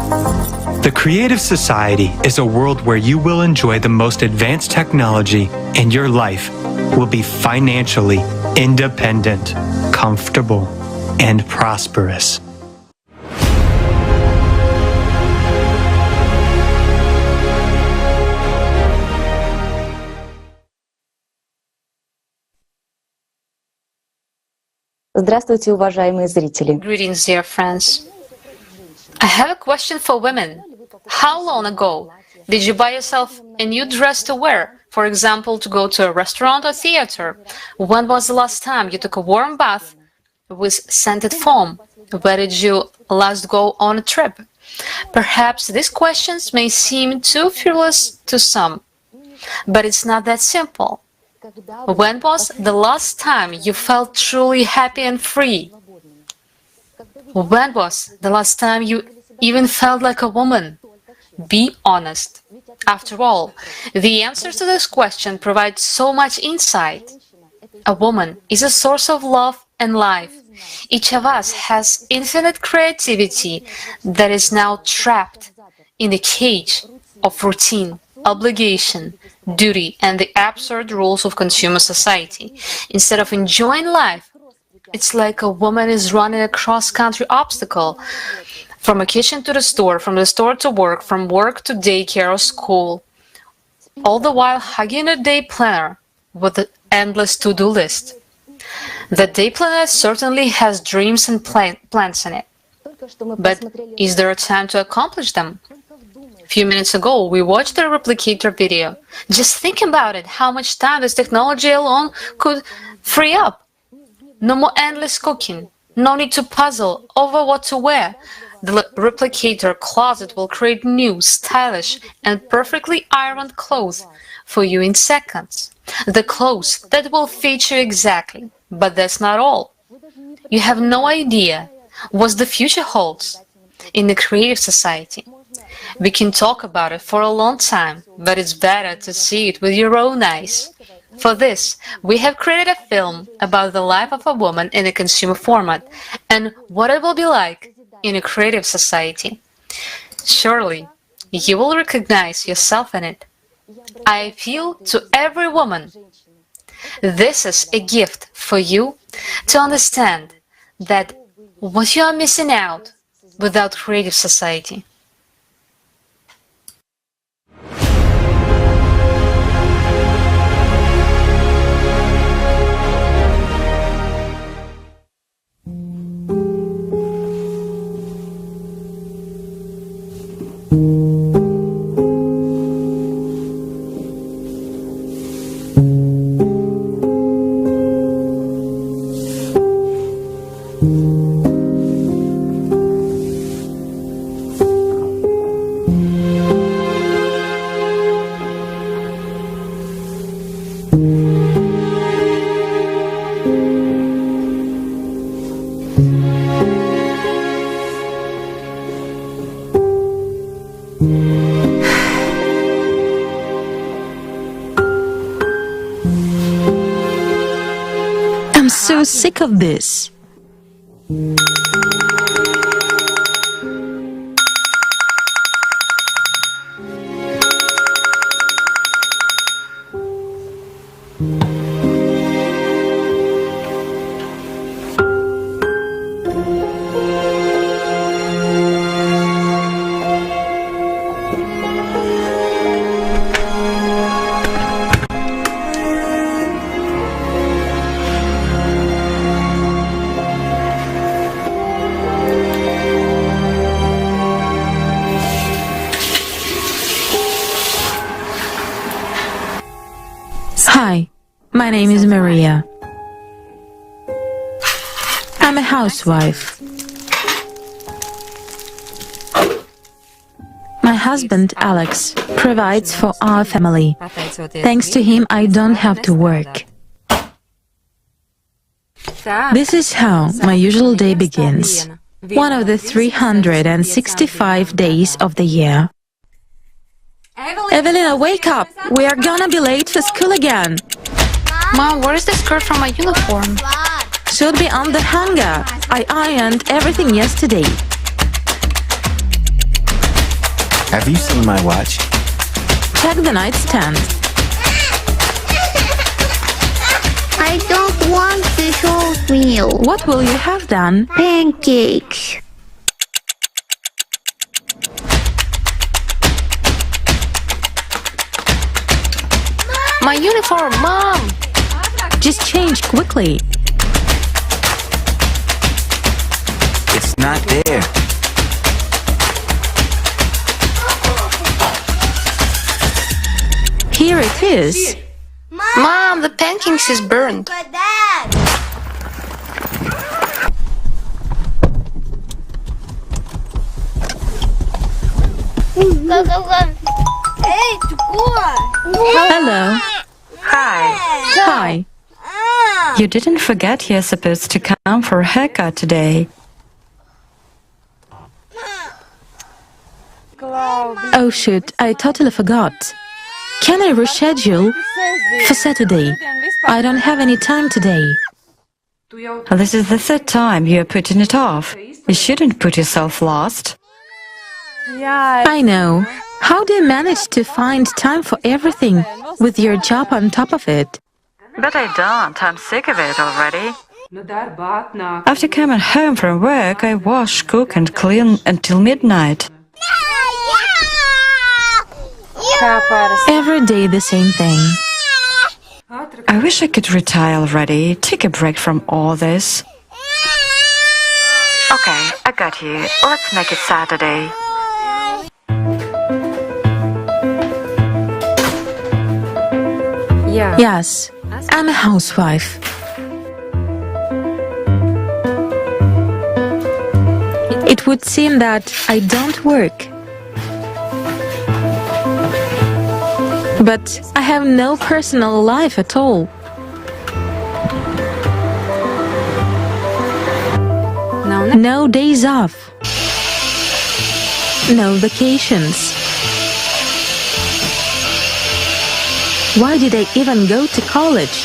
The creative society is a world where you will enjoy the most advanced technology and your life will be financially independent, comfortable, and prosperous. Здравствуйте, уважаемые зрители. Greetings, dear friends. I have a question for women. How long ago did you buy yourself a new dress to wear? For example, to go to a restaurant or theater? When was the last time you took a warm bath with scented foam? Where did you last go on a trip? Perhaps these questions may seem too frivolous to some, but it's not that simple. When was the last time you felt truly happy and free? When was the last time you even felt like a woman? Be honest. After all, the answers to this question provide so much insight. A woman is a source of love and life. Each of us has infinite creativity that is now trapped in the cage of routine, obligation, duty, and the absurd rules of consumer society. Instead of enjoying life, it's like a woman is running a cross-country obstacle from a kitchen to the store, from the store to work, from work to daycare or school, all the while hugging a day planner with an endless to-do list. The day planner certainly has dreams and plans in it, but is there a time to accomplish them? A few minutes ago, we watched a replicator video. Just think about it, how much time this technology alone could free up. No more endless cooking, no need to puzzle over what to wear. The replicator closet will create new, stylish, and perfectly ironed clothes for you in seconds. The clothes that will fit you exactly. But that's not all. You have no idea what the future holds in the creative society. We can talk about it for a long time, but it's better to see it with your own eyes. For this, we have created a film about the life of a woman in a consumer format and what it will be like in a creative society. Surely, you will recognize yourself in it. I appeal to every woman. This is a gift for you to understand that what you are missing out without creative society. I'm so sick of this. My name is Maria. I'm a housewife. My husband, Alex, provides for our family. Thanks to him, I don't have to work. This is how my usual day begins. One of the 365 days of the year. Evelina, wake up! We are gonna be late for school again. Mom, where is the skirt from my uniform? Should be on the hanger. I ironed everything yesterday. Have you seen my watch? Check the nightstand. I don't want this oatmeal. What will you have then? Pancakes. My uniform, Mom! Just change quickly. It's not there. Here it is. Mom, the pancakes is burned. Hello. Hi. You didn't forget you're supposed to come for a haircut today. Oh shoot, I totally forgot. Can I reschedule? For Saturday. I don't have any time today. This is the third time you're putting it off. You shouldn't put yourself last. I know. How do you manage to find time for everything with your job on top of it? But I don't. I'm sick of it already. After coming home from work, I wash, cook and clean until midnight. Every day the same thing. I wish I could retire already, take a break from all this. Okay, I got you. Let's make it Saturday. Yes, I'm a housewife. It would seem that I don't work. But I have no personal life at all. No days off. No vacations. Why did I even go to college?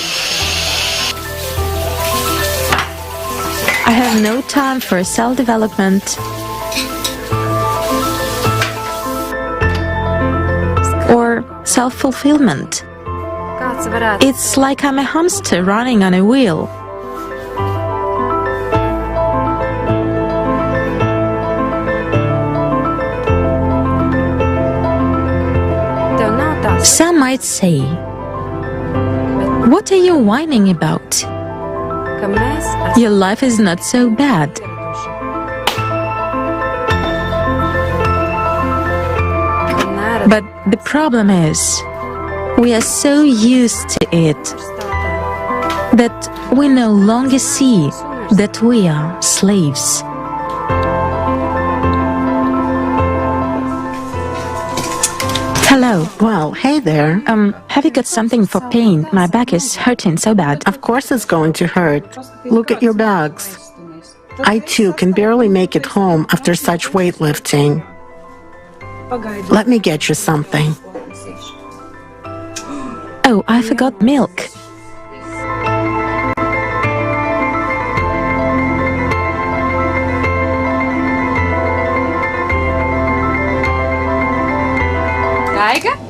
I have no time for self-development or self-fulfillment. It's like I'm a hamster running on a wheel. Some might say, "What are you whining about? Your life is not so bad." But the problem is, we are so used to it that we no longer see that we are slaves. Hello. Well, hey there. Have you got something for pain? My back is hurting so bad. Of course it's going to hurt. Look at your bags. I too can barely make it home after such weightlifting. Let me get you something. Oh, I forgot milk.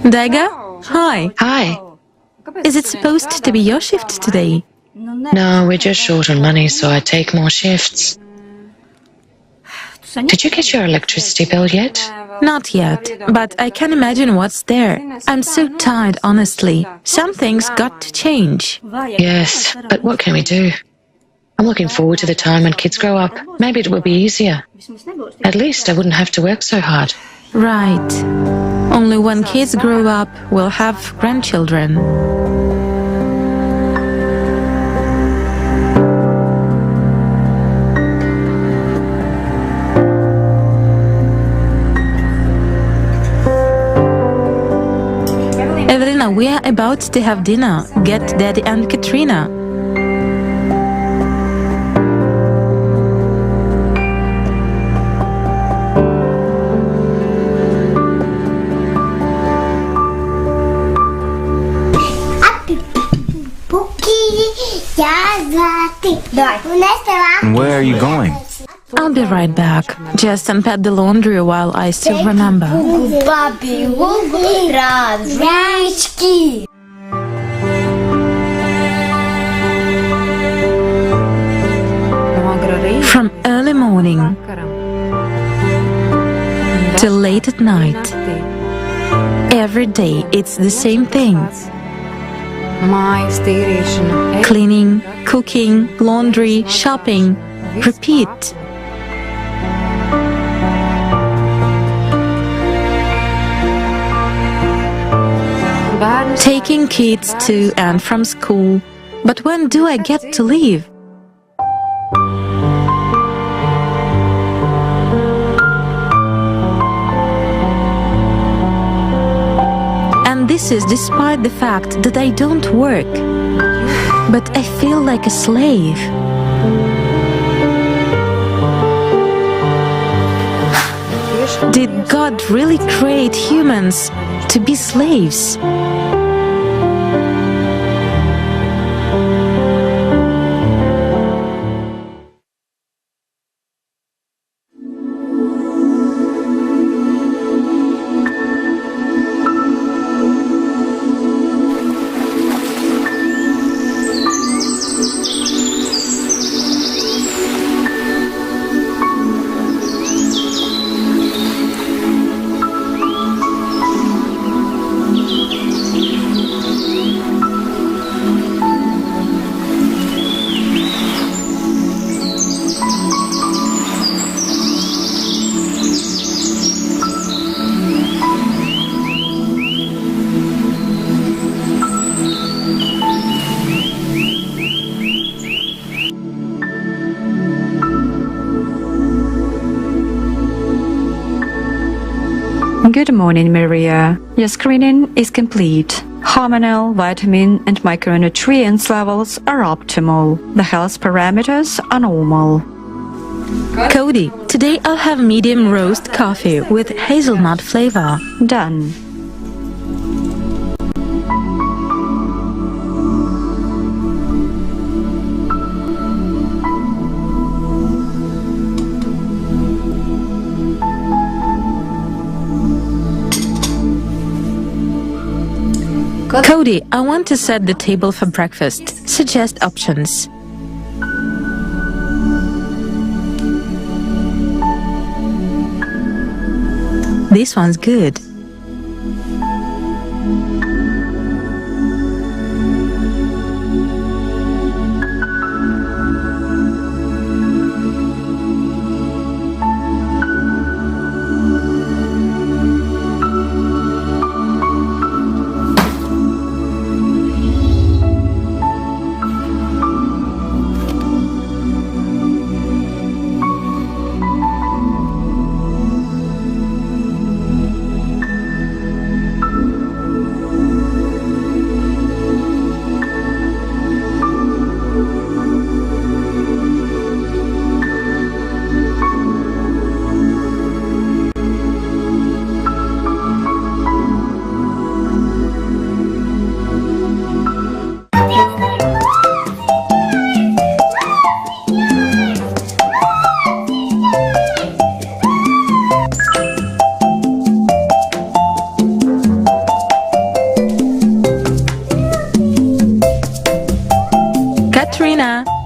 Daiga? Hi. Hi. Is it supposed to be your shift today? No, we're just short on money, so I take more shifts. Did you get your electricity bill yet? Not yet, but I can imagine what's there. I'm so tired, honestly. Some things got to change. Yes, but what can we do? I'm looking forward to the time when kids grow up. Maybe it will be easier. At least I wouldn't have to work so hard. Right. Only when kids grow up, we'll have grandchildren. Anna, we are about to have dinner. Get Daddy and Katrina. And where are you going? I'll be right back. Just unpack the laundry while I still remember. From early morning till late at night, every day it's the same thing. Cleaning, cooking, laundry, shopping, repeat. Taking kids to and from school. But when do I get to leave? And this is despite the fact that I don't work. But I feel like a slave. Did God really create humans to be slaves? Good morning, Maria. Your screening is complete. Hormonal, vitamin, and micronutrients levels are optimal. The health parameters are normal. Cody, today I'll have medium roast coffee with hazelnut flavor. Done. Cody, I want to set the table for breakfast. Suggest options. This one's good.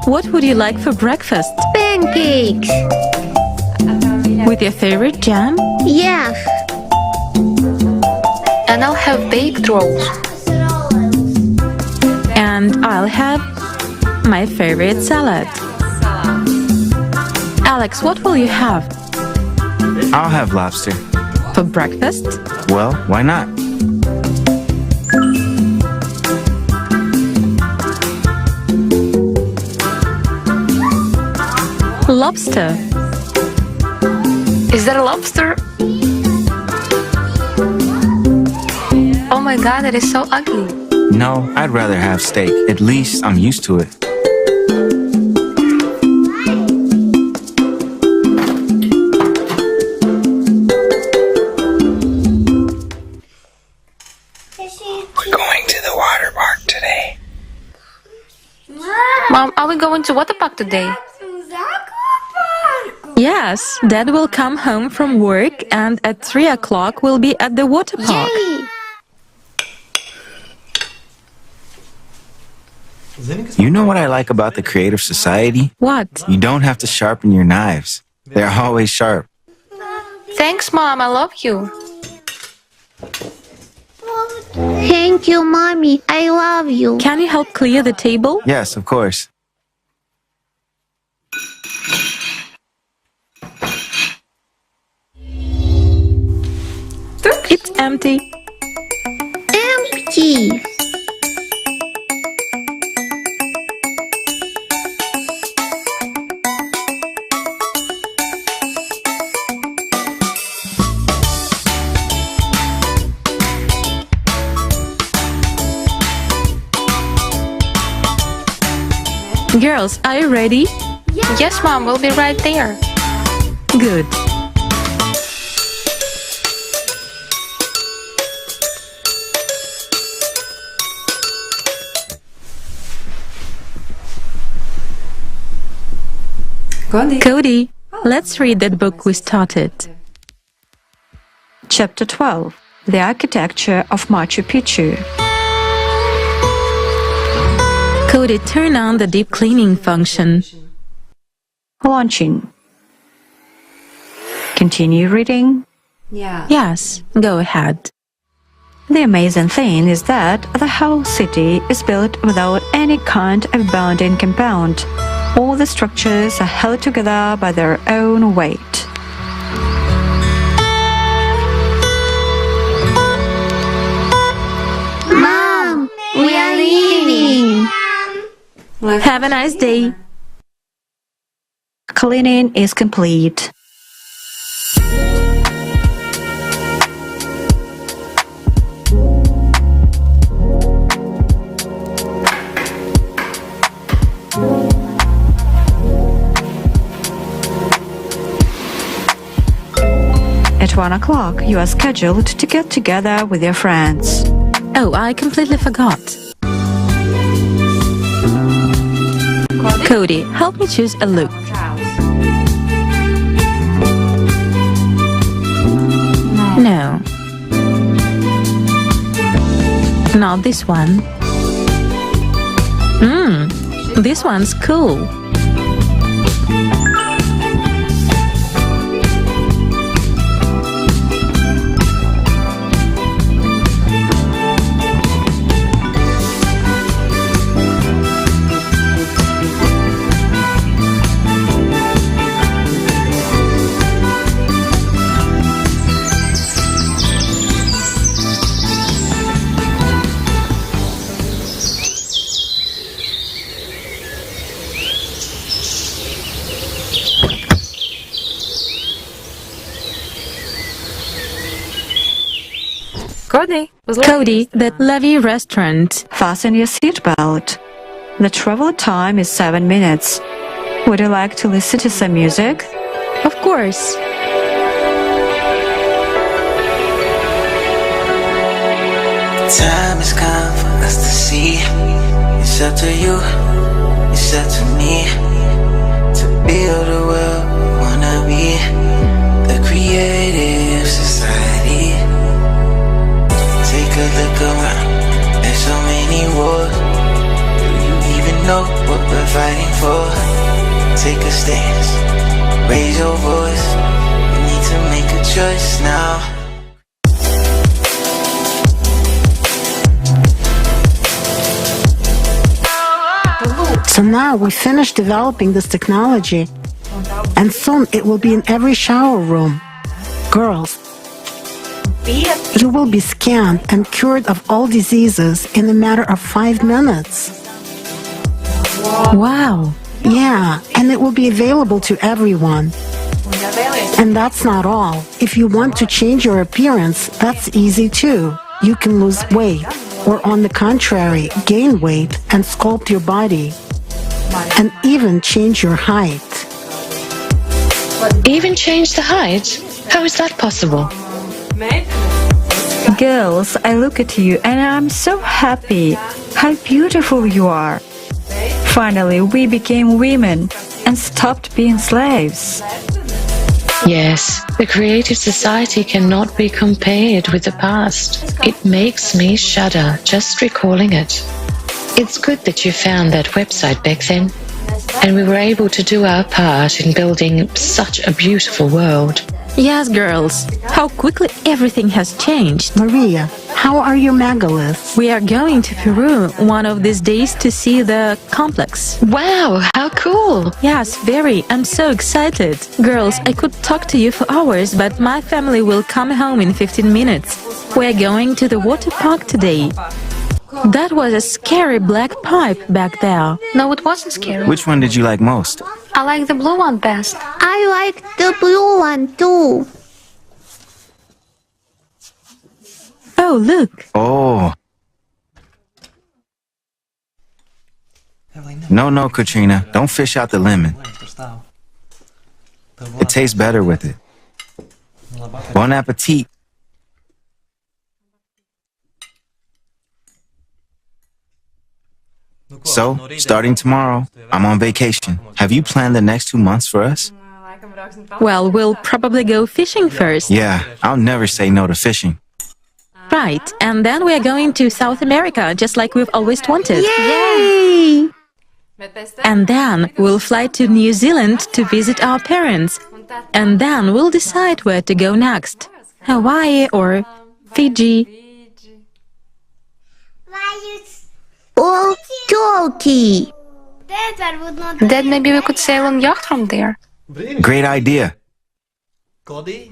What would you like for breakfast? Pancakes. With your favorite jam? Yes. And I'll have baked rolls. And I'll have my favorite salad. Alex, what will you have? I'll have lobster. For breakfast? Well, why not? Lobster. Is that a lobster? On my god, that is so ugly. No, I'd rather have steak. At least I'm used to it. We're going to the water park today. Mom, are we going to water park today? Yes, Dad will come home from work and at 3 o'clock we'll be at the water park. Yay! You know what I like about the creative society? What? You don't have to sharpen your knives. They're always sharp. Thanks, Mom, I love you. Thank you, Mommy. I love you. Can you help clear the table? Yes, of course. It's empty. Empty. Girls, are you ready? Yes, Mom, we'll be right there. Good. Cody, let's read that book we started. Chapter 12. The Architecture of Machu Picchu. Cody, turn on the deep cleaning function. Launching. Continue reading. Yes, go ahead. The amazing thing is that the whole city is built without any kind of bonding compound. All the structures are held together by their own weight. Mom, we are leaving. Have a nice day. Cleaning is complete. At 1 o'clock, you are scheduled to get together with your friends. Oh, I completely forgot. Cody, help me choose a look. No. Not this one. This one's cool. Cody, that Levy restaurant. Fasten your seatbelt. The travel time is 7 minutes. Would you like to listen to some music? Of course. Time has come for us to see. It's up to you, it's up to me, to build a world we wanna be, the creative society. Take a look around, there's so many wars. Do you even know what we're fighting for? Take a stance, raise your voice. We need to make a choice now. So now we finished developing this technology, and soon it will be in every shower room. Girls, you will be scanned and cured of all diseases in a matter of 5 minutes. Wow. Yeah, and it will be available to everyone. And that's not all. If you want to change your appearance, that's easy too. you can lose weight, or on the contrary, gain weight and sculpt your body, and even change your height. Even change the height? How is that possible? Girls, I look at you and I'm so happy. How beautiful you are. Finally, we became women and stopped being slaves. Yes, the creative society cannot be compared with the past. It makes me shudder just recalling it. It's good that you found that website back then, and we were able to do our part in building such a beautiful world. Yes, girls. How quickly everything has changed. Maria, how are your megaliths? We are going to Peru one of these days to see the complex. Wow, how cool! Yes, very. I'm so excited. Girls, I could talk to you for hours, but my family will come home in 15 minutes. We are going to the water park today. That was a scary black pipe back there. No, it wasn't scary. Which one did you like most? I like the blue one best. I like the blue one too. Oh, look. Oh. No, Katrina. Don't fish out the lemon. It tastes better with it. Bon appetit. So, starting tomorrow, I'm on vacation. Have you planned the next 2 months for us? Well, we'll probably go fishing first. Yeah, I'll never say no to fishing. Right, and then we are going to South America, just like we've always wanted. Yay! And then we'll fly to New Zealand to visit our parents. And then we'll decide where to go next. Hawaii or Fiji. Or Turkey. Then maybe we could sail on yacht from there. Great idea. Cody,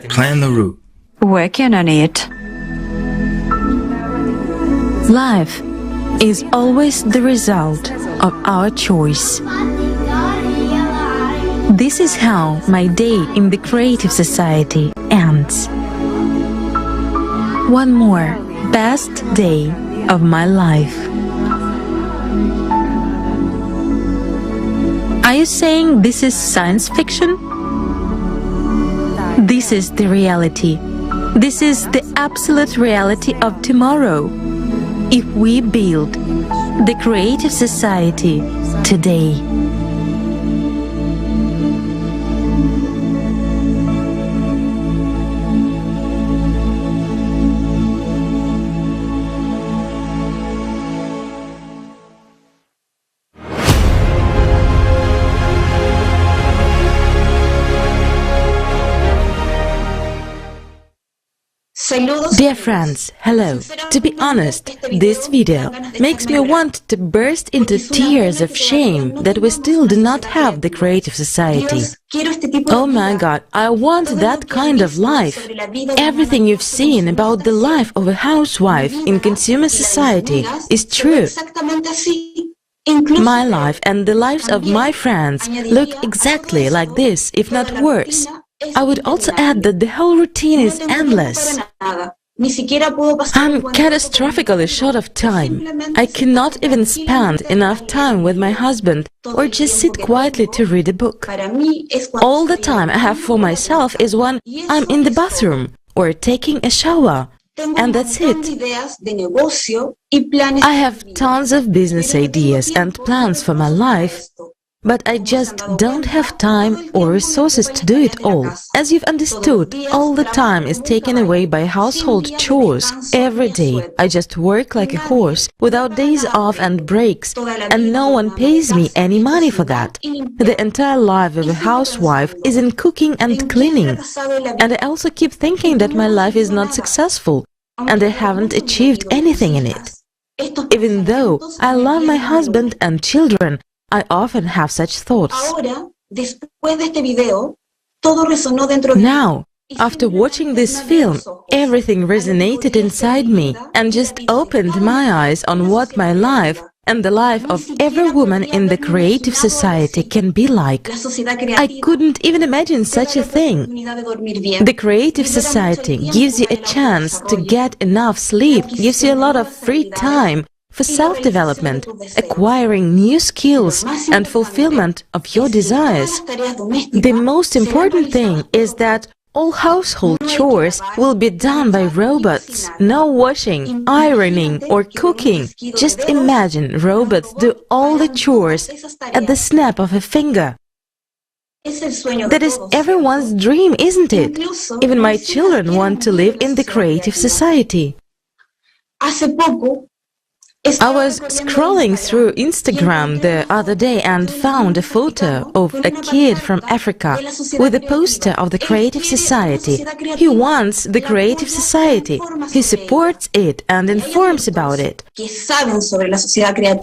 plan the route. Working on it. Life is always the result of our choice. This is how my day in the creative society ends. One more best day of my life. Are you saying this is science fiction? This is the reality. This is the absolute reality of tomorrow. If we build the creative society today. Dear friends, hello. To be honest, this video makes me want to burst into tears of shame that we still do not have the creative society. Oh my god, I want that kind of life. Everything you've seen about the life of a housewife in consumer society is true. My life and the lives of my friends look exactly like this, if not worse. I would also add that the whole routine is endless. I'm catastrophically short of time. I cannot even spend enough time with my husband or just sit quietly to read a book. All the time I have for myself is when I'm in the bathroom or taking a shower. And that's it. I have tons of business ideas and plans for my life, but I just don't have time or resources to do it all. As you've understood, all the time is taken away by household chores. Every day, I just work like a horse, without days off and breaks, and no one pays me any money for that. The entire life of a housewife is in cooking and cleaning. And I also keep thinking that my life is not successful, and I haven't achieved anything in it. Even though I love my husband and children, I often have such thoughts. Now, after watching this film, everything resonated inside me and just opened my eyes on what my life and the life of every woman in the creative society can be like. I couldn't even imagine such a thing. The creative society gives you a chance to get enough sleep, gives you a lot of free time for self-development, acquiring new skills and fulfillment of your desires. The most important thing is that all household chores will be done by robots. No washing, ironing, or cooking. Just imagine robots do all the chores at the snap of a finger. That is everyone's dream, isn't it? Even my children want to live in the creative society. I was scrolling through Instagram the other day and found a photo of a kid from Africa with a poster of the Creative Society. He wants the Creative Society. He supports it and informs about it.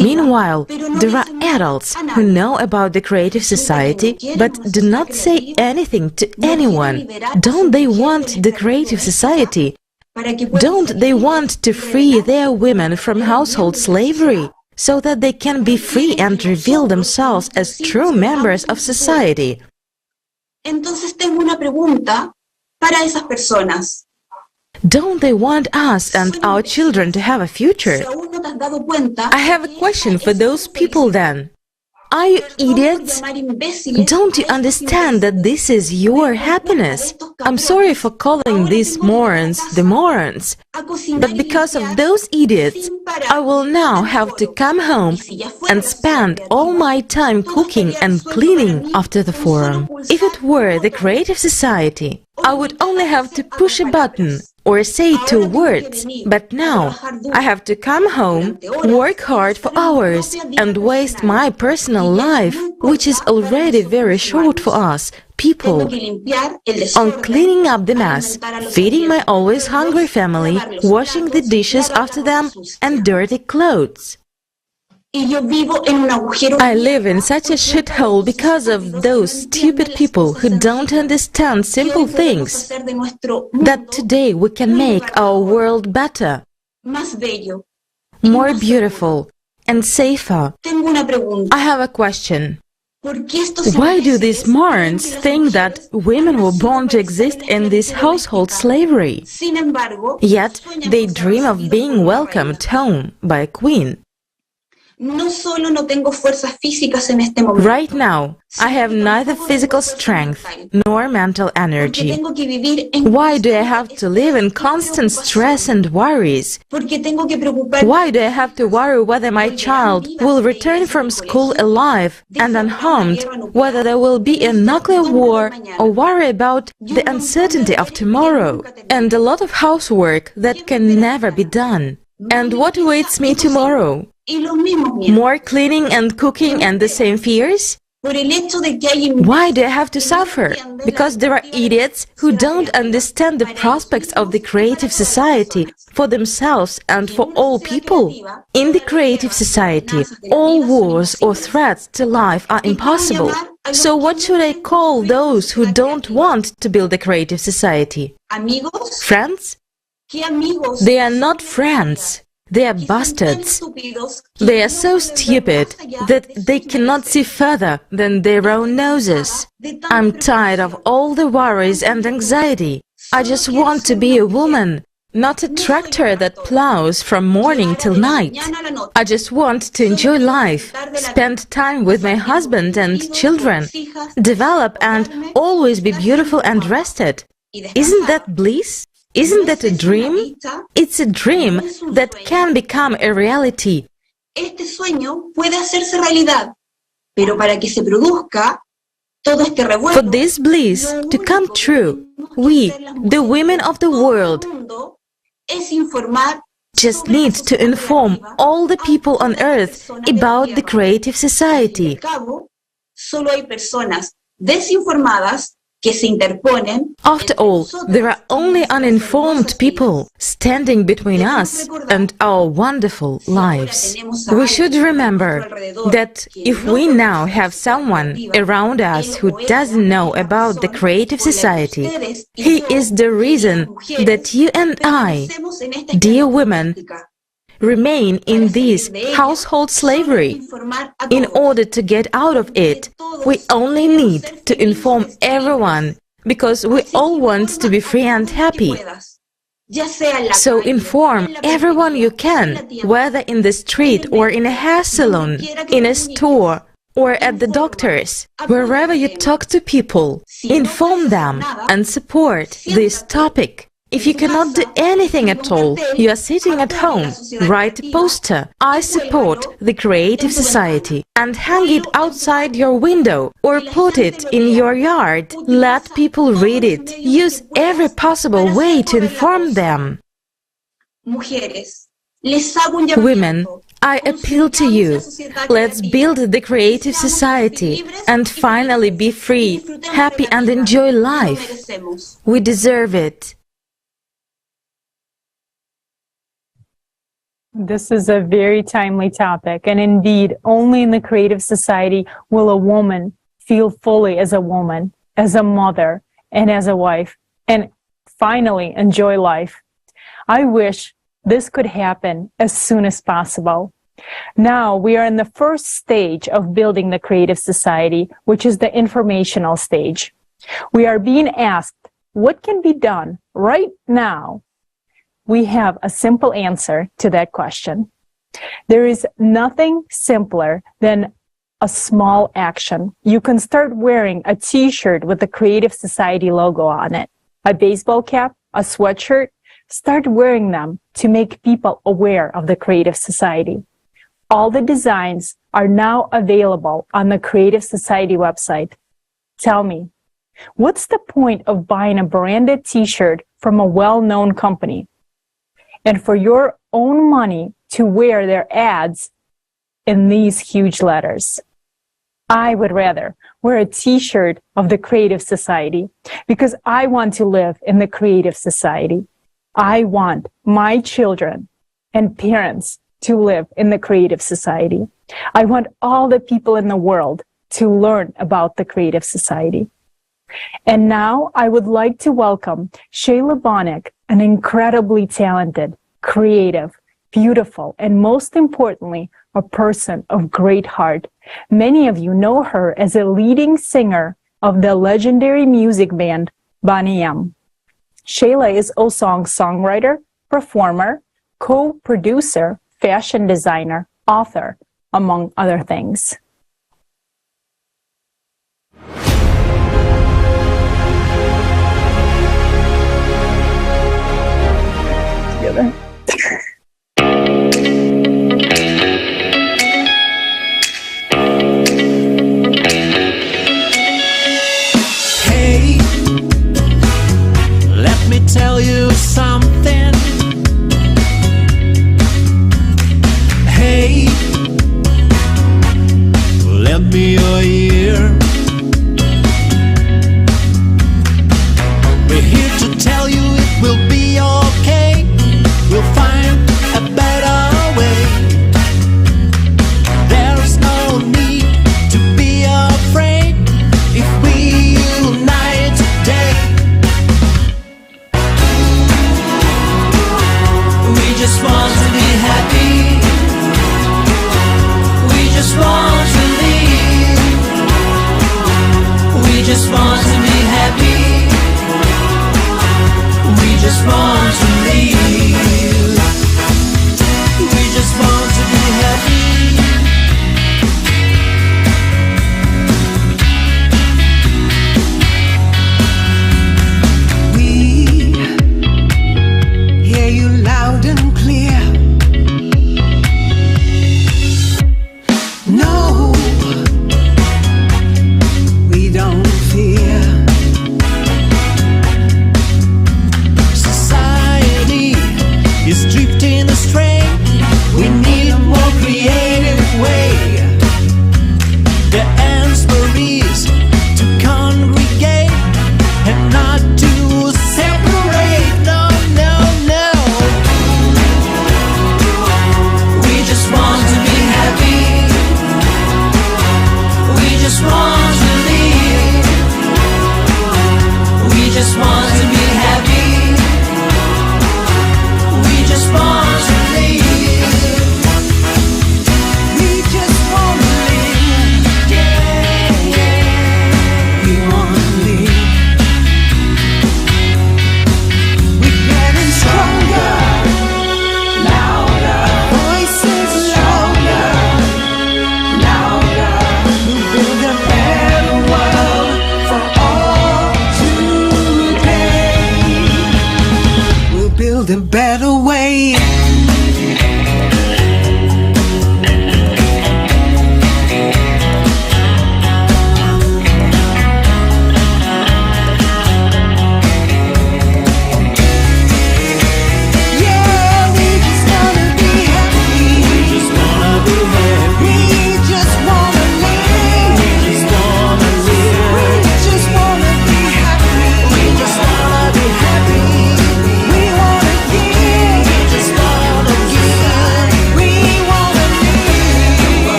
Meanwhile, there are adults who know about the Creative Society but do not say anything to anyone. Don't they want the Creative Society? Don't they want to free their women from household slavery so that they can be free and reveal themselves as true members of society? Don't they want us and our children to have a future? I have a question for those people then. Are you idiots? Don't you understand that this is your happiness? I'm sorry for calling these morons the morons, but because of those idiots, I will now have to come home and spend all my time cooking and cleaning after the forum. If it were the Creative Society, I would only have to push a button or say 2 words, but now I have to come home, work hard for hours and waste my personal life, which is already very short for us, people, on cleaning up the mess, feeding my always hungry family, washing the dishes after them, and dirty clothes. I live in such a shithole because of those stupid people who don't understand simple things, that today we can make our world better, more beautiful, and safer. I have a question. Why do these morons think that women were born to exist in this household slavery? Yet they dream of being welcomed home by a queen. Right now, I have neither physical strength nor mental energy. Why do I have to live in constant stress and worries? Why do I have to worry whether my child will return from school alive and unharmed, whether there will be a nuclear war, or worry about the uncertainty of tomorrow, and a lot of housework that can never be done? And what awaits me tomorrow? More cleaning and cooking and the same fears? Why do I have to suffer? Because there are idiots who don't understand the prospects of the creative society for themselves and for all people. In the creative society, all wars or threats to life are impossible. So what should I call those who don't want to build a creative society? Friends? They are not friends. They are bastards. They are so stupid that they cannot see further than their own noses. I'm tired of all the worries and anxiety. I just want to be a woman, not a tractor that plows from morning till night. I just want to enjoy life, spend time with my husband and children, develop and always be beautiful and rested. Isn't that bliss? Isn't that a dream? It's a dream that can become a reality. For this bliss to come true, we, the women of the world, just need to inform all the people on earth about the creative society. After all, there are only uninformed people standing between us and our wonderful lives. We should remember that if we now have someone around us who doesn't know about the creative society, he is the reason that you and I, dear women, remain in this household slavery. In order to get out of it, we only need to inform everyone, because we all want to be free and happy. So inform everyone you can, whether in the street or in a hair salon, in a store, or at the doctor's, wherever you talk to people. Inform them and support this topic. If you cannot do anything at all, you are sitting at home, write a poster, "I support the Creative Society," and hang it outside your window or put it in your yard. Let people read it. Use every possible way to inform them. Women, I appeal to you. Let's build the Creative Society and finally be free, happy and enjoy life. We deserve it. This is a very timely topic, and indeed, only in the Creative Society will a woman feel fully as a woman, as a mother, and as a wife, and finally enjoy life. I wish this could happen as soon as possible. Now we are in the first stage of building the Creative Society, which is the informational stage. We are being asked, what can be done right now? We have a simple answer to that question. There is nothing simpler than a small action. You can start wearing a t-shirt with the Creative Society logo on it, a baseball cap, a sweatshirt. Start wearing them to make people aware of the Creative Society. All the designs are now available on the Creative Society website. Tell me, what's the point of buying a branded t-shirt from a well-known company and for your own money to wear their ads in these huge letters? I would rather wear a t-shirt of the Creative Society because I want to live in the Creative Society. I want my children and parents to live in the Creative Society. I want all the people in the world to learn about the Creative Society. And now I would like to welcome Shayla Bonick, an incredibly talented, creative, beautiful, and most importantly, a person of great heart. Many of you know her as a leading singer of the legendary music band Boney M. Shayla is also a songwriter, performer, co-producer, fashion designer, author, among other things. Together. Hey, let me tell you something. Hey, lend me your ear. We're here to tell you it will be okay. We'll find a better way. There's no need to be afraid if we unite today. We just want to be happy. We just want to live. We just want to be happy. We just want to live. We just want to be happy. We hear you loud and clear. No, we don't fear. Society build a better way.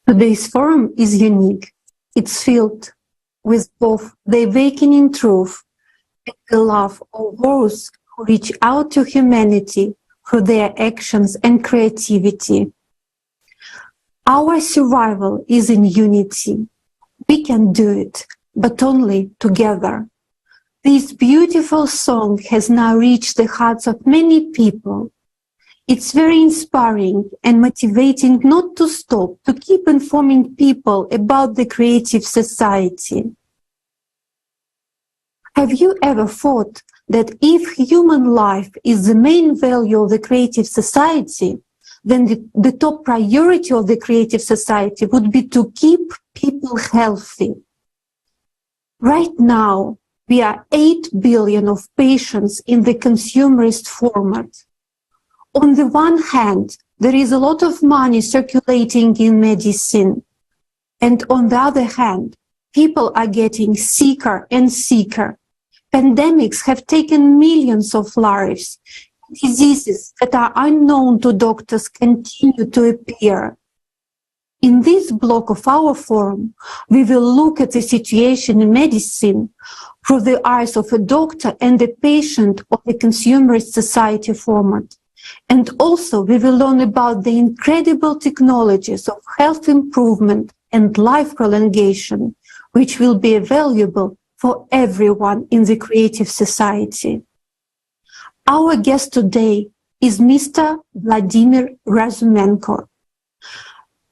Today's forum is unique. It's filled with both the awakening truth and the love of those who reach out to humanity through their actions and creativity. Our survival is in unity. We can do it, but only together. This beautiful song has now reached the hearts of many people. It's very inspiring and motivating not to stop, to keep informing people about the creative society. Have you ever thought that if human life is the main value of the creative society, then the top priority of the creative society would be to keep people healthy? Right now, we are 8 billion of patients in the consumerist format. On the one hand, there is a lot of money circulating in medicine. And on the other hand, people are getting sicker and sicker. Pandemics have taken millions of lives. Diseases that are unknown to doctors continue to appear. In this block of our forum, we will look at the situation in medicine through the eyes of a doctor and a patient of the consumerist society format. And also we will learn about the incredible technologies of health improvement and life prolongation, which will be available for everyone in the creative society. Our guest today is Mr. Vladimir Razumenko.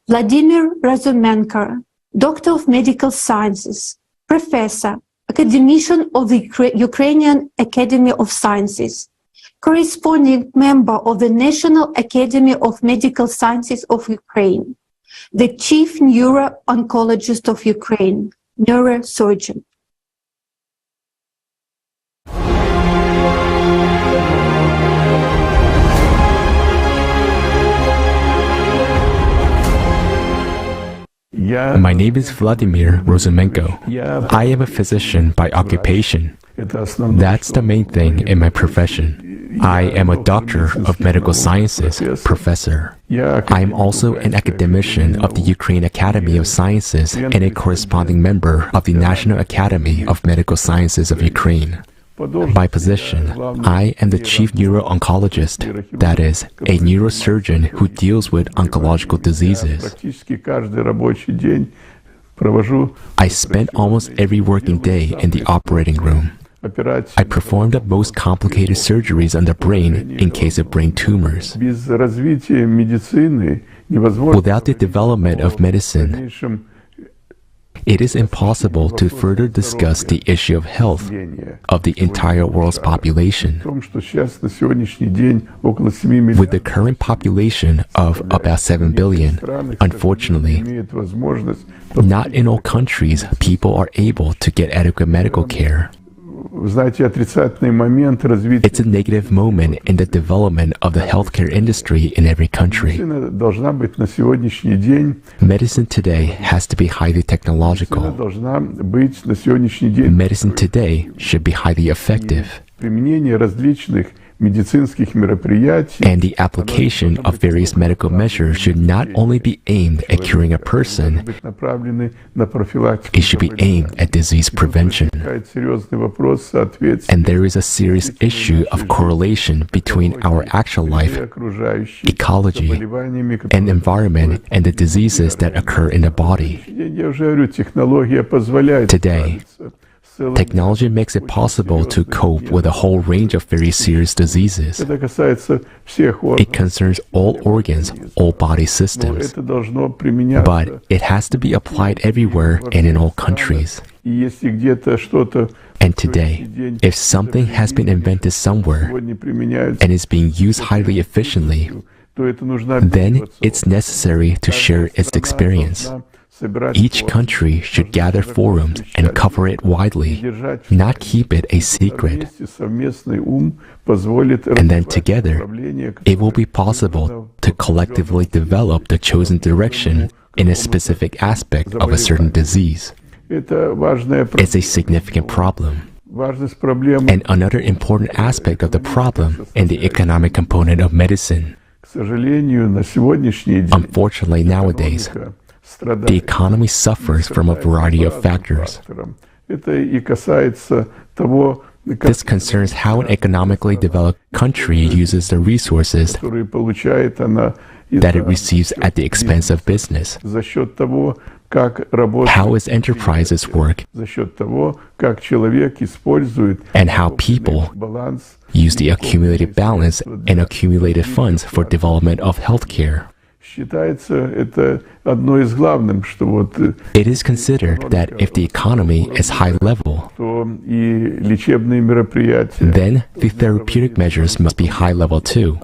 Vladimir Razumenko, Doctor of Medical Sciences, Professor, Academician of the Ukrainian Academy of Sciences, corresponding member of the National Academy of Medical Sciences of Ukraine, the Chief Neuro-Oncologist of Ukraine, neurosurgeon. My name is Vladimir Razumenko. I am a physician by occupation. That's the main thing in my profession. I am a doctor of medical sciences, professor. I am also an academician of the Ukraine Academy of Sciences and a corresponding member of the National Academy of Medical Sciences of Ukraine. By position, I am the chief neuro-oncologist, that is, a neurosurgeon who deals with oncological diseases. I spend almost every working day in the operating room. I perform the most complicated surgeries on the brain in case of brain tumors. Without the development of medicine, it is impossible to further discuss the issue of health of the entire world's population. With the current population of about 7 billion, unfortunately, not in all countries people are able to get adequate medical care. It's a negative moment in the development of the healthcare industry in every country. Medicine today has to be highly technological. Medicine today should be highly effective. And the application of various medical measures should not only be aimed at curing a person, it should be aimed at disease prevention. And there is a serious issue of correlation between our actual life, ecology, and environment and the diseases that occur in the body. Today, technology makes it possible to cope with a whole range of very serious diseases. It concerns all organs, all body systems. But it has to be applied everywhere and in all countries. And today, if something has been invented somewhere and is being used highly efficiently, then it's necessary to share its experience. Each country should gather forums and cover it widely, not keep it a secret. And then together, it will be possible to collectively develop the chosen direction in a specific aspect of a certain disease. It's a significant problem. And another important aspect of the problem in the economic component of medicine. Unfortunately, nowadays, the economy suffers from a variety of factors. This concerns how an economically developed country uses the resources that it receives at the expense of business, how its enterprises work, and how people use the accumulated balance and accumulated funds for development of healthcare. It is considered that if the economy is high level, then the therapeutic measures must be high level too.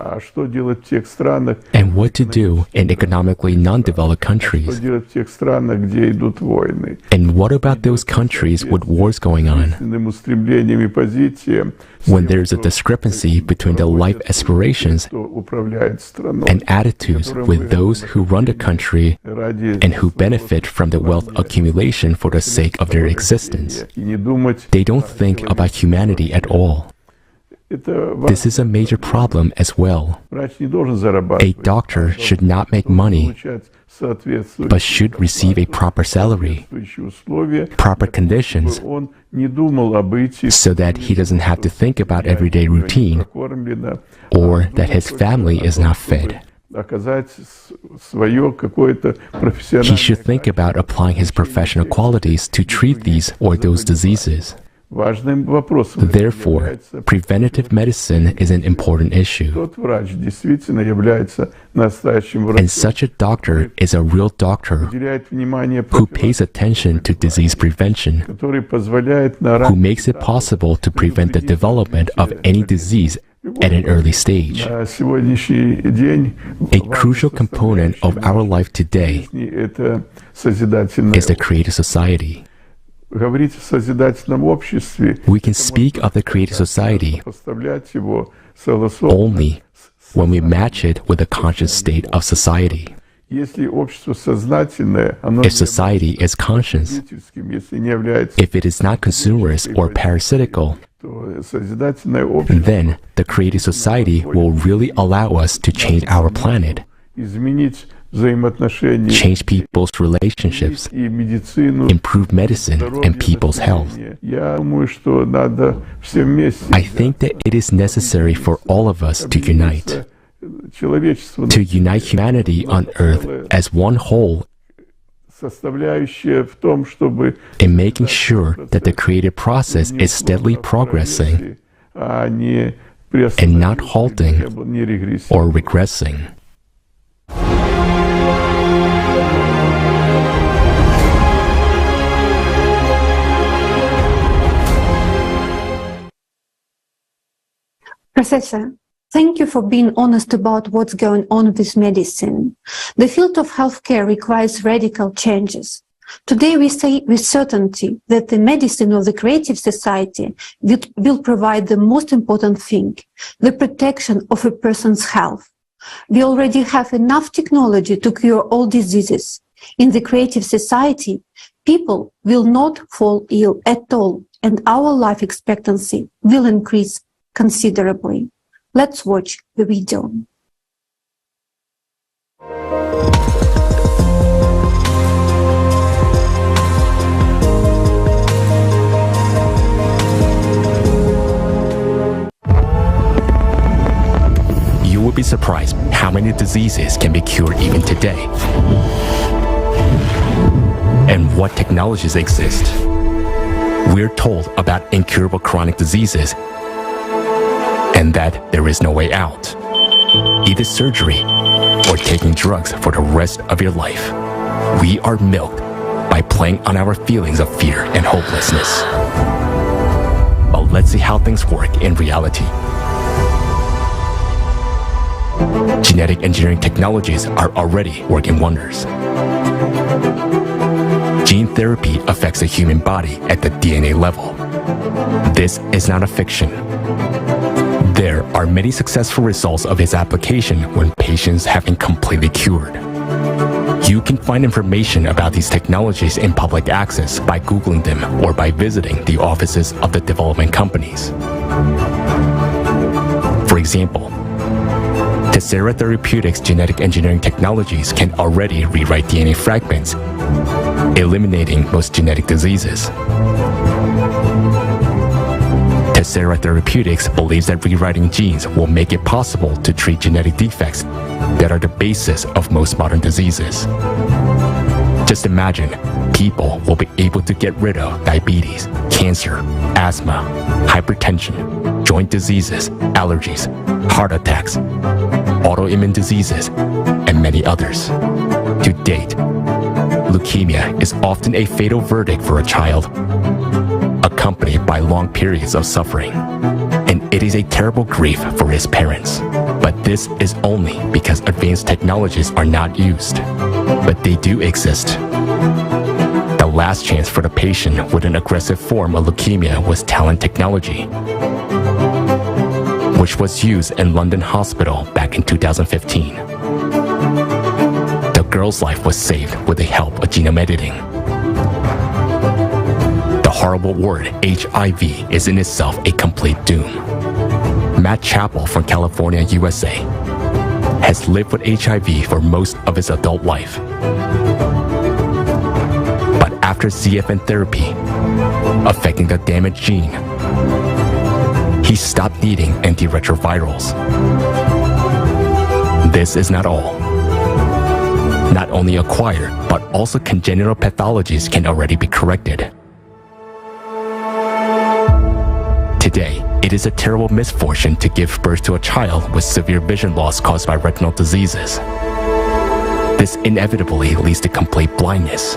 And what to do in economically non-developed countries? And what about those countries with wars going on? When there is a discrepancy between the life aspirations and attitudes with those who run the country and who benefit from the wealth accumulation for the sake of their existence. They don't think about humanity at all. This is a major problem as well. A doctor should not make money, but should receive a proper salary, proper conditions, so that he doesn't have to think about everyday routine, or that his family is not fed. He should think about applying his professional qualities to treat these or those diseases. Therefore, preventative medicine is an important issue. And such a doctor is a real doctor who pays attention to disease prevention, who makes it possible to prevent the development of any disease at an early stage. A crucial component of our life today is the creative society. We can speak of the creative society only when we match it with the conscious state of society. If society is conscious, if it is not consumerist or parasitical, then the creative society will really allow us to change our planet, change people's relationships, improve medicine and people's health. I think that it is necessary for all of us to unite humanity on earth as one whole in making sure that the creative process is steadily progressing and not halting or regressing. Professor, thank you for being honest about what's going on with medicine. The field of healthcare requires radical changes. Today we say with certainty that the medicine of the creative society will provide the most important thing, the protection of a person's health. We already have enough technology to cure all diseases. In the creative society, people will not fall ill at all, and our life expectancy will increase considerably. Let's watch the video. You would be surprised how many diseases can be cured even today, and what technologies exist. We're told about incurable chronic diseases and that there is no way out, either surgery or taking drugs for the rest of your life. We are milked by playing on our feelings of fear and hopelessness. But let's see how things work in reality. Genetic engineering technologies are already working wonders. Gene therapy affects the human body at the DNA level. This is not a fiction. There are many successful results of its application when patients have been completely cured. You can find information about these technologies in public access by Googling them or by visiting the offices of the development companies. For example, Tessera Therapeutics' genetic engineering technologies can already rewrite DNA fragments, eliminating most genetic diseases. Tessera Therapeutics believes that rewriting genes will make it possible to treat genetic defects that are the basis of most modern diseases. Just imagine, people will be able to get rid of diabetes, cancer, asthma, hypertension, joint diseases, allergies, heart attacks, autoimmune diseases, and many others. To date, leukemia is often a fatal verdict for a child, accompanied by long periods of suffering, and it is a terrible grief for his parents. But this is only because advanced technologies are not used, but they do exist. The last chance for the patient with an aggressive form of leukemia was TALENT technology, which was used in London Hospital back in 2015. The girl's life was saved with the help of genome editing. The horrible word HIV is in itself a complete doom. Matt Chappell from California, USA, has lived with HIV for most of his adult life. But after ZFN therapy, affecting the damaged gene, he stopped needing antiretrovirals. This is not all. Not only acquired, but also congenital pathologies can already be corrected. Today, it is a terrible misfortune to give birth to a child with severe vision loss caused by retinal diseases. This inevitably leads to complete blindness.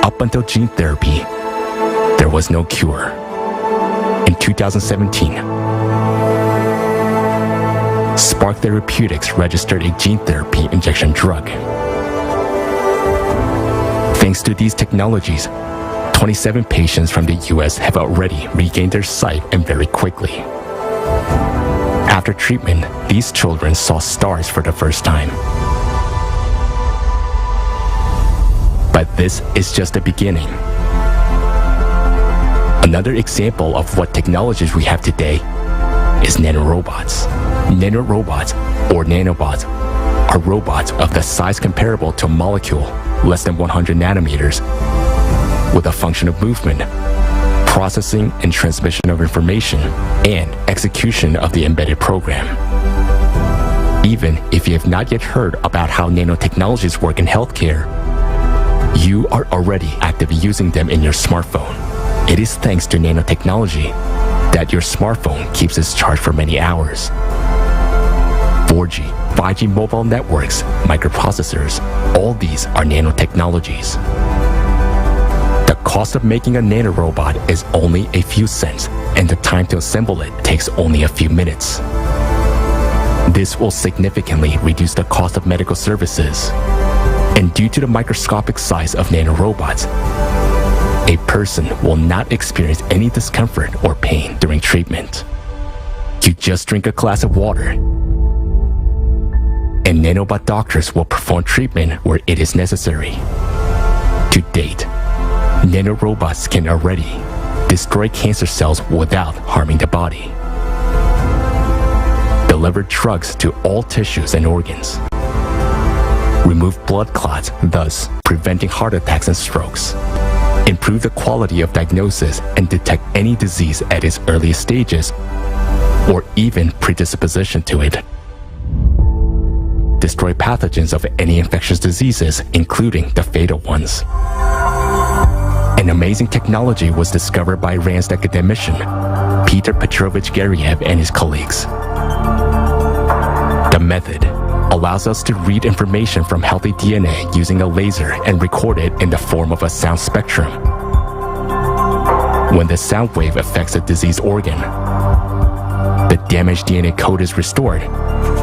Up until gene therapy, there was no cure. In 2017, Spark Therapeutics registered a gene therapy injection drug. Thanks to these technologies, 27 patients from the US have already regained their sight, and very quickly. After treatment, these children saw stars for the first time. But this is just the beginning. Another example of what technologies we have today is nanorobots. Nanorobots, or nanobots, are robots of the size comparable to a molecule less than 100 nanometers, with a function of movement, processing and transmission of information, and execution of the embedded program. Even if you have not yet heard about how nanotechnologies work in healthcare, you are already actively using them in your smartphone. It is thanks to nanotechnology that your smartphone keeps its charge for many hours. 4G, 5G mobile networks, microprocessors, all these are nanotechnologies. The cost of making a nanorobot is only a few cents, and the time to assemble it takes only a few minutes. This will significantly reduce the cost of medical services. And due to the microscopic size of nanorobots, a person will not experience any discomfort or pain during treatment. You just drink a glass of water, and nanobot doctors will perform treatment where it is necessary. To date, nanorobots can already destroy cancer cells without harming the body. deliver drugs to all tissues and organs. Remove blood clots, thus preventing heart attacks and strokes. Improve the quality of diagnosis and detect any disease at its earliest stages, or even predisposition to it. Destroy pathogens of any infectious diseases, including the fatal ones. An amazing technology was discovered by Iran's academician, Peter Petrovich Gariev and his colleagues. The method allows us to read information from healthy DNA using a laser and record it in the form of a sound spectrum. When the sound wave affects a diseased organ, the damaged DNA code is restored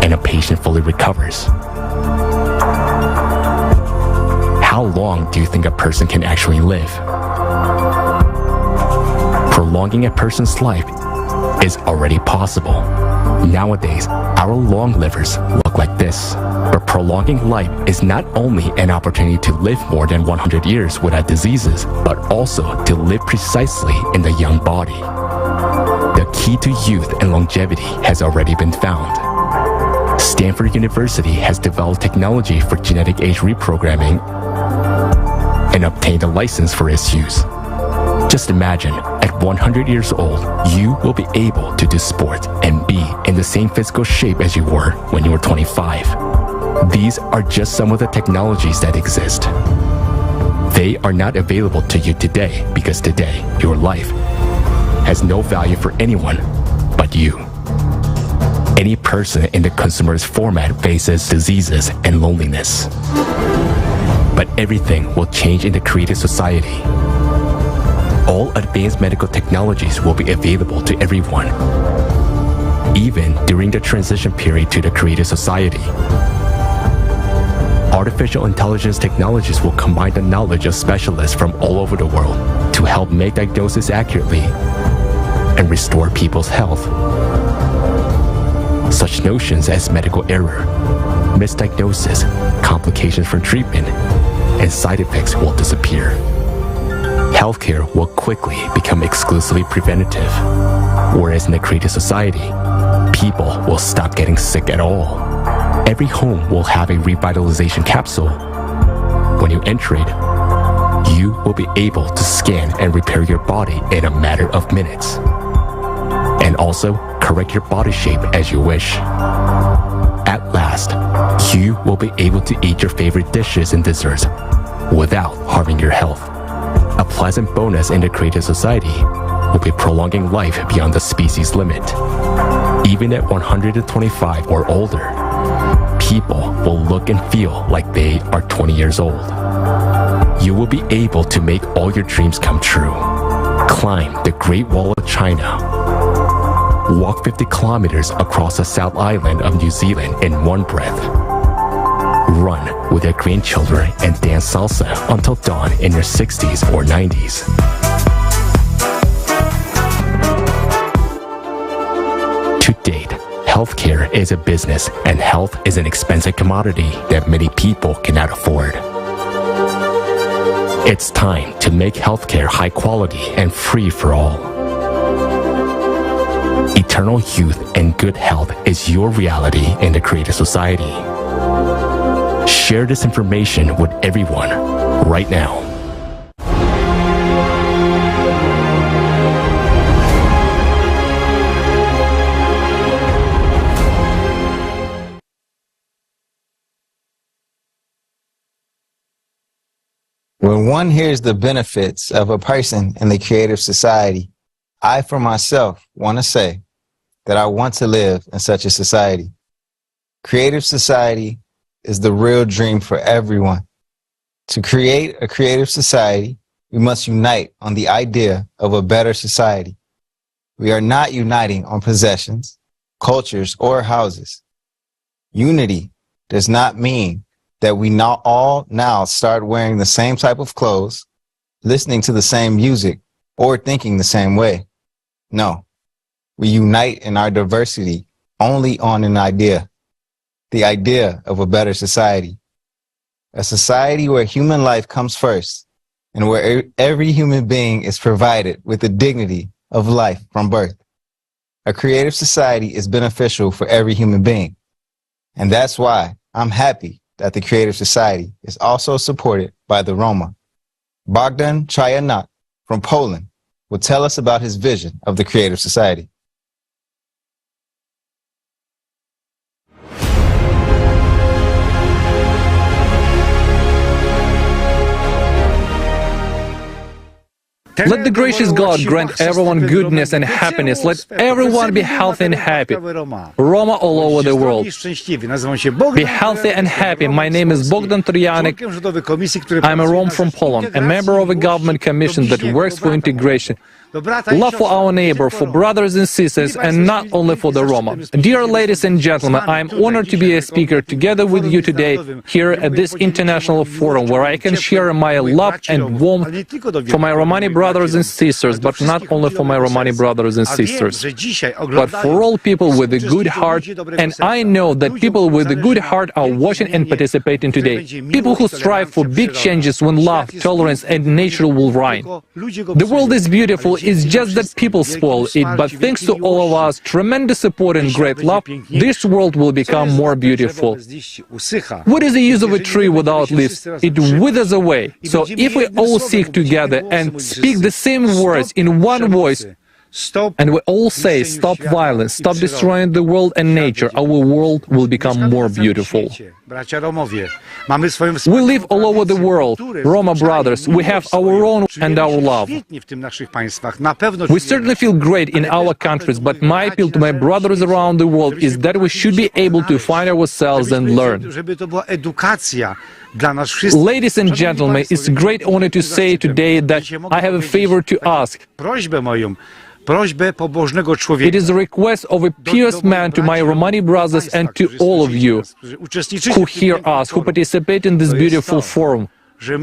and a patient fully recovers. How long do you think a person can actually live? Prolonging a person's life is already possible. Nowadays, our long livers look like this. But prolonging life is not only an opportunity to live more than 100 years without diseases, but also to live precisely in the young body. The key to youth and longevity has already been found. Stanford University has developed technology for genetic age reprogramming and obtained a license for its use. Just imagine, at 100 years old, you will be able to do sport and be in the same physical shape as you were when you were 25. These are just some of the technologies that exist. They are not available to you today because today, your life has no value for anyone but you. Any person in the consumerist format faces diseases and loneliness. But everything will change in the creative society. All advanced medical technologies will be available to everyone, even during the transition period to the creative society. Artificial intelligence technologies will combine the knowledge of specialists from all over the world to help make diagnosis accurately and restore people's health. Such notions as medical error, misdiagnosis, complications from treatment, and side effects will disappear. Healthcare will quickly become exclusively preventative, whereas in the creative society, people will stop getting sick at all. Every home will have a revitalization capsule. When you enter it, you will be able to scan and repair your body in a matter of minutes, and also correct your body shape as you wish. At last, you will be able to eat your favorite dishes and desserts without harming your health. A pleasant bonus in the creative society will be prolonging life beyond the species limit. Even at 125 or older, people will look and feel like they are 20 years old. You will be able to make all your dreams come true. Climb the Great Wall of China. Walk 50 kilometers across the South Island of New Zealand in one breath. Run with your grandchildren and dance salsa until dawn in your 60s or 90s. To date, healthcare is a business and health is an expensive commodity that many people cannot afford. It's time to make healthcare high quality and free for all. Eternal youth and good health is your reality in the creative society. Share this information with everyone right now. When one hears the benefits of a person in the creative society, I, for myself, want to say that I want to live in such a society. Creative society is the real dream for everyone. To create a creative society, we must unite on the idea of a better society. We are not uniting on possessions, cultures, or houses. Unity does not mean that we not all now start wearing the same type of clothes, listening to the same music, or thinking the same way. No, we unite in our diversity only on an idea, the idea of a better society. A society where human life comes first and where every human being is provided with the dignity of life from birth. A creative society is beneficial for every human being. And that's why I'm happy that the creative society is also supported by the Roma. Bogdan Trajanok from Poland will tell us about his vision of the creative society. Let the gracious God grant everyone goodness and happiness. Let everyone be healthy and happy. Roma all over the world. Be healthy and happy. My name is Bogdan Trajanok. I'm a Rome from Poland, a member of a government commission that works for integration. Love for our neighbor, for brothers and sisters, and not only for the Roma. Dear ladies and gentlemen, I am honored to be a speaker together with you today here at this international forum where I can share my love and warmth for my Romani brothers and sisters, but not only for my Romani brothers and sisters, but for all people with a good heart. And I know that people with a good heart are watching and participating today. People who strive for big changes when love, tolerance, and nature will reign. The world is beautiful. It's just that people spoil it, but thanks to all of us, tremendous support and great love, this world will become more beautiful. What is the use of a tree without leaves? It withers away. So if we all seek together and speak the same words in one voice, and we all say, stop violence, stop destroying the world and nature, our world will become more beautiful. We live all over the world, Roma brothers, we have our own and our love. We certainly feel great in our countries, but my appeal to my brothers around the world is that we should be able to find ourselves and learn. Ladies and gentlemen, it's a great honor to say today that I have a favor to ask. It is a request of a pious man to my Romani brothers and to all of you who hear us, who participate in this beautiful forum. We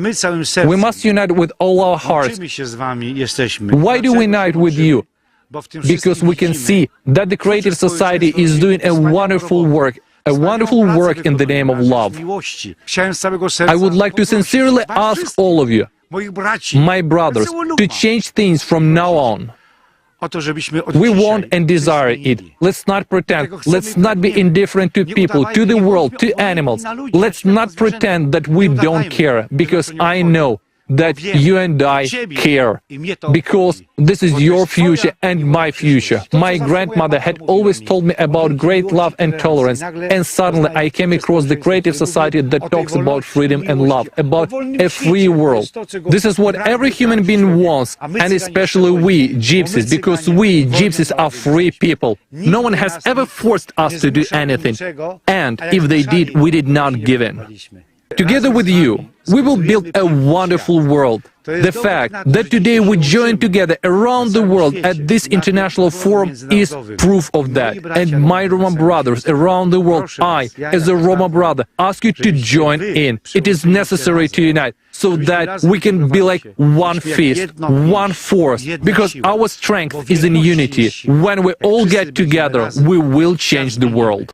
must unite with all our hearts. Why do we unite with you? Because we can see that the creative society is doing a wonderful work in the name of love. I would like to sincerely ask all of you, my brothers, to change things from now on. We want and desire it. Let's not pretend. Let's not be indifferent to people, to the world, to animals. Let's not pretend that we don't care, because I know that you and I care, because this is your future and my future. My grandmother had always told me about great love and tolerance, and suddenly I came across the creative society that talks about freedom and love, about a free world. This is what every human being wants, and especially we, gypsies, because we, gypsies, are free people. No one has ever forced us to do anything, and if they did, we did not give in. Together with you, we will build a wonderful world. The fact that today we join together around the world at this international forum is proof of that. And my Roma brothers around the world, I, as a Roma brother, ask you to join in. It is necessary to unite so that we can be like one fist, one force, because our strength is in unity. When we all get together, we will change the world.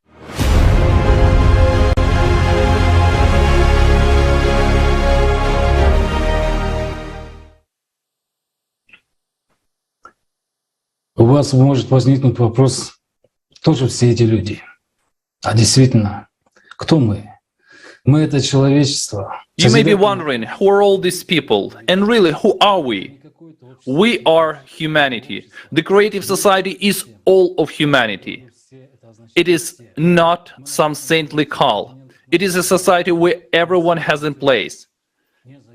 У вас может возникнуть вопрос, кто же все эти люди? А действительно, кто мы? Мы — это человечество. You may be wondering, who are all these people? And really, who are we? We are humanity. The creative society is all of humanity. It is not some saintly call. It is a society where everyone has a place.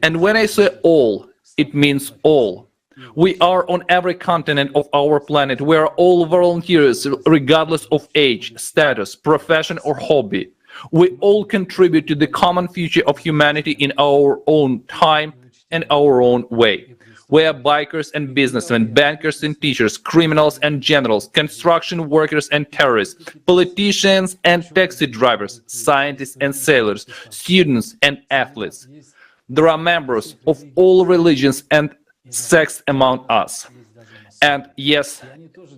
And when I say all, it means all. We are on every continent of our planet. We are all volunteers, regardless of age, status, profession, or hobby. We all contribute to the common future of humanity in our own time and our own way. We are bikers and businessmen, bankers and teachers, criminals and generals, construction workers and terrorists, politicians and taxi drivers, scientists and sailors, students and athletes. There are members of all religions and sects among us. And yes,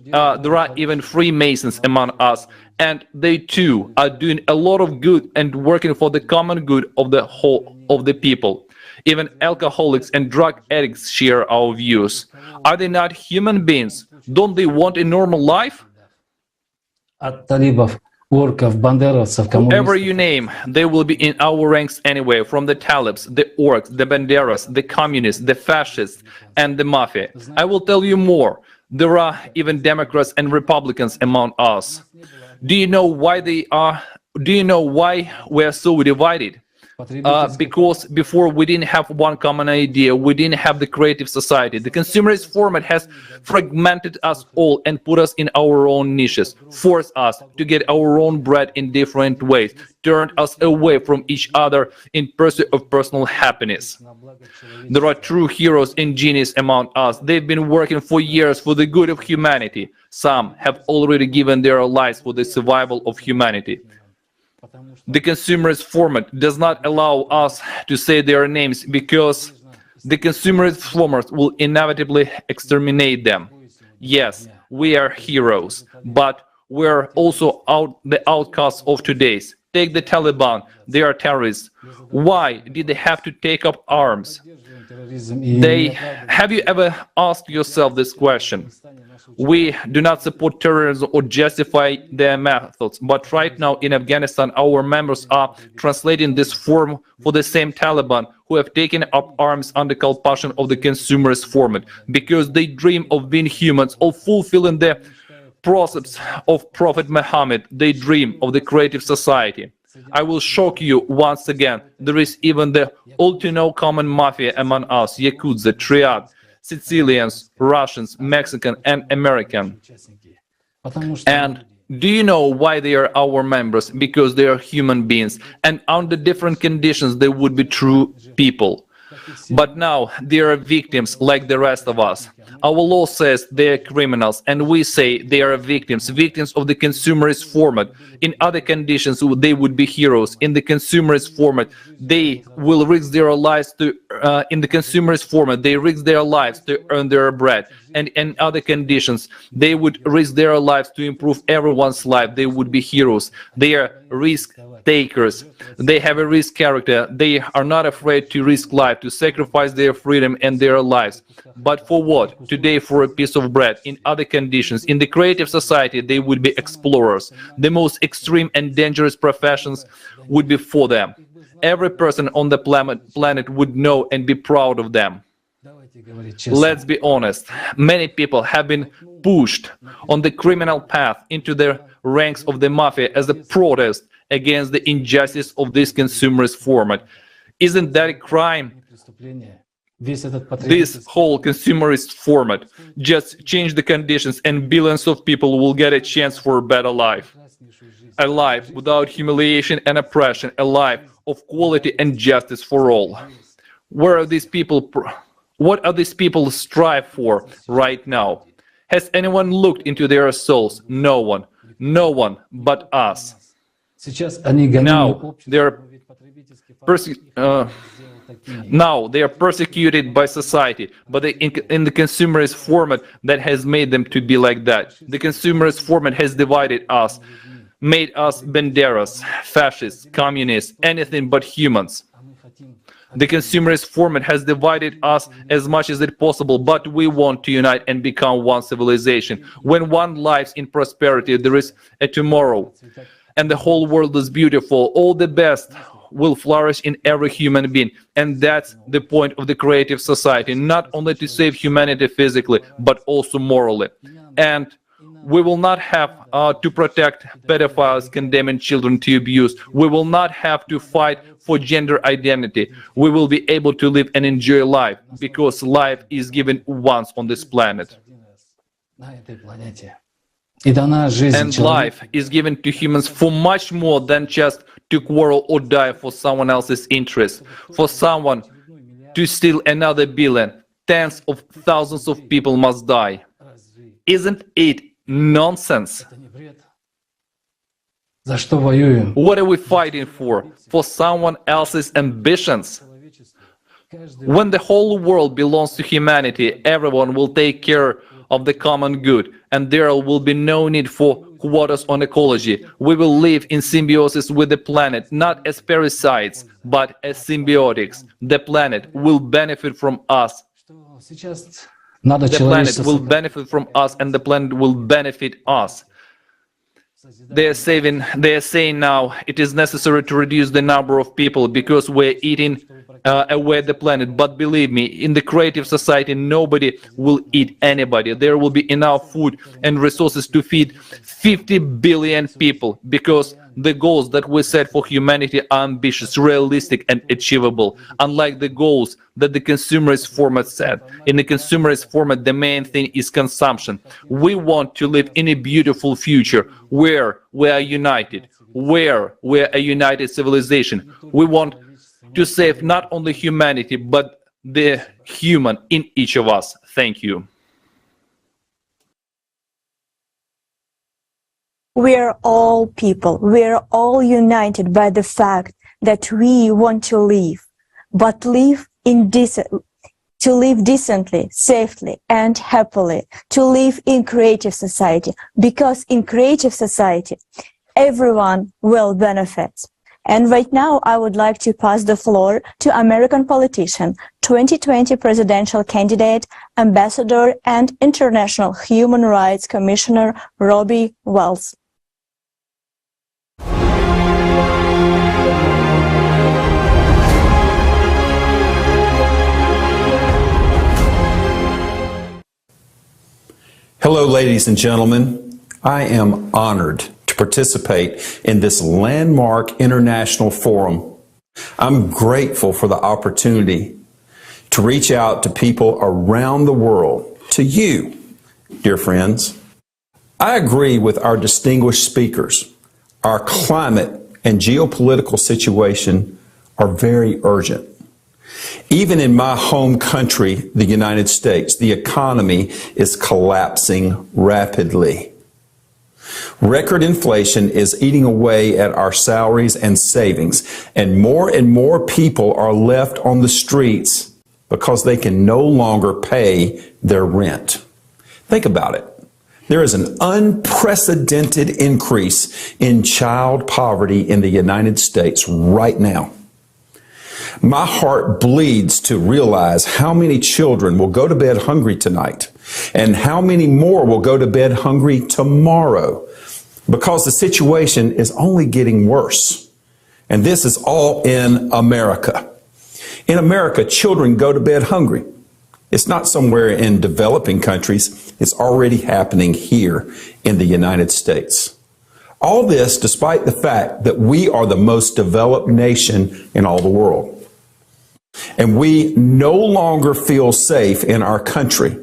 there are even Freemasons among us, and they too are doing a lot of good and working for the common good of the whole of the people. Even alcoholics and drug addicts share our views. Are they not human beings? Don't they want a normal life? от талибов, орков, бандеровцев, Whoever коммунистов. you name, they will be in our ranks anyway, from the Talibs, the orcs, the banderas, the communists, the fascists, and the mafia. I will tell you more. There are even Democrats and Republicans among us. Do you know why they are? Do you know why we are so divided? Because before we didn't have one common idea, we didn't have the creative society. The consumerist format has fragmented us all and put us in our own niches, forced us to get our own bread in different ways, turned us away from each other in pursuit of personal happiness. There are true heroes and geniuses among us. They've been working for years for the good of humanity. Some have already given their lives for the survival of humanity. The consumerist format does not allow us to say their names because the consumerist format will inevitably exterminate them. Yes, we are heroes, but we're also the outcasts of today's. Take the Taliban, they are terrorists. Why did they have to take up arms? Have you ever asked yourself this question? We do not support terrorism or justify their methods, but right now in Afghanistan, our members are translating this form for the same Taliban who have taken up arms under compulsion of the consumerist format, because they dream of being humans, of fulfilling the precepts of Prophet Muhammad. They dream of the creative society. I will shock you once again. There is even the all-to-know common mafia among us, Yakuza, Triad, Sicilians, Russians, Mexican, and American. And do you know why they are our members? Because they are human beings, and under different conditions they would be true people. But now they are victims like the rest of us. Our law says they are criminals, and we say they are victims of the consumerist format. In other conditions, they would be heroes. In the consumerist format, they will risk their lives to. In the consumerist format, they risk their lives to earn their bread. And in other conditions, they would risk their lives to improve everyone's life. They would be heroes. They are risk takers. They have a risk character. They are not afraid to risk life, to sacrifice their freedom and their lives. But for what? Today, for a piece of bread. In other conditions, in the creative society, they would be explorers. The most extreme and dangerous professions would be for them. Every person on the planet would know and be proud of them. Let's be honest. Many people have been pushed on the criminal path into the ranks of the mafia as a protest against the injustice of this consumerist format. Isn't that a crime? This whole consumerist format just change the conditions and billions of people will get a chance for a better life. A life without humiliation and oppression, a life of quality and justice for all. Where are these people? What are these people strive for right now? Has anyone looked into their souls? No one. No one but us. Now they are persecuted by society, but in the consumerist format that has made them to be like that. The consumerist format has divided us, made us banderas, fascists, communists, anything but humans. The consumerist format has divided us as much as it possible, but we want to unite and become one civilization. When one lives in prosperity, there is a tomorrow, and the whole world is beautiful. All the best will flourish in every human being, and that's the point of the creative society, not only to save humanity physically, but also morally. And we will not have to protect pedophiles condemning children to abuse. We will not have to fight for gender identity. We will be able to live and enjoy life, because life is given once on this planet. And life is given to humans for much more than just to quarrel or die for someone else's interest. For someone to steal another billion, tens of thousands of people must die. Isn't it nonsense? What are we fighting for? For someone else's ambitions? When the whole world belongs to humanity, everyone will take care of the common good, and there will be no need for quotas on ecology. We will live in symbiosis with the planet, not as parasites, but as symbiotics. The planet will benefit from us. The planet will benefit from us, and the planet will benefit us. They are saying now it is necessary to reduce the number of people because we're eating away the planet. But believe me, in the creative society, nobody will eat anybody. There will be enough food and resources to feed 50 billion people because the goals that we set for humanity are ambitious, realistic, and achievable, unlike the goals that the consumerist format set. In the consumerist format, the main thing is consumption. We want to live in a beautiful future where we are united, where we are a united civilization. We want to save not only humanity, but the human in each of us. Thank you. We are all people. We are all united by the fact that we want to live, but live to live decently, safely, and happily, to live in creative society, because in creative society, everyone will benefit. And right now, I would like to pass the floor to American politician, 2020 presidential candidate, ambassador, and International Human Rights Commissioner, Robbie Wells. Hello, ladies and gentlemen. I am honored to participate in this landmark international forum. I'm grateful for the opportunity to reach out to people around the world, to you, dear friends. I agree with our distinguished speakers. Our climate and geopolitical situation are very urgent. Even in my home country, the United States, the economy is collapsing rapidly. Record inflation is eating away at our salaries and savings, and more people are left on the streets because they can no longer pay their rent. Think about it. There is an unprecedented increase in child poverty in the United States right now. My heart bleeds to realize how many children will go to bed hungry tonight and how many more will go to bed hungry tomorrow, because the situation is only getting worse. And this is all in America. In America, children go to bed hungry. It's not somewhere in developing countries. It's already happening here in the United States. All this despite the fact that we are the most developed nation in all the world. And we no longer feel safe in our country.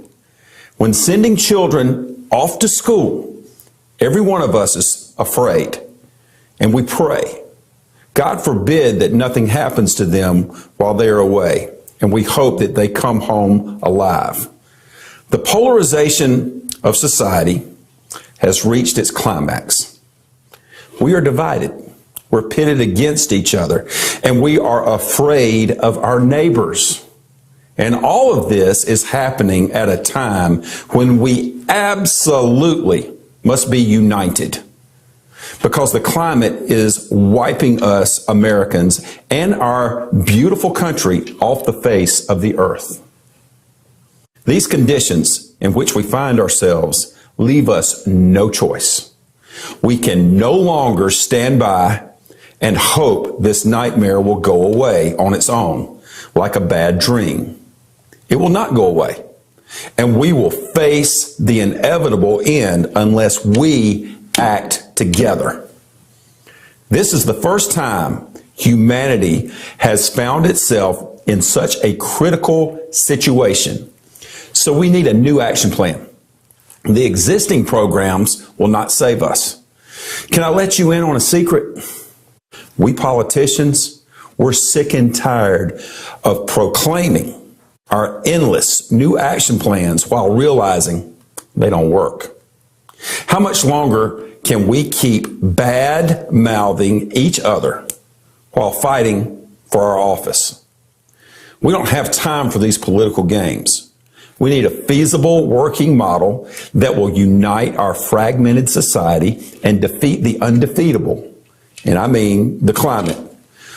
When sending children off to school, every one of us is afraid, and we pray. God forbid that nothing happens to them while they are away, and we hope that they come home alive. The polarization of society has reached its climax. We are divided. We're pitted against each other, and we are afraid of our neighbors. And all of this is happening at a time when we absolutely must be united, because the climate is wiping us Americans and our beautiful country off the face of the earth. These conditions in which we find ourselves leave us no choice. We can no longer stand by and hope this nightmare will go away on its own, like a bad dream. It will not go away. And we will face the inevitable end unless we act together. This is the first time humanity has found itself in such a critical situation. So we need a new action plan. The existing programs will not save us. Can I let you in on a secret? We politicians, we're sick and tired of proclaiming our endless new action plans while realizing they don't work. How much longer can we keep bad-mouthing each other while fighting for our office? We don't have time for these political games. We need a feasible working model that will unite our fragmented society and defeat the undefeatable. And I mean the climate.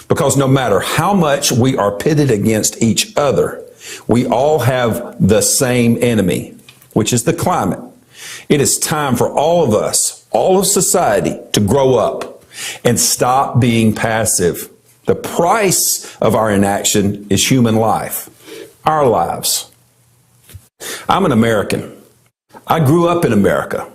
Because no matter how much we are pitted against each other, we all have the same enemy, which is the climate. It is time for all of us, all of society to grow up and stop being passive. The price of our inaction is human life, our lives. I'm an American. I grew up in America.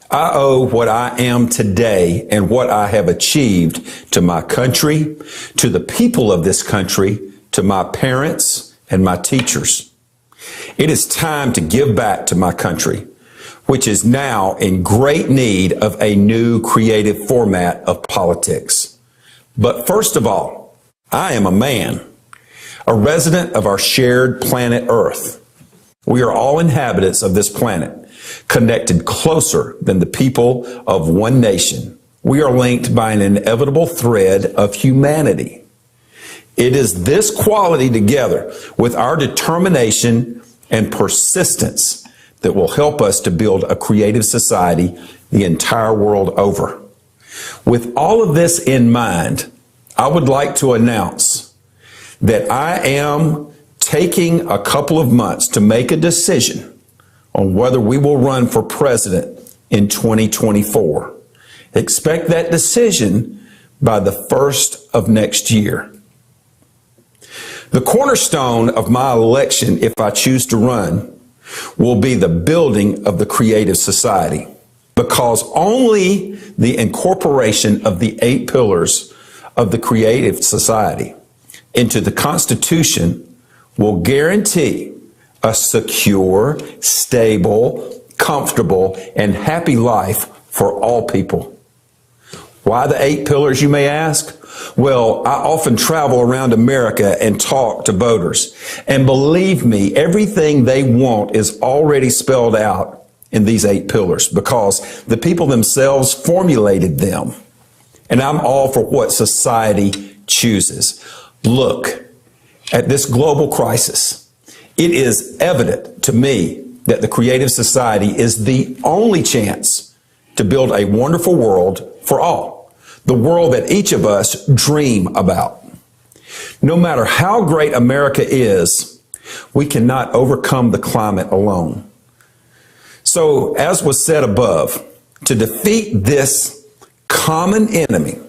I owe what I am today and what I have achieved to my country, to the people of this country, to my parents and my teachers. It is time to give back to my country, which is now in great need of a new creative format of politics. But first of all, I am a man, a resident of our shared planet Earth. We are all inhabitants of this planet, connected closer than the people of one nation. We are linked by an inevitable thread of humanity. It is this quality together with our determination and persistence that will help us to build a creative society the entire world over. With all of this in mind, I would like to announce that I am taking a couple of months to make a decision on whether we will run for president in 2024. Expect that decision by the 1st of next year. The cornerstone of my election, if I choose to run, will be the building of the creative society, because only the incorporation of the 8 pillars of the creative society into the Constitution will guarantee a secure, stable, comfortable, and happy life for all people. Why the 8 pillars, you may ask? Well, I often travel around America and talk to voters. And believe me, everything they want is already spelled out in these 8 pillars because the people themselves formulated them. And I'm all for what society chooses. Look at this global crisis. It is evident to me that the creative society is the only chance to build a wonderful world for all, the world that each of us dream about. No matter how great America is, we cannot overcome the climate alone. So, as was said above, to defeat this common enemy,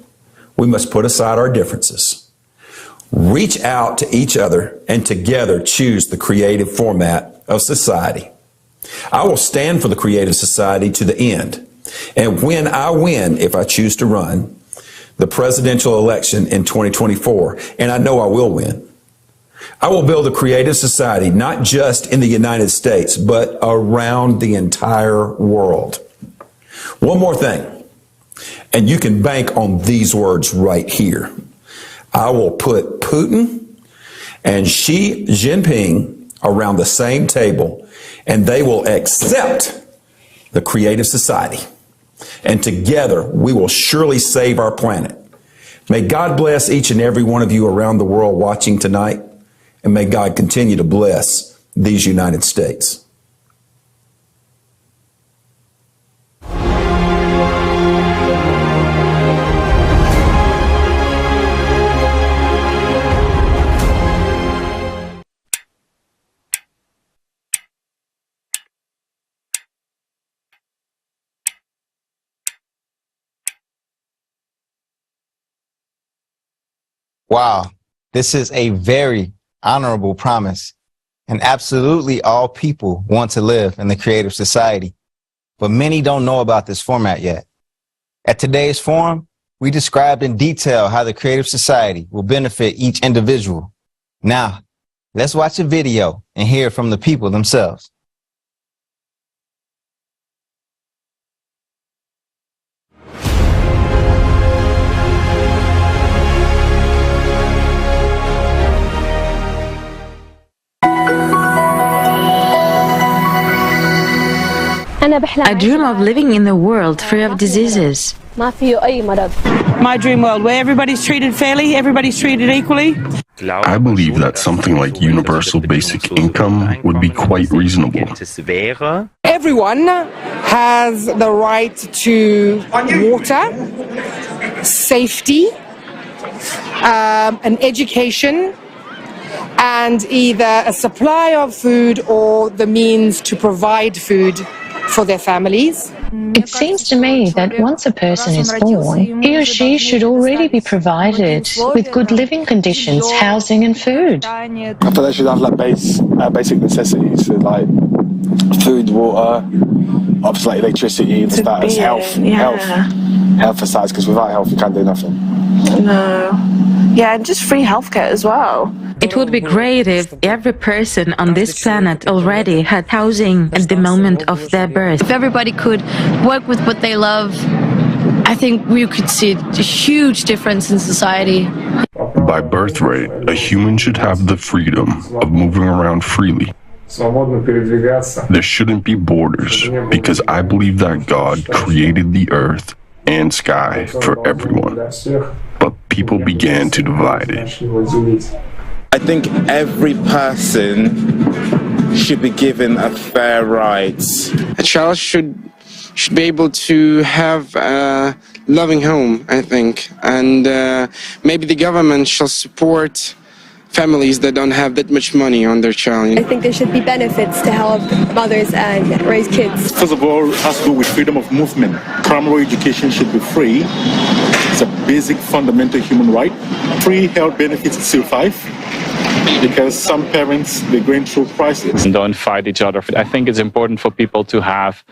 we must put aside our differences. Reach out to each other and together choose the creative format of society. I will stand for the creative society to the end. And when I win, if I choose to run, the presidential election in 2024, and I know I will win, I will build a creative society not just in the United States, but around the entire world. One more thing, and you can bank on these words right here. I will put Putin and Xi Jinping around the same table, and they will accept the creative society. And together, we will surely save our planet. May God bless each and every one of you around the world watching tonight, and may God continue to bless these United States. Wow, this is a very honorable promise, and absolutely all people want to live in the creative society, but many don't know about this format yet. At today's forum, we described in detail how the creative society will benefit each individual. Now, let's watch a video and hear from the people themselves. I dream of living in a world free of diseases. My dream world where everybody's treated fairly, everybody's treated equally. I believe that something like universal basic income would be quite reasonable. Everyone has the right to water, safety, an education, and either a supply of food or the means to provide food for their families. It seems to me that once a person is born, he or she should already be provided with good living conditions, housing and food. I feel they should have like basic necessities, so like food, water, obviously like electricity, and stuff as health aside, because without health you can't do nothing. No. Yeah, and just free healthcare as well. It would be great if every person on this planet already had housing at the moment of their birth. If everybody could work with what they love, I think we could see a huge difference in society. By birthright, a human should have the freedom of moving around freely. There shouldn't be borders, because I believe that God created the earth and sky for everyone. But people began to divide it. I think every person should be given a fair rights. A child should be able to have a loving home, I think, and maybe the government shall support families that don't have that much money on their child. I think there should be benefits to help mothers and raise kids. First of all, it has to do with freedom of movement. Primary education should be free. It's a basic fundamental human right. Free health benefits still 5, because some parents, they're going through crisis. And don't fight each other. I think it's important for people to have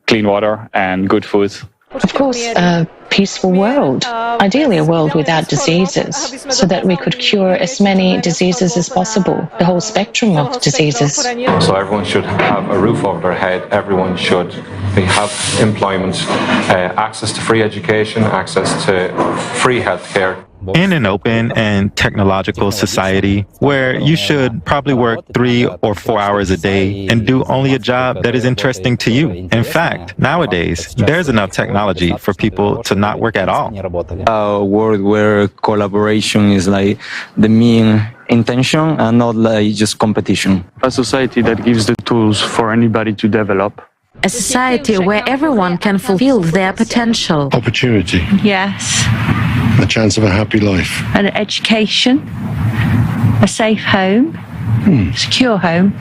clean water and good food. Of course, a peaceful world, ideally a world without diseases, so that we could cure as many diseases as possible, the whole spectrum of diseases. So everyone should have a roof over their head, everyone should have employment, access to free education, access to free healthcare. In an open and technological society where you should probably work 3 or 4 hours a day and do only a job that is interesting to you. In fact, nowadays, there's enough technology for people to not work at all. A world where collaboration is like the main intention and not like just competition. A society that gives the tools for anybody to develop. A society where everyone can fulfill their potential. Opportunity. Yes. The chance of a happy life. An education, a safe home, secure home,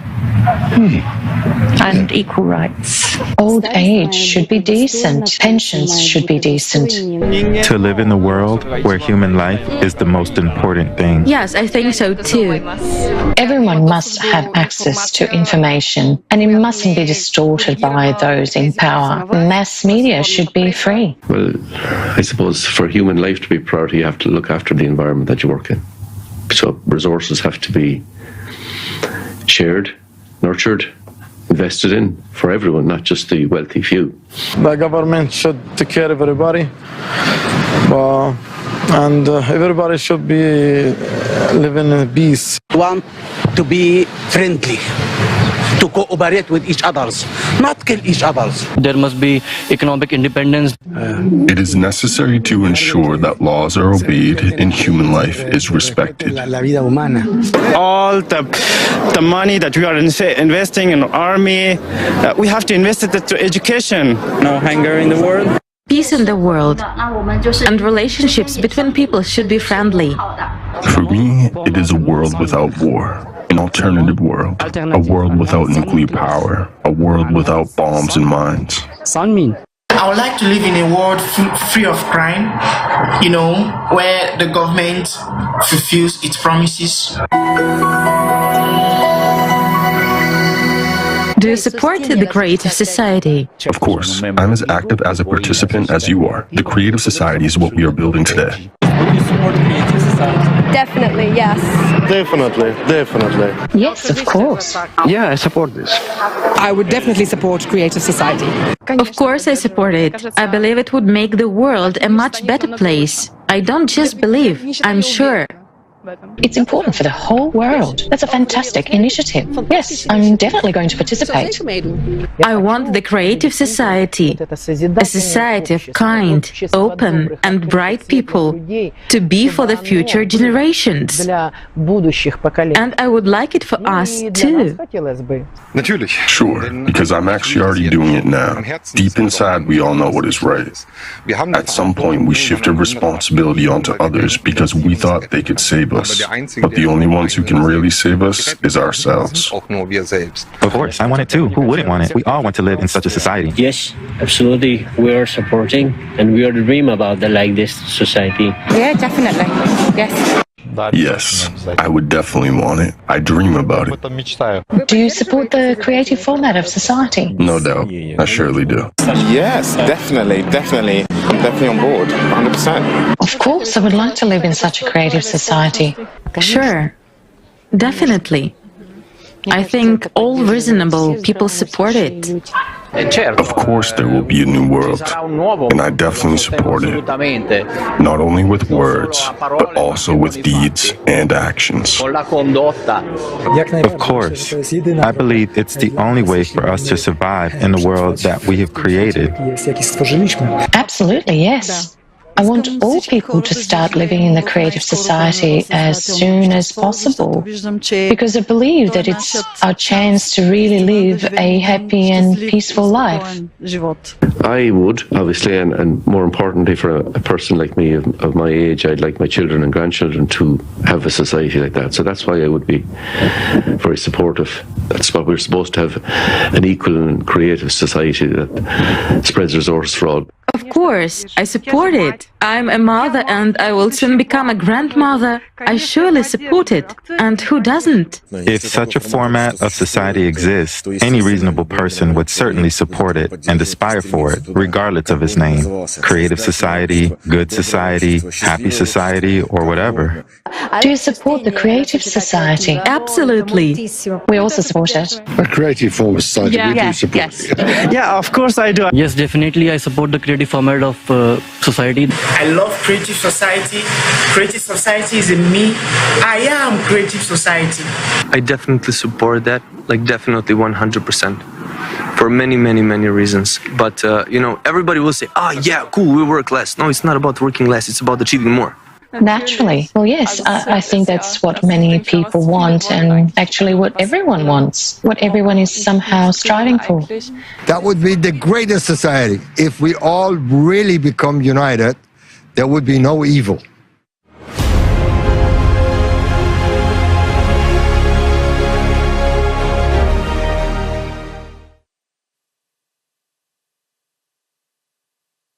and equal rights. Old age should be decent. Pensions should be decent. To live in a world where human life is the most important thing. Yes, I think so too. Everyone must have access to information, and it mustn't be distorted by those in power. Mass media should be free. Well, I suppose for human life to be a priority, you have to look after the environment that you work in. So resources have to be shared, nurtured, invested in for everyone, not just the wealthy few. The government should take care of everybody, and everybody should be living in peace. Want to be friendly, to cooperate with each other, not kill each other. There must be economic independence. It is necessary to ensure that laws are obeyed and human life is respected. All the money that we are investing in army, we have to invest it into education. No hunger in the world. Peace in the world and relationships between people should be friendly. For me, it is a world without war. An alternative world, a world without nuclear power, a world without bombs and mines. I would like to live in a world free of crime, where the government fulfills its promises. Do you support the creative society? Of course. I'm as active as a participant as you are. The creative society is what we are building today. Definitely, yes. Definitely. Yes, of course. Yeah, I support this. I would definitely support creative society. Of course I support it. I believe it would make the world a much better place. I don't just believe, I'm sure. It's important for the whole world. That's a fantastic initiative. Yes, I'm definitely going to participate. I want the creative society, a society of kind, open and bright people, to be for the future generations. And I would like it for us too. Sure, because I'm actually already doing it now. Deep inside, we all know what is right. At some point, we shifted responsibility onto others because we thought they could save us. us. But the only ones who can really save us is ourselves. Of course, I want it too. Who wouldn't want it? We all want to live in such a society. Yes, absolutely. We are supporting and we are dream about the like this society. Yeah, definitely. Yes. Yes, I would definitely want it. I dream about it. Do you support the creative format of society? No doubt. I surely do. Yes, definitely. I'm definitely on board, 100%. Of course, I would like to live in such a creative society. Sure, definitely. I think all reasonable people support it. Of course there will be a new world, and I definitely support it. Not only with words, but also with deeds and actions. Of course. I believe it's the only way for us to survive in the world that we have created. Absolutely, yes. I want all people to start living in the creative society as soon as possible, because I believe that it's our chance to really live a happy and peaceful life. I would, obviously, and more importantly for a person like me of my age, I'd like my children and grandchildren to have a society like that. So that's why I would be very supportive. That's what we're supposed to have, an equal and creative society that spreads resources for all. Of course, I support it. I'm a mother and I will soon become a grandmother. I surely support it. And who doesn't? If such a format of society exists, any reasonable person would certainly support it and aspire for it, regardless of its name. Creative society, good society, happy society, or whatever. Do you support the creative society? Absolutely. We also support it. A creative form of society, we do support it. Yeah, of course I do. Yes, definitely I support the creative format of society. I love creative society. Creative society is in me. I am creative society. I definitely support that, like definitely 100%. For many reasons. But, everybody will say, yeah, cool, we work less. No, it's not about working less, it's about achieving more. Naturally. Well, yes, I think that's what many people want and actually what everyone wants, what everyone is somehow striving for. That would be the greatest society. If we all really become united, there would be no evil.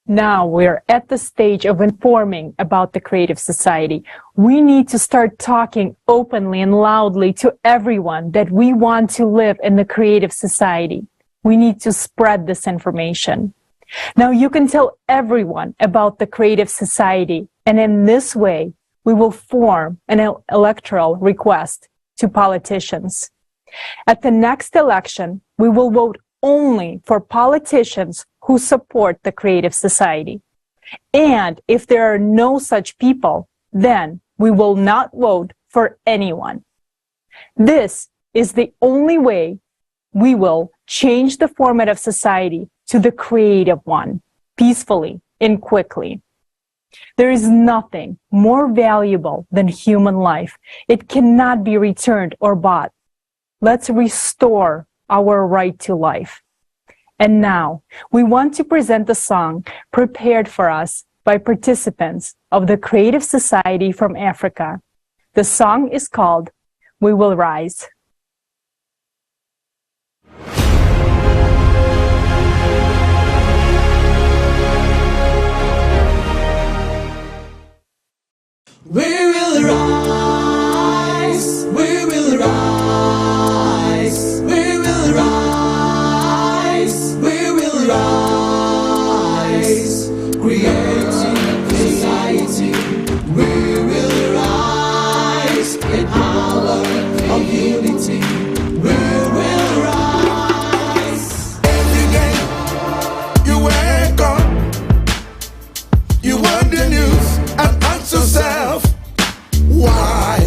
Now we're at the stage of informing about the creative society. We need to start talking openly and loudly to everyone that we want to live in the creative society. We need to spread this information. Now you can tell everyone about the creative society, and in this way, we will form an electoral request to politicians. At the next election, we will vote only for politicians who support the creative society. And if there are no such people, then we will not vote for anyone. This is the only way we will change the format of society to the creative one, peacefully and quickly. There is nothing more valuable than human life. It cannot be returned or bought. Let's restore our right to life. And now, we want to present a song prepared for us by participants of the Creative Society from Africa. The song is called We Will Rise. We will rise, we will rise, we will rise, we will rise, creating society. We will rise in power of unity. We will rise. Every day you wake up, you want the news and ask yourself, why?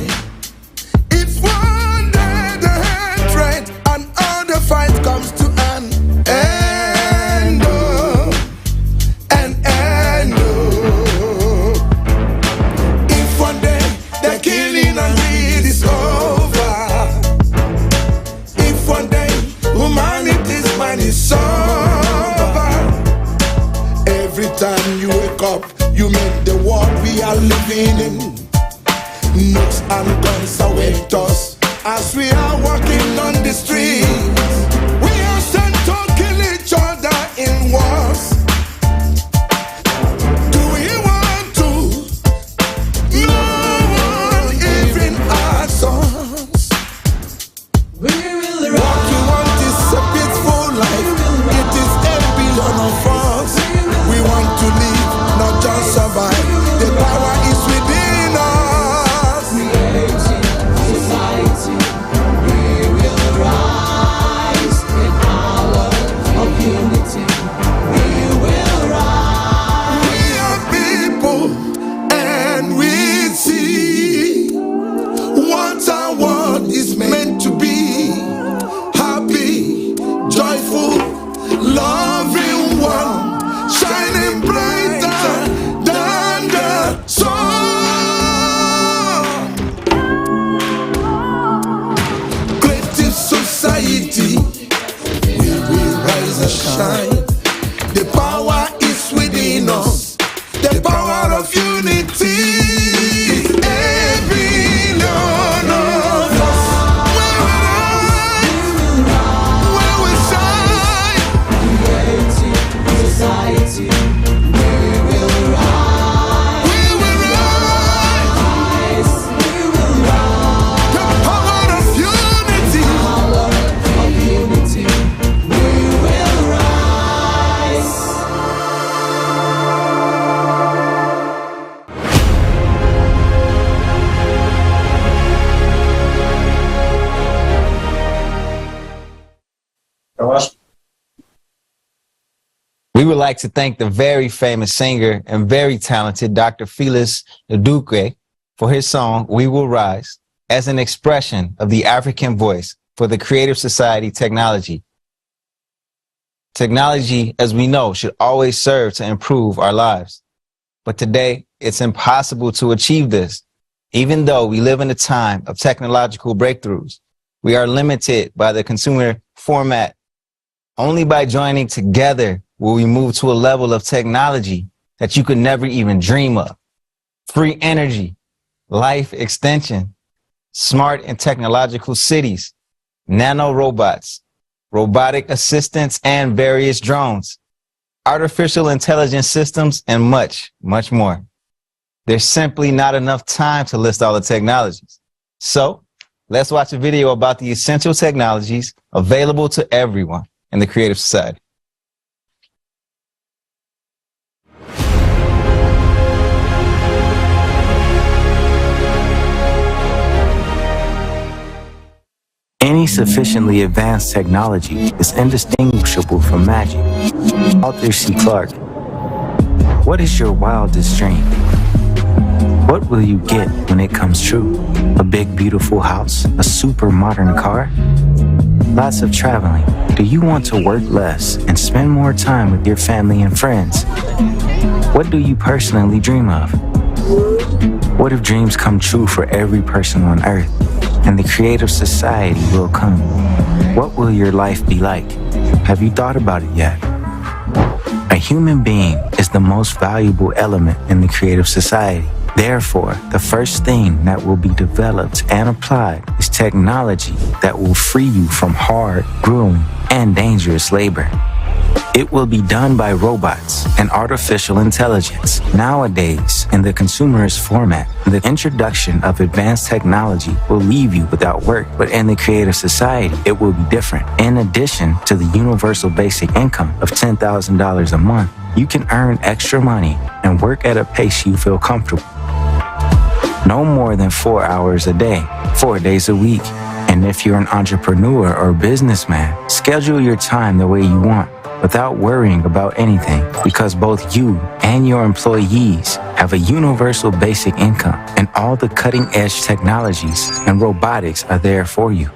It's one day the hatred and all the fight comes to an end. If one day the killing and greed is over, if one day humanity's mind is sober, every time you wake up, you make the world we are living in Nooks and guns await us as we are walking on the streets. We are sent to kill each other in wars. Do we want to? No one even asks us. What we want is a peaceful life. It is 8 billion of us. We want to live, not just survive. The power is within us. Society, we will rise in power of unity. We will rise. We are people, and we see what our world is meant to be. Happy, joyful, loving one, shining brighter than the sun. Creative society, we will rise and shine. The power is within us. The power of unity. Every one of us. Where we shine. Society, we will rise. We will rise. We will rise. The power of unity. Power of unity. We will rise. We would like to thank the very famous singer and very talented Dr. Phyllis Duque for his song, We Will Rise, as an expression of the African voice for the Creative Society technology. Technology, as we know, should always serve to improve our lives. But today, it's impossible to achieve this. Even though we live in a time of technological breakthroughs, we are limited by the consumer format. Only by joining together will we move to a level of technology that you could never even dream of. Free energy, life extension, smart and technological cities, nano robots, robotic assistants and various drones, artificial intelligence systems, and much, much more. There's simply not enough time to list all the technologies. So let's watch a video about the essential technologies available to everyone in the Creative Society. Any sufficiently advanced technology is indistinguishable from magic. Arthur C. Clarke. What is your wildest dream? What will you get when it comes true? A big, beautiful house? A super modern car? Lots of traveling. Do you want to work less and spend more time with your family and friends? What do you personally dream of? What if dreams come true for every person on Earth and the Creative Society will come? What will your life be like? Have you thought about it yet? A human being is the most valuable element in the Creative Society. Therefore, the first thing that will be developed and applied is technology that will free you from hard, grueling, and dangerous labor. It will be done by robots and artificial intelligence. Nowadays, in the consumerist format, the introduction of advanced technology will leave you without work, but in the Creative Society, it will be different. In addition to the universal basic income of $10,000 a month, you can earn extra money and work at a pace you feel comfortable. No more than 4 hours a day, 4 days a week. And if you're an entrepreneur or businessman, schedule your time the way you want without worrying about anything, because both you and your employees have a universal basic income, and all the cutting-edge technologies and robotics are there for you.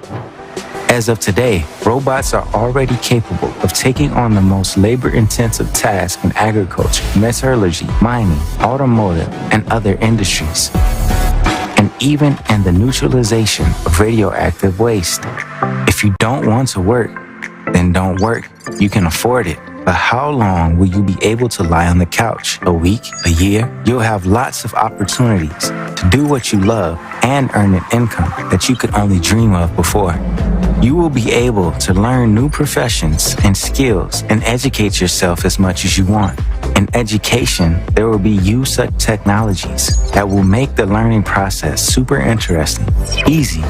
As of today, robots are already capable of taking on the most labor-intensive tasks in agriculture, metallurgy, mining, automotive, and other industries, and even in the neutralization of radioactive waste. If you don't want to work, then don't work. You can afford it, But how long will you be able to lie on the couch? A week? A year? You'll have lots of opportunities to do what you love and earn an income that you could only dream of before. You will be able to learn new professions and skills and educate yourself as much as you want. In education, there will be use of technologies that will make the learning process super interesting, easy,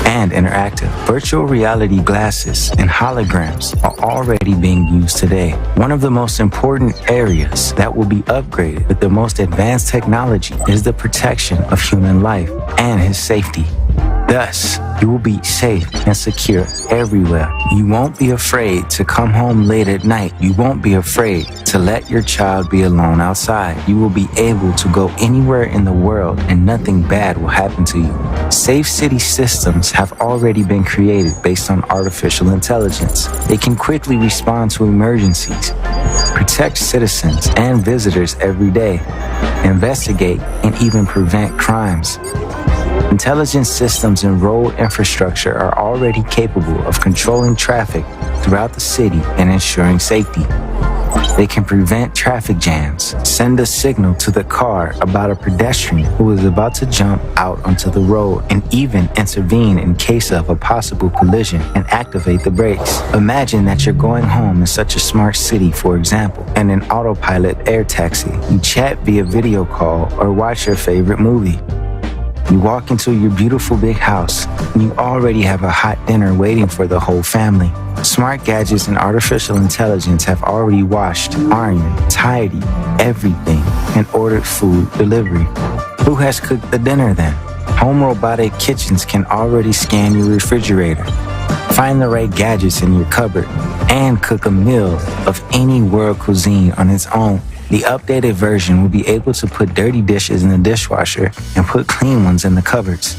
and interactive. Virtual reality glasses and holograms are already being used today. One of the most important areas that will be upgraded with the most advanced technology is the protection of human life and his safety. Thus, you will be safe and secure everywhere. You won't be afraid to come home late at night. You won't be afraid to let your child be alone outside. You will be able to go anywhere in the world and nothing bad will happen to you. Safe city systems have already been created based on artificial intelligence. They can quickly respond to emergencies, protect citizens and visitors every day, investigate and even prevent crimes. Intelligence systems and road infrastructure are already capable of controlling traffic throughout the city and ensuring safety. They can prevent traffic jams, send a signal to the car about a pedestrian who is about to jump out onto the road, and even intervene in case of a possible collision and activate the brakes. Imagine that you're going home in such a smart city, for example, and an autopilot air taxi. You chat via video call or watch your favorite movie. You walk into your beautiful big house and you already have a hot dinner waiting for the whole family. Smart gadgets and artificial intelligence have already washed, ironed, tidied everything and ordered food delivery. Who has cooked the dinner then? Home robotic kitchens can already scan your refrigerator, find the right gadgets in your cupboard, and cook a meal of any world cuisine on its own. The updated version will be able to put dirty dishes in the dishwasher and put clean ones in the cupboards.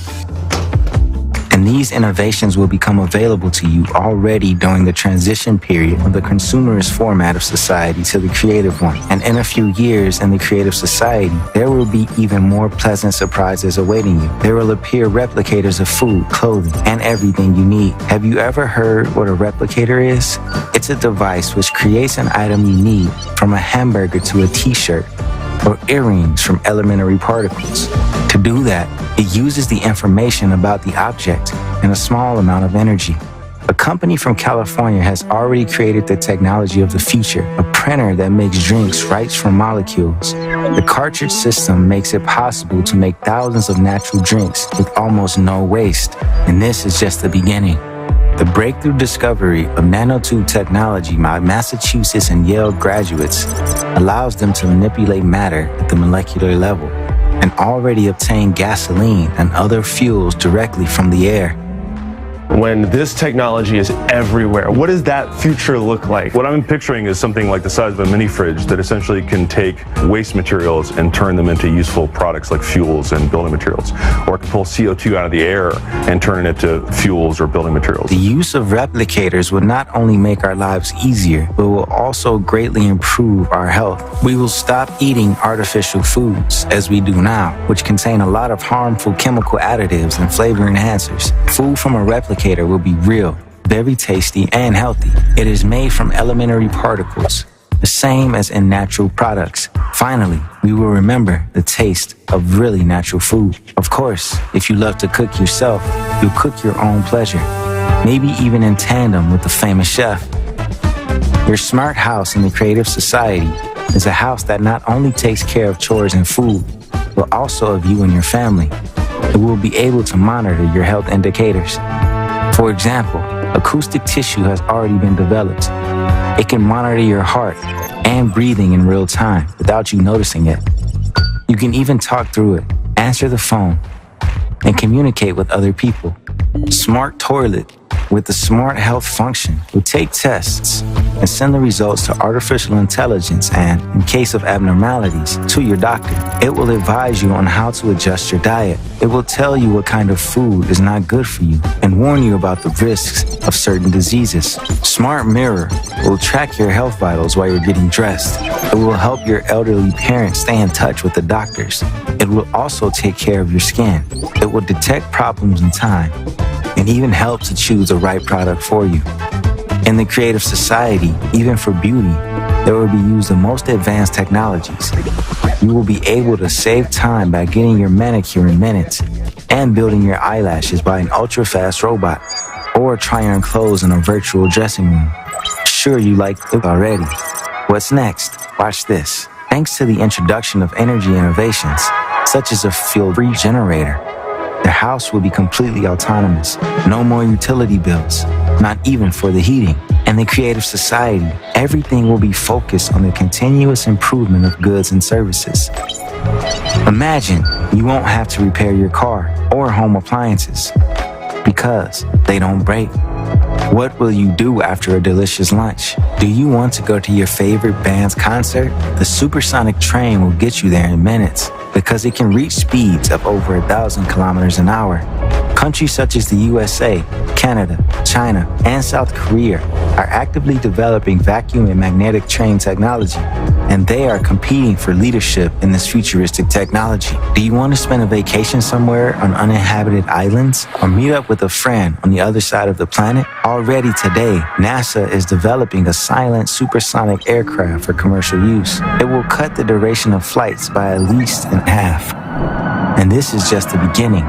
And these innovations will become available to you already during the transition period of the consumerist format of society to the creative one. And in a few years in the creative society, there will be even more pleasant surprises awaiting you. There will appear replicators of food, clothing, and everything you need. Have you ever heard what a replicator is? It's a device which creates an item you need, from a hamburger to a t-shirt, or earrings from elementary particles. To do that, it uses the information about the object in a small amount of energy. A company from California has already created the technology of the future, a printer that makes drinks right from molecules. The cartridge system makes it possible to make thousands of natural drinks with almost no waste. And this is just the beginning. The breakthrough discovery of nanotube technology by Massachusetts and Yale graduates allows them to manipulate matter at the molecular level and already obtain gasoline and other fuels directly from the air. When this technology is everywhere, what does that future look like? What I'm picturing is something like the size of a mini fridge that essentially can take waste materials and turn them into useful products like fuels and building materials, or it can pull CO2 out of the air and turn it into fuels or building materials. The use of replicators will not only make our lives easier, but will also greatly improve our health. We will stop eating artificial foods, as we do now, which contain a lot of harmful chemical additives and flavor enhancers. Food from a replicator will be real, very tasty, and healthy. It is made from elementary particles, the same as in natural products. Finally, we will remember the taste of really natural food. Of course, if you love to cook yourself, you'll cook your own pleasure, maybe even in tandem with the famous chef. Your smart house in the creative society is a house that not only takes care of chores and food, but also of you and your family. It will be able to monitor your health indicators. For example, acoustic tissue has already been developed. It can monitor your heart and breathing in real time without you noticing it. You can even talk through it, answer the phone, and communicate with other people. Smart toilet with the smart health function will take tests and send the results to artificial intelligence and, in case of abnormalities, to your doctor. It will advise you on how to adjust your diet. It will tell you what kind of food is not good for you and warn you about the risks of certain diseases. Smart mirror will track your health vitals while you're getting dressed. It will help your elderly parents stay in touch with the doctors. It will also take care of your skin. It will detect problems in time and even help to choose the right product for you. In the creative society, even for beauty, there will be used the most advanced technologies. You will be able to save time by getting your manicure in minutes and building your eyelashes by an ultra-fast robot, or trying on clothes in a virtual dressing room. Sure, you like it already. What's next? Watch this. Thanks to the introduction of energy innovations, such as a fuel-free generator, the house will be completely autonomous. No more utility bills, not even for the heating. In the creative society, everything will be focused on the continuous improvement of goods and services. Imagine you won't have to repair your car or home appliances because they don't break. What will you do after a delicious lunch? Do you want to go to your favorite band's concert? The supersonic train will get you there in minutes because it can reach speeds of over 1,000 kilometers an hour. Countries such as the USA, Canada, China, and South Korea are actively developing vacuum and magnetic train technology, and they are competing for leadership in this futuristic technology. Do you want to spend a vacation somewhere on uninhabited islands or meet up with a friend on the other side of the planet? Already today, NASA is developing a silent supersonic aircraft for commercial use. It will cut the duration of flights by at least in half. And this is just the beginning,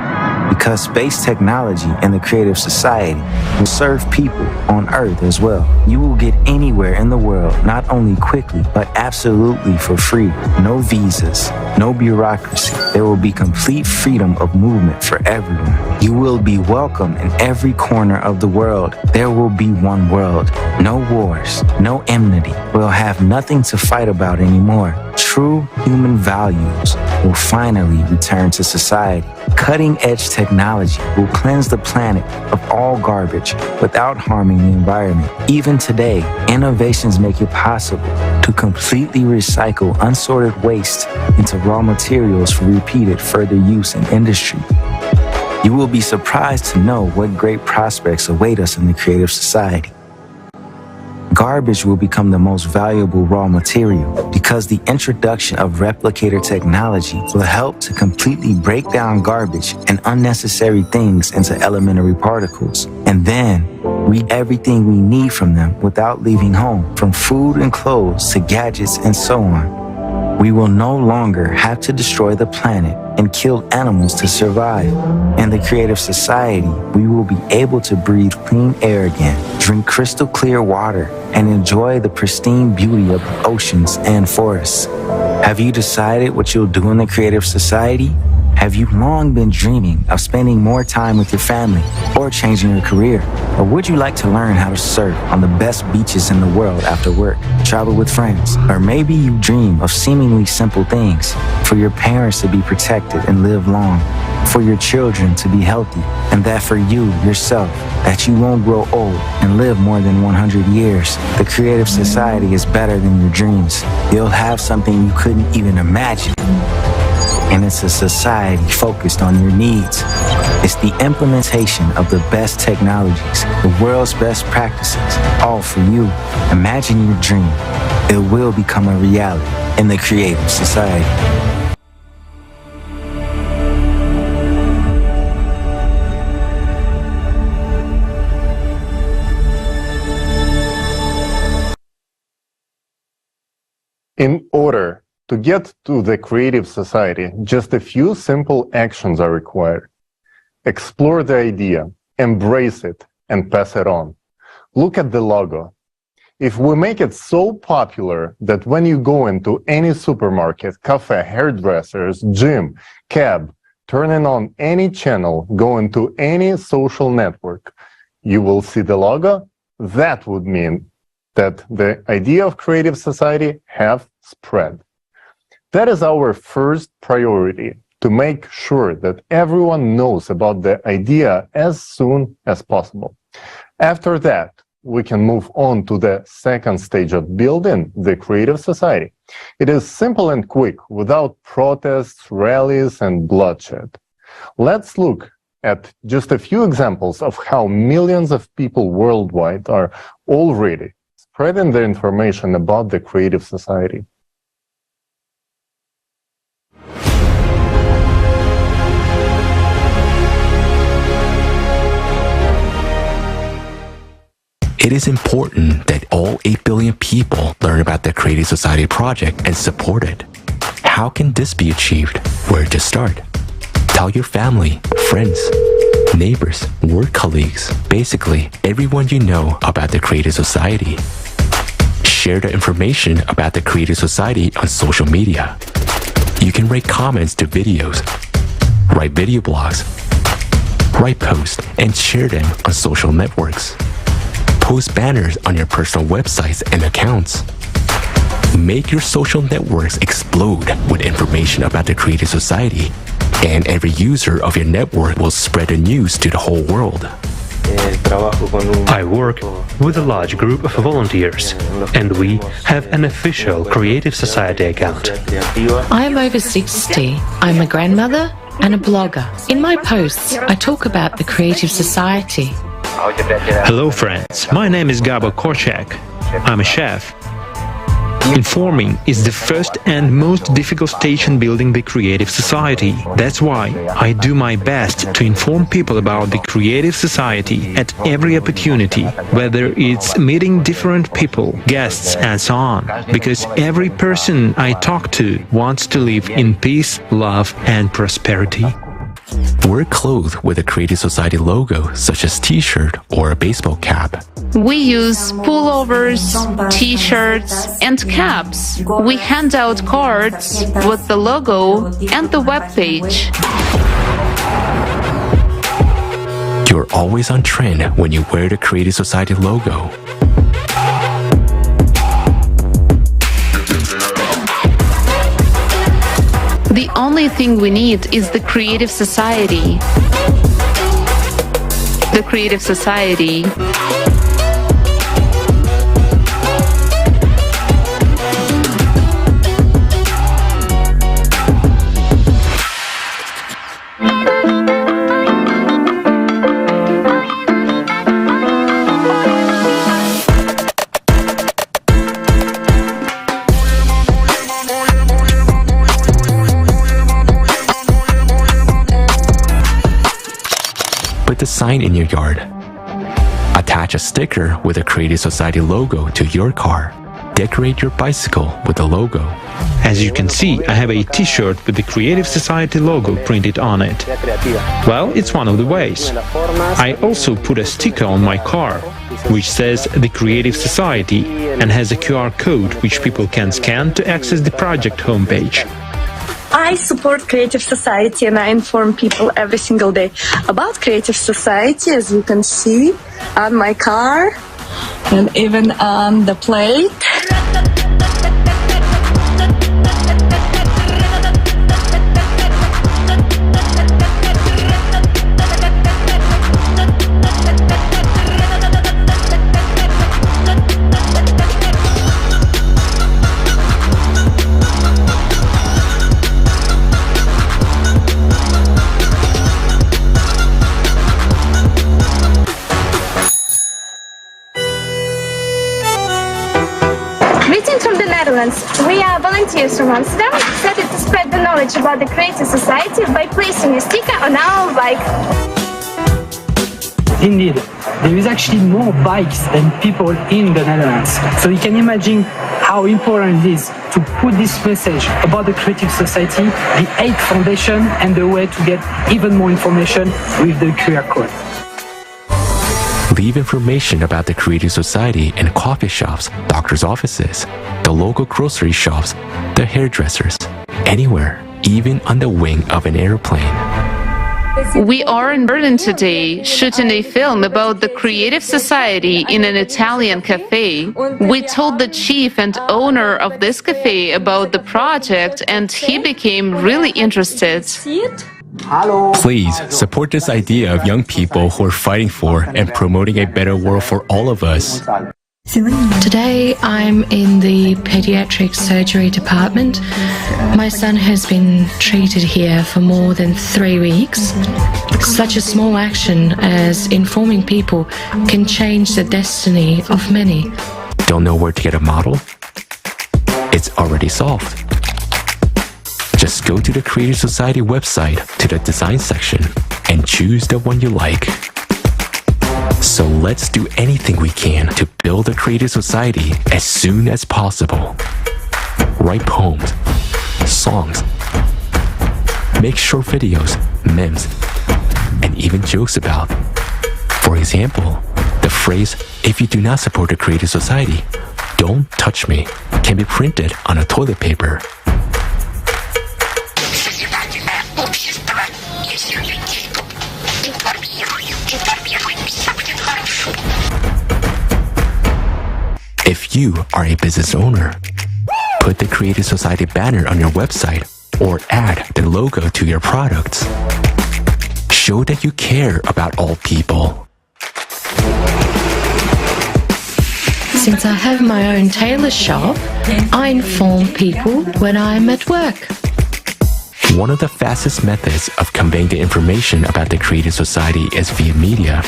because space technology and the creative society will serve people on Earth as well. You will get anywhere in the world, not only quickly, but absolutely for free. No visas, no bureaucracy. There will be complete freedom of movement for everyone. You will be welcome in every corner of the world. There will be one world. No wars, no enmity. We'll have nothing to fight about anymore. True human values will finally return to society. Cutting-edge technology will cleanse the planet of all garbage without harming the environment. Even today, innovations make it possible to completely recycle unsorted waste into raw materials for repeated further use in industry. You will be surprised to know what great prospects await us in the creative society. Garbage will become the most valuable raw material because the introduction of replicator technology will help to completely break down garbage and unnecessary things into elementary particles, and then read everything we need from them without leaving home, from food and clothes to gadgets and so on. We will no longer have to destroy the planet and kill animals to survive. In the creative society, we will be able to breathe clean air again, drink crystal clear water, and enjoy the pristine beauty of the oceans and forests. Have you decided what you'll do in the creative society? Have you long been dreaming of spending more time with your family or changing your career? Or would you like to learn how to surf on the best beaches in the world after work, travel with friends? Or maybe you dream of seemingly simple things, for your parents to be protected and live long, for your children to be healthy, and that for you, yourself, that you won't grow old and live more than 100 years. The creative society is better than your dreams. You'll have something you couldn't even imagine. And it's a society focused on your needs. It's the implementation of the best technologies, the world's best practices, all for you. Imagine your dream. It will become a reality in the creative society. In order to get to the creative society, just a few simple actions are required. Explore the idea, embrace it, and pass it on. Look at the logo. If we make it so popular that when you go into any supermarket, cafe, hairdressers, gym, cab, turning on any channel, go into any social network, you will see the logo, that would mean that the idea of creative society have spread. That is our first priority, to make sure that everyone knows about the idea as soon as possible. After that, we can move on to the second stage of building the creative society. It is simple and quick, without protests, rallies, and bloodshed. Let's look at just a few examples of how millions of people worldwide are already spreading the information about the creative society. It is important that all 8 billion people learn about the Creative Society project and support it. How can this be achieved? Where to start? Tell your family, friends, neighbors, work colleagues, basically everyone you know about the Creative Society. Share the information about the Creative Society on social media. You can write comments to videos, write video blogs, write posts, and share them on social networks. Post banners on your personal websites and accounts. Make your social networks explode with information about the Creative Society, and every user of your network will spread the news to the whole world. I work with a large group of volunteers, and we have an official Creative Society account. I am over 60. I'm a grandmother and a blogger. In my posts, I talk about the Creative Society. Hello friends, my name is Gabo Korchak. I'm a chef. Informing is the first and most difficult stage in building the Creative Society. That's why I do my best to inform people about the Creative Society at every opportunity, whether it's meeting different people, guests, and so on. Because every person I talk to wants to live in peace, love, and prosperity. Wear clothes with a Creative Society logo, such as t-shirt or a baseball cap. We use pullovers, t-shirts, and caps. We hand out cards with the logo and the webpage. You're always on trend when you wear the Creative Society logo. The only thing we need is the Creative Society. The Creative Society. Put the sign in your yard. Attach a sticker with a Creative Society logo to your car. Decorate your bicycle with the logo. As you can see, I have a t-shirt with the Creative Society logo printed on it. Well, it's one of the ways. I also put a sticker on my car, which says the Creative Society and has a QR code which people can scan to access the project homepage. I support Creative Society and I inform people every single day about Creative Society, as you can see on my car and even on the plate. We are volunteers from Amsterdam, started to spread the knowledge about the Creative Society by placing a sticker on our bike. Indeed, there is actually more bikes than people in the Netherlands. So you can imagine how important it is to put this message about the Creative Society, the 8 Foundation, and the way to get even more information with the QR code. Leave information about the Creative Society in coffee shops, doctor's offices, the local grocery shops, the hairdressers, anywhere, even on the wing of an airplane. We are in Berlin today, shooting a film about the Creative Society in an Italian cafe. We told the chief and owner of this cafe about the project, and he became really interested. Please support this idea of young people who are fighting for and promoting a better world for all of us. Today I'm in the pediatric surgery department. My son has been treated here for more than 3 weeks. Such a small action as informing people can change the destiny of many. Don't know where to get a model? It's already solved. Just go to the Creative Society website to the design section and choose the one you like. So let's do anything we can to build a creative society as soon as possible. Write poems, songs, make short videos, memes, and even jokes about. For example, the phrase, "If you do not support a creative society, don't touch me," can be printed on a toilet paper. If you are a business owner, put the Creative Society banner on your website or add their logo to your products. Show that you care about all people. Since I have my own tailor shop, I inform people when I'm at work. One of the fastest methods of conveying the information about the Creative Society is via media.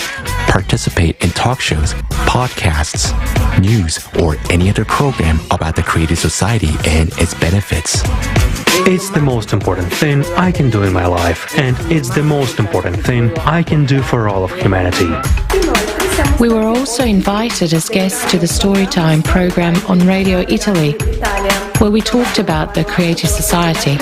Participate in talk shows, podcasts, news, or any other program about the Creative Society and its benefits. It's the most important thing I can do in my life, and it's the most important thing I can do for all of humanity. We were also invited as guests to the Storytime program on Radio Italy, where we talked about the Creative Society.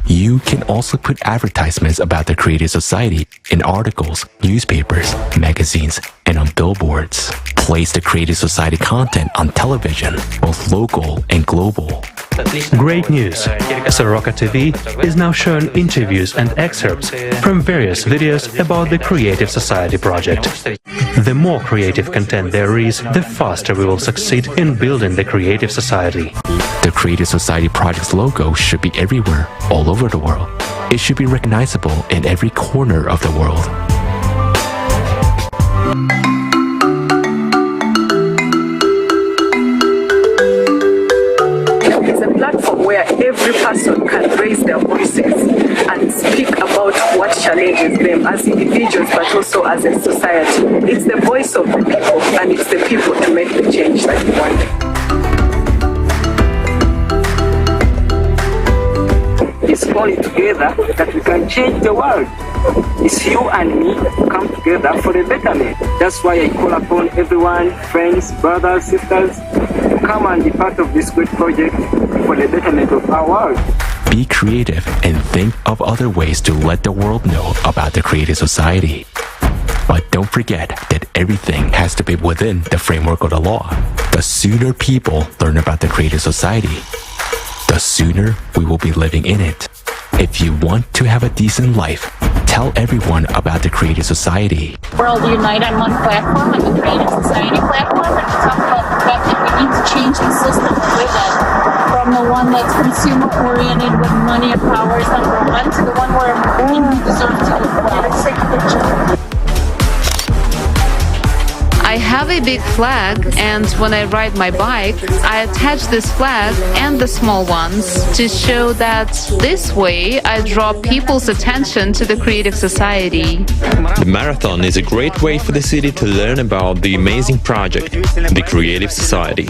You can also put advertisements about the Creative Society in articles, newspapers, magazines, and on billboards. Place the Creative Society content on television, both local and global. Great news! Soroka TV is now showing interviews and excerpts from various videos about the Creative Society project. The more creative content there is, the faster we will succeed in building the Creative Society. The Creative Society project's logo should be everywhere, all over the world. It should be recognizable in every corner of the world. It's a platform where every person can raise their voices and speak about what challenges them as individuals but also as a society. It's the voice of the people, and it's the people to make the change that we want. It's only together that we can change the world. It's you and me who come together for the betterment. That's why I call upon everyone, friends, brothers, sisters, to come and be part of this great project for the betterment of our world. Be creative and think of other ways to let the world know about the Creative Society. But don't forget that everything has to be within the framework of the law. The sooner people learn about the Creative Society, the sooner we will be living in it. If you want to have a decent life, tell everyone about the Creative Society. World Unite on one platform, on the Creative Society platform, and we talk about the fact that we need to change the system with it, from the one that's consumer-oriented with money and power is number one, to the one where we deserve to get a sick picture. I have a big flag, and when I ride my bike, I attach this flag and the small ones to show that this way I draw people's attention to the Creative Society. The marathon is a great way for the city to learn about the amazing project, the Creative Society.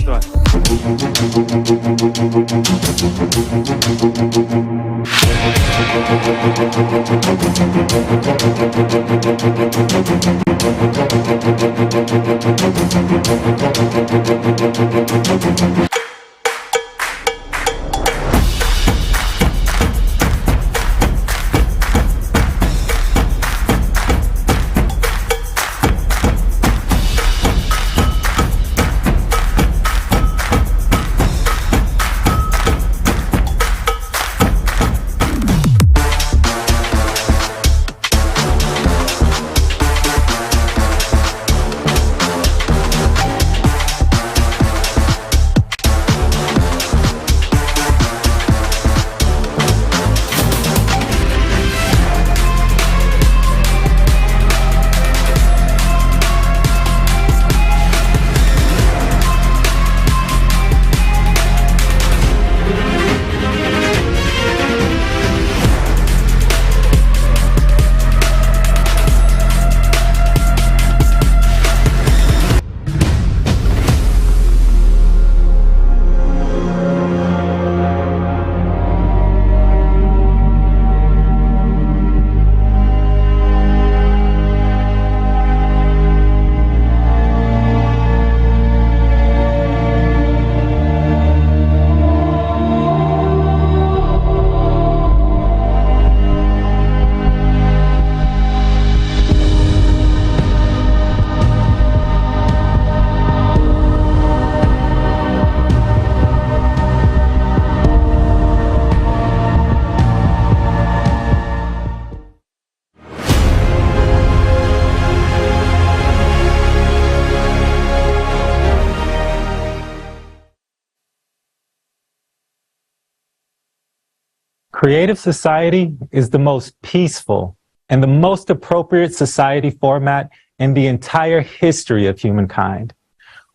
Creative society is the most peaceful and the most appropriate society format in the entire history of humankind.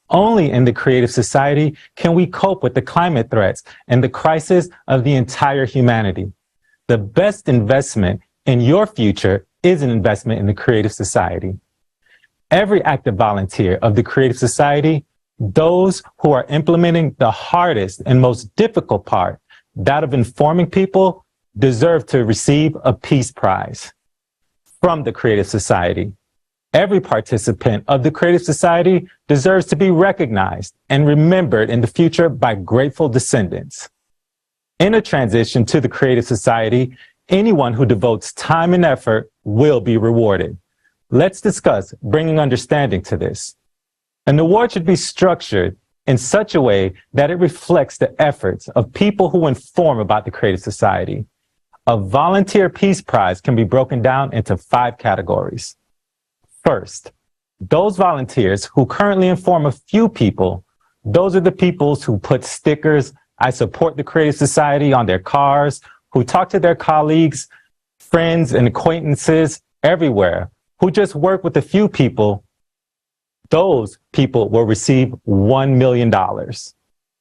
Only in the creative society can we cope with the climate threats and the crisis of the entire humanity. The best investment in your future is an investment in the creative society. Every active volunteer of the creative society, those who are implementing the hardest and most difficult part, that of informing people, deserve to receive a Peace Prize from the creative society. Every participant of the creative society deserves to be recognized and remembered in the future by grateful descendants. In a transition to the creative society, anyone who devotes time and effort will be rewarded. Let's discuss bringing understanding to this. An award should be structured in such a way that it reflects the efforts of people who inform about the creative society. A volunteer Peace Prize can be broken down into 5 categories. First, those volunteers who currently inform a few people, those are the peoples who put stickers, "I support the creative society" on their cars, who talk to their colleagues, friends, and acquaintances everywhere, who just work with a few people. Those people will receive $1 million.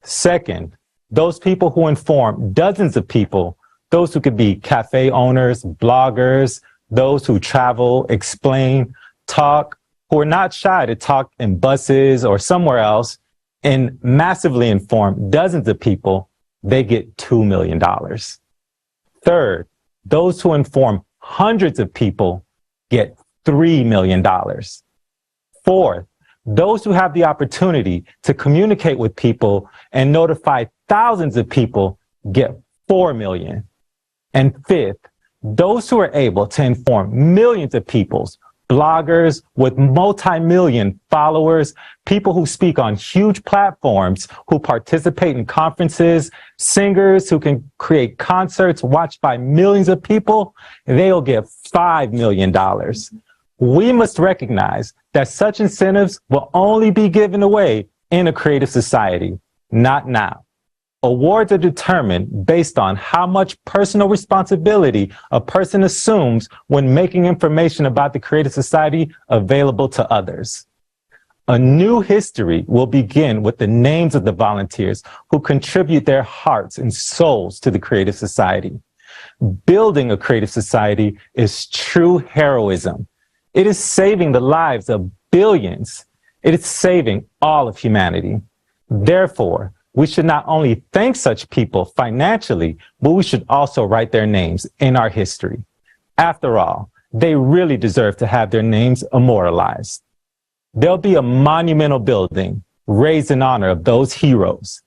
Second, those people who inform dozens of people, those who could be cafe owners, bloggers, those who travel, explain, talk, who are not shy to talk in buses or somewhere else, and massively inform dozens of people, they get $2 million. Third, those who inform hundreds of people get $3 million. Fourth, those who have the opportunity to communicate with people and notify thousands of people get $4 million. And fifth, those who are able to inform millions of people, bloggers with multi-million followers, people who speak on huge platforms, who participate in conferences, singers who can create concerts watched by millions of people, they'll get $5 million. We must recognize that such incentives will only be given away in a creative society, not now. Awards are determined based on how much personal responsibility a person assumes when making information about the creative society available to others. A new history will begin with the names of the volunteers who contribute their hearts and souls to the creative society. Building a creative society is true heroism. It is saving the lives of billions. It is saving all of humanity. Therefore, we should not only thank such people financially, but we should also write their names in our history. After all, they really deserve to have their names immortalized. There'll be a monumental building raised in honor of those heroes.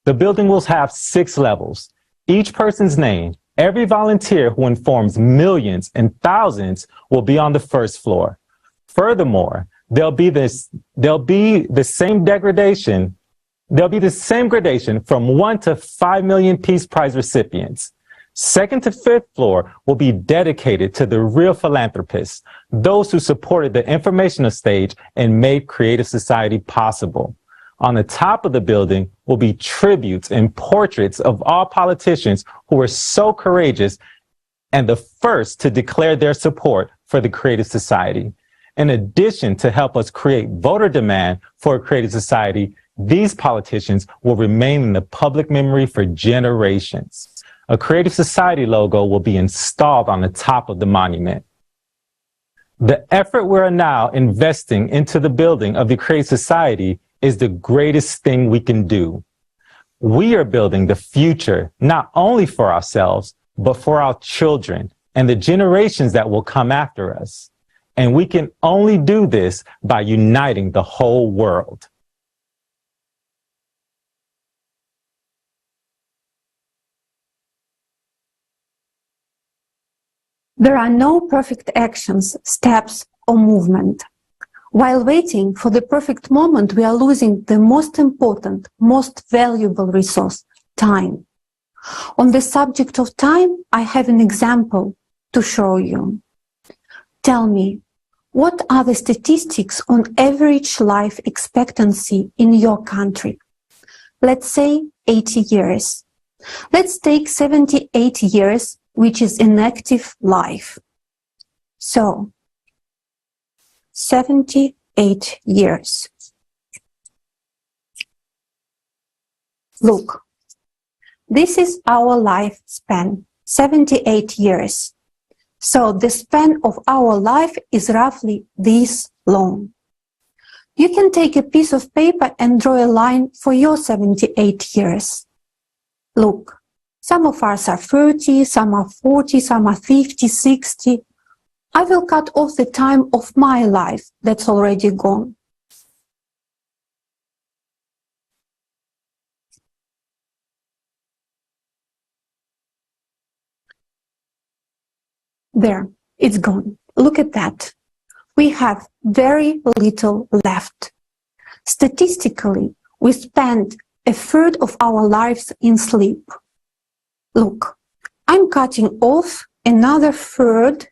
The building will have 6 levels. Each person's name, every volunteer who informs millions and thousands will be on the first floor. Furthermore, there'll be the same gradation from 1 to 5 million Peace Prize recipients. 2nd to 5th floor will be dedicated to the real philanthropists, those who supported the informational stage and made creative society possible. On the top of the building will be tributes and portraits of all politicians who were so courageous and the first to declare their support for the creative society. In addition to help us create voter demand for a creative society, these politicians will remain in the public memory for generations. A creative society logo will be installed on the top of the monument. The effort we're now investing into the building of the creative society is the greatest thing we can do. We are building the future, not only for ourselves, but for our children and the generations that will come after us. And we can only do this by uniting the whole world. There are no perfect actions, steps, or movement. While waiting for the perfect moment, we are losing the most important, most valuable resource, time. On the subject of time, I have an example to show you. Tell me, what are the statistics on average life expectancy in your country? Let's say 80 years. Let's take 78 years, which is inactive life. So, 78 years. Look, this is our lifespan, 78 years. So the span of our life is roughly this long. You can take a piece of paper and draw a line for your 78 years. Look, some of us are 30, some are 40, some are 50, 60. I will cut off the time of my life that's already gone. There, it's gone. Look at that. We have very little left. Statistically, we spend a third of our lives in sleep. Look, I'm cutting off another third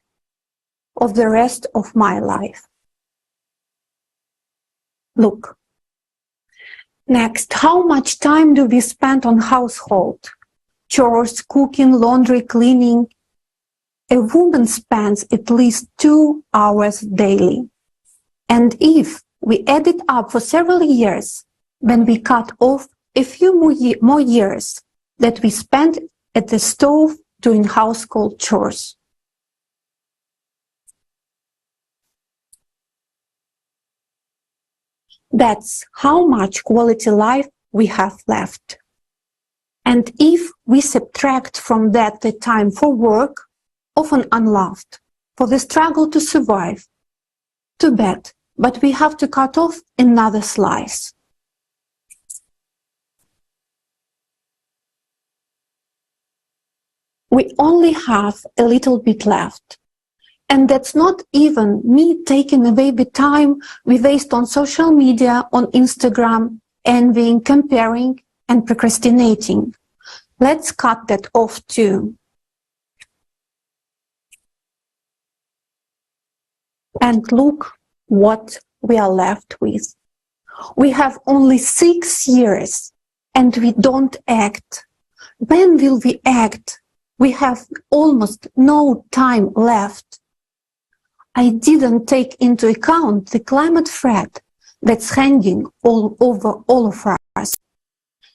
of the rest of my life. Look. Next, how much time do we spend on household? Chores, cooking, laundry, cleaning. A woman spends at least 2 hours daily. And if we add it up for several years, then we cut off a few more years that we spend at the stove doing household chores. That's how much quality life we have left. And if we subtract from that the time for work, often unloved, for the struggle to survive, too bad, but we have to cut off another slice. We only have a little bit left. And that's not even me taking away the time we waste on social media, on Instagram, envying, comparing, and procrastinating. Let's cut that off too. And look what we are left with. We have only 6 years and we don't act. When will we act? We have almost no time left. I didn't take into account the climate threat that's hanging all over all of us.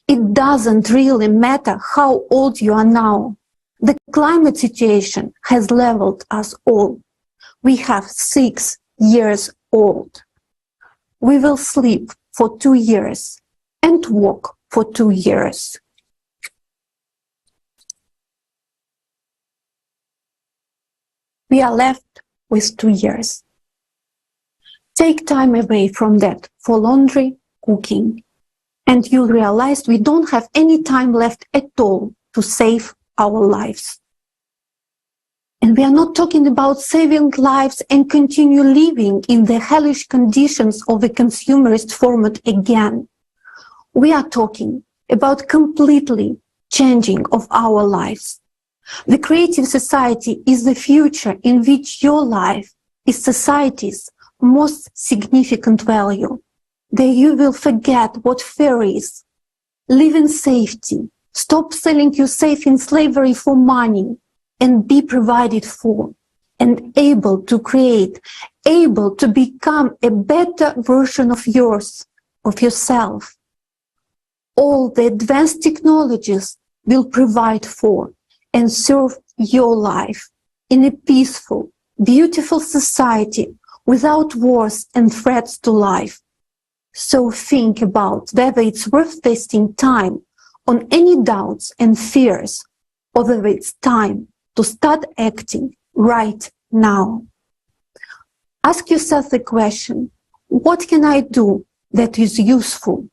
It doesn't really matter how old you are now. The climate situation has leveled us all. We have 6 years old. We will sleep for 2 years and walk for 2 years. We are left with 2 years. Take time away from that for laundry, cooking, and you'll realize we don't have any time left at all to save our lives. And we are not talking about saving lives and continue living in the hellish conditions of the consumerist format again. We are talking about completely changing of our lives. The creative society is the future in which your life is society's most significant value. There you will forget what fear is. Live in safety. Stop selling yourself in slavery for money and be provided for and able to create, able to become a better version of yourself. All the advanced technologies will provide for and serve your life in a peaceful, beautiful society without wars and threats to life. So think about whether it's worth wasting time on any doubts and fears, or whether it's time to start acting right now. Ask yourself the question, what can I do that is useful?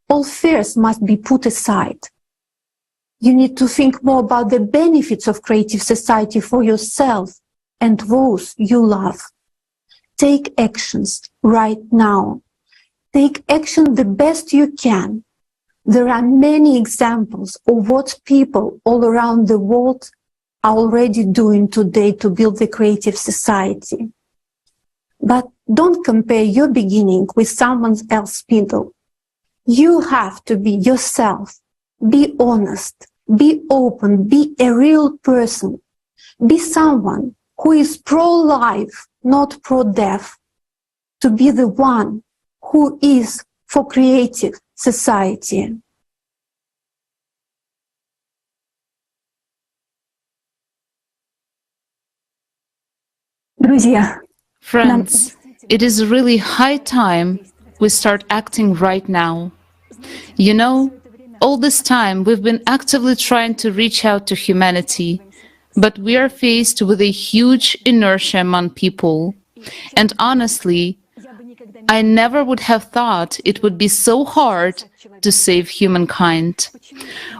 All fears must be put aside. You need to think more about the benefits of creative society for yourself and those you love. Take actions right now. Take action the best you can. There are many examples of what people all around the world are already doing today to build the creative society. But don't compare your beginning with someone else's middle. You have to be yourself. Be honest. Be open, be a real person. Be someone who is pro-life, not pro-death. To be the one who is for creative society. Friends, it is really high time we start acting right now. You know, all this time we've been actively trying to reach out to humanity, but we are faced with a huge inertia among people. And honestly, I never would have thought it would be so hard to save humankind.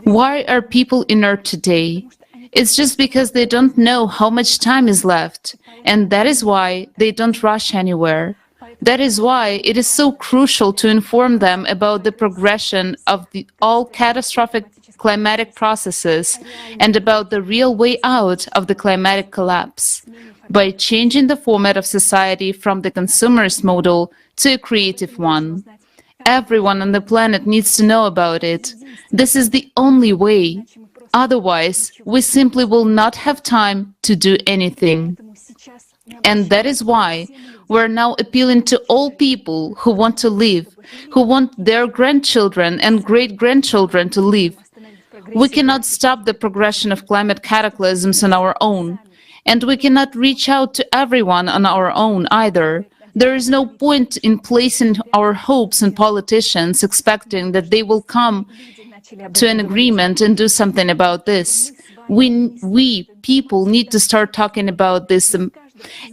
Why are people inert today? It's just because they don't know how much time is left, and that is why they don't rush anywhere. That is why it is so crucial to inform them about the progression of all catastrophic climatic processes and about the real way out of the climatic collapse, by changing the format of society from the consumerist model to a creative one. Everyone on the planet needs to know about it. This is the only way. Otherwise, we simply will not have time to do anything. And that is why we're now appealing to all people who want to live, who want their grandchildren and great-grandchildren to live. We cannot stop the progression of climate cataclysms on our own, and we cannot reach out to everyone on our own either. There is no point in placing our hopes in politicians expecting that they will come to an agreement and do something about this. We people need to start talking about this,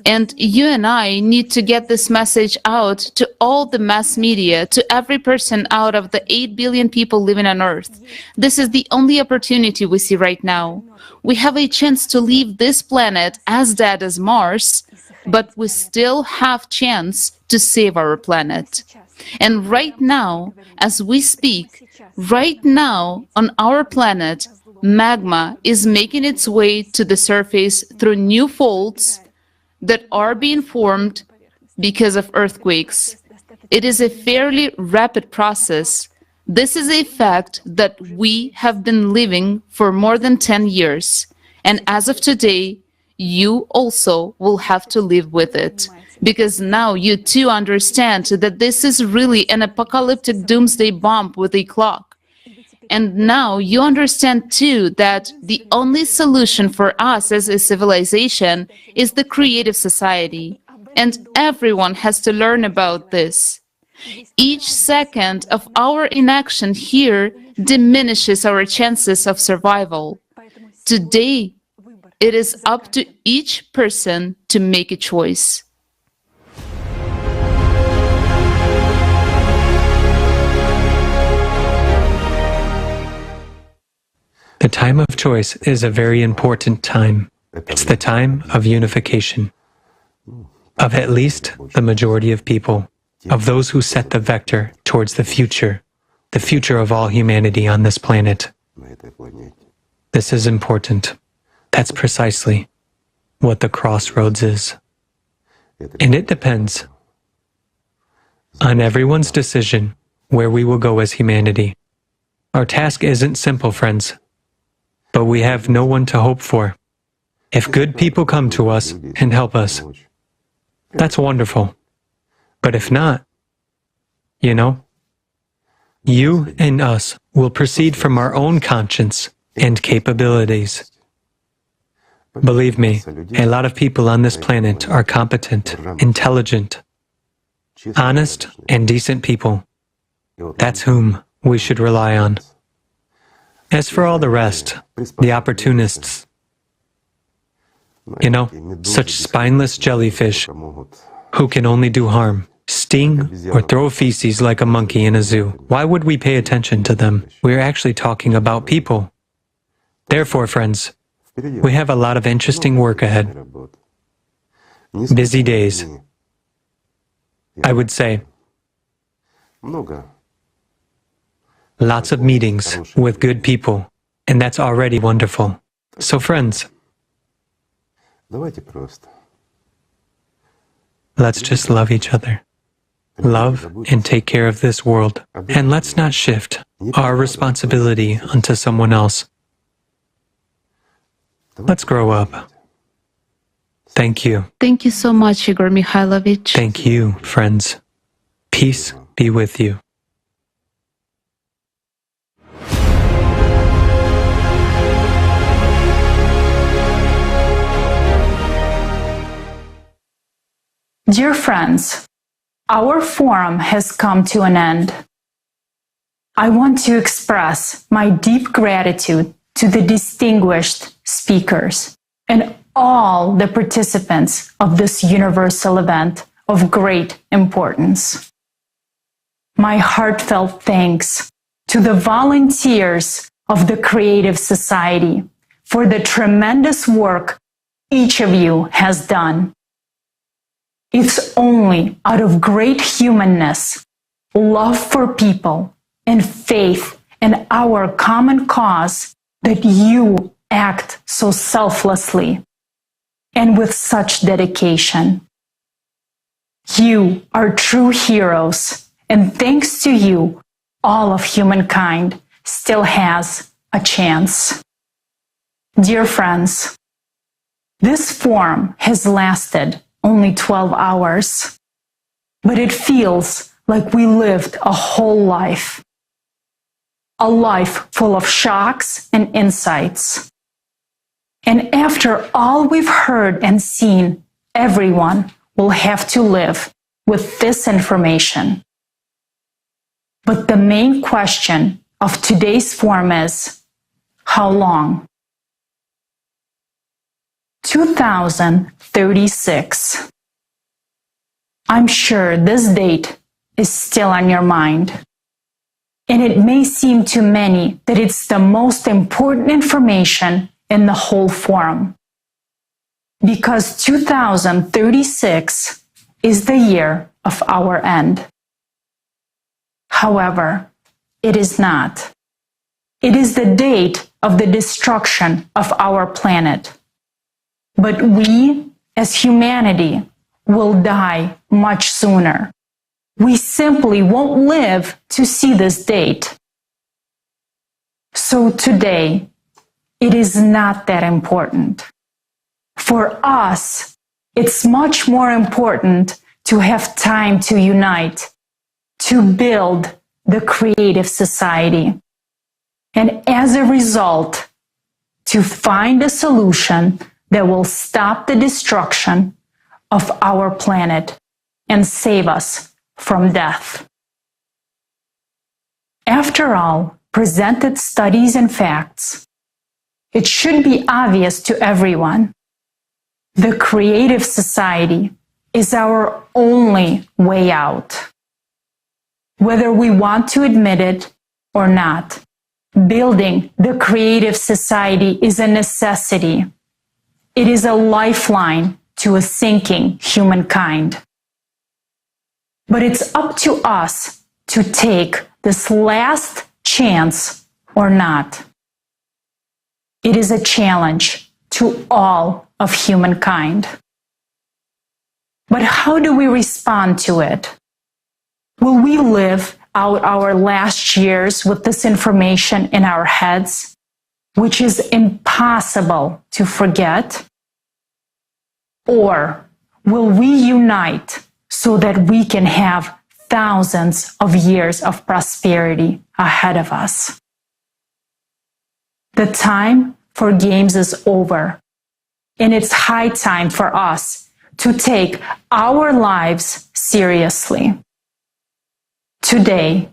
and you and I need to get this message out to all the mass media, to every person out of the 8 billion people living on Earth. This is the only opportunity we see right now. We have a chance to leave this planet as dead as Mars, but we still have chance to save our planet. And right now, as we speak, right now on our planet, magma is making its way to the surface through new faults that are being formed because of earthquakes. It is a fairly rapid process. This is a fact that we have been living for more than 10 years. And as of today, you also will have to live with it. Because now you too understand that this is really an apocalyptic doomsday bomb with a clock. And now you understand too that the only solution for us as a civilization is the creative society. And everyone has to learn about this. Each second of our inaction here diminishes our chances of survival. Today, it is up to each person to make a choice. The time of choice is a very important time. It's the time of unification, of at least the majority of people, of those who set the vector towards the future of all humanity on this planet. This is important. That's precisely what the crossroads is. And it depends on everyone's decision where we will go as humanity. Our task isn't simple, friends, but we have no one to hope for. If good people come to us and help us, that's wonderful. But if not, you and us will proceed from our own conscience and capabilities. Believe me, a lot of people on this planet are competent, intelligent, honest, and decent people. That's whom we should rely on. As for all the rest, the opportunists, such spineless jellyfish who can only do harm, sting, or throw feces like a monkey in a zoo. Why would we pay attention to them? We're actually talking about people. Therefore, friends, we have a lot of interesting work ahead. Busy days. I would say. Lots of meetings with good people, and that's already wonderful. So friends, let's just love each other. Love and take care of this world. And let's not shift our responsibility onto someone else. Let's grow up. Thank you. Thank you so much, Igor Mikhailovich. Thank you, friends. Peace be with you. Dear friends, our forum has come to an end. I want to express my deep gratitude to the distinguished speakers and all the participants of this universal event of great importance. My heartfelt thanks to the volunteers of the Creative Society for the tremendous work each of you has done. It's only out of great humanness, love for people, and faith in our common cause that you act so selflessly and with such dedication. You are true heroes, and thanks to you, all of humankind still has a chance. Dear friends, this forum has lasted only 12 hours, but it feels like we lived a whole life. A life full of shocks and insights. And after all we've heard and seen, everyone will have to live with this information. But the main question of today's forum is, how long? 2036. I'm sure this date is still on your mind. And it may seem to many that it's the most important information in the whole forum. Because 2036 is the year of our end. However, it is not. It is the date of the destruction of our planet. But we, as humanity, will die much sooner. We simply won't live to see this date. So today, it is not that important. For us, it's much more important to have time to unite, to build the creative society, and as a result, to find a solution that will stop the destruction of our planet and save us from death. After all presented studies and facts, it should be obvious to everyone. The creative society is our only way out. Whether we want to admit it or not, building the creative society is a necessity. It is a lifeline to a sinking humankind. But it's up to us to take this last chance or not. It is a challenge to all of humankind. But how do we respond to it? Will we live out our last years with this information in our heads, which is impossible to forget? Or will we unite so that we can have thousands of years of prosperity ahead of us? The time for games is over, and it's high time for us to take our lives seriously. Today,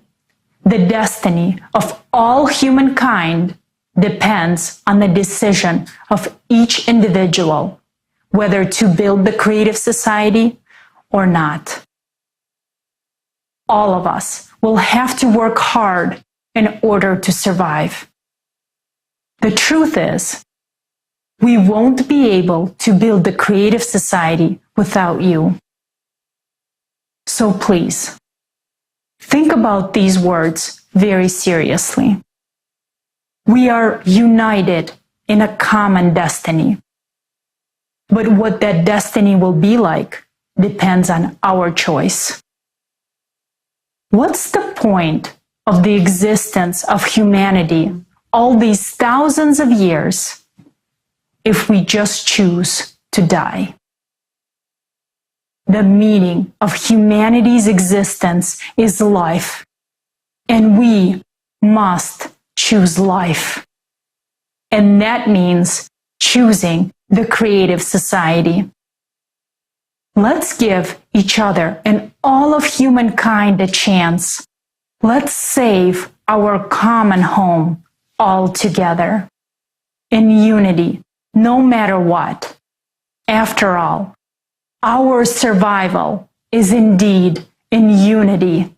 the destiny of all humankind depends on the decision of each individual, whether to build the creative society or not. All of us will have to work hard in order to survive. The truth is, we won't be able to build the creative society without you. So please, think about these words very seriously. We are united in a common destiny. But what that destiny will be like depends on our choice. What's the point of the existence of humanity all these thousands of years if we just choose to die. The meaning of humanity's existence is life, and we must choose life. And that means choosing the creative society. Let's give each other and all of humankind a chance. Let's save our common home all together, in unity, no matter what. After all, our survival is indeed in unity.